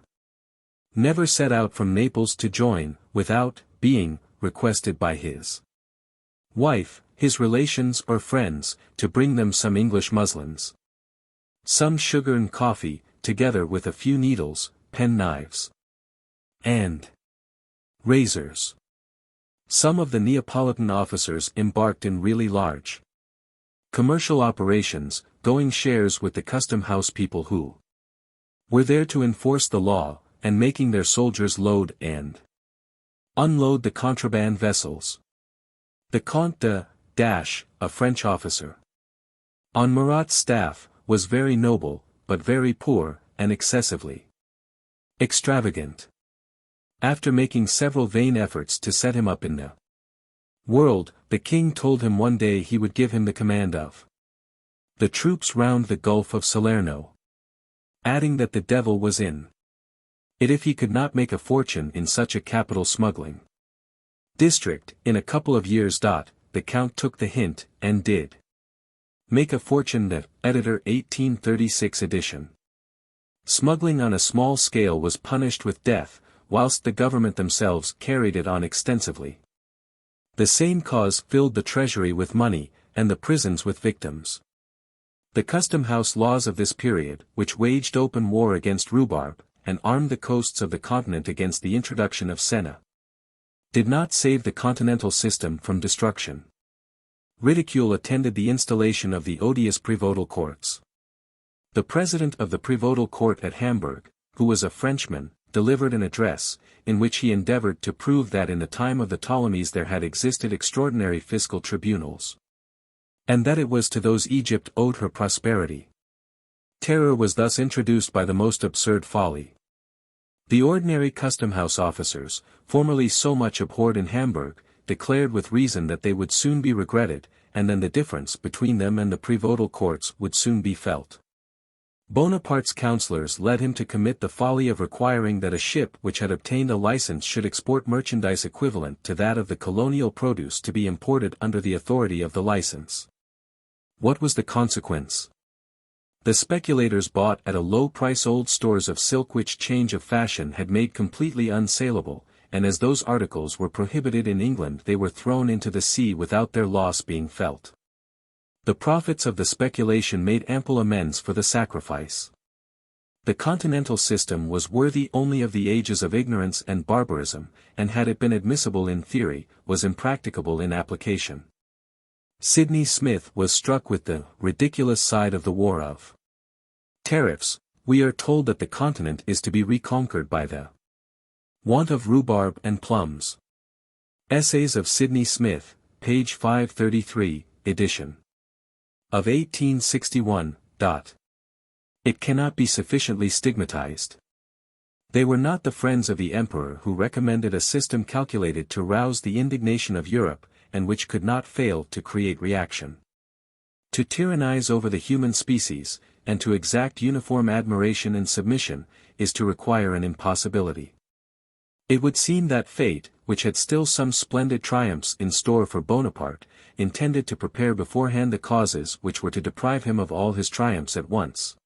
never set out from Naples to join, without being requested by his wife, his relations or friends, to bring them some English muslins, some sugar and coffee, together with a few needles, pen knives, and razors. Some of the Neapolitan officers embarked in really large commercial operations, going shares with the custom house people who were there to enforce the law, and making their soldiers load and unload the contraband vessels. The Comte de a French officer on Murat's staff, was very noble, but very poor, and excessively extravagant. After making several vain efforts to set him up in the world, the king told him one day he would give him the command of the troops round the Gulf of Salerno, adding that the devil was in it if he could not make a fortune in such a capital smuggling district. In a couple of years. The Count took the hint, and did make a fortune. The editor 1836 edition. Smuggling on a small scale was punished with death, whilst the government themselves carried it on extensively. The same cause filled the treasury with money, and the prisons with victims. The custom house laws of this period, which waged open war against rhubarb, and armed the coasts of the continent against the introduction of senna, did not save the continental system from destruction. Ridicule attended the installation of the odious Prévôtal courts. The president of the Prévôtal court at Hamburg, who was a Frenchman, delivered an address, in which he endeavored to prove that in the time of the Ptolemies there had existed extraordinary fiscal tribunals, and that it was to those Egypt owed her prosperity. Terror was thus introduced by the most absurd folly. The ordinary custom-house officers, formerly so much abhorred in Hamburg, declared with reason that they would soon be regretted, and then the difference between them and the Prévôtal courts would soon be felt. Bonaparte's councillors led him to commit the folly of requiring that a ship which had obtained a license should export merchandise equivalent to that of the colonial produce to be imported under the authority of the license. What was the consequence? The speculators bought at a low price old stores of silk which change of fashion had made completely unsaleable, and as those articles were prohibited in England they were thrown into the sea without their loss being felt. The profits of the speculation made ample amends for the sacrifice. The continental system was worthy only of the ages of ignorance and barbarism, and had it been admissible in theory, was impracticable in application. Sidney Smith was struck with the ridiculous side of the war of tariffs. We are told that the continent is to be reconquered by the want of rhubarb and plums. Essays of Sidney Smith, page 533, edition of 1861. It cannot be sufficiently stigmatized. They were not the friends of the emperor who recommended a system calculated to rouse the indignation of Europe, and which could not fail to create reaction. To tyrannize over the human species, and to exact uniform admiration and submission, is to require an impossibility. It would seem that fate, which had still some splendid triumphs in store for Bonaparte, intended to prepare beforehand the causes which were to deprive him of all his triumphs at once,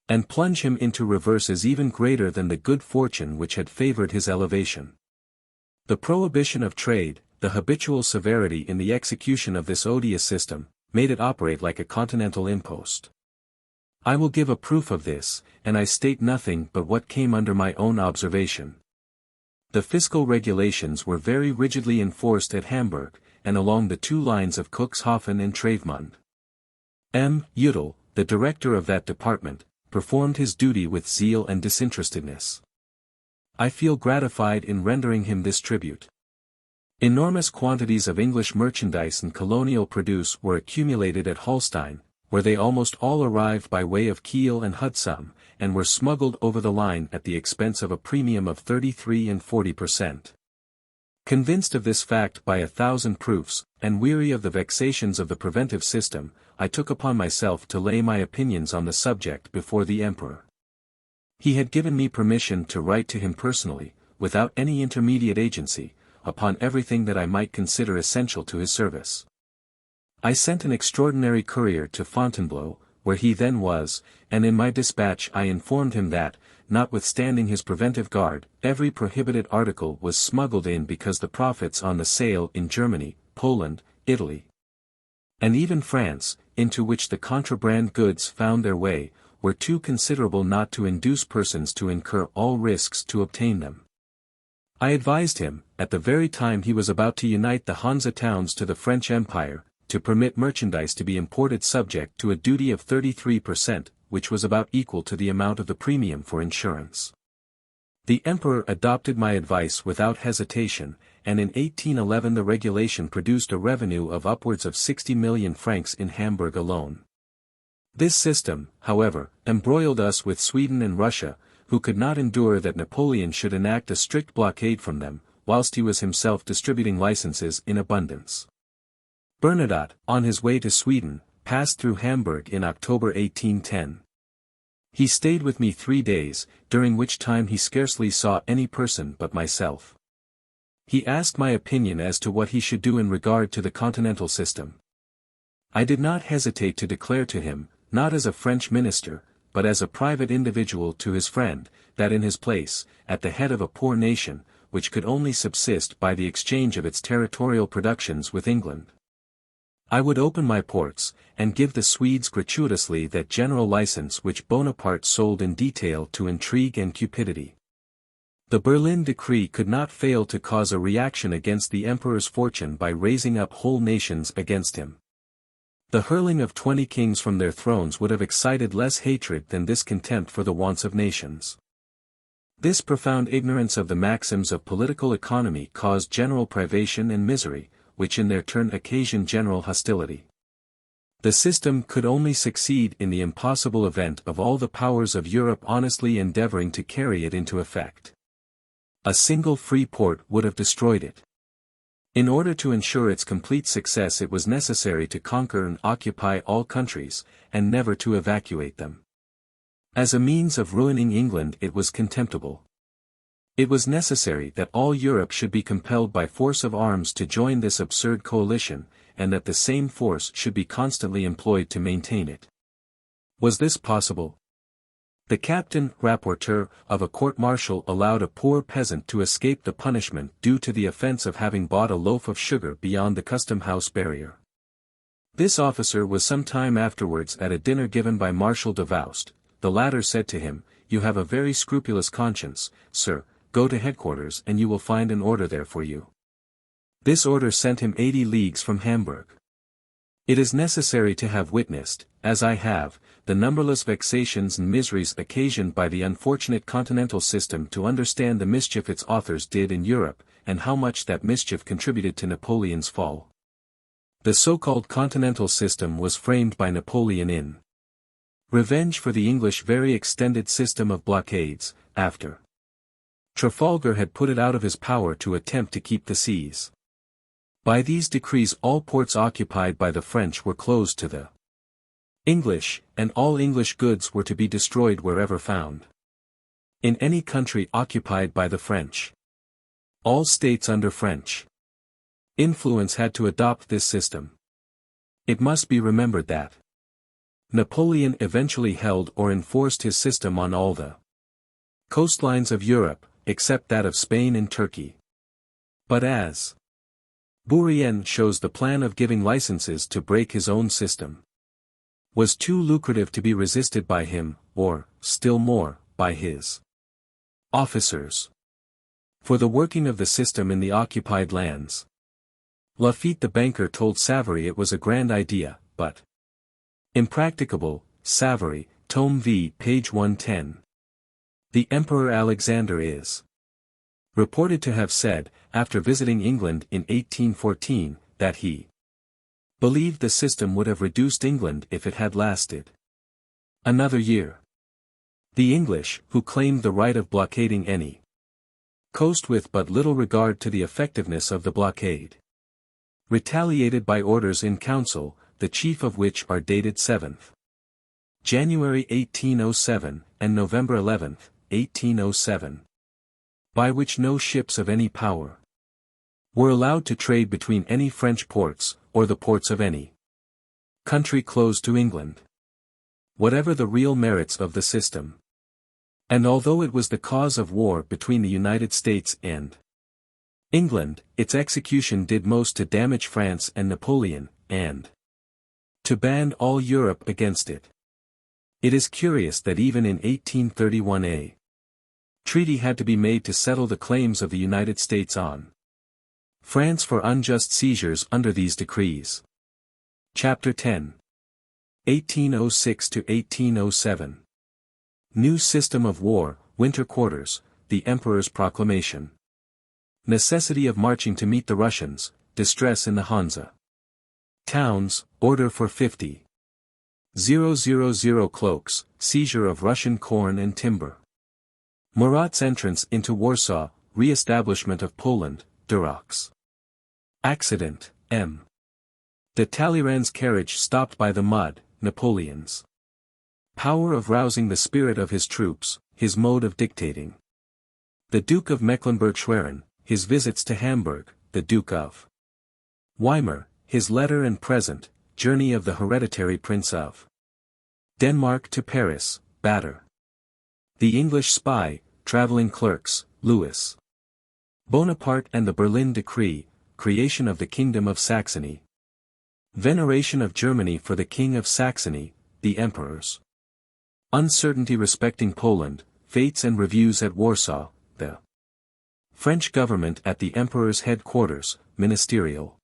and plunge him into reverses even greater than the good fortune which had favored his elevation. The prohibition of trade, the habitual severity in the execution of this odious system, made it operate like a continental impost. I will give a proof of this, and I state nothing but what came under my own observation. The fiscal regulations were very rigidly enforced at Hamburg, and along the two lines of Cuxhaven and Travemund. M. Udall, the director of that department, performed his duty with zeal and disinterestedness. I feel gratified in rendering him this tribute. Enormous quantities of English merchandise and colonial produce were accumulated at Holstein, where they almost all arrived by way of Kiel and Hudson, and were smuggled over the line at the expense of a premium of 33 and 40%. Convinced of this fact by 1,000 proofs, and weary of the vexations of the preventive system, I took upon myself to lay my opinions on the subject before the emperor. He had given me permission to write to him personally, without any intermediate agency, upon everything that I might consider essential to his service. I sent an extraordinary courier to Fontainebleau, where he then was, and in my dispatch I informed him that, notwithstanding his preventive guard, every prohibited article was smuggled in because the profits on the sale in Germany, Poland, Italy, and even France, into which the contraband goods found their way, were too considerable not to induce persons to incur all risks to obtain them. I advised him, at the very time he was about to unite the Hansa towns to the French Empire, to permit merchandise to be imported subject to a duty of 33%, which was about equal to the amount of the premium for insurance. The emperor adopted my advice without hesitation, and in 1811 the regulation produced a revenue of upwards of 60 million francs in Hamburg alone. This system, however, embroiled us with Sweden and Russia, who could not endure that Napoleon should enact a strict blockade from them, whilst he was himself distributing licenses in abundance. Bernadotte, on his way to Sweden, passed through Hamburg in October 1810. He stayed with me 3 days, during which time he scarcely saw any person but myself. He asked my opinion as to what he should do in regard to the continental system. I did not hesitate to declare to him, not as a French minister, but as a private individual to his friend, that in his place, at the head of a poor nation, which could only subsist by the exchange of its territorial productions with England, I would open my ports, and give the Swedes gratuitously that general license which Bonaparte sold in detail to intrigue and cupidity. The Berlin decree could not fail to cause a reaction against the emperor's fortune by raising up whole nations against him. The hurling of 20 kings from their thrones would have excited less hatred than this contempt for the wants of nations. This profound ignorance of the maxims of political economy caused general privation and misery, which in their turn occasioned general hostility. The system could only succeed in the impossible event of all the powers of Europe honestly endeavoring to carry it into effect. A single free port would have destroyed it. In order to ensure its complete success it was necessary to conquer and occupy all countries, and never to evacuate them. As a means of ruining England it was contemptible. It was necessary that all Europe should be compelled by force of arms to join this absurd coalition, and that the same force should be constantly employed to maintain it. Was this possible? The captain rapporteur of a court-martial allowed a poor peasant to escape the punishment due to the offense of having bought a loaf of sugar beyond the custom-house barrier. This officer was some time afterwards at a dinner given by Marshal Davoust. The latter said to him, "You have a very scrupulous conscience, sir. Go to headquarters and you will find an order there for you." This order sent him 80 leagues from Hamburg. It is necessary to have witnessed, as I have, the numberless vexations and miseries occasioned by the unfortunate continental system to understand the mischief its authors did in Europe, and how much that mischief contributed to Napoleon's fall. The so-called continental system was framed by Napoleon in revenge for the English very extended system of blockades, after Trafalgar had put it out of his power to attempt to keep the seas. By these decrees all ports occupied by the French were closed to the English, and all English goods were to be destroyed wherever found in any country occupied by the French. All states under French influence had to adopt this system. It must be remembered that Napoleon eventually held or enforced his system on all the coastlines of Europe, except that of Spain and Turkey. But as Bourrienne shows, the plan of giving licenses to break his own system was too lucrative to be resisted by him, or, still more, by his officers, for the working of the system in the occupied lands. Lafitte the banker told Savary it was a grand idea, but impracticable. Savary, Tome V, page 110. The Emperor Alexander is reported to have said, after visiting England in 1814, that he believed the system would have reduced England if it had lasted another year. The English, who claimed the right of blockading any coast with but little regard to the effectiveness of the blockade, retaliated by orders in council, the chief of which are dated 7th January 1807, and November 11, 1807. By which no ships of any power were allowed to trade between any French ports, or the ports of any country closed to England. Whatever the real merits of the system, and although it was the cause of war between the United States and England, its execution did most to damage France and Napoleon, and to band all Europe against it. It is curious that even in 1831 a treaty had to be made to settle the claims of the United States on France for unjust seizures under these decrees. Chapter 10. 1806 to 1807. New system of war, winter quarters, the Emperor's proclamation. Necessity of marching to meet the Russians, distress in the Hansa towns, order for 50,000 cloaks, seizure of Russian corn and timber. Murat's entrance into Warsaw, re-establishment of Poland, Duroc's accident, M. De Talleyrand's carriage stopped by the mud, Napoleon's power of rousing the spirit of his troops, his mode of dictating. The Duke of Mecklenburg-Schwerin, his visits to Hamburg, the Duke of Weimar, his letter and present, journey of the hereditary Prince of Denmark to Paris, Bader. The English spy, traveling clerks, Louis Bonaparte and the Berlin Decree, creation of the Kingdom of Saxony. Veneration of Germany for the King of Saxony, the Emperors. Uncertainty respecting Poland, fates and reviews at Warsaw, the French government at the Emperor's headquarters, ministerial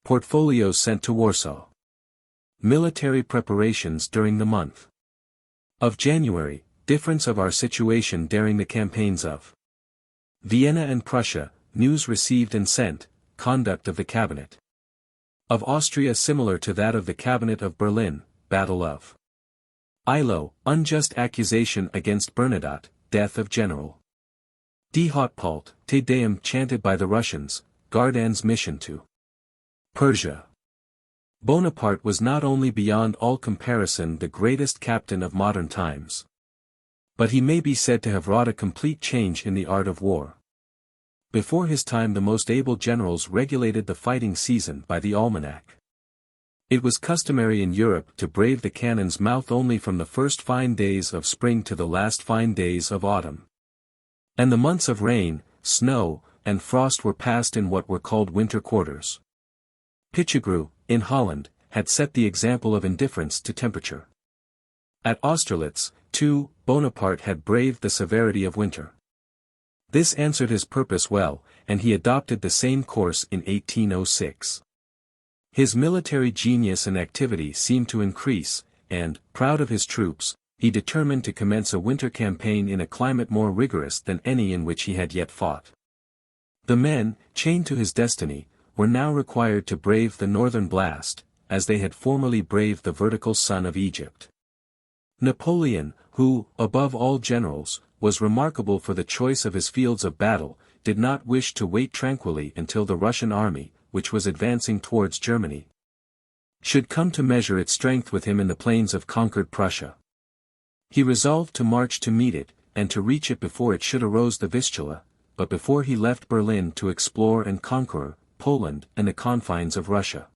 portfolios sent to Warsaw. Military preparations during the month of January, difference of our situation during the campaigns of Vienna and Prussia, news received and sent, conduct of the cabinet of Austria similar to that of the cabinet of Berlin, Battle of Eylau, unjust accusation against Bernadotte, death of General D. Hautpolt, Te Deum chanted by the Russians, Gardan's mission to Persia. Bonaparte was not only beyond all comparison the greatest captain of modern times, but he may be said to have wrought a complete change in the art of war. Before his time the most able generals regulated the fighting season by the almanac. It was customary in Europe to brave the cannon's mouth only from the first fine days of spring to the last fine days of autumn. And the months of rain, snow, and frost were passed in what were called winter quarters. Pichegru, in Holland, had set the example of indifference to temperature. At Austerlitz, too, Bonaparte had braved the severity of winter. This answered his purpose well, and he adopted the same course in 1806. His military genius and activity seemed to increase, and, proud of his troops, he determined to commence a winter campaign in a climate more rigorous than any in which he had yet fought. The men, chained to his destiny, were now required to brave the northern blast, as they had formerly braved the vertical sun of Egypt. Napoleon, who, above all generals, was remarkable for the choice of his fields of battle, did not wish to wait tranquilly until the Russian army, which was advancing towards Germany, should come to measure its strength with him in the plains of conquered Prussia. He resolved to march to meet it, and to reach it before it should arouse the Vistula, but before he left Berlin to explore and conquer Poland and the confines of Russia.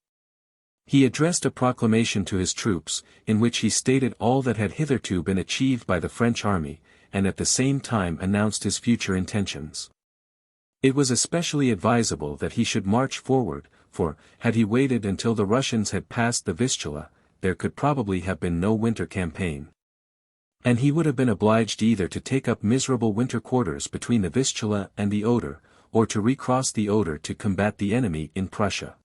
He addressed a proclamation to his troops, in which he stated all that had hitherto been achieved by the French army, and at the same time announced his future intentions. It was especially advisable that he should march forward, for, had he waited until the Russians had passed the Vistula, there could probably have been no winter campaign. And he would have been obliged either to take up miserable winter quarters between the Vistula and the Oder, or to recross the Oder to combat the enemy in Prussia.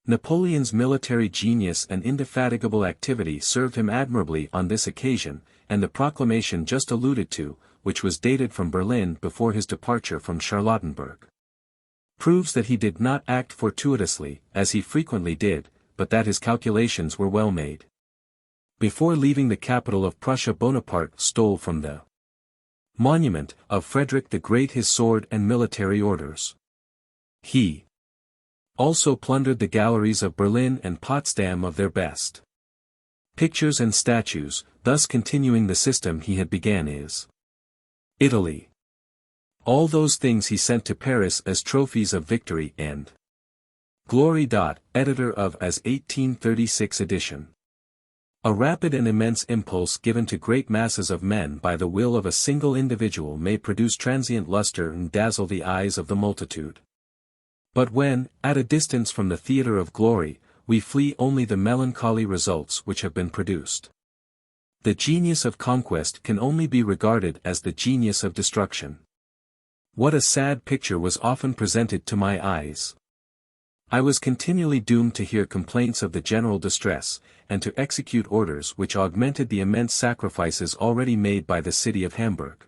Napoleon's military genius and indefatigable activity served him admirably on this occasion, and the proclamation just alluded to, which was dated from Berlin before his departure from Charlottenburg, proves that he did not act fortuitously, as he frequently did, but that his calculations were well made. Before leaving the capital of Prussia, Bonaparte stole from the monument of Frederick the Great his sword and military orders. He also plundered the galleries of Berlin and Potsdam of their best Pictures and statues, thus continuing the system he had began is Italy. All those things he sent to Paris as trophies of victory and glory. Editor of as 1836 edition. A rapid and immense impulse given to great masses of men by the will of a single individual may produce transient luster and dazzle the eyes of the multitude. But when, at a distance from the theatre of glory, we flee only the melancholy results which have been produced. The genius of conquest can only be regarded as the genius of destruction. What a sad picture was often presented to my eyes! I was continually doomed to hear complaints of the general distress, and to execute orders which augmented the immense sacrifices already made by the city of Hamburg.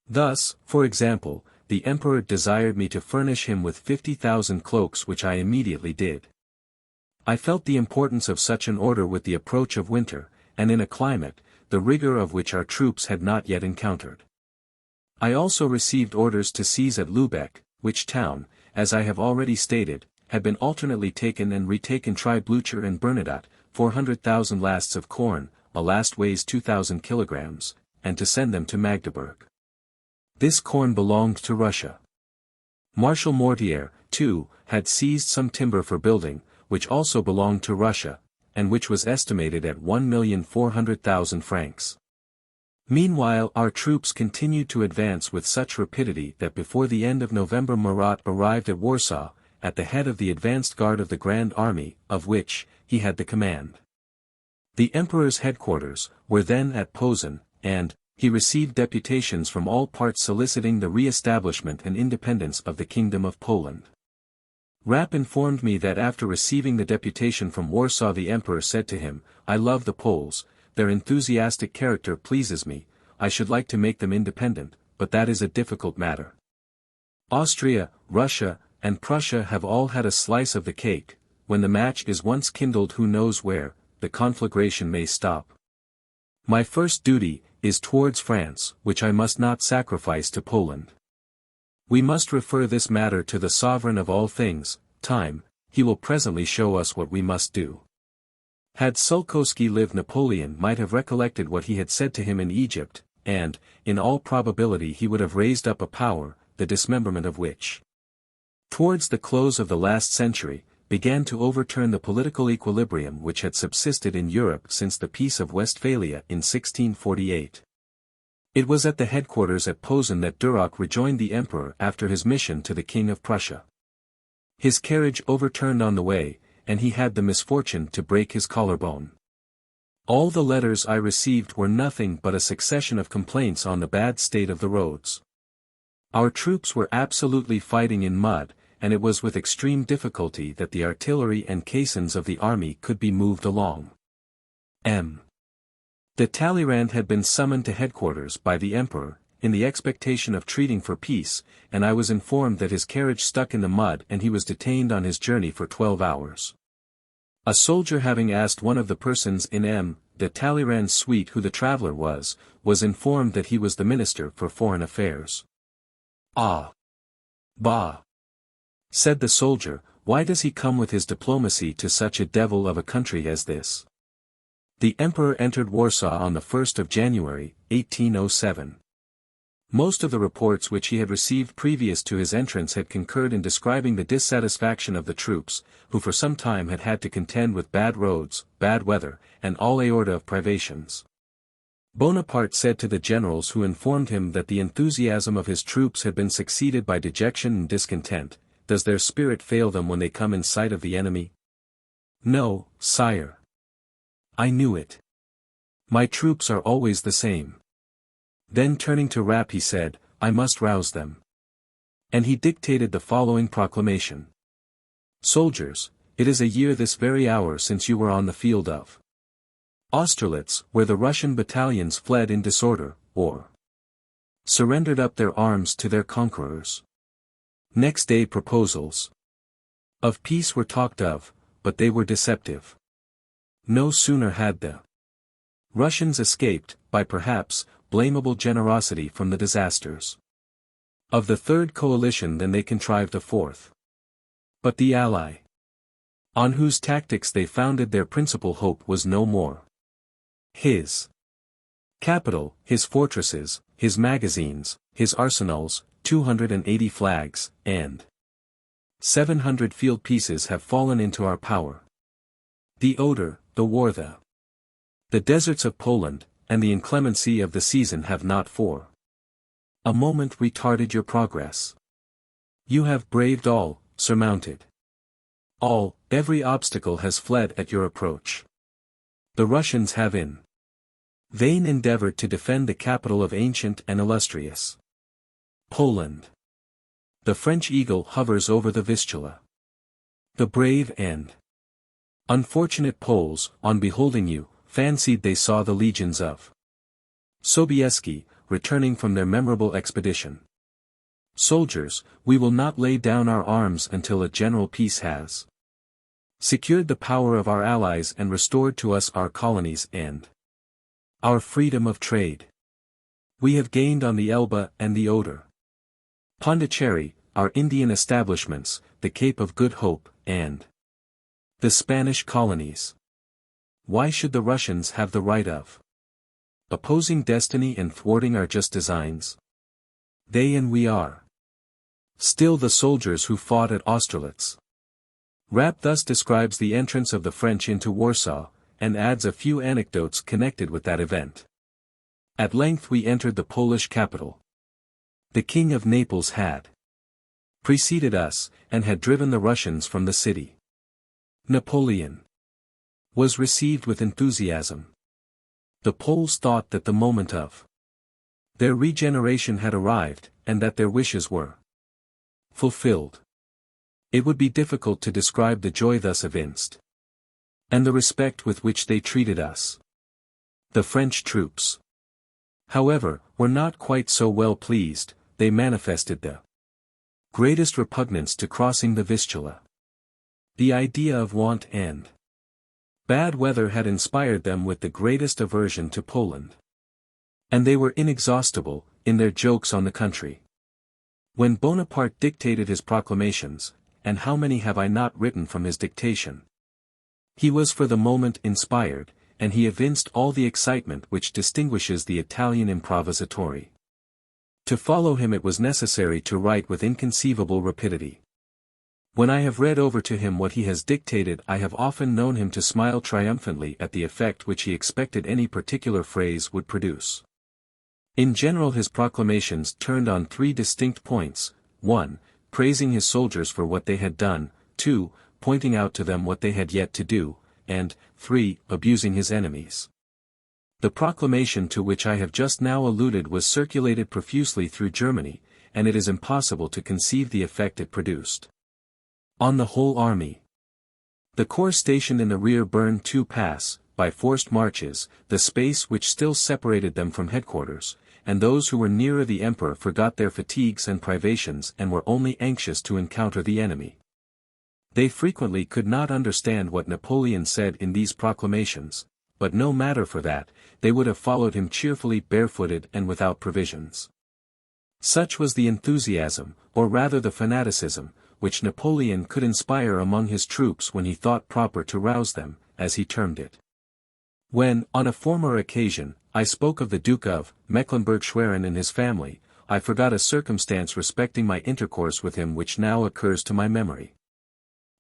Thus, for example, the emperor desired me to furnish him with 50,000 cloaks, which I immediately did. I felt the importance of such an order with the approach of winter, and in a climate, the rigor of which our troops had not yet encountered. I also received orders to seize at Lübeck, which town, as I have already stated, had been alternately taken and retaken. Blücher and Bernadotte, 400,000 lasts of corn, a last weighs 2,000 kilograms, and to send them to Magdeburg. This corn belonged to Russia. Marshal Mortier, too, had seized some timber for building, which also belonged to Russia, and which was estimated at 1,400,000 francs. Meanwhile our troops continued to advance with such rapidity that before the end of November Murat arrived at Warsaw, at the head of the advanced guard of the Grand Army, of which he had the command. The Emperor's headquarters were then at Posen, and he received deputations from all parts soliciting the re-establishment and independence of the Kingdom of Poland. Rapp informed me that after receiving the deputation from Warsaw the Emperor said to him, "I love the Poles, their enthusiastic character pleases me, I should like to make them independent, but that is a difficult matter. Austria, Russia, and Prussia have all had a slice of the cake, when the match is once kindled who knows where, the conflagration may stop. My first duty is towards France, which I must not sacrifice to Poland. We must refer this matter to the sovereign of all things, time, he will presently show us what we must do." Had Sulkowski lived, Napoleon might have recollected what he had said to him in Egypt, and, in all probability he would have raised up a power, the dismemberment of which, towards the close of the last century, began to overturn the political equilibrium which had subsisted in Europe since the Peace of Westphalia in 1648. It was at the headquarters at Posen that Duroc rejoined the Emperor after his mission to the King of Prussia. His carriage overturned on the way, and he had the misfortune to break his collarbone. All the letters I received were nothing but a succession of complaints on the bad state of the roads. Our troops were absolutely fighting in mud, and it was with extreme difficulty that the artillery and caissons of the army could be moved along. M. De Talleyrand had been summoned to headquarters by the Emperor, in the expectation of treating for peace, and I was informed that his carriage stuck in the mud and he was detained on his journey for 12 hours. A soldier having asked one of the persons in M. de Talleyrand's suite who the traveller was informed that he was the Minister for Foreign Affairs. "Ah! Bah!" said the soldier, "why does he come with his diplomacy to such a devil of a country as this?" The Emperor entered Warsaw on the 1st of January, 1807. Most of the reports which he had received previous to his entrance had concurred in describing the dissatisfaction of the troops, who for some time had had to contend with bad roads, bad weather, and all aorta of privations. Bonaparte said to the generals who informed him that the enthusiasm of his troops had been succeeded by dejection and discontent, "Does their spirit fail them when they come in sight of the enemy?" "No, sire. I knew it. My troops are always the same." Then turning to Rapp he said, "I must rouse them." And he dictated the following proclamation. "Soldiers, it is a year this very hour since you were on the field of Austerlitz, where the Russian battalions fled in disorder, or surrendered up their arms to their conquerors. Next day proposals of peace were talked of, but they were deceptive. No sooner had the Russians escaped, by perhaps, blamable generosity from the disasters of the Third Coalition than they contrived a fourth. But the ally, on whose tactics they founded their principal hope was no more. His capital, his fortresses, his magazines, his arsenals, 280 flags, and 700 field pieces have fallen into our power. The odor, the war, the deserts of Poland, and the inclemency of the season have not for a moment retarded your progress. You have braved all, surmounted all, every obstacle has fled at your approach. The Russians have in vain endeavored to defend the capital of ancient and illustrious Poland. The French eagle hovers over the Vistula. The brave and unfortunate Poles, on beholding you, fancied they saw the legions of Sobieski, returning from their memorable expedition. Soldiers, we will not lay down our arms until a general peace has secured the power of our allies and restored to us our colonies and our freedom of trade. We have gained on the Elbe and the Oder, Pondicherry, our Indian establishments, the Cape of Good Hope, and the Spanish colonies. Why should the Russians have the right of opposing destiny and thwarting our just designs? They and we are still the soldiers who fought at Austerlitz. Rapp thus describes the entrance of the French into Warsaw, and adds a few anecdotes connected with that event. At length we entered the Polish capital. The King of Naples had preceded us, and had driven the Russians from the city. Napoleon was received with enthusiasm. The Poles thought that the moment of their regeneration had arrived, and that their wishes were fulfilled. It would be difficult to describe the joy thus evinced, and the respect with which they treated us. The French troops, however, were not quite so well pleased. They manifested the greatest repugnance to crossing the Vistula. The idea of want and bad weather had inspired them with the greatest aversion to Poland. And they were inexhaustible, in their jokes on the country. When Bonaparte dictated his proclamations, and how many have I not written from his dictation? He was for the moment inspired, and he evinced all the excitement which distinguishes the Italian improvisatore. To follow him it was necessary to write with inconceivable rapidity. When I have read over to him what he has dictated, I have often known him to smile triumphantly at the effect which he expected any particular phrase would produce. In general his proclamations turned on three distinct points: 1. Praising his soldiers for what they had done, 2. Pointing out to them what they had yet to do, and 3. Abusing his enemies. The proclamation to which I have just now alluded was circulated profusely through Germany, and it is impossible to conceive the effect it produced on the whole army. The corps stationed in the rear burned to pass, by forced marches, the space which still separated them from headquarters, and those who were nearer the emperor forgot their fatigues and privations and were only anxious to encounter the enemy. They frequently could not understand what Napoleon said in these proclamations, but no matter for that, they would have followed him cheerfully barefooted and without provisions. Such was the enthusiasm, or rather the fanaticism, which Napoleon could inspire among his troops when he thought proper to rouse them, as he termed it. When, on a former occasion, I spoke of the Duke of Mecklenburg-Schwerin and his family, I forgot a circumstance respecting my intercourse with him which now occurs to my memory.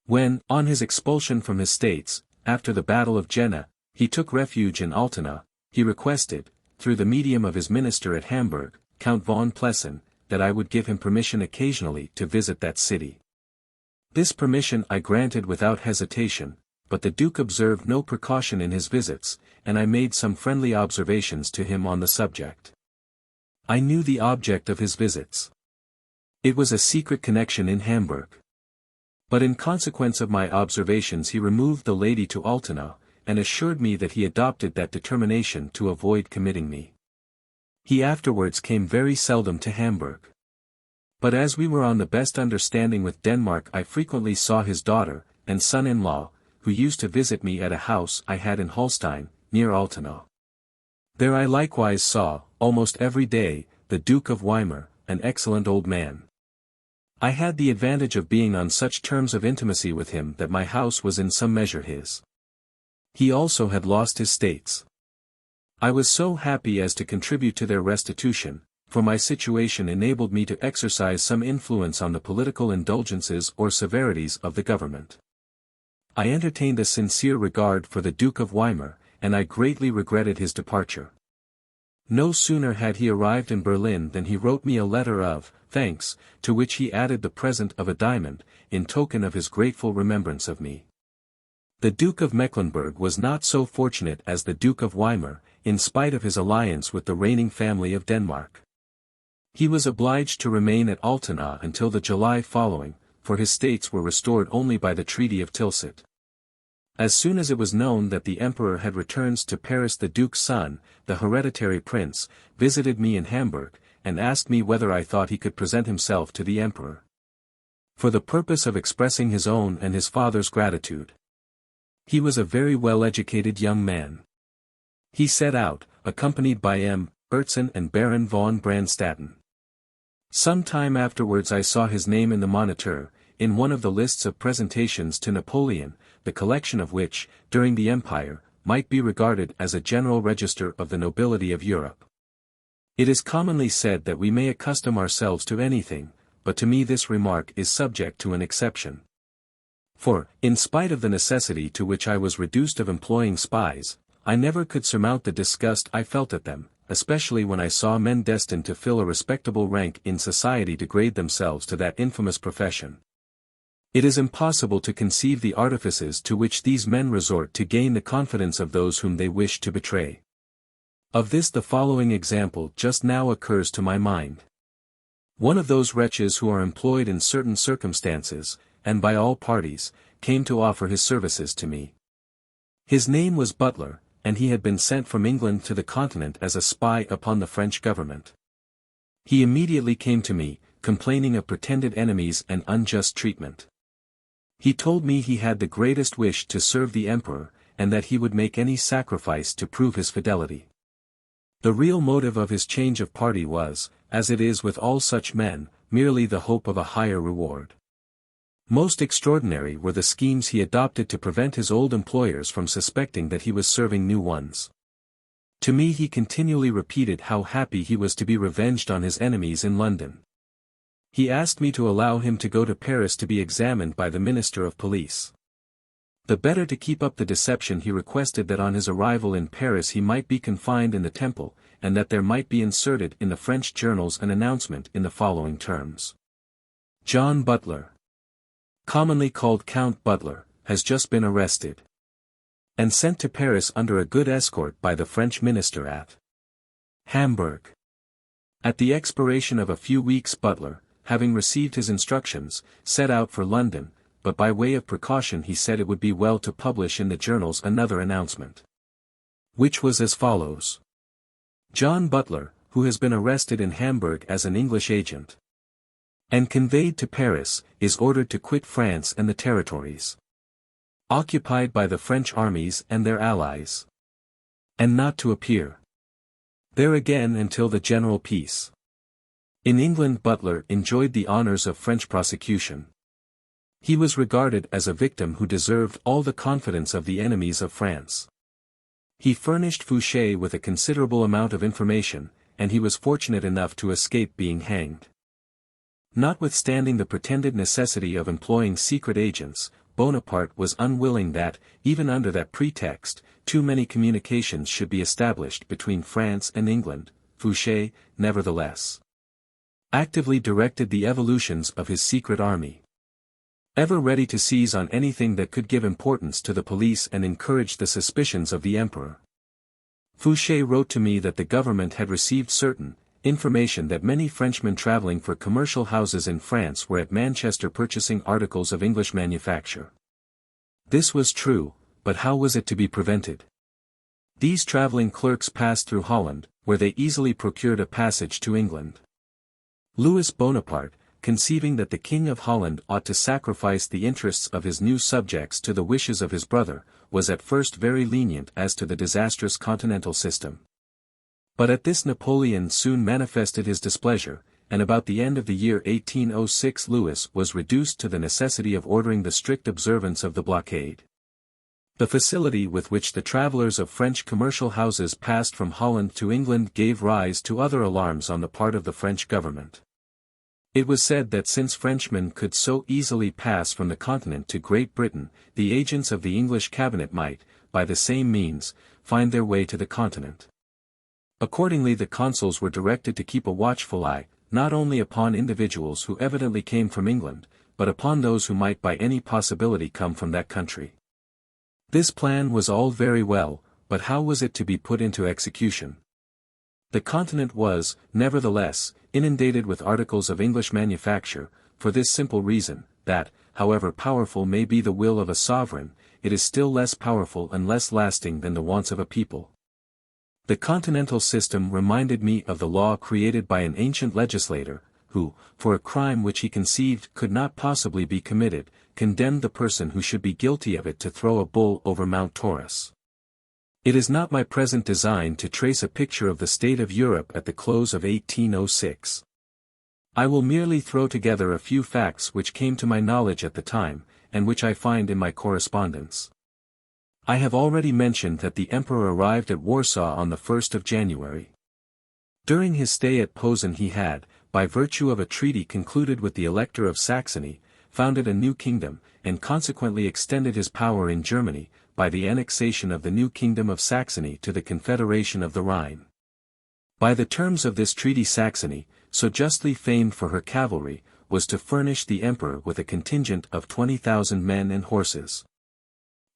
When, on his expulsion from his states, after the Battle of Jena, he took refuge in Altena, he requested, through the medium of his minister at Hamburg, Count von Plessen, that I would give him permission occasionally to visit that city. This permission I granted without hesitation, but the Duke observed no precaution in his visits, and I made some friendly observations to him on the subject. I knew the object of his visits. It was a secret connection in Hamburg. But in consequence of my observations he removed the lady to Altena, and assured me that he adopted that determination to avoid committing me. He afterwards came very seldom to Hamburg. But as we were on the best understanding with Denmark, I frequently saw his daughter, and son-in-law, who used to visit me at a house I had in Holstein, near Altena. There I likewise saw, almost every day, the Duke of Weimar, an excellent old man. I had the advantage of being on such terms of intimacy with him that my house was in some measure his. He also had lost his states. I was so happy as to contribute to their restitution, for my situation enabled me to exercise some influence on the political indulgences or severities of the government. I entertained a sincere regard for the Duke of Weimar, and I greatly regretted his departure. No sooner had he arrived in Berlin than he wrote me a letter of thanks, to which he added the present of a diamond, in token of his grateful remembrance of me. The Duke of Mecklenburg was not so fortunate as the Duke of Weimar, in spite of his alliance with the reigning family of Denmark. He was obliged to remain at Altena until the July following, for his states were restored only by the Treaty of Tilsit. As soon as it was known that the Emperor had returned to Paris, the Duke's son, the hereditary prince, visited me in Hamburg, and asked me whether I thought he could present himself to the Emperor, for the purpose of expressing his own and his father's gratitude. He was a very well-educated young man. He set out, accompanied by M. Ertzen and Baron von Brandstatten. Some time afterwards I saw his name in the Moniteur, in one of the lists of presentations to Napoleon, the collection of which, during the Empire, might be regarded as a general register of the nobility of Europe. It is commonly said that we may accustom ourselves to anything, but to me this remark is subject to an exception. For, in spite of the necessity to which I was reduced of employing spies, I never could surmount the disgust I felt at them, especially when I saw men destined to fill a respectable rank in society degrade themselves to that infamous profession. It is impossible to conceive the artifices to which these men resort to gain the confidence of those whom they wish to betray. Of this the following example just now occurs to my mind. One of those wretches who are employed in certain circumstances, and by all parties, came to offer his services to me. His name was Butler, and he had been sent from England to the Continent as a spy upon the French government. He immediately came to me, complaining of pretended enemies and unjust treatment. He told me he had the greatest wish to serve the Emperor, and that he would make any sacrifice to prove his fidelity. The real motive of his change of party was, as it is with all such men, merely the hope of a higher reward. Most extraordinary were the schemes he adopted to prevent his old employers from suspecting that he was serving new ones. To me he continually repeated how happy he was to be revenged on his enemies in London. He asked me to allow him to go to Paris to be examined by the Minister of Police. The better to keep up the deception he requested that on his arrival in Paris he might be confined in the Temple, and that there might be inserted in the French journals an announcement in the following terms. John Butler, commonly called Count Butler, has just been arrested and sent to Paris under a good escort by the French minister at Hamburg. At the expiration of a few weeks Butler, having received his instructions, set out for London, but by way of precaution he said it would be well to publish in the journals another announcement, which was as follows. John Butler, who has been arrested in Hamburg as an English agent and conveyed to Paris, is ordered to quit France and the territories occupied by the French armies and their allies, and not to appear there again until the general peace. In England Butler enjoyed the honors of French prosecution. He was regarded as a victim who deserved all the confidence of the enemies of France. He furnished Fouché with a considerable amount of information, and he was fortunate enough to escape being hanged. Notwithstanding the pretended necessity of employing secret agents, Bonaparte was unwilling that, even under that pretext, too many communications should be established between France and England. Fouché, nevertheless, actively directed the evolutions of his secret army, ever ready to seize on anything that could give importance to the police and encourage the suspicions of the Emperor. Fouché wrote to me that the government had received certain information that many Frenchmen traveling for commercial houses in France were at Manchester purchasing articles of English manufacture. This was true, but how was it to be prevented? These traveling clerks passed through Holland, where they easily procured a passage to England. Louis Bonaparte, conceiving that the King of Holland ought to sacrifice the interests of his new subjects to the wishes of his brother, was at first very lenient as to the disastrous continental system. But at this Napoleon soon manifested his displeasure, and about the end of the year 1806 Louis was reduced to the necessity of ordering the strict observance of the blockade. The facility with which the travelers of French commercial houses passed from Holland to England gave rise to other alarms on the part of the French government. It was said that since Frenchmen could so easily pass from the continent to Great Britain, the agents of the English cabinet might, by the same means, find their way to the continent. Accordingly, the consuls were directed to keep a watchful eye, not only upon individuals who evidently came from England, but upon those who might by any possibility come from that country. This plan was all very well, but how was it to be put into execution? The continent was, nevertheless, inundated with articles of English manufacture, for this simple reason, that, however powerful may be the will of a sovereign, it is still less powerful and less lasting than the wants of a people. The continental system reminded me of the law created by an ancient legislator, who, for a crime which he conceived could not possibly be committed, condemned the person who should be guilty of it to throw a bull over Mount Taurus. It is not my present design to trace a picture of the state of Europe at the close of 1806. I will merely throw together a few facts which came to my knowledge at the time, and which I find in my correspondence. I have already mentioned that the Emperor arrived at Warsaw on the 1st of January. During his stay at Posen he had, by virtue of a treaty concluded with the Elector of Saxony, founded a new kingdom, and consequently extended his power in Germany, by the annexation of the new kingdom of Saxony to the Confederation of the Rhine. By the terms of this treaty Saxony, so justly famed for her cavalry, was to furnish the emperor with a contingent of 20,000 men and horses.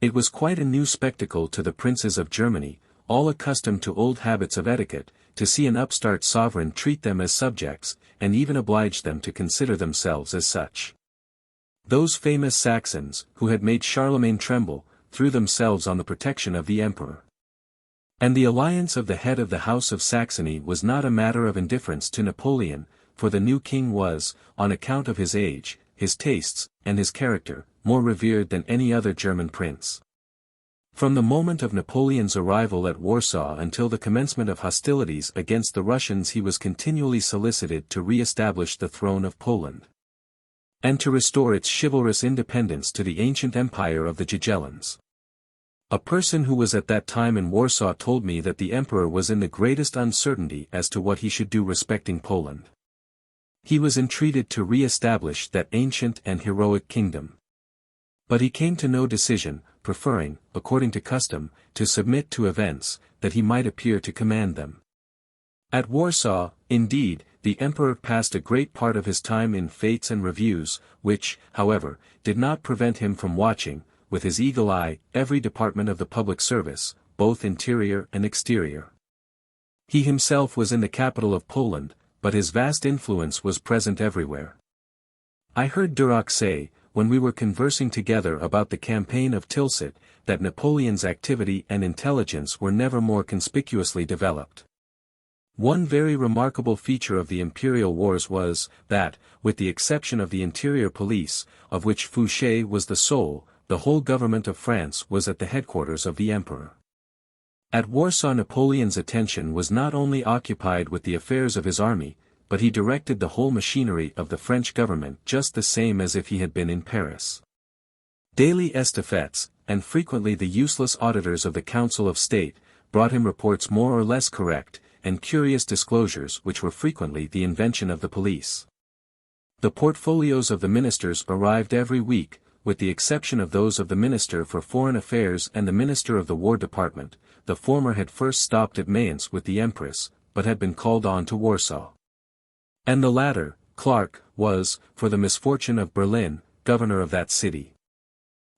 It was quite a new spectacle to the princes of Germany, all accustomed to old habits of etiquette, to see an upstart sovereign treat them as subjects, and even oblige them to consider themselves as such. Those famous Saxons, who had made Charlemagne tremble, threw themselves on the protection of the emperor. And the alliance of the head of the House of Saxony was not a matter of indifference to Napoleon, for the new king was, on account of his age, his tastes, and his character, more revered than any other German prince. From the moment of Napoleon's arrival at Warsaw until the commencement of hostilities against the Russians he was continually solicited to re-establish the throne of Poland, and to restore its chivalrous independence to the ancient empire of the Jagiellons. A person who was at that time in Warsaw told me that the emperor was in the greatest uncertainty as to what he should do respecting Poland. He was entreated to re-establish that ancient and heroic kingdom. But he came to no decision, preferring, according to custom, to submit to events, that he might appear to command them. At Warsaw, indeed, the emperor passed a great part of his time in fêtes and reviews, which, however, did not prevent him from watching, with his eagle eye, every department of the public service, both interior and exterior. He himself was in the capital of Poland, but his vast influence was present everywhere. I heard Duroc say, when we were conversing together about the campaign of Tilsit, that Napoleon's activity and intelligence were never more conspicuously developed. One very remarkable feature of the imperial wars was, that, with the exception of the interior police, of which Fouché was the soul, the whole government of France was at the headquarters of the emperor. At Warsaw Napoleon's attention was not only occupied with the affairs of his army, but he directed the whole machinery of the French government just the same as if he had been in Paris. Daily estafettes, and frequently the useless auditors of the Council of State, brought him reports more or less correct, and curious disclosures which were frequently the invention of the police. The portfolios of the ministers arrived every week, with the exception of those of the Minister for Foreign Affairs and the Minister of the War Department. The former had first stopped at Mayence with the Empress, but had been called on to Warsaw. And the latter, Clark, was, for the misfortune of Berlin, governor of that city.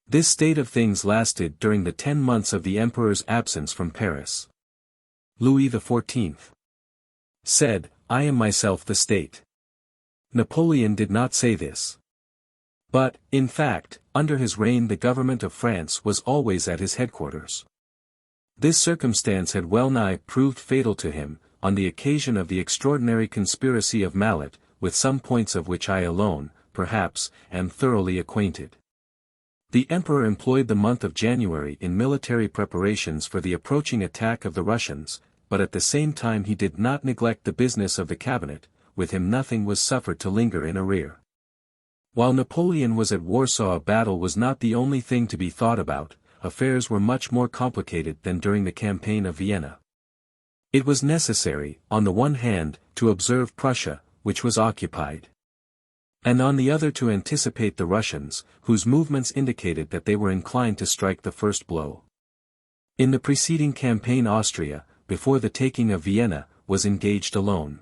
This state of things lasted during the 10 months of the emperor's absence from Paris. Louis XIV said, "I am myself the state." Napoleon did not say this. But, in fact, under his reign the government of France was always at his headquarters. This circumstance had well nigh proved fatal to him, on the occasion of the extraordinary conspiracy of Mallet, with some points of which I alone, perhaps, am thoroughly acquainted. The emperor employed the month of January in military preparations for the approaching attack of the Russians, but at the same time he did not neglect the business of the cabinet. With him nothing was suffered to linger in arrear. While Napoleon was at Warsaw a battle was not the only thing to be thought about. affairs were much more complicated than during the campaign of Vienna. It was necessary, on the one hand, to observe Prussia, which was occupied, and on the other to anticipate the Russians, whose movements indicated that they were inclined to strike the first blow. In the preceding campaign Austria, before the taking of Vienna, was engaged alone.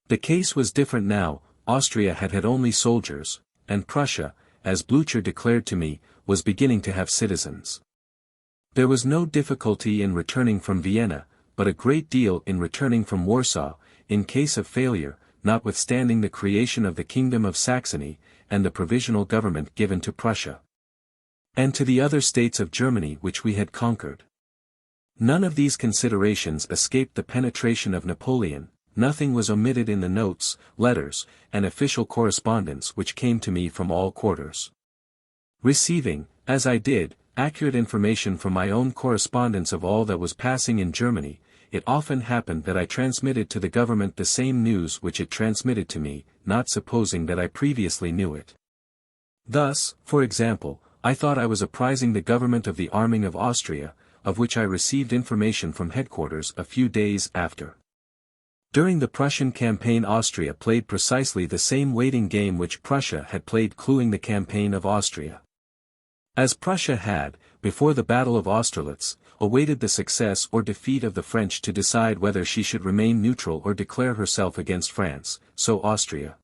The case was different now. Austria had had only soldiers, and Prussia, as Blücher declared to me, was beginning to have citizens. There was no difficulty in returning from Vienna, but a great deal in returning from Warsaw, in case of failure, notwithstanding the creation of the Kingdom of Saxony, and the provisional government given to Prussia, and to the other states of Germany which we had conquered. None of these considerations escaped the penetration of Napoleon. Nothing was omitted in the notes, letters, and official correspondence which came to me from all quarters. Receiving, as I did, accurate information from my own correspondence of all that was passing in Germany, it often happened that I transmitted to the government the same news which it transmitted to me, not supposing that I previously knew it. Thus, for example, I thought I was apprising the government of the arming of Austria, of which I received information from headquarters a few days after. During the Prussian campaign Austria played precisely the same waiting game which Prussia had played cluing the campaign of Austria. As Prussia had, before the Battle of Austerlitz, awaited the success or defeat of the French to decide whether she should remain neutral or declare herself against France, so Austria,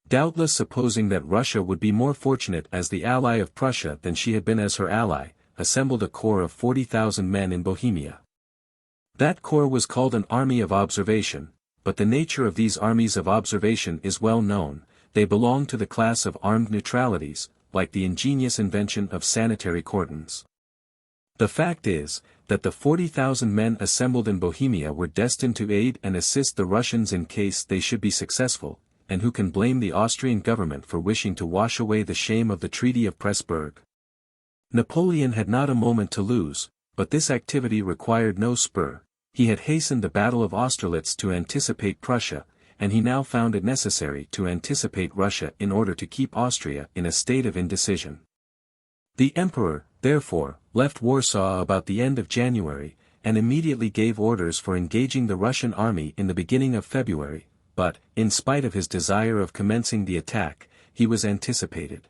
doubtless supposing that Russia would be more fortunate as the ally of Prussia than she had been as her ally, assembled a corps of 40,000 men in Bohemia. That corps was called an army of observation, but the nature of these armies of observation is well known. They belong to the class of armed neutralities, like the ingenious invention of sanitary cordons. The fact is, that the 40,000 men assembled in Bohemia were destined to aid and assist the Russians in case they should be successful, and who can blame the Austrian government for wishing to wash away the shame of the Treaty of Pressburg? Napoleon had not a moment to lose, but this activity required no spur. He had hastened the Battle of Austerlitz to anticipate Prussia, and he now found it necessary to anticipate Russia in order to keep Austria in a state of indecision. The Emperor, therefore, left Warsaw about the end of January, and immediately gave orders for engaging the Russian army in the beginning of February, but, in spite of his desire of commencing the attack, he was anticipated.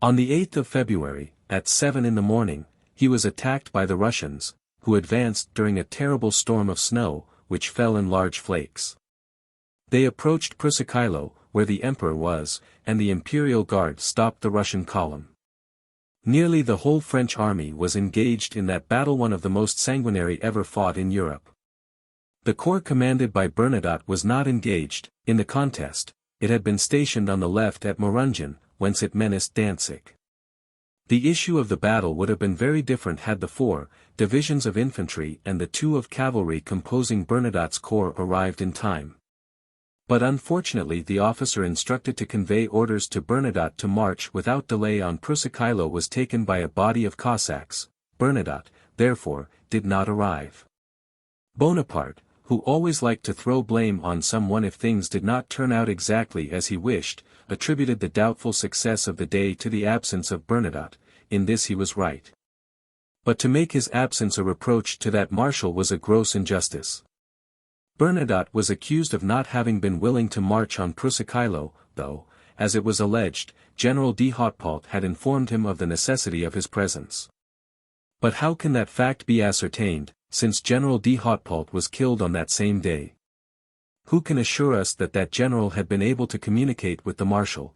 On the 8th of February, at 7 in the morning, he was attacked by the Russians, who advanced during a terrible storm of snow, which fell in large flakes. They approached Prusikailo, where the emperor was, and the Imperial Guard stopped the Russian column. Nearly the whole French army was engaged in that battle, one of the most sanguinary ever fought in Europe. The corps commanded by Bernadotte was not engaged in the contest. It had been stationed on the left at Morungen, whence it menaced Danzig. The issue of the battle would have been very different had the 4 divisions of infantry and the 2 of cavalry composing Bernadotte's corps arrived in time. But unfortunately the officer instructed to convey orders to Bernadotte to march without delay on Prusikailo was taken by a body of Cossacks. Bernadotte, therefore, did not arrive. Bonaparte, who always liked to throw blame on someone if things did not turn out exactly as he wished, attributed the doubtful success of the day to the absence of Bernadotte. In this he was right. But to make his absence a reproach to that marshal was a gross injustice. Bernadotte was accused of not having been willing to march on Prusikailo, though, as it was alleged, General de Hautpolt had informed him of the necessity of his presence. But how can that fact be ascertained, since General de Hautpolt was killed on that same day? Who can assure us that that general had been able to communicate with the marshal?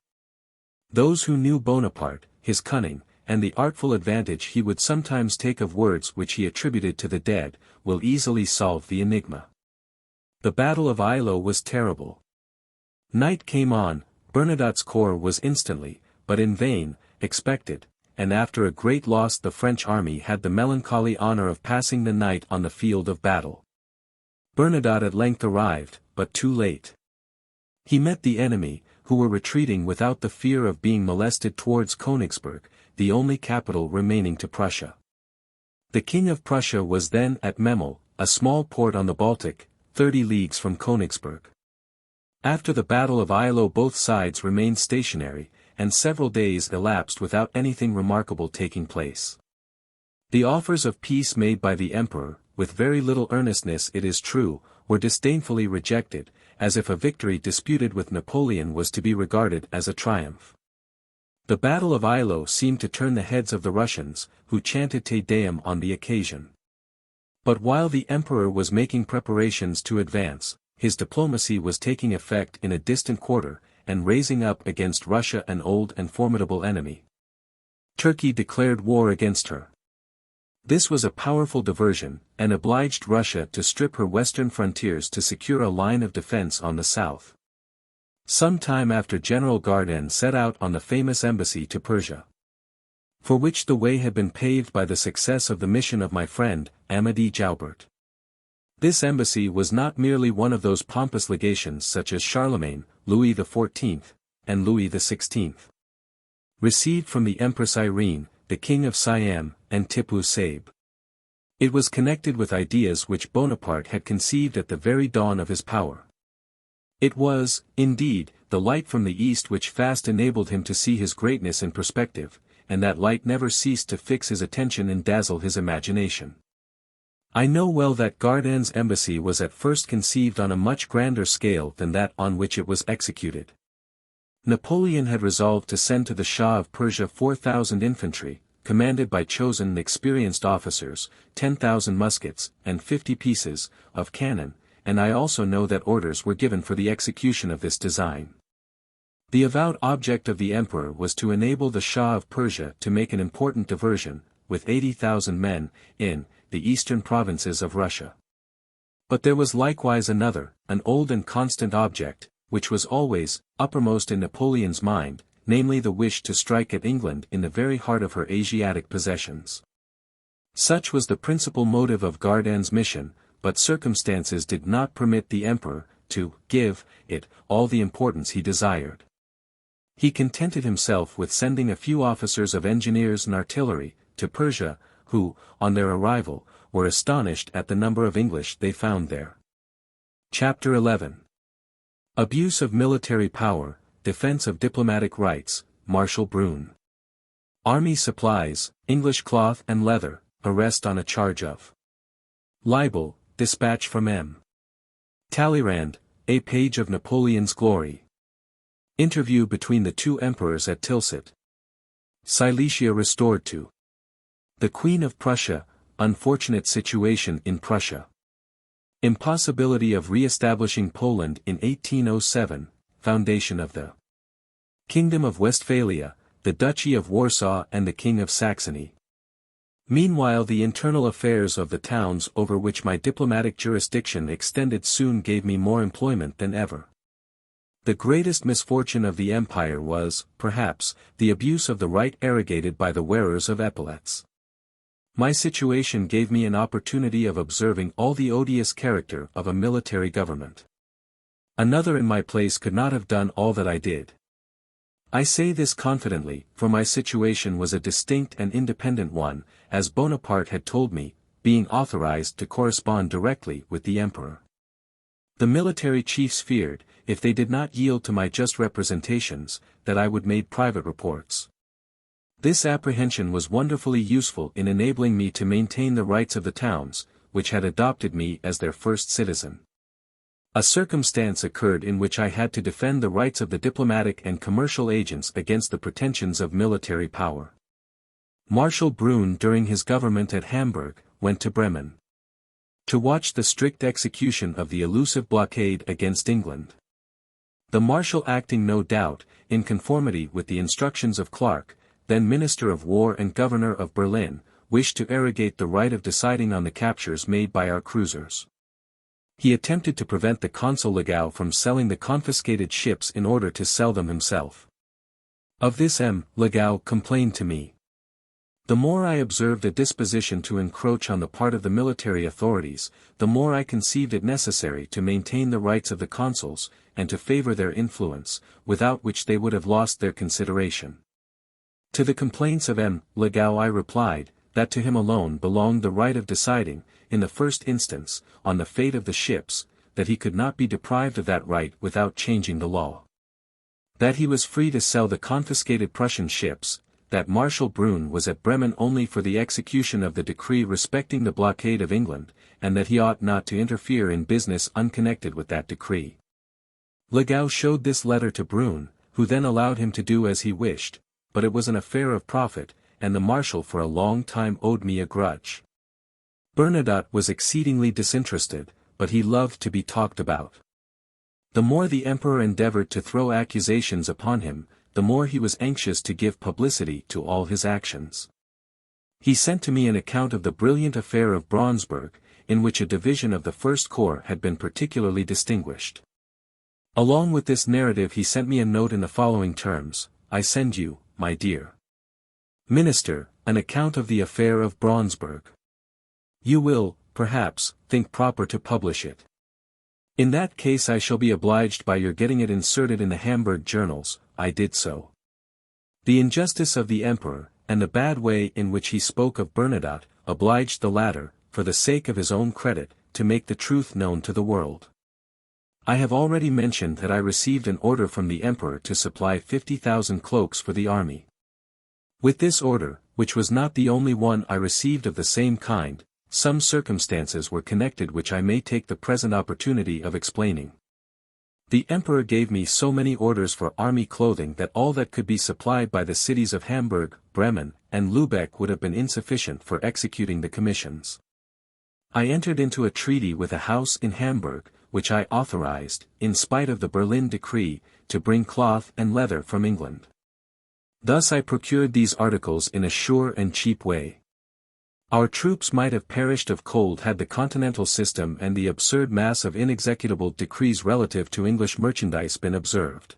Those who knew Bonaparte, his cunning, and the artful advantage he would sometimes take of words which he attributed to the dead, will easily solve the enigma. The Battle of Eylau was terrible. Night came on, Bernadotte's corps was instantly, but in vain, expected, and after a great loss the French army had the melancholy honor of passing the night on the field of battle. Bernadotte at length arrived, but too late. He met the enemy, who were retreating without the fear of being molested towards Königsberg, the only capital remaining to Prussia. The King of Prussia was then at Memel, a small port on the Baltic, 30 leagues from Königsberg. After the Battle of Eylau both sides remained stationary, and several days elapsed without anything remarkable taking place. The offers of peace made by the emperor, with very little earnestness it is true, were disdainfully rejected, as if a victory disputed with Napoleon was to be regarded as a triumph. The Battle of Eylau seemed to turn the heads of the Russians, who chanted Te Deum on the occasion. But while the emperor was making preparations to advance, his diplomacy was taking effect in a distant quarter, and raising up against Russia an old and formidable enemy. Turkey declared war against her. This was a powerful diversion, and obliged Russia to strip her western frontiers to secure a line of defense on the south. Some time after General Gardin set out on the famous embassy to Persia, for which the way had been paved by the success of the mission of my friend, Amédée Joubert. This embassy was not merely one of those pompous legations such as Charlemagne, Louis XIV, and Louis XVI received from the Empress Irene, the King of Siam, and Tipu Saib. It was connected with ideas which Bonaparte had conceived at the very dawn of his power. It was, indeed, the light from the east which fast enabled him to see his greatness in perspective, and that light never ceased to fix his attention and dazzle his imagination. I know well that Gardin's embassy was at first conceived on a much grander scale than that on which it was executed. Napoleon had resolved to send to the Shah of Persia 4,000 infantry, commanded by chosen and experienced officers, 10,000 muskets, and 50 pieces of cannon, and I also know that orders were given for the execution of this design. The avowed object of the emperor was to enable the Shah of Persia to make an important diversion, with 80,000 men, in the eastern provinces of Russia. But there was likewise another, an old and constant object, which was always uppermost in Napoleon's mind, namely the wish to strike at England in the very heart of her Asiatic possessions. Such was the principal motive of Gardin's mission, but circumstances did not permit the emperor to give it all the importance he desired. He contented himself with sending a few officers of engineers and artillery to Persia, who, on their arrival, were astonished at the number of English they found there. Chapter 11. Abuse of military power, defense of diplomatic rights, Marshal Brune. Army supplies, English cloth and leather, arrest on a charge of libel, dispatch from M. Talleyrand, a page of Napoleon's glory. Interview between the two emperors at Tilsit. Silesia restored to the Queen of Prussia, unfortunate situation in Prussia. Impossibility of re-establishing Poland in 1807, foundation of the Kingdom of Westphalia, the Duchy of Warsaw and the King of Saxony. Meanwhile the internal affairs of the towns over which my diplomatic jurisdiction extended soon gave me more employment than ever. The greatest misfortune of the empire was, perhaps, the abuse of the right arrogated by the wearers of epaulets. My situation gave me an opportunity of observing all the odious character of a military government. Another in my place could not have done all that I did. I say this confidently, for my situation was a distinct and independent one, as Bonaparte had told me, being authorized to correspond directly with the emperor. The military chiefs feared, if they did not yield to my just representations, that I would make private reports. This apprehension was wonderfully useful in enabling me to maintain the rights of the towns, which had adopted me as their first citizen. A circumstance occurred in which I had to defend the rights of the diplomatic and commercial agents against the pretensions of military power. Marshal Brune during his government at Hamburg, went to Bremen to watch the strict execution of the elusive blockade against England. The Marshal acting no doubt, in conformity with the instructions of Clark, then Minister of War and Governor of Berlin, wished to arrogate the right of deciding on the captures made by our cruisers. He attempted to prevent the Consul Legau from selling the confiscated ships in order to sell them himself. Of this M. Legau complained to me. The more I observed a disposition to encroach on the part of the military authorities, the more I conceived it necessary to maintain the rights of the consuls, and to favor their influence, without which they would have lost their consideration. To the complaints of M. Legau I replied, that to him alone belonged the right of deciding, in the first instance, on the fate of the ships, that he could not be deprived of that right without changing the law. That he was free to sell the confiscated Prussian ships, that Marshal Brune was at Bremen only for the execution of the decree respecting the blockade of England, and that he ought not to interfere in business unconnected with that decree. Legau showed this letter to Brune, who then allowed him to do as he wished, but it was an affair of profit, and the Marshal for a long time owed me a grudge. Bernadotte was exceedingly disinterested, but he loved to be talked about. The more the Emperor endeavored to throw accusations upon him, the more he was anxious to give publicity to all his actions. He sent to me an account of the brilliant affair of Braunsberg, in which a division of the First Corps had been particularly distinguished. Along with this narrative he sent me a note in the following terms: "I send you, my dear Minister, an account of the affair of Braunsberg. You will, perhaps, think proper to publish it. In that case I shall be obliged by your getting it inserted in the Hamburg journals." I did so. The injustice of the Emperor, and the bad way in which he spoke of Bernadotte, obliged the latter, for the sake of his own credit, to make the truth known to the world. I have already mentioned that I received an order from the Emperor to supply 50,000 cloaks for the army. With this order, which was not the only one I received of the same kind, some circumstances were connected which I may take the present opportunity of explaining. The Emperor gave me so many orders for army clothing that all that could be supplied by the cities of Hamburg, Bremen, and Lübeck would have been insufficient for executing the commissions. I entered into a treaty with a house in Hamburg, which I authorized, in spite of the Berlin decree, to bring cloth and leather from England. Thus I procured these articles in a sure and cheap way. Our troops might have perished of cold had the continental system and the absurd mass of inexecutable decrees relative to English merchandise been observed.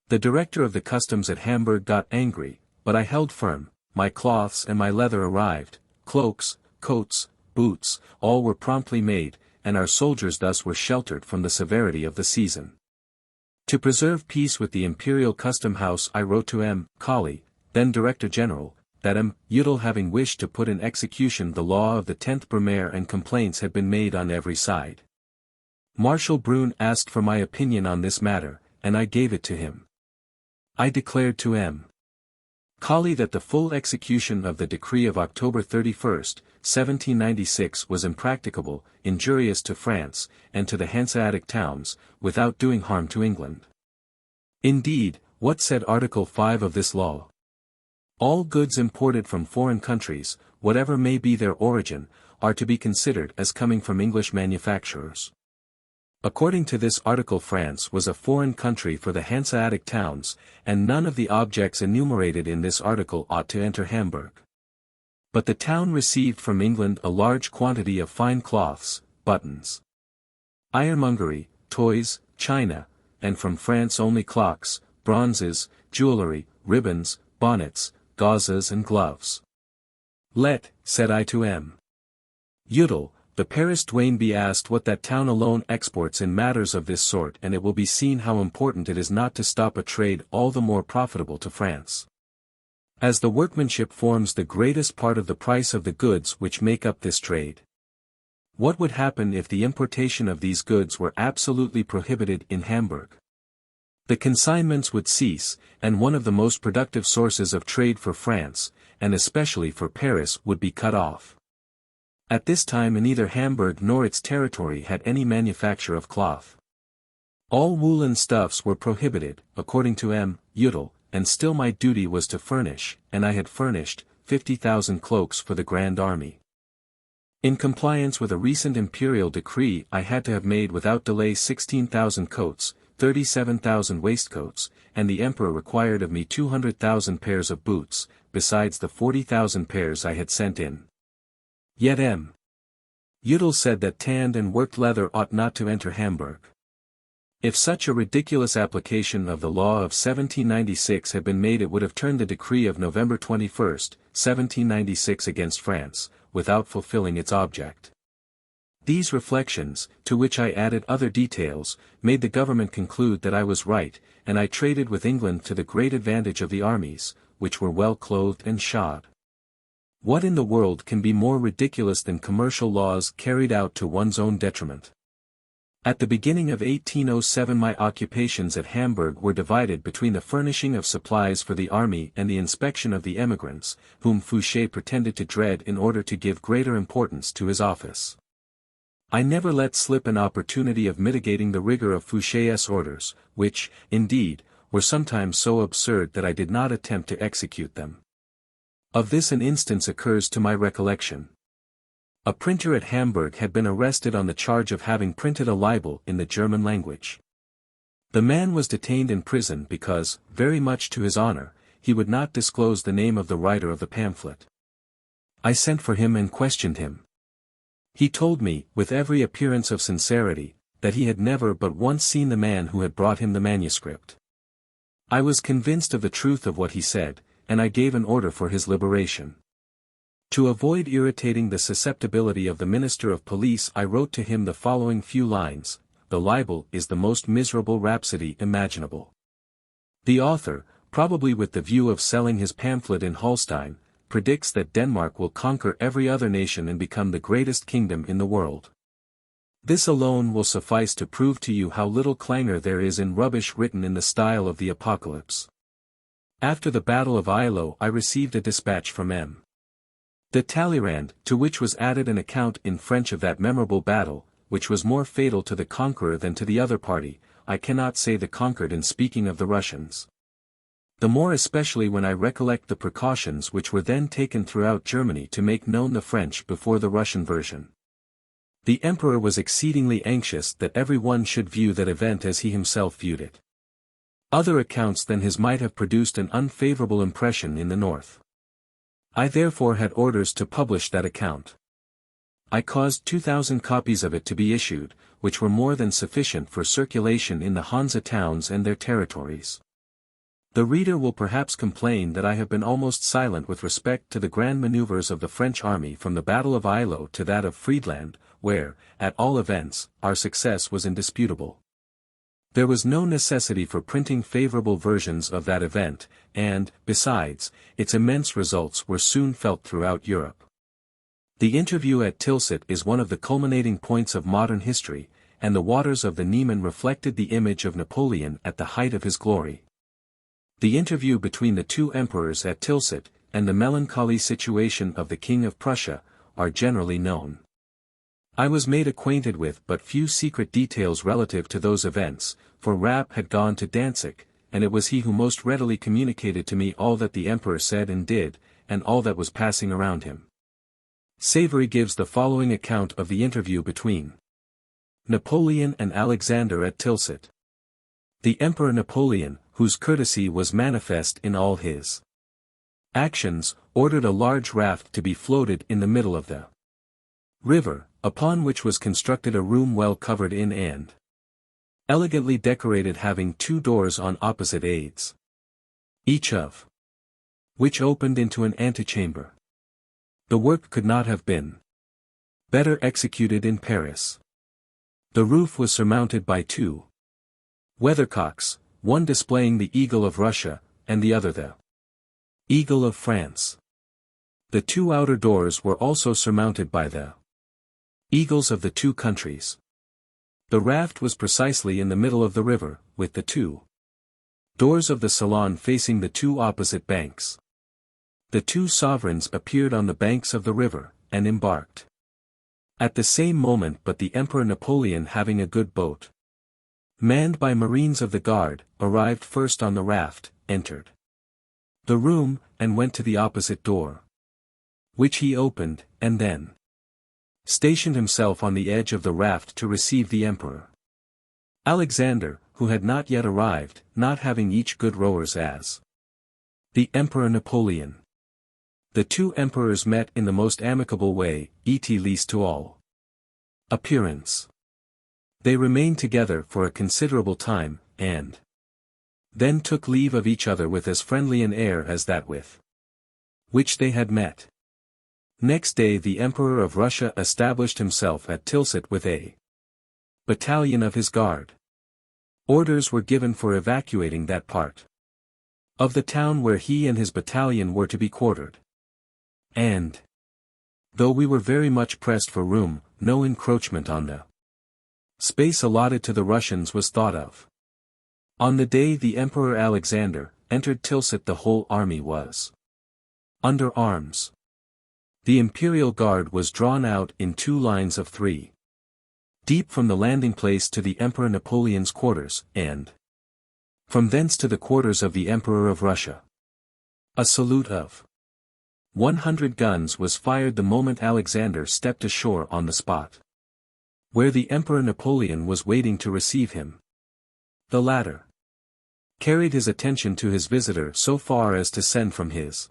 The director of the customs at Hamburg got angry, but I held firm. My cloths and my leather arrived, cloaks, coats, boots, all were promptly made, and our soldiers thus were sheltered from the severity of the season. To preserve peace with the Imperial Custom House I wrote to M. Colley, then Director General, that M. Udall having wished to put in execution the law of the 10th Brumaire and complaints had been made on every side. Marshal Brune asked for my opinion on this matter, and I gave it to him. I declared to M. Colley that the full execution of the decree of October 31, 1796 was impracticable, injurious to France, and to the Hanseatic towns, without doing harm to England. Indeed, what said Article 5 of this law? All goods imported from foreign countries, whatever may be their origin, are to be considered as coming from English manufacturers. According to this article France was a foreign country for the Hanseatic towns, and none of the objects enumerated in this article ought to enter Hamburg. But the town received from England a large quantity of fine cloths, buttons, ironmongery, toys, china, and from France only clocks, bronzes, jewellery, ribbons, bonnets, gauzes and gloves. Let, said I to M. Udall, the Paris Douane be asked what that town alone exports in matters of this sort, and it will be seen how important it is not to stop a trade all the more profitable to France. As the workmanship forms the greatest part of the price of the goods which make up this trade. What would happen if the importation of these goods were absolutely prohibited in Hamburg? The consignments would cease, and one of the most productive sources of trade for France, and especially for Paris, would be cut off. At this time neither Hamburg nor its territory had any manufacture of cloth. All woolen stuffs were prohibited, according to M. Udall, and still my duty was to furnish, and I had furnished, 50,000 cloaks for the Grand Army. In compliance with a recent imperial decree I had to have made without delay 16,000 coats, 37,000 waistcoats, and the Emperor required of me 200,000 pairs of boots, besides the 40,000 pairs I had sent in. Yet M. Udall said that tanned and worked leather ought not to enter Hamburg. If such a ridiculous application of the law of 1796 had been made, it would have turned the decree of November 21, 1796 against France, without fulfilling its object. These reflections, to which I added other details, made the government conclude that I was right, and I traded with England to the great advantage of the armies, which were well clothed and shod. What in the world can be more ridiculous than commercial laws carried out to one's own detriment? At the beginning of 1807 my occupations at Hamburg were divided between the furnishing of supplies for the army and the inspection of the emigrants, whom Fouché pretended to dread in order to give greater importance to his office. I never let slip an opportunity of mitigating the rigor of Fouché's orders, which, indeed, were sometimes so absurd that I did not attempt to execute them. Of this an instance occurs to my recollection. A printer at Hamburg had been arrested on the charge of having printed a libel in the German language. The man was detained in prison because, very much to his honor, he would not disclose the name of the writer of the pamphlet. I sent for him and questioned him. He told me, with every appearance of sincerity, that he had never but once seen the man who had brought him the manuscript. I was convinced of the truth of what he said, and I gave an order for his liberation. To avoid irritating the susceptibility of the Minister of Police I wrote to him the following few lines: "The libel is the most miserable rhapsody imaginable. The author, probably with the view of selling his pamphlet in Holstein, predicts that Denmark will conquer every other nation and become the greatest kingdom in the world. This alone will suffice to prove to you how little clangor there is in rubbish written in the style of the Apocalypse." After the Battle of Eylau I received a dispatch from M. de Talleyrand, to which was added an account in French of that memorable battle, which was more fatal to the conqueror than to the other party. I cannot say the conquered in speaking of the Russians. The more especially when I recollect the precautions which were then taken throughout Germany to make known the French before the Russian version. The Emperor was exceedingly anxious that every one should view that event as he himself viewed it. Other accounts than his might have produced an unfavorable impression in the north. I therefore had orders to publish that account. I caused 2,000 copies of it to be issued, which were more than sufficient for circulation in the Hansa towns and their territories. The reader will perhaps complain that I have been almost silent with respect to the grand maneuvers of the French army from the Battle of Eylau to that of Friedland, where, at all events, our success was indisputable. There was no necessity for printing favorable versions of that event, and, besides, its immense results were soon felt throughout Europe. The interview at Tilsit is one of the culminating points of modern history, and the waters of the Niemen reflected the image of Napoleon at the height of his glory. The interview between the two emperors at Tilsit, and the melancholy situation of the King of Prussia, are generally known. I was made acquainted with but few secret details relative to those events, for Rapp had gone to Danzig, and it was he who most readily communicated to me all that the Emperor said and did, and all that was passing around him. Savary gives the following account of the interview between Napoleon and Alexander at Tilsit. The Emperor Napoleon, whose courtesy was manifest in all his actions, ordered a large raft to be floated in the middle of the river, upon which was constructed a room well covered in and elegantly decorated, having 2 doors on opposite aids, each of which opened into an antechamber. The work could not have been better executed in Paris. The roof was surmounted by 2 weathercocks, one displaying the eagle of Russia, and the other the eagle of France. The 2 outer doors were also surmounted by the eagles of the 2 countries. The raft was precisely in the middle of the river, with the 2 doors of the salon facing the 2 opposite banks. The 2 sovereigns appeared on the banks of the river, and embarked at the same moment, but the Emperor Napoleon, having a good boat manned by marines of the guard, arrived first on the raft, entered the room, and went to the opposite door, which he opened, and then stationed himself on the edge of the raft to receive the Emperor. Alexander, who had not yet arrived, not having each good rowers as the Emperor Napoleon. The 2 emperors met in the most amicable way, et least to all appearance. They remained together for a considerable time, and then took leave of each other with as friendly an air as that with which they had met. Next day the Emperor of Russia established himself at Tilsit with a battalion of his guard. Orders were given for evacuating that part of the town where he and his battalion were to be quartered. And, though we were very much pressed for room, no encroachment on the Space allotted to the Russians was thought of. On the day the Emperor Alexander entered Tilsit, the whole army was under arms. The Imperial Guard was drawn out in 2 lines of 3. Deep from the landing place to the Emperor Napoleon's quarters, and from thence to the quarters of the Emperor of Russia. A salute of 100 guns was fired the moment Alexander stepped ashore on the spot where the Emperor Napoleon was waiting to receive him. The latter carried his attention to his visitor so far as to send from his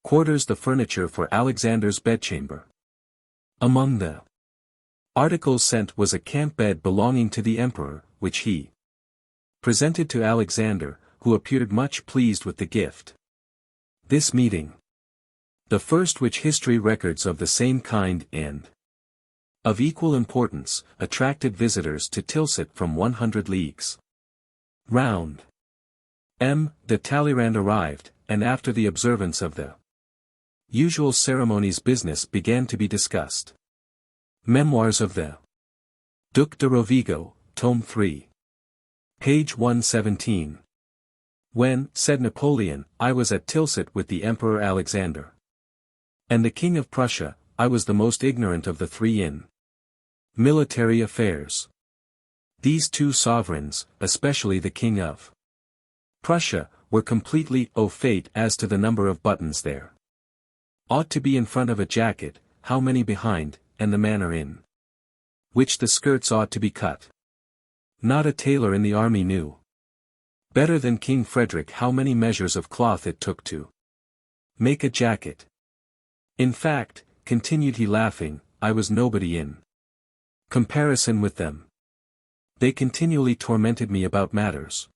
quarters the furniture for Alexander's bedchamber. Among the articles sent was a camp bed belonging to the emperor, which he presented to Alexander, who appeared much pleased with the gift. This meeting, the first which history records of the same kind and of equal importance, attracted visitors to Tilsit from 100 leagues round. The Talleyrand arrived, and after the observance of the usual ceremonies business began to be discussed. Memoirs of the Duc de Rovigo, Tome 3. Page 117. When, said Napoleon, I was at Tilsit with the Emperor Alexander and the King of Prussia, I was the most ignorant of the 3 in military affairs. These 2 sovereigns, especially the King of Prussia, were completely au fait as to the number of buttons there ought to be in front of a jacket, how many behind, and the manner in which the skirts ought to be cut. Not a tailor in the army knew better than King Frederick how many measures of cloth it took to make a jacket. In fact, continued he laughing, I was nobody in comparison with them. They continually tormented me about matters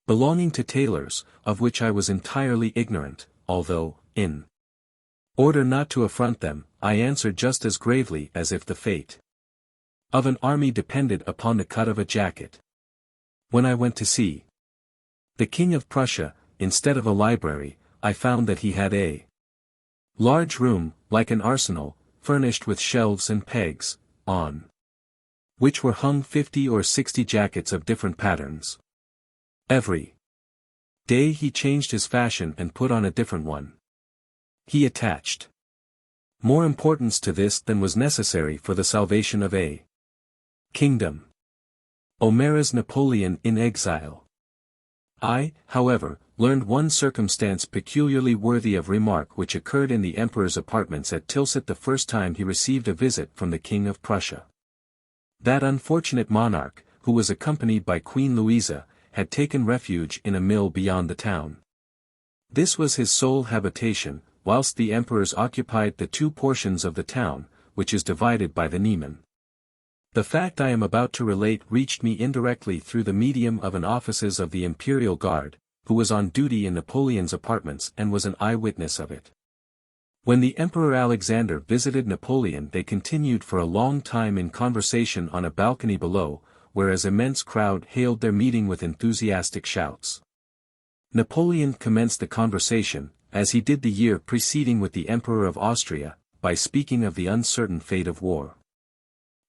belonging to tailors, of which I was entirely ignorant, although, in order not to affront them, I answered just as gravely as if the fate of an army depended upon the cut of a jacket. When I went to see the King of Prussia, instead of a library, I found that he had a large room, like an arsenal, furnished with shelves and pegs, on which were hung 50 or 60 jackets of different patterns. Every day he changed his fashion and put on a different one. He attached more importance to this than was necessary for the salvation of a kingdom. Homère's Napoleon in exile. I, however, learned one circumstance peculiarly worthy of remark which occurred in the emperor's apartments at Tilsit the first time he received a visit from the King of Prussia. That unfortunate monarch, who was accompanied by Queen Louisa, had taken refuge in a mill beyond the town. This was his sole habitation, whilst the emperors occupied the 2 portions of the town, which is divided by the Niemen. The fact I am about to relate reached me indirectly through the medium of an officer of the Imperial Guard, who was on duty in Napoleon's apartments and was an eyewitness of it. When the Emperor Alexander visited Napoleon, they continued for a long time in conversation on a balcony below, where an immense crowd hailed their meeting with enthusiastic shouts. Napoleon commenced the conversation, as he did the year preceding with the Emperor of Austria, by speaking of the uncertain fate of war.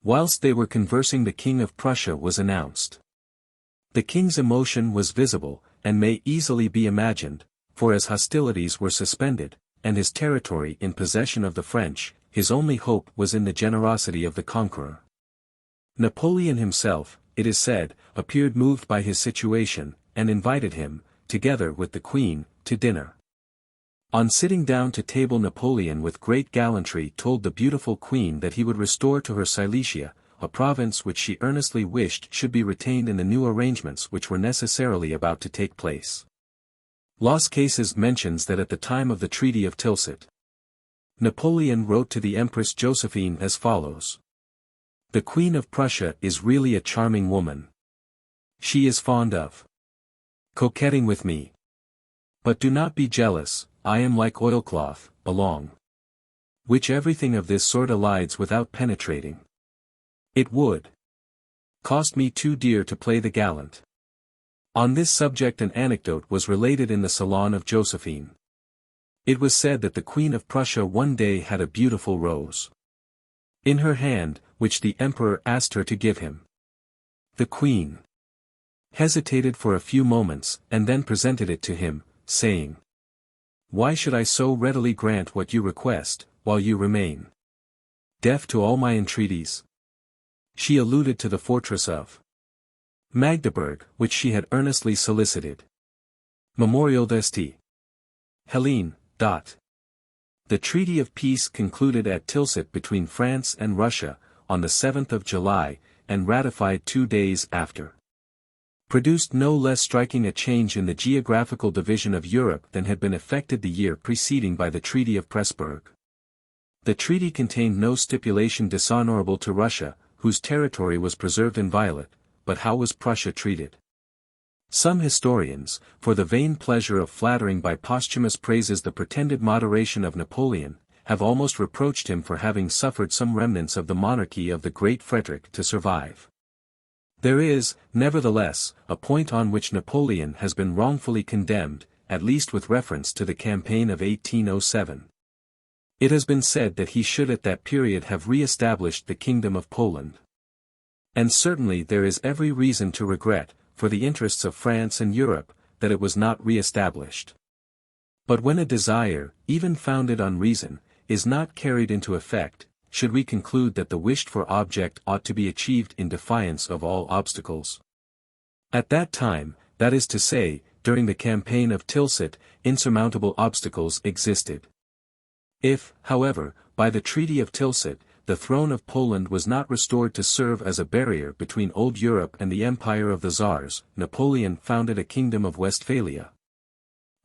Whilst they were conversing, the King of Prussia was announced. The king's emotion was visible, and may easily be imagined, for as hostilities were suspended, and his territory in possession of the French, his only hope was in the generosity of the conqueror. Napoleon himself, it is said, appeared moved by his situation, and invited him, together with the Queen, to dinner. On sitting down to table, Napoleon with great gallantry told the beautiful Queen that he would restore to her Silesia, a province which she earnestly wished should be retained in the new arrangements which were necessarily about to take place. Las Cases mentions that at the time of the Treaty of Tilsit, Napoleon wrote to the Empress Josephine as follows. The Queen of Prussia is really a charming woman. She is fond of coquetting with me. But do not be jealous, I am like oilcloth, along which everything of this sort alides without penetrating. It would cost me too dear to play the gallant. On this subject an anecdote was related in the salon of Josephine. It was said that the Queen of Prussia one day had a beautiful rose. in her hand, which the emperor asked her to give him. The queen hesitated for a few moments, and then presented it to him, saying, "Why should I so readily grant what you request, while you remain deaf to all my entreaties?" She alluded to the fortress of Magdeburg, which she had earnestly solicited. Memorial d'Esti. Helene. The treaty of peace concluded at Tilsit between France and Russia, on the 7th of July, and ratified 2 days after, produced no less striking a change in the geographical division of Europe than had been effected the year preceding by the Treaty of Pressburg. The treaty contained no stipulation dishonorable to Russia, whose territory was preserved inviolate, but how was Prussia treated? Some historians, for the vain pleasure of flattering by posthumous praises the pretended moderation of Napoleon, have almost reproached him for having suffered some remnants of the monarchy of the great Frederick to survive. There is, nevertheless, a point on which Napoleon has been wrongfully condemned, at least with reference to the campaign of 1807. It has been said that he should at that period have re-established the Kingdom of Poland. And certainly there is every reason to regret, for the interests of France and Europe, that it was not re-established. But when a desire, even founded on reason, is not carried into effect, should we conclude that the wished-for object ought to be achieved in defiance of all obstacles? At that time, that is to say, during the campaign of Tilsit, insurmountable obstacles existed. If, however, by the Treaty of Tilsit, the throne of Poland was not restored to serve as a barrier between old Europe and the empire of the Tsars, Napoleon founded a kingdom of Westphalia,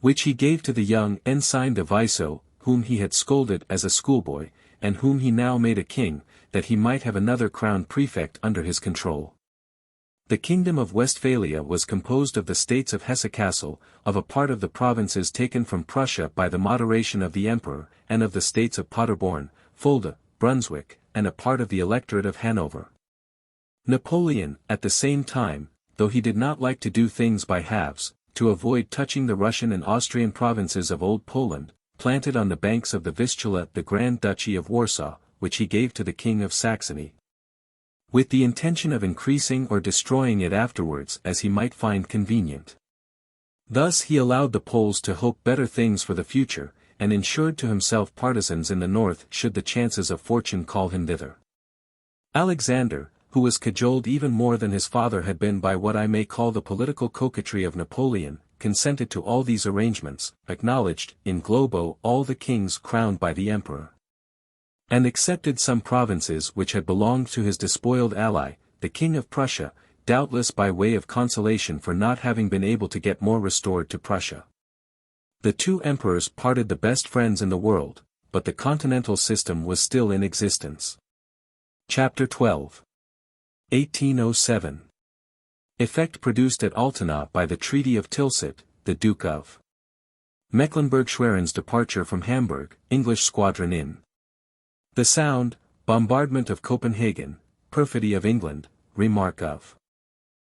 which he gave to the young Ensign de Viso, whom he had scolded as a schoolboy, and whom he now made a king, that he might have another crown prefect under his control. The kingdom of Westphalia was composed of the states of Hesse-Kassel, of a part of the provinces taken from Prussia by the moderation of the emperor, and of the states of Paderborn, Fulda, Brunswick, and a part of the electorate of Hanover. Napoleon, at the same time, though he did not like to do things by halves, to avoid touching the Russian and Austrian provinces of Old Poland, planted on the banks of the Vistula the Grand Duchy of Warsaw, which he gave to the King of Saxony, with the intention of increasing or destroying it afterwards as he might find convenient. Thus he allowed the Poles to hope better things for the future, and ensured to himself partisans in the north should the chances of fortune call him thither. Alexander, who was cajoled even more than his father had been by what I may call the political coquetry of Napoleon, consented to all these arrangements, acknowledged, in globo, all the kings crowned by the emperor, and accepted some provinces which had belonged to his despoiled ally, the King of Prussia, doubtless by way of consolation for not having been able to get more restored to Prussia. The two emperors parted the best friends in the world, but the continental system was still in existence. Chapter 12. 1807. Effect produced at Altena by the Treaty of Tilsit, the Duke of Mecklenburg-Schwerin's departure from Hamburg, English squadron in the Sound, bombardment of Copenhagen, perfidy of England, remark of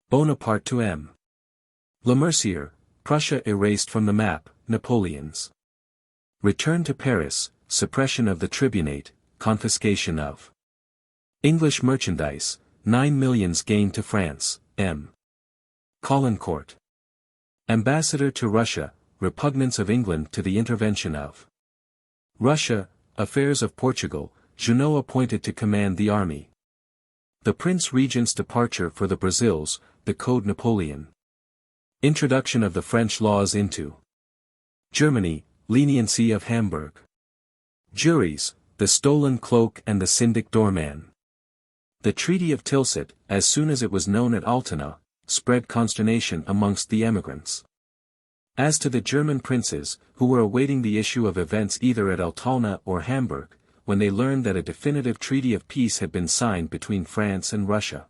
Bonaparte to M. Le Mercier, Prussia erased from the map, Napoleon's return to Paris, suppression of the tribunate, confiscation of English merchandise, 9 millions gained to France, M. Caulaincourt, ambassador to Russia, repugnance of England to the intervention of Russia, affairs of Portugal, Junot appointed to command the army. The Prince Regent's departure for the Brazils, the Code Napoleon. Introduction of the French laws into Germany, leniency of Hamburg. Juries, the stolen cloak and the syndic doorman. The Treaty of Tilsit, as soon as it was known at Altena, spread consternation amongst the emigrants. As to the German princes, who were awaiting the issue of events either at Altona or Hamburg, when they learned that a definitive treaty of peace had been signed between France and Russia,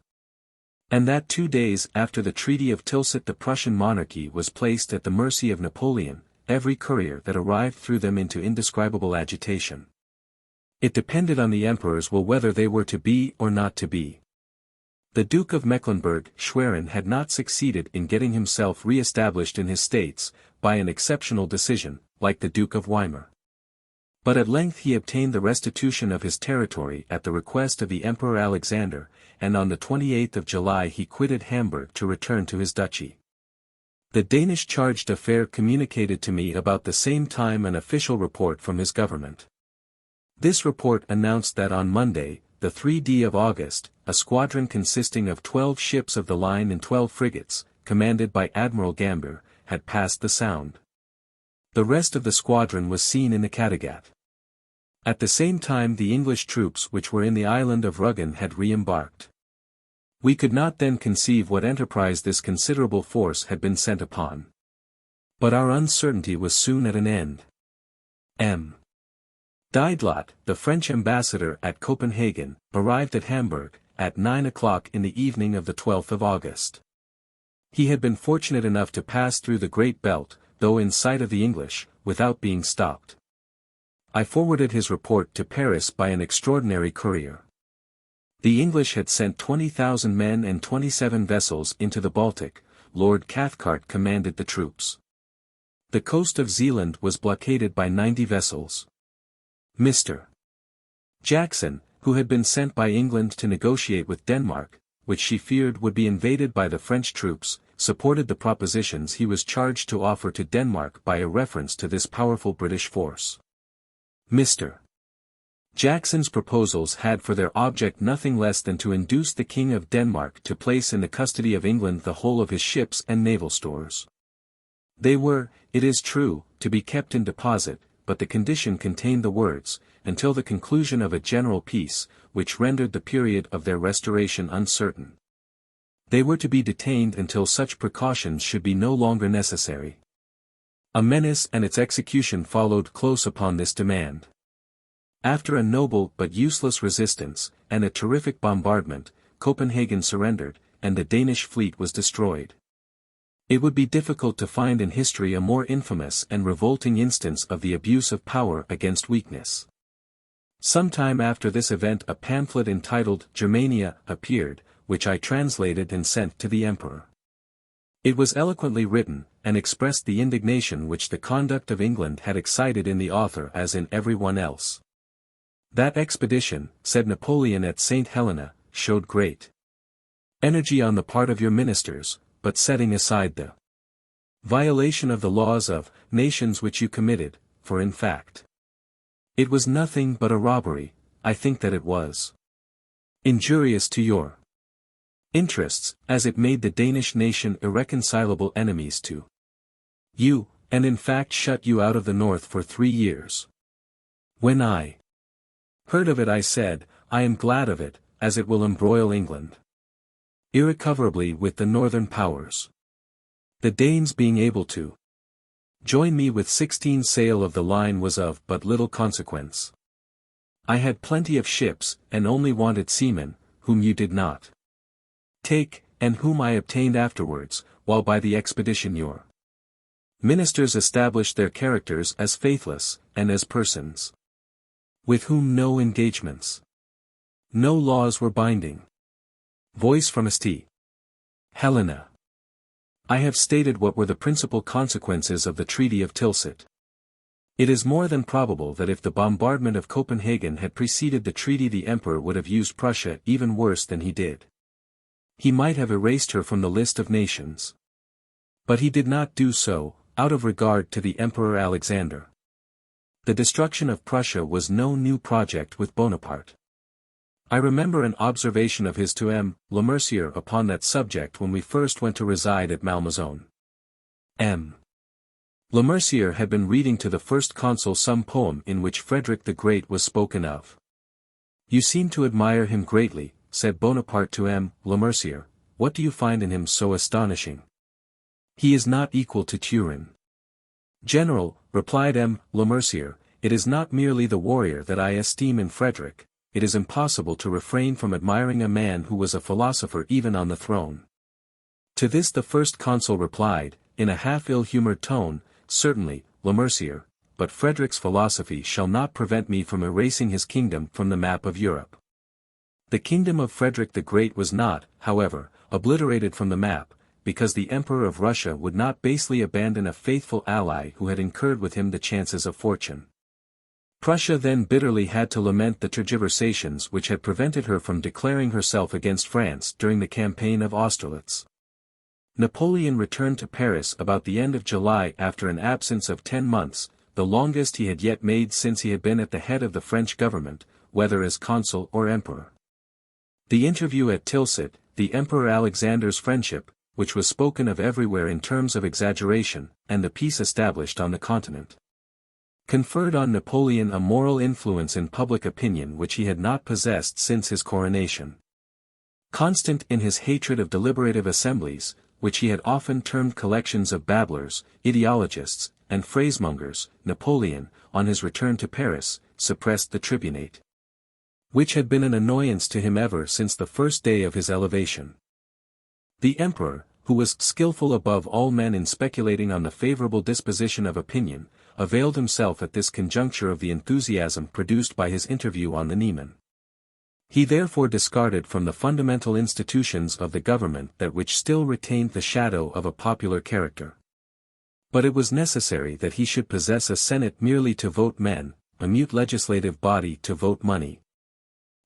and that 2 days after the Treaty of Tilsit the Prussian monarchy was placed at the mercy of Napoleon, every courier that arrived threw them into indescribable agitation. It depended on the emperors whether they were to be or not to be. The Duke of Mecklenburg-Schwerin had not succeeded in getting himself re-established in his states, by an exceptional decision, like the Duke of Weimar. But at length he obtained the restitution of his territory at the request of the Emperor Alexander, and on the 28th of July he quitted Hamburg to return to his duchy. The Danish charge d'affaires communicated to me about the same time an official report from his government. This report announced that on Monday, the 3rd of August, a squadron consisting of 12 ships of the line and 12 frigates, commanded by Admiral Gambier, had passed the Sound. The rest of the squadron was seen in the Kattegat. At the same time the English troops which were in the island of Rügen had re-embarked. We could not then conceive what enterprise this considerable force had been sent upon. But our uncertainty was soon at an end. M. Didelot, the French ambassador at Copenhagen, arrived at Hamburg, at 9 o'clock in the evening of the 12th of August. He had been fortunate enough to pass through the Great Belt, though in sight of the English, without being stopped. I forwarded his report to Paris by an extraordinary courier. The English had sent 20,000 men and 27 vessels into the Baltic. Lord Cathcart commanded the troops. The coast of Zealand was blockaded by 90 vessels. Mr. Jackson, who had been sent by England to negotiate with Denmark, which she feared would be invaded by the French troops, supported the propositions he was charged to offer to Denmark by a reference to this powerful British force. Mr. Jackson's proposals had for their object nothing less than to induce the King of Denmark to place in the custody of England the whole of his ships and naval stores. They were, it is true, to be kept in deposit, but the condition contained the words, until the conclusion of a general peace, which rendered the period of their restoration uncertain. They were to be detained until such precautions should be no longer necessary. A menace and its execution followed close upon this demand. After a noble but useless resistance, and a terrific bombardment, Copenhagen surrendered, and the Danish fleet was destroyed. It would be difficult to find in history a more infamous and revolting instance of the abuse of power against weakness. Some time after this event a pamphlet entitled Germania appeared, which I translated and sent to the Emperor. It was eloquently written, and expressed the indignation which the conduct of England had excited in the author as in everyone else. That expedition, said Napoleon at St. Helena, showed great energy on the part of your ministers, but setting aside the violation of the laws of nations which you committed, for in fact it was nothing but a robbery, I think that it was injurious to your interests, as it made the Danish nation irreconcilable enemies to you, and in fact shut you out of the north for 3 years. When I heard of it I said, I am glad of it, as it will embroil England irrecoverably with the northern powers. The Danes being able to join me with 16 sail of the line was of but little consequence. I had plenty of ships, and only wanted seamen, whom you did not take, and whom I obtained afterwards, while by the expedition your ministers established their characters as faithless, and as persons with whom no engagements, no laws were binding. Voice from St. Helena. I have stated what were the principal consequences of the Treaty of Tilsit. It is more than probable that if the bombardment of Copenhagen had preceded the treaty the Emperor would have used Prussia even worse than he did. He might have erased her from the list of nations. But he did not do so, out of regard to the Emperor Alexander. The destruction of Prussia was no new project with Bonaparte. I remember an observation of his to M. Le Mercier upon that subject when we first went to reside at Malmaison. M. Le Mercier had been reading to the first consul some poem in which Frederick the Great was spoken of. You seem to admire him greatly, said Bonaparte to M. Le Mercier. What do you find in him so astonishing? He is not equal to Turenne. General, replied M. Le Mercier, it is not merely the warrior that I esteem in Frederick, it is impossible to refrain from admiring a man who was a philosopher even on the throne. To this the first consul replied, in a half ill-humored tone, certainly, Le Mercier, but Frederick's philosophy shall not prevent me from erasing his kingdom from the map of Europe. The kingdom of Frederick the Great was not, however, obliterated from the map, because the Emperor of Russia would not basely abandon a faithful ally who had incurred with him the chances of fortune. Prussia then bitterly had to lament the tergiversations which had prevented her from declaring herself against France during the campaign of Austerlitz. Napoleon returned to Paris about the end of July after an absence of 10 months, the longest he had yet made since he had been at the head of the French government, whether as consul or emperor. The interview at Tilsit, the Emperor Alexander's friendship, which was spoken of everywhere in terms of exaggeration, and the peace established on the continent, conferred on Napoleon a moral influence in public opinion which he had not possessed since his coronation. Constant in his hatred of deliberative assemblies, which he had often termed collections of babblers, ideologists, and phrasemongers, Napoleon, on his return to Paris, suppressed the tribunate, which had been an annoyance to him ever since the first day of his elevation. The emperor, who was skillful above all men in speculating on the favorable disposition of opinion, availed himself at this conjuncture of the enthusiasm produced by his interview on the Niemen. He therefore discarded from the fundamental institutions of the government that which still retained the shadow of a popular character. But it was necessary that he should possess a Senate merely to vote men, a mute legislative body to vote money.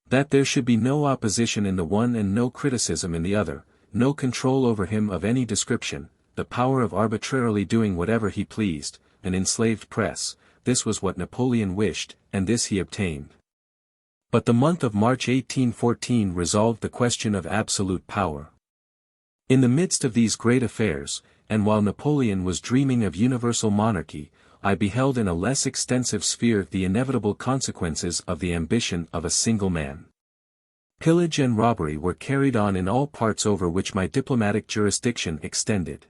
That there should be no opposition in the one and no criticism in the other, no control over him of any description, the power of arbitrarily doing whatever he pleased, an enslaved press, this was what Napoleon wished, and this he obtained. But the month of March 1814 resolved the question of absolute power. In the midst of these great affairs, and while Napoleon was dreaming of universal monarchy, I beheld in a less extensive sphere the inevitable consequences of the ambition of a single man. Pillage and robbery were carried on in all parts over which my diplomatic jurisdiction extended.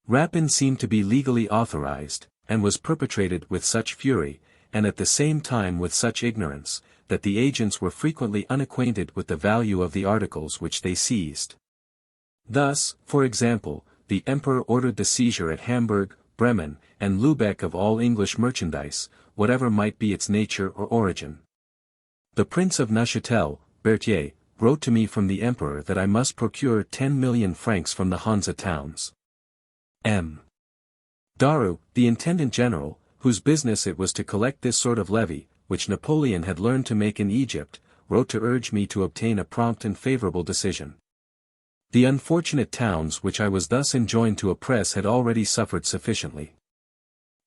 Rapine seemed to be legally authorized, and was perpetrated with such fury, and at the same time with such ignorance, that the agents were frequently unacquainted with the value of the articles which they seized. Thus, for example, the emperor ordered the seizure at Hamburg, Bremen, and Lubeck of all English merchandise, whatever might be its nature or origin. The Prince of Neuchâtel, Berthier, wrote to me from the emperor that I must procure 10 million francs from the Hansa towns. M. Daru, the intendant general, whose business it was to collect this sort of levy, which Napoleon had learned to make in Egypt, wrote to urge me to obtain a prompt and favorable decision. The unfortunate towns which I was thus enjoined to oppress had already suffered sufficiently.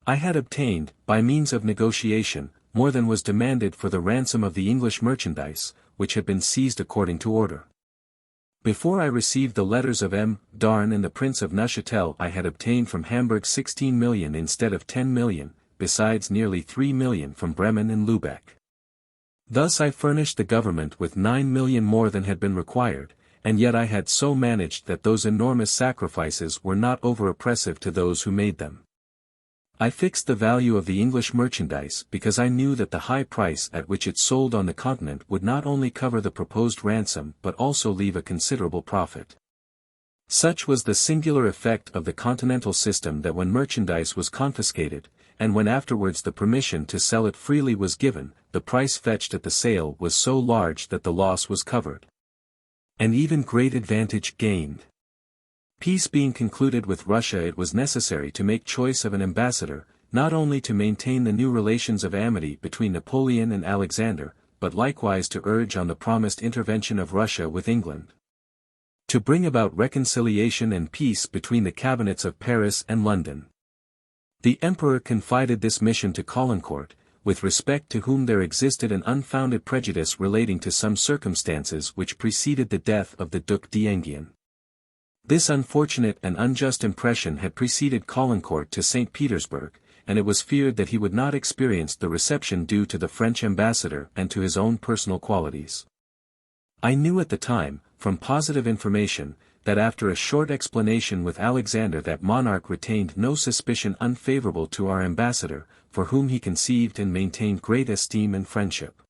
I had obtained, by means of negotiation, more than was demanded for the ransom of the English merchandise, which had been seized according to order. Before I received the letters of M. Darn and the Prince of Neuchâtel I had obtained from Hamburg 16 million instead of 10 million, besides nearly 3 million from Bremen and Lubeck. Thus I furnished the government with 9 million more than had been required, and yet I had so managed that those enormous sacrifices were not over-oppressive to those who made them. I fixed the value of the English merchandise because I knew that the high price at which it sold on the continent would not only cover the proposed ransom but also leave a considerable profit. Such was the singular effect of the continental system that when merchandise was confiscated, and when afterwards the permission to sell it freely was given, the price fetched at the sale was so large that the loss was covered. And even great advantage gained. Peace being concluded with Russia, it was necessary to make choice of an ambassador, not only to maintain the new relations of amity between Napoleon and Alexander, but likewise to urge on the promised intervention of Russia with England. To bring about reconciliation and peace between the cabinets of Paris and London. The emperor confided this mission to Caulaincourt, with respect to whom there existed an unfounded prejudice relating to some circumstances which preceded the death of the Duc d'Enghien. This unfortunate and unjust impression had preceded Caulaincourt to St. Petersburg, and it was feared that he would not experience the reception due to the French ambassador and to his own personal qualities. I knew at the time, from positive information, that after a short explanation with Alexander that monarch retained no suspicion unfavorable to our ambassador, for whom he conceived and maintained great esteem and friendship.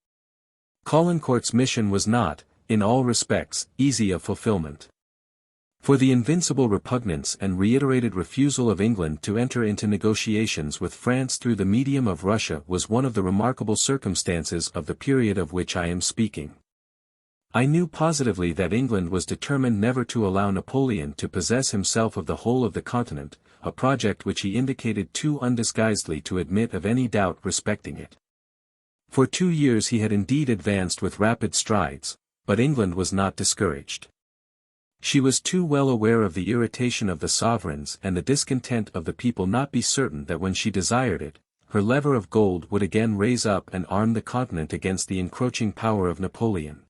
Caulaincourt's mission was not, in all respects, easy of fulfillment. For the invincible repugnance and reiterated refusal of England to enter into negotiations with France through the medium of Russia was one of the remarkable circumstances of the period of which I am speaking. I knew positively that England was determined never to allow Napoleon to possess himself of the whole of the continent, a project which he indicated too undisguisedly to admit of any doubt respecting it. For 2 years he had indeed advanced with rapid strides, but England was not discouraged. She was too well aware of the irritation of the sovereigns and the discontent of the people not be certain that when she desired it, her lever of gold would again raise up and arm the continent against the encroaching power of Napoleon.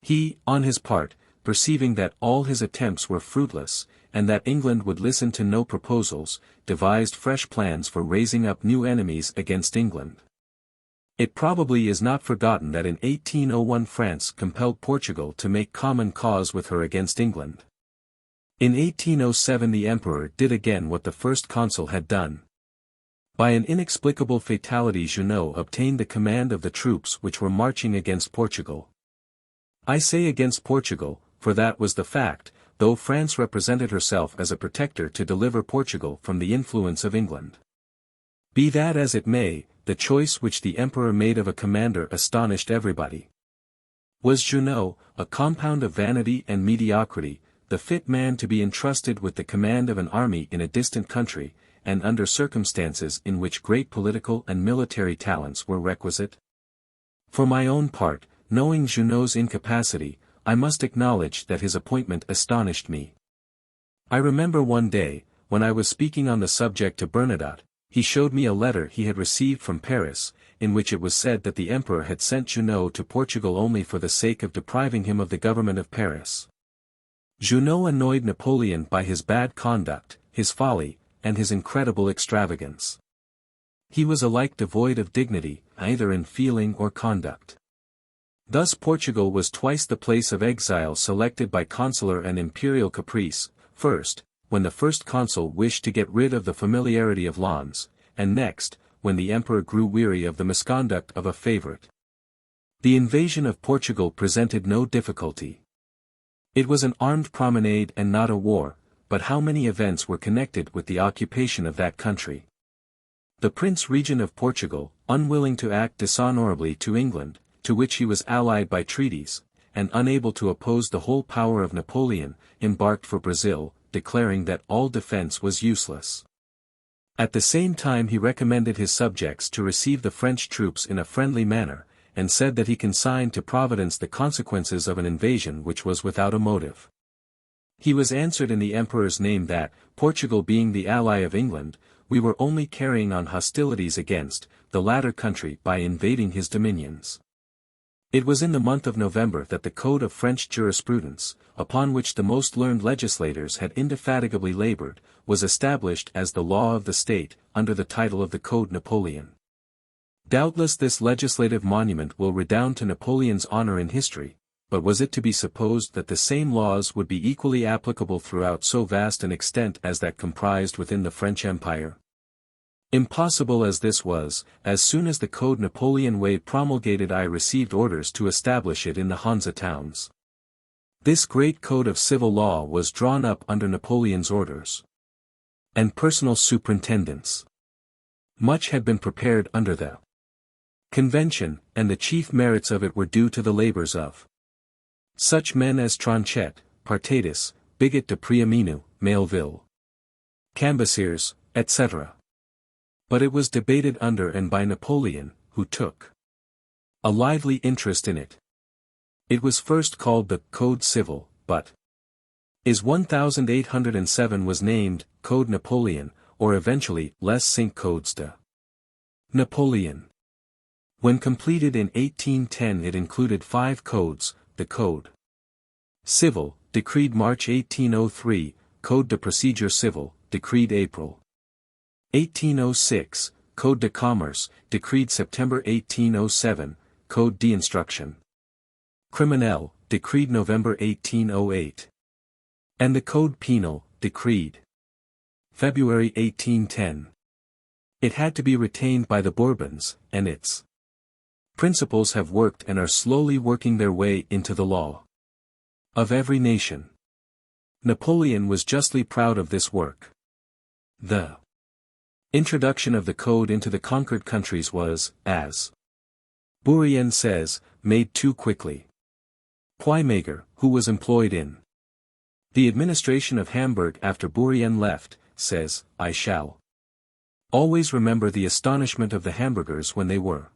He, on his part, perceiving that all his attempts were fruitless, and that England would listen to no proposals, devised fresh plans for raising up new enemies against England. It probably is not forgotten that in 1801 France compelled Portugal to make common cause with her against England. In 1807 the Emperor did again what the first consul had done. By an inexplicable fatality Junot obtained the command of the troops which were marching against Portugal. I say against Portugal, for that was the fact, though France represented herself as a protector to deliver Portugal from the influence of England. Be that as it may, the choice which the Emperor made of a commander astonished everybody. Was Junot, a compound of vanity and mediocrity, the fit man to be entrusted with the command of an army in a distant country, and under circumstances in which great political and military talents were requisite? For my own part, knowing Junot's incapacity, I must acknowledge that his appointment astonished me. I remember one day, when I was speaking on the subject to Bernadotte, he showed me a letter he had received from Paris, in which it was said that the Emperor had sent Junot to Portugal only for the sake of depriving him of the government of Paris. Junot annoyed Napoleon by his bad conduct, his folly, and his incredible extravagance. He was alike devoid of dignity, either in feeling or conduct. Thus Portugal was twice the place of exile selected by consular and imperial caprice, first, when the first consul wished to get rid of the familiarity of Lens, and next, when the emperor grew weary of the misconduct of a favorite. The invasion of Portugal presented no difficulty. It was an armed promenade and not a war, but how many events were connected with the occupation of that country? The Prince Regent of Portugal, unwilling to act dishonorably to England, to which he was allied by treaties, and unable to oppose the whole power of Napoleon, embarked for Brazil, declaring that all defense was useless. At the same time he recommended his subjects to receive the French troops in a friendly manner, and said that he consigned to Providence the consequences of an invasion which was without a motive. He was answered in the Emperor's name that, Portugal being the ally of England, we were only carrying on hostilities against the latter country by invading his dominions. It was in the month of November that the Code of French Jurisprudence, upon which the most learned legislators had indefatigably labored, was established as the law of the state, under the title of the Code Napoleon. Doubtless this legislative monument will redound to Napoleon's honor in history, but was it to be supposed that the same laws would be equally applicable throughout so vast an extent as that comprised within the French Empire? Impossible as this was, as soon as the Code Napoleon was promulgated I received orders to establish it in the Hansa towns. This great code of civil law was drawn up under Napoleon's orders and personal superintendence. Much had been prepared under the Convention, and the chief merits of it were due to the labors of such men as Tronchet, Partatus, Bigot de Priaminu, Melville, Cambacérès, etc. But it was debated under and by Napoleon, who took a lively interest in it. It was first called the Code Civil, but is 1807 was named Code Napoleon, or eventually Les Cinq Codes de Napoleon. When completed in 1810 it included 5 codes: the Code Civil, decreed March 1803, Code de Procedure Civil, decreed April 1806, Code de Commerce, decreed September 1807, Code d'Instruction Criminelle, decreed November 1808. And the Code Penal, decreed February 1810. It had to be retained by the Bourbons, and its principles have worked and are slowly working their way into the law of every nation. Napoleon was justly proud of this work. The introduction of the code into the conquered countries was, as Bourrienne says, made too quickly. Puymager, who was employed in the administration of Hamburg after Bourrienne left, says, I shall always remember the astonishment of the Hamburgers when they were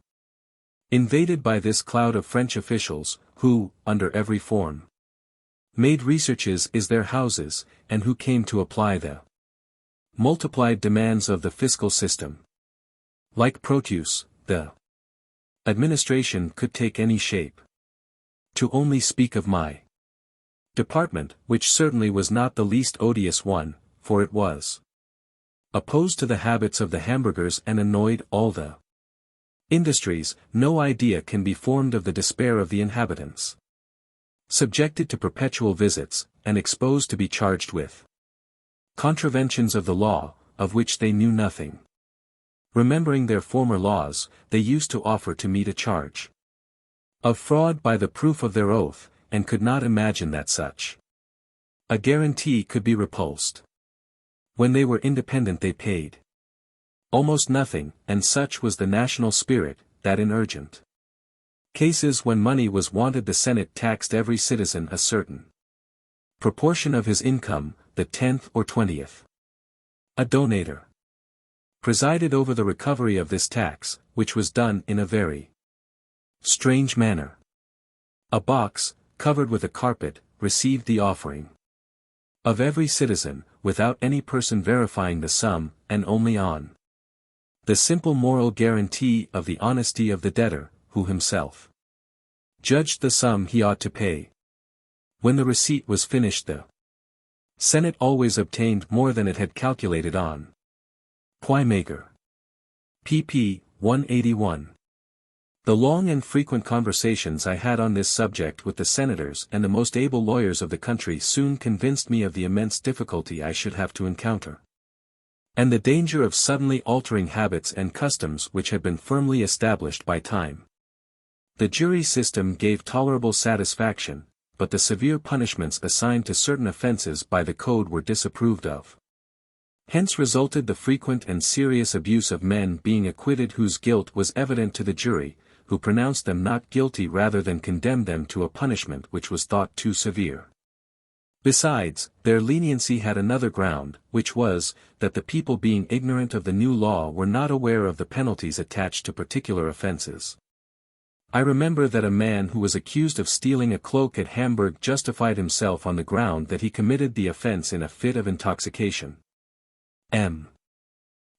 Invaded by this cloud of French officials, who, under every form, made researches is their houses, and who came to apply the multiplied demands of the fiscal system. Like Proteus, the administration could take any shape. To only speak of my department, which certainly was not the least odious one, for it was opposed to the habits of the hamburgers and annoyed all the industries, no idea can be formed of the despair of the inhabitants. Subjected to perpetual visits, and exposed to be charged with contraventions of the law, of which they knew nothing. Remembering their former laws, they used to offer to meet a charge of fraud by the proof of their oath, and could not imagine that such a guarantee could be repulsed. When they were independent they paid almost nothing, and such was the national spirit, that in urgent cases when money was wanted the Senate taxed every citizen a certain proportion of his income, the 10th or 20th. A donator presided over the recovery of this tax, which was done in a very strange manner. A box, covered with a carpet, received the offering of every citizen, without any person verifying the sum, and only on the simple moral guarantee of the honesty of the debtor, who himself judged the sum he ought to pay. When the receipt was finished the Senate always obtained more than it had calculated on. Puymaker. pp. 181. The long and frequent conversations I had on this subject with the senators and the most able lawyers of the country soon convinced me of the immense difficulty I should have to encounter, and the danger of suddenly altering habits and customs which had been firmly established by time. The jury system gave tolerable satisfaction, but the severe punishments assigned to certain offences by the code were disapproved of. Hence resulted the frequent and serious abuse of men being acquitted whose guilt was evident to the jury, who pronounced them not guilty rather than condemned them to a punishment which was thought too severe. Besides, their leniency had another ground, which was, that the people being ignorant of the new law were not aware of the penalties attached to particular offences. I remember that a man who was accused of stealing a cloak at Hamburg justified himself on the ground that he committed the offence in a fit of intoxication. M.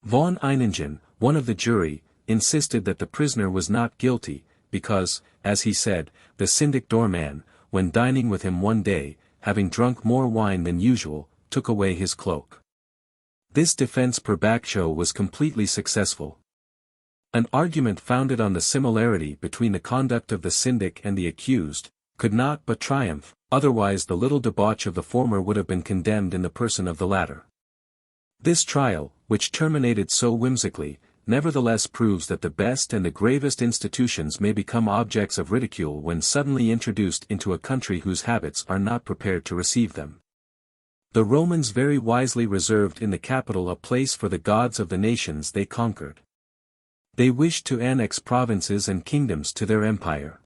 von Einingen, one of the jury, insisted that the prisoner was not guilty, because, as he said, the syndic doorman, when dining with him one day, having drunk more wine than usual, took away his cloak. This defense per Baccio was completely successful. An argument founded on the similarity between the conduct of the syndic and the accused, could not but triumph, otherwise the little debauch of the former would have been condemned in the person of the latter. This trial, which terminated so whimsically, nevertheless proves that the best and the gravest institutions may become objects of ridicule when suddenly introduced into a country whose habits are not prepared to receive them. The Romans very wisely reserved in the capital a place for the gods of the nations they conquered. They wished to annex provinces and kingdoms to their empire.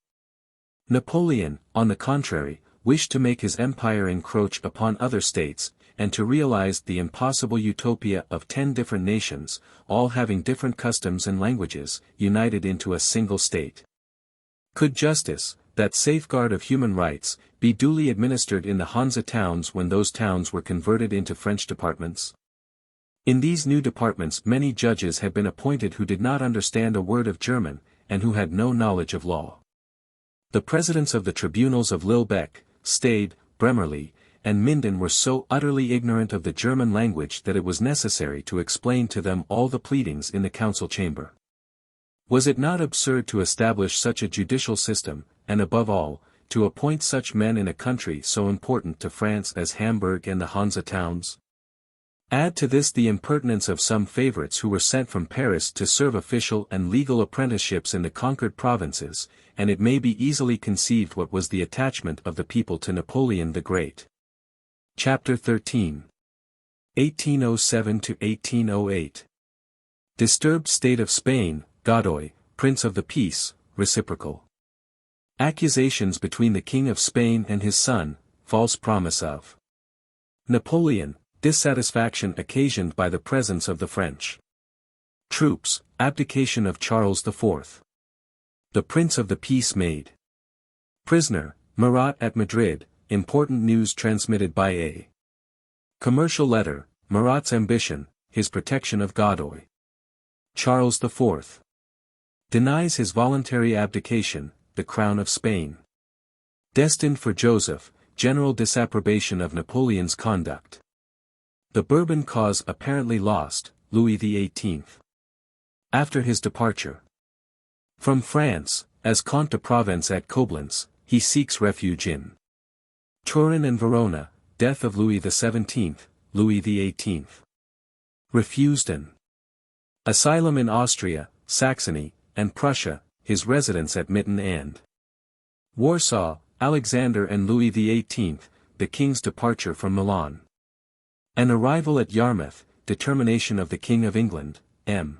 Napoleon, on the contrary, wished to make his empire encroach upon other states, and to realize the impossible utopia of 10 different nations, all having different customs and languages, united into a single state. Could justice, that safeguard of human rights, be duly administered in the Hansa towns when those towns were converted into French departments? In these new departments many judges had been appointed who did not understand a word of German, and who had no knowledge of law. The presidents of the tribunals of Lillebeck, Stade, Bremerly, and Minden were so utterly ignorant of the German language that it was necessary to explain to them all the pleadings in the council chamber. Was it not absurd to establish such a judicial system, and above all, to appoint such men in a country so important to France as Hamburg and the Hansa towns? Add to this the impertinence of some favorites who were sent from Paris to serve official and legal apprenticeships in the conquered provinces, and it may be easily conceived what was the attachment of the people to Napoleon the Great. Chapter 13. 1807 to 1808. Disturbed state of Spain, Godoy, Prince of the Peace, reciprocal accusations between the King of Spain and his son, false promise of Napoleon, dissatisfaction occasioned by the presence of the French troops, abdication of Charles IV. The Prince of the Peace made prisoner, Murat at Madrid, important news transmitted by a commercial letter, Murat's ambition, his protection of Godoy. Charles IV denies his voluntary abdication, the crown of Spain. Destined for Joseph, general disapprobation of Napoleon's conduct. The Bourbon cause apparently lost, Louis XVIII. After his departure from France, as Comte de Provence at Coblentz, he seeks refuge in Turin and Verona, death of Louis XVII, Louis XVIII. Refused an asylum in Austria, Saxony, and Prussia, his residence at Mitten and Warsaw, Alexander and Louis XVIII, the king's departure from Milan. An arrival at Yarmouth, determination of the King of England, M.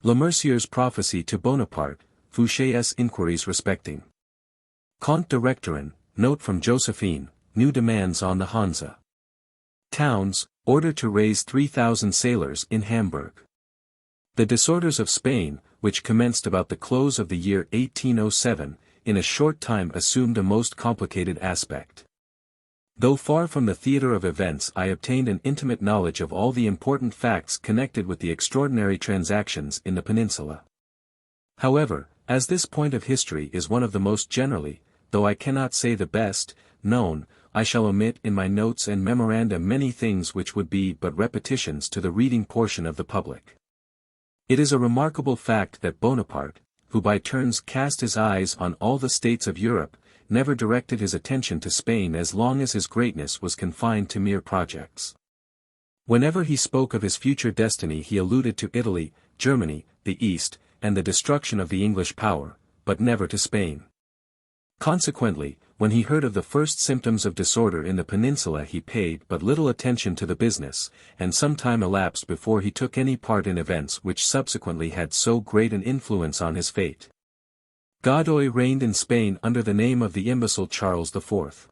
Le Mercier's prophecy to Bonaparte, Fouché's inquiries respecting Comte de Rectorin, note from Josephine, new demands on the Hansa towns, order to raise 3,000 sailors in Hamburg. The disorders of Spain, which commenced about the close of the year 1807, in a short time assumed a most complicated aspect. Though far from the theatre of events, I obtained an intimate knowledge of all the important facts connected with the extraordinary transactions in the peninsula. However, as this point of history is one of the most generally, though I cannot say the best, known, I shall omit in my notes and memoranda many things which would be but repetitions to the reading portion of the public. It is a remarkable fact that Bonaparte, who by turns cast his eyes on all the states of Europe, never directed his attention to Spain as long as his greatness was confined to mere projects. Whenever he spoke of his future destiny he alluded to Italy, Germany, the East, and the destruction of the English power, but never to Spain. Consequently, when he heard of the first symptoms of disorder in the peninsula he paid but little attention to the business, and some time elapsed before he took any part in events which subsequently had so great an influence on his fate. Godoy reigned in Spain under the name of the imbecile Charles IV.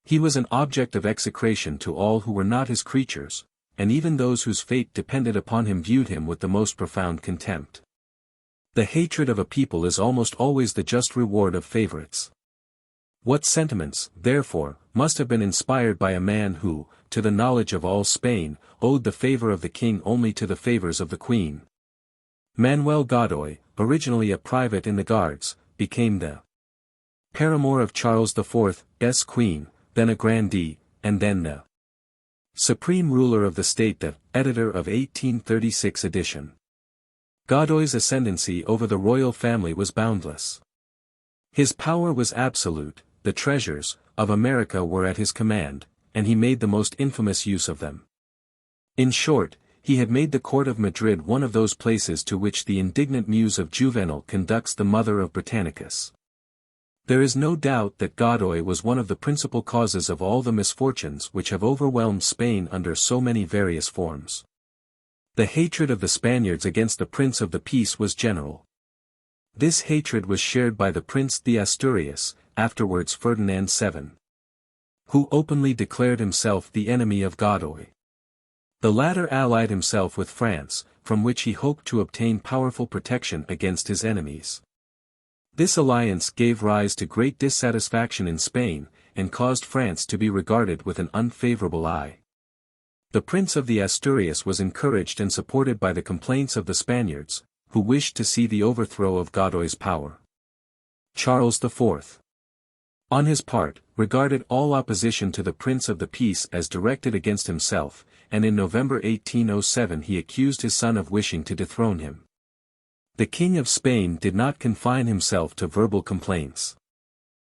He was an object of execration to all who were not his creatures, and even those whose fate depended upon him viewed him with the most profound contempt. The hatred of a people is almost always the just reward of favorites. What sentiments, therefore, must have been inspired by a man who, to the knowledge of all Spain, owed the favor of the king only to the favors of the queen. Manuel Godoy, originally a private in the Guards, became the paramour of Charles IV's queen, then a grandee, and then the supreme ruler of the state, the editor of 1836 edition. Godoy's ascendancy over the royal family was boundless. His power was absolute, the treasures of America were at his command, and he made the most infamous use of them. In short, he had made the court of Madrid one of those places to which the indignant muse of Juvenal conducts the mother of Britannicus. There is no doubt that Godoy was one of the principal causes of all the misfortunes which have overwhelmed Spain under so many various forms. The hatred of the Spaniards against the Prince of the Peace was general. This hatred was shared by the Prince de Asturias, afterwards Ferdinand VII, who openly declared himself the enemy of Godoy. The latter allied himself with France, from which he hoped to obtain powerful protection against his enemies. This alliance gave rise to great dissatisfaction in Spain, and caused France to be regarded with an unfavorable eye. The Prince of the Asturias was encouraged and supported by the complaints of the Spaniards, who wished to see the overthrow of Godoy's power. Charles IV, on his part, regarded all opposition to the Prince of the Peace as directed against himself, and in November 1807 he accused his son of wishing to dethrone him. The King of Spain did not confine himself to verbal complaints.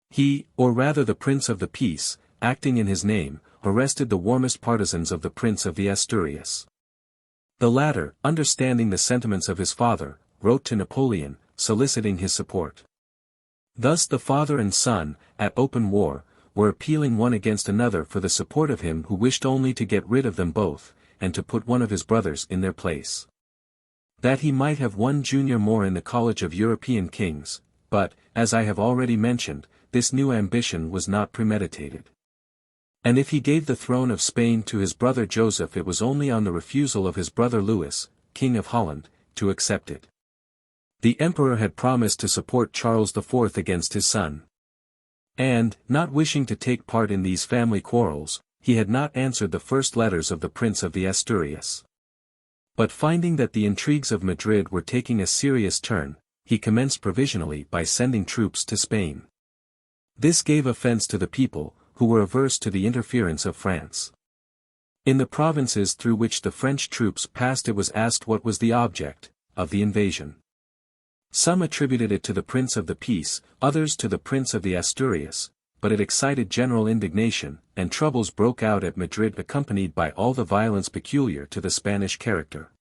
He, or rather the Prince of the Peace, acting in his name, arrested the warmest partisans of the Prince of the Asturias. The latter, understanding the sentiments of his father, wrote to Napoleon, soliciting his support. Thus the father and son, at open war, were appealing one against another for the support of him who wished only to get rid of them both, and to put one of his brothers in their place. That he might have one junior more in the college of European kings, but, as I have already mentioned, this new ambition was not premeditated. And if he gave the throne of Spain to his brother Joseph, it was only on the refusal of his brother Louis, King of Holland, to accept it. The emperor had promised to support Charles IV against his son. And, not wishing to take part in these family quarrels, he had not answered the first letters of the Prince of the Asturias. But finding that the intrigues of Madrid were taking a serious turn, he commenced provisionally by sending troops to Spain. This gave offense to the people, who were averse to the interference of France. In the provinces through which the French troops passed, it was asked what was the object of the invasion. Some attributed it to the Prince of the Peace, others to the Prince of the Asturias, but it excited general indignation, and troubles broke out at Madrid accompanied by all the violence peculiar to the Spanish character.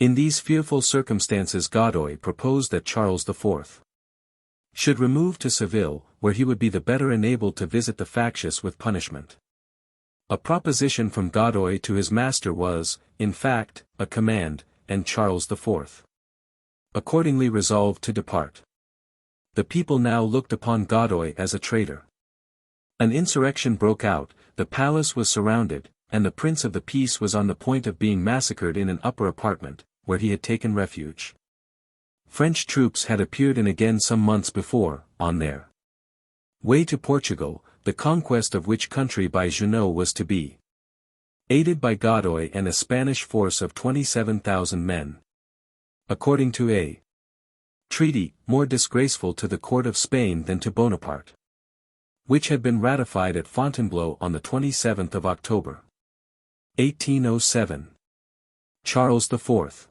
In these fearful circumstances Godoy proposed that Charles IV should remove to Seville, where he would be the better enabled to visit the factious with punishment. A proposition from Godoy to his master was, in fact, a command, and Charles IV accordingly resolved to depart. The people now looked upon Godoy as a traitor. An insurrection broke out, the palace was surrounded, and the Prince of the Peace was on the point of being massacred in an upper apartment, where he had taken refuge. French troops had appeared in again some months before, on their way to Portugal, the conquest of which country by Junot was to be aided by Godoy and a Spanish force of 27,000 men. According to a treaty, more disgraceful to the court of Spain than to Bonaparte, which had been ratified at Fontainebleau on the 27th of October, 1807. Charles IV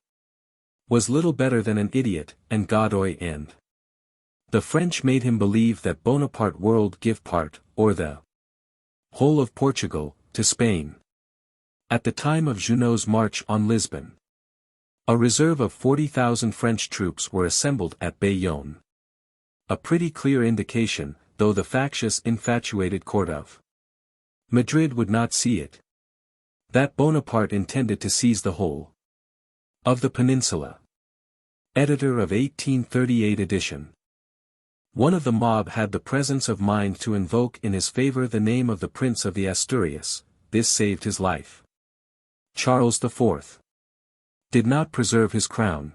was little better than an idiot, and Godoy and the French made him believe that Bonaparte would give part, or the whole of Portugal, to Spain. At the time of Junot's march on Lisbon, a reserve of 40,000 French troops were assembled at Bayonne. A pretty clear indication, though the factious infatuated court of Madrid would not see it, that Bonaparte intended to seize the whole of the peninsula. Editor of 1838 edition. One of the mob had the presence of mind to invoke in his favor the name of the Prince of the Asturias. This saved his life. Charles IV did not preserve his crown.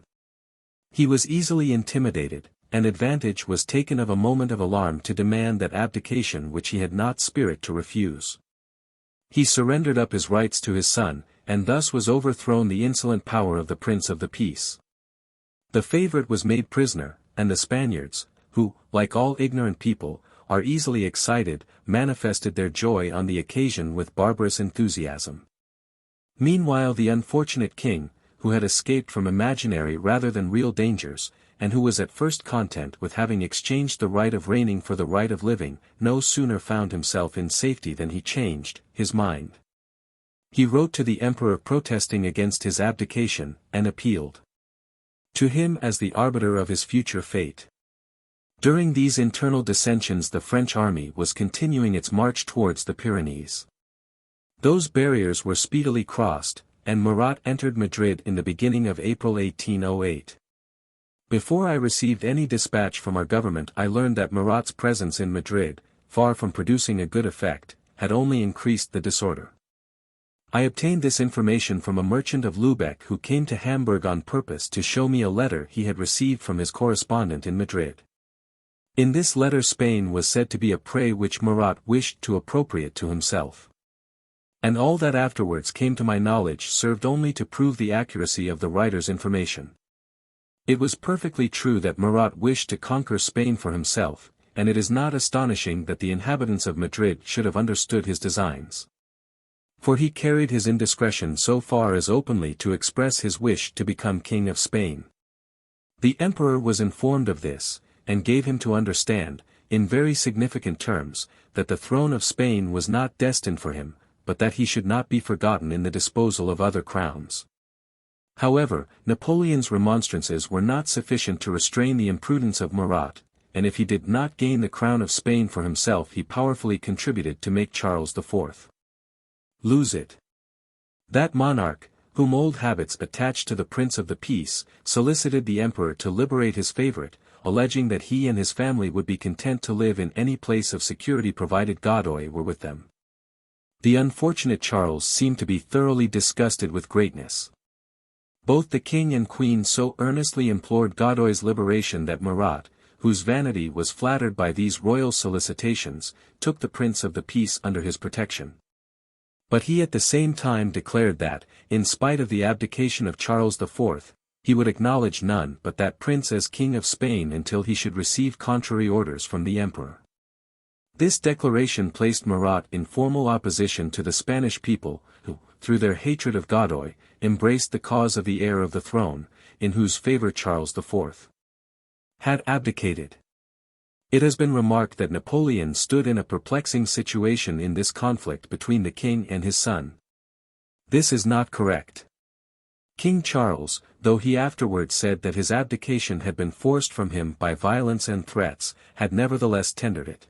He was easily intimidated, and advantage was taken of a moment of alarm to demand that abdication which he had not spirit to refuse. He surrendered up his rights to his son, and thus was overthrown the insolent power of the Prince of the Peace. The favorite was made prisoner, and the Spaniards, who, like all ignorant people, are easily excited, manifested their joy on the occasion with barbarous enthusiasm. Meanwhile the unfortunate king, who had escaped from imaginary rather than real dangers, and who was at first content with having exchanged the right of reigning for the right of living, no sooner found himself in safety than he changed his mind. He wrote to the emperor protesting against his abdication, and appealed to him as the arbiter of his future fate. During these internal dissensions the French army was continuing its march towards the Pyrenees. Those barriers were speedily crossed, and Murat entered Madrid in the beginning of April 1808. Before I received any dispatch from our government I learned that Murat's presence in Madrid, far from producing a good effect, had only increased the disorder. I obtained this information from a merchant of Lubeck who came to Hamburg on purpose to show me a letter he had received from his correspondent in Madrid. In this letter Spain was said to be a prey which Murat wished to appropriate to himself. And all that afterwards came to my knowledge served only to prove the accuracy of the writer's information. It was perfectly true that Murat wished to conquer Spain for himself, and it is not astonishing that the inhabitants of Madrid should have understood his designs. For he carried his indiscretion so far as openly to express his wish to become king of Spain. The emperor was informed of this, and gave him to understand, in very significant terms, that the throne of Spain was not destined for him, but that he should not be forgotten in the disposal of other crowns. However, Napoleon's remonstrances were not sufficient to restrain the imprudence of Murat, and if he did not gain the crown of Spain for himself he powerfully contributed to make Charles IV lose it. That monarch, whom old habits attached to the Prince of the Peace, solicited the emperor to liberate his favorite, alleging that he and his family would be content to live in any place of security provided Godoy were with them. The unfortunate Charles seemed to be thoroughly disgusted with greatness. Both the king and queen so earnestly implored Godoy's liberation that Murat, whose vanity was flattered by these royal solicitations, took the Prince of the Peace under his protection. But he at the same time declared that, in spite of the abdication of Charles IV, he would acknowledge none but that prince as King of Spain until he should receive contrary orders from the emperor. This declaration placed Murat in formal opposition to the Spanish people, who, through their hatred of Godoy, embraced the cause of the heir of the throne, in whose favor Charles IV had abdicated. It has been remarked that Napoleon stood in a perplexing situation in this conflict between the king and his son. This is not correct. King Charles, though he afterwards said that his abdication had been forced from him by violence and threats, had nevertheless tendered it.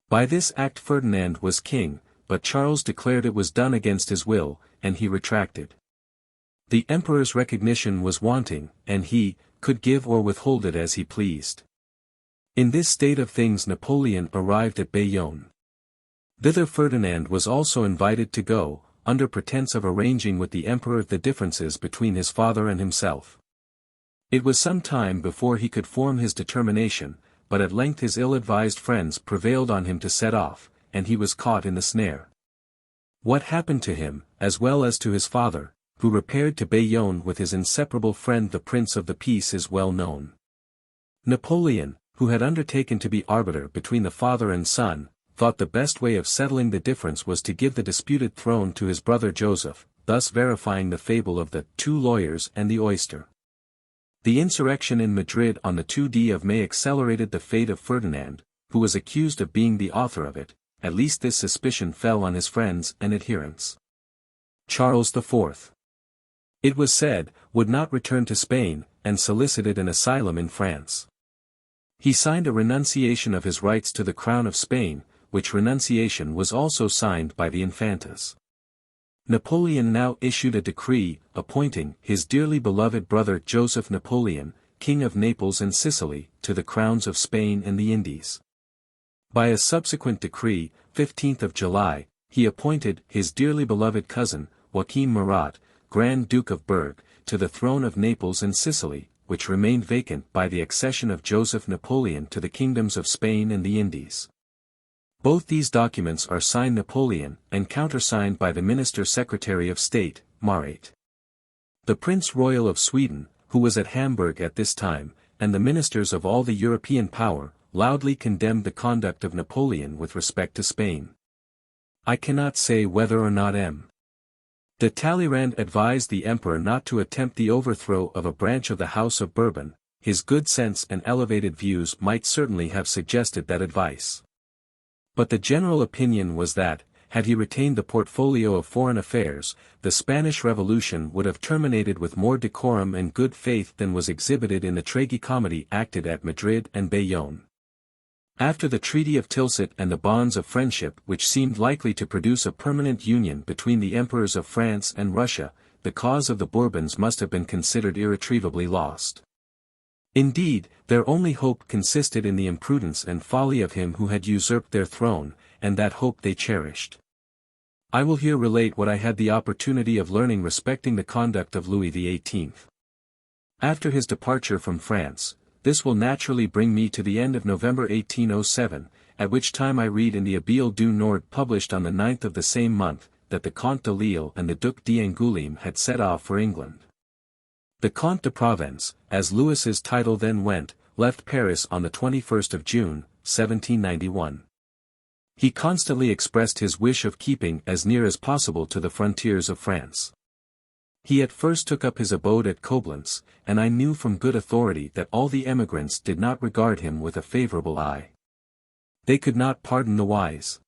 By this act Ferdinand was king, but Charles declared it was done against his will, and he retracted. The emperor's recognition was wanting, and he could give or withhold it as he pleased. In this state of things Napoleon arrived at Bayonne. Thither Ferdinand was also invited to go, under pretense of arranging with the emperor the differences between his father and himself. It was some time before he could form his determination, but at length his ill-advised friends prevailed on him to set off, and he was caught in the snare. What happened to him, as well as to his father, who repaired to Bayonne with his inseparable friend the Prince of the Peace, is well known. Napoleon, who had undertaken to be arbiter between the father and son, thought the best way of settling the difference was to give the disputed throne to his brother Joseph, thus verifying the fable of the two lawyers and the oyster. The insurrection in Madrid on the 2d of May accelerated the fate of Ferdinand, who was accused of being the author of it. At least this suspicion fell on his friends and adherents. Charles IV, it was said, would not return to Spain, and solicited an asylum in France. He signed a renunciation of his rights to the crown of Spain, which renunciation was also signed by the Infantas. Napoleon now issued a decree, appointing his dearly beloved brother Joseph Napoleon, King of Naples and Sicily, to the crowns of Spain and the Indies. By a subsequent decree, 15th of July, he appointed his dearly beloved cousin, Joachim Murat, Grand Duke of Berg, to the throne of Naples and Sicily, which remained vacant by the accession of Joseph Napoleon to the kingdoms of Spain and the Indies. Both these documents are signed Napoleon, and countersigned by the Minister-Secretary of State, Marat. The Prince Royal of Sweden, who was at Hamburg at this time, and the ministers of all the European power, loudly condemned the conduct of Napoleon with respect to Spain. I cannot say whether or not M. de Talleyrand advised the emperor not to attempt the overthrow of a branch of the House of Bourbon. His good sense and elevated views might certainly have suggested that advice. But the general opinion was that, had he retained the portfolio of foreign affairs, the Spanish Revolution would have terminated with more decorum and good faith than was exhibited in the tragicomedy acted at Madrid and Bayonne. After the Treaty of Tilsit and the bonds of friendship which seemed likely to produce a permanent union between the emperors of France and Russia, the cause of the Bourbons must have been considered irretrievably lost. Indeed, their only hope consisted in the imprudence and folly of him who had usurped their throne, and that hope they cherished. I will here relate what I had the opportunity of learning respecting the conduct of Louis XVIII. After his departure from France, this will naturally bring me to the end of November 1807, at which time I read in the Abeille du Nord published on the 9th of the same month, that the Comte de Lille and the Duc d'Angoulême had set off for England. The Comte de Provence, as Louis's title then went, left Paris on the 21st of June, 1791. He constantly expressed his wish of keeping as near as possible to the frontiers of France. He at first took up his abode at Coblentz, and I knew from good authority that all the emigrants did not regard him with a favorable eye. They could not pardon the wise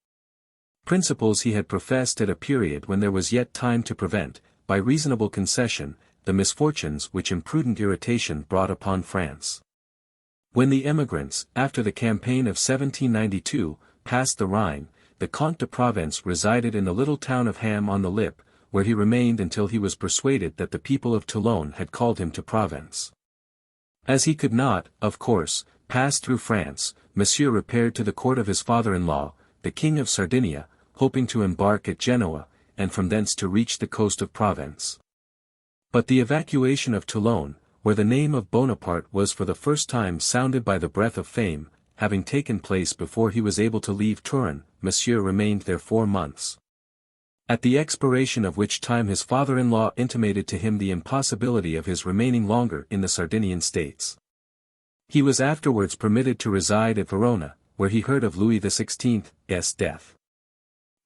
principles he had professed at a period when there was yet time to prevent, by reasonable concession, the misfortunes which imprudent irritation brought upon France. When the emigrants, after the campaign of 1792, passed the Rhine, the Comte de Provence resided in the little town of Ham on the Lip, where he remained until he was persuaded that the people of Toulon had called him to Provence. As he could not, of course, pass through France, Monsieur repaired to the court of his father-in-law, the King of Sardinia, hoping to embark at Genoa, and from thence to reach the coast of Provence. But the evacuation of Toulon, where the name of Bonaparte was for the first time sounded by the breath of fame, having taken place before he was able to leave Turin, Monsieur remained there 4 months. At the expiration of which time his father-in-law intimated to him the impossibility of his remaining longer in the Sardinian states. He was afterwards permitted to reside at Verona, where he heard of Louis XVI's death.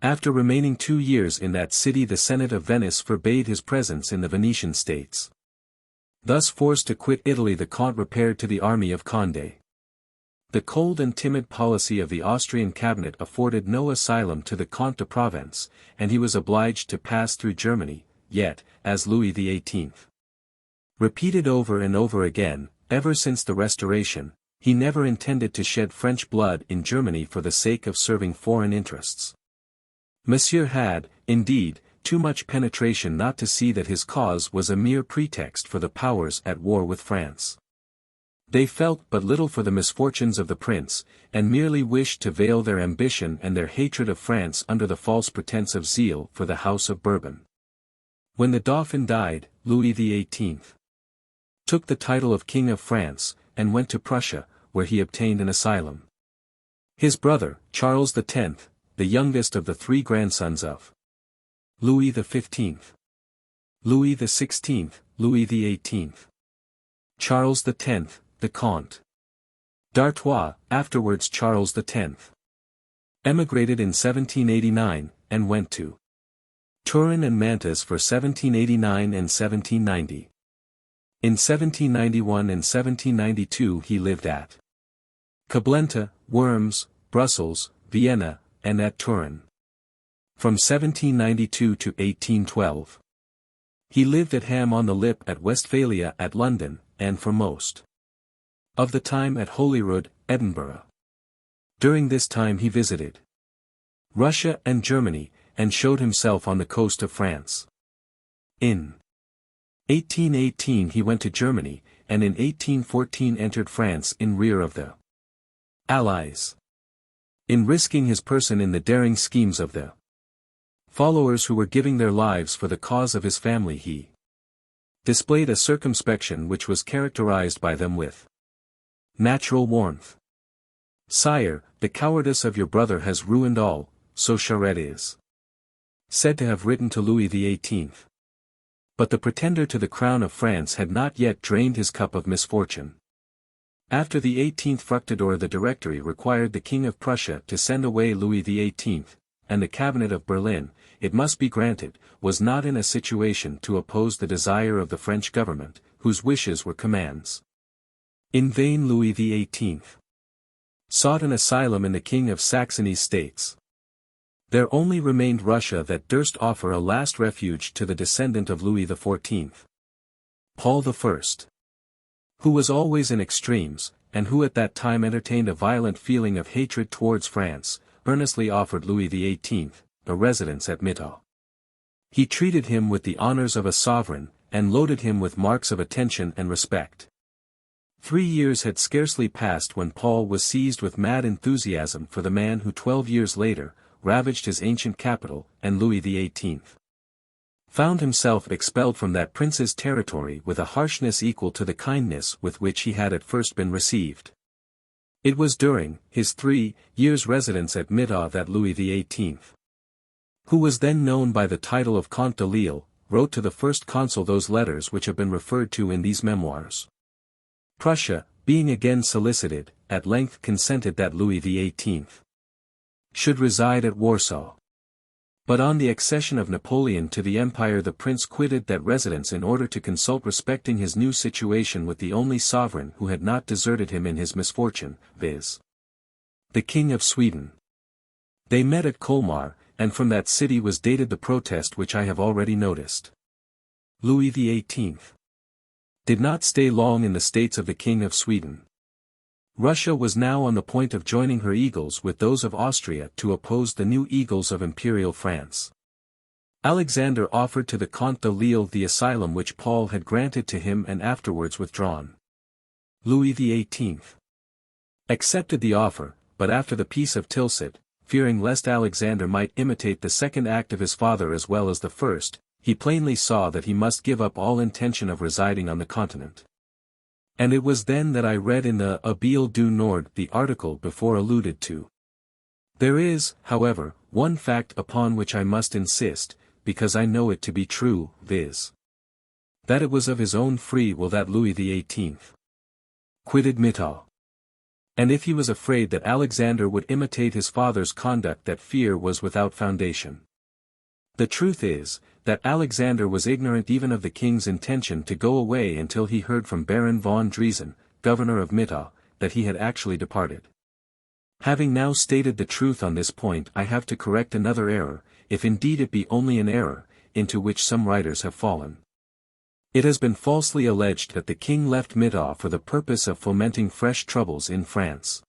After remaining 2 years in that city, the Senate of Venice forbade his presence in the Venetian states. Thus forced to quit Italy, the Count repaired to the army of Condé. The cold and timid policy of the Austrian cabinet afforded no asylum to the Comte de Provence, and he was obliged to pass through Germany, yet, as Louis XVIII repeated over and over again, ever since the Restoration, he never intended to shed French blood in Germany for the sake of serving foreign interests. Monsieur had, indeed, too much penetration not to see that his cause was a mere pretext for the powers at war with France. They felt but little for the misfortunes of the prince, and merely wished to veil their ambition and their hatred of France under the false pretense of zeal for the House of Bourbon. When the Dauphin died, Louis XVIII took the title of King of France, and went to Prussia, where he obtained an asylum. His brother, Charles X, the youngest of the 3 grandsons of Louis XV, Louis XVI, Louis XVIII, Charles X, the Comte d'Artois, afterwards Charles X, emigrated in 1789, and went to Turin and Mantes for 1789 and 1790. In 1791 and 1792 he lived at Coblentz, Worms, Brussels, Vienna, and at Turin. From 1792 to 1812. He lived at Ham on the Lip at Westphalia at London, and for most of the time at Holyrood, Edinburgh. During this time he visited Russia and Germany, and showed himself on the coast of France. In 1818 he went to Germany, and in 1814 entered France in rear of the Allies. In risking his person in the daring schemes of the followers who were giving their lives for the cause of his family, he displayed a circumspection which was characterized by them with natural warmth. "Sire, the cowardice of your brother has ruined all," so Charette is said to have written to Louis XVIII. But the pretender to the crown of France had not yet drained his cup of misfortune. After the 18th Fructidor, the Directory required the King of Prussia to send away Louis XVIII, and the Cabinet of Berlin, it must be granted, was not in a situation to oppose the desire of the French government, whose wishes were commands. In vain Louis XVIII sought an asylum in the King of Saxony's states. There only remained Russia that durst offer a last refuge to the descendant of Louis XIV. Paul I, who was always in extremes, and who at that time entertained a violent feeling of hatred towards France, earnestly offered Louis XVIII a residence at Mittau. He treated him with the honors of a sovereign, and loaded him with marks of attention and respect. 3 years had scarcely passed when Paul was seized with mad enthusiasm for the man who 12 years later ravaged his ancient capital, and Louis XVIII found himself expelled from that prince's territory with a harshness equal to the kindness with which he had at first been received. It was during his 3 years' residence at Mittau that Louis XVIII, who was then known by the title of Comte de Lille, wrote to the first consul those letters which have been referred to in these memoirs. Prussia, being again solicited, at length consented that Louis XVIII should reside at Warsaw. But on the accession of Napoleon to the empire, the prince quitted that residence in order to consult respecting his new situation with the only sovereign who had not deserted him in his misfortune, viz. the King of Sweden. They met at Colmar, and from that city was dated the protest which I have already noticed. Louis XVIII did not stay long in the states of the King of Sweden. Russia was now on the point of joining her eagles with those of Austria to oppose the new eagles of Imperial France. Alexander offered to the Comte de Lille the asylum which Paul had granted to him and afterwards withdrawn. Louis XVIII accepted the offer, but after the Peace of Tilsit, fearing lest Alexander might imitate the second act of his father as well as the first, he plainly saw that he must give up all intention of residing on the continent. And it was then that I read in the Abel du Nord the article before alluded to. There is, however, one fact upon which I must insist, because I know it to be true, viz. that it was of his own free will that Louis XVIII quitted Mitau. And if he was afraid that Alexander would imitate his father's conduct, that fear was without foundation. The truth is, that Alexander was ignorant even of the king's intention to go away until he heard from Baron von Driessen, governor of Mitau, that he had actually departed. Having now stated the truth on this point, I have to correct another error, if indeed it be only an error, into which some writers have fallen. It has been falsely alleged that the king left Mitau for the purpose of fomenting fresh troubles in France.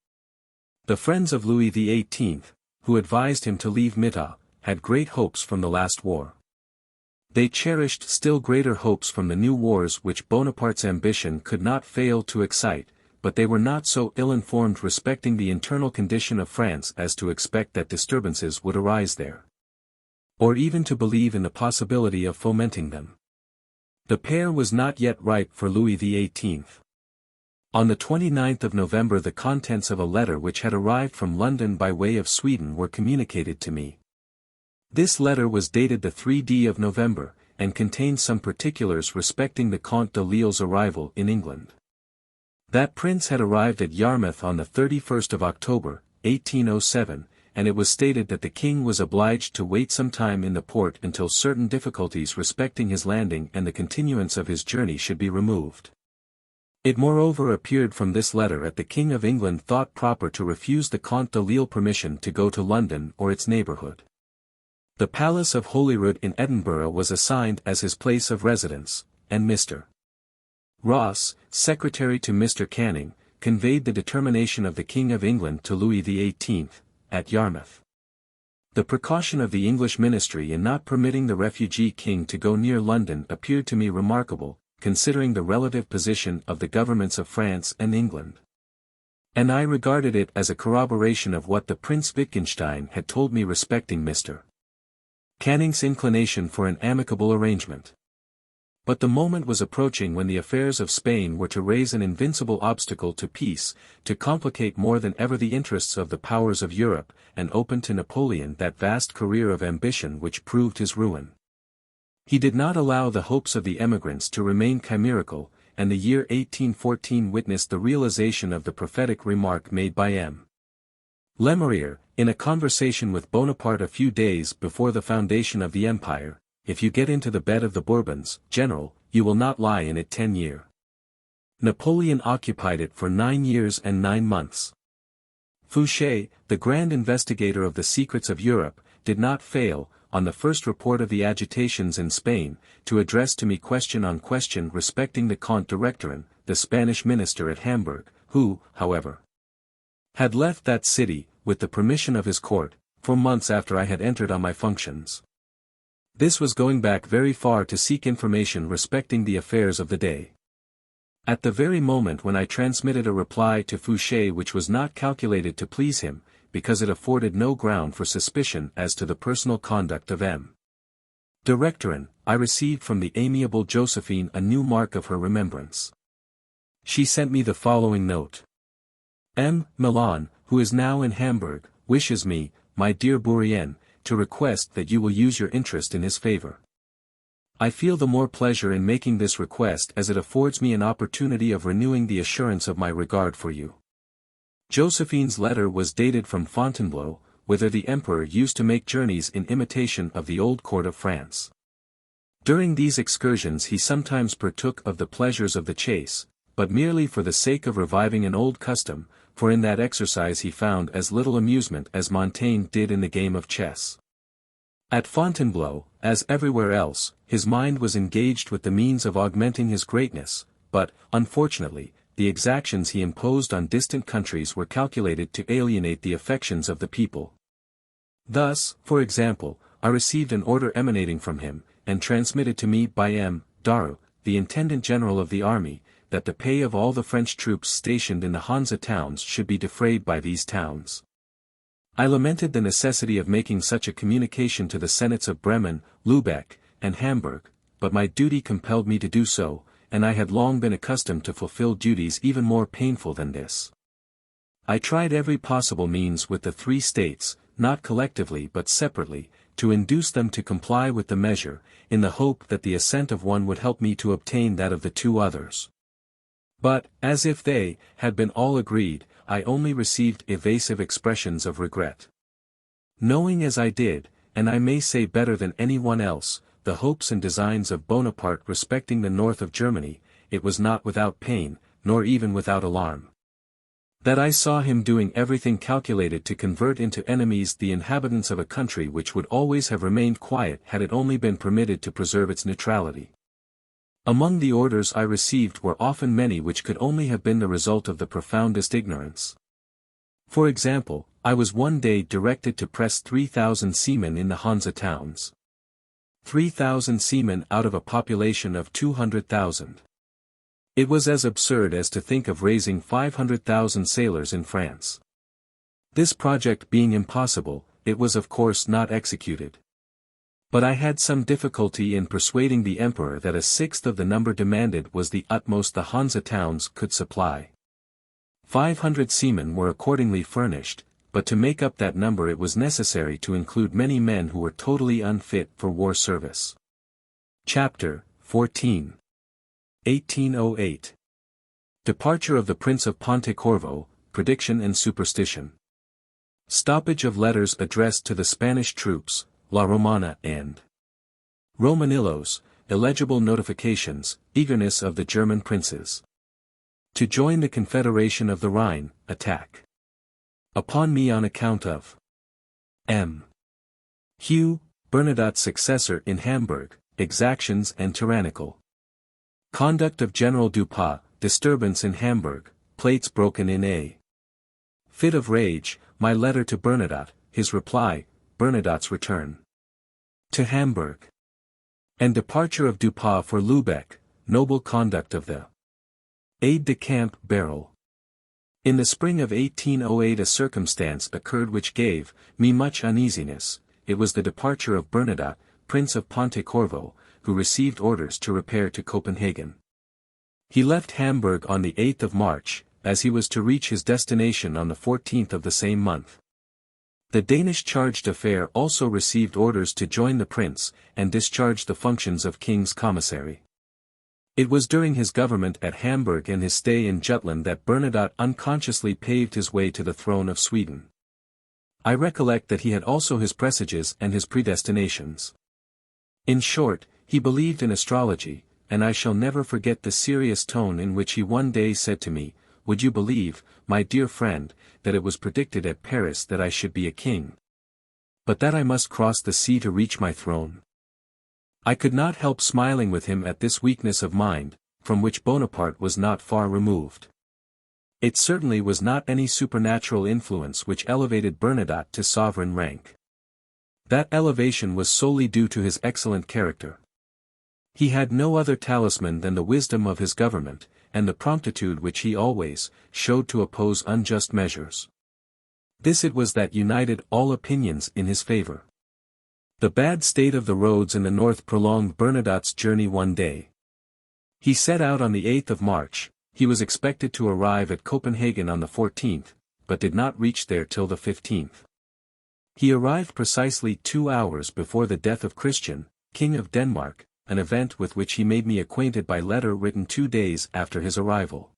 The friends of Louis XVIII, who advised him to leave Mitau, had great hopes from the last war. They cherished still greater hopes from the new wars which Bonaparte's ambition could not fail to excite, but they were not so ill-informed respecting the internal condition of France as to expect that disturbances would arise there, or even to believe in the possibility of fomenting them. The pear was not yet ripe for Louis XVIII. On the 29th of November the contents of a letter which had arrived from London by way of Sweden were communicated to me. This letter was dated the 3d of November, and contained some particulars respecting the Comte de Lisle's arrival in England. That prince had arrived at Yarmouth on the 31st of October, 1807, and it was stated that the king was obliged to wait some time in the port until certain difficulties respecting his landing and the continuance of his journey should be removed. It moreover appeared from this letter that the King of England thought proper to refuse the Comte de Lisle permission to go to London or its neighbourhood. The Palace of Holyrood in Edinburgh was assigned as his place of residence, and Mr. Ross, secretary to Mr. Canning, conveyed the determination of the King of England to Louis XVIII, at Yarmouth. The precaution of the English ministry in not permitting the refugee king to go near London appeared to me remarkable, considering the relative position of the governments of France and England. And I regarded it as a corroboration of what the Prince Wittgenstein had told me respecting Mr. Canning's inclination for an amicable arrangement. But the moment was approaching when the affairs of Spain were to raise an invincible obstacle to peace, to complicate more than ever the interests of the powers of Europe, and open to Napoleon that vast career of ambition which proved his ruin. He did not allow the hopes of the emigrants to remain chimerical, and the year 1814 witnessed the realization of the prophetic remark made by M. Lemerrier, in a conversation with Bonaparte a few days before the foundation of the empire: "If you get into the bed of the Bourbons, General, you will not lie in it 10 years." Napoleon occupied it for 9 years and 9 months. Fouché, the grand investigator of the secrets of Europe, did not fail, on the first report of the agitations in Spain, to address to me question on question respecting the Comte de Rectorin, the Spanish minister at Hamburg, who, however, had left that city, with the permission of his court, for months after I had entered on my functions. This was going back very far to seek information respecting the affairs of the day. At the very moment when I transmitted a reply to Fouché which was not calculated to please him, because it afforded no ground for suspicion as to the personal conduct of M. de Rectorin, I received from the amiable Josephine a new mark of her remembrance. She sent me the following note. M. Milan, who is now in Hamburg, wishes me, my dear Bourrienne, to request that you will use your interest in his favor. I feel the more pleasure in making this request as it affords me an opportunity of renewing the assurance of my regard for you. Josephine's letter was dated from Fontainebleau, whither the emperor used to make journeys in imitation of the old court of France. During these excursions he sometimes partook of the pleasures of the chase, but merely for the sake of reviving an old custom, for in that exercise he found as little amusement as Montaigne did in the game of chess. At Fontainebleau, as everywhere else, his mind was engaged with the means of augmenting his greatness, but, unfortunately, the exactions he imposed on distant countries were calculated to alienate the affections of the people. Thus, for example, I received an order emanating from him, and transmitted to me by M. Darrow, the Intendant General of the Army, that the pay of all the French troops stationed in the Hanse towns should be defrayed by these towns. I lamented the necessity of making such a communication to the senates of Bremen, Lubeck, and Hamburg, but my duty compelled me to do so, and I had long been accustomed to fulfill duties even more painful than this. I tried every possible means with the three states, not collectively but separately, to induce them to comply with the measure, in the hope that the assent of one would help me to obtain that of the two others. But, as if they had been all agreed, I only received evasive expressions of regret. Knowing as I did, and I may say better than anyone else, the hopes and designs of Bonaparte respecting the north of Germany, it was not without pain, nor even without alarm, that I saw him doing everything calculated to convert into enemies the inhabitants of a country which would always have remained quiet had it only been permitted to preserve its neutrality. Among the orders I received were often many which could only have been the result of the profoundest ignorance. For example, I was one day directed to press 3,000 seamen in the Hanse towns. 3,000 seamen out of a population of 200,000. It was as absurd as to think of raising 500,000 sailors in France. This project being impossible, it was of course not executed. But I had some difficulty in persuading the emperor that a sixth of the number demanded was the utmost the Hanse towns could supply. 500 seamen were accordingly furnished, but to make up that number it was necessary to include many men who were totally unfit for war service. Chapter 14. 1808. Departure of the Prince of Pontecorvo, Prediction and Superstition. Stoppage of letters addressed to the Spanish troops, La Romana and Romanillos, illegible notifications, eagerness of the German princes to join the Confederation of the Rhine, attack upon me on account of M. Hugh, Bernadotte's successor in Hamburg, exactions and tyrannical conduct of General Dupas, disturbance in Hamburg, plates broken in a fit of rage, my letter to Bernadotte, his reply, Bernadotte's return to Hamburg, and departure of Dupas for Lübeck, noble conduct of the aide-de-camp Beryl. In the spring of 1808 a circumstance occurred which gave me much uneasiness. It was the departure of Bernadotte, Prince of Pontecorvo, who received orders to repair to Copenhagen. He left Hamburg on the 8th of March, as he was to reach his destination on the 14th of the same month. The Danish charge d'affaires also received orders to join the prince, and discharge the functions of king's commissary. It was during his government at Hamburg and his stay in Jutland that Bernadotte unconsciously paved his way to the throne of Sweden. I recollect that he had also his presages and his predestinations. In short, he believed in astrology, and I shall never forget the serious tone in which he one day said to me, "Would you believe, my dear friend, that it was predicted at Paris that I should be a king? But that I must cross the sea to reach my throne?" I could not help smiling with him at this weakness of mind, from which Bonaparte was not far removed. It certainly was not any supernatural influence which elevated Bernadotte to sovereign rank. That elevation was solely due to his excellent character. He had no other talisman than the wisdom of his government, and the promptitude which he always showed to oppose unjust measures. This it was that united all opinions in his favor. The bad state of the roads in the north prolonged Bernadotte's journey one day. He set out on the 8th of March, he was expected to arrive at Copenhagen on the 14th, but did not reach there till the 15th. He arrived precisely 2 hours before the death of Christian, King of Denmark, an event with which he made me acquainted by letter written 2 days after his arrival.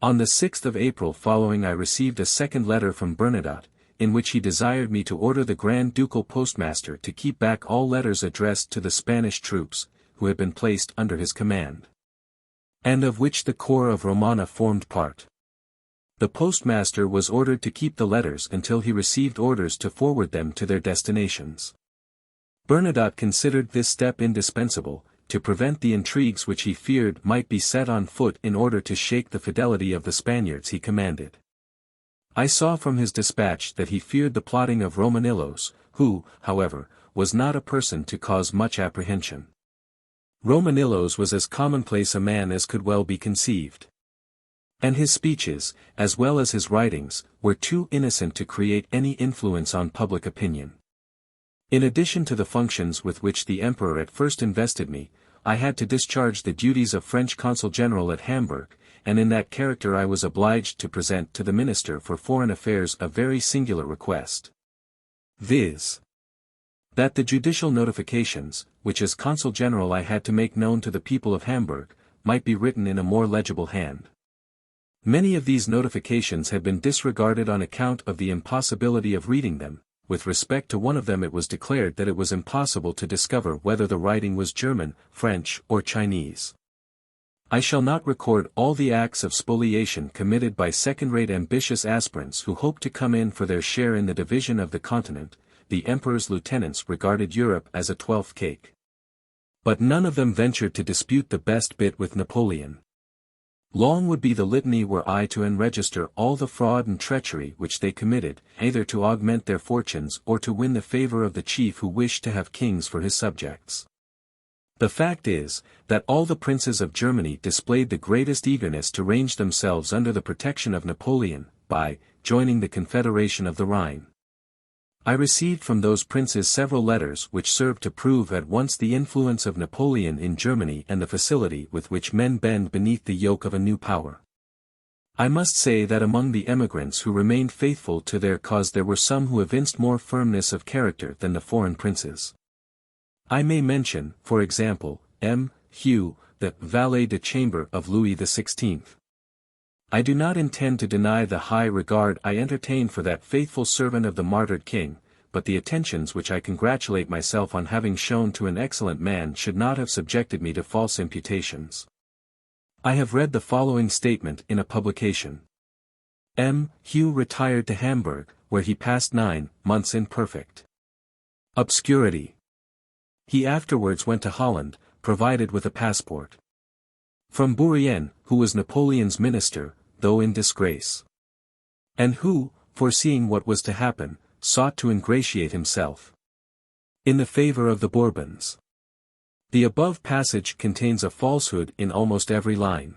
On the 6th of April following I received a second letter from Bernadotte, in which he desired me to order the Grand Ducal Postmaster to keep back all letters addressed to the Spanish troops, who had been placed under his command, and of which the corps of Romana formed part. The postmaster was ordered to keep the letters until he received orders to forward them to their destinations. Bernadotte considered this step indispensable, to prevent the intrigues which he feared might be set on foot in order to shake the fidelity of the Spaniards he commanded. I saw from his dispatch that he feared the plotting of Romanillos, who, however, was not a person to cause much apprehension. Romanillos was as commonplace a man as could well be conceived. And his speeches, as well as his writings, were too innocent to create any influence on public opinion. In addition to the functions with which the emperor at first invested me, I had to discharge the duties of French consul general at Hamburg, and in that character I was obliged to present to the Minister for Foreign Affairs a very singular request. Viz. That the judicial notifications, which as consul general I had to make known to the people of Hamburg, might be written in a more legible hand. Many of these notifications had been disregarded on account of the impossibility of reading them. With respect to one of them it was declared that it was impossible to discover whether the writing was German, French, or Chinese. I shall not record all the acts of spoliation committed by second-rate ambitious aspirants who hoped to come in for their share in the division of the continent. The emperor's lieutenants regarded Europe as a 12th cake. But none of them ventured to dispute the best bit with Napoleon. Long would be the litany were I to enregister all the fraud and treachery which they committed, either to augment their fortunes or to win the favor of the chief who wished to have kings for his subjects. The fact is, that all the princes of Germany displayed the greatest eagerness to range themselves under the protection of Napoleon, by joining the Confederation of the Rhine. I received from those princes several letters which served to prove at once the influence of Napoleon in Germany and the facility with which men bend beneath the yoke of a new power. I must say that among the emigrants who remained faithful to their cause there were some who evinced more firmness of character than the foreign princes. I may mention, for example, M. Hugh, the valet de chambre of Louis XVI. I do not intend to deny the high regard I entertain for that faithful servant of the martyred king, but the attentions which I congratulate myself on having shown to an excellent man should not have subjected me to false imputations. I have read the following statement in a publication. M. Hugh retired to Hamburg, where he passed 9 months in perfect obscurity. He afterwards went to Holland, provided with a passport. From Bourrienne, who was Napoleon's minister, though in disgrace. And who, foreseeing what was to happen, sought to ingratiate himself in the favor of the Bourbons. The above passage contains a falsehood in almost every line.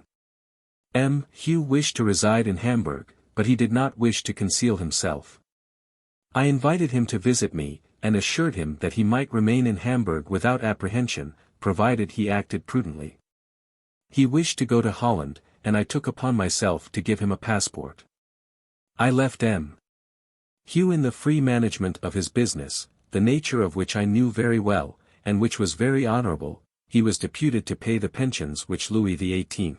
M. Hugh wished to reside in Hamburg, but he did not wish to conceal himself. I invited him to visit me, and assured him that he might remain in Hamburg without apprehension, provided he acted prudently. He wished to go to Holland, and I took upon myself to give him a passport. I left M. Hugh in the free management of his business, the nature of which I knew very well, and which was very honorable. He was deputed to pay the pensions which Louis XVIII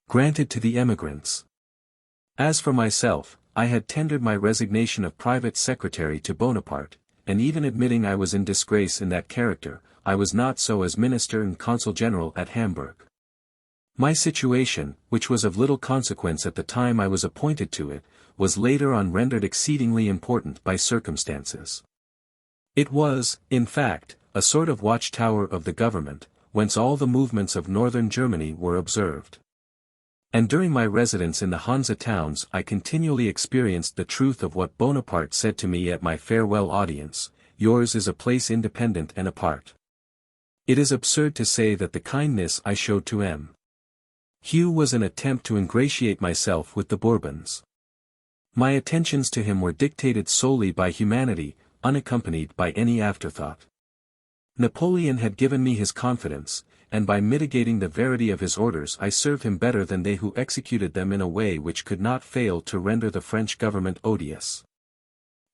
granted to the emigrants. As for myself, I had tendered my resignation of private secretary to Bonaparte, and even admitting I was in disgrace in that character, I was not so as minister and consul general at Hamburg. My situation, which was of little consequence at the time I was appointed to it, was later on rendered exceedingly important by circumstances. It was, in fact, a sort of watchtower of the government, whence all the movements of northern Germany were observed. And during my residence in the Hansa towns I continually experienced the truth of what Bonaparte said to me at my farewell audience: yours is a place independent and apart. It is absurd to say that the kindness I showed to M. Hugh was an attempt to ingratiate myself with the Bourbons. My attentions to him were dictated solely by humanity, unaccompanied by any afterthought. Napoleon had given me his confidence, and by mitigating the verity of his orders I served him better than they who executed them in a way which could not fail to render the French government odious.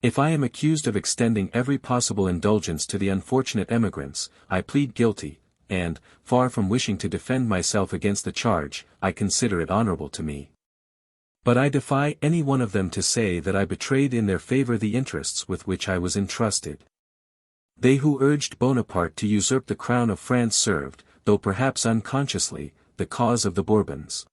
If I am accused of extending every possible indulgence to the unfortunate emigrants, I plead guilty, and, far from wishing to defend myself against the charge, I consider it honorable to me. But I defy any one of them to say that I betrayed in their favor the interests with which I was entrusted. They who urged Bonaparte to usurp the crown of France served, though perhaps unconsciously, the cause of the Bourbons.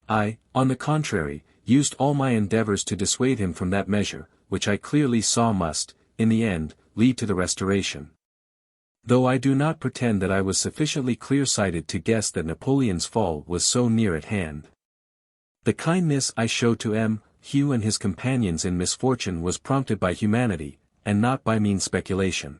I, on the contrary, used all my endeavors to dissuade him from that measure, which I clearly saw must, in the end, lead to the Restoration. Though I do not pretend that I was sufficiently clear-sighted to guess that Napoleon's fall was so near at hand. The kindness I showed to M. Hugh and his companions in misfortune was prompted by humanity, and not by mean speculation.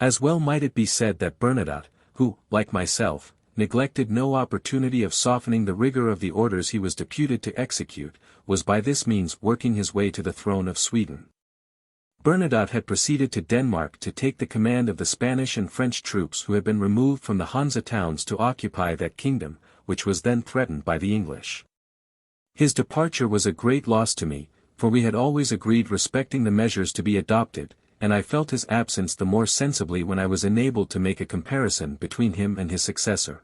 As well might it be said that Bernadotte, who, like myself, neglected no opportunity of softening the rigor of the orders he was deputed to execute, was by this means working his way to the throne of Sweden. Bernadotte had proceeded to Denmark to take the command of the Spanish and French troops who had been removed from the Hansa towns to occupy that kingdom, which was then threatened by the English. His departure was a great loss to me, for we had always agreed respecting the measures to be adopted, and I felt his absence the more sensibly when I was enabled to make a comparison between him and his successor.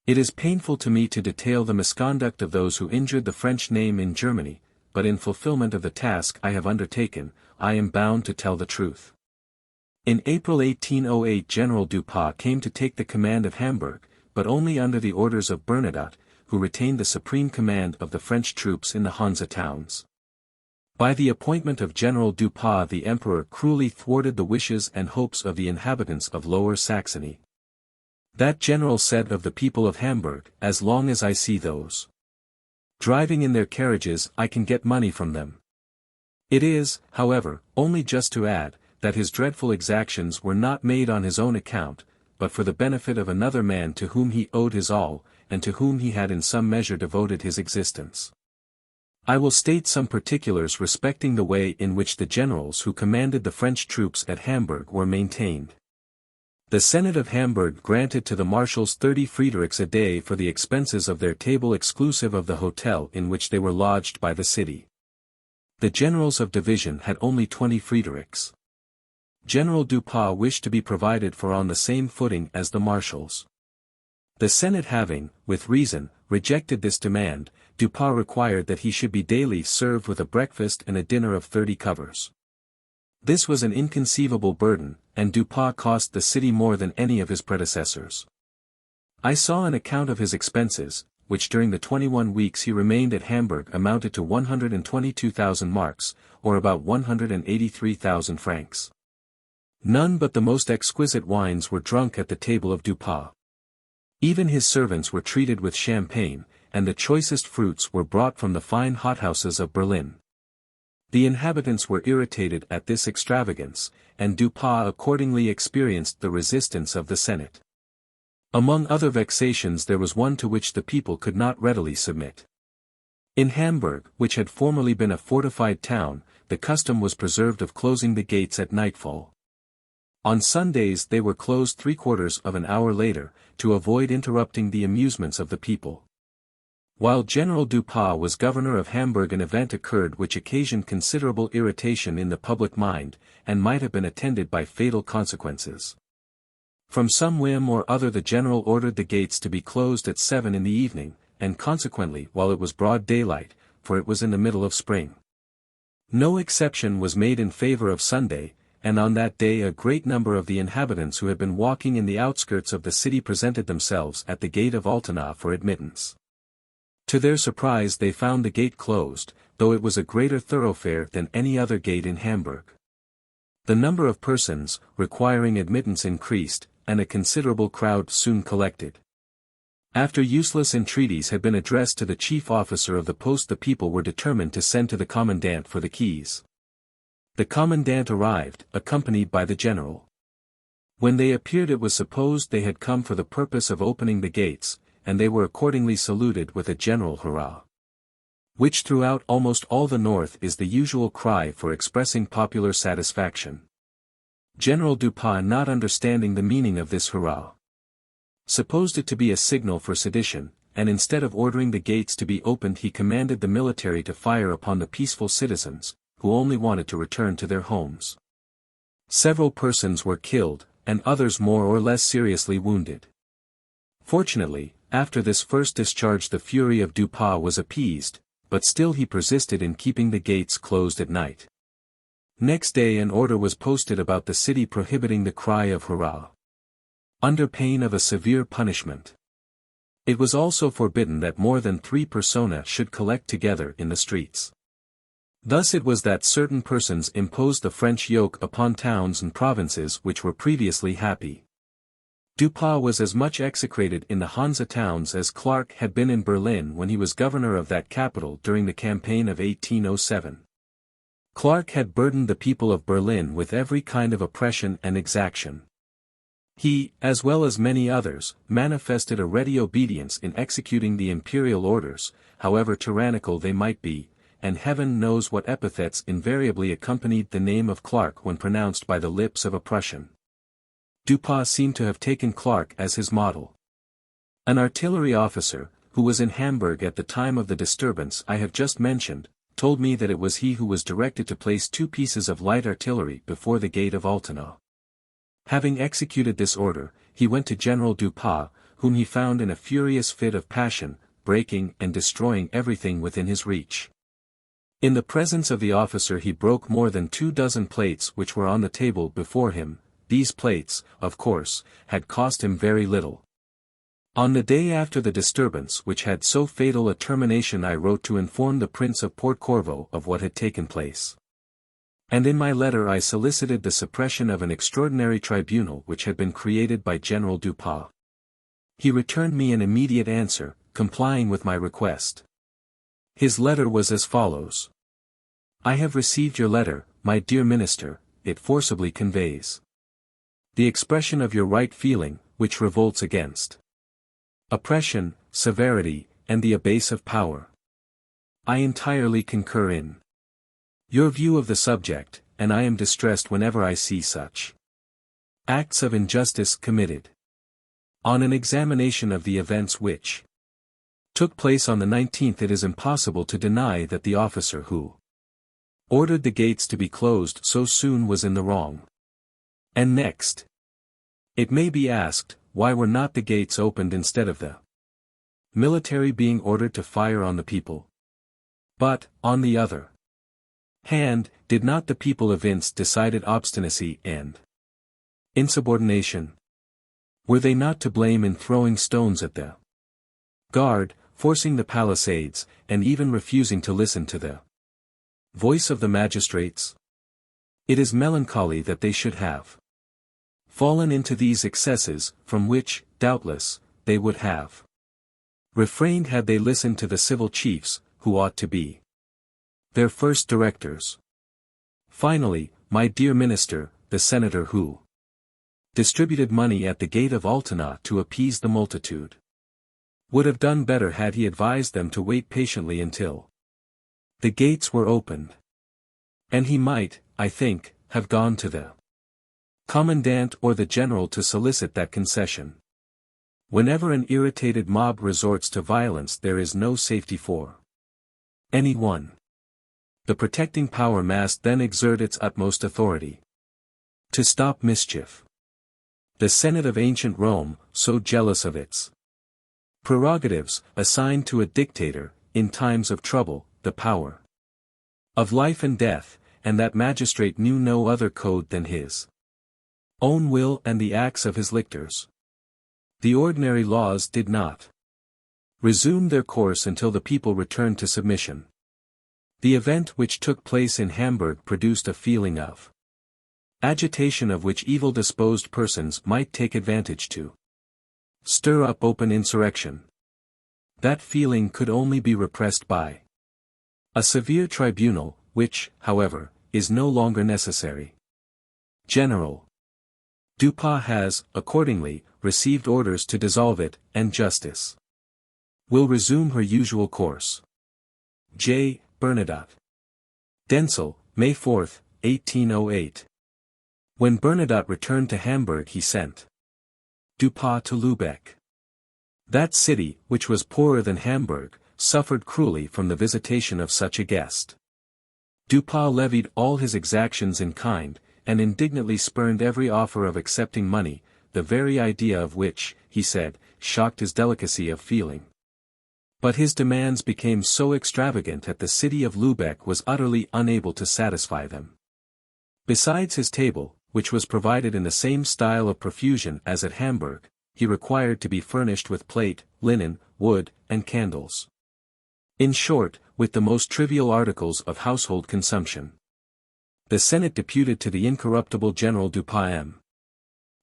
It is painful to me to detail the misconduct of those who injured the French name in Germany, but in fulfillment of the task I have undertaken, I am bound to tell the truth. In April 1808 General Duprat came to take the command of Hamburg, but only under the orders of Bernadotte, who retained the supreme command of the French troops in the Hansa towns. By the appointment of General Duprat the Emperor cruelly thwarted the wishes and hopes of the inhabitants of Lower Saxony. That general said of the people of Hamburg, "As long as I see those driving in their carriages I can get money from them." It is, however, only just to add, that his dreadful exactions were not made on his own account, but for the benefit of another man to whom he owed his all, and to whom he had in some measure devoted his existence. I will state some particulars respecting the way in which the generals who commanded the French troops at Hamburg were maintained. The Senate of Hamburg granted to the marshals 30 Friederichs a day for the expenses of their table exclusive of the hotel in which they were lodged by the city. The generals of division had only 20 Friederichs. General Duprat wished to be provided for on the same footing as the marshals. The Senate having, with reason, rejected this demand, Duprat required that he should be daily served with a breakfast and a dinner of 30 covers. This was an inconceivable burden, and Duprat cost the city more than any of his predecessors. I saw an account of his expenses, which during the 21 weeks he remained at Hamburg amounted to 122,000 marks, or about 183,000 francs. None but the most exquisite wines were drunk at the table of Duprat. Even his servants were treated with champagne, and the choicest fruits were brought from the fine hothouses of Berlin. The inhabitants were irritated at this extravagance, and Duprat accordingly experienced the resistance of the Senate. Among other vexations there was one to which the people could not readily submit. In Hamburg, which had formerly been a fortified town, the custom was preserved of closing the gates at nightfall. On Sundays they were closed 3/4 of an hour later, to avoid interrupting the amusements of the people. While General Duprat was governor of Hamburg an event occurred which occasioned considerable irritation in the public mind, and might have been attended by fatal consequences. From some whim or other the general ordered the gates to be closed at 7 in the evening, and consequently while it was broad daylight, for it was in the middle of spring. No exception was made in favor of Sunday, and on that day a great number of the inhabitants who had been walking in the outskirts of the city presented themselves at the gate of Altona for admittance. To their surprise they found the gate closed, though it was a greater thoroughfare than any other gate in Hamburg. The number of persons requiring admittance increased, and a considerable crowd soon collected. After useless entreaties had been addressed to the chief officer of the post the people were determined to send to the commandant for the keys. The commandant arrived, accompanied by the general. When they appeared it was supposed they had come for the purpose of opening the gates, and they were accordingly saluted with a general hurrah, which throughout almost all the north is the usual cry for expressing popular satisfaction. General Duprat, not understanding the meaning of this hurrah, supposed it to be a signal for sedition, and instead of ordering the gates to be opened he commanded the military to fire upon the peaceful citizens, who only wanted to return to their homes. Several persons were killed, and others more or less seriously wounded. Fortunately, after this first discharge the fury of Duprat was appeased, but still he persisted in keeping the gates closed at night. Next day an order was posted about the city prohibiting the cry of hurrah, under pain of a severe punishment. It was also forbidden that more than 3 persona should collect together in the streets. Thus it was that certain persons imposed the French yoke upon towns and provinces which were previously happy. Duprat was as much execrated in the Hansa towns as Clark had been in Berlin when he was governor of that capital during the campaign of 1807. Clark had burdened the people of Berlin with every kind of oppression and exaction. He, as well as many others, manifested a ready obedience in executing the imperial orders, however tyrannical they might be, and heaven knows what epithets invariably accompanied the name of Clark when pronounced by the lips of a Prussian. Dupin seemed to have taken Clark as his model. An artillery officer, who was in Hamburg at the time of the disturbance I have just mentioned, told me that it was he who was directed to place 2 pieces of light artillery before the gate of Altona. Having executed this order, he went to General Dupin, whom he found in a furious fit of passion, breaking and destroying everything within his reach. In the presence of the officer he broke more than 24 plates which were on the table before him. These plates, of course, had cost him very little. On the day after the disturbance which had so fatal a termination I wrote to inform the Prince of Port Corvo of what had taken place. And in my letter I solicited the suppression of an extraordinary tribunal which had been created by General Dupin. He returned me an immediate answer, complying with my request. His letter was as follows. I have received your letter, my dear Minister. It forcibly conveys the expression of your right feeling, which revolts against oppression, severity, and the abase of power. I entirely concur in your view of the subject, and I am distressed whenever I see such acts of injustice committed. On an examination of the events which took place on the 19th, it is impossible to deny that the officer who ordered the gates to be closed so soon was in the wrong. And next, it may be asked, why were not the gates opened instead of the military being ordered to fire on the people? But, on the other hand, did not the people evince decided obstinacy and insubordination? Were they not to blame in throwing stones at the guard, forcing the palisades, and even refusing to listen to the voice of the magistrates? It is melancholy that they should have fallen into these excesses, from which, doubtless, they would have refrained had they listened to the civil chiefs, who ought to be their first directors. Finally, my dear Minister, the senator who distributed money at the gate of Altona to appease the multitude would have done better had he advised them to wait patiently until the gates were opened. And he might, I think, have gone to the commandant or the general to solicit that concession. Whenever an irritated mob resorts to violence there is no safety for anyone. The protecting power must then exert its utmost authority to stop mischief. The Senate of ancient Rome, so jealous of its prerogatives, assigned to a dictator, in times of trouble, the power of life and death, and that magistrate knew no other code than his own will and the acts of his lictors. The ordinary laws did not resume their course until the people returned to submission. The event which took place in Hamburg produced a feeling of agitation of which evil-disposed persons might take advantage to stir up open insurrection. That feeling could only be repressed by a severe tribunal, which, however, is no longer necessary. General Dupin has, accordingly, received orders to dissolve it, and justice will resume her usual course. J. Bernadotte. Densel, May 4, 1808. When Bernadotte returned to Hamburg he sent Dupin to Lübeck. That city, which was poorer than Hamburg, suffered cruelly from the visitation of such a guest. Dupin levied all his exactions in kind, and indignantly spurned every offer of accepting money, the very idea of which, he said, shocked his delicacy of feeling. But his demands became so extravagant that the city of Lübeck was utterly unable to satisfy them. Besides his table, which was provided in the same style of profusion as at Hamburg, he required to be furnished with plate, linen, wood, and candles. In short, with the most trivial articles of household consumption. The Senate deputed to the incorruptible General Dupin M.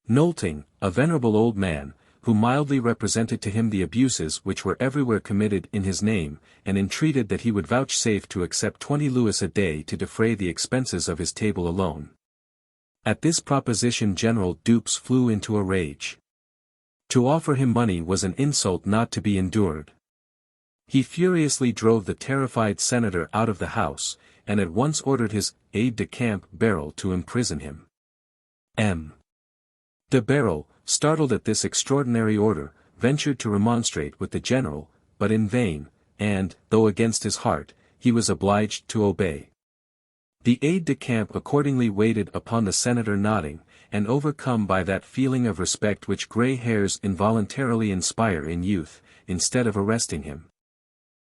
Nolting, a venerable old man, who mildly represented to him the abuses which were everywhere committed in his name, and entreated that he would vouchsafe to accept 20 louis a day to defray the expenses of his table alone. At this proposition General Dupes flew into a rage. To offer him money was an insult not to be endured. He furiously drove the terrified senator out of the house, and at once ordered his aide-de-camp Beryl to imprison him. M. de Beryl, startled at this extraordinary order, ventured to remonstrate with the general, but in vain, and, though against his heart, he was obliged to obey. The aide-de-camp accordingly waited upon the senator nodding, and overcome by that feeling of respect which grey hairs involuntarily inspire in youth, instead of arresting him,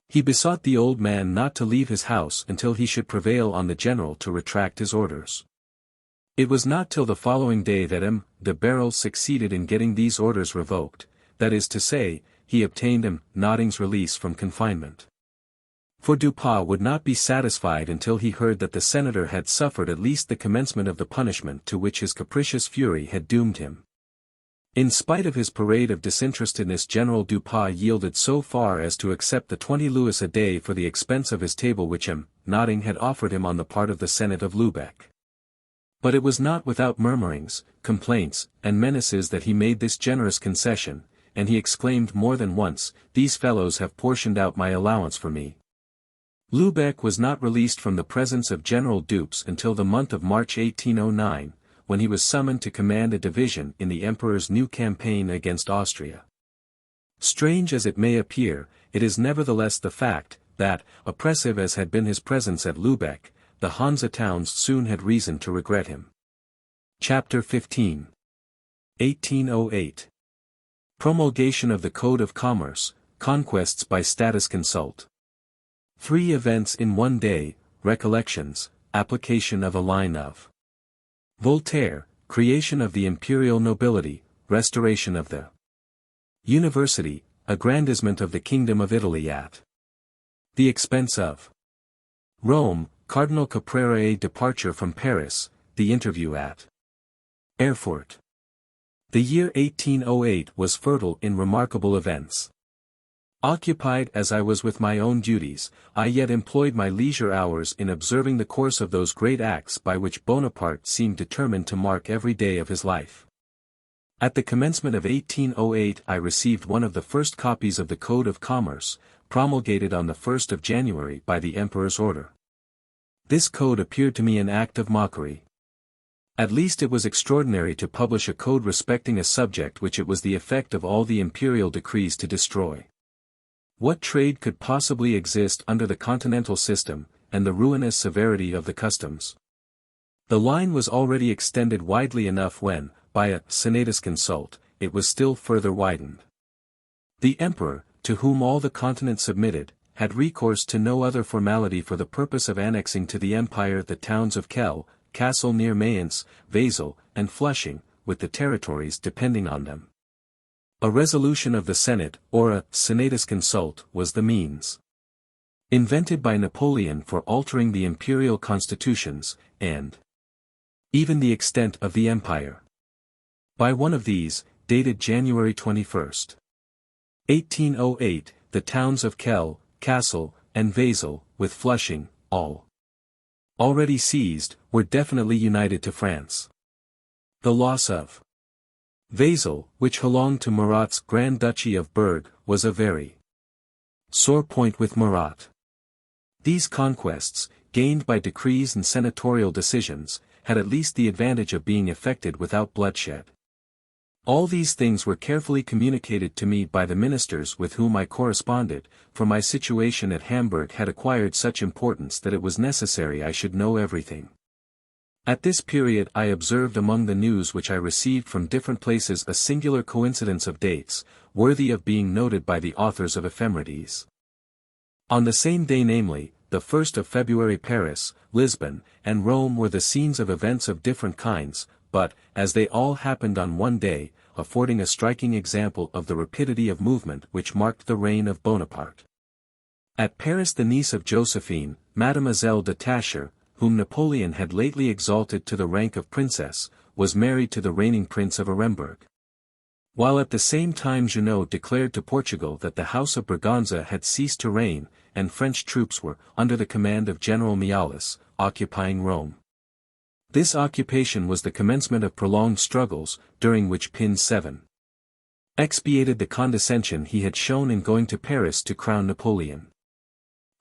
he besought the old man not to leave his house until he should prevail on the general to retract his orders. It was not till the following day that M. de Beryl succeeded in getting these orders revoked, that is to say, he obtained M. Notting's release from confinement. For Dupin would not be satisfied until he heard that the senator had suffered at least the commencement of the punishment to which his capricious fury had doomed him. In spite of his parade of disinterestedness, General Dupin yielded so far as to accept the 20 louis a day for the expense of his table which M. Notting had offered him on the part of the Senate of Lubeck. But it was not without murmurings, complaints, and menaces that he made this generous concession, and he exclaimed more than once, "These fellows have portioned out my allowance for me." Lubeck was not released from the presence of General Dupes until the month of March 1809, when he was summoned to command a division in the Emperor's new campaign against Austria. Strange as it may appear, it is nevertheless the fact, that, oppressive as had been his presence at Lubeck, the Hansa towns soon had reason to regret him. Chapter 15. 1808. Promulgation of the Code of Commerce, Conquests by Status Consult. 3 events in one day, recollections, application of a line of Voltaire, creation of the imperial nobility, restoration of the university, aggrandizement of the kingdom of Italy at the expense of Rome, Cardinal Caprara's departure from Paris, the interview at Erfurt. The year 1808 was fertile in remarkable events. Occupied as I was with my own duties, I yet employed my leisure hours in observing the course of those great acts by which Bonaparte seemed determined to mark every day of his life. At the commencement of 1808 I received one of the first copies of the Code of Commerce, promulgated on the 1st of January by the Emperor's order. This code appeared to me an act of mockery. At least it was extraordinary to publish a code respecting a subject which it was the effect of all the imperial decrees to destroy. What trade could possibly exist under the continental system, and the ruinous severity of the customs? The line was already extended widely enough when, by a senatus consult, it was still further widened. The emperor, to whom all the continent submitted, had recourse to no other formality for the purpose of annexing to the empire the towns of Kell, Kassel near Mayence, Wesel, and Flushing, with the territories depending on them. A resolution of the Senate, or a senatus consult, was the means invented by Napoleon for altering the imperial constitutions, and even the extent of the empire. By one of these, dated January 21, 1808, the towns of Kell, Kassel, and Wesel, with Flushing, all already seized, were definitely united to France. The loss of Wesel, which belonged to Murat's Grand Duchy of Berg, was a very sore point with Murat. These conquests, gained by decrees and senatorial decisions, had at least the advantage of being effected without bloodshed. All these things were carefully communicated to me by the ministers with whom I corresponded, for my situation at Hamburg had acquired such importance that it was necessary I should know everything. At this period I observed among the news which I received from different places a singular coincidence of dates, worthy of being noted by the authors of ephemerides. On the same day, namely, the 1st of February, Paris, Lisbon, and Rome were the scenes of events of different kinds, but, as they all happened on one day, affording a striking example of the rapidity of movement which marked the reign of Bonaparte. At Paris, the niece of Josephine, Mademoiselle de Tascher, whom Napoleon had lately exalted to the rank of princess, was married to the reigning Prince of Aremberg. While at the same time Junot declared to Portugal that the House of Braganza had ceased to reign, and French troops were, under the command of General Mialis, occupying Rome. This occupation was the commencement of prolonged struggles, during which Pin 7 expiated the condescension he had shown in going to Paris to crown Napoleon.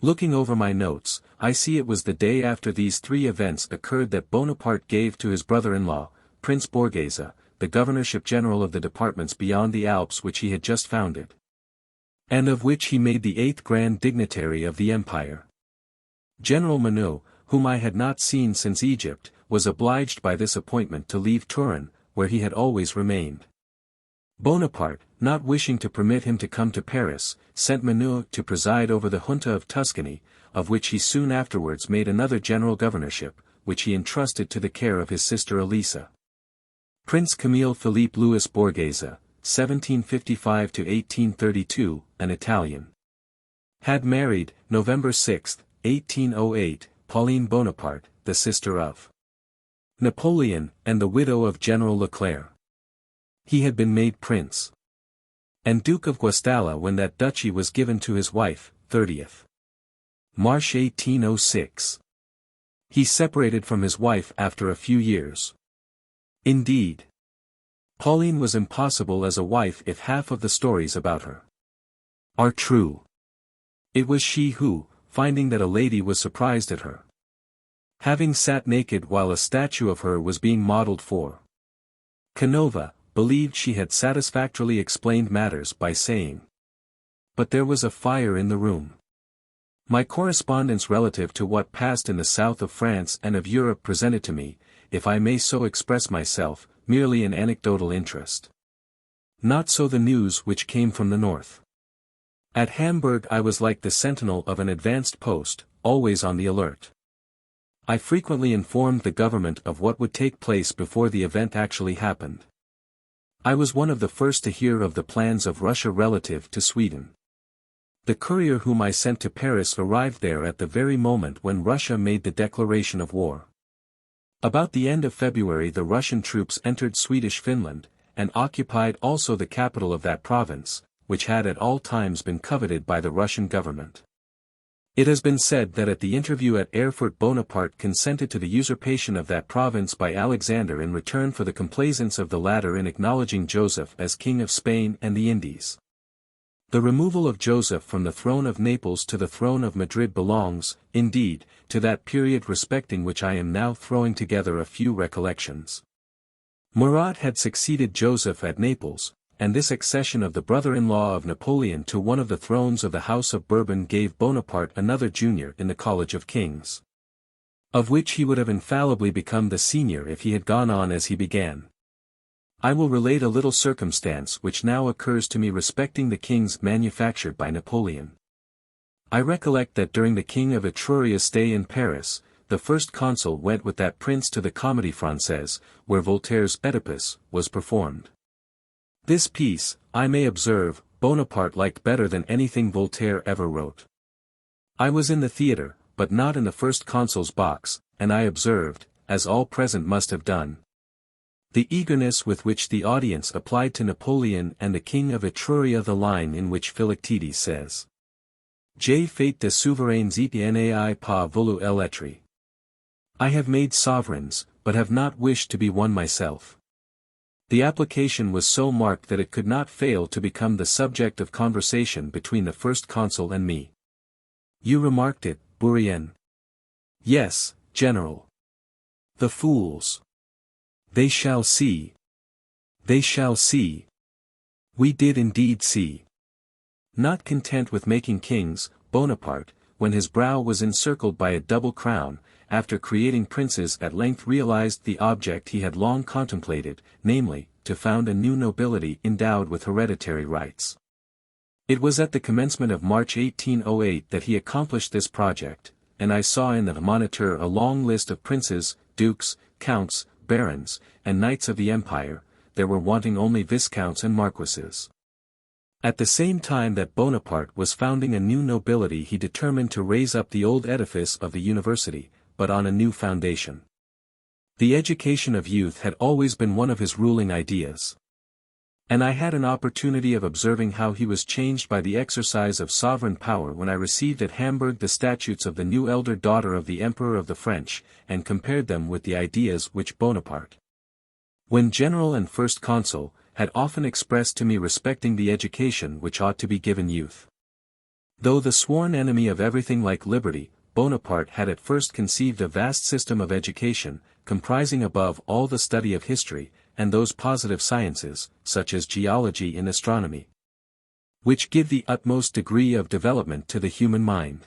Looking over my notes, I see it was the day after these three events occurred that Bonaparte gave to his brother-in-law, Prince Borghese, the governorship general of the departments beyond the Alps which he had just founded, and of which he made the eighth grand dignitary of the empire. General Monod, whom I had not seen since Egypt, was obliged by this appointment to leave Turin, where he had always remained. Bonaparte, not wishing to permit him to come to Paris, sent Monod to preside over the junta of Tuscany, of which he soon afterwards made another general governorship, which he entrusted to the care of his sister Elisa. Prince Camille Philippe Louis Borghese, 1755–1832, an Italian, had married, November 6, 1808, Pauline Bonaparte, the sister of Napoleon, and the widow of General Leclerc. He had been made prince and Duke of Guastalla when that duchy was given to his wife, 30th March 1806. He separated from his wife after a few years. Indeed, Pauline was impossible as a wife if half of the stories about her are true. It was she who, finding that a lady was surprised at her having sat naked while a statue of her was being modeled for Canova, believed she had satisfactorily explained matters by saying, "But there was a fire in the room." My correspondence relative to what passed in the south of France and of Europe presented to me, if I may so express myself, merely an anecdotal interest. Not so the news which came from the north. At Hamburg I was like the sentinel of an advanced post, always on the alert. I frequently informed the government of what would take place before the event actually happened. I was one of the first to hear of the plans of Russia relative to Sweden. The courier whom I sent to Paris arrived there at the very moment when Russia made the declaration of war. About the end of February the Russian troops entered Swedish Finland, and occupied also the capital of that province, which had at all times been coveted by the Russian government. It has been said that at the interview at Erfurt Bonaparte consented to the usurpation of that province by Alexander in return for the complaisance of the latter in acknowledging Joseph as King of Spain and the Indies. The removal of Joseph from the throne of Naples to the throne of Madrid belongs, indeed, to that period respecting which I am now throwing together a few recollections. Murat had succeeded Joseph at Naples, and this accession of the brother-in-law of Napoleon to one of the thrones of the House of Bourbon gave Bonaparte another junior in the College of Kings, of which he would have infallibly become the senior if he had gone on as he began. I will relate a little circumstance which now occurs to me respecting the kings manufactured by Napoleon. I recollect that during the King of Etruria's stay in Paris, the first consul went with that prince to the Comédie Française, where Voltaire's Oedipus was performed. This piece, I may observe, Bonaparte liked better than anything Voltaire ever wrote. I was in the theatre, but not in the first consul's box, and I observed, as all present must have done, the eagerness with which the audience applied to Napoleon and the King of Etruria the line in which Philoctetes says, "J'ai fait des souverains et n'ai pas voulu l'être." I have made sovereigns, but have not wished to be one myself. The application was so marked that it could not fail to become the subject of conversation between the first consul and me. "You remarked it, Bourrienne?" "Yes, General." "The fools! They shall see. They shall see." We did indeed see. Not content with making kings, Bonaparte, when his brow was encircled by a double crown, after creating princes at length realized the object he had long contemplated, namely, to found a new nobility endowed with hereditary rights. It was at the commencement of March 1808 that he accomplished this project, and I saw in the Moniteur a long list of princes, dukes, counts, barons, and knights of the empire. There were wanting only viscounts and marquises. At the same time that Bonaparte was founding a new nobility he determined to raise up the old edifice of the university, but on a new foundation. The education of youth had always been one of his ruling ideas. And I had an opportunity of observing how he was changed by the exercise of sovereign power when I received at Hamburg the statutes of the new elder daughter of the Emperor of the French, and compared them with the ideas which Bonaparte, when general and first consul, had often expressed to me respecting the education which ought to be given youth. Though the sworn enemy of everything like liberty, Bonaparte had at first conceived a vast system of education, comprising above all the study of history, and those positive sciences, such as geology and astronomy, which give the utmost degree of development to the human mind.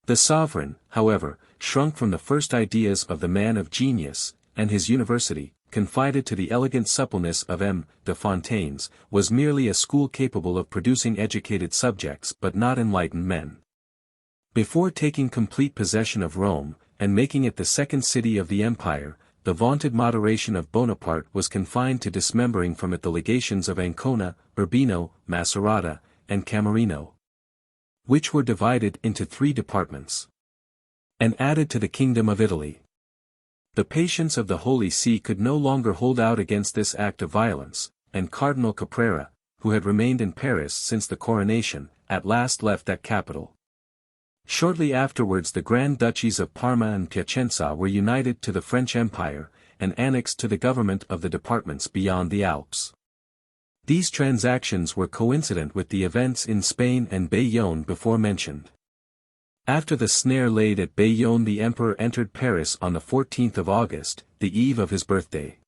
The sovereign, however, shrunk from the first ideas of the man of genius, and his university, confided to the elegant suppleness of M. de Fontaine's, was merely a school capable of producing educated subjects but not enlightened men. Before taking complete possession of Rome, and making it the second city of the empire, the vaunted moderation of Bonaparte was confined to dismembering from it the legations of Ancona, Urbino, Macerata, and Camerino, which were divided into 3 departments, and added to the kingdom of Italy. The patience of the Holy See could no longer hold out against this act of violence, and Cardinal Caprera, who had remained in Paris since the coronation, at last left that capital. Shortly afterwards the Grand Duchies of Parma and Piacenza were united to the French Empire, and annexed to the government of the departments beyond the Alps. These transactions were coincident with the events in Spain and Bayonne before mentioned. After the snare laid at Bayonne, the emperor entered Paris on the 14th of August, the eve of his birthday.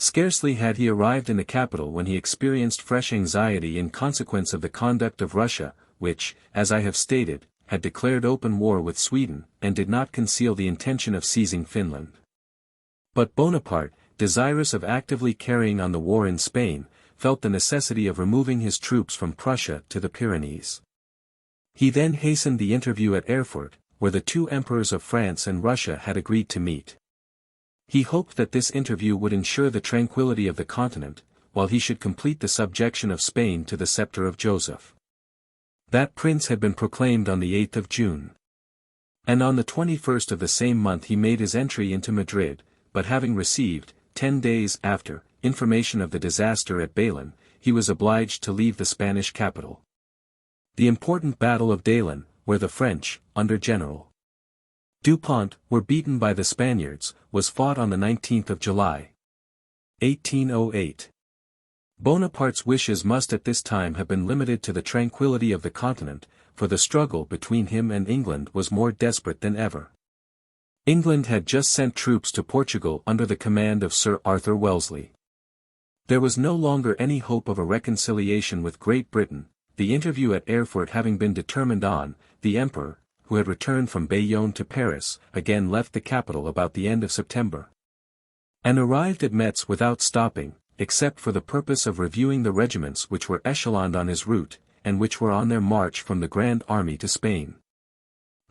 Scarcely had he arrived in the capital when he experienced fresh anxiety in consequence of the conduct of Russia, which, as I have stated, had declared open war with Sweden, and did not conceal the intention of seizing Finland. But Bonaparte, desirous of actively carrying on the war in Spain, felt the necessity of removing his troops from Prussia to the Pyrenees. He then hastened the interview at Erfurt, where the 2 emperors of France and Russia had agreed to meet. He hoped that this interview would ensure the tranquility of the continent, while he should complete the subjection of Spain to the scepter of Joseph. That prince had been proclaimed on the 8th of June. And on the 21st of the same month he made his entry into Madrid, but having received, 10 days after, information of the disaster at Bayonne, he was obliged to leave the Spanish capital. The important battle of Dalen, where the French, under General Dupont, were beaten by the Spaniards, was fought on the 19th of July, 1808. Bonaparte's wishes must at this time have been limited to the tranquility of the continent, for the struggle between him and England was more desperate than ever. England had just sent troops to Portugal under the command of Sir Arthur Wellesley. There was no longer any hope of a reconciliation with Great Britain, the interview at Erfurt having been determined on. The emperor, who had returned from Bayonne to Paris, again left the capital about the end of September, and arrived at Metz without stopping, except for the purpose of reviewing the regiments which were echeloned on his route, and which were on their march from the Grand Army to Spain.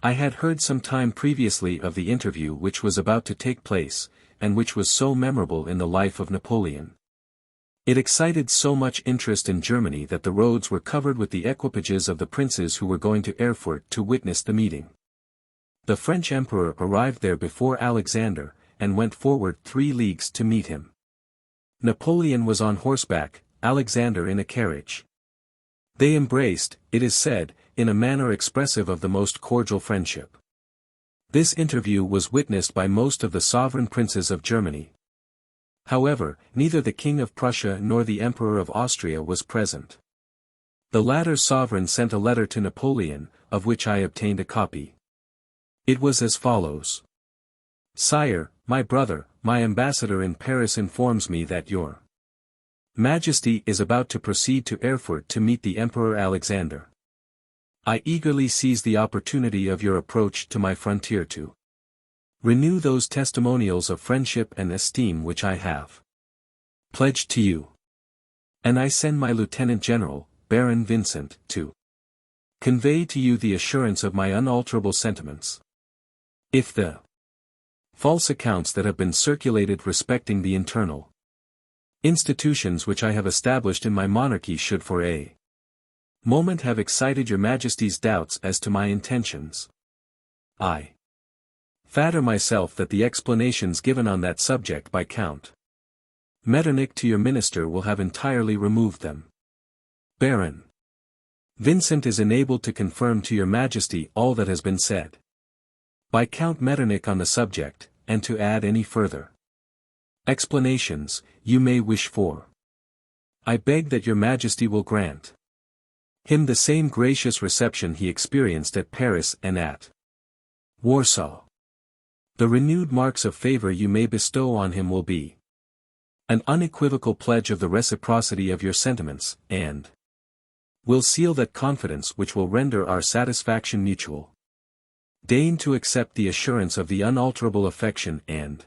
I had heard some time previously of the interview which was about to take place, and which was so memorable in the life of Napoleon. It excited so much interest in Germany that the roads were covered with the equipages of the princes who were going to Erfurt to witness the meeting. The French emperor arrived there before Alexander, and went forward 3 leagues to meet him. Napoleon was on horseback, Alexander in a carriage. They embraced, it is said, in a manner expressive of the most cordial friendship. This interview was witnessed by most of the sovereign princes of Germany. However, neither the King of Prussia nor the Emperor of Austria was present. The latter sovereign sent a letter to Napoleon, of which I obtained a copy. It was as follows. Sire, my brother, my ambassador in Paris informs me that your Majesty is about to proceed to Erfurt to meet the Emperor Alexander. I eagerly seize the opportunity of your approach to my frontier to renew those testimonials of friendship and esteem which I have pledged to you. And I send my Lieutenant General, Baron Vincent, to convey to you the assurance of my unalterable sentiments. If the false accounts that have been circulated respecting the internal institutions which I have established in my monarchy should for a moment have excited your Majesty's doubts as to my intentions, I flatter myself that the explanations given on that subject by Count Metternich to your minister will have entirely removed them. Baron Vincent is enabled to confirm to your Majesty all that has been said by Count Metternich on the subject, and to add any further explanations you may wish for. I beg that your majesty will grant him the same gracious reception he experienced at Paris and at Warsaw. The renewed marks of favor you may bestow on him will be an unequivocal pledge of the reciprocity of your sentiments, and will seal that confidence which will render our satisfaction mutual. Deign to accept the assurance of the unalterable affection and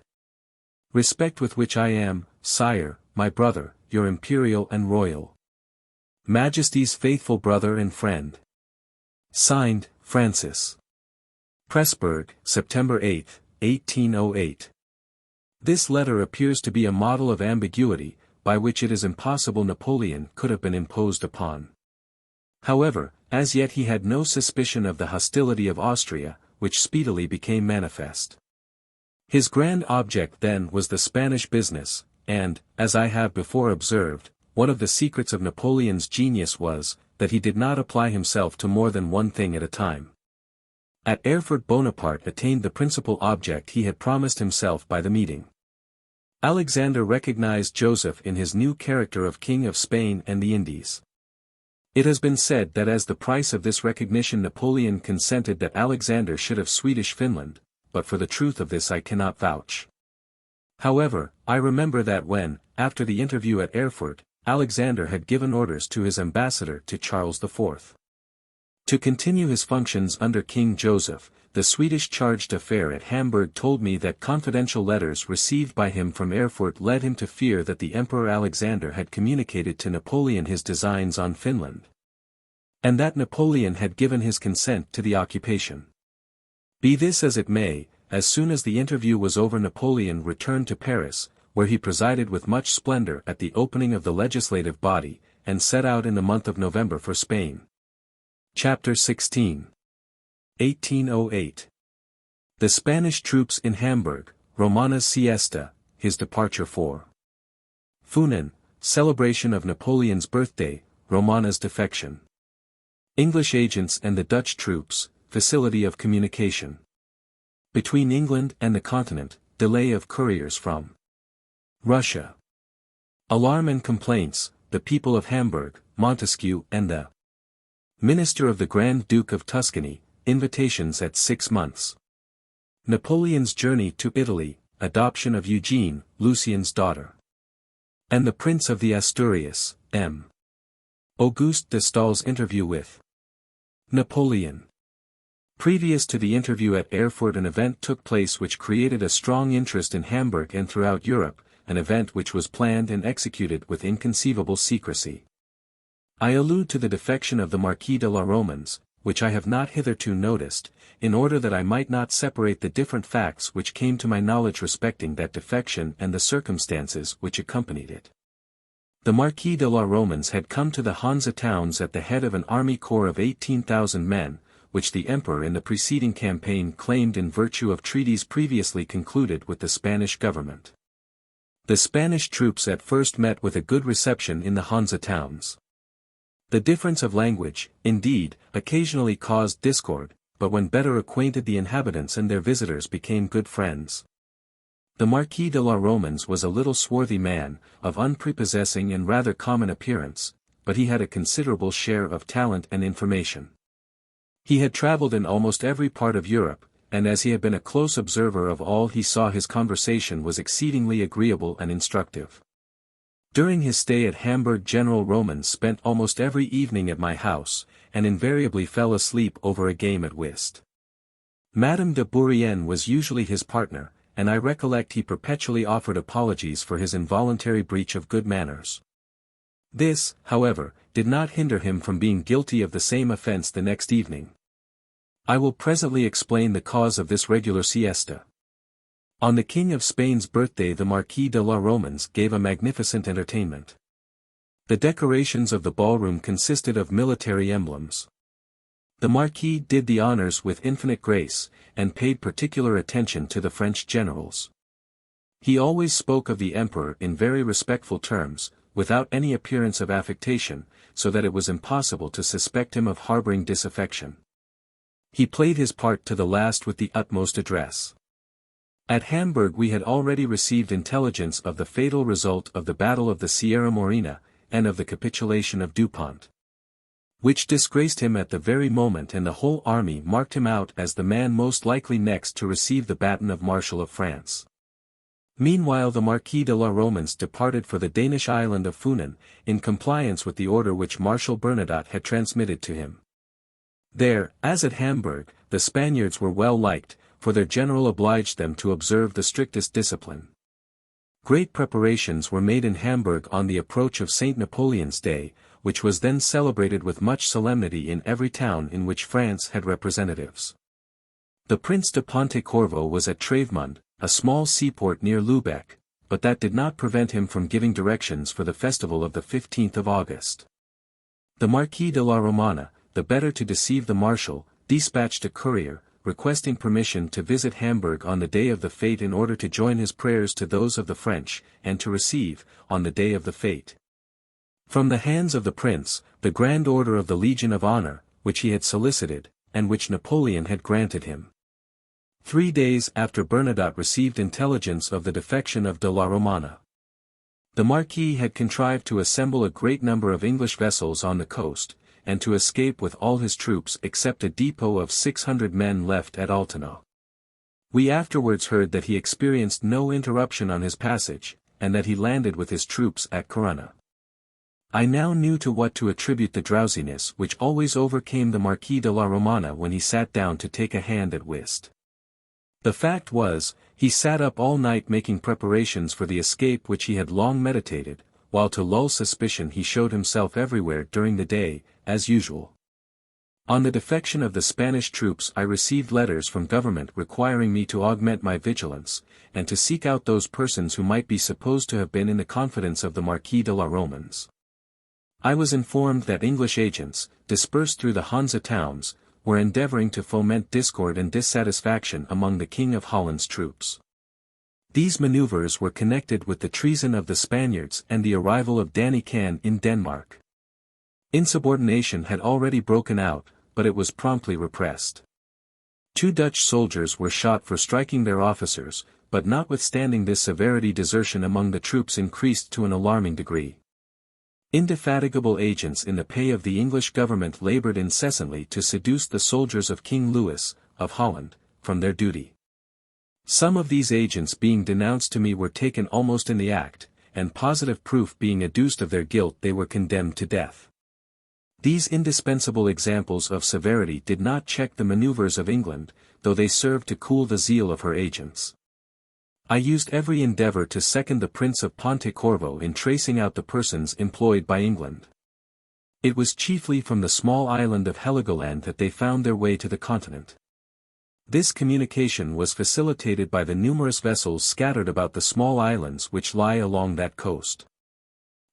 respect with which I am, sire, my brother, your imperial and royal Majesty's faithful brother and friend. Signed, Francis. Pressburg, September 8, 1808. This letter appears to be a model of ambiguity, by which it is impossible Napoleon could have been imposed upon. However, as yet he had no suspicion of the hostility of Austria, which speedily became manifest. His grand object then was the Spanish business, and, as I have before observed, one of the secrets of Napoleon's genius was, that he did not apply himself to more than one thing at a time. At Erfurt Bonaparte attained the principal object he had promised himself by the meeting. Alexander recognized Joseph in his new character of King of Spain and the Indies. It has been said that as the price of this recognition Napoleon consented that Alexander should have Swedish Finland, but for the truth of this I cannot vouch. However, I remember that when, after the interview at Erfurt, Alexander had given orders to his ambassador to Charles IV to continue his functions under King Joseph, the Swedish charge d'affaires at Hamburg told me that confidential letters received by him from Erfurt led him to fear that the Emperor Alexander had communicated to Napoleon his designs on Finland, and that Napoleon had given his consent to the occupation. Be this as it may, as soon as the interview was over Napoleon returned to Paris, where he presided with much splendor at the opening of the legislative body, and set out in the month of November for Spain. Chapter 16. 1808. The Spanish troops in Hamburg, Romana's siesta, his departure for Funen, celebration of Napoleon's birthday, Romana's defection. English agents and the Dutch troops, facility of communication between England and the continent, delay of couriers from Russia. Alarm and complaints, the people of Hamburg, Montesquieu and the Minister of the Grand Duke of Tuscany, invitations at 6 months. Napoleon's journey to Italy, adoption of Eugene, Lucien's daughter. And the Prince of the Asturias, M. Auguste de Staël's interview with Napoleon. Previous to the interview at Erfurt an event took place which created a strong interest in Hamburg and throughout Europe, an event which was planned and executed with inconceivable secrecy. I allude to the defection of the Marquis de la Romans, which I have not hitherto noticed, in order that I might not separate the different facts which came to my knowledge respecting that defection and the circumstances which accompanied it. The Marquis de la Romans had come to the Hanse towns at the head of an army corps of 18,000 men, which the emperor in the preceding campaign claimed in virtue of treaties previously concluded with the Spanish government. The Spanish troops at first met with a good reception in the Hanse towns. The difference of language, indeed, occasionally caused discord, but when better acquainted the inhabitants and their visitors became good friends. The Marquis de la Romans was a little swarthy man, of unprepossessing and rather common appearance, but he had a considerable share of talent and information. He had travelled in almost every part of Europe, and as he had been a close observer of all he saw his conversation was exceedingly agreeable and instructive. During his stay at Hamburg General Romans spent almost every evening at my house, and invariably fell asleep over a game at whist. Madame de Bourrienne was usually his partner, and I recollect he perpetually offered apologies for his involuntary breach of good manners. This, however, did not hinder him from being guilty of the same offence the next evening. I will presently explain the cause of this regular siesta. On the King of Spain's birthday the Marquis de la Romans gave a magnificent entertainment. The decorations of the ballroom consisted of military emblems. The Marquis did the honors with infinite grace, and paid particular attention to the French generals. He always spoke of the emperor in very respectful terms, without any appearance of affectation, so that it was impossible to suspect him of harboring disaffection. He played his part to the last with the utmost address. At Hamburg we had already received intelligence of the fatal result of the Battle of the Sierra Morena, and of the capitulation of Dupont, which disgraced him at the very moment, and the whole army marked him out as the man most likely next to receive the baton of Marshal of France. Meanwhile the Marquis de la Romance departed for the Danish island of Funen, in compliance with the order which Marshal Bernadotte had transmitted to him. There, as at Hamburg, the Spaniards were well liked, for their general obliged them to observe the strictest discipline. Great preparations were made in Hamburg on the approach of St. Napoleon's Day, which was then celebrated with much solemnity in every town in which France had representatives. The Prince de Pontecorvo was at Travemund, a small seaport near Lubeck, but that did not prevent him from giving directions for the festival of the 15th of August. The Marquis de la Romana, the better to deceive the Marshal, dispatched a courier, requesting permission to visit Hamburg on the day of the fête in order to join his prayers to those of the French, and to receive, on the day of the fête, from the hands of the prince, the Grand Order of the Legion of Honor, which he had solicited, and which Napoleon had granted him. 3 days after Bernadotte received intelligence of the defection of de la Romana, the Marquis had contrived to assemble a great number of English vessels on the coast, and to escape with all his troops except a depot of 600 men left at Altona. We afterwards heard that he experienced no interruption on his passage, and that he landed with his troops at Corunna. I now knew to what to attribute the drowsiness which always overcame the Marquis de la Romana when he sat down to take a hand at whist. The fact was, he sat up all night making preparations for the escape which he had long meditated, while to lull suspicion he showed himself everywhere during the day, as usual. On the defection of the Spanish troops I received letters from government requiring me to augment my vigilance, and to seek out those persons who might be supposed to have been in the confidence of the Marquis de la Romans. I was informed that English agents, dispersed through the Hanse towns, were endeavoring to foment discord and dissatisfaction among the King of Holland's troops. These maneuvers were connected with the treason of the Spaniards and the arrival of Danny Can in Denmark. Insubordination had already broken out, but it was promptly repressed. 2 Dutch soldiers were shot for striking their officers, but notwithstanding this severity desertion among the troops increased to an alarming degree. Indefatigable agents in the pay of the English government labored incessantly to seduce the soldiers of King Louis, of Holland, from their duty. Some of these agents being denounced to me were taken almost in the act, and positive proof being adduced of their guilt they were condemned to death. These indispensable examples of severity did not check the maneuvers of England, though they served to cool the zeal of her agents. I used every endeavour to second the Prince of Pontecorvo in tracing out the persons employed by England. It was chiefly from the small island of Heligoland that they found their way to the continent. This communication was facilitated by the numerous vessels scattered about the small islands which lie along that coast.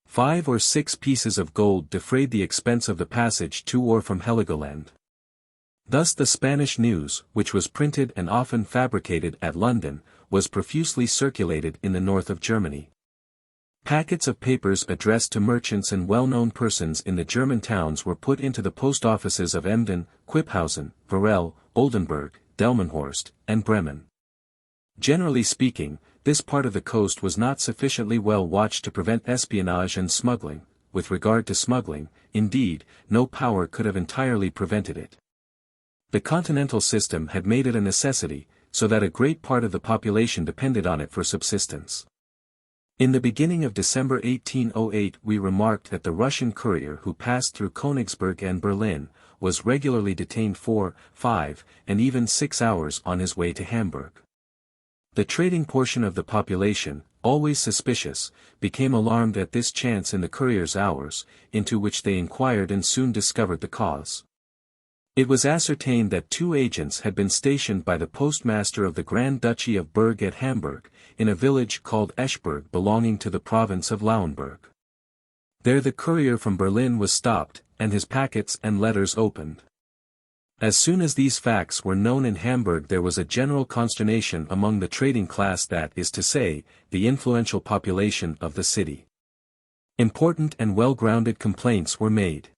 5 or 6 pieces of gold defrayed the expense of the passage to or from Heligoland. Thus the Spanish news, which was printed and often fabricated at London, was profusely circulated in the north of Germany. Packets of papers addressed to merchants and well-known persons in the German towns were put into the post offices of Emden, Quiphausen, Varel, Oldenburg, Delmenhorst, and Bremen. Generally speaking, this part of the coast was not sufficiently well watched to prevent espionage and smuggling. With regard to smuggling, indeed, no power could have entirely prevented it. The continental system had made it a necessity, so that a great part of the population depended on it for subsistence. In the beginning of December 1808 we remarked that the Russian courier who passed through Königsberg and Berlin, was regularly detained 4, 5, and even 6 hours on his way to Hamburg. The trading portion of the population, always suspicious, became alarmed at this chance in the courier's hours, into which they inquired and soon discovered the cause. It was ascertained that 2 agents had been stationed by the postmaster of the Grand Duchy of Berg at Hamburg, in a village called Eschberg belonging to the province of Lauenburg. There the courier from Berlin was stopped, and his packets and letters opened. As soon as these facts were known in Hamburg there was a general consternation among the trading class, that is to say, the influential population of the city. Important and well-grounded complaints were made.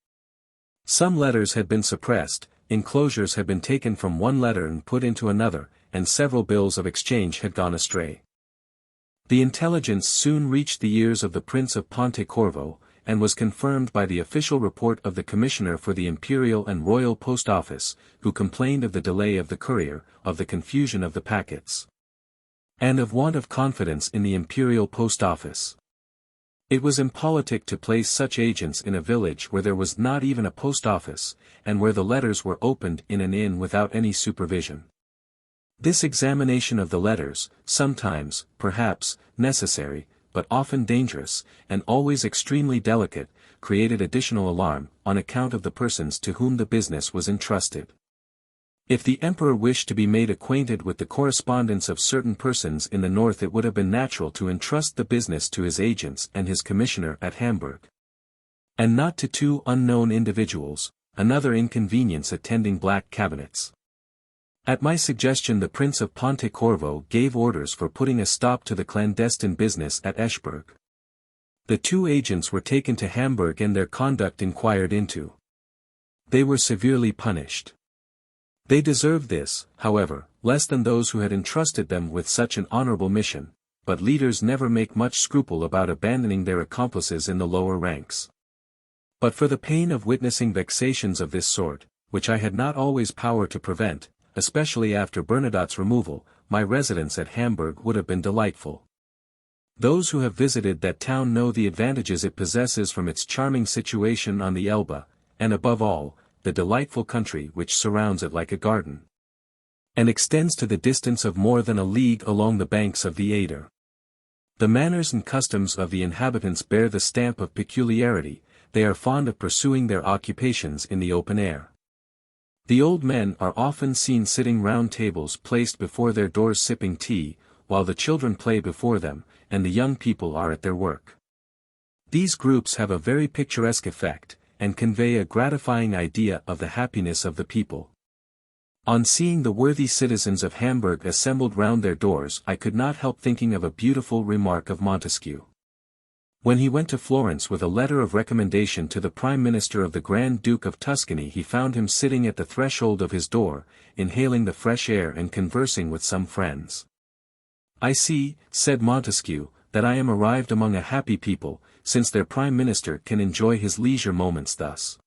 Some letters had been suppressed, enclosures had been taken from one letter and put into another, and several bills of exchange had gone astray. The intelligence soon reached the ears of the Prince of Pontecorvo, and was confirmed by the official report of the Commissioner for the Imperial and Royal Post Office, who complained of the delay of the courier, of the confusion of the packets, and of want of confidence in the Imperial Post Office. It was impolitic to place such agents in a village where there was not even a post office, and where the letters were opened in an inn without any supervision. This examination of the letters, sometimes, perhaps, necessary, but often dangerous, and always extremely delicate, created additional alarm, on account of the persons to whom the business was entrusted. If the emperor wished to be made acquainted with the correspondence of certain persons in the north, it would have been natural to entrust the business to his agents and his commissioner at Hamburg, and not to two unknown individuals, another inconvenience attending black cabinets. At my suggestion, the Prince of Pontecorvo gave orders for putting a stop to the clandestine business at Eschburg. The two agents were taken to Hamburg and their conduct inquired into. They were severely punished. They deserved this, however, less than those who had entrusted them with such an honorable mission, but leaders never make much scruple about abandoning their accomplices in the lower ranks. But for the pain of witnessing vexations of this sort, which I had not always power to prevent, especially after Bernadotte's removal, my residence at Hamburg would have been delightful. Those who have visited that town know the advantages it possesses from its charming situation on the Elbe, and above all, the delightful country which surrounds it like a garden, and extends to the distance of more than a league along the banks of the Ader. The manners and customs of the inhabitants bear the stamp of peculiarity. They are fond of pursuing their occupations in the open air. The old men are often seen sitting round tables placed before their doors sipping tea, while the children play before them, and the young people are at their work. These groups have a very picturesque effect, and convey a gratifying idea of the happiness of the people. On seeing the worthy citizens of Hamburg assembled round their doors, I could not help thinking of a beautiful remark of Montesquieu. When he went to Florence with a letter of recommendation to the Prime Minister of the Grand Duke of Tuscany, he found him sitting at the threshold of his door, inhaling the fresh air and conversing with some friends. "I see," said Montesquieu, "that I am arrived among a happy people, since their Prime Minister can enjoy his leisure moments thus."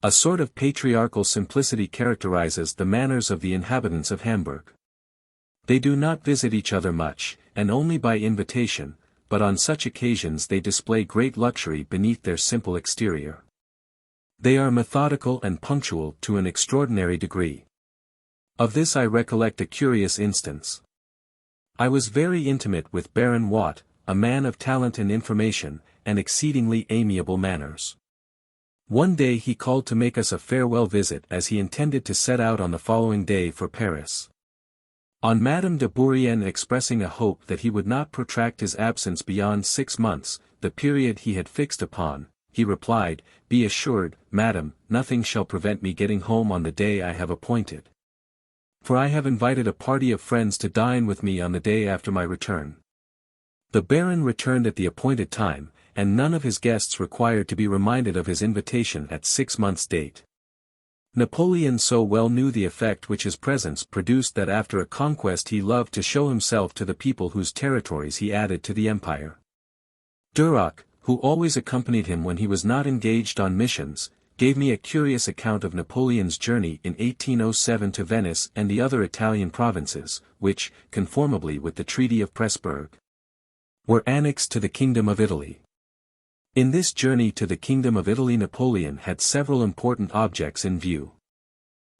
A sort of patriarchal simplicity characterizes the manners of the inhabitants of Hamburg. They do not visit each other much, and only by invitation, but on such occasions they display great luxury beneath their simple exterior. They are methodical and punctual to an extraordinary degree. Of this I recollect a curious instance. I was very intimate with Baron Watt, a man of talent and information, and exceedingly amiable manners. One day he called to make us a farewell visit, as he intended to set out on the following day for Paris. On Madame de Bourrienne expressing a hope that he would not protract his absence beyond 6 months, the period he had fixed upon, he replied, "Be assured, madam, nothing shall prevent me getting home on the day I have appointed. For I have invited a party of friends to dine with me on the day after my return." The Baron returned at the appointed time, and none of his guests required to be reminded of his invitation at 6 months' date. Napoleon so well knew the effect which his presence produced that after a conquest he loved to show himself to the people whose territories he added to the empire. Duroc, who always accompanied him when he was not engaged on missions, gave me a curious account of Napoleon's journey in 1807 to Venice and the other Italian provinces, which, conformably with the Treaty of Pressburg, were annexed to the Kingdom of Italy. In this journey to the Kingdom of Italy Napoleon had several important objects in view.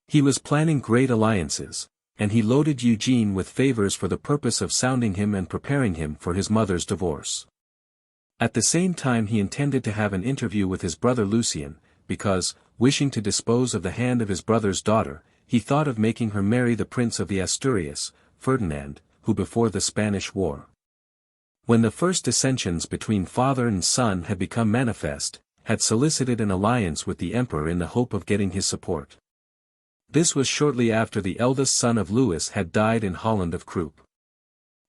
He was planning great alliances, and he loaded Eugene with favors for the purpose of sounding him and preparing him for his mother's divorce. At the same time he intended to have an interview with his brother Lucien, because, wishing to dispose of the hand of his brother's daughter, he thought of making her marry the Prince of the Asturias, Ferdinand, who before the Spanish War, when the first dissensions between father and son had become manifest, had solicited an alliance with the emperor in the hope of getting his support. This was shortly after the eldest son of Louis had died in Holland of croup.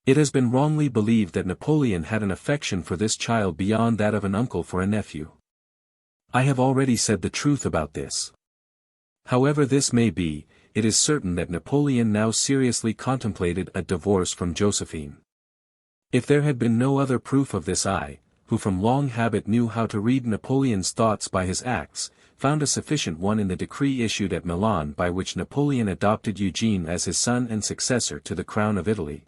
It has been wrongly believed that Napoleon had an affection for this child beyond that of an uncle for a nephew. I have already said the truth about this. However this may be, it is certain that Napoleon now seriously contemplated a divorce from Josephine. If there had been no other proof of this, I, who from long habit knew how to read Napoleon's thoughts by his acts, found a sufficient one in the decree issued at Milan by which Napoleon adopted Eugene as his son and successor to the crown of Italy,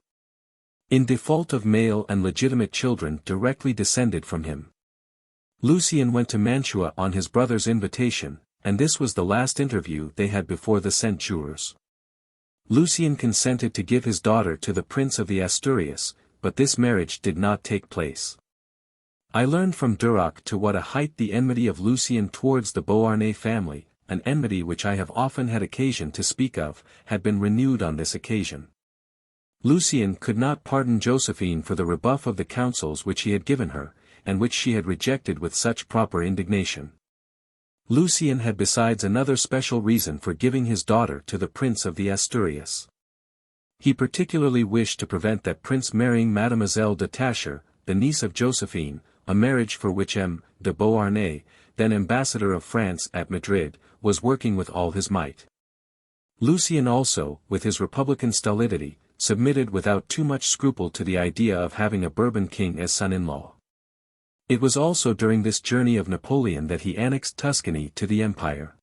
in default of male and legitimate children directly descended from him. Lucien went to Mantua on his brother's invitation, and this was the last interview they had before the censures. Lucien consented to give his daughter to the Prince of the Asturias, but this marriage did not take place. I learned from Duroc to what a height the enmity of Lucien towards the Beauharnais family, an enmity which I have often had occasion to speak of, had been renewed on this occasion. Lucien could not pardon Josephine for the rebuff of the counsels which he had given her, and which she had rejected with such proper indignation. Lucien had besides another special reason for giving his daughter to the Prince of the Asturias. He particularly wished to prevent that prince marrying Mademoiselle de Tascher, the niece of Josephine, a marriage for which M. de Beauharnais, then ambassador of France at Madrid, was working with all his might. Lucien also, with his republican stolidity, submitted without too much scruple to the idea of having a Bourbon king as son-in-law. It was also during this journey of Napoleon that he annexed Tuscany to the empire.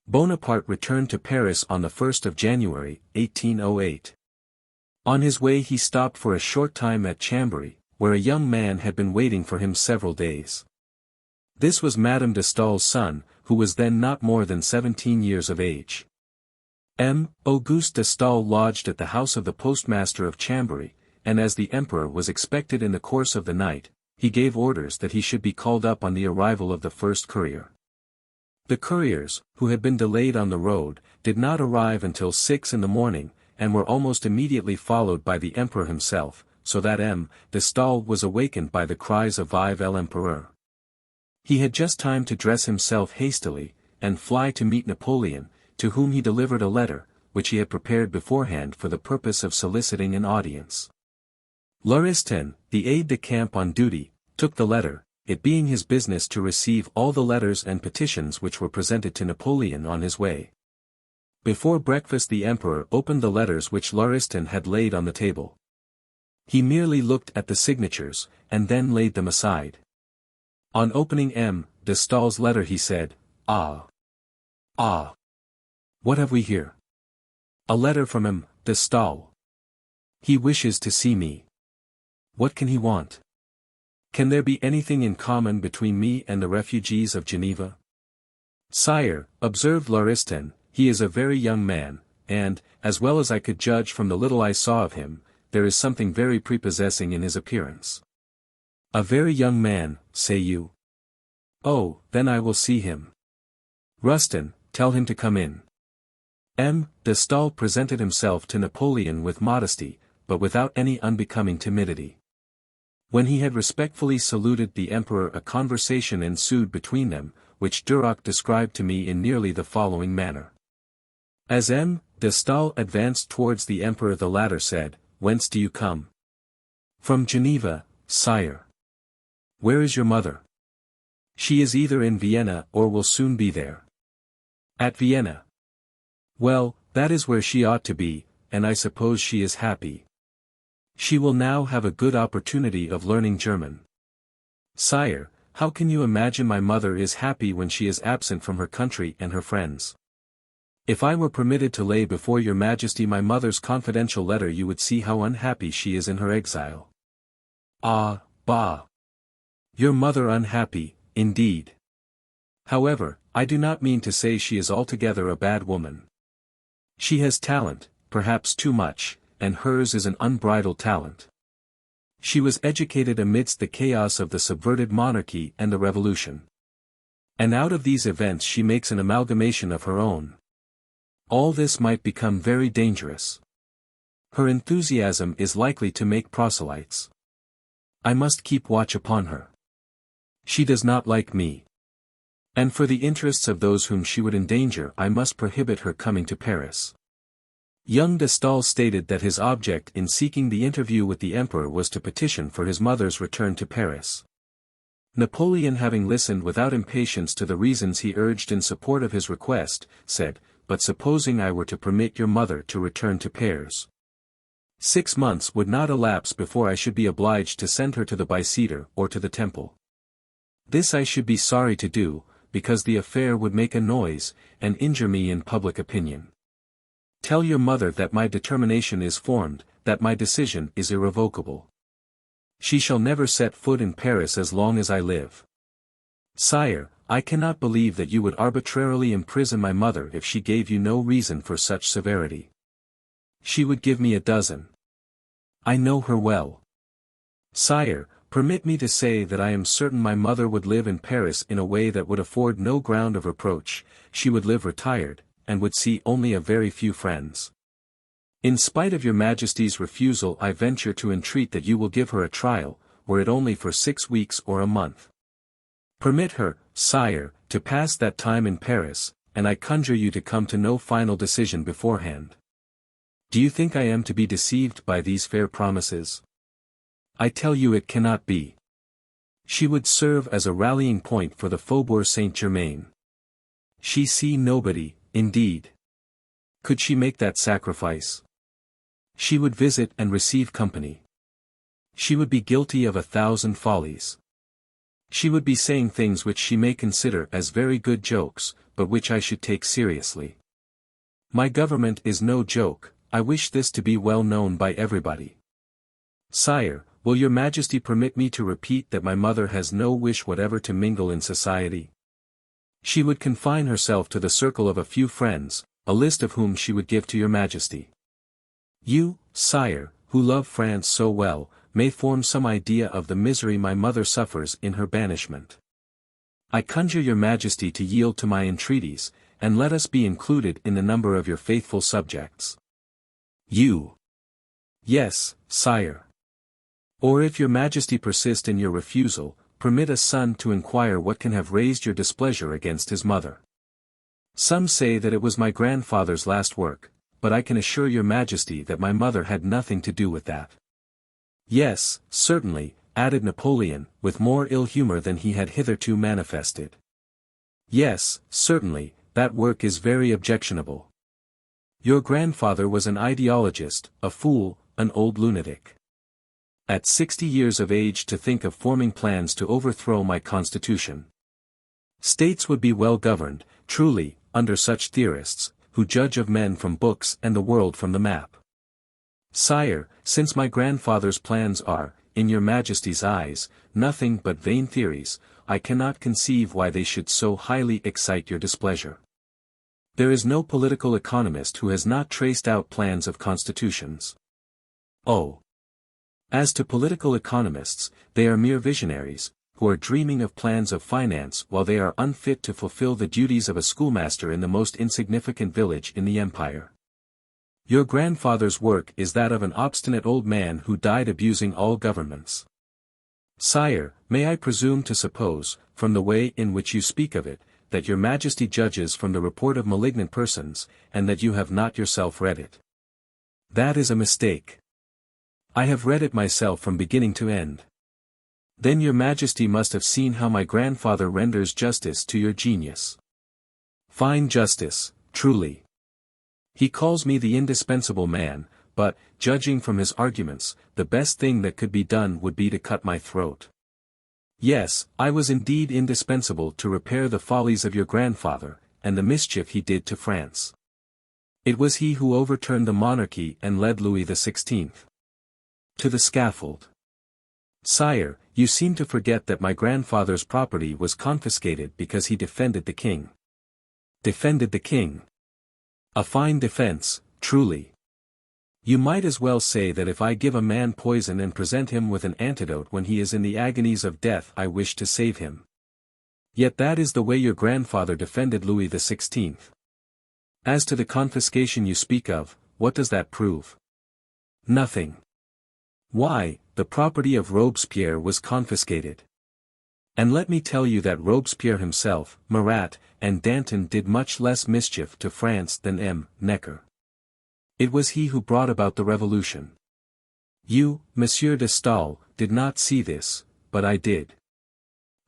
Bonaparte returned to Paris on the 1st of January, 1808. On his way he stopped for a short time at Chambéry, where a young man had been waiting for him several days. This was Madame de Staël's son, who was then not more than 17 years of age. M. Auguste de Staël lodged at the house of the postmaster of Chambéry, and as the emperor was expected in the course of the night, he gave orders that he should be called up on the arrival of the first courier. The couriers, who had been delayed on the road, did not arrive until 6 in the morning, and were almost immediately followed by the emperor himself, so that M. de Staël was awakened by the cries of Vive l'Empereur. He had just time to dress himself hastily, and fly to meet Napoleon, to whom he delivered a letter, which he had prepared beforehand for the purpose of soliciting an audience. Lauristin, the aide-de-camp on duty, took the letter, it being his business to receive all the letters and petitions which were presented to Napoleon on his way. Before breakfast the emperor opened the letters which Lauristin had laid on the table. He merely looked at the signatures, and then laid them aside. On opening M. de Staël's letter he said, "Ah! Ah! What have we here? A letter from M. de Staël. He wishes to see me. What can he want? Can there be anything in common between me and the refugees of Geneva?" "Sire," observed Lauristin, "he is a very young man, and, as well as I could judge from the little I saw of him, there is something very prepossessing in his appearance." "A very young man, say you? Oh, then I will see him. Rustin, tell him to come in." M. de Staël presented himself to Napoleon with modesty, but without any unbecoming timidity. When he had respectfully saluted the emperor a conversation ensued between them, which Duroc described to me in nearly the following manner. As M. de Staël advanced towards the emperor the latter said, "Whence do you come?" "From Geneva, sire." "Where is your mother?" "She is either in Vienna or will soon be there." "At Vienna. Well, that is where she ought to be, and I suppose she is happy. She will now have a good opportunity of learning German." "Sire, how can you imagine my mother is happy when she is absent from her country and her friends? If I were permitted to lay before your majesty my mother's confidential letter you would see how unhappy she is in her exile." "Ah, bah! Your mother unhappy, indeed. However, I do not mean to say she is altogether a bad woman. She has talent, perhaps too much, and hers is an unbridled talent. She was educated amidst the chaos of the subverted monarchy and the revolution. And out of these events she makes an amalgamation of her own. All this might become very dangerous. Her enthusiasm is likely to make proselytes. I must keep watch upon her. She does not like me. And for the interests of those whom she would endanger I must prohibit her coming to Paris." Young de Staël stated that his object in seeking the interview with the emperor was to petition for his mother's return to Paris. Napoleon, having listened without impatience to the reasons he urged in support of his request, said, "But supposing I were to permit your mother to return to Paris? 6 months would not elapse before I should be obliged to send her to the Bicester or to the Temple. This I should be sorry to do, because the affair would make a noise, and injure me in public opinion. Tell your mother that my determination is formed, that my decision is irrevocable. She shall never set foot in Paris as long as I live. Sire, I cannot believe that you would arbitrarily imprison my mother if she gave you no reason for such severity. She would give me a dozen. I know her well. Sire, permit me to say that I am certain my mother would live in Paris in a way that would afford no ground of reproach. She would live retired, and would see only a very few friends. In spite of your Majesty's refusal, I venture to entreat that you will give her a trial, were it only for 6 weeks or a month. Permit her, sire, to pass that time in Paris, and I conjure you to come to no final decision beforehand. Do you think I am to be deceived by these fair promises? I tell you it cannot be. She would serve as a rallying point for the Faubourg Saint-Germain. She see nobody, indeed. Could she make that sacrifice? She would visit and receive company. She would be guilty of 1,000 follies. She would be saying things which she may consider as very good jokes, but which I should take seriously. My government is no joke. I wish this to be well known by everybody. Sire, will your Majesty permit me to repeat that my mother has no wish whatever to mingle in society? She would confine herself to the circle of a few friends, a list of whom she would give to your Majesty. You, sire, who love France so well, may form some idea of the misery my mother suffers in her banishment. I conjure your Majesty to yield to my entreaties, and let us be included in the number of your faithful subjects. You. Yes, sire. Or if your Majesty persist in your refusal, permit a son to inquire what can have raised your displeasure against his mother. Some say that it was my grandfather's last work, but I can assure your Majesty that my mother had nothing to do with that. Yes, certainly, added Napoleon, with more ill humor than he had hitherto manifested. Yes, certainly, that work is very objectionable. Your grandfather was an ideologist, a fool, an old lunatic. At 60 years of age to think of forming plans to overthrow my constitution. States would be well governed, truly, under such theorists, who judge of men from books and the world from the map. Sire, since my grandfather's plans are, in your Majesty's eyes, nothing but vain theories, I cannot conceive why they should so highly excite your displeasure. There is no political economist who has not traced out plans of constitutions. Oh! As to political economists, they are mere visionaries, who are dreaming of plans of finance while they are unfit to fulfill the duties of a schoolmaster in the most insignificant village in the empire. Your grandfather's work is that of an obstinate old man who died abusing all governments. Sire, may I presume to suppose, from the way in which you speak of it, that your Majesty judges from the report of malignant persons, and that you have not yourself read it? That is a mistake. I have read it myself from beginning to end. Then your Majesty must have seen how my grandfather renders justice to your genius. Fine justice, truly. He calls me the indispensable man, but, judging from his arguments, the best thing that could be done would be to cut my throat. Yes, I was indeed indispensable to repair the follies of your grandfather, and the mischief he did to France. It was he who overturned the monarchy and led Louis XVI to the scaffold. Sire, you seem to forget that my grandfather's property was confiscated because he defended the king. Defended the king. A fine defense, truly. You might as well say that if I give a man poison and present him with an antidote when he is in the agonies of death, I wish to save him. Yet that is the way your grandfather defended Louis XVI. As to the confiscation you speak of, what does that prove? Nothing. Why, the property of Robespierre was confiscated. And let me tell you that Robespierre himself, Marat, and Danton did much less mischief to France than M. Necker. It was he who brought about the revolution. You, Monsieur de Staël, did not see this, but I did.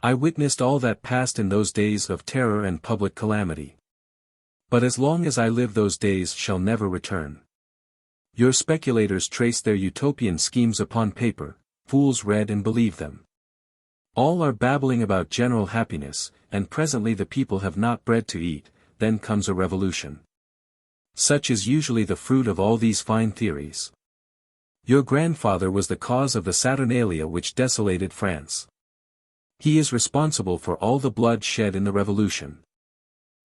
I witnessed all that passed in those days of terror and public calamity. But as long as I live those days shall never return. Your speculators trace their utopian schemes upon paper, fools read and believe them. All are babbling about general happiness, and presently the people have not bread to eat, then comes a revolution. Such is usually the fruit of all these fine theories. Your grandfather was the cause of the Saturnalia which desolated France. He is responsible for all the blood shed in the revolution.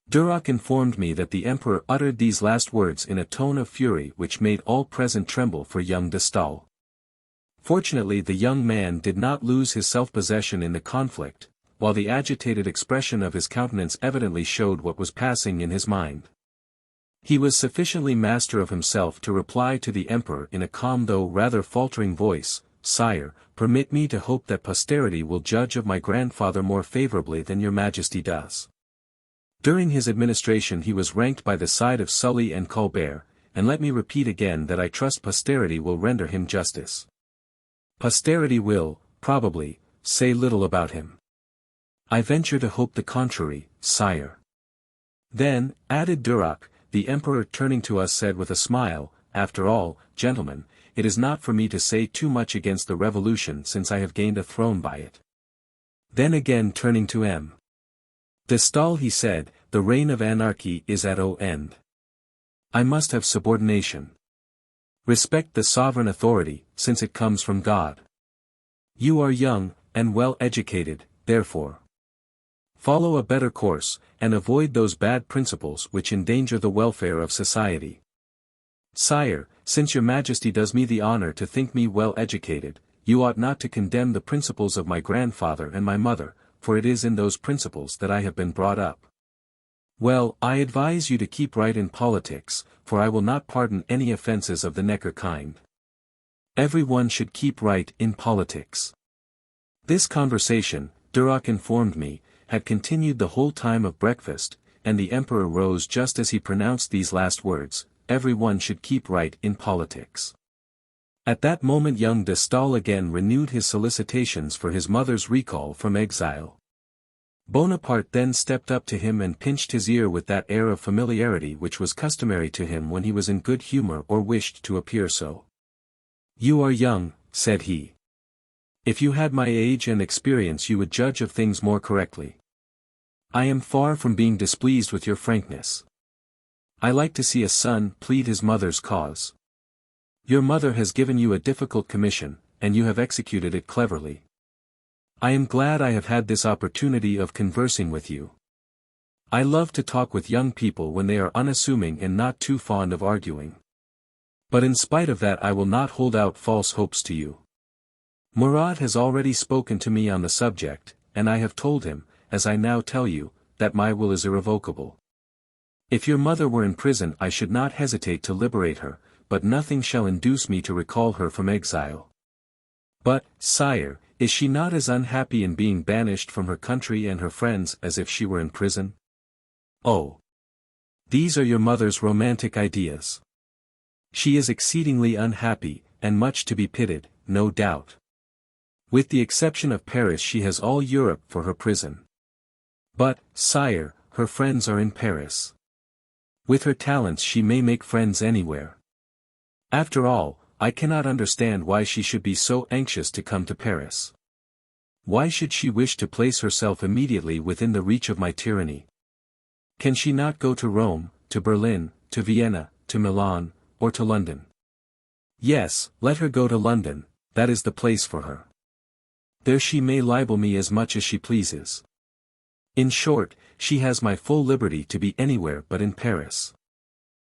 Duroc informed me that the emperor uttered these last words in a tone of fury which made all present tremble for young de Staël. Fortunately the young man did not lose his self-possession in the conflict, while the agitated expression of his countenance evidently showed what was passing in his mind. He was sufficiently master of himself to reply to the emperor in a calm though rather faltering voice, "Sire, permit me to hope that posterity will judge of my grandfather more favorably than your majesty does." During his administration he was ranked by the side of Sully and Colbert, and let me repeat again that I trust posterity will render him justice. Posterity will, probably, say little about him. I venture to hope the contrary, sire. Then, added Duroc, the emperor turning to us said with a smile, "After all, gentlemen, it is not for me to say too much against the revolution since I have gained a throne by it." Then again turning to M. de Staël he said, "The reign of anarchy is at an end. I must have subordination. Respect the sovereign authority, since it comes from God. You are young, and well educated, therefore. Follow a better course, and avoid those bad principles which endanger the welfare of society. Sire, since your majesty does me the honor to think me well educated, you ought not to condemn the principles of my grandfather and my mother, for it is in those principles that I have been brought up. Well, I advise you to keep right in politics, for I will not pardon any offenses of the Necker kind. Every one should keep right in politics." This conversation, Duroc informed me, had continued the whole time of breakfast, and the emperor rose just as he pronounced these last words, "Every one should keep right in politics." At that moment young de Staël again renewed his solicitations for his mother's recall from exile. Bonaparte then stepped up to him and pinched his ear with that air of familiarity which was customary to him when he was in good humor or wished to appear so. "You are young," said he. "If you had my age and experience you would judge of things more correctly. I am far from being displeased with your frankness. I like to see a son plead his mother's cause. Your mother has given you a difficult commission, and you have executed it cleverly. I am glad I have had this opportunity of conversing with you. I love to talk with young people when they are unassuming and not too fond of arguing. But in spite of that I will not hold out false hopes to you. Murat has already spoken to me on the subject, and I have told him, as I now tell you, that my will is irrevocable. If your mother were in prison I should not hesitate to liberate her, but nothing shall induce me to recall her from exile. But, sire, is she not as unhappy in being banished from her country and her friends as if she were in prison? Oh! These are your mother's romantic ideas. She is exceedingly unhappy, and much to be pitied, no doubt. With the exception of Paris she has all Europe for her prison. But, sire, her friends are in Paris. With her talents she may make friends anywhere. After all, I cannot understand why she should be so anxious to come to Paris. Why should she wish to place herself immediately within the reach of my tyranny? Can she not go to Rome, to Berlin, to Vienna, to Milan, or to London? Yes, let her go to London, that is the place for her. There she may libel me as much as she pleases. In short, she has my full liberty to be anywhere but in Paris.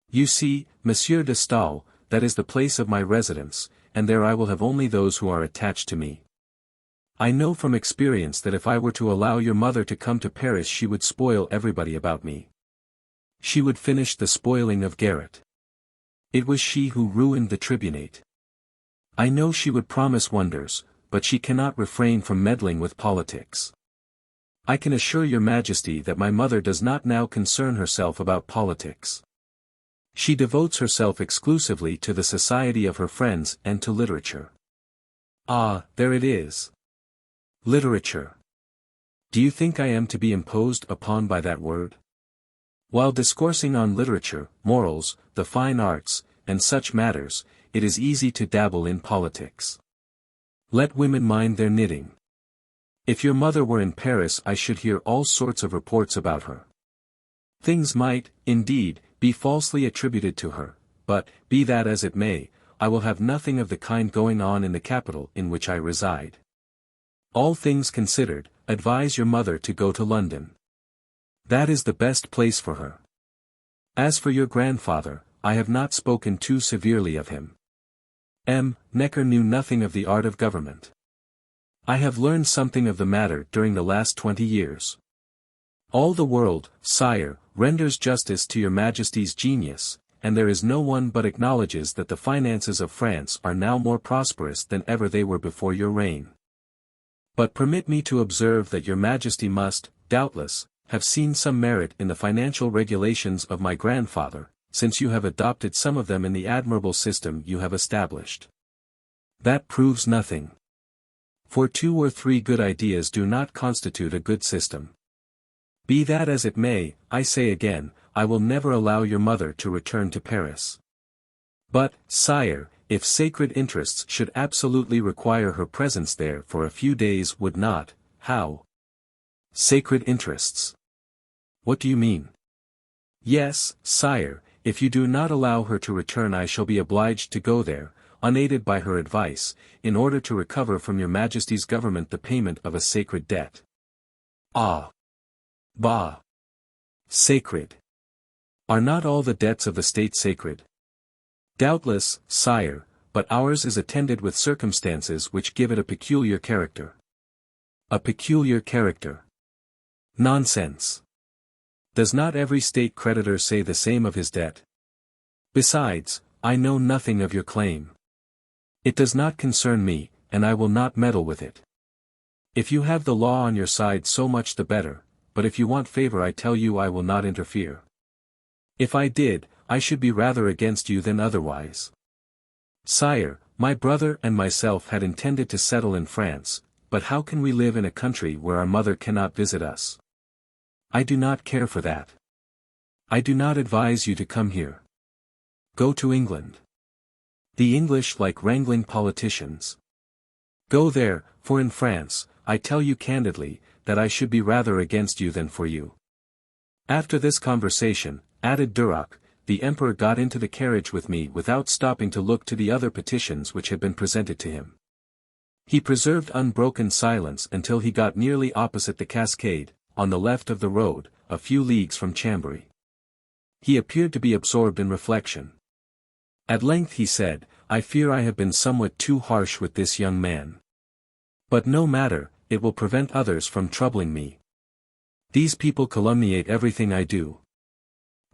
You see, Monsieur de Staël, that is the place of my residence, and there I will have only those who are attached to me. I know from experience that if I were to allow your mother to come to Paris she would spoil everybody about me. She would finish the spoiling of Garrett. It was she who ruined the tribunate. I know she would promise wonders, but she cannot refrain from meddling with politics. I can assure your majesty that my mother does not now concern herself about politics. She devotes herself exclusively to the society of her friends and to literature. Ah, there it is. Literature. Do you think I am to be imposed upon by that word? While discoursing on literature, morals, the fine arts, and such matters, it is easy to dabble in politics. Let women mind their knitting. If your mother were in Paris I should hear all sorts of reports about her. Things might, indeed, be falsely attributed to her, but, be that as it may, I will have nothing of the kind going on in the capital in which I reside. All things considered, advise your mother to go to London. That is the best place for her. As for your grandfather, I have not spoken too severely of him. Necker knew nothing of the art of government. I have learned something of the matter during the last 20 years. All the world, sire, renders justice to your Majesty's genius, and there is no one but acknowledges that the finances of France are now more prosperous than ever they were before your reign. But permit me to observe that your Majesty must, doubtless, have seen some merit in the financial regulations of my grandfather, since you have adopted some of them in the admirable system you have established. That proves nothing. For 2 or 3 good ideas do not constitute a good system. Be that as it may, I say again, I will never allow your mother to return to Paris. But, sire, if sacred interests should absolutely require her presence there for a few days would not, how? Sacred interests. What do you mean? Yes, sire, if you do not allow her to return I shall be obliged to go there, unaided by her advice, in order to recover from your Majesty's government the payment of a sacred debt. Ah! Bah! Sacred! Are not all the debts of the state sacred? Doubtless, sire, but ours is attended with circumstances which give it a peculiar character. A peculiar character. Nonsense! Does not every state creditor say the same of his debt? Besides, I know nothing of your claim. It does not concern me, and I will not meddle with it. If you have the law on your side so much the better, but if you want favor I tell you I will not interfere. If I did, I should be rather against you than otherwise. Sire, my brother and myself had intended to settle in France, but how can we live in a country where our mother cannot visit us? I do not care for that. I do not advise you to come here. Go to England. The English like wrangling politicians. Go there, for in France, I tell you candidly, that I should be rather against you than for you. After this conversation, added Duroc, the Emperor got into the carriage with me without stopping to look to the other petitions which had been presented to him. He preserved unbroken silence until he got nearly opposite the cascade, on the left of the road, a few leagues from Chambéry. He appeared to be absorbed in reflection. At length he said, I fear I have been somewhat too harsh with this young man. But no matter, it will prevent others from troubling me. These people calumniate everything I do.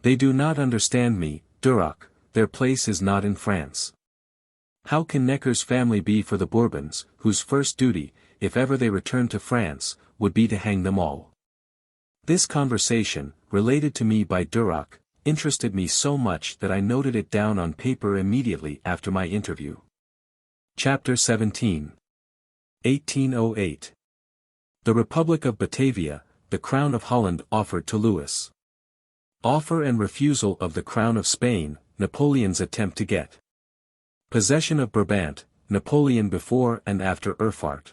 They do not understand me, Duroc, their place is not in France. How can Necker's family be for the Bourbons, whose first duty, if ever they return to France, would be to hang them all? This conversation, related to me by Duroc, interested me so much that I noted it down on paper immediately after my interview. Chapter 17. 1808. The Republic of Batavia, the Crown of Holland offered to Louis. Offer and refusal of the Crown of Spain, Napoleon's attempt to get possession of Brabant, Napoleon before and after Erfurt.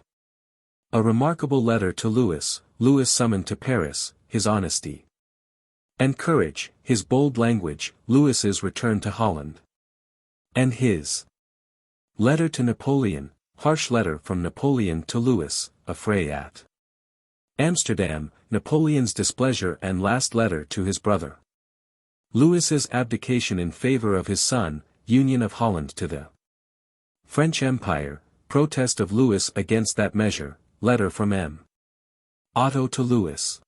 A remarkable letter to Louis, Louis summoned to Paris, his honesty and courage, his bold language, Louis's return to Holland. And his letter to Napoleon, harsh letter from Napoleon to Louis, affray at Amsterdam, Napoleon's displeasure and last letter to his brother. Louis's abdication in favor of his son, union of Holland to the French Empire, protest of Louis against that measure, letter from M. Otto to Louis.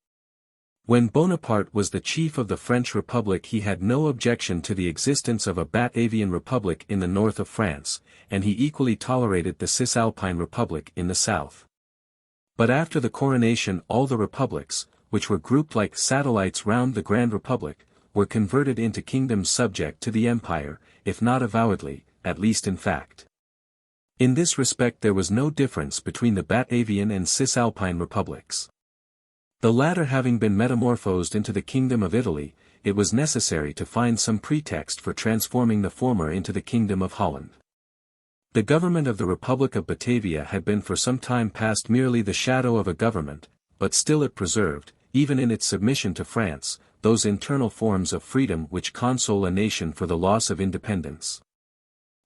When Bonaparte was the chief of the French Republic he had no objection to the existence of a Batavian Republic in the north of France, and he equally tolerated the Cisalpine Republic in the south. But after the coronation all the republics, which were grouped like satellites round the Grand Republic, were converted into kingdoms subject to the empire, if not avowedly, at least in fact. In this respect there was no difference between the Batavian and Cisalpine republics. The latter having been metamorphosed into the Kingdom of Italy, it was necessary to find some pretext for transforming the former into the Kingdom of Holland. The government of the Republic of Batavia had been for some time past merely the shadow of a government, but still it preserved, even in its submission to France, those internal forms of freedom which console a nation for the loss of independence.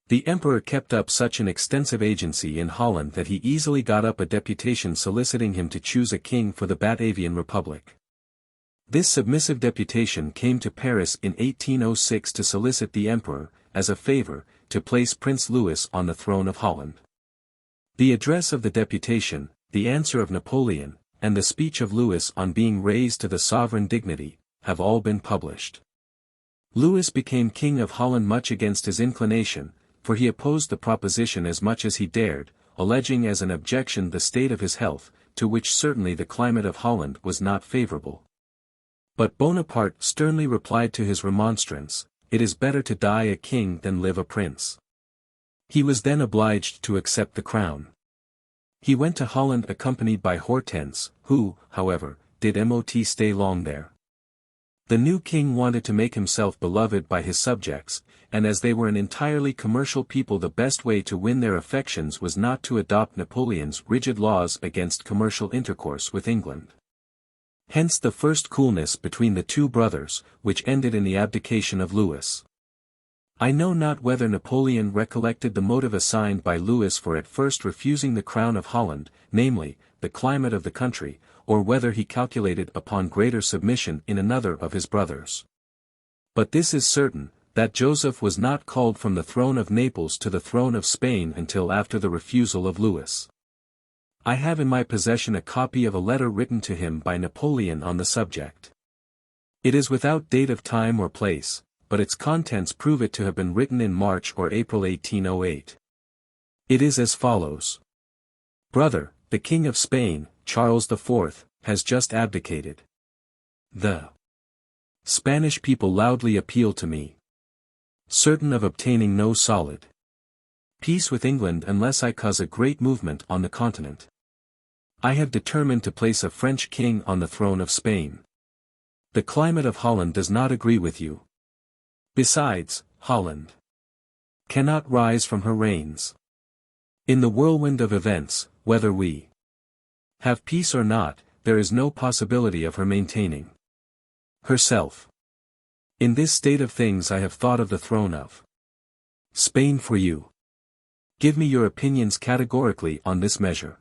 The emperor kept up such an extensive agency in Holland that he easily got up a deputation soliciting him to choose a king for the Batavian Republic. This submissive deputation came to Paris in 1806 to solicit the emperor, as a favor, to place Prince Louis on the throne of Holland. The address of the deputation, the answer of Napoleon, and the speech of Louis on being raised to the sovereign dignity, have all been published. Louis became King of Holland much against his inclination, for he opposed the proposition as much as he dared, alleging as an objection the state of his health, to which certainly the climate of Holland was not favorable. But Bonaparte sternly replied to his remonstrance, "It is better to die a king than live a prince." He was then obliged to accept the crown. He went to Holland accompanied by Hortense, who, however, did not stay long there. The new king wanted to make himself beloved by his subjects, and as they were an entirely commercial people, the best way to win their affections was not to adopt Napoleon's rigid laws against commercial intercourse with England. Hence the first coolness between the two brothers, which ended in the abdication of Louis. I know not whether Napoleon recollected the motive assigned by Louis for at first refusing the crown of Holland, namely, the climate of the country, or whether he calculated upon greater submission in another of his brothers. But this is certain, that Joseph was not called from the throne of Naples to the throne of Spain until after the refusal of Louis. I have in my possession a copy of a letter written to him by Napoleon on the subject. It is without date of time or place, but its contents prove it to have been written in March or April 1808. It is as follows. Brother, the King of Spain, Charles IV, has just abdicated. The Spanish people loudly appeal to me, certain of obtaining no solid peace with England unless I cause a great movement on the continent. I have determined to place a French king on the throne of Spain. The climate of Holland does not agree with you. Besides, Holland cannot rise from her reigns. In the whirlwind of events, whether we have peace or not, there is no possibility of her maintaining herself. In this state of things I have thought of the throne of Spain for you. Give me your opinions categorically on this measure.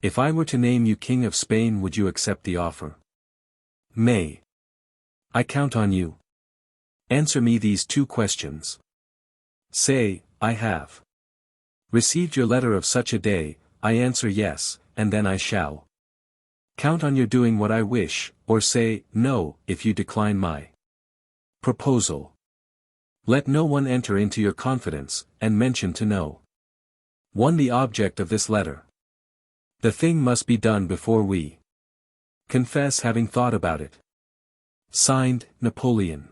If I were to name you King of Spain, would you accept the offer? May I count on you? Answer me these two questions. Say, I have received your letter of such a day, I answer yes, and then I shall count on your doing what I wish, or say, no, if you decline my proposal. Let no one enter into your confidence, and mention to no one the object of this letter. The thing must be done before we confess having thought about it. Signed, Napoleon.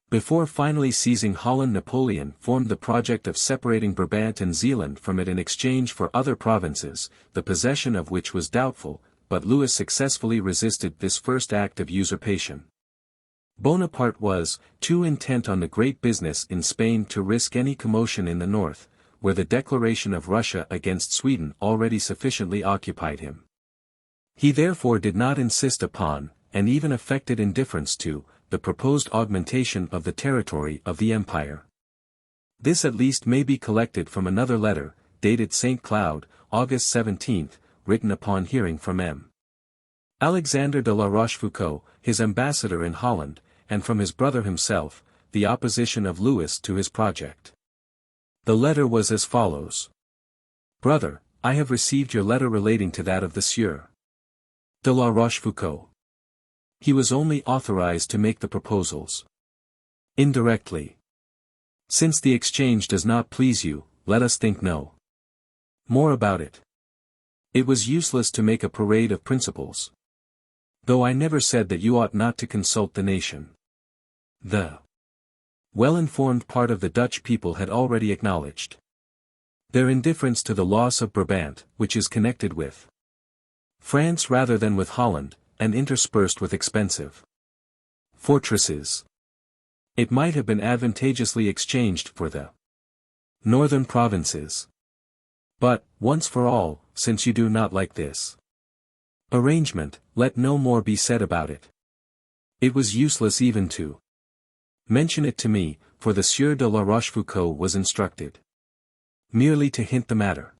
Before finally seizing Holland, Napoleon formed the project of separating Brabant and Zeeland from it in exchange for other provinces, the possession of which was doubtful, but Louis successfully resisted this first act of usurpation. Bonaparte was too intent on the great business in Spain to risk any commotion in the north, where the declaration of Russia against Sweden already sufficiently occupied him. He therefore did not insist upon, and even affected indifference to, the proposed augmentation of the territory of the empire. This at least may be collected from another letter, dated St. Cloud, August 17, written upon hearing from M. Alexander de la Rochefoucauld, his ambassador in Holland, and from his brother himself, the opposition of Louis to his project. The letter was as follows. Brother, I have received your letter relating to that of the Sieur de la Rochefoucauld. He was only authorized to make the proposals indirectly. Since the exchange does not please you, let us think no more about it. It was useless to make a parade of principles. Though I never said that you ought not to consult the nation. The well-informed part of the Dutch people had already acknowledged their indifference to the loss of Brabant, which is connected with France rather than with Holland, and interspersed with expensive fortresses. It might have been advantageously exchanged for the northern provinces. But, once for all, since you do not like this arrangement, let no more be said about it. It was useless even to mention it to me, for the Sieur de la Rochefoucauld was instructed merely to hint the matter.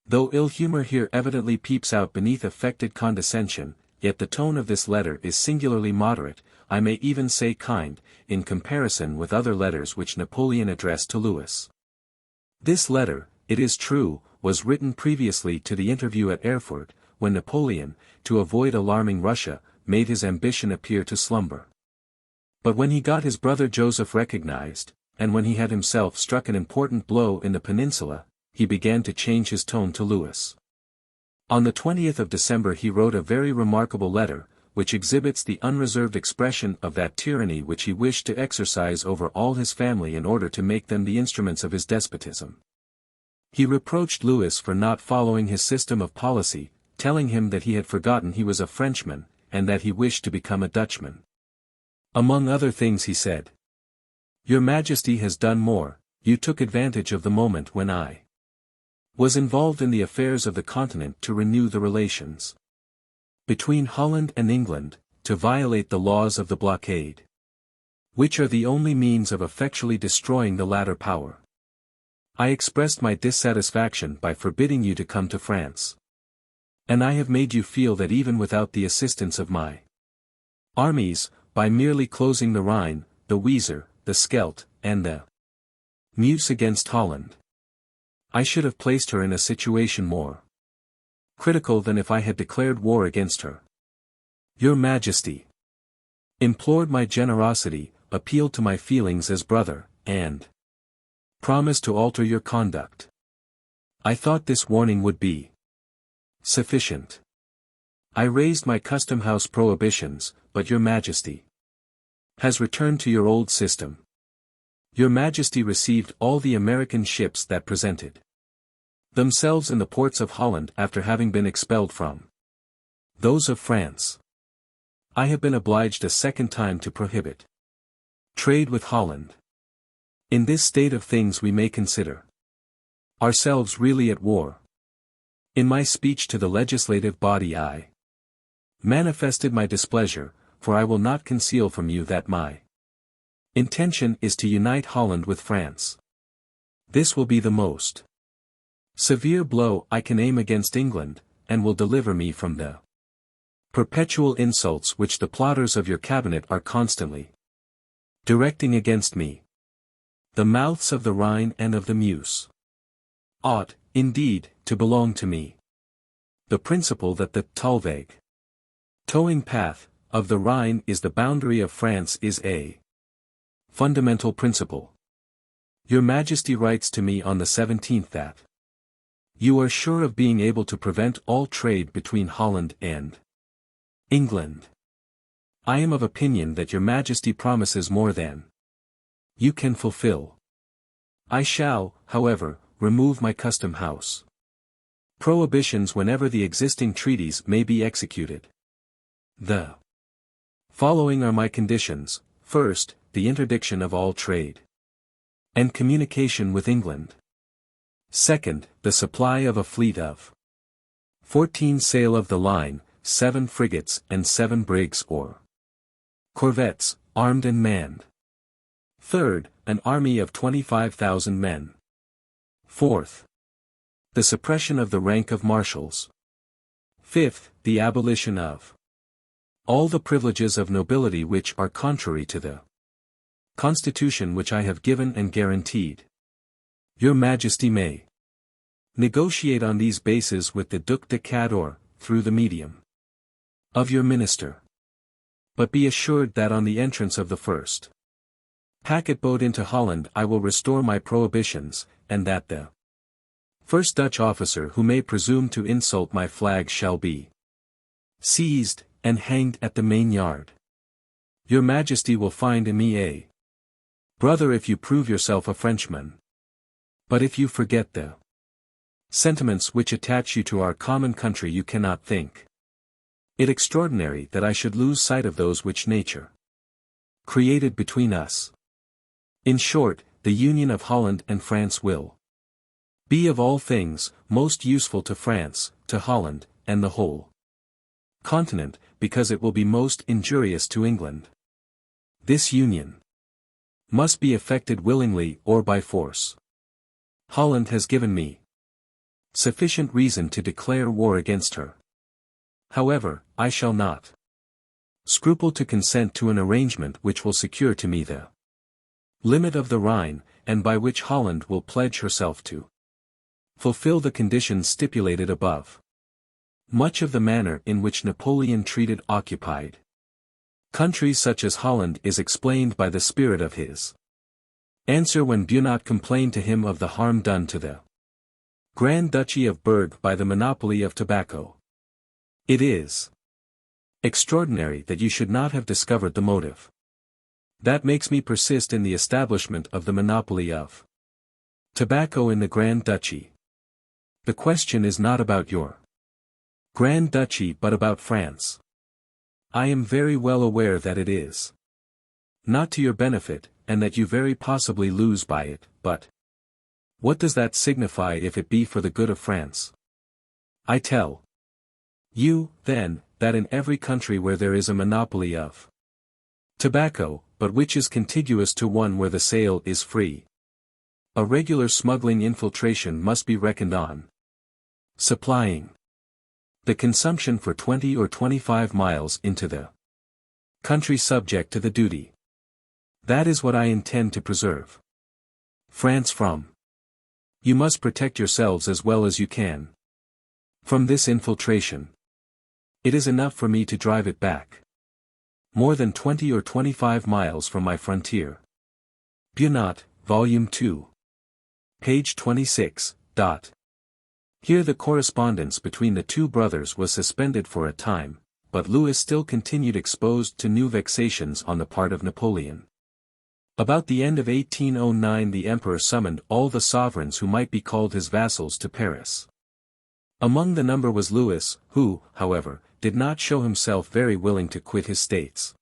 Though ill-humor here evidently peeps out beneath affected condescension, yet the tone of this letter is singularly moderate, I may even say kind, in comparison with other letters which Napoleon addressed to Louis. This letter, it is true, was written previously to the interview at Erfurt, when Napoleon, to avoid alarming Russia, made his ambition appear to slumber. But when he got his brother Joseph recognized, and when he had himself struck an important blow in the peninsula, he began to change his tone to Louis. On the 20th of December he wrote a very remarkable letter, which exhibits the unreserved expression of that tyranny which he wished to exercise over all his family in order to make them the instruments of his despotism. He reproached Louis for not following his system of policy, telling him that he had forgotten he was a Frenchman, and that he wished to become a Dutchman. Among other things he said, "Your Majesty has done more, you took advantage of the moment when I was involved in the affairs of the continent to renew the relations between Holland and England, to violate the laws of the blockade, which are the only means of effectually destroying the latter power. I expressed my dissatisfaction by forbidding you to come to France. And I have made you feel that even without the assistance of my armies, by merely closing the Rhine, the Weser, the Scheldt, and the Meuse against Holland, I should have placed her in a situation more critical than if I had declared war against her. Your Majesty implored my generosity, appealed to my feelings as brother, and promised to alter your conduct. I thought this warning would be sufficient. I raised my custom house prohibitions, but your Majesty has returned to your old system. Your Majesty received all the American ships that presented themselves in the ports of Holland after having been expelled from those of France. I have been obliged a second time to prohibit trade with Holland. In this state of things we may consider ourselves really at war. In my speech to the legislative body I manifested my displeasure, for I will not conceal from you that my intention is to unite Holland with France. This will be the most severe blow I can aim against England, and will deliver me from the perpetual insults which the plotters of your cabinet are constantly directing against me. The mouths of the Rhine and of the Meuse ought, indeed, to belong to me. The principle that the Talweg, towing path, of the Rhine is the boundary of France is a fundamental principle. Your Majesty writes to me on the 17th that you are sure of being able to prevent all trade between Holland and England. I am of opinion that your Majesty promises more than you can fulfill. I shall, however, remove my custom house prohibitions whenever the existing treaties may be executed. The following are my conditions: first, the interdiction of all trade and communication with England. Second, the supply of a fleet of 14 sail of the line, 7 frigates and 7 brigs or corvettes, armed and manned. Third, an army of 25,000 men. Fourth, the suppression of the rank of marshals. Fifth, the abolition of all the privileges of nobility which are contrary to the Constitution which I have given and guaranteed. Your Majesty may negotiate on these bases with the Duc de Cador, through the medium of your minister. But be assured that on the entrance of the first packet boat into Holland I will restore my prohibitions, and that the first Dutch officer who may presume to insult my flag shall be seized and hanged at the main yard. Your Majesty will find in me a brother if you prove yourself a Frenchman. But if you forget the sentiments which attach you to our common country, you cannot think it extraordinary that I should lose sight of those which nature created between us. In short, the union of Holland and France will be of all things, most useful to France, to Holland, and the whole continent, because it will be most injurious to England. This union must be effected willingly or by force. Holland has given me sufficient reason to declare war against her. However, I shall not scruple to consent to an arrangement which will secure to me the limit of the Rhine, and by which Holland will pledge herself to fulfill the conditions stipulated above. Much of the manner in which Napoleon treated occupied countries such as Holland is explained by the spirit of his answer when Bionnat complained to him of the harm done to the Grand Duchy of Berg by the monopoly of tobacco. It is extraordinary that you should not have discovered the motive that makes me persist in the establishment of the monopoly of tobacco in the Grand Duchy. The question is not about your Grand Duchy but about France. I am very well aware that it is not to your benefit, and that you very possibly lose by it, but what does that signify if it be for the good of France? I tell you, then, that in every country where there is a monopoly of tobacco, but which is contiguous to one where the sale is free, a regular smuggling infiltration must be reckoned on, supplying the consumption for 20 or 25 miles into the country subject to the duty. That is what I intend to preserve France from. You must protect yourselves as well as you can from this infiltration. It is enough for me to drive it back more than 20 or 25 miles from my frontier. Bionnat, Volume 2. Page 26. Here the correspondence between the two brothers was suspended for a time, but Louis still continued exposed to new vexations on the part of Napoleon. About the end of 1809 the emperor summoned all the sovereigns who might be called his vassals to Paris. Among the number was Louis, who, however, did not show himself very willing to quit his states.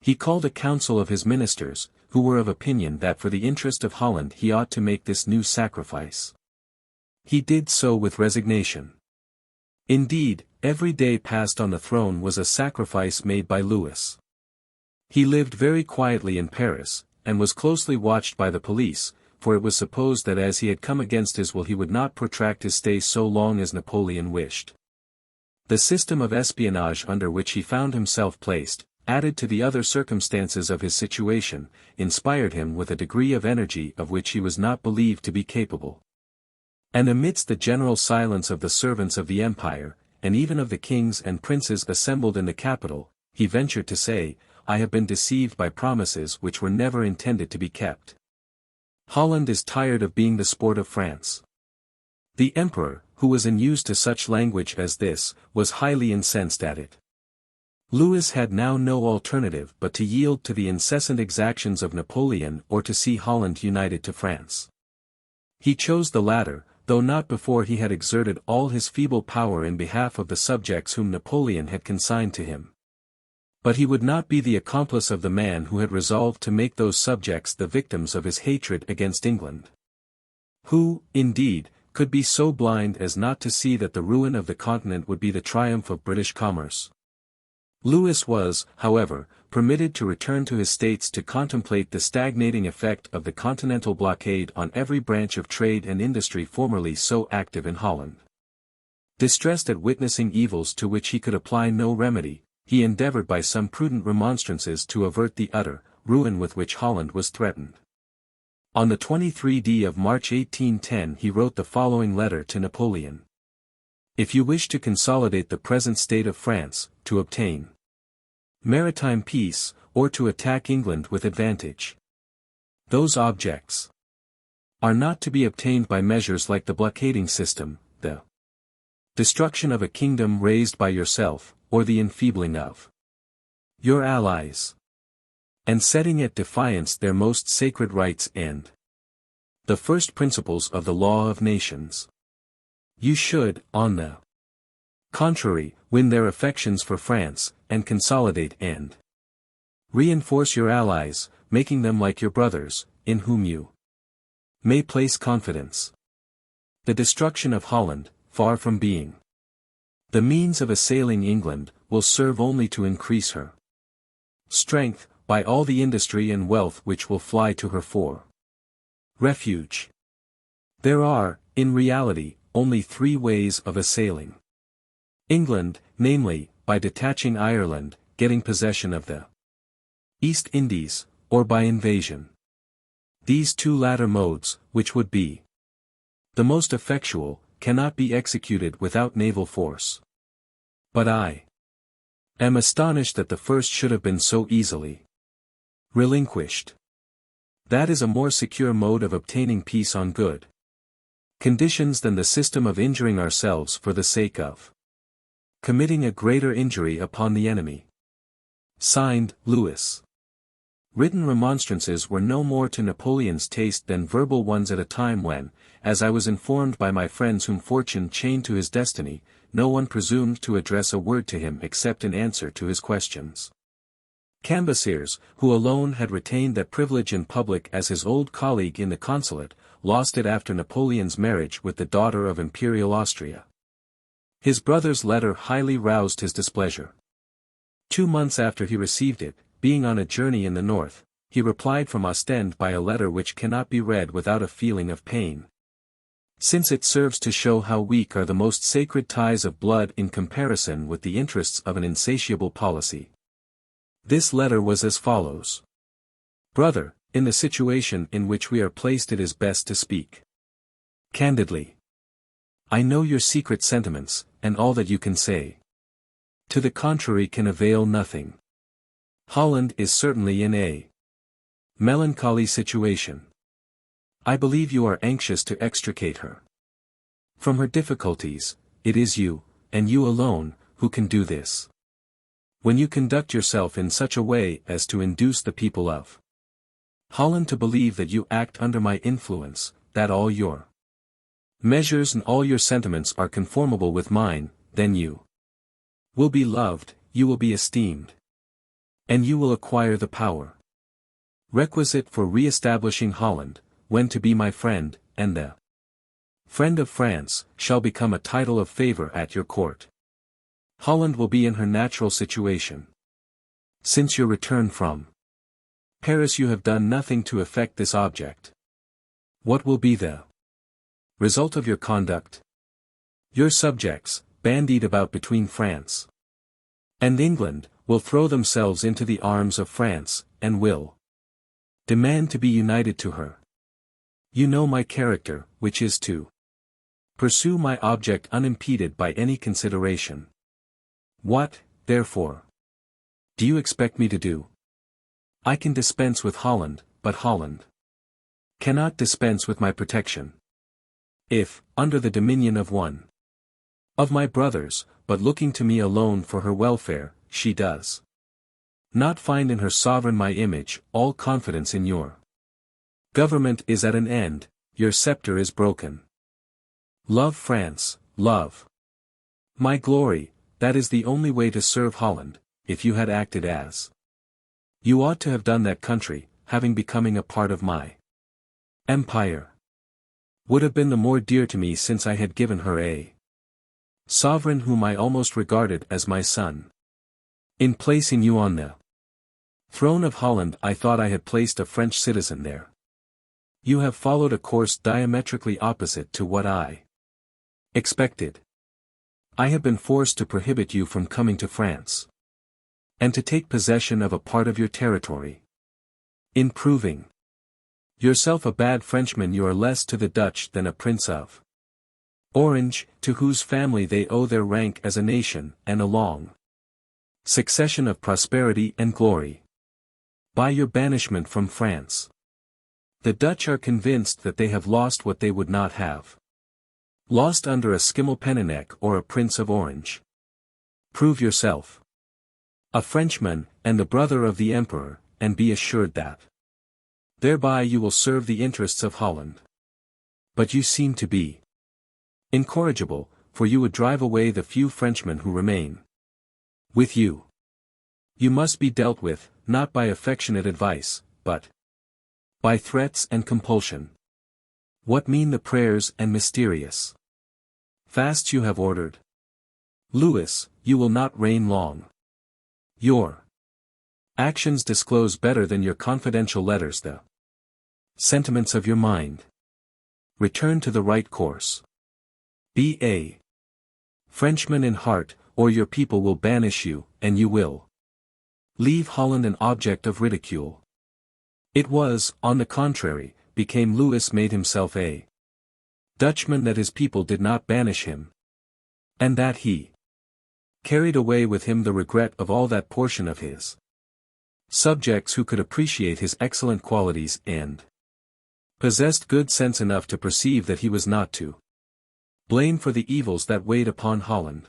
He called a council of his ministers, who were of opinion that for the interest of Holland he ought to make this new sacrifice. He did so with resignation. Indeed, every day passed on the throne was a sacrifice made by Louis. He lived very quietly in Paris, and was closely watched by the police, for it was supposed that as he had come against his will he would not protract his stay so long as Napoleon wished. The system of espionage under which he found himself placed, added to the other circumstances of his situation, inspired him with a degree of energy of which he was not believed to be capable. And amidst the general silence of the servants of the empire, and even of the kings and princes assembled in the capital, he ventured to say, I have been deceived by promises which were never intended to be kept. Holland is tired of being the sport of France. The emperor, who was unused to such language as this, was highly incensed at it. Louis had now no alternative but to yield to the incessant exactions of Napoleon or to see Holland united to France. He chose the latter, though not before he had exerted all his feeble power in behalf of the subjects whom Napoleon had consigned to him. But he would not be the accomplice of the man who had resolved to make those subjects the victims of his hatred against England. Who, indeed, could be so blind as not to see that the ruin of the continent would be the triumph of British commerce? Louis was, however, permitted to return to his states to contemplate the stagnating effect of the continental blockade on every branch of trade and industry formerly so active in Holland. Distressed at witnessing evils to which he could apply no remedy, he endeavored by some prudent remonstrances to avert the utter ruin with which Holland was threatened. On the 23rd of March 1810 he wrote the following letter to Napoleon. If you wish to consolidate the present state of France, to obtain maritime peace, or to attack England with advantage, those objects are not to be obtained by measures like the blockading system, the destruction of a kingdom raised by yourself, or the enfeebling of your allies, and setting at defiance their most sacred rights and the first principles of the law of nations. You should, on the contrary, win their affections for France, and consolidate and Reinforce your allies, making them like your brothers, in whom you may place confidence. The destruction of Holland, far from being the means of assailing England, will serve only to increase her strength, by all the industry and wealth which will fly to her for refuge. There are, in reality, only three ways of assailing England, namely, by detaching Ireland, getting possession of the East Indies, or by invasion. These two latter modes, which would be the most effectual, cannot be executed without naval force. But I am astonished that the first should have been so easily relinquished. That is a more secure mode of obtaining peace on good conditions than the system of injuring ourselves for the sake of committing a greater injury upon the enemy. Signed, Louis. Written remonstrances were no more to Napoleon's taste than verbal ones at a time when, as I was informed by my friends whom fortune chained to his destiny, no one presumed to address a word to him except in answer to his questions. Cambacérès, who alone had retained that privilege in public as his old colleague in the consulate, lost it after Napoleon's marriage with the daughter of Imperial Austria. His brother's letter highly roused his displeasure. 2 months after he received it, being on a journey in the north, he replied from Ostend by a letter which cannot be read without a feeling of pain, since it serves to show how weak are the most sacred ties of blood in comparison with the interests of an insatiable policy. This letter was as follows. Brother, in the situation in which we are placed it is best to speak candidly. I know your secret sentiments, and all that you can say to the contrary can avail nothing. Holland is certainly in a melancholy situation. I believe you are anxious to extricate her from her difficulties. It is you, and you alone, who can do this. When you conduct yourself in such a way as to induce the people of Holland to believe that you act under my influence, that all your measures and all your sentiments are conformable with mine, then you will be loved, you will be esteemed, and you will acquire the power requisite for re-establishing Holland, when to be my friend, and the friend of France, shall become a title of favor at your court. Holland will be in her natural situation. Since your return from Paris you have done nothing to effect this object. What will be the result of your conduct? Your subjects, bandied about between France and England, will throw themselves into the arms of France, and will demand to be united to her. You know my character, which is to pursue my object unimpeded by any consideration. What, therefore, do you expect me to do? I can dispense with Holland, but Holland cannot dispense with my protection. If, under the dominion of one of my brothers, but looking to me alone for her welfare, she does not find in her sovereign my image, all confidence in your government is at an end, your scepter is broken. Love France, love my glory, that is the only way to serve Holland. If you had acted as you ought to have done, that country, having becoming a part of my empire, would have been the more dear to me since I had given her a sovereign whom I almost regarded as my son. In placing you on the throne of Holland I thought I had placed a French citizen there. You have followed a course diametrically opposite to what I expected. I have been forced to prohibit you from coming to France, and to take possession of a part of your territory. In proving yourself a bad Frenchman you are less to the Dutch than a Prince of Orange, to whose family they owe their rank as a nation, and a long succession of prosperity and glory. By your banishment from France, the Dutch are convinced that they have lost what they would not have lost under a Schimmelpenninck or a Prince of Orange. Prove yourself a Frenchman, and the brother of the Emperor, and be assured that thereby you will serve the interests of Holland. But you seem to be incorrigible, for you would drive away the few Frenchmen who remain with you. You must be dealt with, not by affectionate advice, but by threats and compulsion. What mean the prayers and mysterious fasts you have ordered? Louis, you will not reign long. Your actions disclose better than your confidential letters the sentiments of your mind. Return to the right course. Be a Frenchman in heart, or your people will banish you, and you will leave Holland an object of ridicule. It was, on the contrary, became Louis made himself a Dutchman that his people did not banish him, and that he carried away with him the regret of all that portion of his subjects who could appreciate his excellent qualities and possessed good sense enough to perceive that he was not to blame for the evils that weighed upon Holland.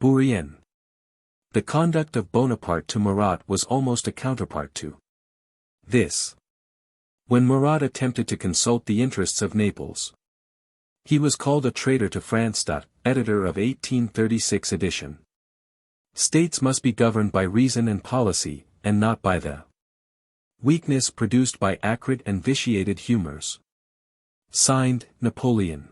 Bourrienne. The conduct of Bonaparte to Murat was almost a counterpart to this. When Murat attempted to consult the interests of Naples, he was called a traitor to France. Editor of 1836 edition. States must be governed by reason and policy, and not by the weakness produced by acrid and vitiated humors. Signed, Napoleon.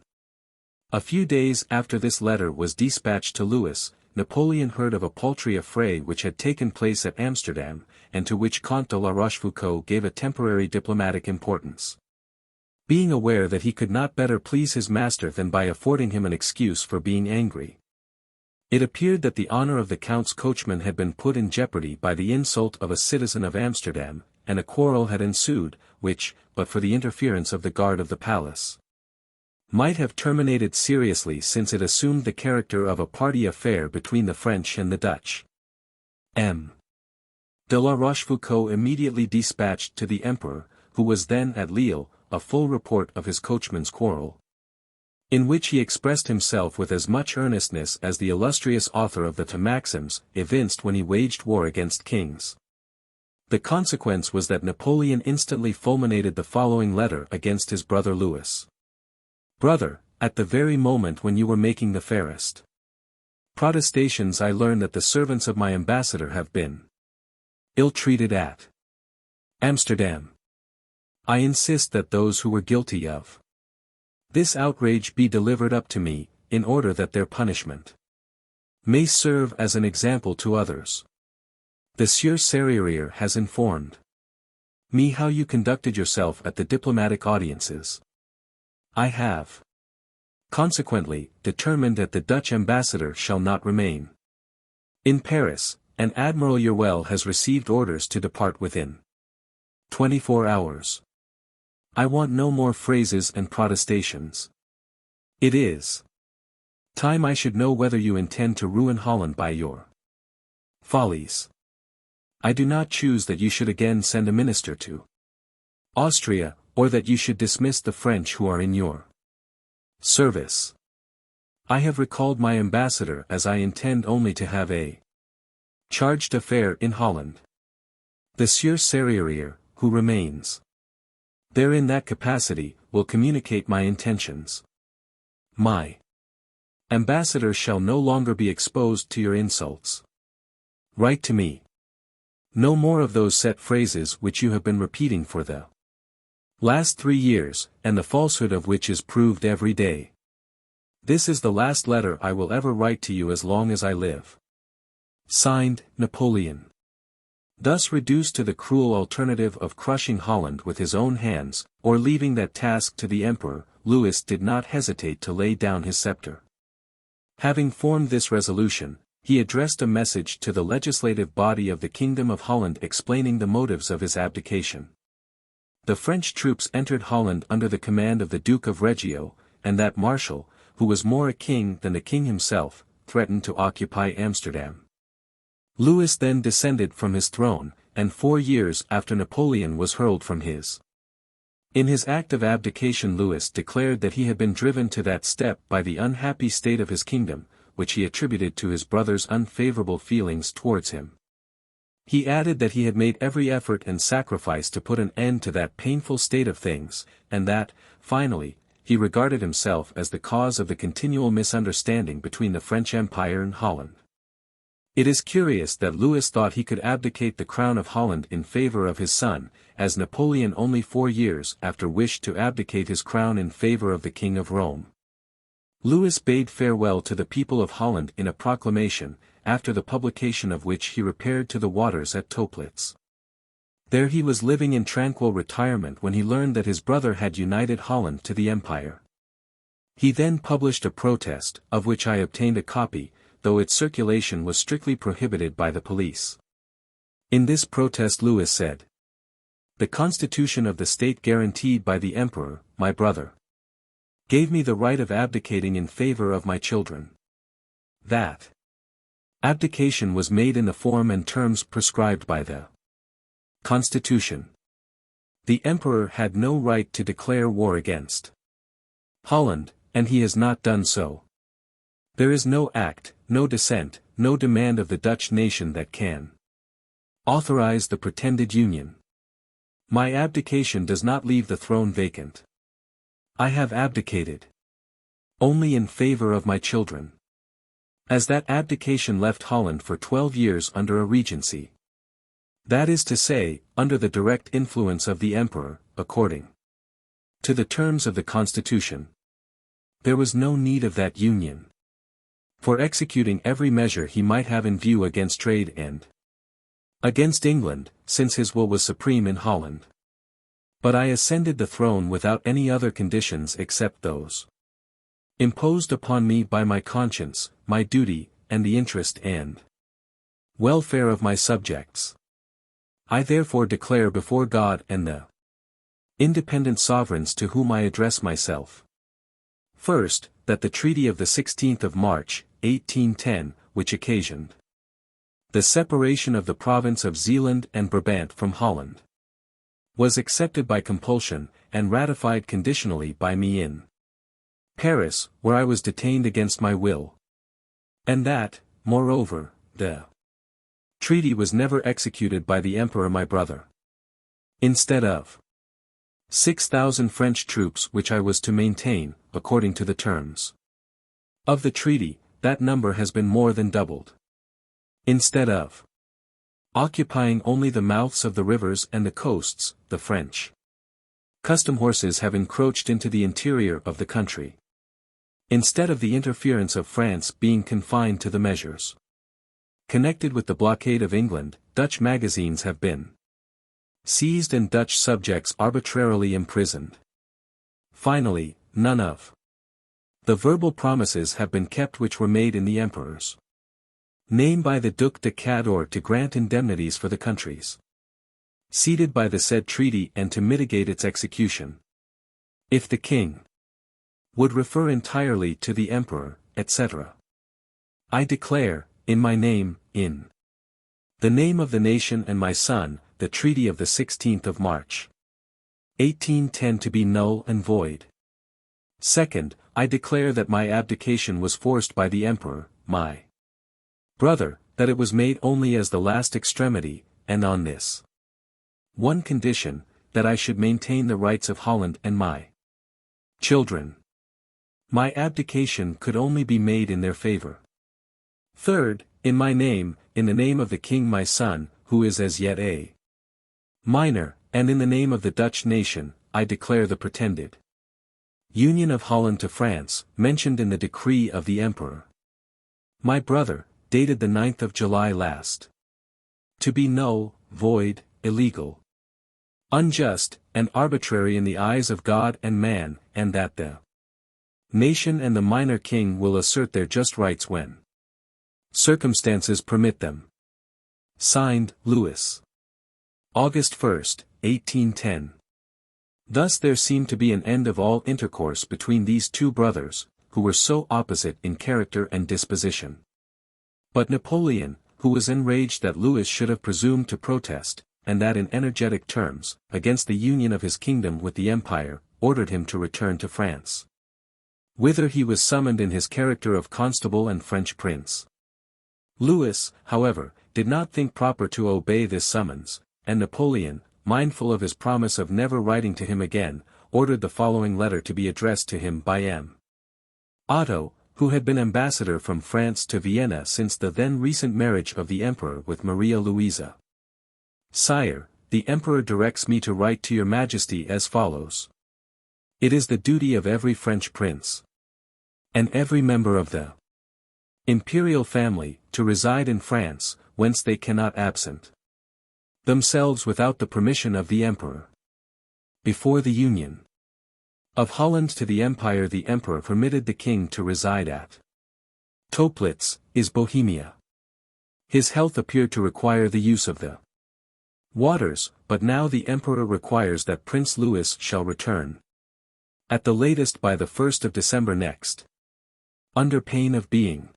A few days after this letter was dispatched to Louis, Napoleon heard of a paltry affray which had taken place at Amsterdam, and to which Comte de la Rochefoucauld gave a temporary diplomatic importance. Being aware that he could not better please his master than by affording him an excuse for being angry, it appeared that the honor of the Count's coachman had been put in jeopardy by the insult of a citizen of Amsterdam, and a quarrel had ensued, which, but for the interference of the guard of the palace, might have terminated seriously, since it assumed the character of a party affair between the French and the Dutch. M. de la Rochefoucauld immediately dispatched to the Emperor, who was then at Lille, a full report of his coachman's quarrel, in which he expressed himself with as much earnestness as the illustrious author of the Maxims evinced when he waged war against kings. The consequence was that Napoleon instantly fulminated the following letter against his brother Louis. Brother, at the very moment when you were making the fairest protestations, I learn that the servants of my ambassador have been ill-treated at Amsterdam. I insist that those who were guilty of this outrage be delivered up to me, in order that their punishment may serve as an example to others. The Sieur Serrurier has informed me how you conducted yourself at the diplomatic audiences. I have, consequently, determined that the Dutch ambassador shall not remain in Paris, and Admiral Urwell has received orders to depart within 24 hours. I want no more phrases and protestations. It is time I should know whether you intend to ruin Holland by your follies. I do not choose that you should again send a minister to Austria, or that you should dismiss the French who are in your service. I have recalled my ambassador, as I intend only to have a charge d'affaires in Holland. The Sieur Serrurier, who remains there in that capacity, will communicate my intentions. My ambassador shall no longer be exposed to your insults. Write to me no more of those set phrases which you have been repeating for the last 3 years, and the falsehood of which is proved every day. This is the last letter I will ever write to you as long as I live. Signed, Napoleon. Thus reduced to the cruel alternative of crushing Holland with his own hands, or leaving that task to the Emperor, Louis did not hesitate to lay down his scepter. Having formed this resolution, he addressed a message to the legislative body of the Kingdom of Holland explaining the motives of his abdication. The French troops entered Holland under the command of the Duke of Reggio, and that marshal, who was more a king than the king himself, threatened to occupy Amsterdam. Louis then descended from his throne, and 4 years after Napoleon was hurled from his. In his act of abdication Louis declared that he had been driven to that step by the unhappy state of his kingdom, which he attributed to his brother's unfavorable feelings towards him. He added that he had made every effort and sacrifice to put an end to that painful state of things, and that, finally, he regarded himself as the cause of the continual misunderstanding between the French Empire and Holland. It is curious that Louis thought he could abdicate the crown of Holland in favor of his son, as Napoleon only 4 years after wished to abdicate his crown in favor of the King of Rome. Louis bade farewell to the people of Holland in a proclamation, after the publication of which he repaired to the waters at Toplitz. There he was living in tranquil retirement when he learned that his brother had united Holland to the empire. He then published a protest, of which I obtained a copy, though its circulation was strictly prohibited by the police. In this protest Louis said, "The constitution of the state guaranteed by the emperor, my brother, gave me the right of abdicating in favor of my children. That abdication was made in the form and terms prescribed by the Constitution. The emperor had no right to declare war against Holland, and he has not done so. There is no act, no dissent, no demand of the Dutch nation that can authorize the pretended union. My abdication does not leave the throne vacant. I have abdicated only in favor of my children. As that abdication left Holland for 12 years under a regency. That is to say, under the direct influence of the emperor, according to the terms of the Constitution. There was no need of that union for executing every measure he might have in view against trade and against England, since his will was supreme in Holland. But I ascended the throne without any other conditions except those imposed upon me by my conscience, my duty, and the interest and welfare of my subjects. I therefore declare before God and the independent sovereigns to whom I address myself. First, that the Treaty of the 16th of March, 1810, which occasioned the separation of the province of Zeeland and Brabant from Holland, was accepted by compulsion, and ratified conditionally by me in Paris, where I was detained against my will. And that, moreover, the treaty was never executed by the emperor my brother. Instead of 6,000 French troops which I was to maintain, according to the terms of the treaty, that number has been more than doubled. Instead of occupying only the mouths of the rivers and the coasts, the French custom horses have encroached into the interior of the country. Instead of the interference of France being confined to the measures connected with the blockade of England, Dutch magazines have been seized and Dutch subjects arbitrarily imprisoned. Finally, none of the verbal promises have been kept which were made in the emperor's name by the Duc de Cador to grant indemnities for the countries ceded by the said treaty and to mitigate its execution. If the king would refer entirely to the emperor, etc. I declare, in my name, in the name of the nation and my son, the Treaty of the 16th of March, 1810 to be null and void. Second, I declare that my abdication was forced by the emperor, my brother, that it was made only as the last extremity, and on this one condition, that I should maintain the rights of Holland and my children. My abdication could only be made in their favor. Third, in my name, in the name of the king my son, who is as yet a minor, and in the name of the Dutch nation, I declare the pretended union of Holland to France, mentioned in the decree of the emperor my brother, dated the 9th of July last, to be null, void, illegal, unjust, and arbitrary in the eyes of God and man, and that the nation and the minor king will assert their just rights when circumstances permit them. Signed, Louis. August 1, 1810. Thus there seemed to be an end of all intercourse between these two brothers, who were so opposite in character and disposition. But Napoleon, who was enraged that Louis should have presumed to protest, and that in energetic terms, against the union of his kingdom with the empire, ordered him to return to France, whither he was summoned in his character of constable and French prince. Louis, however, did not think proper to obey this summons, and Napoleon, mindful of his promise of never writing to him again, ordered the following letter to be addressed to him by M. Otto, who had been ambassador from France to Vienna since the then recent marriage of the Emperor with Maria Louisa. Sire, the Emperor directs me to write to your Majesty as follows. It is the duty of every French prince and every member of the imperial family to reside in France, whence they cannot absent themselves without the permission of the Emperor. Before the union of Holland to the Empire, the Emperor permitted the king to reside at Toplitz, is Bohemia. His health appeared to require the use of the waters, but now the Emperor requires that Prince Louis shall return at the latest by the 1st of December next, under pain of being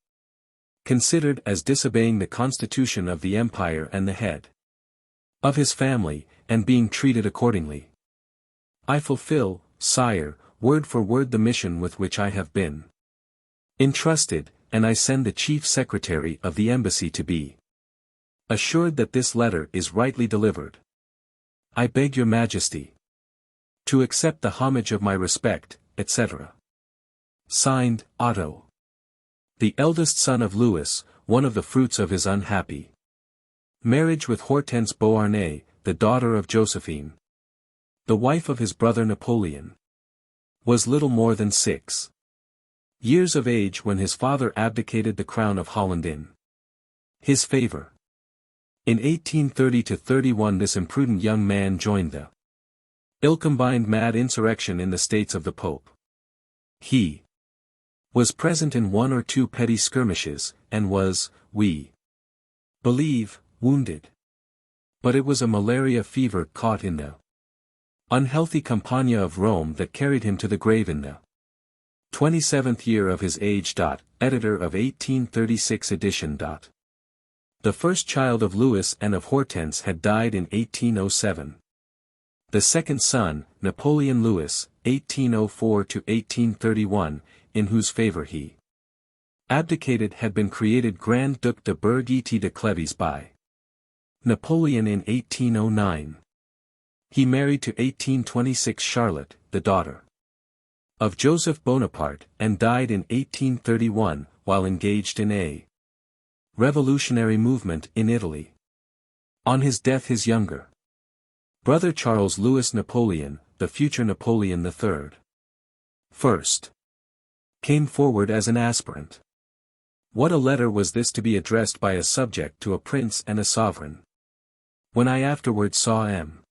considered as disobeying the constitution of the Empire and the head of his family, and being treated accordingly. I fulfill, sire, word for word the mission with which I have been entrusted, and I send the chief secretary of the embassy to be assured that this letter is rightly delivered. I beg your Majesty to accept the homage of my respect, etc. Signed, Otto, the eldest son of Louis, one of the fruits of his unhappy marriage with Hortense Beauharnais, the daughter of Josephine, the wife of his brother Napoleon, was little more than 6 years of age when his father abdicated the crown of Holland in his favor. In 1830–31 this imprudent young man joined the ill-combined mad insurrection in the States of the Pope. He was present in 1 or 2 petty skirmishes, and was, we believe, wounded. But it was a malaria fever caught in the unhealthy Campagna of Rome that carried him to the grave in the 27th year of his age. Editor of 1836 edition. The first child of Louis and of Hortense had died in 1807. The second son, Napoleon Louis, 1804–1831, in whose favor he abdicated, had been created Grand Duc de Bourgueil de Cleves by Napoleon in 1809. He married to 1826 Charlotte, the daughter of Joseph Bonaparte, and died in 1831, while engaged in a revolutionary movement in Italy. On his death his younger brother Charles Louis Napoleon, the future Napoleon III, first came forward as an aspirant. What a letter was this to be addressed by a subject to a prince and a sovereign! When I afterwards saw M.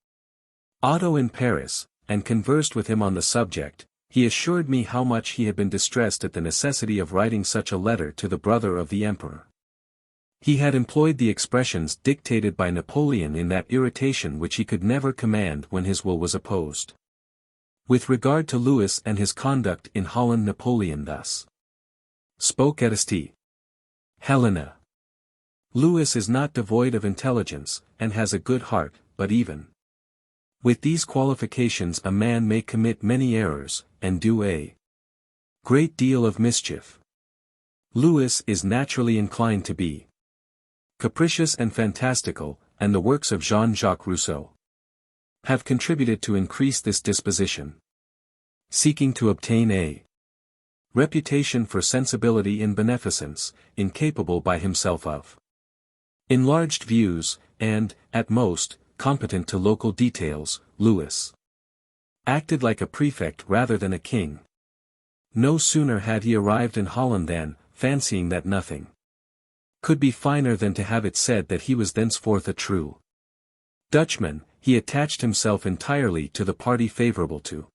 Otto in Paris, and conversed with him on the subject, he assured me how much he had been distressed at the necessity of writing such a letter to the brother of the Emperor. He had employed the expressions dictated by Napoleon in that irritation which he could never command when his will was opposed. With regard to Louis and his conduct in Holland, Napoleon thus spoke at St. Helena. Louis is not devoid of intelligence, and has a good heart, but even with these qualifications a man may commit many errors, and do a great deal of mischief. Louis is naturally inclined to be capricious and fantastical, and the works of Jean-Jacques Rousseau have contributed to increase this disposition. Seeking to obtain a reputation for sensibility in beneficence, incapable by himself of enlarged views, and, at most, competent to local details, Louis acted like a prefect rather than a king. No sooner had he arrived in Holland than, fancying that nothing could be finer than to have it said that he was thenceforth a true Dutchman, he attached himself entirely to the party favorable to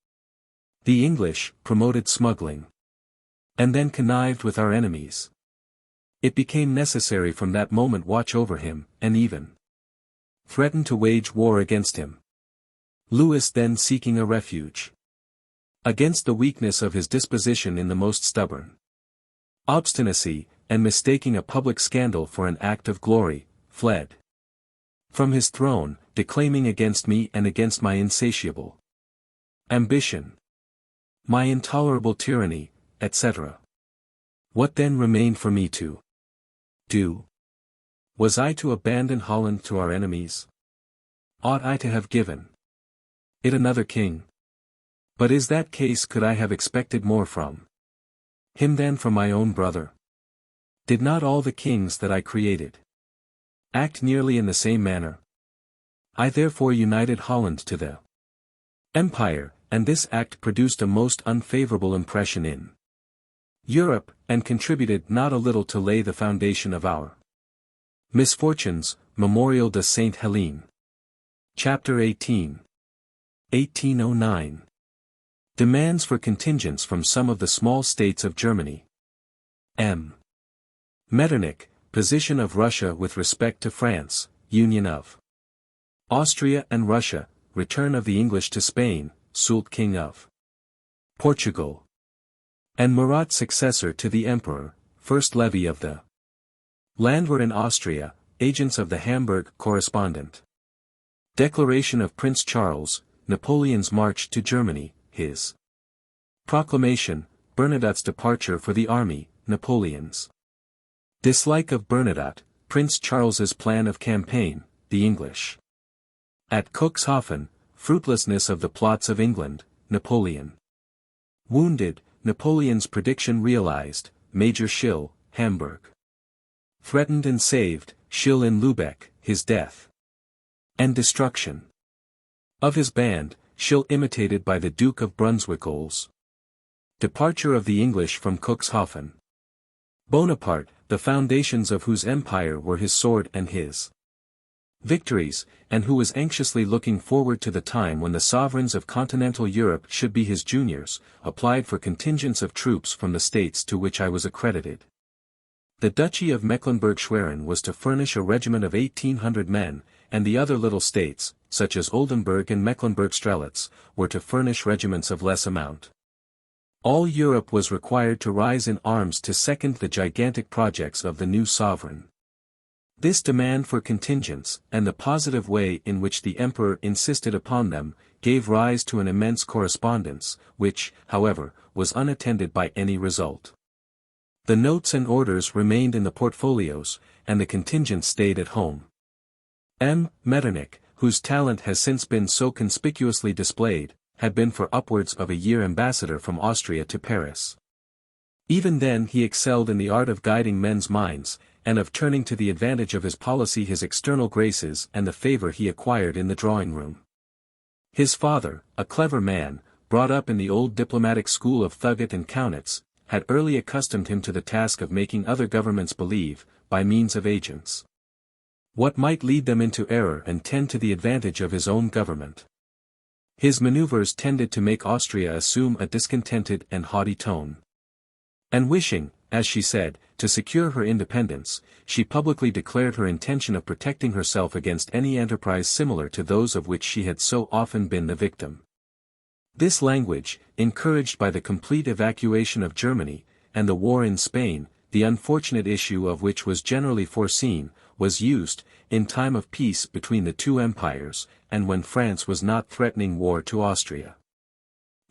the English, promoted smuggling, and then connived with our enemies. It became necessary from that moment watch over him, and even threatened to wage war against him. Louis then seeking a refuge against the weakness of his disposition in the most stubborn obstinacy, and mistaking a public scandal for an act of glory, fled from his throne, declaiming against me and against my insatiable ambition, my intolerable tyranny, etc. What then remained for me to do? Was I to abandon Holland to our enemies? Ought I to have given it another king? But in that case could I have expected more from Him then for my own brother? Did not all the kings that I created act nearly in the same manner? I therefore united Holland to the empire, and this act produced a most unfavorable impression in Europe, and contributed not a little to lay the foundation of our misfortunes. Memorial de Sainte Helene. Chapter 18. 1809. Demands for contingents from some of the small states of Germany. M. Metternich, position of Russia with respect to France, union of Austria and Russia, return of the English to Spain, Soult King of Portugal, and Murat successor to the Emperor, first levy of the Landwehr in Austria, agents of the Hamburg correspondent. Declaration of Prince Charles, Napoleon's march to Germany, his proclamation, Bernadotte's departure for the army, Napoleon's dislike of Bernadotte, Prince Charles's plan of campaign, the English at Cuxhaven, fruitlessness of the plots of England, Napoleon wounded, Napoleon's prediction realized, Major Schill, Hamburg threatened and saved, Schill in Lubeck, his death and destruction of his band, Schill imitated by the Duke of Brunswick's departure of the English from Cuxhaven. Bonaparte, the foundations of whose empire were his sword and his victories, and who was anxiously looking forward to the time when the sovereigns of continental Europe should be his juniors, applied for contingents of troops from the states to which I was accredited. The Duchy of Mecklenburg-Schwerin was to furnish a regiment of 1,800 men, and the other little states, such as Oldenburg and Mecklenburg-Strelitz, were to furnish regiments of less amount. All Europe was required to rise in arms to second the gigantic projects of the new sovereign. This demand for contingents, and the positive way in which the emperor insisted upon them, gave rise to an immense correspondence, which, however, was unattended by any result. The notes and orders remained in the portfolios, and the contingents stayed at home. M. Metternich, whose talent has since been so conspicuously displayed, had been for upwards of a year ambassador from Austria to Paris. Even then he excelled in the art of guiding men's minds, and of turning to the advantage of his policy his external graces and the favor he acquired in the drawing-room. His father, a clever man, brought up in the old diplomatic school of Thugut and Kaunitz, had early accustomed him to the task of making other governments believe, by means of agents, what might lead them into error and tend to the advantage of his own government. His maneuvers tended to make Austria assume a discontented and haughty tone. And wishing, as she said, to secure her independence, she publicly declared her intention of protecting herself against any enterprise similar to those of which she had so often been the victim. This language, encouraged by the complete evacuation of Germany, and the war in Spain, the unfortunate issue of which was generally foreseen, was used, in time of peace between the two empires, and when France was not threatening war to Austria.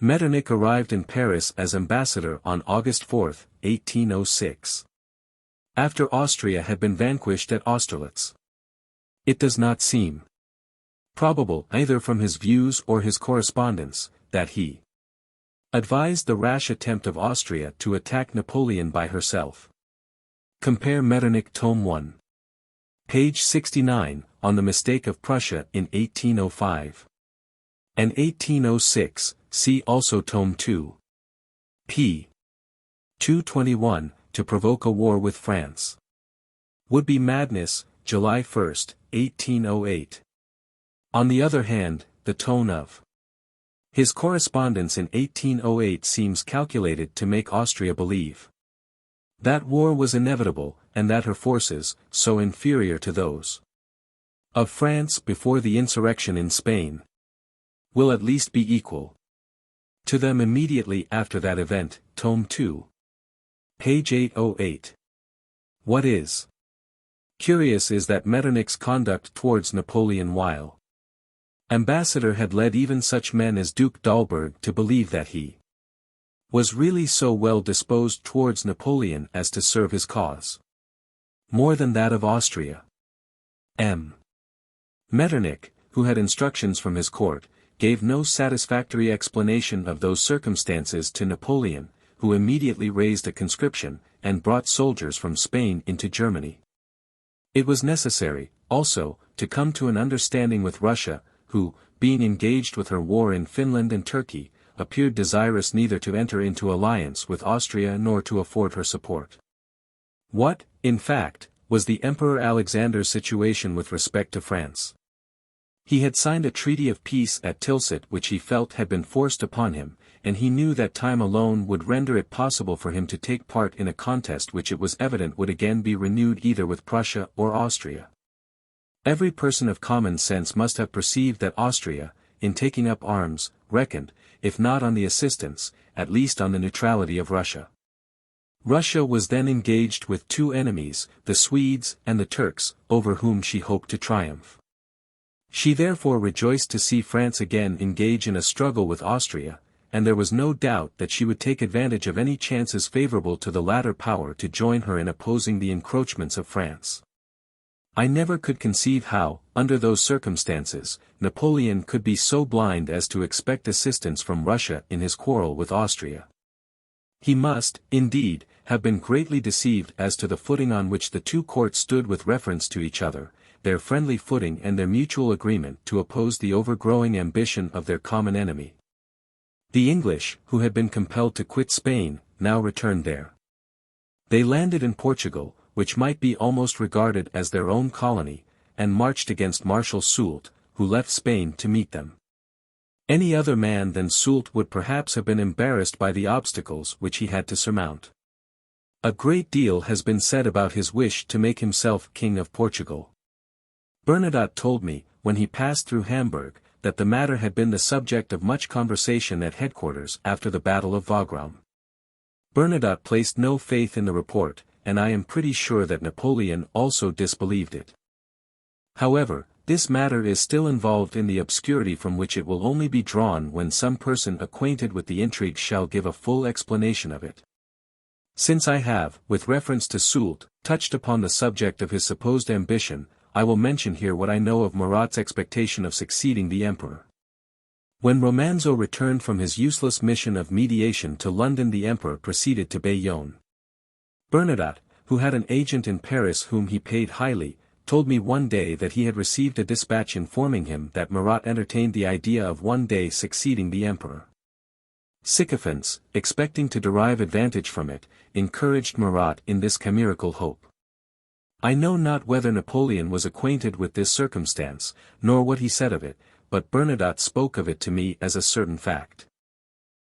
Metternich arrived in Paris as ambassador on August 4, 1806. After Austria had been vanquished at Austerlitz. It does not seem probable, either from his views or his correspondence, that he advised the rash attempt of Austria to attack Napoleon by herself. Compare Metternich Tome 1. Page 69, on the mistake of Prussia in 1805. And 1806, see also Tome 2. p. 221, to provoke a war with France. Would be madness, July 1, 1808. On the other hand, the tone of his correspondence in 1808 seems calculated to make Austria believe that war was inevitable, and that her forces, so inferior to those of France before the insurrection in Spain, will at least be equal to them immediately after that event. Tome 2. Page 808. What is curious is that Metternich's conduct towards Napoleon while ambassador had led even such men as Duke d'Alberg to believe that he was really so well disposed towards Napoleon as to serve his cause more than that of Austria. M. Metternich, who had instructions from his court, gave no satisfactory explanation of those circumstances to Napoleon, who immediately raised a conscription, and brought soldiers from Spain into Germany. It was necessary, also, to come to an understanding with Russia, who, being engaged with her war in Finland and Turkey, appeared desirous neither to enter into alliance with Austria nor to afford her support. What, in fact, was the Emperor Alexander's situation with respect to France? He had signed a treaty of peace at Tilsit which he felt had been forced upon him, and he knew that time alone would render it possible for him to take part in a contest which it was evident would again be renewed either with Prussia or Austria. Every person of common sense must have perceived that Austria, in taking up arms, reckoned, if not on the assistance, at least on the neutrality of Russia. Russia was then engaged with two enemies, the Swedes and the Turks, over whom she hoped to triumph. She therefore rejoiced to see France again engage in a struggle with Austria, and there was no doubt that she would take advantage of any chances favorable to the latter power to join her in opposing the encroachments of France. I never could conceive how, under those circumstances, Napoleon could be so blind as to expect assistance from Russia in his quarrel with Austria. He must, indeed, have been greatly deceived as to the footing on which the two courts stood with reference to each other, their friendly footing and their mutual agreement to oppose the overgrowing ambition of their common enemy. The English, who had been compelled to quit Spain, now returned there. They landed in Portugal, which might be almost regarded as their own colony, and marched against Marshal Soult, who left Spain to meet them. Any other man than Soult would perhaps have been embarrassed by the obstacles which he had to surmount. A great deal has been said about his wish to make himself King of Portugal. Bernadotte told me, when he passed through Hamburg, that the matter had been the subject of much conversation at headquarters after the Battle of Wagram. Bernadotte placed no faith in the report, and I am pretty sure that Napoleon also disbelieved it. However, this matter is still involved in the obscurity from which it will only be drawn when some person acquainted with the intrigue shall give a full explanation of it. Since I have, with reference to Soult, touched upon the subject of his supposed ambition, I will mention here what I know of Murat's expectation of succeeding the emperor. When Romanzo returned from his useless mission of mediation to London, the emperor proceeded to Bayonne. Bernadotte, who had an agent in Paris whom he paid highly, told me one day that he had received a dispatch informing him that Murat entertained the idea of one day succeeding the emperor. Sycophants, expecting to derive advantage from it, encouraged Murat in this chimerical hope. I know not whether Napoleon was acquainted with this circumstance, nor what he said of it, but Bernadotte spoke of it to me as a certain fact.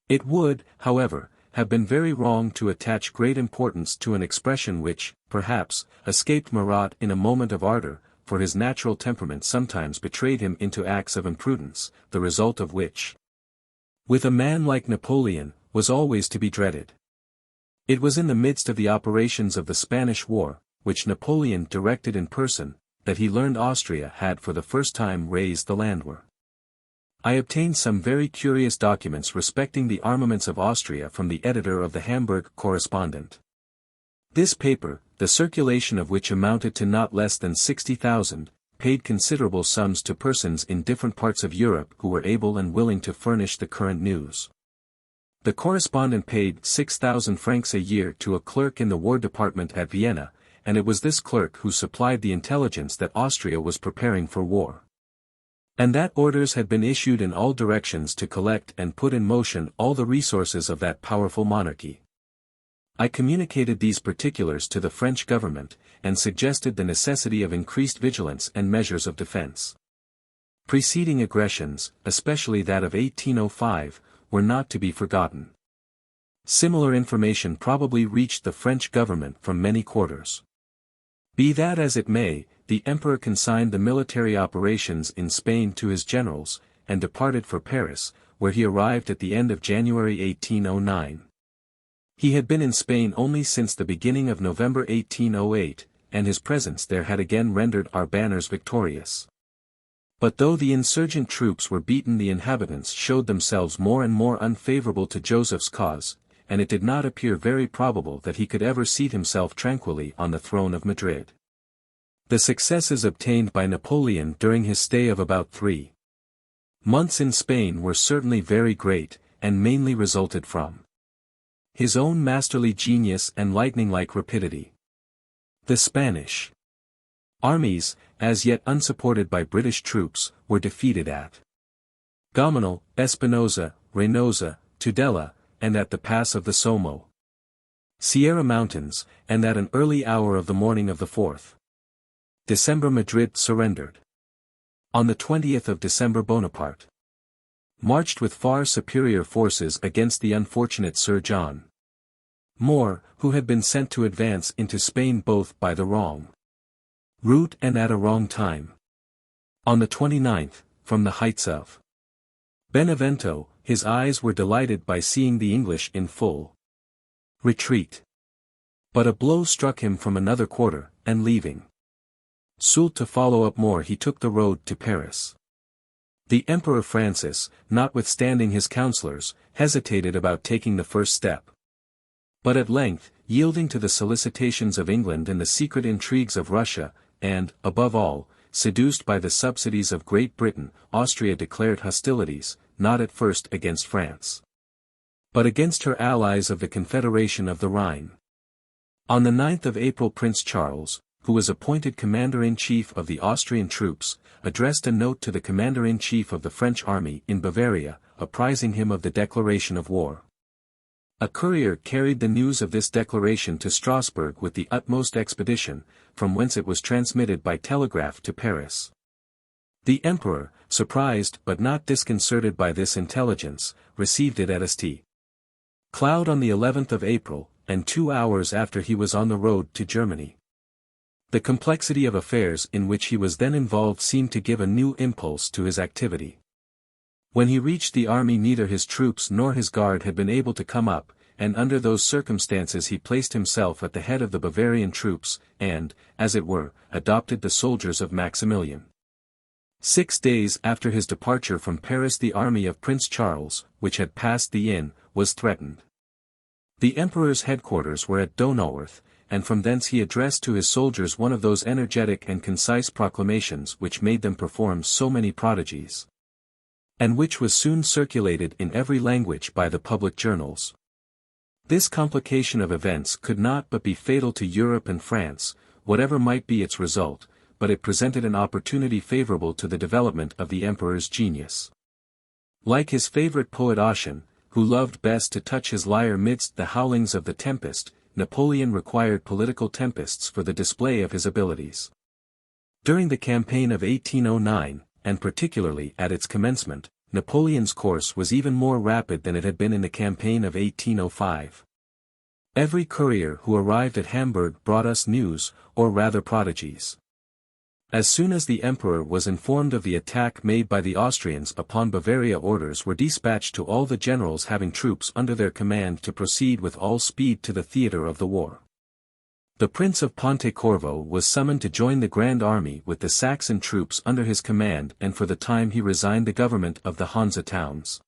It would, however, have been very wrong to attach great importance to an expression which, perhaps, escaped Murat in a moment of ardor, for his natural temperament sometimes betrayed him into acts of imprudence, the result of which, with a man like Napoleon, was always to be dreaded. It was in the midst of the operations of the Spanish War, which Napoleon directed in person, that he learned Austria had for the first time raised the land war. I obtained some very curious documents respecting the armaments of Austria from the editor of the Hamburg Correspondent. This paper, the circulation of which amounted to not less than 60,000, paid considerable sums to persons in different parts of Europe who were able and willing to furnish the current news. The correspondent paid 6,000 francs a year to a clerk in the War Department at Vienna, and it was this clerk who supplied the intelligence that Austria was preparing for war, and that orders had been issued in all directions to collect and put in motion all the resources of that powerful monarchy. I communicated these particulars to the French government, and suggested the necessity of increased vigilance and measures of defense. Preceding aggressions, especially that of 1805, were not to be forgotten. Similar information probably reached the French government from many quarters. Be that as it may, the emperor consigned the military operations in Spain to his generals, and departed for Paris, where he arrived at the end of January 1809. He had been in Spain only since the beginning of November 1808, and his presence there had again rendered our banners victorious. But though the insurgent troops were beaten, the inhabitants showed themselves more and more unfavorable to Joseph's cause, and it did not appear very probable that he could ever seat himself tranquilly on the throne of Madrid. The successes obtained by Napoleon during his stay of about 3 months in Spain were certainly very great, and mainly resulted from his own masterly genius and lightning-like rapidity. The Spanish armies, as yet unsupported by British troops, were defeated at Gomenal, Espinosa, Reynosa, Tudela, and at the pass of the Somo Sierra Mountains, and at an early hour of the morning of the 4th December Madrid surrendered. On the 20th of December Bonaparte marched with far superior forces against the unfortunate Sir John Moore, who had been sent to advance into Spain both by the wrong route and at a wrong time. On the 29th, from the heights of Benevento, his eyes were delighted by seeing the English in full retreat. But a blow struck him from another quarter, and leaving Soult to follow up Moore, he took the road to Paris. The Emperor Francis, notwithstanding his counsellors, hesitated about taking the first step. But at length, yielding to the solicitations of England and the secret intrigues of Russia, and, above all, seduced by the subsidies of Great Britain, Austria declared hostilities, not at first against France, but against her allies of the Confederation of the Rhine. On the 9th of April Prince Charles, who was appointed Commander-in-Chief of the Austrian troops, addressed a note to the Commander-in-Chief of the French army in Bavaria, apprising him of the declaration of war. A courier carried the news of this declaration to Strasbourg with the utmost expedition, from whence it was transmitted by telegraph to Paris. The Emperor, surprised but not disconcerted by this intelligence, received it at St. Cloud on the 11th of April, and 2 hours after he was on the road to Germany. The complexity of affairs in which he was then involved seemed to give a new impulse to his activity. When he reached the army neither his troops nor his guard had been able to come up, and under those circumstances he placed himself at the head of the Bavarian troops, and, as it were, adopted the soldiers of Maximilian. 6 days after his departure from Paris the army of Prince Charles, which had passed the Inn, was threatened. The Emperor's headquarters were at Donauworth, and from thence he addressed to his soldiers one of those energetic and concise proclamations which made them perform so many prodigies, and which was soon circulated in every language by the public journals. This complication of events could not but be fatal to Europe and France, whatever might be its result, but it presented an opportunity favorable to the development of the Emperor's genius. Like his favorite poet Ossian, who loved best to touch his lyre midst the howlings of the tempest, Napoleon required political tempests for the display of his abilities. During the campaign of 1809, and particularly at its commencement, Napoleon's course was even more rapid than it had been in the campaign of 1805. Every courier who arrived at Hamburg brought us news, or rather prodigies. As soon as the Emperor was informed of the attack made by the Austrians upon Bavaria, orders were dispatched to all the generals having troops under their command to proceed with all speed to the theatre of the war. The Prince of Pontecorvo was summoned to join the Grand Army with the Saxon troops under his command, and for the time he resigned the government of the Hansa towns.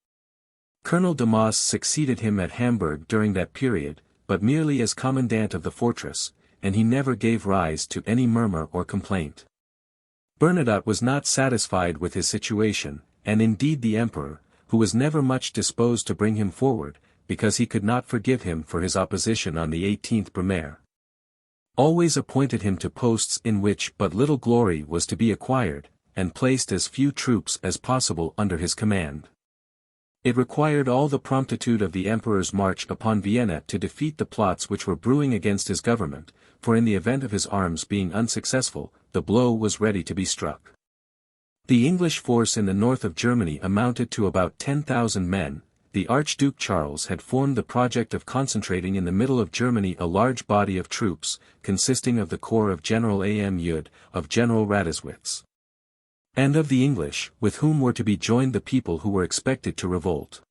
Colonel Damas succeeded him at Hamburg during that period, but merely as commandant of the fortress, and he never gave rise to any murmur or complaint. Bernadotte was not satisfied with his situation, and indeed the Emperor, who was never much disposed to bring him forward, because he could not forgive him for his opposition on the 18th Brumaire, always appointed him to posts in which but little glory was to be acquired, and placed as few troops as possible under his command. It required all the promptitude of the Emperor's march upon Vienna to defeat the plots which were brewing against his government, for in the event of his arms being unsuccessful, the blow was ready to be struck. The English force in the north of Germany amounted to about 10,000 men. The Archduke Charles had formed the project of concentrating in the middle of Germany a large body of troops, consisting of the corps of General A.M. Eudes, of General Radiswitz, and of the English, with whom were to be joined the people who were expected to revolt.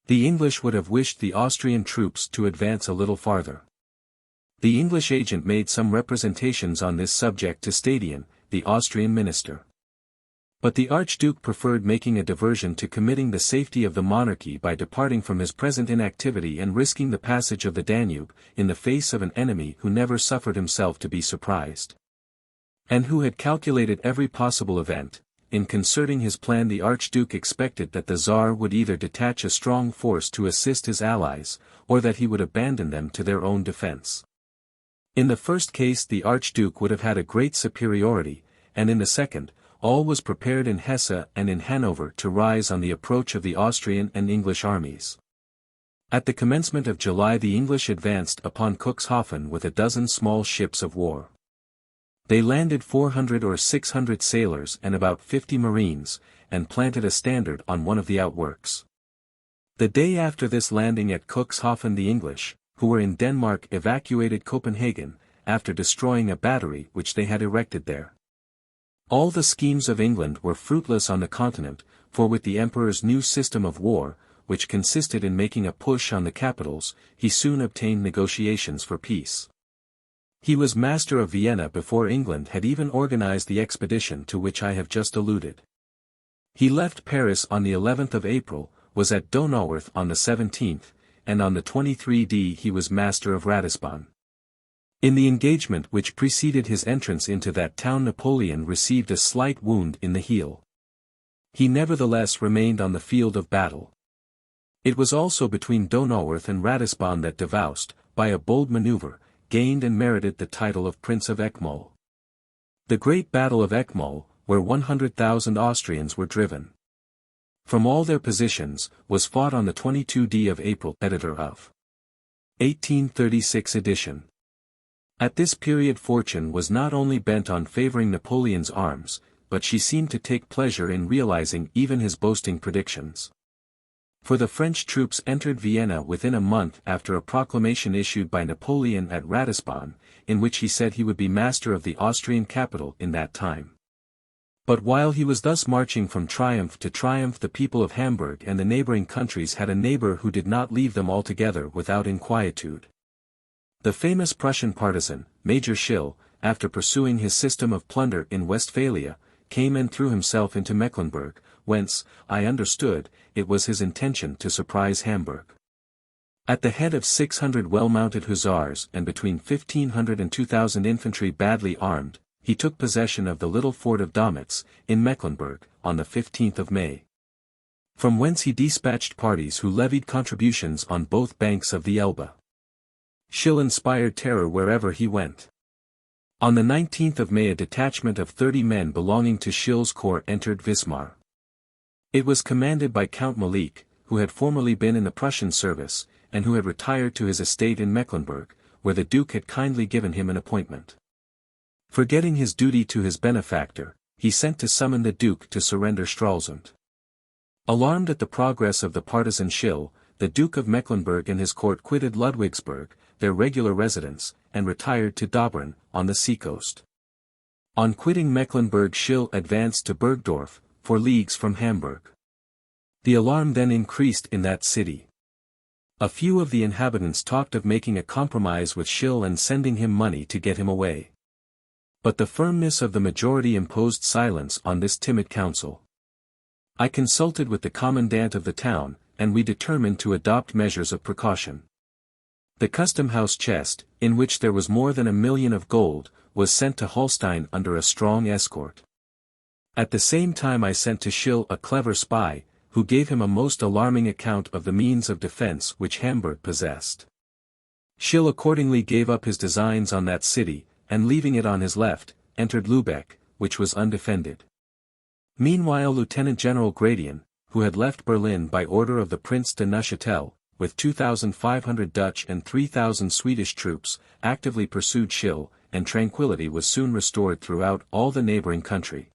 The English would have wished the Austrian troops to advance a little farther. The English agent made some representations on this subject to Stadion, the Austrian minister. But the Archduke preferred making a diversion to committing the safety of the monarchy by departing from his present inactivity and risking the passage of the Danube, in the face of an enemy who never suffered himself to be surprised, and who had calculated every possible event, in concerting his plan the Archduke expected that the Tsar would either detach a strong force to assist his allies, or that he would abandon them to their own defense. In the first case the Archduke would have had a great superiority, and in the second, all was prepared in Hesse and in Hanover to rise on the approach of the Austrian and English armies. At the commencement of July the English advanced upon Cuxhaven with a dozen small ships of war. They landed 400 or 600 sailors and about 50 marines, and planted a standard on one of the outworks. The day after this landing at Cuxhaven the English, who were in Denmark, evacuated Copenhagen, after destroying a battery which they had erected there. All the schemes of England were fruitless on the continent, for with the Emperor's new system of war, which consisted in making a push on the capitals, he soon obtained negotiations for peace. He was master of Vienna before England had even organized the expedition to which I have just alluded. He left Paris on the 11th of April, was at Donauwörth on the 17th, and on the 23rd he was master of Ratisbon. In the engagement which preceded his entrance into that town Napoleon received a slight wound in the heel. He nevertheless remained on the field of battle. It was also between Donauwörth and Ratisbon that Davoust, by a bold maneuver, gained and merited the title of Prince of Eckmühl. The great battle of Eckmühl, where 100,000 Austrians were driven from all their positions, was fought on the 22d of April. Editor of 1836 edition. At this period fortune was not only bent on favoring Napoleon's arms, but she seemed to take pleasure in realizing even his boasting predictions. For the French troops entered Vienna within a month after a proclamation issued by Napoleon at Ratisbon, in which he said he would be master of the Austrian capital in that time. But while he was thus marching from triumph to triumph, the people of Hamburg and the neighboring countries had a neighbor who did not leave them altogether without inquietude. The famous Prussian partisan, Major Schill, after pursuing his system of plunder in Westphalia, came and threw himself into Mecklenburg, whence, I understood, it was his intention to surprise Hamburg. At the head of 600 well-mounted hussars and between 1,500 and 2,000 infantry badly armed, he took possession of the little fort of Domitz, in Mecklenburg, on the 15th of May. From whence he dispatched parties who levied contributions on both banks of the Elbe. Schill inspired terror wherever he went. On the 19th of May a detachment of 30 men belonging to Schill's corps entered Wismar. It was commanded by Count Malik, who had formerly been in the Prussian service, and who had retired to his estate in Mecklenburg, where the Duke had kindly given him an appointment. Forgetting his duty to his benefactor, he sent to summon the Duke to surrender Stralsund. Alarmed at the progress of the partisan Schill, the Duke of Mecklenburg and his court quitted Ludwigsburg, their regular residence, and retired to Dobrin, on the seacoast. On quitting Mecklenburg Schill advanced to Burgdorf, 4 leagues from Hamburg. The alarm then increased in that city. A few of the inhabitants talked of making a compromise with Schill and sending him money to get him away. But the firmness of the majority imposed silence on this timid council. I consulted with the commandant of the town, and we determined to adopt measures of precaution. The custom-house chest, in which there was more than 1,000,000 of gold, was sent to Holstein under a strong escort. At the same time I sent to Schill a clever spy, who gave him a most alarming account of the means of defense which Hamburg possessed. Schill accordingly gave up his designs on that city, and leaving it on his left, entered Lübeck, which was undefended. Meanwhile Lieutenant General Gradian, who had left Berlin by order of the Prince de Neuchâtel, with 2,500 Dutch and 3,000 Swedish troops, actively pursued Schill, and tranquility was soon restored throughout all the neighboring country,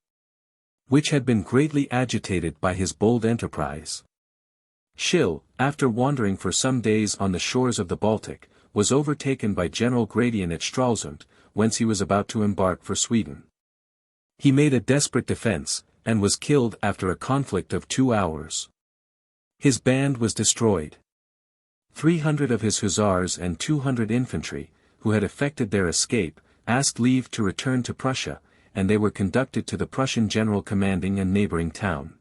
which had been greatly agitated by his bold enterprise. Schill, after wandering for some days on the shores of the Baltic, was overtaken by General Gradian at Stralsund, whence he was about to embark for Sweden. He made a desperate defense, and was killed after a conflict of 2 hours. His band was destroyed. 300 of his hussars and 200 infantry, who had effected their escape, asked leave to return to Prussia, and they were conducted to the Prussian general commanding a neighboring town.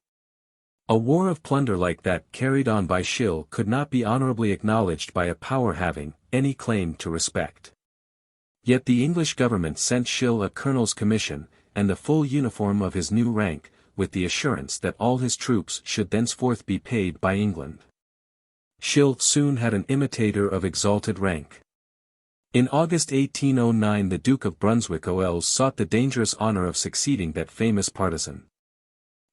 A war of plunder like that carried on by Schill could not be honorably acknowledged by a power having any claim to respect. Yet the English government sent Schill a colonel's commission, and the full uniform of his new rank, with the assurance that all his troops should thenceforth be paid by England. Schill soon had an imitator of exalted rank. In August 1809 the Duke of Brunswick-Oels sought the dangerous honor of succeeding that famous partisan.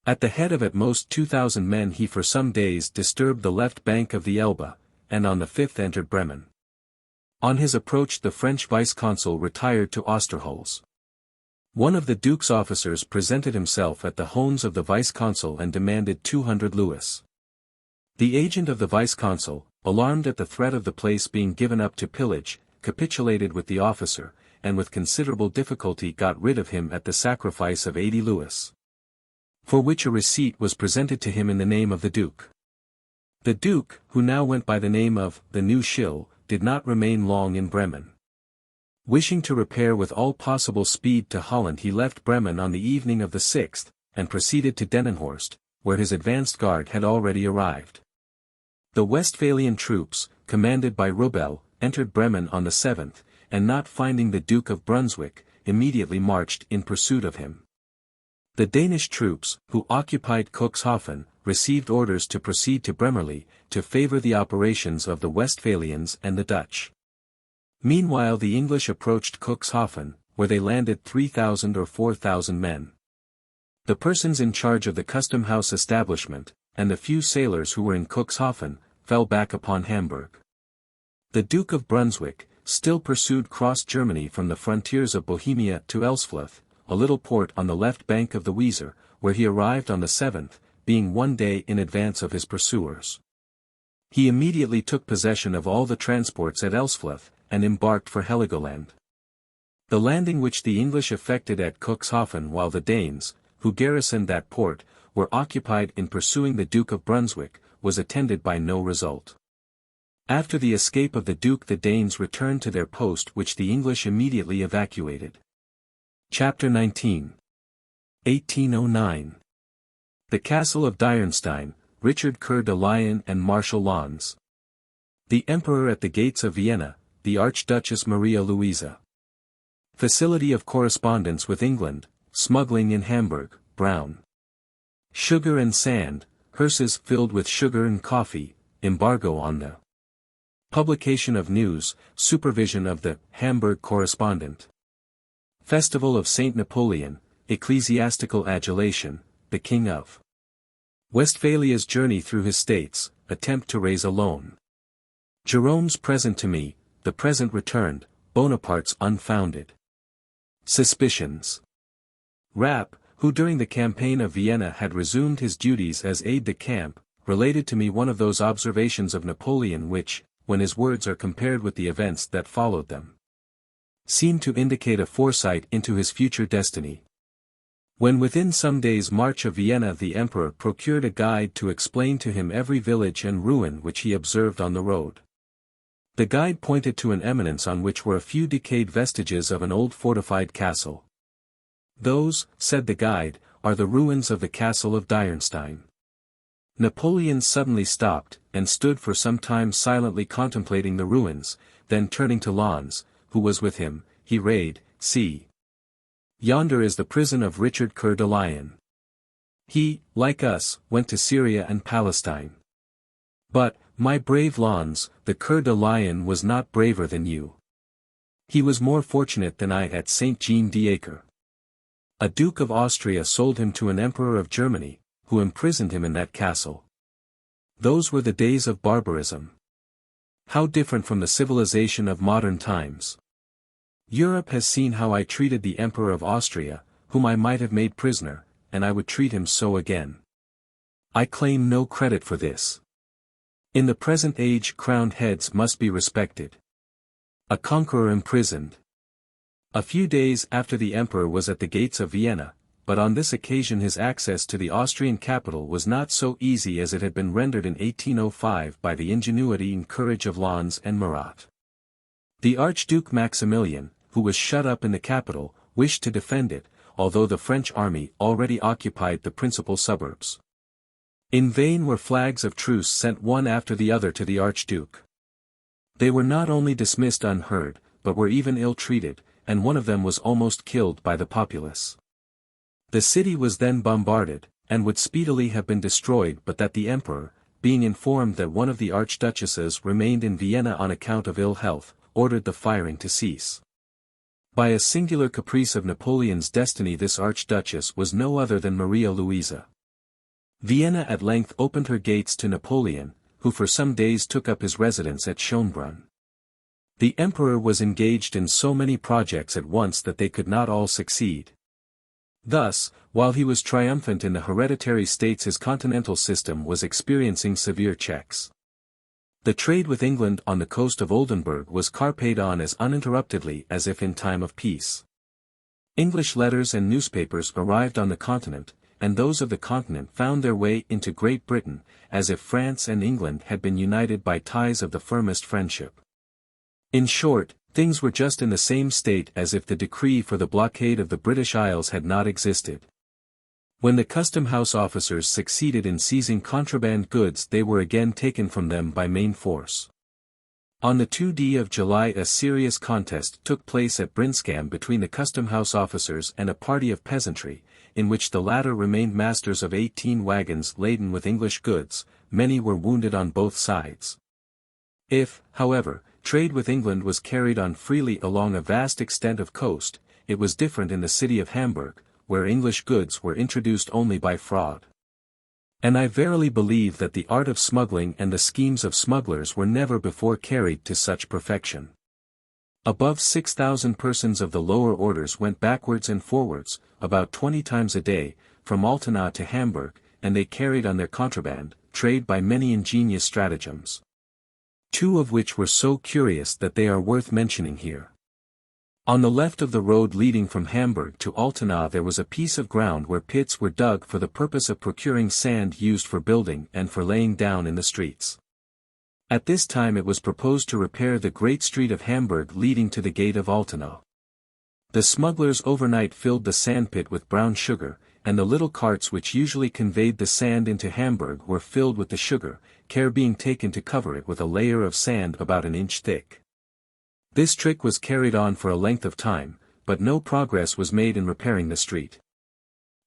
At the head of at most 2,000 men he for some days disturbed the left bank of the Elbe, and on the 5th entered Bremen. On his approach the French vice-consul retired to Osterholz. One of the Duke's officers presented himself at the homes of the vice-consul and demanded 200 louis. The agent of the vice-consul, alarmed at the threat of the place being given up to pillage, capitulated with the officer, and with considerable difficulty got rid of him at the sacrifice of 80 louis. For which a receipt was presented to him in the name of the Duke. The Duke, who now went by the name of the New Schill, did not remain long in Bremen. Wishing to repair with all possible speed to Holland he left Bremen on the evening of the 6th, and proceeded to Denenhorst, where his advanced guard had already arrived. The Westphalian troops, commanded by Rubel, entered Bremen on the 7th, and not finding the Duke of Brunswick, immediately marched in pursuit of him. The Danish troops, who occupied Cuxhaven, received orders to proceed to Bremerly, to favor the operations of the Westphalians and the Dutch. Meanwhile the English approached Cuxhaven, where they landed 3,000 or 4,000 men. The persons in charge of the custom house establishment, and the few sailors who were in Cuxhaven, fell back upon Hamburg. The Duke of Brunswick, still pursued cross Germany from the frontiers of Bohemia to Elsfleth, a little port on the left bank of the Weser, where he arrived on the 7th, being 1 day in advance of his pursuers. He immediately took possession of all the transports at Elsfleth, and embarked for Heligoland. The landing which the English effected at Cuxhaven while the Danes, who garrisoned that port, were occupied in pursuing the Duke of Brunswick, was attended by no result. After the escape of the Duke the Danes returned to their post which the English immediately evacuated. Chapter 19. 1809. The Castle of Dierstein, Richard Coeur de Lion and Marshal Lannes. The Emperor at the gates of Vienna, the Archduchess Maria Louisa. Facility of correspondence with England, smuggling in Hamburg, brown. Sugar and sand, hearses filled with sugar and coffee, embargo on the publication of news, supervision of the Hamburg correspondent. Festival of Saint Napoleon, ecclesiastical adulation, the King of Westphalia's journey through his states, attempt to raise a loan. Jerome's present to me, the present returned, Bonaparte's unfounded suspicions. Rapp, who during the campaign of Vienna had resumed his duties as aide-de-camp, related to me one of those observations of Napoleon which, when his words are compared with the events that followed them, seem to indicate a foresight into his future destiny. When within some days' march of Vienna the Emperor procured a guide to explain to him every village and ruin which he observed on the road. The guide pointed to an eminence on which were a few decayed vestiges of an old fortified castle. Those, said the guide, are the ruins of the castle of Dierstein. Napoleon suddenly stopped, and stood for some time silently contemplating the ruins, then turning to Lannes, who was with him, he raid, see. Yonder is the prison of Richard Coeur de Lion. He, like us, went to Syria and Palestine. But, my brave Lannes, the Coeur de Lion was not braver than you. He was more fortunate than I at Saint Jean d'Acre. A Duke of Austria sold him to an Emperor of Germany, who imprisoned him in that castle. Those were the days of barbarism. How different from the civilization of modern times. Europe has seen how I treated the Emperor of Austria, whom I might have made prisoner, and I would treat him so again. I claim no credit for this. In the present age crowned heads must be respected. A conqueror imprisoned. A few days after the Emperor was at the gates of Vienna, but on this occasion his access to the Austrian capital was not so easy as it had been rendered in 1805 by the ingenuity and courage of Lannes and Murat. The Archduke Maximilian, who was shut up in the capital, wished to defend it, although the French army already occupied the principal suburbs. In vain were flags of truce sent one after the other to the Archduke. They were not only dismissed unheard, but were even ill-treated, and one of them was almost killed by the populace. The city was then bombarded, and would speedily have been destroyed but that the emperor, being informed that one of the archduchesses remained in Vienna on account of ill health, ordered the firing to cease. By a singular caprice of Napoleon's destiny this archduchess was no other than Maria Louisa. Vienna at length opened her gates to Napoleon, who for some days took up his residence at Schönbrunn. The emperor was engaged in so many projects at once that they could not all succeed. Thus, while he was triumphant in the hereditary states his continental system was experiencing severe checks. The trade with England on the coast of Oldenburg was carried on as uninterruptedly as if in time of peace. English letters and newspapers arrived on the continent, and those of the continent found their way into Great Britain, as if France and England had been united by ties of the firmest friendship. In short, things were just in the same state as if the decree for the blockade of the British Isles had not existed. When the custom house officers succeeded in seizing contraband goods they were again taken from them by main force. On the 2nd of July a serious contest took place at Brinscam between the custom house officers and a party of peasantry, in which the latter remained masters of 18 wagons laden with English goods. Many were wounded on both sides. If, however, trade with England was carried on freely along a vast extent of coast, it was different in the city of Hamburg, where English goods were introduced only by fraud. And I verily believe that the art of smuggling and the schemes of smugglers were never before carried to such perfection. Above 6,000 persons of the lower orders went backwards and forwards, about 20 times a day, from Altena to Hamburg, and they carried on their contraband trade by many ingenious stratagems. Two of which were so curious that they are worth mentioning here. On the left of the road leading from Hamburg to Altena there was a piece of ground where pits were dug for the purpose of procuring sand used for building and for laying down in the streets. At this time it was proposed to repair the great street of Hamburg leading to the gate of Altena. The smugglers overnight filled the sandpit with brown sugar, and the little carts which usually conveyed the sand into Hamburg were filled with the sugar, care being taken to cover it with a layer of sand about an inch thick. This trick was carried on for a length of time, but no progress was made in repairing the street.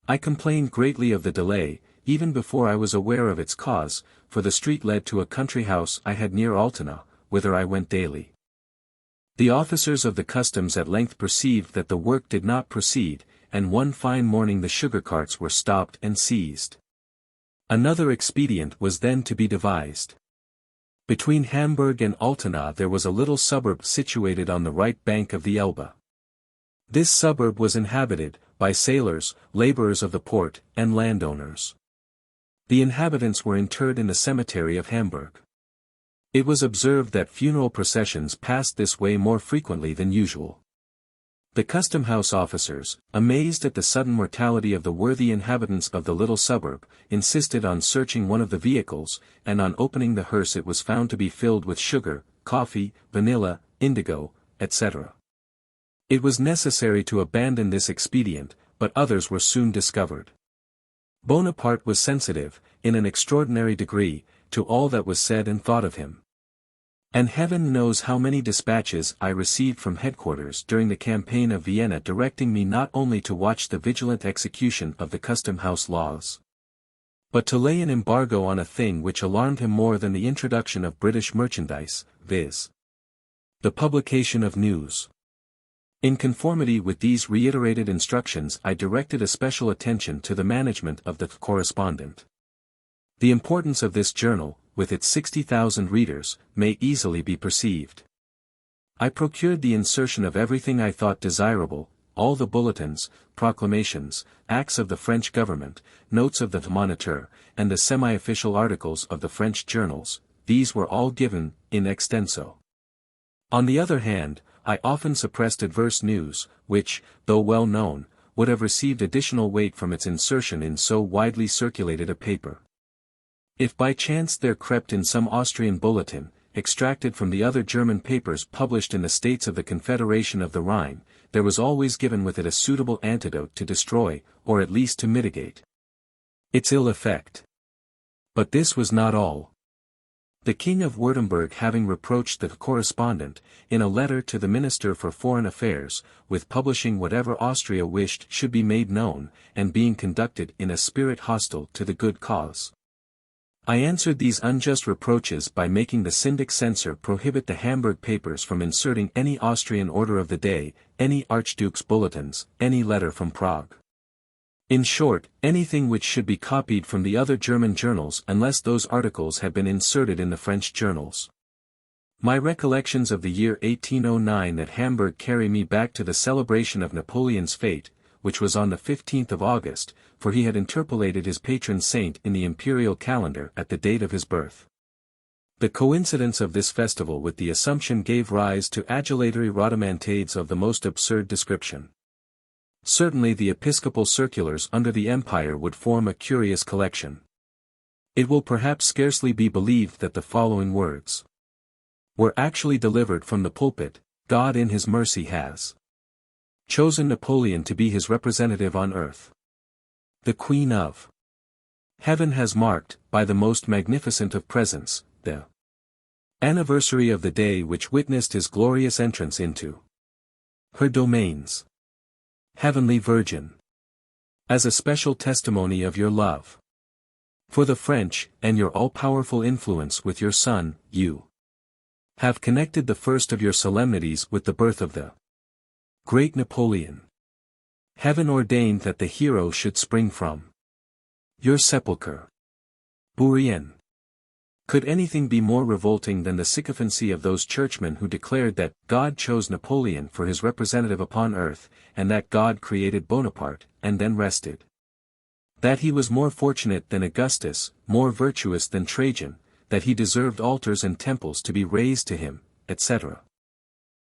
I complained greatly of the delay, even before I was aware of its cause, for the street led to a country house I had near Altena, whither I went daily. The officers of the customs at length perceived that the work did not proceed, and one fine morning the sugar carts were stopped and seized. Another expedient was then to be devised. Between Hamburg and Altena there was a little suburb situated on the right bank of the Elbe. This suburb was inhabited by sailors, laborers of the port, and landowners. The inhabitants were interred in the cemetery of Hamburg. It was observed that funeral processions passed this way more frequently than usual. The custom house officers, amazed at the sudden mortality of the worthy inhabitants of the little suburb, insisted on searching one of the vehicles, and on opening the hearse it was found to be filled with sugar, coffee, vanilla, indigo, etc. It was necessary to abandon this expedient, but others were soon discovered. Bonaparte was sensitive, in an extraordinary degree, to all that was said and thought of him. And heaven knows how many dispatches I received from headquarters during the campaign of Vienna directing me not only to watch the vigilant execution of the custom house laws, but to lay an embargo on a thing which alarmed him more than the introduction of British merchandise, viz. the publication of news. In conformity with these reiterated instructions I directed a special attention to the management of the correspondent. The importance of this journal, with its 60,000 readers, may easily be perceived. I procured the insertion of everything I thought desirable, all the bulletins, proclamations, acts of the French government, notes of the Moniteur, and the semi-official articles of the French journals. These were all given, in extenso. On the other hand, I often suppressed adverse news, which, though well known, would have received additional weight from its insertion in so widely circulated a paper. If by chance there crept in some Austrian bulletin, extracted from the other German papers published in the States of the Confederation of the Rhine, there was always given with it a suitable antidote to destroy, or at least to mitigate, its ill effect. But this was not all. The King of Württemberg having reproached the correspondent, in a letter to the Minister for Foreign Affairs, with publishing whatever Austria wished should be made known, and being conducted in a spirit hostile to the good cause. I answered these unjust reproaches by making the syndic censor prohibit the Hamburg papers from inserting any Austrian order of the day, any Archduke's bulletins, any letter from Prague. In short, anything which should be copied from the other German journals unless those articles had been inserted in the French journals. My recollections of the year 1809 at Hamburg carry me back to the celebration of Napoleon's fete, which was on the 15th of August, for he had interpolated his patron saint in the imperial calendar at the date of his birth. The coincidence of this festival with the Assumption gave rise to adulatory rhodomantades of the most absurd description. Certainly the episcopal circulars under the Empire would form a curious collection. It will perhaps scarcely be believed that the following words were actually delivered from the pulpit: God in his mercy has chosen Napoleon to be his representative on earth. The Queen of Heaven has marked, by the most magnificent of presents, the anniversary of the day which witnessed his glorious entrance into her domains. Heavenly Virgin, as a special testimony of your love for the French, and your all-powerful influence with your son, you have connected the first of your solemnities with the birth of the great Napoleon. Heaven ordained that the hero should spring from your sepulchre. Bourrienne. Could anything be more revolting than the sycophancy of those churchmen who declared that God chose Napoleon for his representative upon earth, and that God created Bonaparte, and then rested? That he was more fortunate than Augustus, more virtuous than Trajan, that he deserved altars and temples to be raised to him, etc.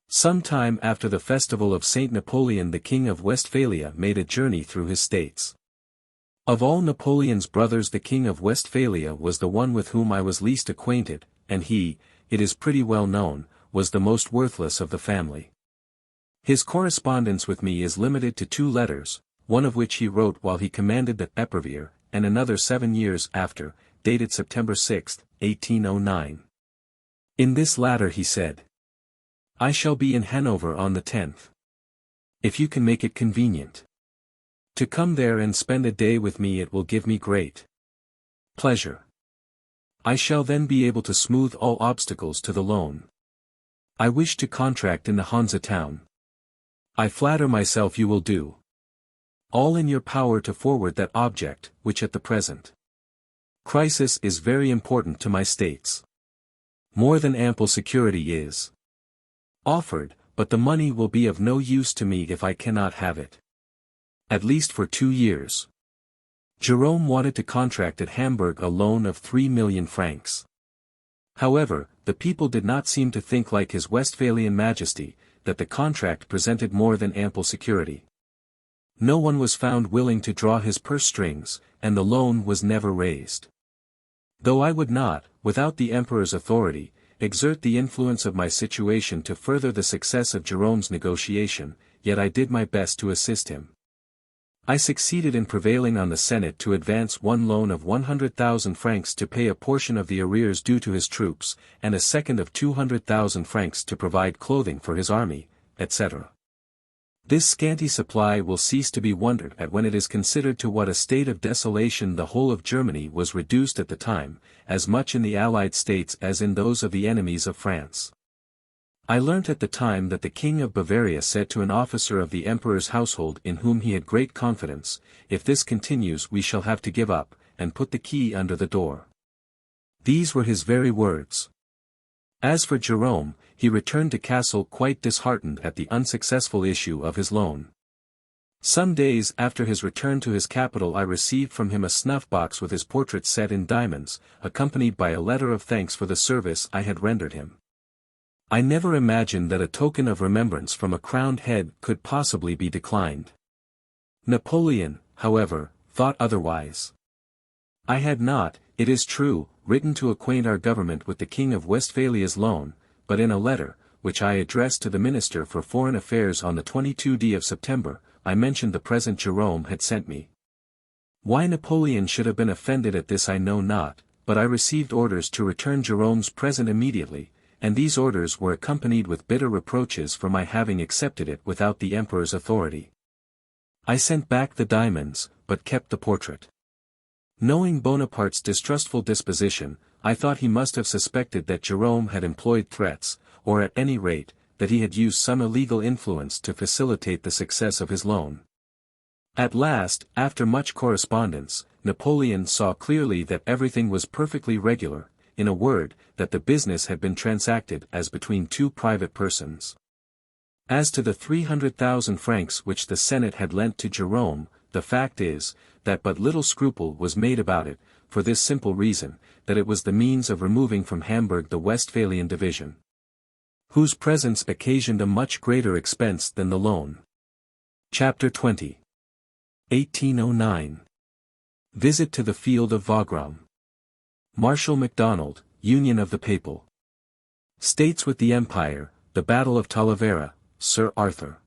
Some time after the festival of Saint Napoleon, the King of Westphalia made a journey through his states. Of all Napoleon's brothers, the King of Westphalia was the one with whom I was least acquainted, and he, it is pretty well known, was the most worthless of the family. His correspondence with me is limited to 2 letters, one of which he wrote while he commanded at Epervier, and another 7 years after, dated September 6, 1809. In this latter he said, "I shall be in Hanover on the 10th. If you can make it convenient to come there and spend a day with me, it will give me great pleasure. I shall then be able to smooth all obstacles to the loan. I wish to contract in the Hansa town. I flatter myself you will do all in your power to forward that object, which at the present crisis is very important to my states. More than ample security is offered, but the money will be of no use to me if I cannot have it. At least for 2 years. Jerome wanted to contract at Hamburg a loan of 3 million francs. However, the people did not seem to think like his Westphalian Majesty, that the contract presented more than ample security. No one was found willing to draw his purse strings, and the loan was never raised. Though I would not, without the Emperor's authority, exert the influence of my situation to further the success of Jerome's negotiation, yet I did my best to assist him. I succeeded in prevailing on the Senate to advance one loan of 100,000 francs to pay a portion of the arrears due to his troops, and a second of 200,000 francs to provide clothing for his army, etc. This scanty supply will cease to be wondered at when it is considered to what a state of desolation the whole of Germany was reduced at the time, as much in the Allied States as in those of the enemies of France. I learnt at the time that the King of Bavaria said to an officer of the Emperor's household in whom he had great confidence, "If this continues we shall have to give up, and put the key under the door." These were his very words. As for Jerome, he returned to Kassel quite disheartened at the unsuccessful issue of his loan. Some days after his return to his capital I received from him a snuff-box with his portrait set in diamonds, accompanied by a letter of thanks for the service I had rendered him. I never imagined that a token of remembrance from a crowned head could possibly be declined. Napoleon, however, thought otherwise. I had not, it is true, written to acquaint our government with the King of Westphalia's loan, but in a letter, which I addressed to the Minister for Foreign Affairs on the 22nd of September, I mentioned the present Jerome had sent me. Why Napoleon should have been offended at this I know not, but I received orders to return Jerome's present immediately, and these orders were accompanied with bitter reproaches for my having accepted it without the emperor's authority. I sent back the diamonds, but kept the portrait. Knowing Bonaparte's distrustful disposition, I thought he must have suspected that Jerome had employed threats, or at any rate, that he had used some illegal influence to facilitate the success of his loan. At last, after much correspondence, Napoleon saw clearly that everything was perfectly regular, in a word, that the business had been transacted as between two private persons. As to the 300,000 francs which the Senate had lent to Jerome, the fact is, that but little scruple was made about it, for this simple reason, that it was the means of removing from Hamburg the Westphalian division, whose presence occasioned a much greater expense than the loan. Chapter 20. 1809. Visit to the field of Wagram. Marshal MacDonald, Union of the Papal States with the Empire, the Battle of Talavera, Sir Arthur.